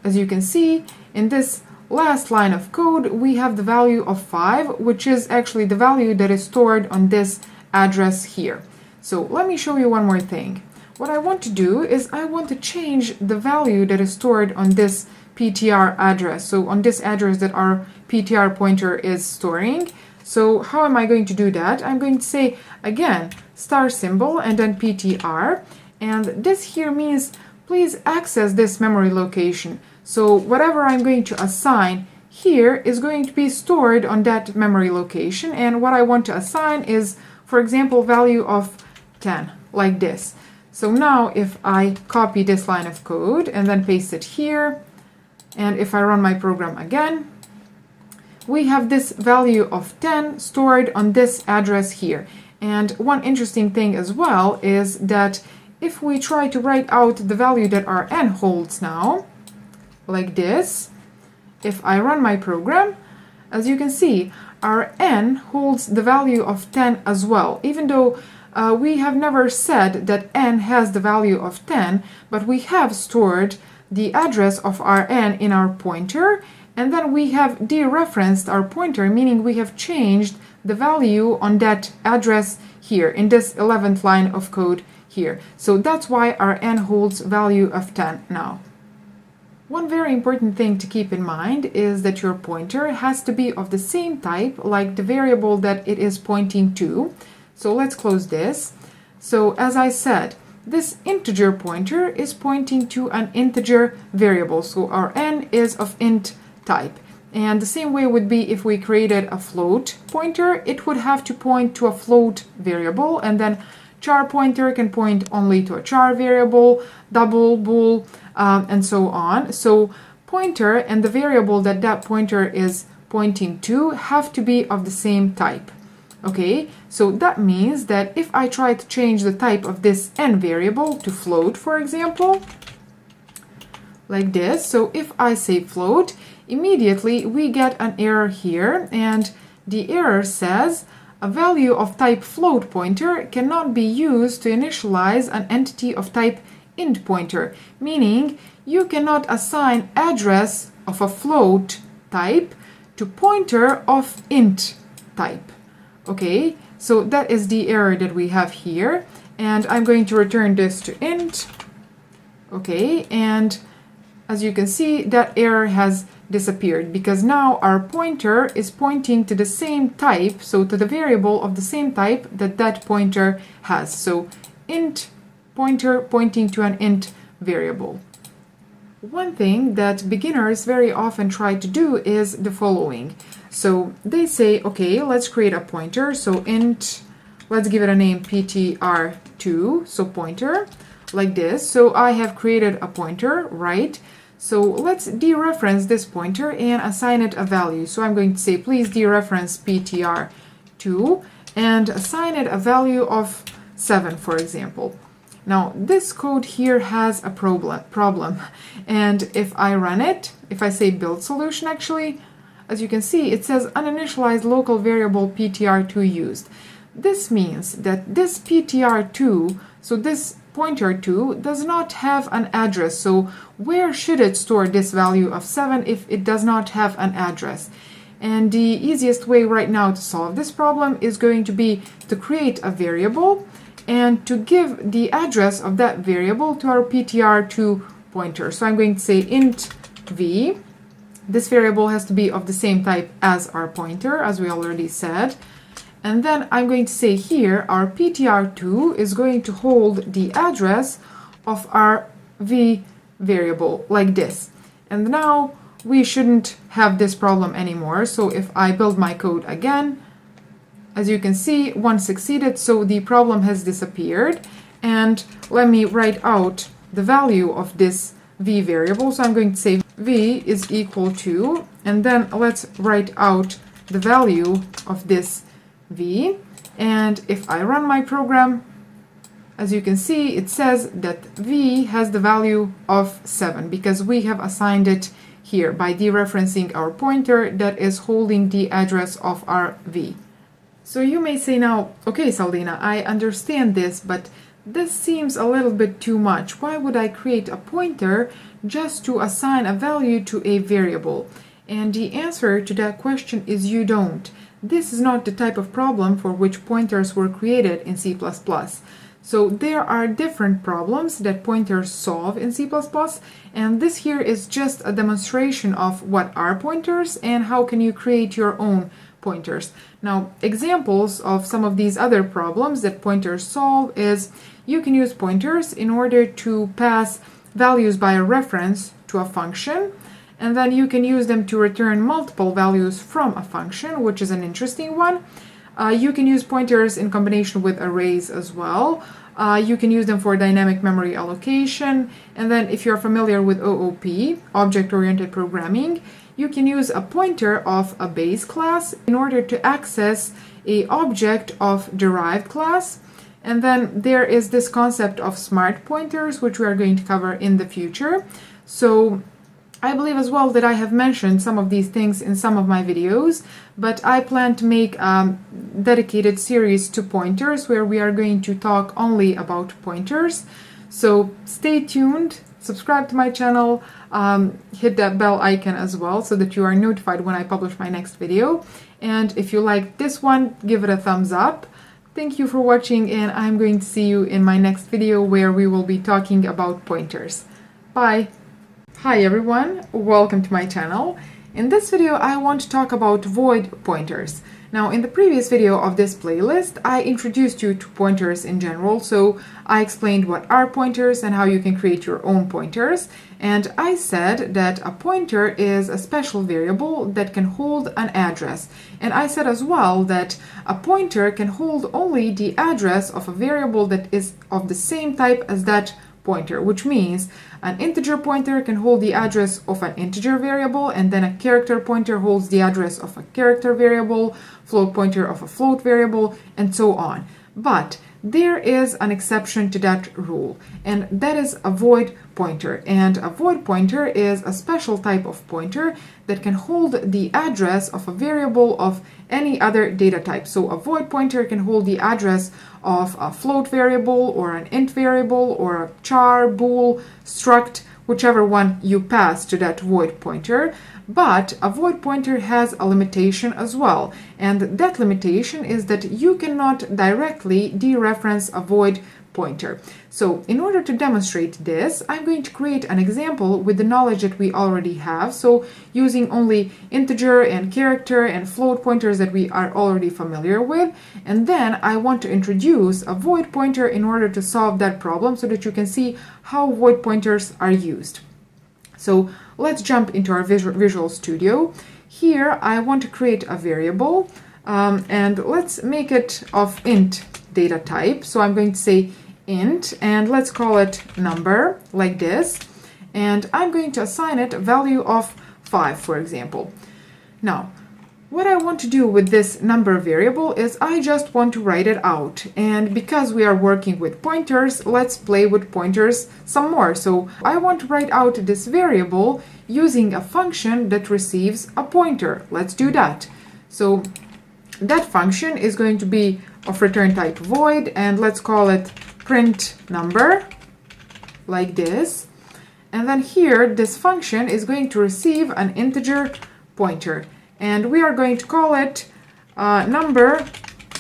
Speaker 1: as you can see, in this last line of code, we have the value of 5, which is actually the value that is stored on this address here. So let me show you one more thing. What I want to do is I want to change the value that is stored on this PTR address, so on this address that our PTR pointer is storing. So how am I going to do that? I'm going to say, again, star symbol and then PTR, and this here means please access this memory location. So whatever I'm going to assign here is going to be stored on that memory location, and what I want to assign is, for example, value of 10, like this. So now if I copy this line of code and then paste it here, and if I run my program again, we have this value of 10 stored on this address here. And one interesting thing as well is that if we try to write out the value that our n holds now, like this, if I run my program, as you can see, our n holds the value of 10 as well, even though we have never said that n has the value of 10, but we have stored the address of our n in our pointer, and then we have dereferenced our pointer, meaning we have changed the value on that address here in this 11th line of code here. So that's why our n holds value of 10 now. One very important thing to keep in mind is that your pointer has to be of the same type like the variable that it is pointing to. So let's close this. So as I said, this integer pointer is pointing to an integer variable. So our n is of int type. And the same way would be if we created a float pointer, it would have to point to a float variable, and then char pointer can point only to a char variable, double, bool, and so on. So pointer and the variable that that pointer is pointing to have to be of the same type. Okay, so that means that if I try to change the type of this n variable to float, for example, like this, so if I say float, immediately we get an error here, and the error says a value of type float pointer cannot be used to initialize an entity of type int pointer, meaning you cannot assign address of a float type to pointer of int type. Okay, so that is the error that we have here, and I'm going to return this to int. Okay, and as you can see, that error has disappeared because now our pointer is pointing to the same type, so to the variable of the same type that that pointer has. So int pointer pointing to an int variable. One thing that beginners very often try to do is the following. So they say, okay, let's create a pointer. So int, let's give it a name ptr2, so pointer, like this. So I have created a pointer, right? So let's dereference this pointer and assign it a value. So I'm going to say, please dereference ptr2 and assign it a value of 7, for example. Now, this code here has a problem. And if I run it, if I say build solution, actually, as you can see, it says uninitialized local variable ptr2 used. This means that this ptr2, so this pointer 2, does not have an address. So where should it store this value of 7 if it does not have an address? And the easiest way right now to solve this problem is going to be to create a variable and to give the address of that variable to our ptr2 pointer. So I'm going to say int v. This variable has to be of the same type as our pointer, as we already said. And then I'm going to say here our ptr2 is going to hold the address of our v variable, like this. And now we shouldn't have this problem anymore. So if I build my code again, as you can see, one succeeded, so the problem has disappeared. And let me write out the value of this v variable. So I'm going to say v is equal to, and then let's write out the value of this v. And if I run my program, as you can see, it says that v has the value of 7 because we have assigned it here by dereferencing our pointer that is holding the address of our v. So you may say now, okay, Saldina, I understand this, but this seems a little bit too much. Why would I create a pointer just to assign a value to a variable? And the answer to that question is you don't. This is not the type of problem for which pointers were created in C++. So there are different problems that pointers solve in C++, and this here is just a demonstration of what are pointers and how can you create your own pointers. Now, examples of some of these other problems that pointers solve is you can use pointers in order to pass values by a reference to a function, and then you can use them to return multiple values from a function, which is an interesting one. You can use pointers in combination with arrays as well. You can use them for dynamic memory allocation. And then if you're familiar with OOP, object-oriented programming, you can use a pointer of a base class in order to access an object of derived class. And then there is this concept of smart pointers, which we are going to cover in the future. So I believe as well that I have mentioned some of these things in some of my videos, but I plan to make a dedicated series to pointers where we are going to talk only about pointers. So stay tuned, subscribe to my channel, hit that bell icon as well so that you are notified when I publish my next video. And if you like this one, give it a thumbs up. Thank you for watching, and I'm going to see you in my next video where we will be talking about pointers. Bye! Hi everyone, welcome to my channel. In this video I want to talk about void pointers. Now in the previous video of this playlist I introduced you to pointers in general, so I explained what are pointers and how you can create your own pointers, and I said that a pointer is a special variable that can hold an address, and I said as well that a pointer can hold only the address of a variable that is of the same type as that pointer, which means an integer pointer can hold the address of an integer variable, and then a character pointer holds the address of a character variable, float pointer of a float variable, and so on. But there is an exception to that rule, and that is a void pointer. And a void pointer is a special type of pointer that can hold the address of a variable of any other data type. So a void pointer can hold the address of a float variable or an int variable or a char, bool, struct, whichever one you pass to that void pointer. But a void pointer has a limitation as well, and that limitation is that you cannot directly dereference a void pointer. So in order to demonstrate this, I'm going to create an example with the knowledge that we already have, so using only integer and character and float pointers that we are already familiar with, and then I want to introduce a void pointer in order to solve that problem so that you can see how void pointers are used. So let's jump into our Visual Studio. Here I want to create a variable, and let's make it of int data type. So I'm going to say int, and let's call it number, like this, and I'm going to assign it a value of 5, for example. Now what I want to do with this number variable is I just want to write it out, and because we are working with pointers, let's play with pointers some more. So I want to write out this variable using a function that receives a pointer. Let's do that. So that function is going to be of return type void, and let's call it print number, like this. And then here this function is going to receive an integer pointer, and we are going to call it number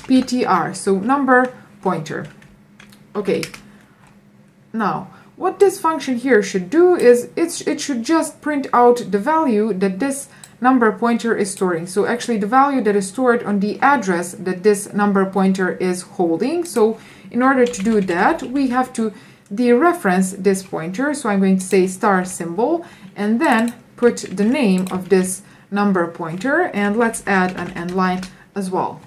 Speaker 1: ptr, so number pointer. Okay, now what this function here should do is it should just print out the value that this number pointer is storing. So actually the value that is stored on the address that this number pointer is holding. So in order to do that, we have to dereference this pointer. So I'm going to say star symbol and then put the name of this number pointer, and let's add an end line as well.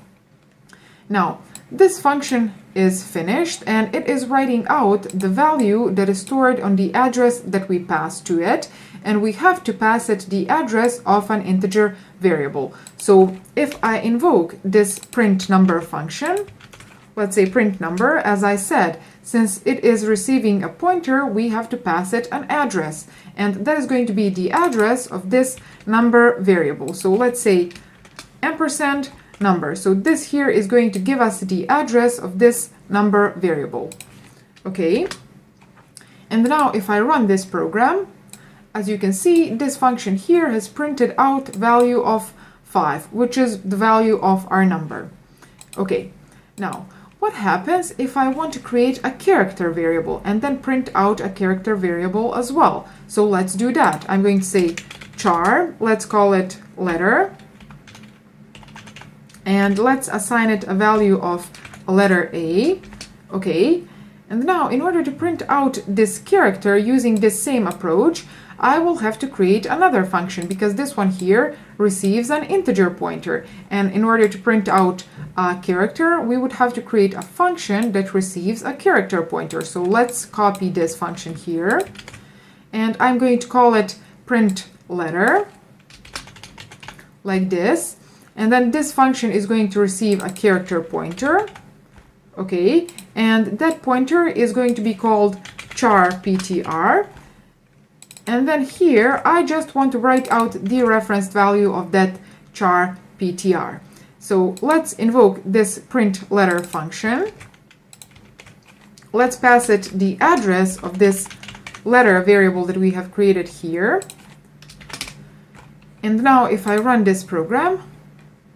Speaker 1: Now this function is finished, and it is writing out the value that is stored on the address that we pass to it, and we have to pass it the address of an integer variable. So if I invoke this print number function, let's say print number, as I said, since it is receiving a pointer, we have to pass it an address, and that is going to be the address of this number variable. So let's say ampersand number. So this here is going to give us the address of this number variable. Okay, and now if I run this program, as you can see, this function here has printed out value of 5, which is the value of our number. Okay, now what happens if I want to create a character variable and then print out a character variable as well? So let's do that. I'm going to say char, let's call it letter, and let's assign it a value of a letter A. Okay, and now in order to print out this character using this same approach, I will have to create another function, because this one here receives an integer pointer, and in order to print out a character, we would have to create a function that receives a character pointer. So let's copy this function here, and I'm going to call it print letter, like this, and then this function is going to receive a character pointer. Okay, and that pointer is going to be called char ptr. And then here, I just want to write out the referenced value of that char ptr. So let's invoke this print letter function. Let's pass it the address of this letter variable that we have created here. And now if I run this program,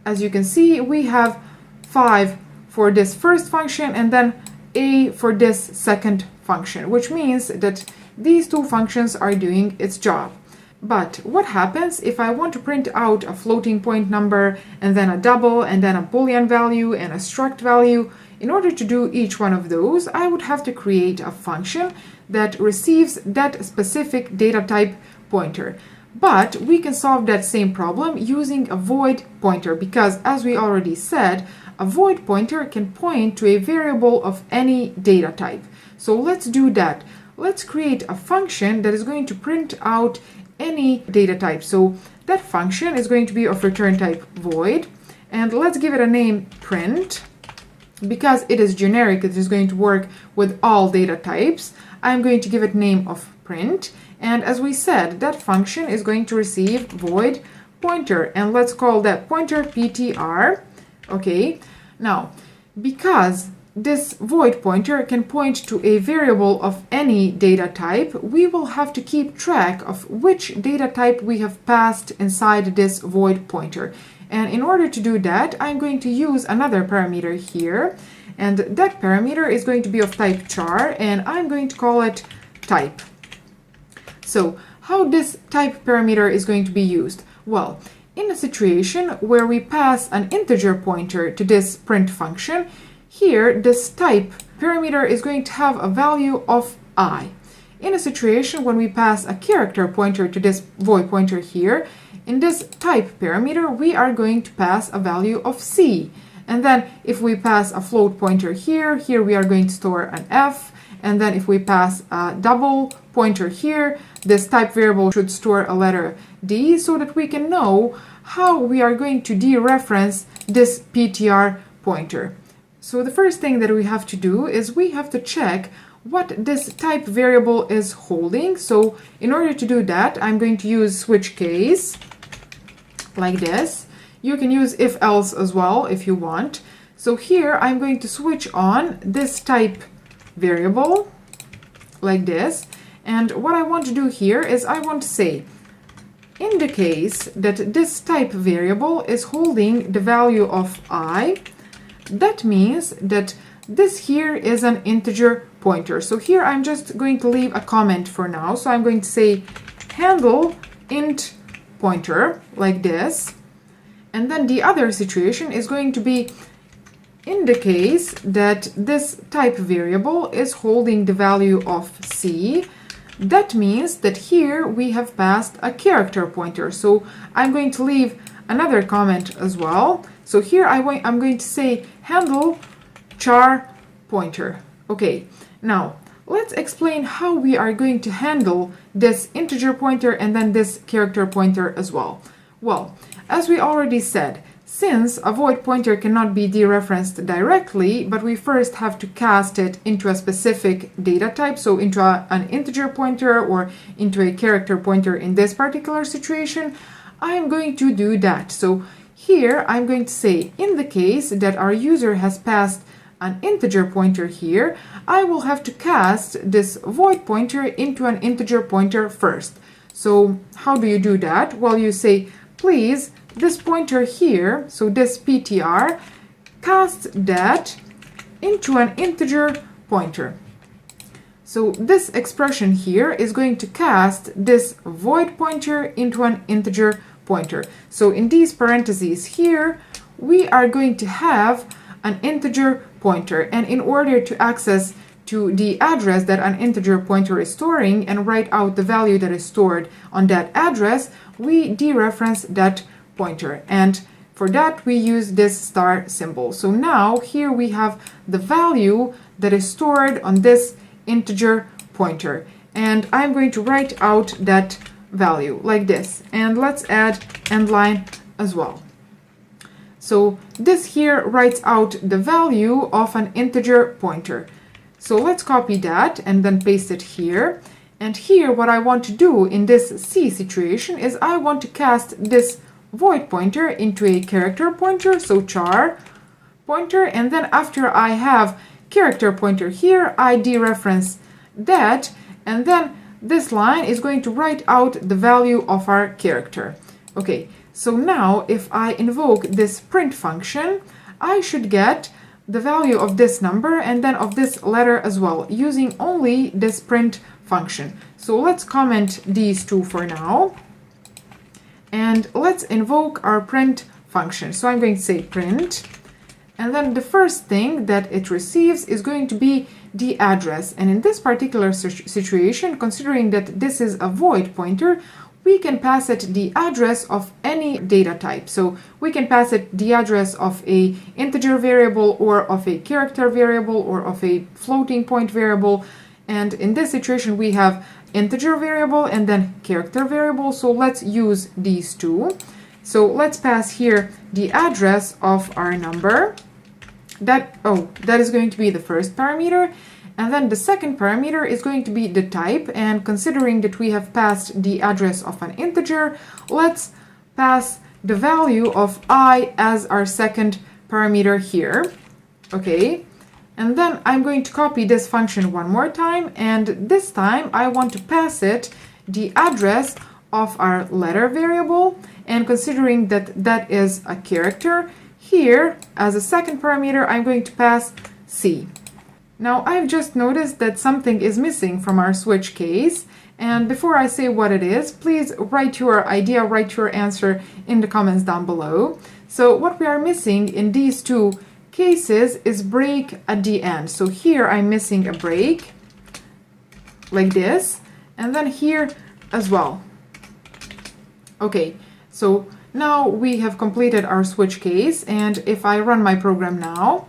Speaker 1: as you can see, we have 5 for this first function and then a for this second function, which means that these two functions are doing its job. But what happens if I want to print out a floating point number and then a double and then a boolean value and a struct value? In order to do each one of those, I would have to create a function that receives that specific data type pointer. But we can solve that same problem using a void pointer, because as we already said, a void pointer can point to a variable of any data type. So let's do that. Let's create a function that is going to print out any data type. So that function is going to be of return type void, and let's give it a name print. Because it is generic, it is going to work with all data types. I'm going to give it name of print, and as we said, that function is going to receive void pointer, and let's call that pointer ptr. Okay, now because this void pointer can point to a variable of any data type, we will have to keep track of which data type we have passed inside this void pointer. And in order to do that, I'm going to use another parameter here, and that parameter is going to be of type char, and I'm going to call it type. So how this type parameter is going to be used? Well, in a situation where we pass an integer pointer to this print function, here this type parameter is going to have a value of I. In a situation when we pass a character pointer to this void pointer here, in this type parameter we are going to pass a value of C. And then if we pass a float pointer here, we are going to store an F. And then if we pass a double pointer here, this type variable should store a letter D, so that we can know how we are going to dereference this PTR pointer. So the first thing that we have to do is we have to check what this type variable is holding. So in order to do that, I'm going to use switch case like this. You can use if else as well if you want. So here I'm going to switch on this type variable like this. And what I want to do here is I want to say, in the case that this type variable is holding the value of I, that means that this here is an integer pointer. So here I'm just going to leave a comment for now. So I'm going to say handle int pointer like this. And then the other situation is going to be, in the case that this type variable is holding the value of C, that means that here we have passed a character pointer. So I'm going to leave another comment as well. So here I'm going to say handle char pointer. Okay, now let's explain how we are going to handle this integer pointer and then this character pointer as well. Well, as we already said, since a void pointer cannot be dereferenced directly, but we first have to cast it into a specific data type, so into an integer pointer or into a character pointer in this particular situation, I'm going to do that. So here I'm going to say, in the case that our user has passed an integer pointer here, I will have to cast this void pointer into an integer pointer first. So how do you do that? Well, you say, please, this pointer here, so this PTR, cast that into an integer pointer. So this expression here is going to cast this void pointer into an integer pointer. So in these parentheses here, we are going to have an integer pointer. And in order to access to the address that an integer pointer is storing and write out the value that is stored on that address, we dereference that pointer. And for that, we use this star symbol. So now here we have the value that is stored on this integer pointer. And I'm going to write out that value like this. And let's add end line as well. So this here writes out the value of an integer pointer. So let's copy that and then paste it here. And here what I want to do in this C situation is I want to cast this void pointer into a character pointer, so char pointer, and then after I have character pointer here, I dereference that, and then this line is going to write out the value of our character. Okay, so now if I invoke this print function, I should get the value of this number and then of this letter as well, using only this print function. So let's comment these two for now, and let's invoke our print function. So I'm going to say print, and then the first thing that it receives is going to be the address. And in this particular situation, considering that this is a void pointer, we can pass it the address of any data type. So we can pass it the address of a integer variable or of a character variable or of a floating point variable. And in this situation, we have integer variable and then character variable. So let's use these two. So let's pass here the address of our number. That is going to be the first parameter. And then the second parameter is going to be the type. And considering that we have passed the address of an integer, let's pass the value of I as our second parameter here. Okay. And then I'm going to copy this function one more time. And this time I want to pass it the address of our letter variable. And considering that that is a character, here as a second parameter, I'm going to pass C. Now I've just noticed that something is missing from our switch case, and before I say what it is, please write your idea, write your answer in the comments down below. So what we are missing in these two cases is break at the end. So here I'm missing a break like this, and then here as well. Okay, so now we have completed our switch case, and if I run my program now,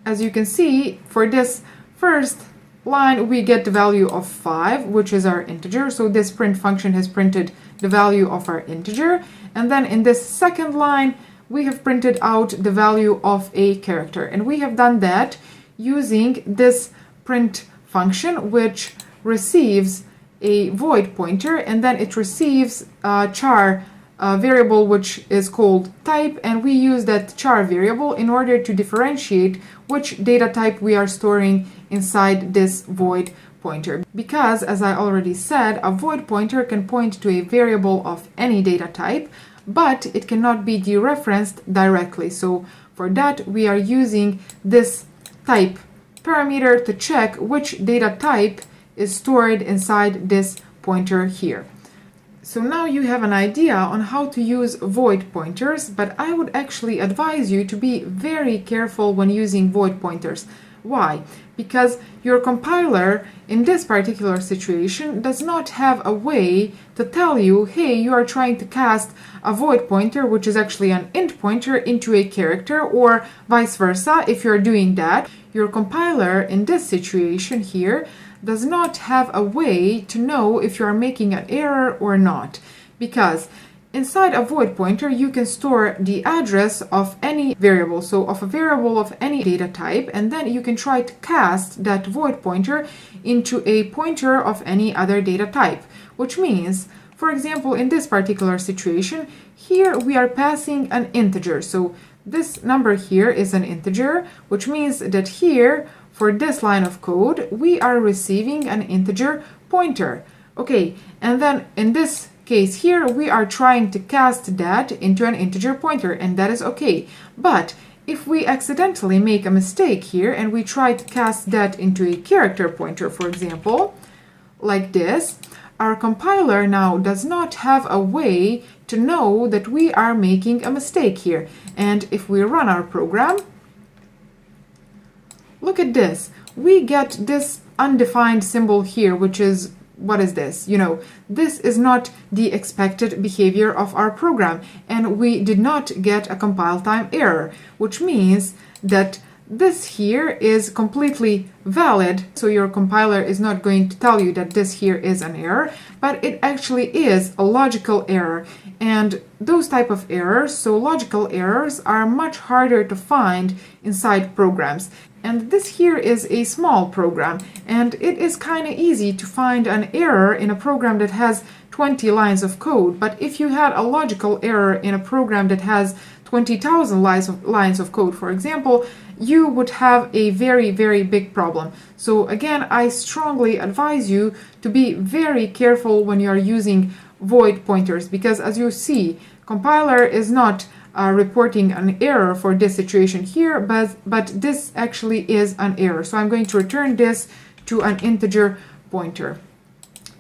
Speaker 1: as you can see, for this first line, we get the value of 5, which is our integer. So this print function has printed the value of our integer. And then in this second line, we have printed out the value of a character. And we have done that using this print function, which receives a void pointer, and then it receives a char variable which is called type, and we use that char variable in order to differentiate which data type we are storing inside this void pointer. Because, as I already said, a void pointer can point to a variable of any data type, but it cannot be dereferenced directly. So for that, we are using this type parameter to check which data type is stored inside this pointer here. So now you have an idea on how to use void pointers, but I would actually advise you to be very careful when using void pointers. Why? Because your compiler in this particular situation does not have a way to tell you, hey, you are trying to cast a void pointer, which is actually an int pointer, into a character, or vice versa. If you're doing that, your compiler in this situation here does not have a way to know if you are making an error or not, because inside a void pointer you can store the address of any variable, so of a variable of any data type, and then you can try to cast that void pointer into a pointer of any other data type, which means, for example, in this particular situation, here we are passing an integer. So this number here is an integer, which means that here for this line of code, we are receiving an integer pointer. Okay, and then in this case here, we are trying to cast that into an integer pointer, and that is okay. But if we accidentally make a mistake here and we try to cast that into a character pointer, for example, like this, our compiler now does not have a way to know that we are making a mistake here. And if we run our program, look at this. We get this undefined symbol here, which is, what is this? You know, this is not the expected behavior of our program, and we did not get a compile time error, which means that this here is completely valid, so your compiler is not going to tell you that this here is an error, but it actually is a logical error. And those type of errors, so logical errors, are much harder to find inside programs. And this here is a small program, and it is kind of easy to find an error in a program that has 20 lines of code. But if you had a logical error in a program that has 20,000 lines of code, for example, you would have a very, very big problem. So again, I strongly advise you to be very careful when you are using void pointers, because as you see, compiler is not reporting an error for this situation here, but this actually is an error. So I'm going to return this to an integer pointer.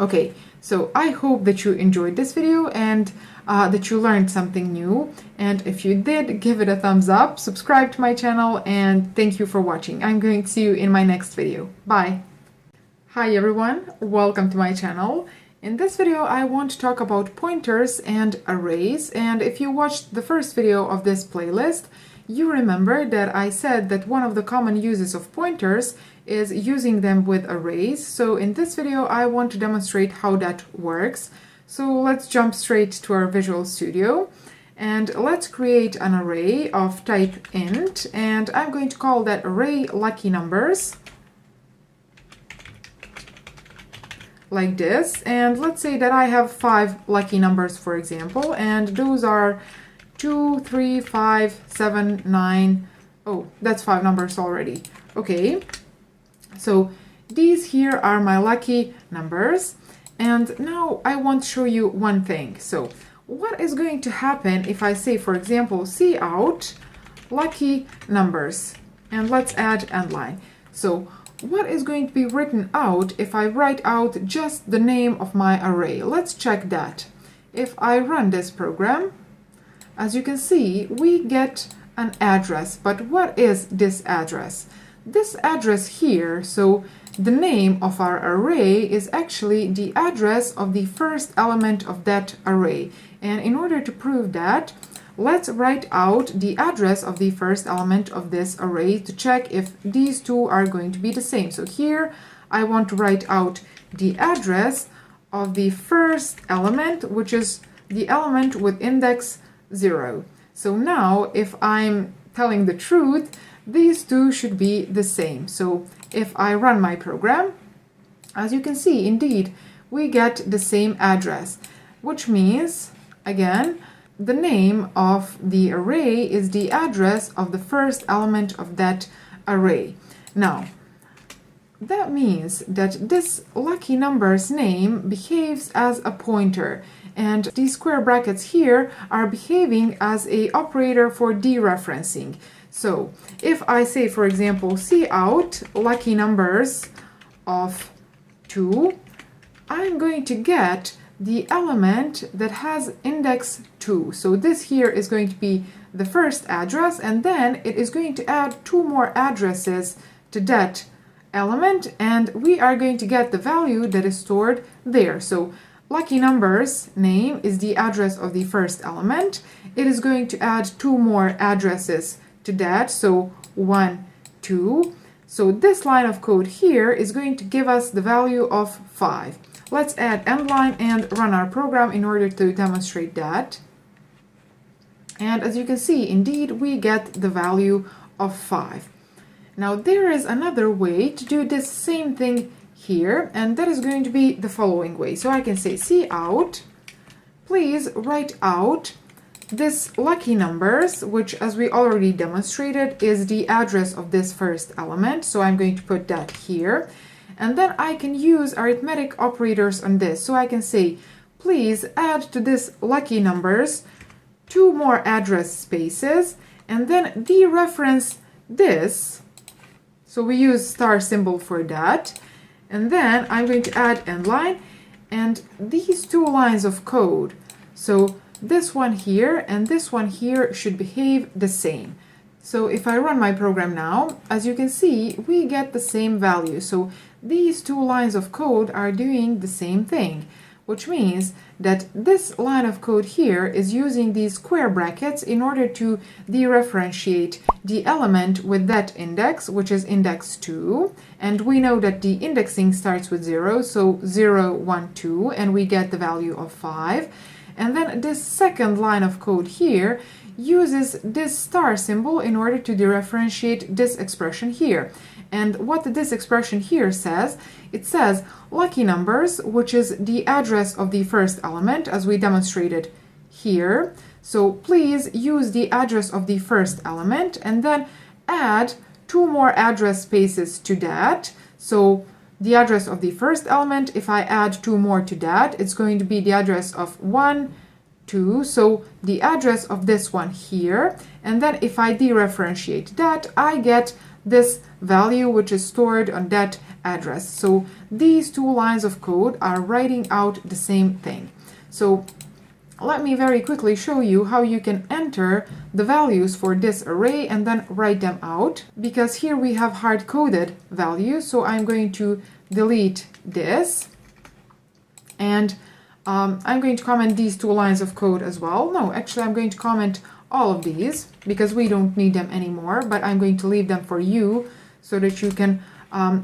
Speaker 1: Okay, so I hope that you enjoyed this video and that you learned something new. And if you did, give it a thumbs up, subscribe to my channel, and thank you for watching. I'm going to see you in my next video. Bye! Hi everyone, welcome to my channel. In this video, I want to talk about pointers and arrays, and if you watched the first video of this playlist, you remember that I said that one of the common uses of pointers is using them with arrays. So in this video, I want to demonstrate how that works. So let's jump straight to our Visual Studio, and let's create an array of type int, and I'm going to call that array lucky numbers. Like this, and let's say that I have 5 lucky numbers, for example, and those are 2, 3, 5, 7, 9. Oh, that's 5 numbers already. Okay, so these here are my lucky numbers, and now I want to show you one thing. So what is going to happen if I say, for example, cout lucky numbers, and let's add end line. So what is going to be written out if I write out just the name of my array? Let's check that. If I run this program, as you can see, we get an address. But what is this address? This address here, so the name of our array is actually the address of the first element of that array. And in order to prove that, let's write out the address of the first element of this array to check if these two are going to be the same. So here I want to write out the address of the first element, which is the element with index 0. So now if I'm telling the truth, these two should be the same. So if I run my program, as you can see, indeed, we get the same address, which means, again, the name of the array is the address of the first element of that array. Now, that means that this lucky numbers name behaves as a pointer, and these square brackets here are behaving as a operator for dereferencing. So if I say, for example, cout lucky numbers of 2, I'm going to get the element that has index 2. So this here is going to be the first address, and then it is going to add 2 more addresses to that element, and we are going to get the value that is stored there. So lucky numbers name is the address of the first element. It is going to add 2 more addresses to that, so 1, 2. So this line of code here is going to give us the value of 5. Let's add end line and run our program in order to demonstrate that. And as you can see, indeed, we get the value of 5. Now there is another way to do this same thing here, and that is going to be the following way. So I can say cout, please write out this lucky numbers, which, as we already demonstrated, is the address of this first element. So I'm going to put that here. And then I can use arithmetic operators on this. So I can say, please add to this lucky numbers 2 more address spaces, and then dereference this. So we use star symbol for that. And then I'm going to add end line and these 2 lines of code. So this one here and this one here should behave the same. So if I run my program now, as you can see, we get the same value. So these 2 lines of code are doing the same thing. which means that this line of code here is using these square brackets in order to dereferentiate the element with that index, which is index 2. And we know that the indexing starts with 0, so 0, 1, 2, and we get the value of 5. And then this second line of code here uses this star symbol in order to dereferentiate this expression here. And what this expression here says, it says lucky numbers, which is the address of the first element, as we demonstrated here. So please use the address of the first element and then add 2 more address spaces to that. So the address of the first element, if I add 2 more to that, it's going to be the address of 1, 2, so the address of this one here, and then if I dereferentiate that, I get this value which is stored on that address. So these 2 lines of code are writing out the same thing. So let me very quickly show you how you can enter the values for this array and then write them out, because here we have hard-coded values. So I'm going to delete this, and I'm going to comment these 2 lines of code as well. No, actually I'm going to comment all of these because we don't need them anymore, but I'm going to leave them for you so that you can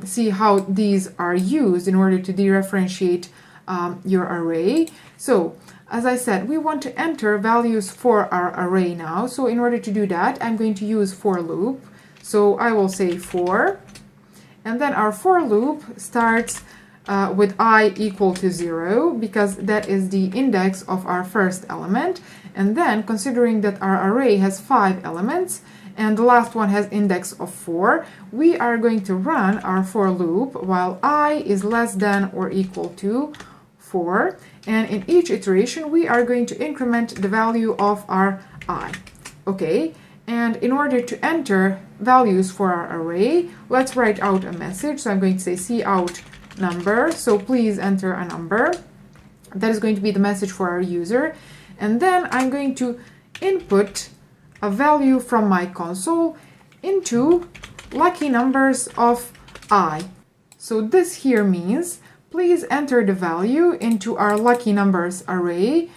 Speaker 1: see how these are used in order to dereferentiate your array. So as I said, we want to enter values for our array now. So in order to do that, I'm going to use for loop. So I will say for, and then our for loop starts with I equal to 0, because that is the index of our first element. And then, considering that our array has 5 elements and the last one has index of 4, we are going to run our for loop while I is less than or equal to 4. And in each iteration, we are going to increment the value of our I. Okay, and in order to enter values for our array, let's write out a message. So I'm going to say cout number, so please enter a number. That is going to be the message for our user. And then I'm going to input a value from my console into lucky numbers of I. So this here means please enter the value into our lucky numbers array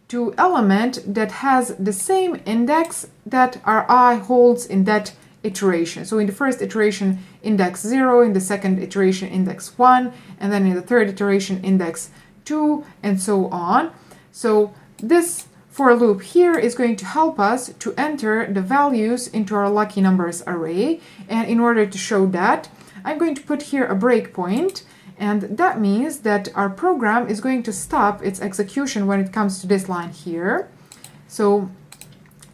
Speaker 1: to element that has the same index that our I holds in that iteration. So in the first iteration, index 0, in the second iteration, index 1, and then in the third iteration, index 2, and so on. So this for loop here is going to help us to enter the values into our lucky numbers array. And in order to show that, I'm going to put here a breakpoint, and that means that our program is going to stop its execution when it comes to this line here. So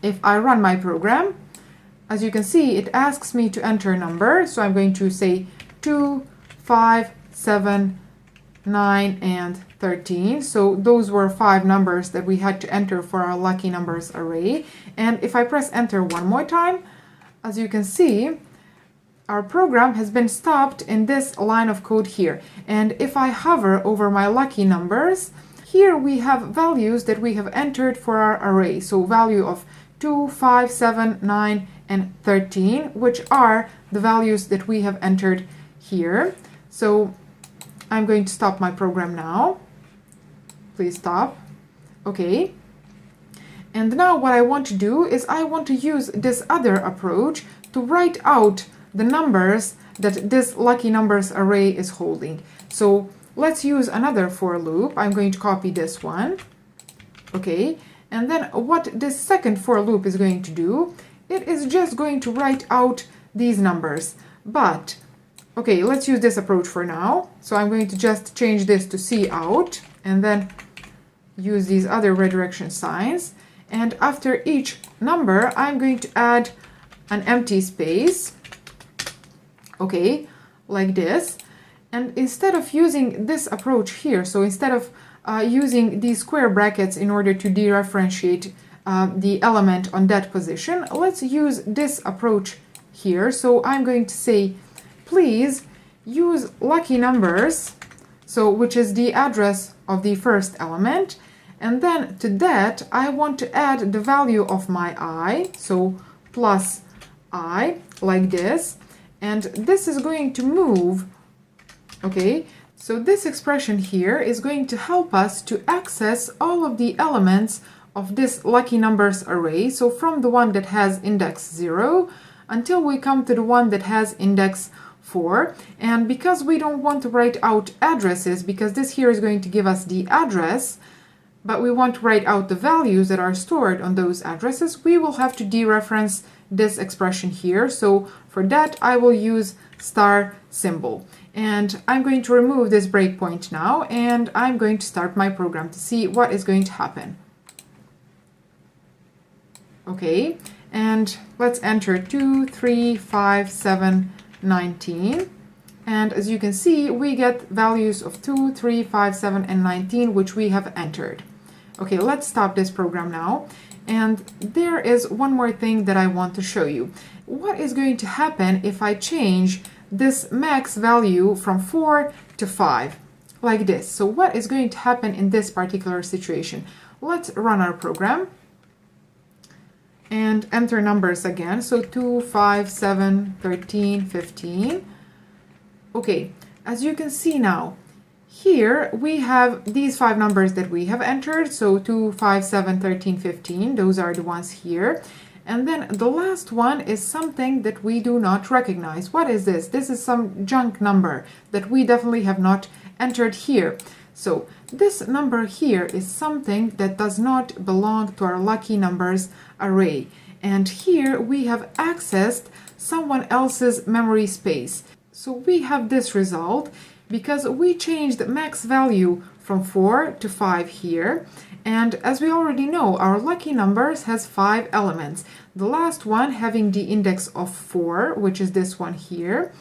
Speaker 1: if I run my program, as you can see, it asks me to enter a number. So I'm going to say 2, 5, 7, 9, and 13. So those were 5 numbers that we had to enter for our lucky numbers array. And if I press enter one more time, as you can see, our program has been stopped in this line of code here. And if I hover over my lucky numbers, here we have values that we have entered for our array. So value of 2, 5, 7, 9, and 13, which are the values that we have entered here. So I'm going to stop my program now. Please stop. Okay. And now what I want to do is I want to use this other approach to write out the numbers that this lucky numbers array is holding. So let's use another for loop. I'm going to copy this one. Okay. And then what this second for loop is going to do, it is just going to write out these numbers. But, okay, let's use this approach for now. So I'm going to just change this to cout and then use these other redirection signs. And after each number, I'm going to add an empty space. Okay, like this. And instead of using this approach here, so instead of using these square brackets in order to dereferentiate the element on that position, let's use this approach here. So I'm going to say, please use lucky numbers, so which is the address of the first element, and then to that I want to add the value of my I, so plus I, like this, and this is going to move. Okay, So this expression here is going to help us to access all of the elements of this lucky numbers array. So from the one that has index 0 until we come to the one that has index 4. And because we don't want to write out addresses, because this here is going to give us the address, but we want to write out the values that are stored on those addresses, we will have to dereference this expression here. So for that, I will use star symbol. And I'm going to remove this breakpoint now, and I'm going to start my program to see what is going to happen. Okay, and let's enter 2, 3, 5, 7, 19. And as you can see, we get values of 2, 3, 5, 7, and 19, which we have entered. Okay, let's stop this program now. And there is one more thing that I want to show you. What is going to happen if I change this max value from 4 to 5, like this? So what is going to happen in this particular situation? Let's run our program and enter numbers again. So 2, 5, 7, 13, 15. Okay, as you can see now, here we have these 5 numbers that we have entered. So 2, 5, 7, 13, 15. Those are the ones here. And then the last one is something that we do not recognize. What is this? This is some junk number that we definitely have not entered here. So this number here is something that does not belong to our lucky numbers array. And here we have accessed someone else's memory space. So we have this result because we changed the max value from 4 to 5 here. And as we already know, our lucky numbers has 5 elements. The last one having the index of 4, which is this one here.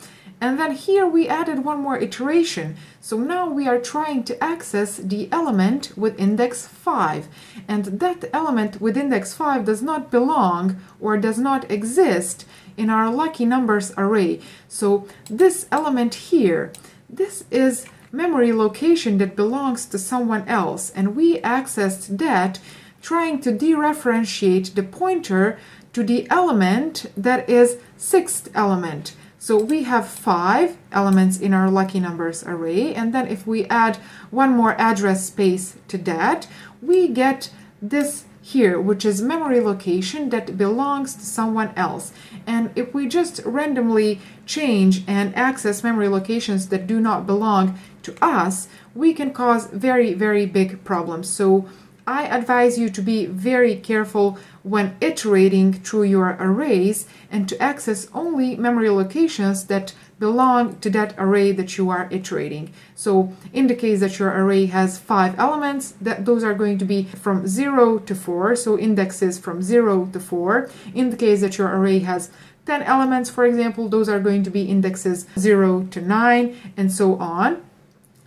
Speaker 1: And then here we added one more iteration. So now we are trying to access the element with index 5. And that element with index 5 does not belong or does not exist in our lucky numbers array. So this element here, this is memory location that belongs to someone else, and we accessed that trying to dereferentiate the pointer to the element that is 6th element. So we have 5 elements in our lucky numbers array, and then if we add one more address space to that, we get this here, which is memory location that belongs to someone else. And if we just randomly change and access memory locations that do not belong to us, we can cause very, very big problems. So I advise you to be very careful when iterating through your arrays and to access only memory locations that belong to that array that you are iterating. So in the case that your array has 5 elements, those are going to be from 0 to 4, so indexes from 0 to 4. In the case that your array has 10 elements, for example, those are going to be indexes 0 to 9, and so on.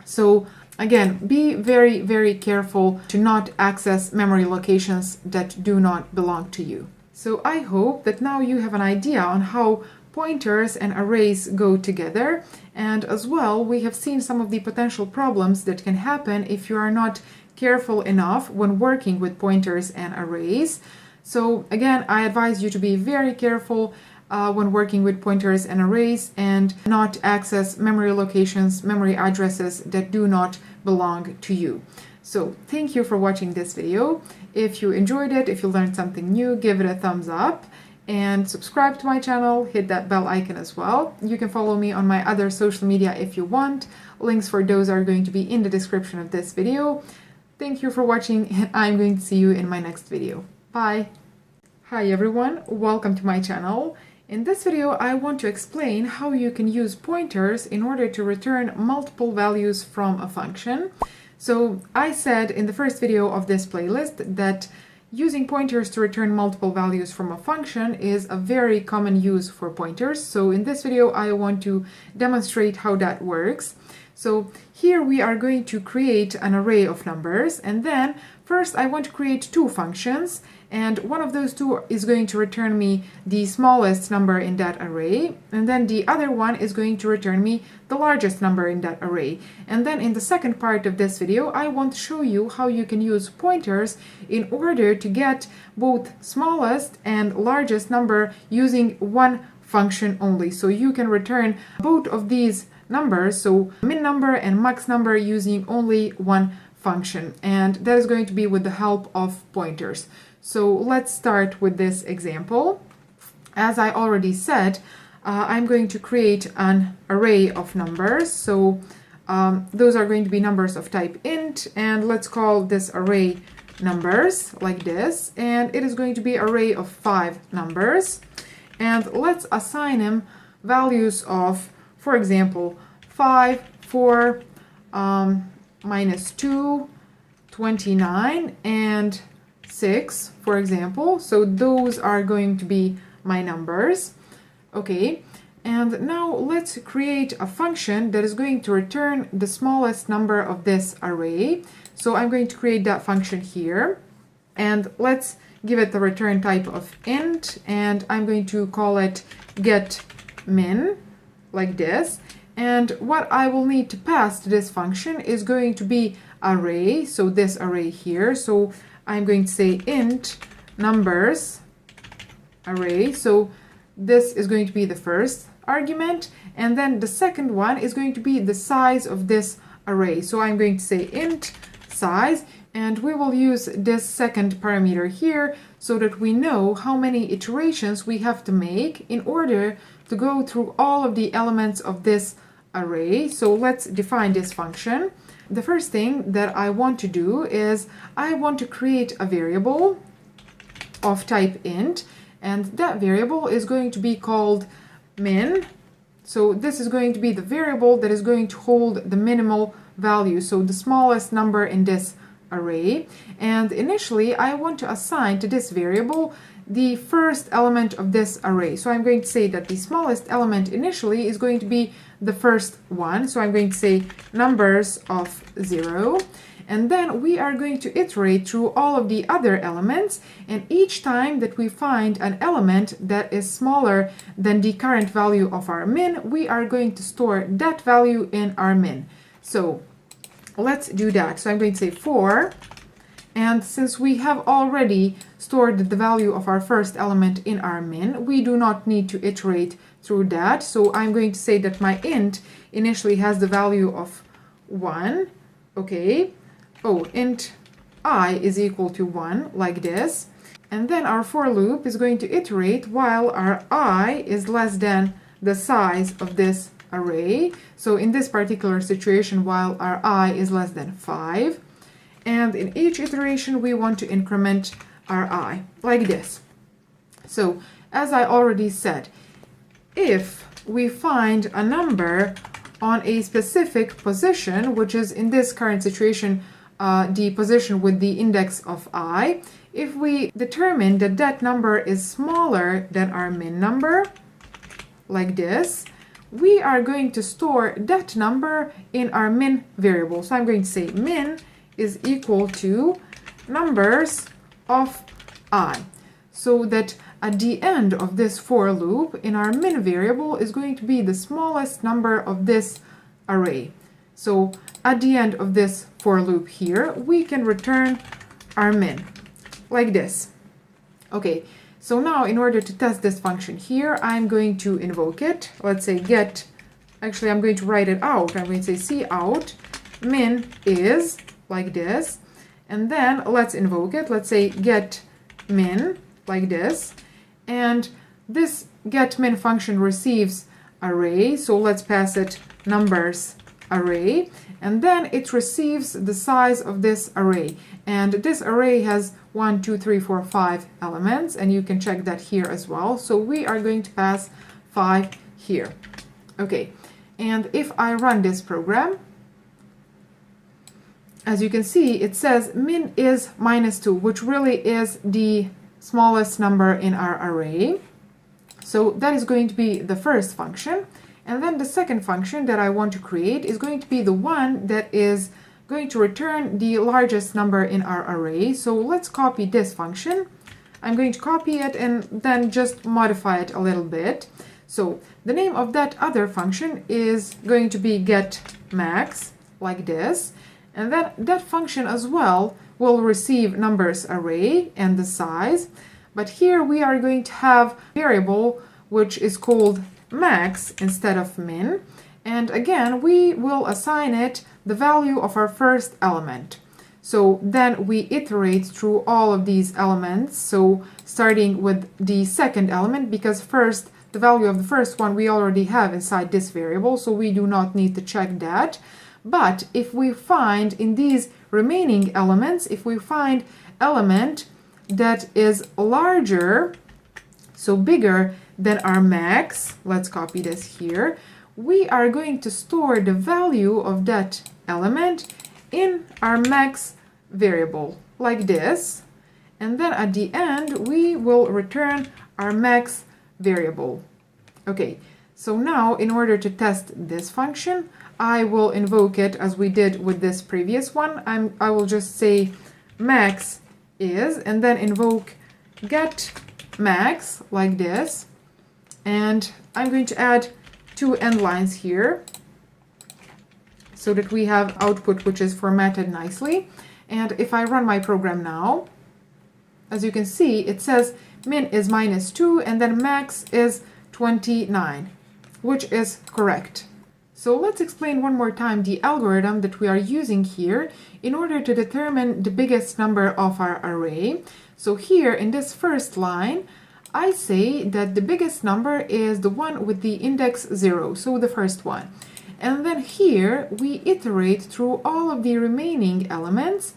Speaker 1: So again, be very, very careful to not access memory locations that do not belong to you. So I hope that now you have an idea on how pointers and arrays go together, and as well we have seen some of the potential problems that can happen if you are not careful enough when working with pointers and arrays. So again, I advise you to be very careful when working with pointers and arrays and not access memory locations, memory addresses that do not belong to you. So thank you for watching this video. If you enjoyed it, if you learned something new, give it a thumbs up and subscribe to my channel, hit that bell icon as well. You can follow me on my other social media if you want. Links for those are going to be in the description of this video. Thank you for watching, and I'm going to see you in my next video. Bye! Hi everyone, welcome to my channel. In this video, I want to explain how you can use pointers in order to return multiple values from a function. So I said in the first video of this playlist that using pointers to return multiple values from a function is a very common use for pointers. So in this video, I want to demonstrate how that works. So here we are going to create an array of numbers, and then first I want to create 2 functions, and one of those 2 is going to return me the smallest number in that array, and then the other one is going to return me the largest number in that array. And then in the second part of this video, I want to show you how you can use pointers in order to get both smallest and largest number using one function only. So you can return both of these numbers, so min number and max number, using only one function, and that is going to be with the help of pointers. So let's start with this example. As I already said, I'm going to create an array of numbers. So those are going to be numbers of type int, and let's call this array numbers like this, and it is going to be array of 5 numbers, and let's assign them values of, for example, 5, 4, -2, 29, and 6, for example. So those are going to be my numbers. Okay, and now let's create a function that is going to return the smallest number of this array. So I'm going to create that function here, and let's give it the return type of int, and I'm going to call it get min, like this. And what I will need to pass to this function is going to be array, so this array here. So I'm going to say int numbers array. So this is going to be the first argument, and then the second one is going to be the size of this array. So I'm going to say int size, and we will use this second parameter here so that we know how many iterations we have to make in order to go through all of the elements of this array. So let's define this function. The first thing that I want to do is I want to create a variable of type int, and that variable is going to be called min. So this is going to be the variable that is going to hold the minimal value, so the smallest number in this array. And initially I want to assign to this variable the first element of this array. So I'm going to say that the smallest element initially is going to be the first one. So I'm going to say numbers of 0. And then we are going to iterate through all of the other elements, and each time that we find an element that is smaller than the current value of our min, we are going to store that value in our min. So let's do that. So I'm going to say for, and since we have already stored the value of our first element in our min, we do not need to iterate through that. So I'm going to say that my int initially has the value of 1. Okay. Oh, int I is equal to 1, like this. And then our for loop is going to iterate while our I is less than the size of this array. So in this particular situation, while our I is less than 5. And in each iteration, we want to increment our I, like this. So as I already said, if we find a number on a specific position, which is in this current situation the position with the index of I, if we determine that that number is smaller than our min number, like this, we are going to store that number in our min variable. So I'm going to say min is equal to numbers of I, so that at the end of this for loop, in our min variable is going to be the smallest number of this array. So at the end of this for loop here, we can return our min, like this. Okay, so now in order to test this function here, I'm going to invoke it. Let's say get, actually I'm going to write it out. I'm going to say cout min is, like this. And then let's invoke it. Let's say get min, like this. And this get min function receives array, so let's pass it numbers array, and then it receives the size of this array, and this array has 1, 2, 3, 4, 5 elements, and you can check that here as well. So we are going to pass 5 here. Okay, and if I run this program, as you can see, it says min is -2, which really is the smallest number in our array. So that is going to be the first function. And then the second function that I want to create is going to be the one that is going to return the largest number in our array. So let's copy this function. I'm going to copy it and then just modify it a little bit. So the name of that other function is going to be get max, like this. And then that function as well will receive numbers array and the size. But here we are going to have a variable which is called max instead of min. And again, we will assign it the value of our first element. So then we iterate through all of these elements. So starting with the second element, because first, the value of the first one we already have inside this variable, so we do not need to check that. But if we find in these remaining elements, if we find element that is larger, so bigger than our max, let's copy this here, we are going to store the value of that element in our max variable, like this. And then at the end, we will return our max variable. Okay, so now in order to test this function, I will invoke it as we did with this previous one. I will just say max is, and then invoke get max, like this. And I'm going to add 2 end lines here so that we have output which is formatted nicely. And if I run my program now, as you can see, it says min is -2 and then max is 29, which is correct. So let's explain one more time the algorithm that we are using here in order to determine the biggest number of our array. So here in this first line, I say that the biggest number is the one with the index 0, so the first one. And then here we iterate through all of the remaining elements,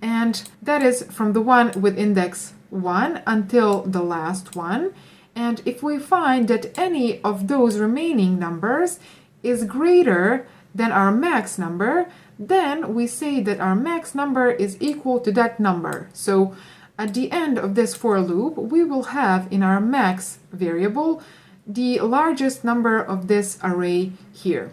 Speaker 1: and that is from the one with index 1 until the last one. And if we find that any of those remaining numbers is greater than our max number, then we say that our max number is equal to that number. So at the end of this for loop, we will have in our max variable the largest number of this array here.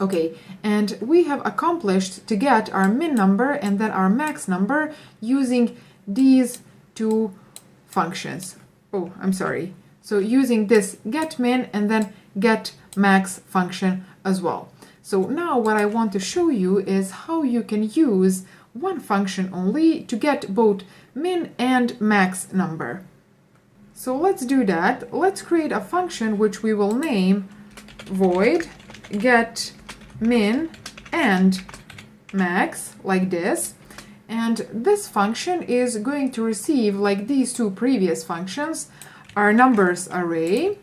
Speaker 1: Okay, and we have accomplished to get our min number and then our max number using these 2 functions. Oh, I'm sorry. So using this get min and then get max function as well. So now what I want to show you is how you can use one function only to get both min and max number. So let's do that. Let's create a function which we will name void get min and max, like this. And this function is going to receive, like these 2 previous functions, our numbers array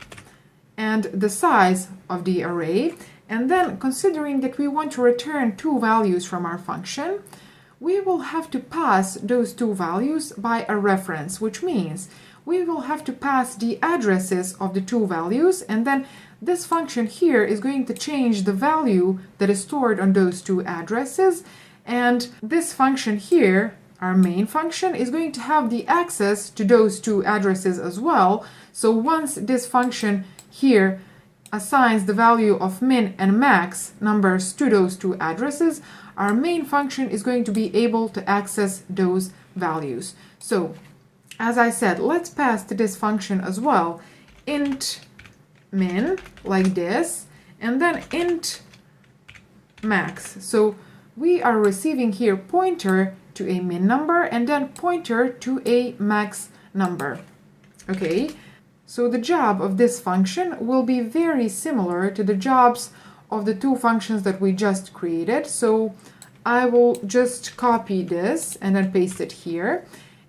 Speaker 1: and the size of the array. And then, considering that we want to return 2 values from our function, we will have to pass those 2 values by a reference, which means we will have to pass the addresses of the 2 values, and then this function here is going to change the value that is stored on those 2 addresses. And this function here, our main function, is going to have the access to those 2 addresses as well. So once this function here assigns the value of min and max numbers to those 2 addresses, our main function is going to be able to access those values. So as I said, let's pass to this function as well int min, like this, and then int max. So we are receiving here pointer to a min number and then pointer to a max number. Okay, so the job of this function will be very similar to the jobs of the 2 functions that we just created. So I will just copy this and then paste it here.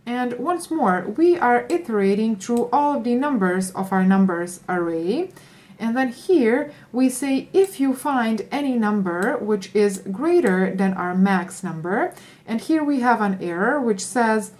Speaker 1: And once more, we are iterating through all of the numbers of our numbers array. And then here we say if you find any number which is greater than our max number, and here we have an error which says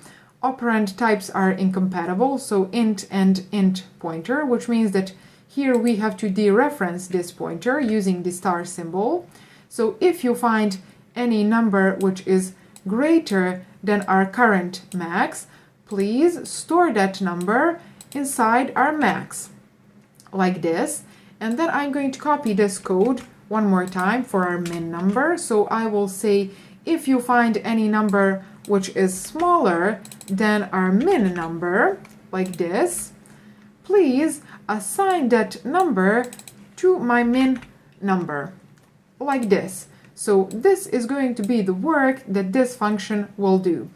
Speaker 1: operand types are incompatible, so int and int pointer, which means that here we have to dereference this pointer using the star symbol. So if you find any number which is greater than our current max, please store that number inside our max, like this. And then I'm going to copy this code one more time for our min number. So I will say if you find any number which is smaller than our min number, like this, please assign that number to my min number, like this. So this is going to be the work that this function will do.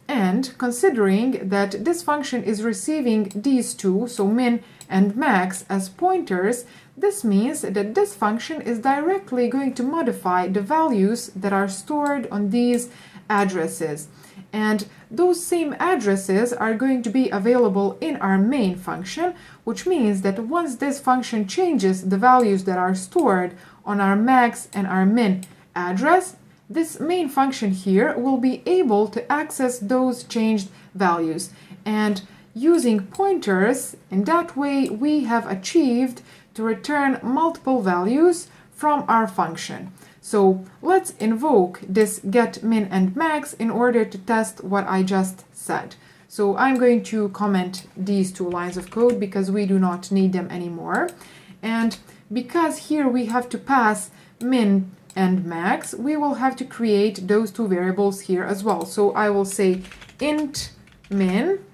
Speaker 1: And considering that this function is receiving these two, so min and max, as pointers, this means that this function is directly going to modify the values that are stored on these addresses. And those same addresses are going to be available in our main function, which means that once this function changes the values that are stored on our max and our min address, this main function here will be able to access those changed values. And using pointers, in that way we have achieved to return multiple values from our function. So let's invoke this get min and max in order to test what I just said. So I'm going to comment these two lines of code because we do not need them anymore. And because here we have to pass min and max, we will have to create those two variables here as well. So I will say int min,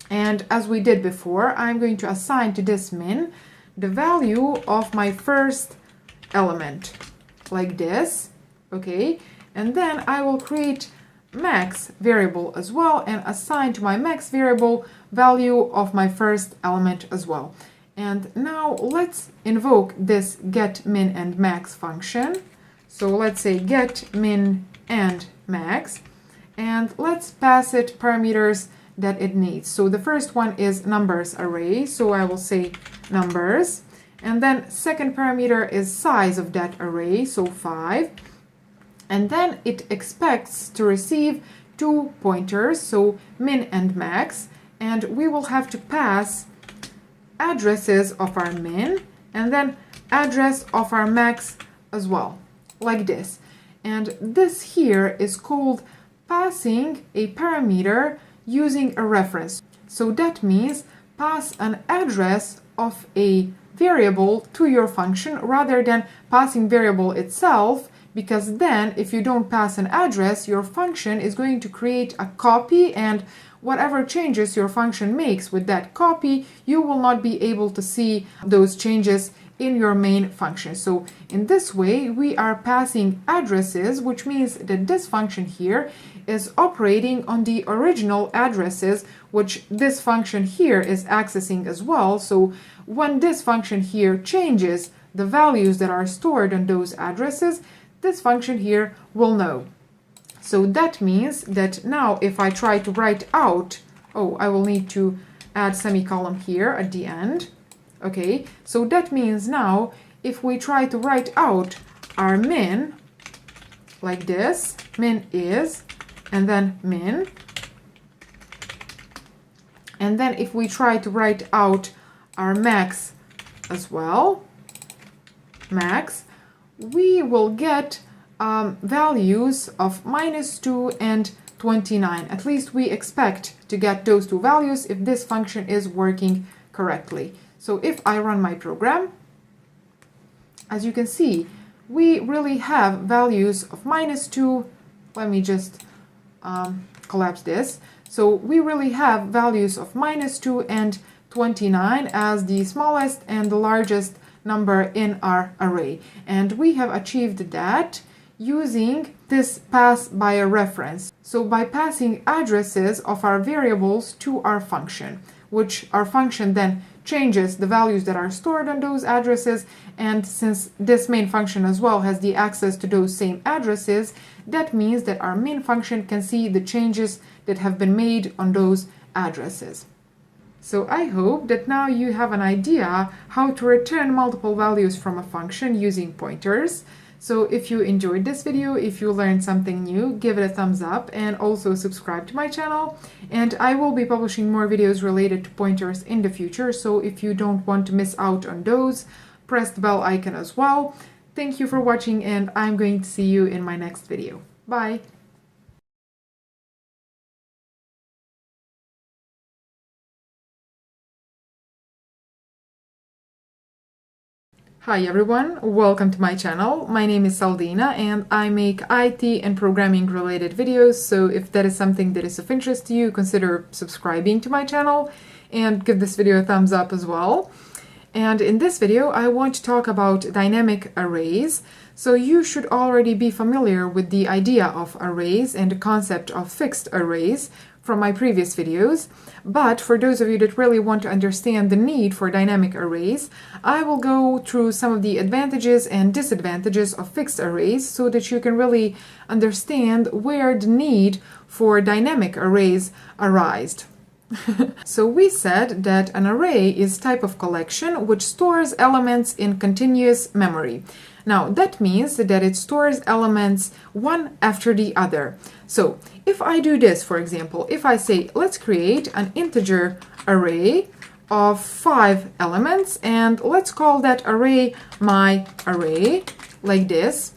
Speaker 1: and as we did before, I'm going to assign to this min the value of my first element, like this, okay? And then I will create max variable as well and assign to my max variable value of my first element as well. And now let's invoke this get min and max function. So let's say get min and max, and let's pass it parameters that it needs. So the first one is numbers array, so I will say numbers, and then second parameter is size of that array, so 5, and then it expects to receive two pointers, so min and max, and we will have to pass addresses of our min and then address of our max as well, like this. And this here is called passing a parameter using a reference. So that means pass an address of a variable to your function rather than passing variable itself, because then if you don't pass an address, your function is going to create a copy, and whatever changes your function makes with that copy, you will not be able to see those changes in your main function. So in this way, we are passing addresses, which means that this function here is operating on the original addresses, which this function here is accessing as well. So when this function here changes the values that are stored on those addresses, this function here will know. So that means that now if I try to write out, I will need to add semicolon here at the end. Okay, so that means now if we try to write out our min like this, min is, and then min, and then if we try to write out our max as well, max, we will get values of -2 and 29. At least we expect to get those two values if this function is working correctly. So if I run my program, as you can see, we really have values of -2. Let me just collapse this. So we really have values of -2 and 29 as the smallest and the largest number in our array. And we have achieved that using this pass by a reference. So by passing addresses of our variables to our function, which our function then changes the values that are stored on those addresses, and since this main function as well has the access to those same addresses, that means that our main function can see the changes that have been made on those addresses. So I hope that now you have an idea how to return multiple values from a function using pointers. So if you enjoyed this video, if you learned something new, give it a thumbs up and also subscribe to my channel. And I will be publishing more videos related to pointers in the future, so if you don't want to miss out on those, press the bell icon as well. Thank you for watching, and I'm going to see you in my next video. Bye! Hi everyone, welcome to my channel. My name is Saldina and I make IT and programming related videos, so if that is something that is of interest to you, consider subscribing to my channel and give this video a thumbs up as well. And in this video I want to talk about dynamic arrays. So you should already be familiar with the idea of arrays and the concept of fixed arrays from my previous videos. But for those of you that really want to understand the need for dynamic arrays, I will go through some of the advantages and disadvantages of fixed arrays so that you can really understand where the need for dynamic arrays arised. So we said that an array is type of collection which stores elements in continuous memory. Now that means that it stores elements one after the other. So if I do this, for example, if I say let's create an integer array of 5 elements and let's call that array my array, like this,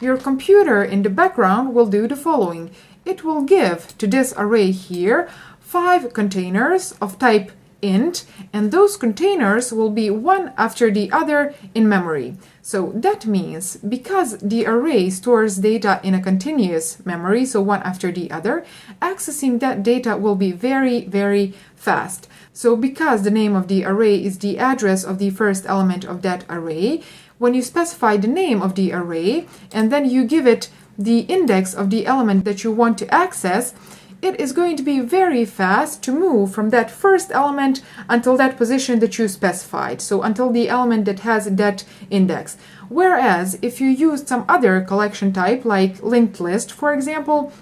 Speaker 1: your computer in the background will do the following. It will give to this array here 5 containers of type int, and those containers will be one after the other in memory. So that means because the array stores data in a continuous memory, so one after the other, accessing that data will be very, very fast. So because the name of the array is the address of the first element of that array, when you specify the name of the array and then you give it the index of the element that you want to access, it is going to be very fast to move from that first element until that position that you specified, so until the element that has that index. Whereas if you use some other collection type like linked list, for example,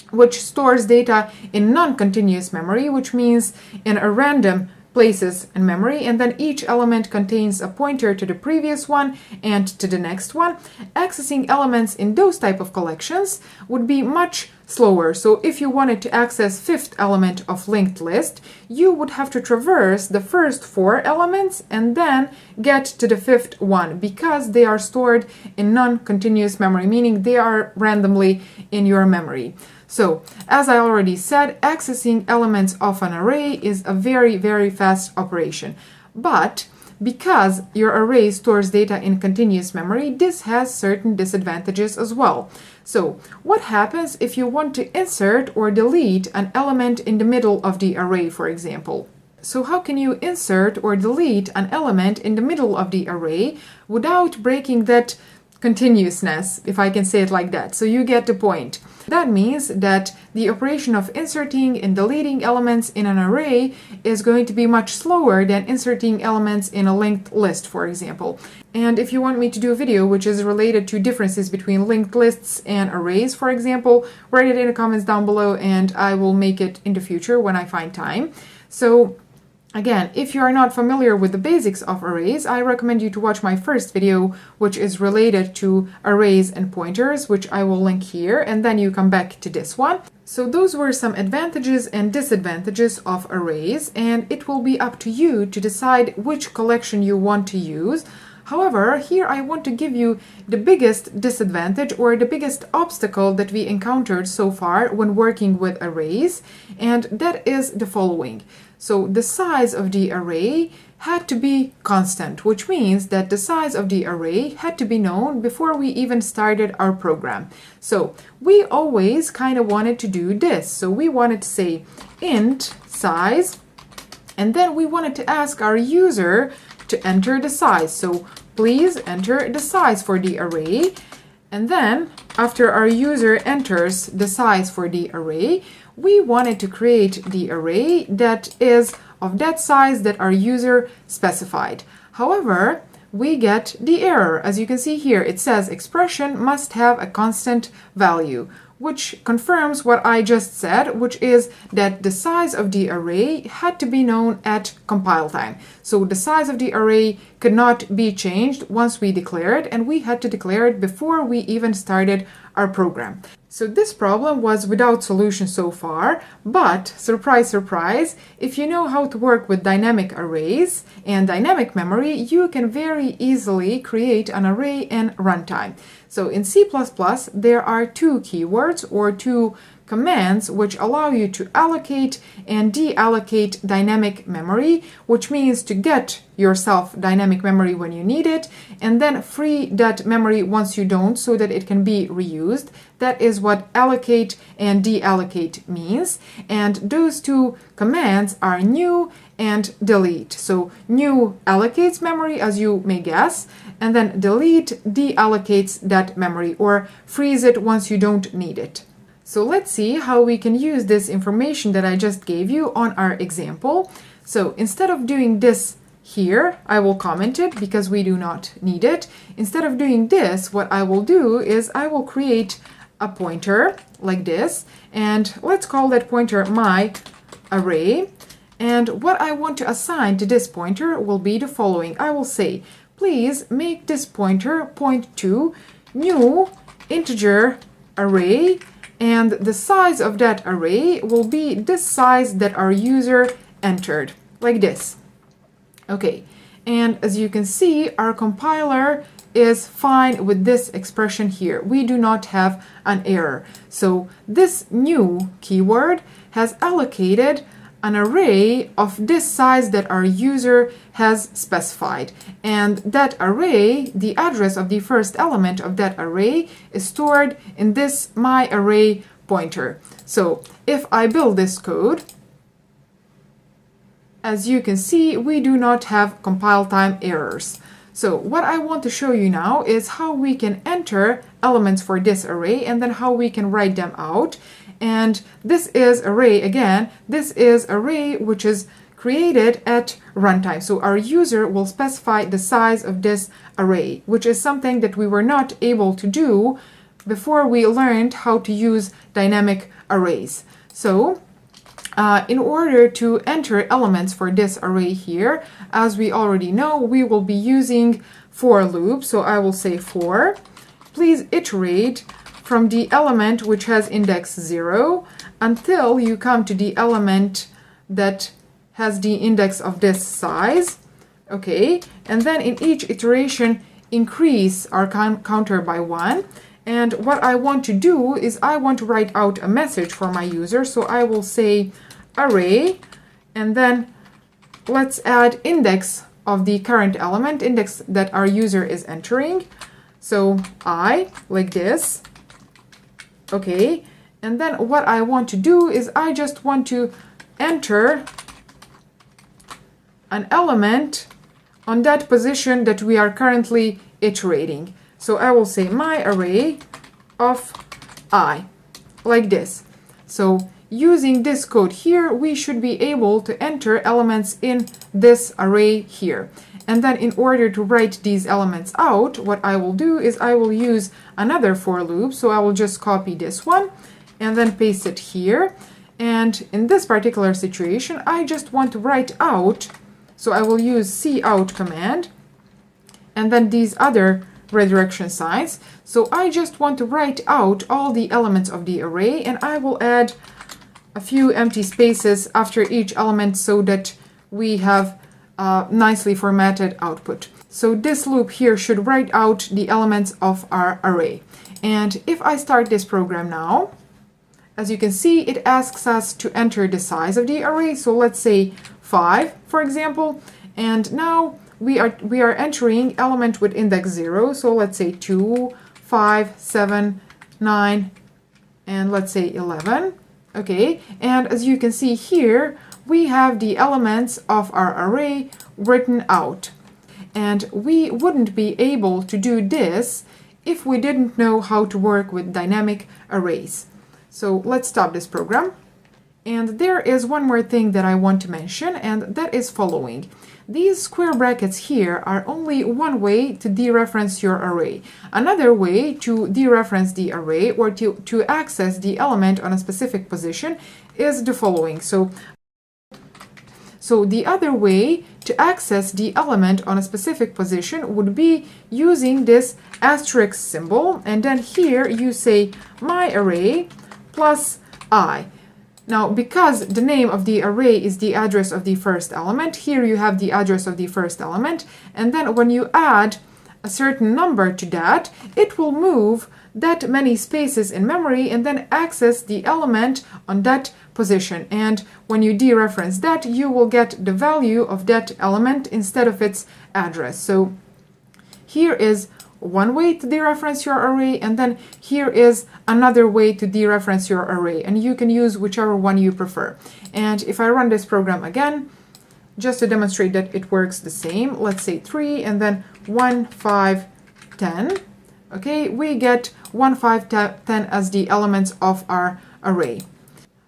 Speaker 1: which stores data in non-continuous memory, which means in a random places in memory, and then each element contains a pointer to the previous one and to the next one, accessing elements in those type of collections would be much slower. So if you wanted to access 5th element of linked list, you would have to traverse the first 4 elements and then get to the 5th one, because they are stored in non-continuous memory, meaning they are randomly in your memory. So, as I already said, accessing elements of an array is a very, very fast operation. But because your array stores data in continuous memory, this has certain disadvantages as well. So, what happens if you want to insert or delete an element in the middle of the array, for example? So how can you insert or delete an element in the middle of the array without breaking that continuousness, if I can say it like that? So you get the point. That means that the operation of inserting and deleting elements in an array is going to be much slower than inserting elements in a linked list, for example. And if you want me to do a video which is related to differences between linked lists and arrays, for example, write it in the comments down below and I will make it in the future when I find time. So again, if you are not familiar with the basics of arrays, I recommend you to watch my first video, which is related to arrays and pointers, which I will link here, and then you come back to this one. So those were some advantages and disadvantages of arrays, and it will be up to you to decide which collection you want to use. However, here I want to give you the biggest disadvantage or the biggest obstacle that we encountered so far when working with arrays, and that is the following. So the size of the array had to be constant, which means that the size of the array had to be known before we even started our program. So we always kind of wanted to do this. So we wanted to say int size, and then we wanted to ask our user to enter the size. So please enter the size for the array. And then after our user enters the size for the array, we wanted to create the array that is of that size that our user specified. However, we get the error. As you can see here, it says expression must have a constant value, which confirms what I just said, which is that the size of the array had to be known at compile time. So the size of the array could not be changed once we declare it, and we had to declare it before we even started our program. So this problem was without solution so far, but surprise, surprise, if you know how to work with dynamic arrays and dynamic memory, you can very easily create an array in runtime. So in C++, there are 2 keywords or 2 commands which allow you to allocate and deallocate dynamic memory, which means to get yourself dynamic memory when you need it and then free that memory once you don't so that it can be reused. That is what allocate and deallocate means. And those 2 commands are new and delete. So new allocates memory, as you may guess, and then delete deallocates that memory or freeze it once you don't need it. So let's see how we can use this information that I just gave you on our example. So instead of doing this here, I will comment it because we do not need it. Instead of doing this, what I will do is I will create a pointer like this, and let's call that pointer my array. And what I want to assign to this pointer will be the following. I will say, please make this pointer point to new integer array, and the size of that array will be this size that our user entered, like this. Okay, and as you can see, our compiler is fine with this expression here. We do not have an error. So this new keyword has allocated an array of this size that our user has specified. And that array, the address of the first element of that array, is stored in this myArray pointer. So if I build this code, as you can see, we do not have compile time errors. So what I want to show you now is how we can enter elements for this array and then how we can write them out. And this is array, again, this is array which is created at runtime. So our user will specify the size of this array, which is something that we were not able to do before we learned how to use dynamic arrays. So in order to enter elements for this array here, as we already know, we will be using for loop. So I will say for, please iterate from the element which has index 0 until you come to the element that has the index of this size. Okay, and then in each iteration, increase our counter by 1. And what I want to do is I want to write out a message for my user. So I will say array, and then let's add index of the current element, index that our user is entering. So I, like this. Okay, and then what I want to do is I just want to enter an element on that position that we are currently iterating. So I will say my array of I, like this. So using this code here, we should be able to enter elements in this array here. And then in order to write these elements out, what I will do is I will use another for loop. So I will just copy this one and then paste it here. And in this particular situation, I just want to write out. So I will use cout command and then these other redirection signs. So I just want to write out all the elements of the array, and I will add a few empty spaces after each element so that we have nicely formatted output. So this loop here should write out the elements of our array. And if I start this program now, as you can see, it asks us to enter the size of the array. So let's say 5, for example. And now we are entering element with index 0. So let's say 2, 5, 7, 9, and let's say 11. Okay, and as you can see here, we have the elements of our array written out. And we wouldn't be able to do this if we didn't know how to work with dynamic arrays. So let's stop this program. And there is one more thing that I want to mention, and that is following. These square brackets here are only one way to dereference your array. Another way to dereference the array or to access the element on a specific position is the following. So the other way to access the element on a specific position would be using this asterisk symbol, and then here you say my array plus I. Now, because the name of the array is the address of the first element, here you have the address of the first element, and then when you add a certain number to that, it will move that many spaces in memory and then access the element on that position. And when you dereference that, you will get the value of that element instead of its address. So here is one way to dereference your array, and then here is another way to dereference your array, and you can use whichever one you prefer. And if I run this program again, just to demonstrate that it works the same, let's say 3 and then 1, 5, 10. Okay, we get 1, 5, 10 as the elements of our array.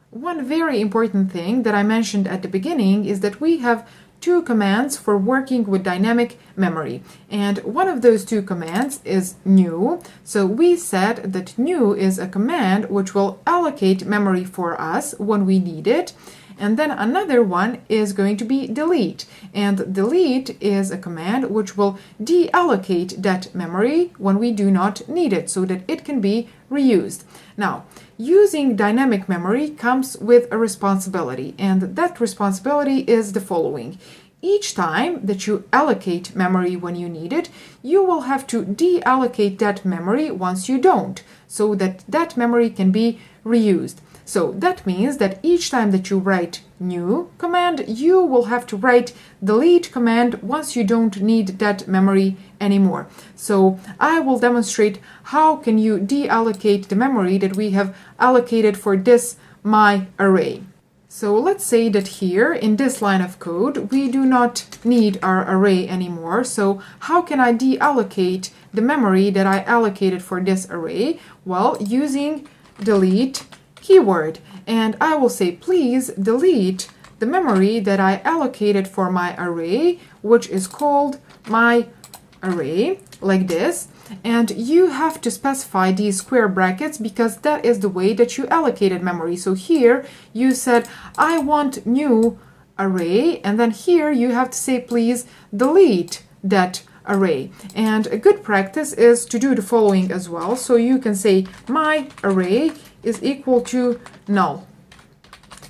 Speaker 1: One very important thing that I mentioned at the beginning is that we have two commands for working with dynamic memory. And one of those two commands is new. So we said that new is a command which will allocate memory for us when we need it. And then another one is going to be delete. And delete is a command which will deallocate that memory when we do not need it so that it can be reused. Now, using dynamic memory comes with a responsibility, and that responsibility is the following. Each time that you allocate memory when you need it, you will have to deallocate that memory once you don't, so that that memory can be reused. So that means that each time that you write new command, you will have to write delete command once you don't need that memory anymore. So I will demonstrate how can you deallocate the memory that we have allocated for this my array. So let's say that here in this line of code, we do not need our array anymore. So how can I deallocate the memory that I allocated for this array? Well, using delete keyword. And I will say, please delete the memory that I allocated for my array, which is called my array, like this. And you have to specify these square brackets because that is the way that you allocated memory. So here you said, I want new array. And then here you have to say, please delete that array. And a good practice is to do the following as well. So you can say my array is equal to null,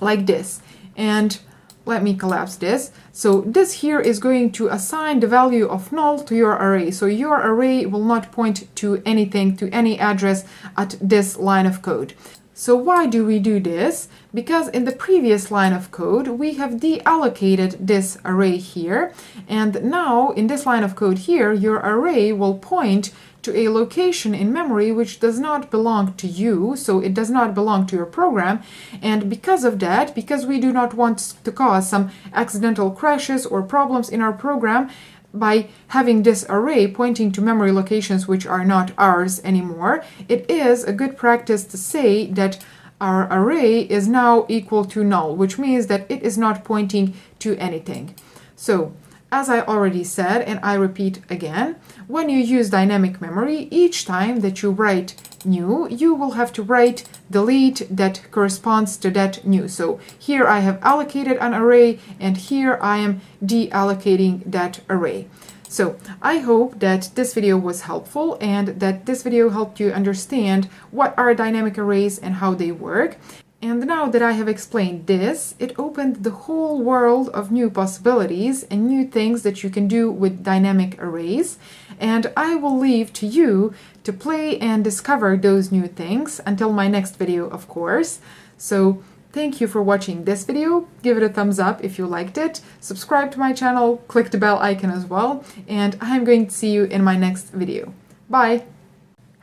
Speaker 1: like this. And let me collapse this. So this here is going to assign the value of null to your array. So your array will not point to anything, to any address at this line of code. So why do we do this? Because in the previous line of code, we have deallocated this array here. And now in this line of code here, your array will point to a location in memory which does not belong to you, so it does not belong to your program. And because of that, because we do not want to cause some accidental crashes or problems in our program by having this array pointing to memory locations which are not ours anymore, it is a good practice to say that our array is now equal to null, which means that it is not pointing to anything. So, as I already said, and I repeat again, when you use dynamic memory, each time that you write new, you will have to write delete that corresponds to that new. So here I have allocated an array, and here I am deallocating that array. So I hope that this video was helpful and that this video helped you understand what are dynamic arrays and how they work. And now that I have explained this, it opened the whole world of new possibilities and new things that you can do with dynamic arrays. And I will leave to you to play and discover those new things until my next video, of course. So thank you for watching this video. Give it a thumbs up if you liked it. Subscribe to my channel, click the bell icon as well. And I'm going to see you in my next video. Bye!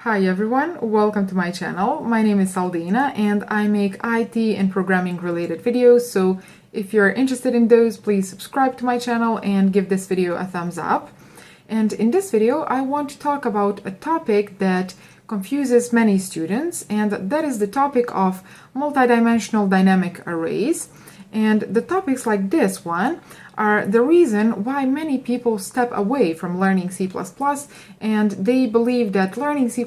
Speaker 1: Hi everyone, welcome to my channel. My name is Saldina and I make IT and programming related videos, so if you're interested in those, please subscribe to my channel and give this video a thumbs up. And in this video, I want to talk about a topic that confuses many students, and that is the topic of multidimensional dynamic arrays. And the topics like this one are the reason why many people step away from learning C++, and they believe that learning C++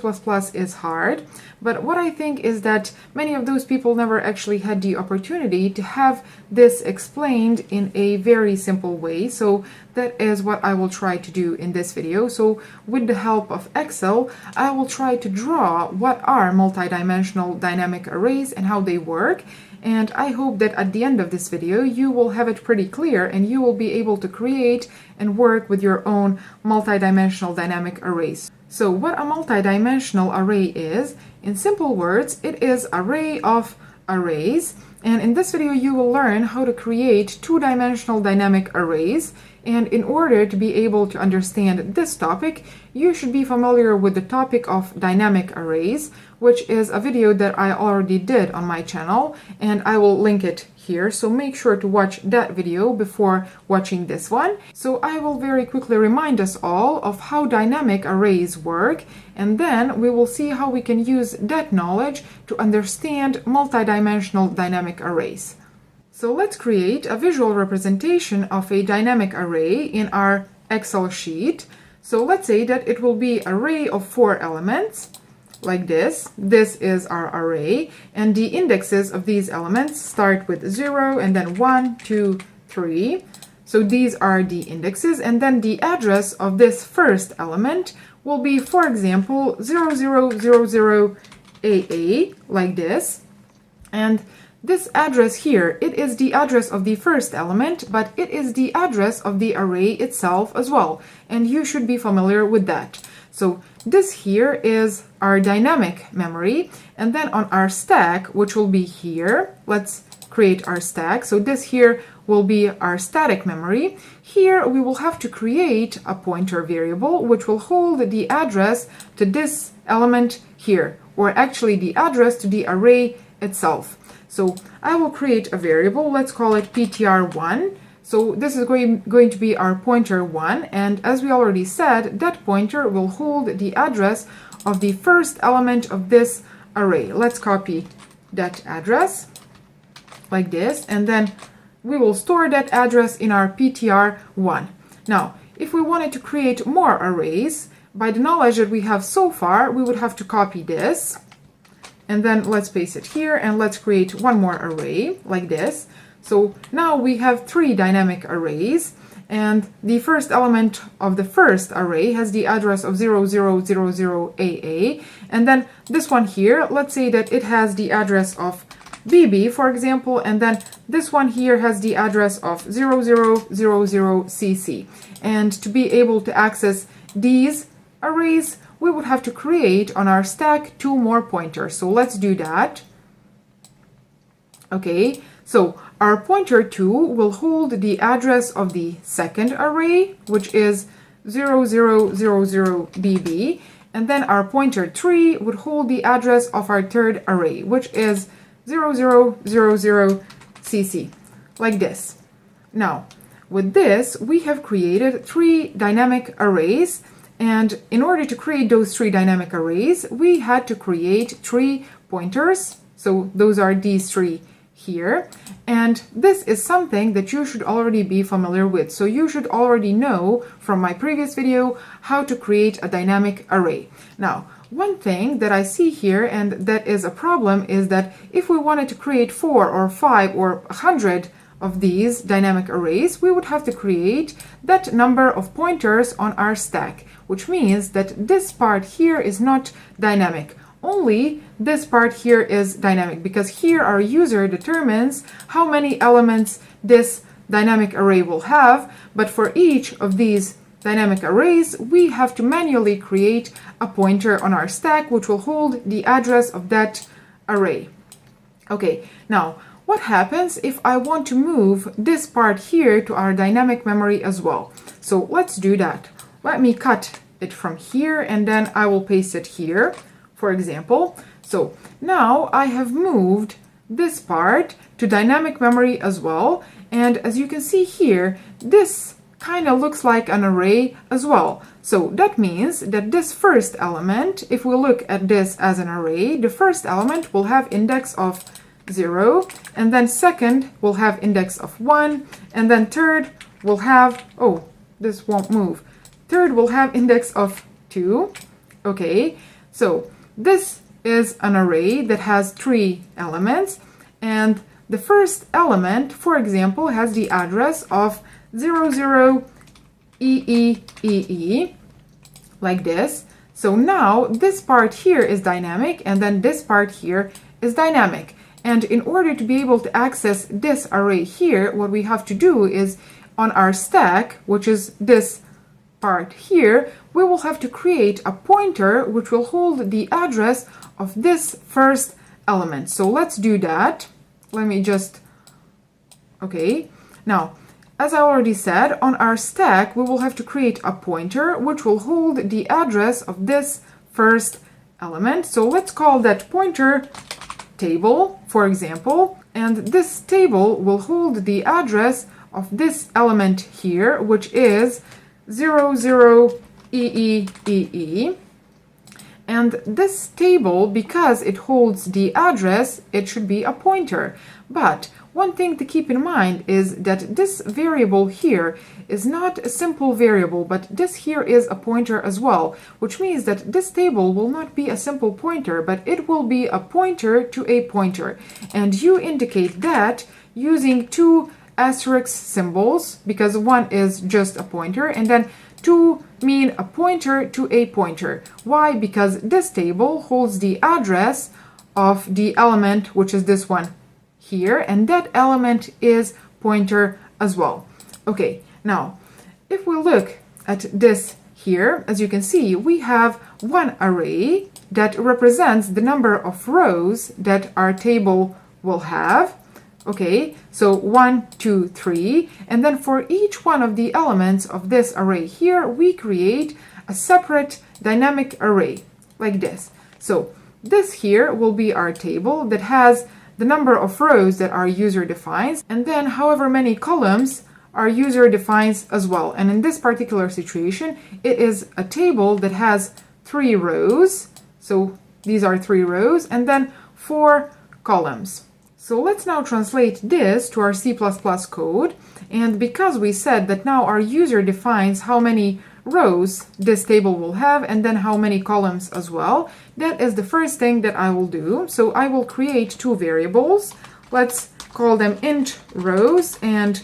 Speaker 1: is hard. But what I think is that many of those people never actually had the opportunity to have this explained in a very simple way. So that is what I will try to do in this video. So with the help of Excel, I will try to draw what are multidimensional dynamic arrays and how they work. And I hope that at the end of this video, you will have it pretty clear and you will be able to create and work with your own multidimensional dynamic arrays. So what a multidimensional array is, in simple words, it is an array of arrays. And in this video, you will learn how to create two-dimensional dynamic arrays And in order to be able to understand this topic, you should be familiar with the topic of dynamic arrays, which is a video that I already did on my channel, and I will link it here. So make sure to watch that video before watching this one. So I will very quickly remind us all of how dynamic arrays work, and then we will see how we can use that knowledge to understand multidimensional dynamic arrays. So let's create a visual representation of a dynamic array in our Excel sheet. So let's say that it will be an array of 4 elements, like this. This is our array, and the indexes of these elements start with 0 and then 1, 2, 3. So these are the indexes, and then the address of this first element will be, for example, 0000AA, like this. And this address here, it is the address of the first element, but it is the address of the array itself as well, and you should be familiar with that. So this here is our dynamic memory, and then on our stack, which will be here, let's create our stack. So this here will be our static memory. Here we will have to create a pointer variable which will hold the address to this element here, or actually the address to the array itself. So I will create a variable, let's call it ptr1. So this is going to be our pointer 1, and as we already said, that pointer will hold the address of the first element of this array. Let's copy that address like this, and then we will store that address in our ptr1. Now, if we wanted to create more arrays, by the knowledge that we have so far, we would have to copy this, and then let's paste it here, and let's create one more array like this. So now we have 3 dynamic arrays, and the first element of the first array has the address of 0000AA, and then this one here, let's say that it has the address of BB, for example, and then this one here has the address of 0000CC. And to be able to access these arrays, we would have to create on our stack 2 more pointers. So let's do that. Okay, so our pointer 2 will hold the address of the second array, which is 0000BB, and then our pointer 3 would hold the address of our third array, which is 0000CC, like this. Now, with this, we have created 3 dynamic arrays, and in order to create those 3 dynamic arrays, we had to create 3 pointers. So those are these 3 here, and this is something that you should already be familiar with. So you should already know from my previous video how to create a dynamic array. Now, one thing that I see here, and that is a problem, is that if we wanted to create 4 or 5 or 100 of these dynamic arrays, we would have to create that number of pointers on our stack, which means that this part here is not dynamic. Only this part here is dynamic, because here our user determines how many elements this dynamic array will have, but for each of these dynamic arrays, we have to manually create a pointer on our stack which will hold the address of that array. Okay, now what happens if I want to move this part here to our dynamic memory as well? So let's do that. Let me cut it from here, and then I will paste it here, for example. So now I have moved this part to dynamic memory as well, and as you can see here, this kind of looks like an array as well. So that means that this first element, if we look at this as an array, the first element will have index of 0, and then second will have index of 1, and then third will have, oh, this won't move. Third will have index of 2. Okay, so this is an array that has 3 elements, and the first element, for example, has the address of 00EEEE, like this. So now this part here is dynamic, and then this part here is dynamic. And in order to be able to access this array here, what we have to do is on our stack, which is this part here, we will have to create a pointer which will hold the address of this first element. So let's do that. Let me just, okay. Now, as I already said, on our stack, we will have to create a pointer which will hold the address of this first element. So let's call that pointer table, for example, and this table will hold the address of this element here, which is 00EEEE. And this table, because it holds the address, it should be a pointer. But one thing to keep in mind is that this variable here is not a simple variable, but this here is a pointer as well, which means that this table will not be a simple pointer, but it will be a pointer to a pointer. And you indicate that using two asterisk symbols, because one is just a pointer, and then two mean a pointer to a pointer. Why? Because this table holds the address of the element, which is this one here, and that element is pointer as well. Okay, now if we look at this here, as you can see, we have one array that represents the number of rows that our table will have. Okay, so 1, 2, 3, and then for each one of the elements of this array here, we create a separate dynamic array like this. So this here will be our table that has the number of rows that our user defines, and then however many columns our user defines as well. And in this particular situation, it is a table that has 3 rows. So these are 3 rows, and then 4 columns. So let's now translate this to our C++ code. And because we said that now our user defines how many rows this table will have and then how many columns as well, that is the first thing that I will do. So I will create 2 variables. Let's call them int rows and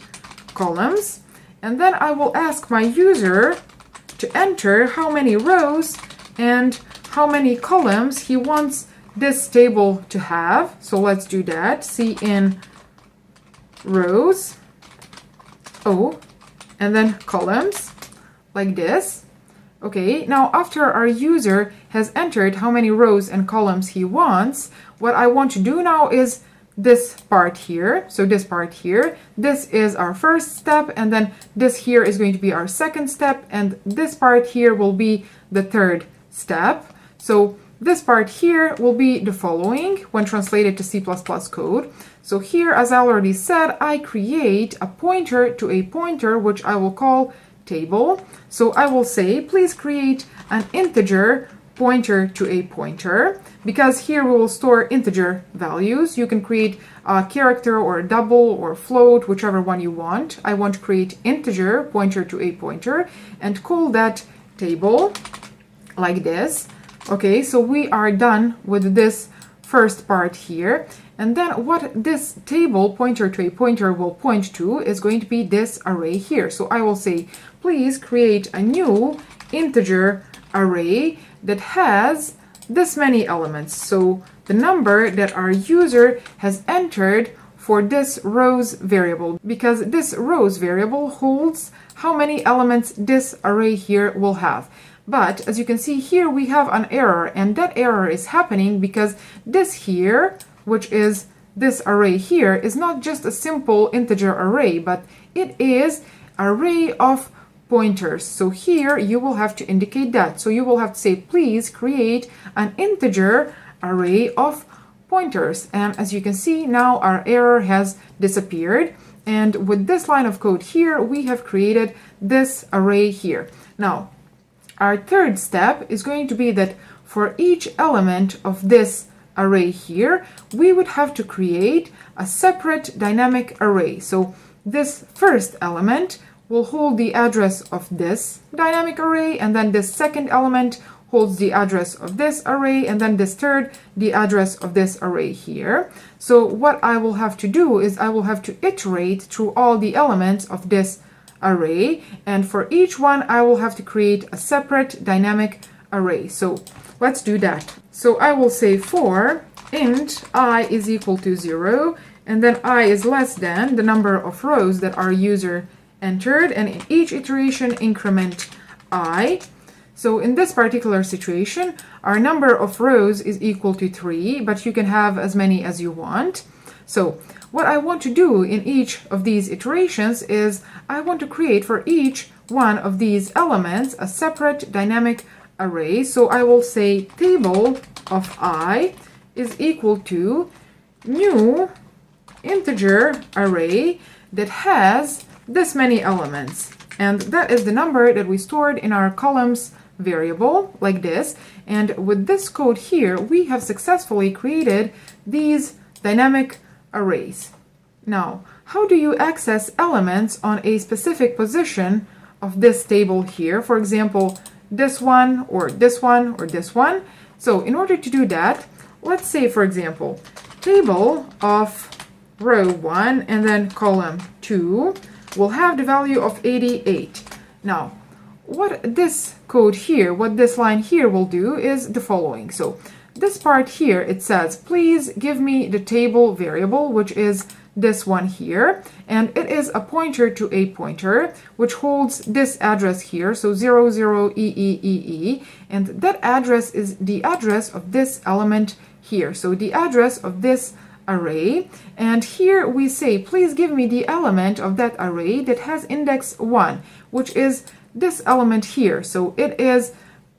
Speaker 1: columns. And then I will ask my user to enter how many rows and how many columns he wants this table to have. So let's do that. Cin rows, and then columns, like this. Okay, now after our user has entered how many rows and columns he wants, what I want to do now is this part here. So this part here, this is our first step, and then this here is going to be our second step, and this part here will be the third step. So this part here will be the following when translated to C++ code. So here, as I already said, I create a pointer to a pointer, which I will call table. So I will say, please create an integer pointer to a pointer, because here we will store integer values. You can create a character or a double or float, whichever one you want. I want to create integer pointer to a pointer and call that table like this. Okay, so we are done with this first part here. And then what this table pointer to a pointer will point to is going to be this array here. So I will say, please create a new integer array that has this many elements. So the number that our user has entered for this rows variable, because this rows variable holds how many elements this array here will have. But as you can see here, we have an error, and that error is happening because this here, which is this array here, is not just a simple integer array, but it is an array of pointers. So here you will have to indicate that. So you will have to say, please create an integer array of pointers. And as you can see, now our error has disappeared. And with this line of code here, we have created this array here. Now, our third step is going to be that for each element of this array here, we would have to create a separate dynamic array. So this first element will hold the address of this dynamic array, and then this second element holds the address of this array, and then this third, the address of this array here. So what I will have to do is I will have to iterate through all the elements of this array, and for each one I will have to create a separate dynamic array. So let's do that. So I will say for int I is equal to 0, and then I is less than the number of rows that our user entered, and in each iteration increment I. So in this particular situation, our number of rows is equal to 3, but you can have as many as you want. So what I want to do in each of these iterations is I want to create for each one of these elements a separate dynamic array. So I will say table of I is equal to new integer array that has this many elements. And that is the number that we stored in our columns variable, like this. And with this code here, we have successfully created these dynamic arrays. Now, how do you access elements on a specific position of this table here? For example, this one, or this one, or this one. So in order to do that, let's say, for example, table of row 1 and then column 2 will have the value of 88. Now, what this code here, what this line here will do is the following. So this part here, it says, please give me the table variable, which is this one here, and it is a pointer to a pointer, which holds this address here, so 00EEEE, and that address is the address of this element here, so the address of this array. And here we say, please give me the element of that array that has index 1, which is this element here. So it is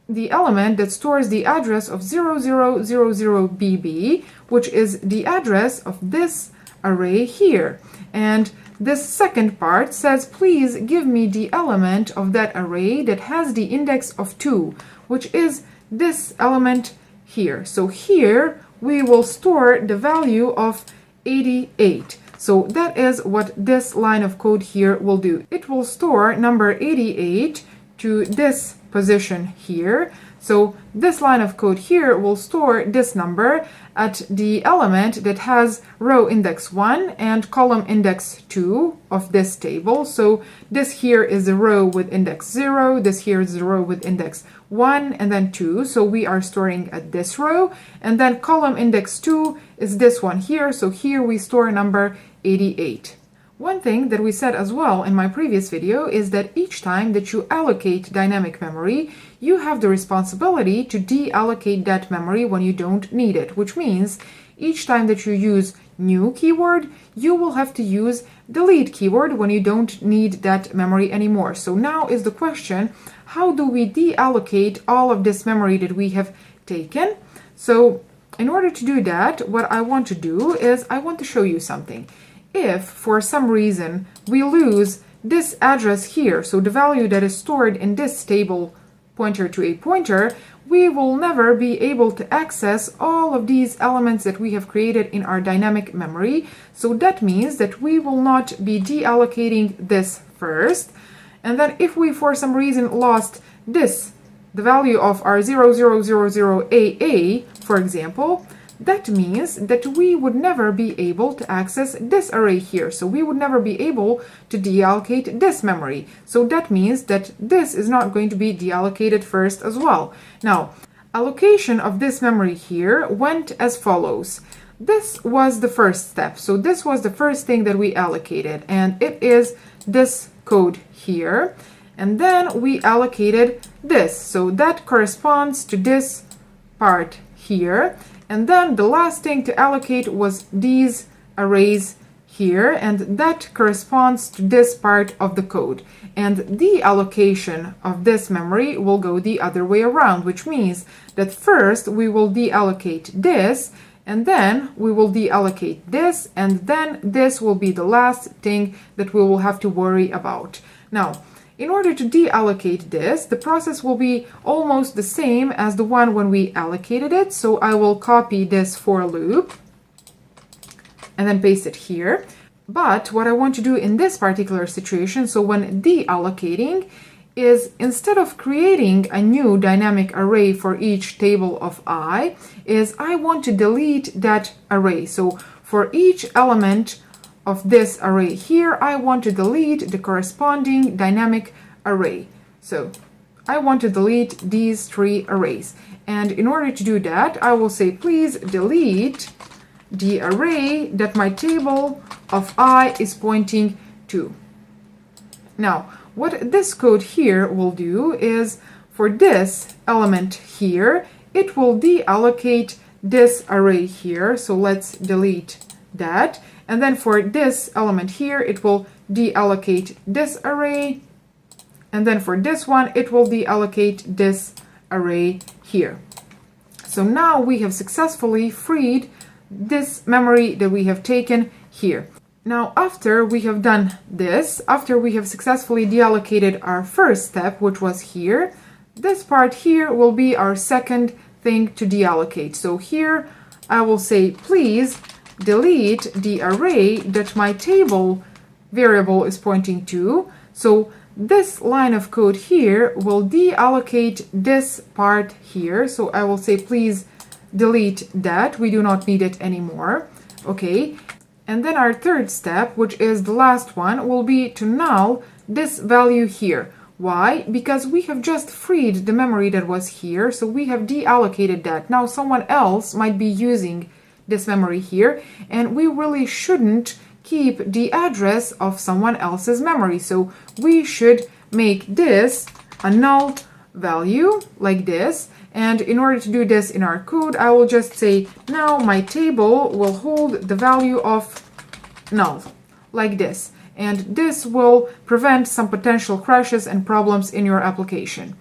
Speaker 1: the element that stores the address of 0000BB, which is the address of this array here. And this second part says, please give me the element of that array that has the index of 2, which is this element here. So here we will store the value of 88. So that is what this line of code here will do. It will store number 88 to this position here. So this line of code here will store this number at the element that has row index 1 and column index 2 of this table. So this here is a row with index 0, this here is a row with index 1 and then 2. So we are storing at this row. And then column index 2 is this one here. So here we store number 88. One thing that we said as well in my previous video is that each time that you allocate dynamic memory, you have the responsibility to deallocate that memory when you don't need it, which means each time that you use new keyword, you will have to use delete keyword when you don't need that memory anymore. So now is the question, how do we deallocate all of this memory that we have taken? So in order to do that, what I want to do is I want to show you something. If for some reason we lose this address here, so the value that is stored in this table pointer to a pointer, we will never be able to access all of these elements that we have created in our dynamic memory. So that means that we will not be deallocating this first. And then if we for some reason lost this, the value of our 0000AA, for example, that means that we would never be able to access this array here. So we would never be able to deallocate this memory. So that means that this is not going to be deallocated first as well. Now, allocation of this memory here went as follows. This was the first step. So this was the first thing that we allocated, and it is this code here. And then we allocated this. So that corresponds to this part here. And then the last thing to allocate was these arrays here, and that corresponds to this part of the code. And the allocation of this memory will go the other way around, which means that first we will deallocate this, and then we will deallocate this, and then this will be the last thing that we will have to worry about. Now, in order to deallocate this, the process will be almost the same as the one when we allocated it. So I will copy this for loop and then paste it here. But what I want to do in this particular situation, so when deallocating, is instead of creating a new dynamic array for each table of I, is I want to delete that array. So for each element of this array here, I want to delete the corresponding dynamic array. So I want to delete these 3 arrays. And in order to do that, I will say, please delete the array that my table of I is pointing to. Now, what this code here will do is for this element here, it will deallocate this array here. So let's delete that. And then for this element here, it will deallocate this array. And then for this one, it will deallocate this array here. So now we have successfully freed this memory that we have taken here. Now, after we have done this, after we have successfully deallocated our first step, which was here, this part here will be our second thing to deallocate. So here I will say, please delete the array that my table variable is pointing to. So this line of code here will deallocate this part here. So I will say, please delete that. We do not need it anymore. Okay. And then our third step, which is the last one, will be to null this value here. Why? Because we have just freed the memory that was here, so we have deallocated that. Now someone else might be using this memory here, and we really shouldn't keep the address of someone else's memory. So we should make this a null value like this. And in order to do this in our code, I will just say, now my table will hold the value of null, like this. And this will prevent some potential crashes and problems in your application.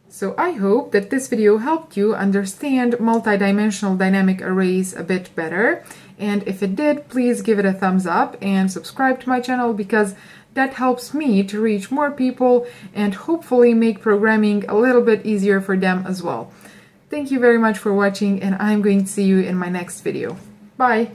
Speaker 1: So I hope that this video helped you understand multidimensional dynamic arrays a bit better. And if it did, please give it a thumbs up and subscribe to my channel, because that helps me to reach more people and hopefully make programming a little bit easier for them as well. Thank you very much for watching, and I'm going to see you in my next video. Bye!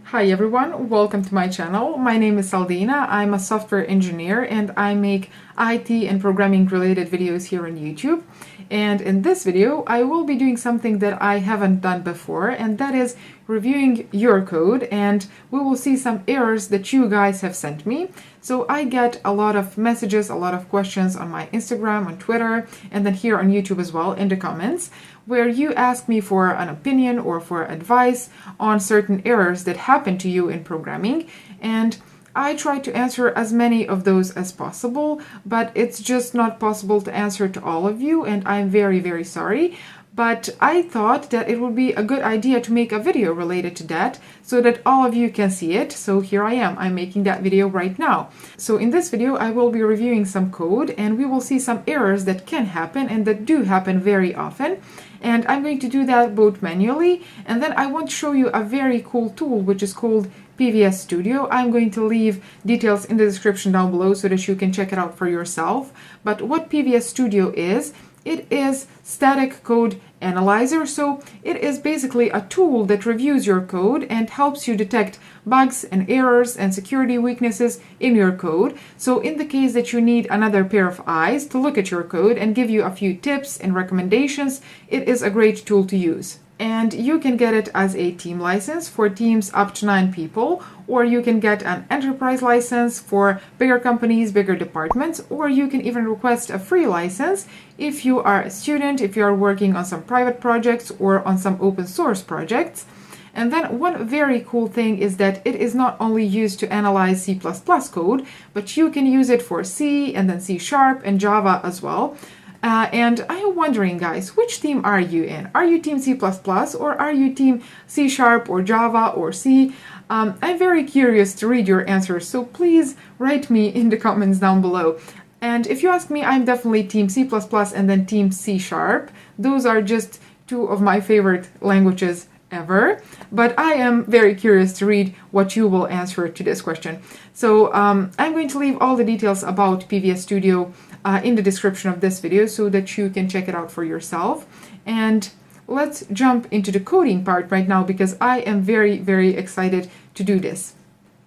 Speaker 1: Hi everyone, welcome to my channel. My name is Saldina. I'm a software engineer and I make IT and programming related videos here on YouTube. And in this video, I will be doing something that I haven't done before, and that is reviewing your code, and we will see some errors that you guys have sent me. So I get a lot of messages, a lot of questions on my Instagram, on Twitter, and then here on YouTube as well in the comments, where you ask me for an opinion or for advice on certain errors that happen to you in programming. And I try to answer as many of those as possible, but it's just not possible to answer to all of you, and I'm very, very sorry. But I thought that it would be a good idea to make a video related to that so that all of you can see it. So here I am, I'm making that video right now. So in this video, I will be reviewing some code, and we will see some errors that can happen and that do happen very often. And I'm going to do that both manually, and then I want to show you a very cool tool which is called PVS Studio. I'm going to leave details in the description down below so that you can check it out for yourself. But what PVS Studio is, it is static code analyzer. So it is basically a tool that reviews your code and helps you detect bugs and errors and security weaknesses in your code. So in the case that you need another pair of eyes to look at your code and give you a few tips and recommendations, it is a great tool to use. And you can get it as a team license for teams up to 9 people, or you can get an enterprise license for bigger companies, bigger departments, or you can even request a free license if you are a student, if you are working on some private projects or on some open source projects. And then one very cool thing is that it is not only used to analyze C++ code, but you can use it for C and then C# and Java as well. And I am wondering, guys, which team are you in? Are you team C++ or are you team C# or Java or C? I'm very curious to read your answers, so please write me in the comments down below. And if you ask me, I'm definitely team C++ and then team C#. Those are just two of my favorite languages ever, but I am very curious to read what you will answer to this question. So I'm going to leave all the details about PVS Studio in the description of this video so that you can check it out for yourself. And let's jump into the coding part right now, because I am very, very excited to do this.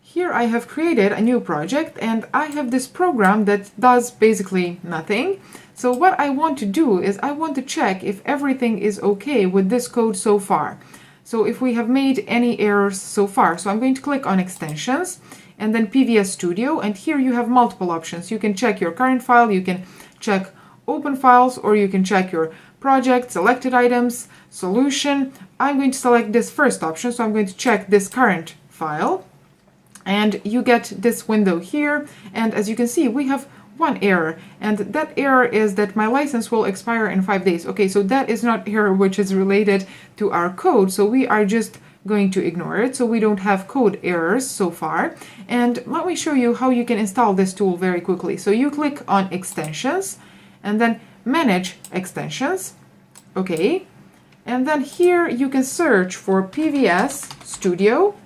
Speaker 1: Here I have created a new project and I have this program that does basically nothing. So what I want to do is I want to check if everything is okay with this code so far. So if we have made any errors so far. So I'm going to click on extensions and then PVS Studio, and here you have multiple options. You can check your current file, you can check open files, or you can check your project, selected items, solution. I'm going to select this first option, so I'm going to check this current file, and you get this window here. And as you can see, we have one error, and that error is that my license will expire in 5 days. Okay, so that is not error which is related to our code, so we are just going to ignore it, so we don't have code errors so far. And let me show you how you can install this tool very quickly. So you click on extensions and then manage extensions. Okay. And then here you can search for PVS Studio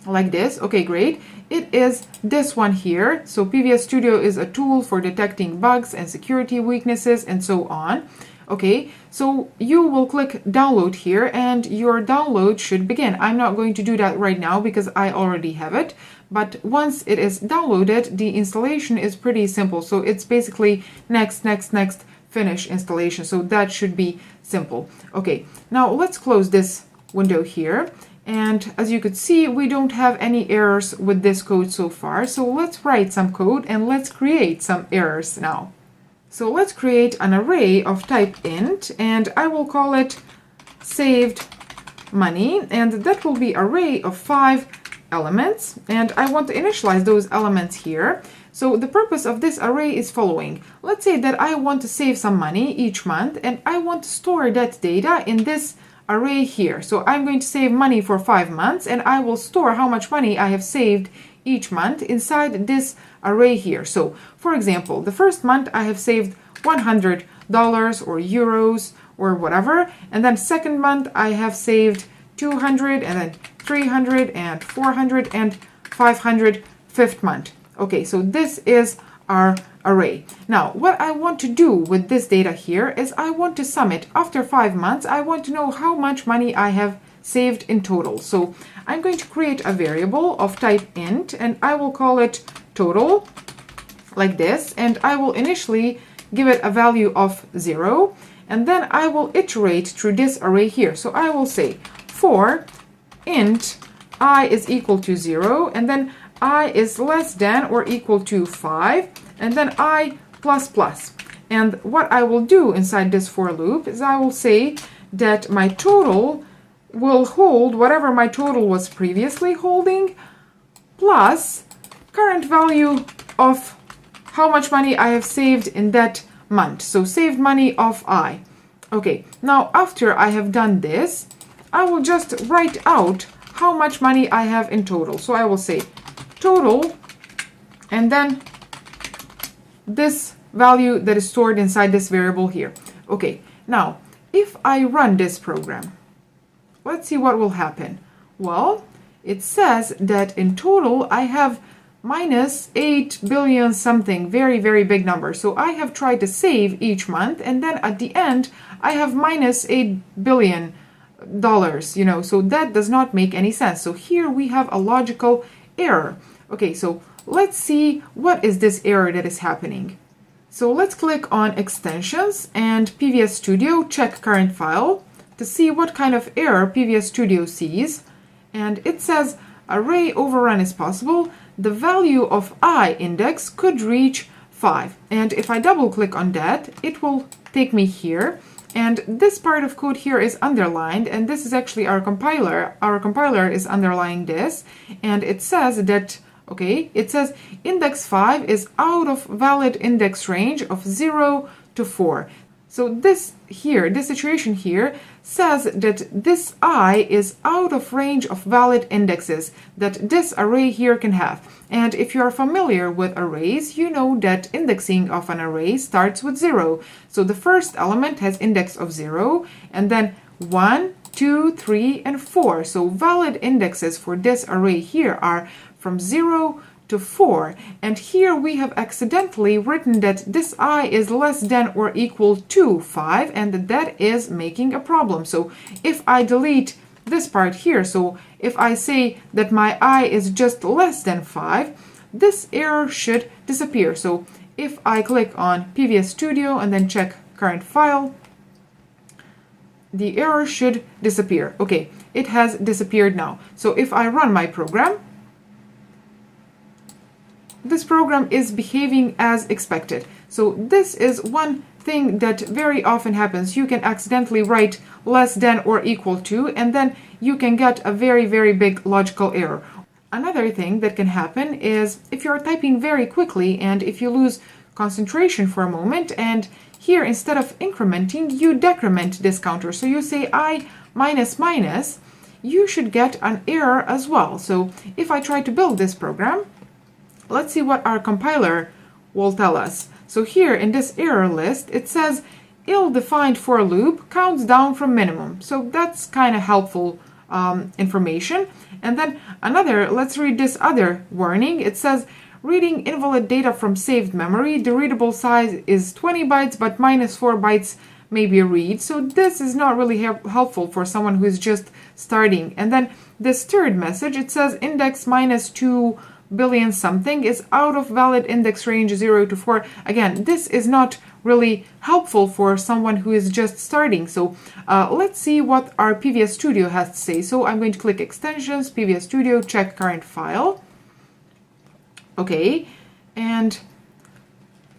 Speaker 1: like this. Okay, great. It is this one here. So PVS Studio is a tool for detecting bugs and security weaknesses and so on. Okay, so you will click download here and your download should begin. I'm not going to do that right now because I already have it. But once it is downloaded, the installation is pretty simple. So it's basically next, finish installation. So that should be simple. Okay, now let's close this window here. And as you could see, we don't have any errors with this code so far. So let's write some code and let's create some errors now. So let's create an array of type int, and I will call it saved money, and that will be an array of 5 elements, and I want to initialize those elements here. So the purpose of this array is following. Let's say that I want to save some money each month, and I want to store that data in this array here. So I'm going to save money for 5 months, and I will store how much money I have saved each month inside this array here. So for example, the first month I have saved $100 or euros or whatever, and then second month I have saved 200, and then 300 and 400 and 500 fifth month. Okay, so this is our array. Now what I want to do with this data here is I want to sum it. After 5 months I want to know how much money I have saved in total. So I'm going to create a variable of type int, and I will call it total like this, and I will initially give it a value of 0, and then I will iterate through this array here. So I will say for int I is equal to 0, and then I is less than or equal to 5, and then I plus plus. And what I will do inside this for loop is I will say that my total will hold whatever my total was previously holding plus current value of how much money I have saved in that month. So saved money of I. Okay, now after I have done this, I will just write out how much money I have in total. So I will say total, and then this value that is stored inside this variable here. Okay, now if I run this program, let's see what will happen. Well, it says that in total I have minus 8 billion something, very big number. So I have tried to save each month, and then at the end I have minus $8 billion, so that does not make any sense. So here we have a logical error. Okay, so let's see what is this error that is happening. So let's click on extensions and PVS Studio, check current file to see what kind of error PVS Studio sees. And it says array overrun is possible. The value of I index could reach 5. And if I double click on that, it will take me here. And this part of code here is underlined, and this is actually our compiler. Our compiler is underlying this, and it says that, okay, it says index 5 is out of valid index range of 0 to 4. So this situation here says that this I is out of range of valid indexes that this array here can have. And if you are familiar with arrays, you know that indexing of an array starts with 0. So the first element has index of 0, and then 1, 2, 3, and 4. So valid indexes for this array here are from 0 to 4, and here we have accidentally written that this I is less than or equal to 5, and that is making a problem. So if I delete this part here, so if I say that my I is just less than 5, this error should disappear. So if I click on PVS Studio and then check current file, the error should disappear. Okay, it has disappeared now. So if I run my program, this program is behaving as expected. So this is one thing that very often happens. You can accidentally write less than or equal to, and then you can get a very big logical error. Another thing that can happen is if you're typing very quickly and if you lose concentration for a moment, and here instead of incrementing, you decrement this counter. So you say I minus minus, you should get an error as well. So if I try to build this program, let's see what our compiler will tell us. So here in this error list, it says ill-defined for loop counts down from minimum. So that's kind of helpful information. And then another, let's read this other warning. It says reading invalid data from saved memory. The readable size is 20 bytes, but minus 4 bytes may be a read. So this is not really helpful for someone who is just starting. And then this third message, it says index minus 2 billion something is out of valid index range 0 to 4. Again, this is not really helpful for someone who is just starting. So let's see what our PVS Studio has to say. So I'm going to click Extensions, PVS Studio, check current file. Okay, and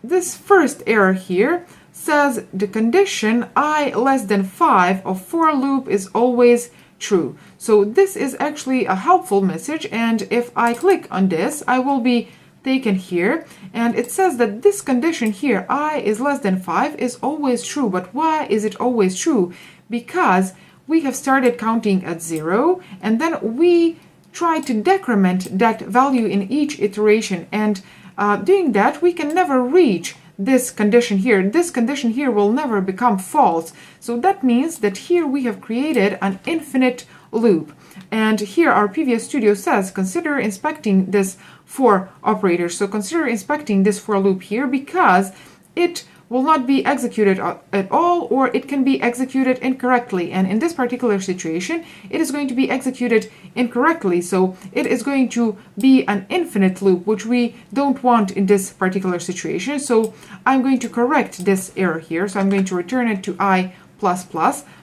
Speaker 1: this first error here says the condition I less than 5 of for loop is always true. So this is actually a helpful message, and if I click on this, I will be taken here, and it says that this condition here, I is less than 5, is always true. But why is it always true? Because we have started counting at 0, and then we try to decrement that value in each iteration, and doing that, we can never reach this condition here. This condition here will never become false. So that means that here we have created an infinite loop. And here our PVS Studio says, consider inspecting this for operator. So consider inspecting this for loop here, because it will not be executed at all, or it can be executed incorrectly. And in this particular situation, it is going to be executed incorrectly. So it is going to be an infinite loop, which we don't want in this particular situation. So I'm going to correct this error here. So I'm going to return it to I++.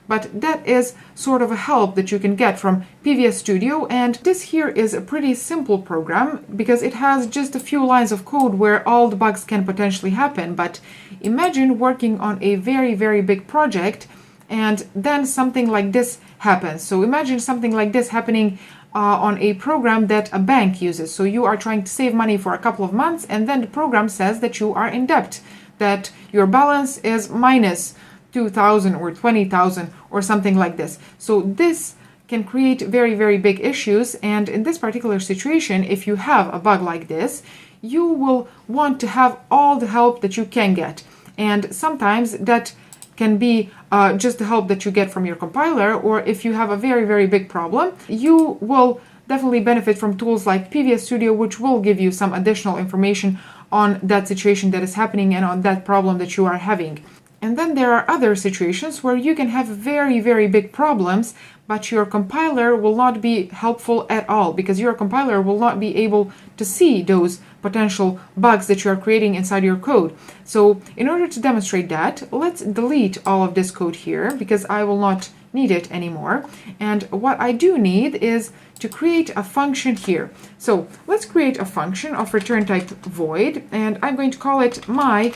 Speaker 1: But that is sort of a help that you can get from PVS Studio. And this here is a pretty simple program because it has just a few lines of code where all the bugs can potentially happen. But imagine working on a very, very big project and then something like this happens. So imagine something like this happening on a program that a bank uses. So you are trying to save money for a couple of months, and then the program says that you are in debt, that your balance is minus 2,000 or 20,000 or something like this. So this can create very, very big issues. And in this particular situation, if you have a bug like this, you will want to have all the help that you can get. And sometimes that can be just the help that you get from your compiler, or if you have a very, very big problem, you will definitely benefit from tools like PVS Studio, which will give you some additional information on that situation that is happening and on that problem that you are having. And then there are other situations where you can have very, very big problems, but your compiler will not be helpful at all, because your compiler will not be able to see those potential bugs that you are creating inside your code. So in order to demonstrate that, let's delete all of this code here, because I will not need it anymore. And what I do need is to create a function here. So let's create a function of return type void, and I'm going to call it my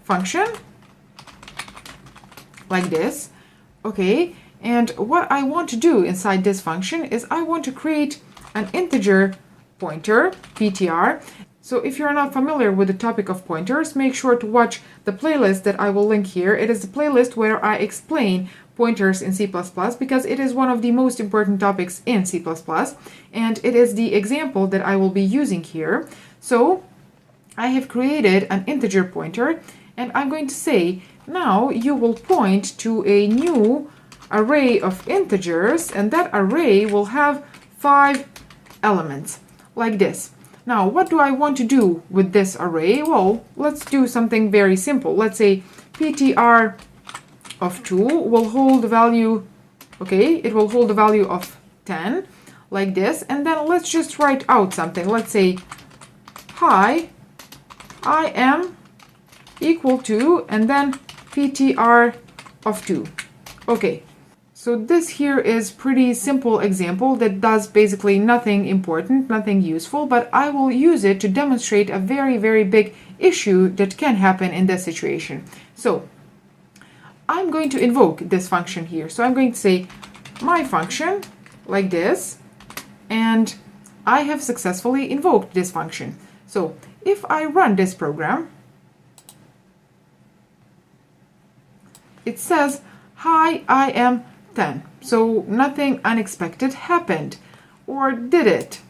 Speaker 1: function, like this. Okay, and what I want to do inside this function is I want to create an integer pointer, PTR. So if you're not familiar with the topic of pointers, make sure to watch the playlist that I will link here. It is the playlist where I explain pointers in C++, because it is one of the most important topics in C++, and it is the example that I will be using here. So I have created an integer pointer, and I'm going to say, now you will point to a new array of integers, and that array will have 5 elements, like this. Now, what do I want to do with this array? Well, let's do something very simple. Let's say ptr of 2 will hold the value, okay, it will hold the value of 10, like this. And then let's just write out something. Let's say, hi, I am equal to, and then ptr of 2. Okay, so this here is pretty simple example that does basically nothing important, nothing useful, but I will use it to demonstrate a very, very big issue that can happen in this situation. So I'm going to invoke this function here. So I'm going to say my function, like this, and I have successfully invoked this function. So if I run this program, it says, hi, I am 10. So nothing unexpected happened. Or did it?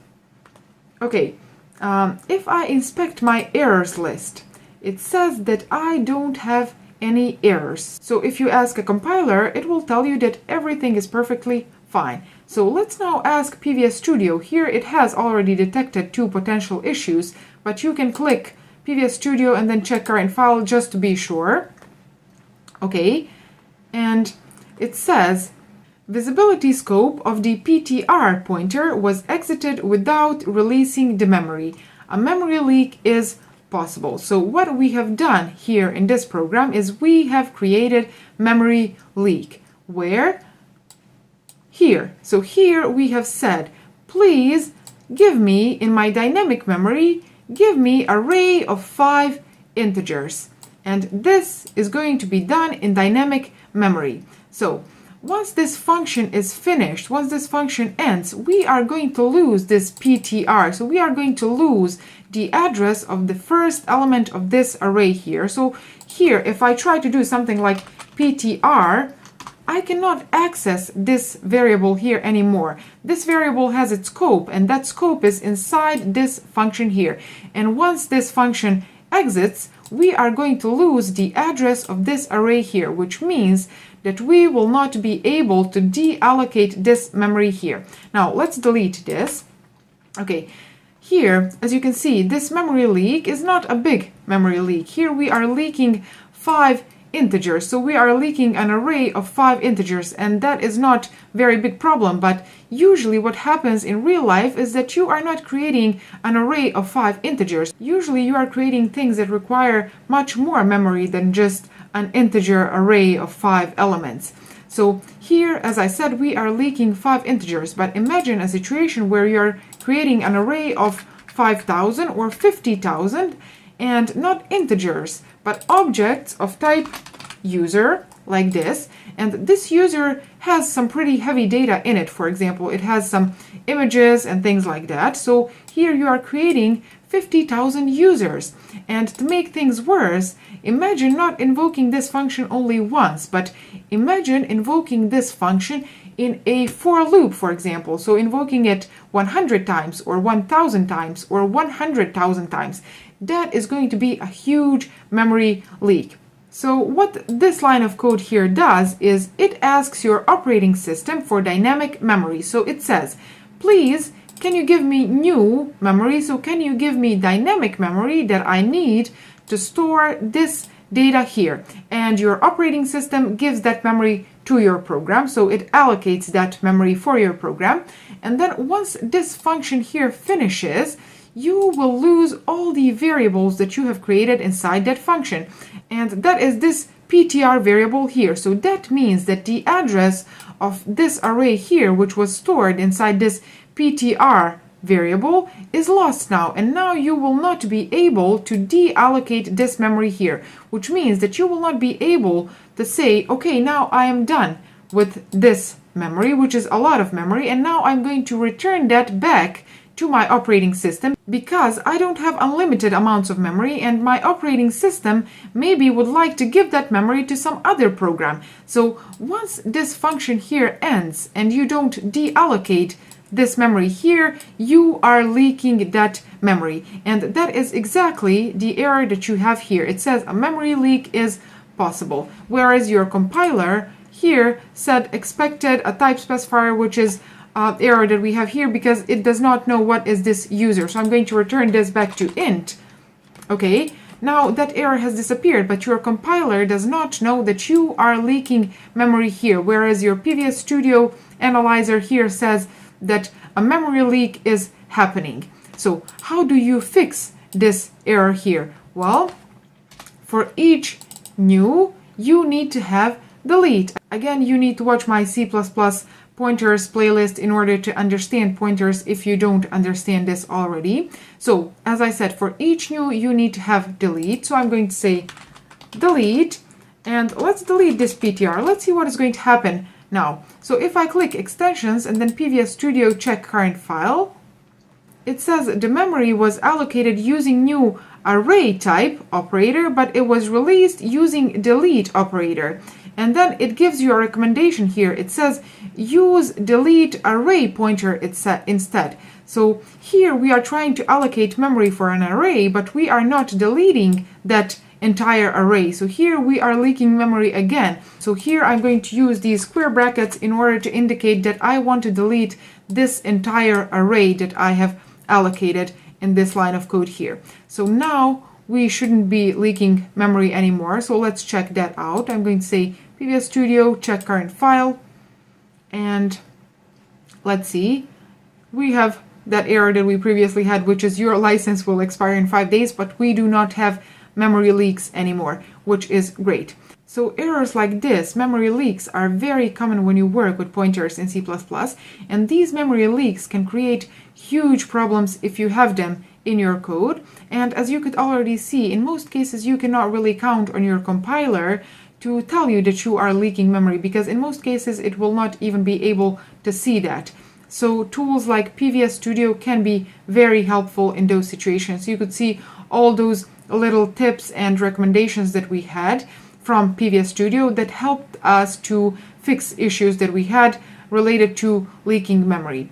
Speaker 1: Okay, if I inspect my errors list, it says that I don't have any errors. So if you ask a compiler, it will tell you that everything is perfectly fine. So let's now ask PVS Studio. Here it has already detected 2 potential issues, but you can click PVS Studio and then check current file just to be sure. Okay, and it says visibility scope of the PTR pointer was exited without releasing the memory. A memory leak is possible. So what we have done here in this program is we have created memory leak. Where? Here. So here we have said, please give me, in my dynamic memory, give me array of 5 integers. And this is going to be done in dynamic memory. So once this function is finished, once this function ends, we are going to lose this PTR. So we are going to lose the address of the first element of this array here. So here, if I try to do something like PTR, I cannot access this variable here anymore. This variable has its scope, and that scope is inside this function here. And once this function exits, we are going to lose the address of this array here, which means that we will not be able to deallocate this memory here. Now let's delete this. Okay, here, as you can see, this memory leak is not a big memory leak. Here we are leaking 5 integers. So we are leaking an array of 5 integers, and that is not very big problem. But usually what happens in real life is that you are not creating an array of 5 integers. Usually you are creating things that require much more memory than just an integer array of 5 elements. So here, as I said, we are leaking 5 integers, but imagine a situation where you are creating an array of 5,000 or 50,000 and not integers, but objects of type user, like this. And this user has some pretty heavy data in it. For example, it has some images and things like that. So here you are creating 50,000 users. And to make things worse, imagine not invoking this function only once, but imagine invoking this function in a for loop, for example. So invoking it 100 times or 1,000 times or 100,000 times. That is going to be a huge memory leak. So what this line of code here does is it asks your operating system for dynamic memory. So it says, please, can you give me new memory? So can you give me dynamic memory that I need to store this data here? And your operating system gives that memory to your program. So it allocates that memory for your program. And then once this function here finishes, you will lose all the variables that you have created inside that function. And that is this PTR variable here. So that means that the address of this array here, which was stored inside this PTR variable, is lost now. And now you will not be able to deallocate this memory here, which means that you will not be able to say, okay, now I am done with this memory, which is a lot of memory, and now I'm going to return that back to my operating system, because I don't have unlimited amounts of memory, and my operating system maybe would like to give that memory to some other program. So once this function here ends and you don't deallocate this memory here, you are leaking that memory. And that is exactly the error that you have here. It says a memory leak is possible, whereas your compiler here said expected a type specifier, which is error that we have here because it does not know what is this user. So I'm going to return this back to int. Okay, now that error has disappeared, but your compiler does not know that you are leaking memory here, whereas your PVS Studio analyzer here says that a memory leak is happening. So how do you fix this error here? Well, for each new, you need to have delete. Again, you need to watch my C++ pointers playlist in order to understand pointers if you don't understand this already. So as I said, for each new you need to have delete. So I'm going to say delete, and let's delete this PTR. Let's see what is going to happen now. So if I click extensions and then PVS Studio check current file, it says the memory was allocated using new array type operator, but it was released using delete operator. And then it gives you a recommendation here. It says use delete array pointer instead. So here we are trying to allocate memory for an array, but we are not deleting that entire array. So here we are leaking memory again. So here I'm going to use these square brackets in order to indicate that I want to delete this entire array that I have allocated in this line of code here. So now we shouldn't be leaking memory anymore. So let's check that out. I'm going to say Previous Studio, check current file, and let's see. We have that error that we previously had, which is your license will expire in 5 days, but we do not have memory leaks anymore, which is great. So errors like this, memory leaks, are very common when you work with pointers in C++, and these memory leaks can create huge problems if you have them in your code. And as you could already see, in most cases you cannot really count on your compiler to tell you that you are leaking memory, because in most cases it will not even be able to see that. So tools like PVS Studio can be very helpful in those situations. You could see all those little tips and recommendations that we had from PVS Studio that helped us to fix issues that we had related to leaking memory.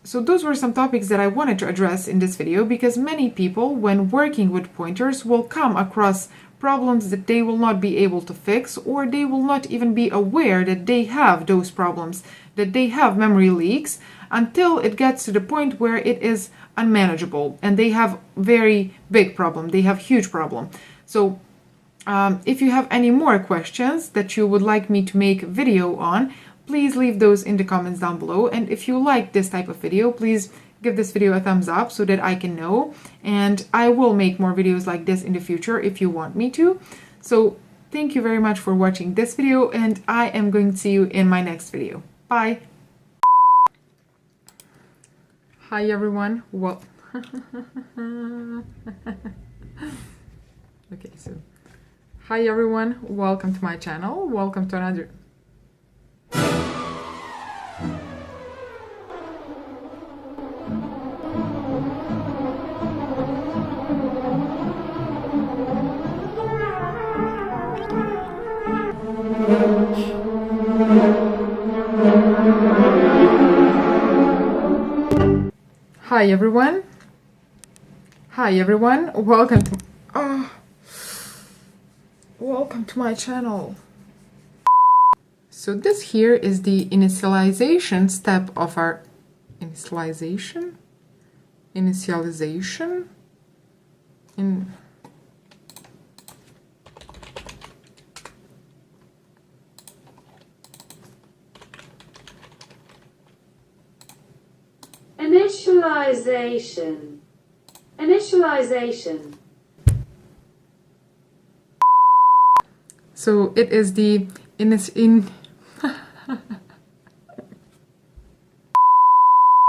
Speaker 1: So those were some topics that I wanted to address in this video, because many people, when working with pointers, will come across problems that they will not be able to fix, or they will not even be aware that they have those problems, that they have memory leaks, until it gets to the point where it is unmanageable and they have very big problem, they have huge problem. So if you have any more questions that you would like me to make video on, please leave those in the comments down below. And if you like this type of video, please give this video a thumbs up so that I can know, and I will make more videos like this in the future if you want me to. So thank you very much for watching this video, and I am going to see you in my next video. Bye! Hi everyone, well okay, so hi everyone, welcome to my channel, welcome to another Hi everyone. Hi everyone. Welcome to my channel. So this here is the initialization step of our initialization
Speaker 3: Initialization.
Speaker 1: So it is the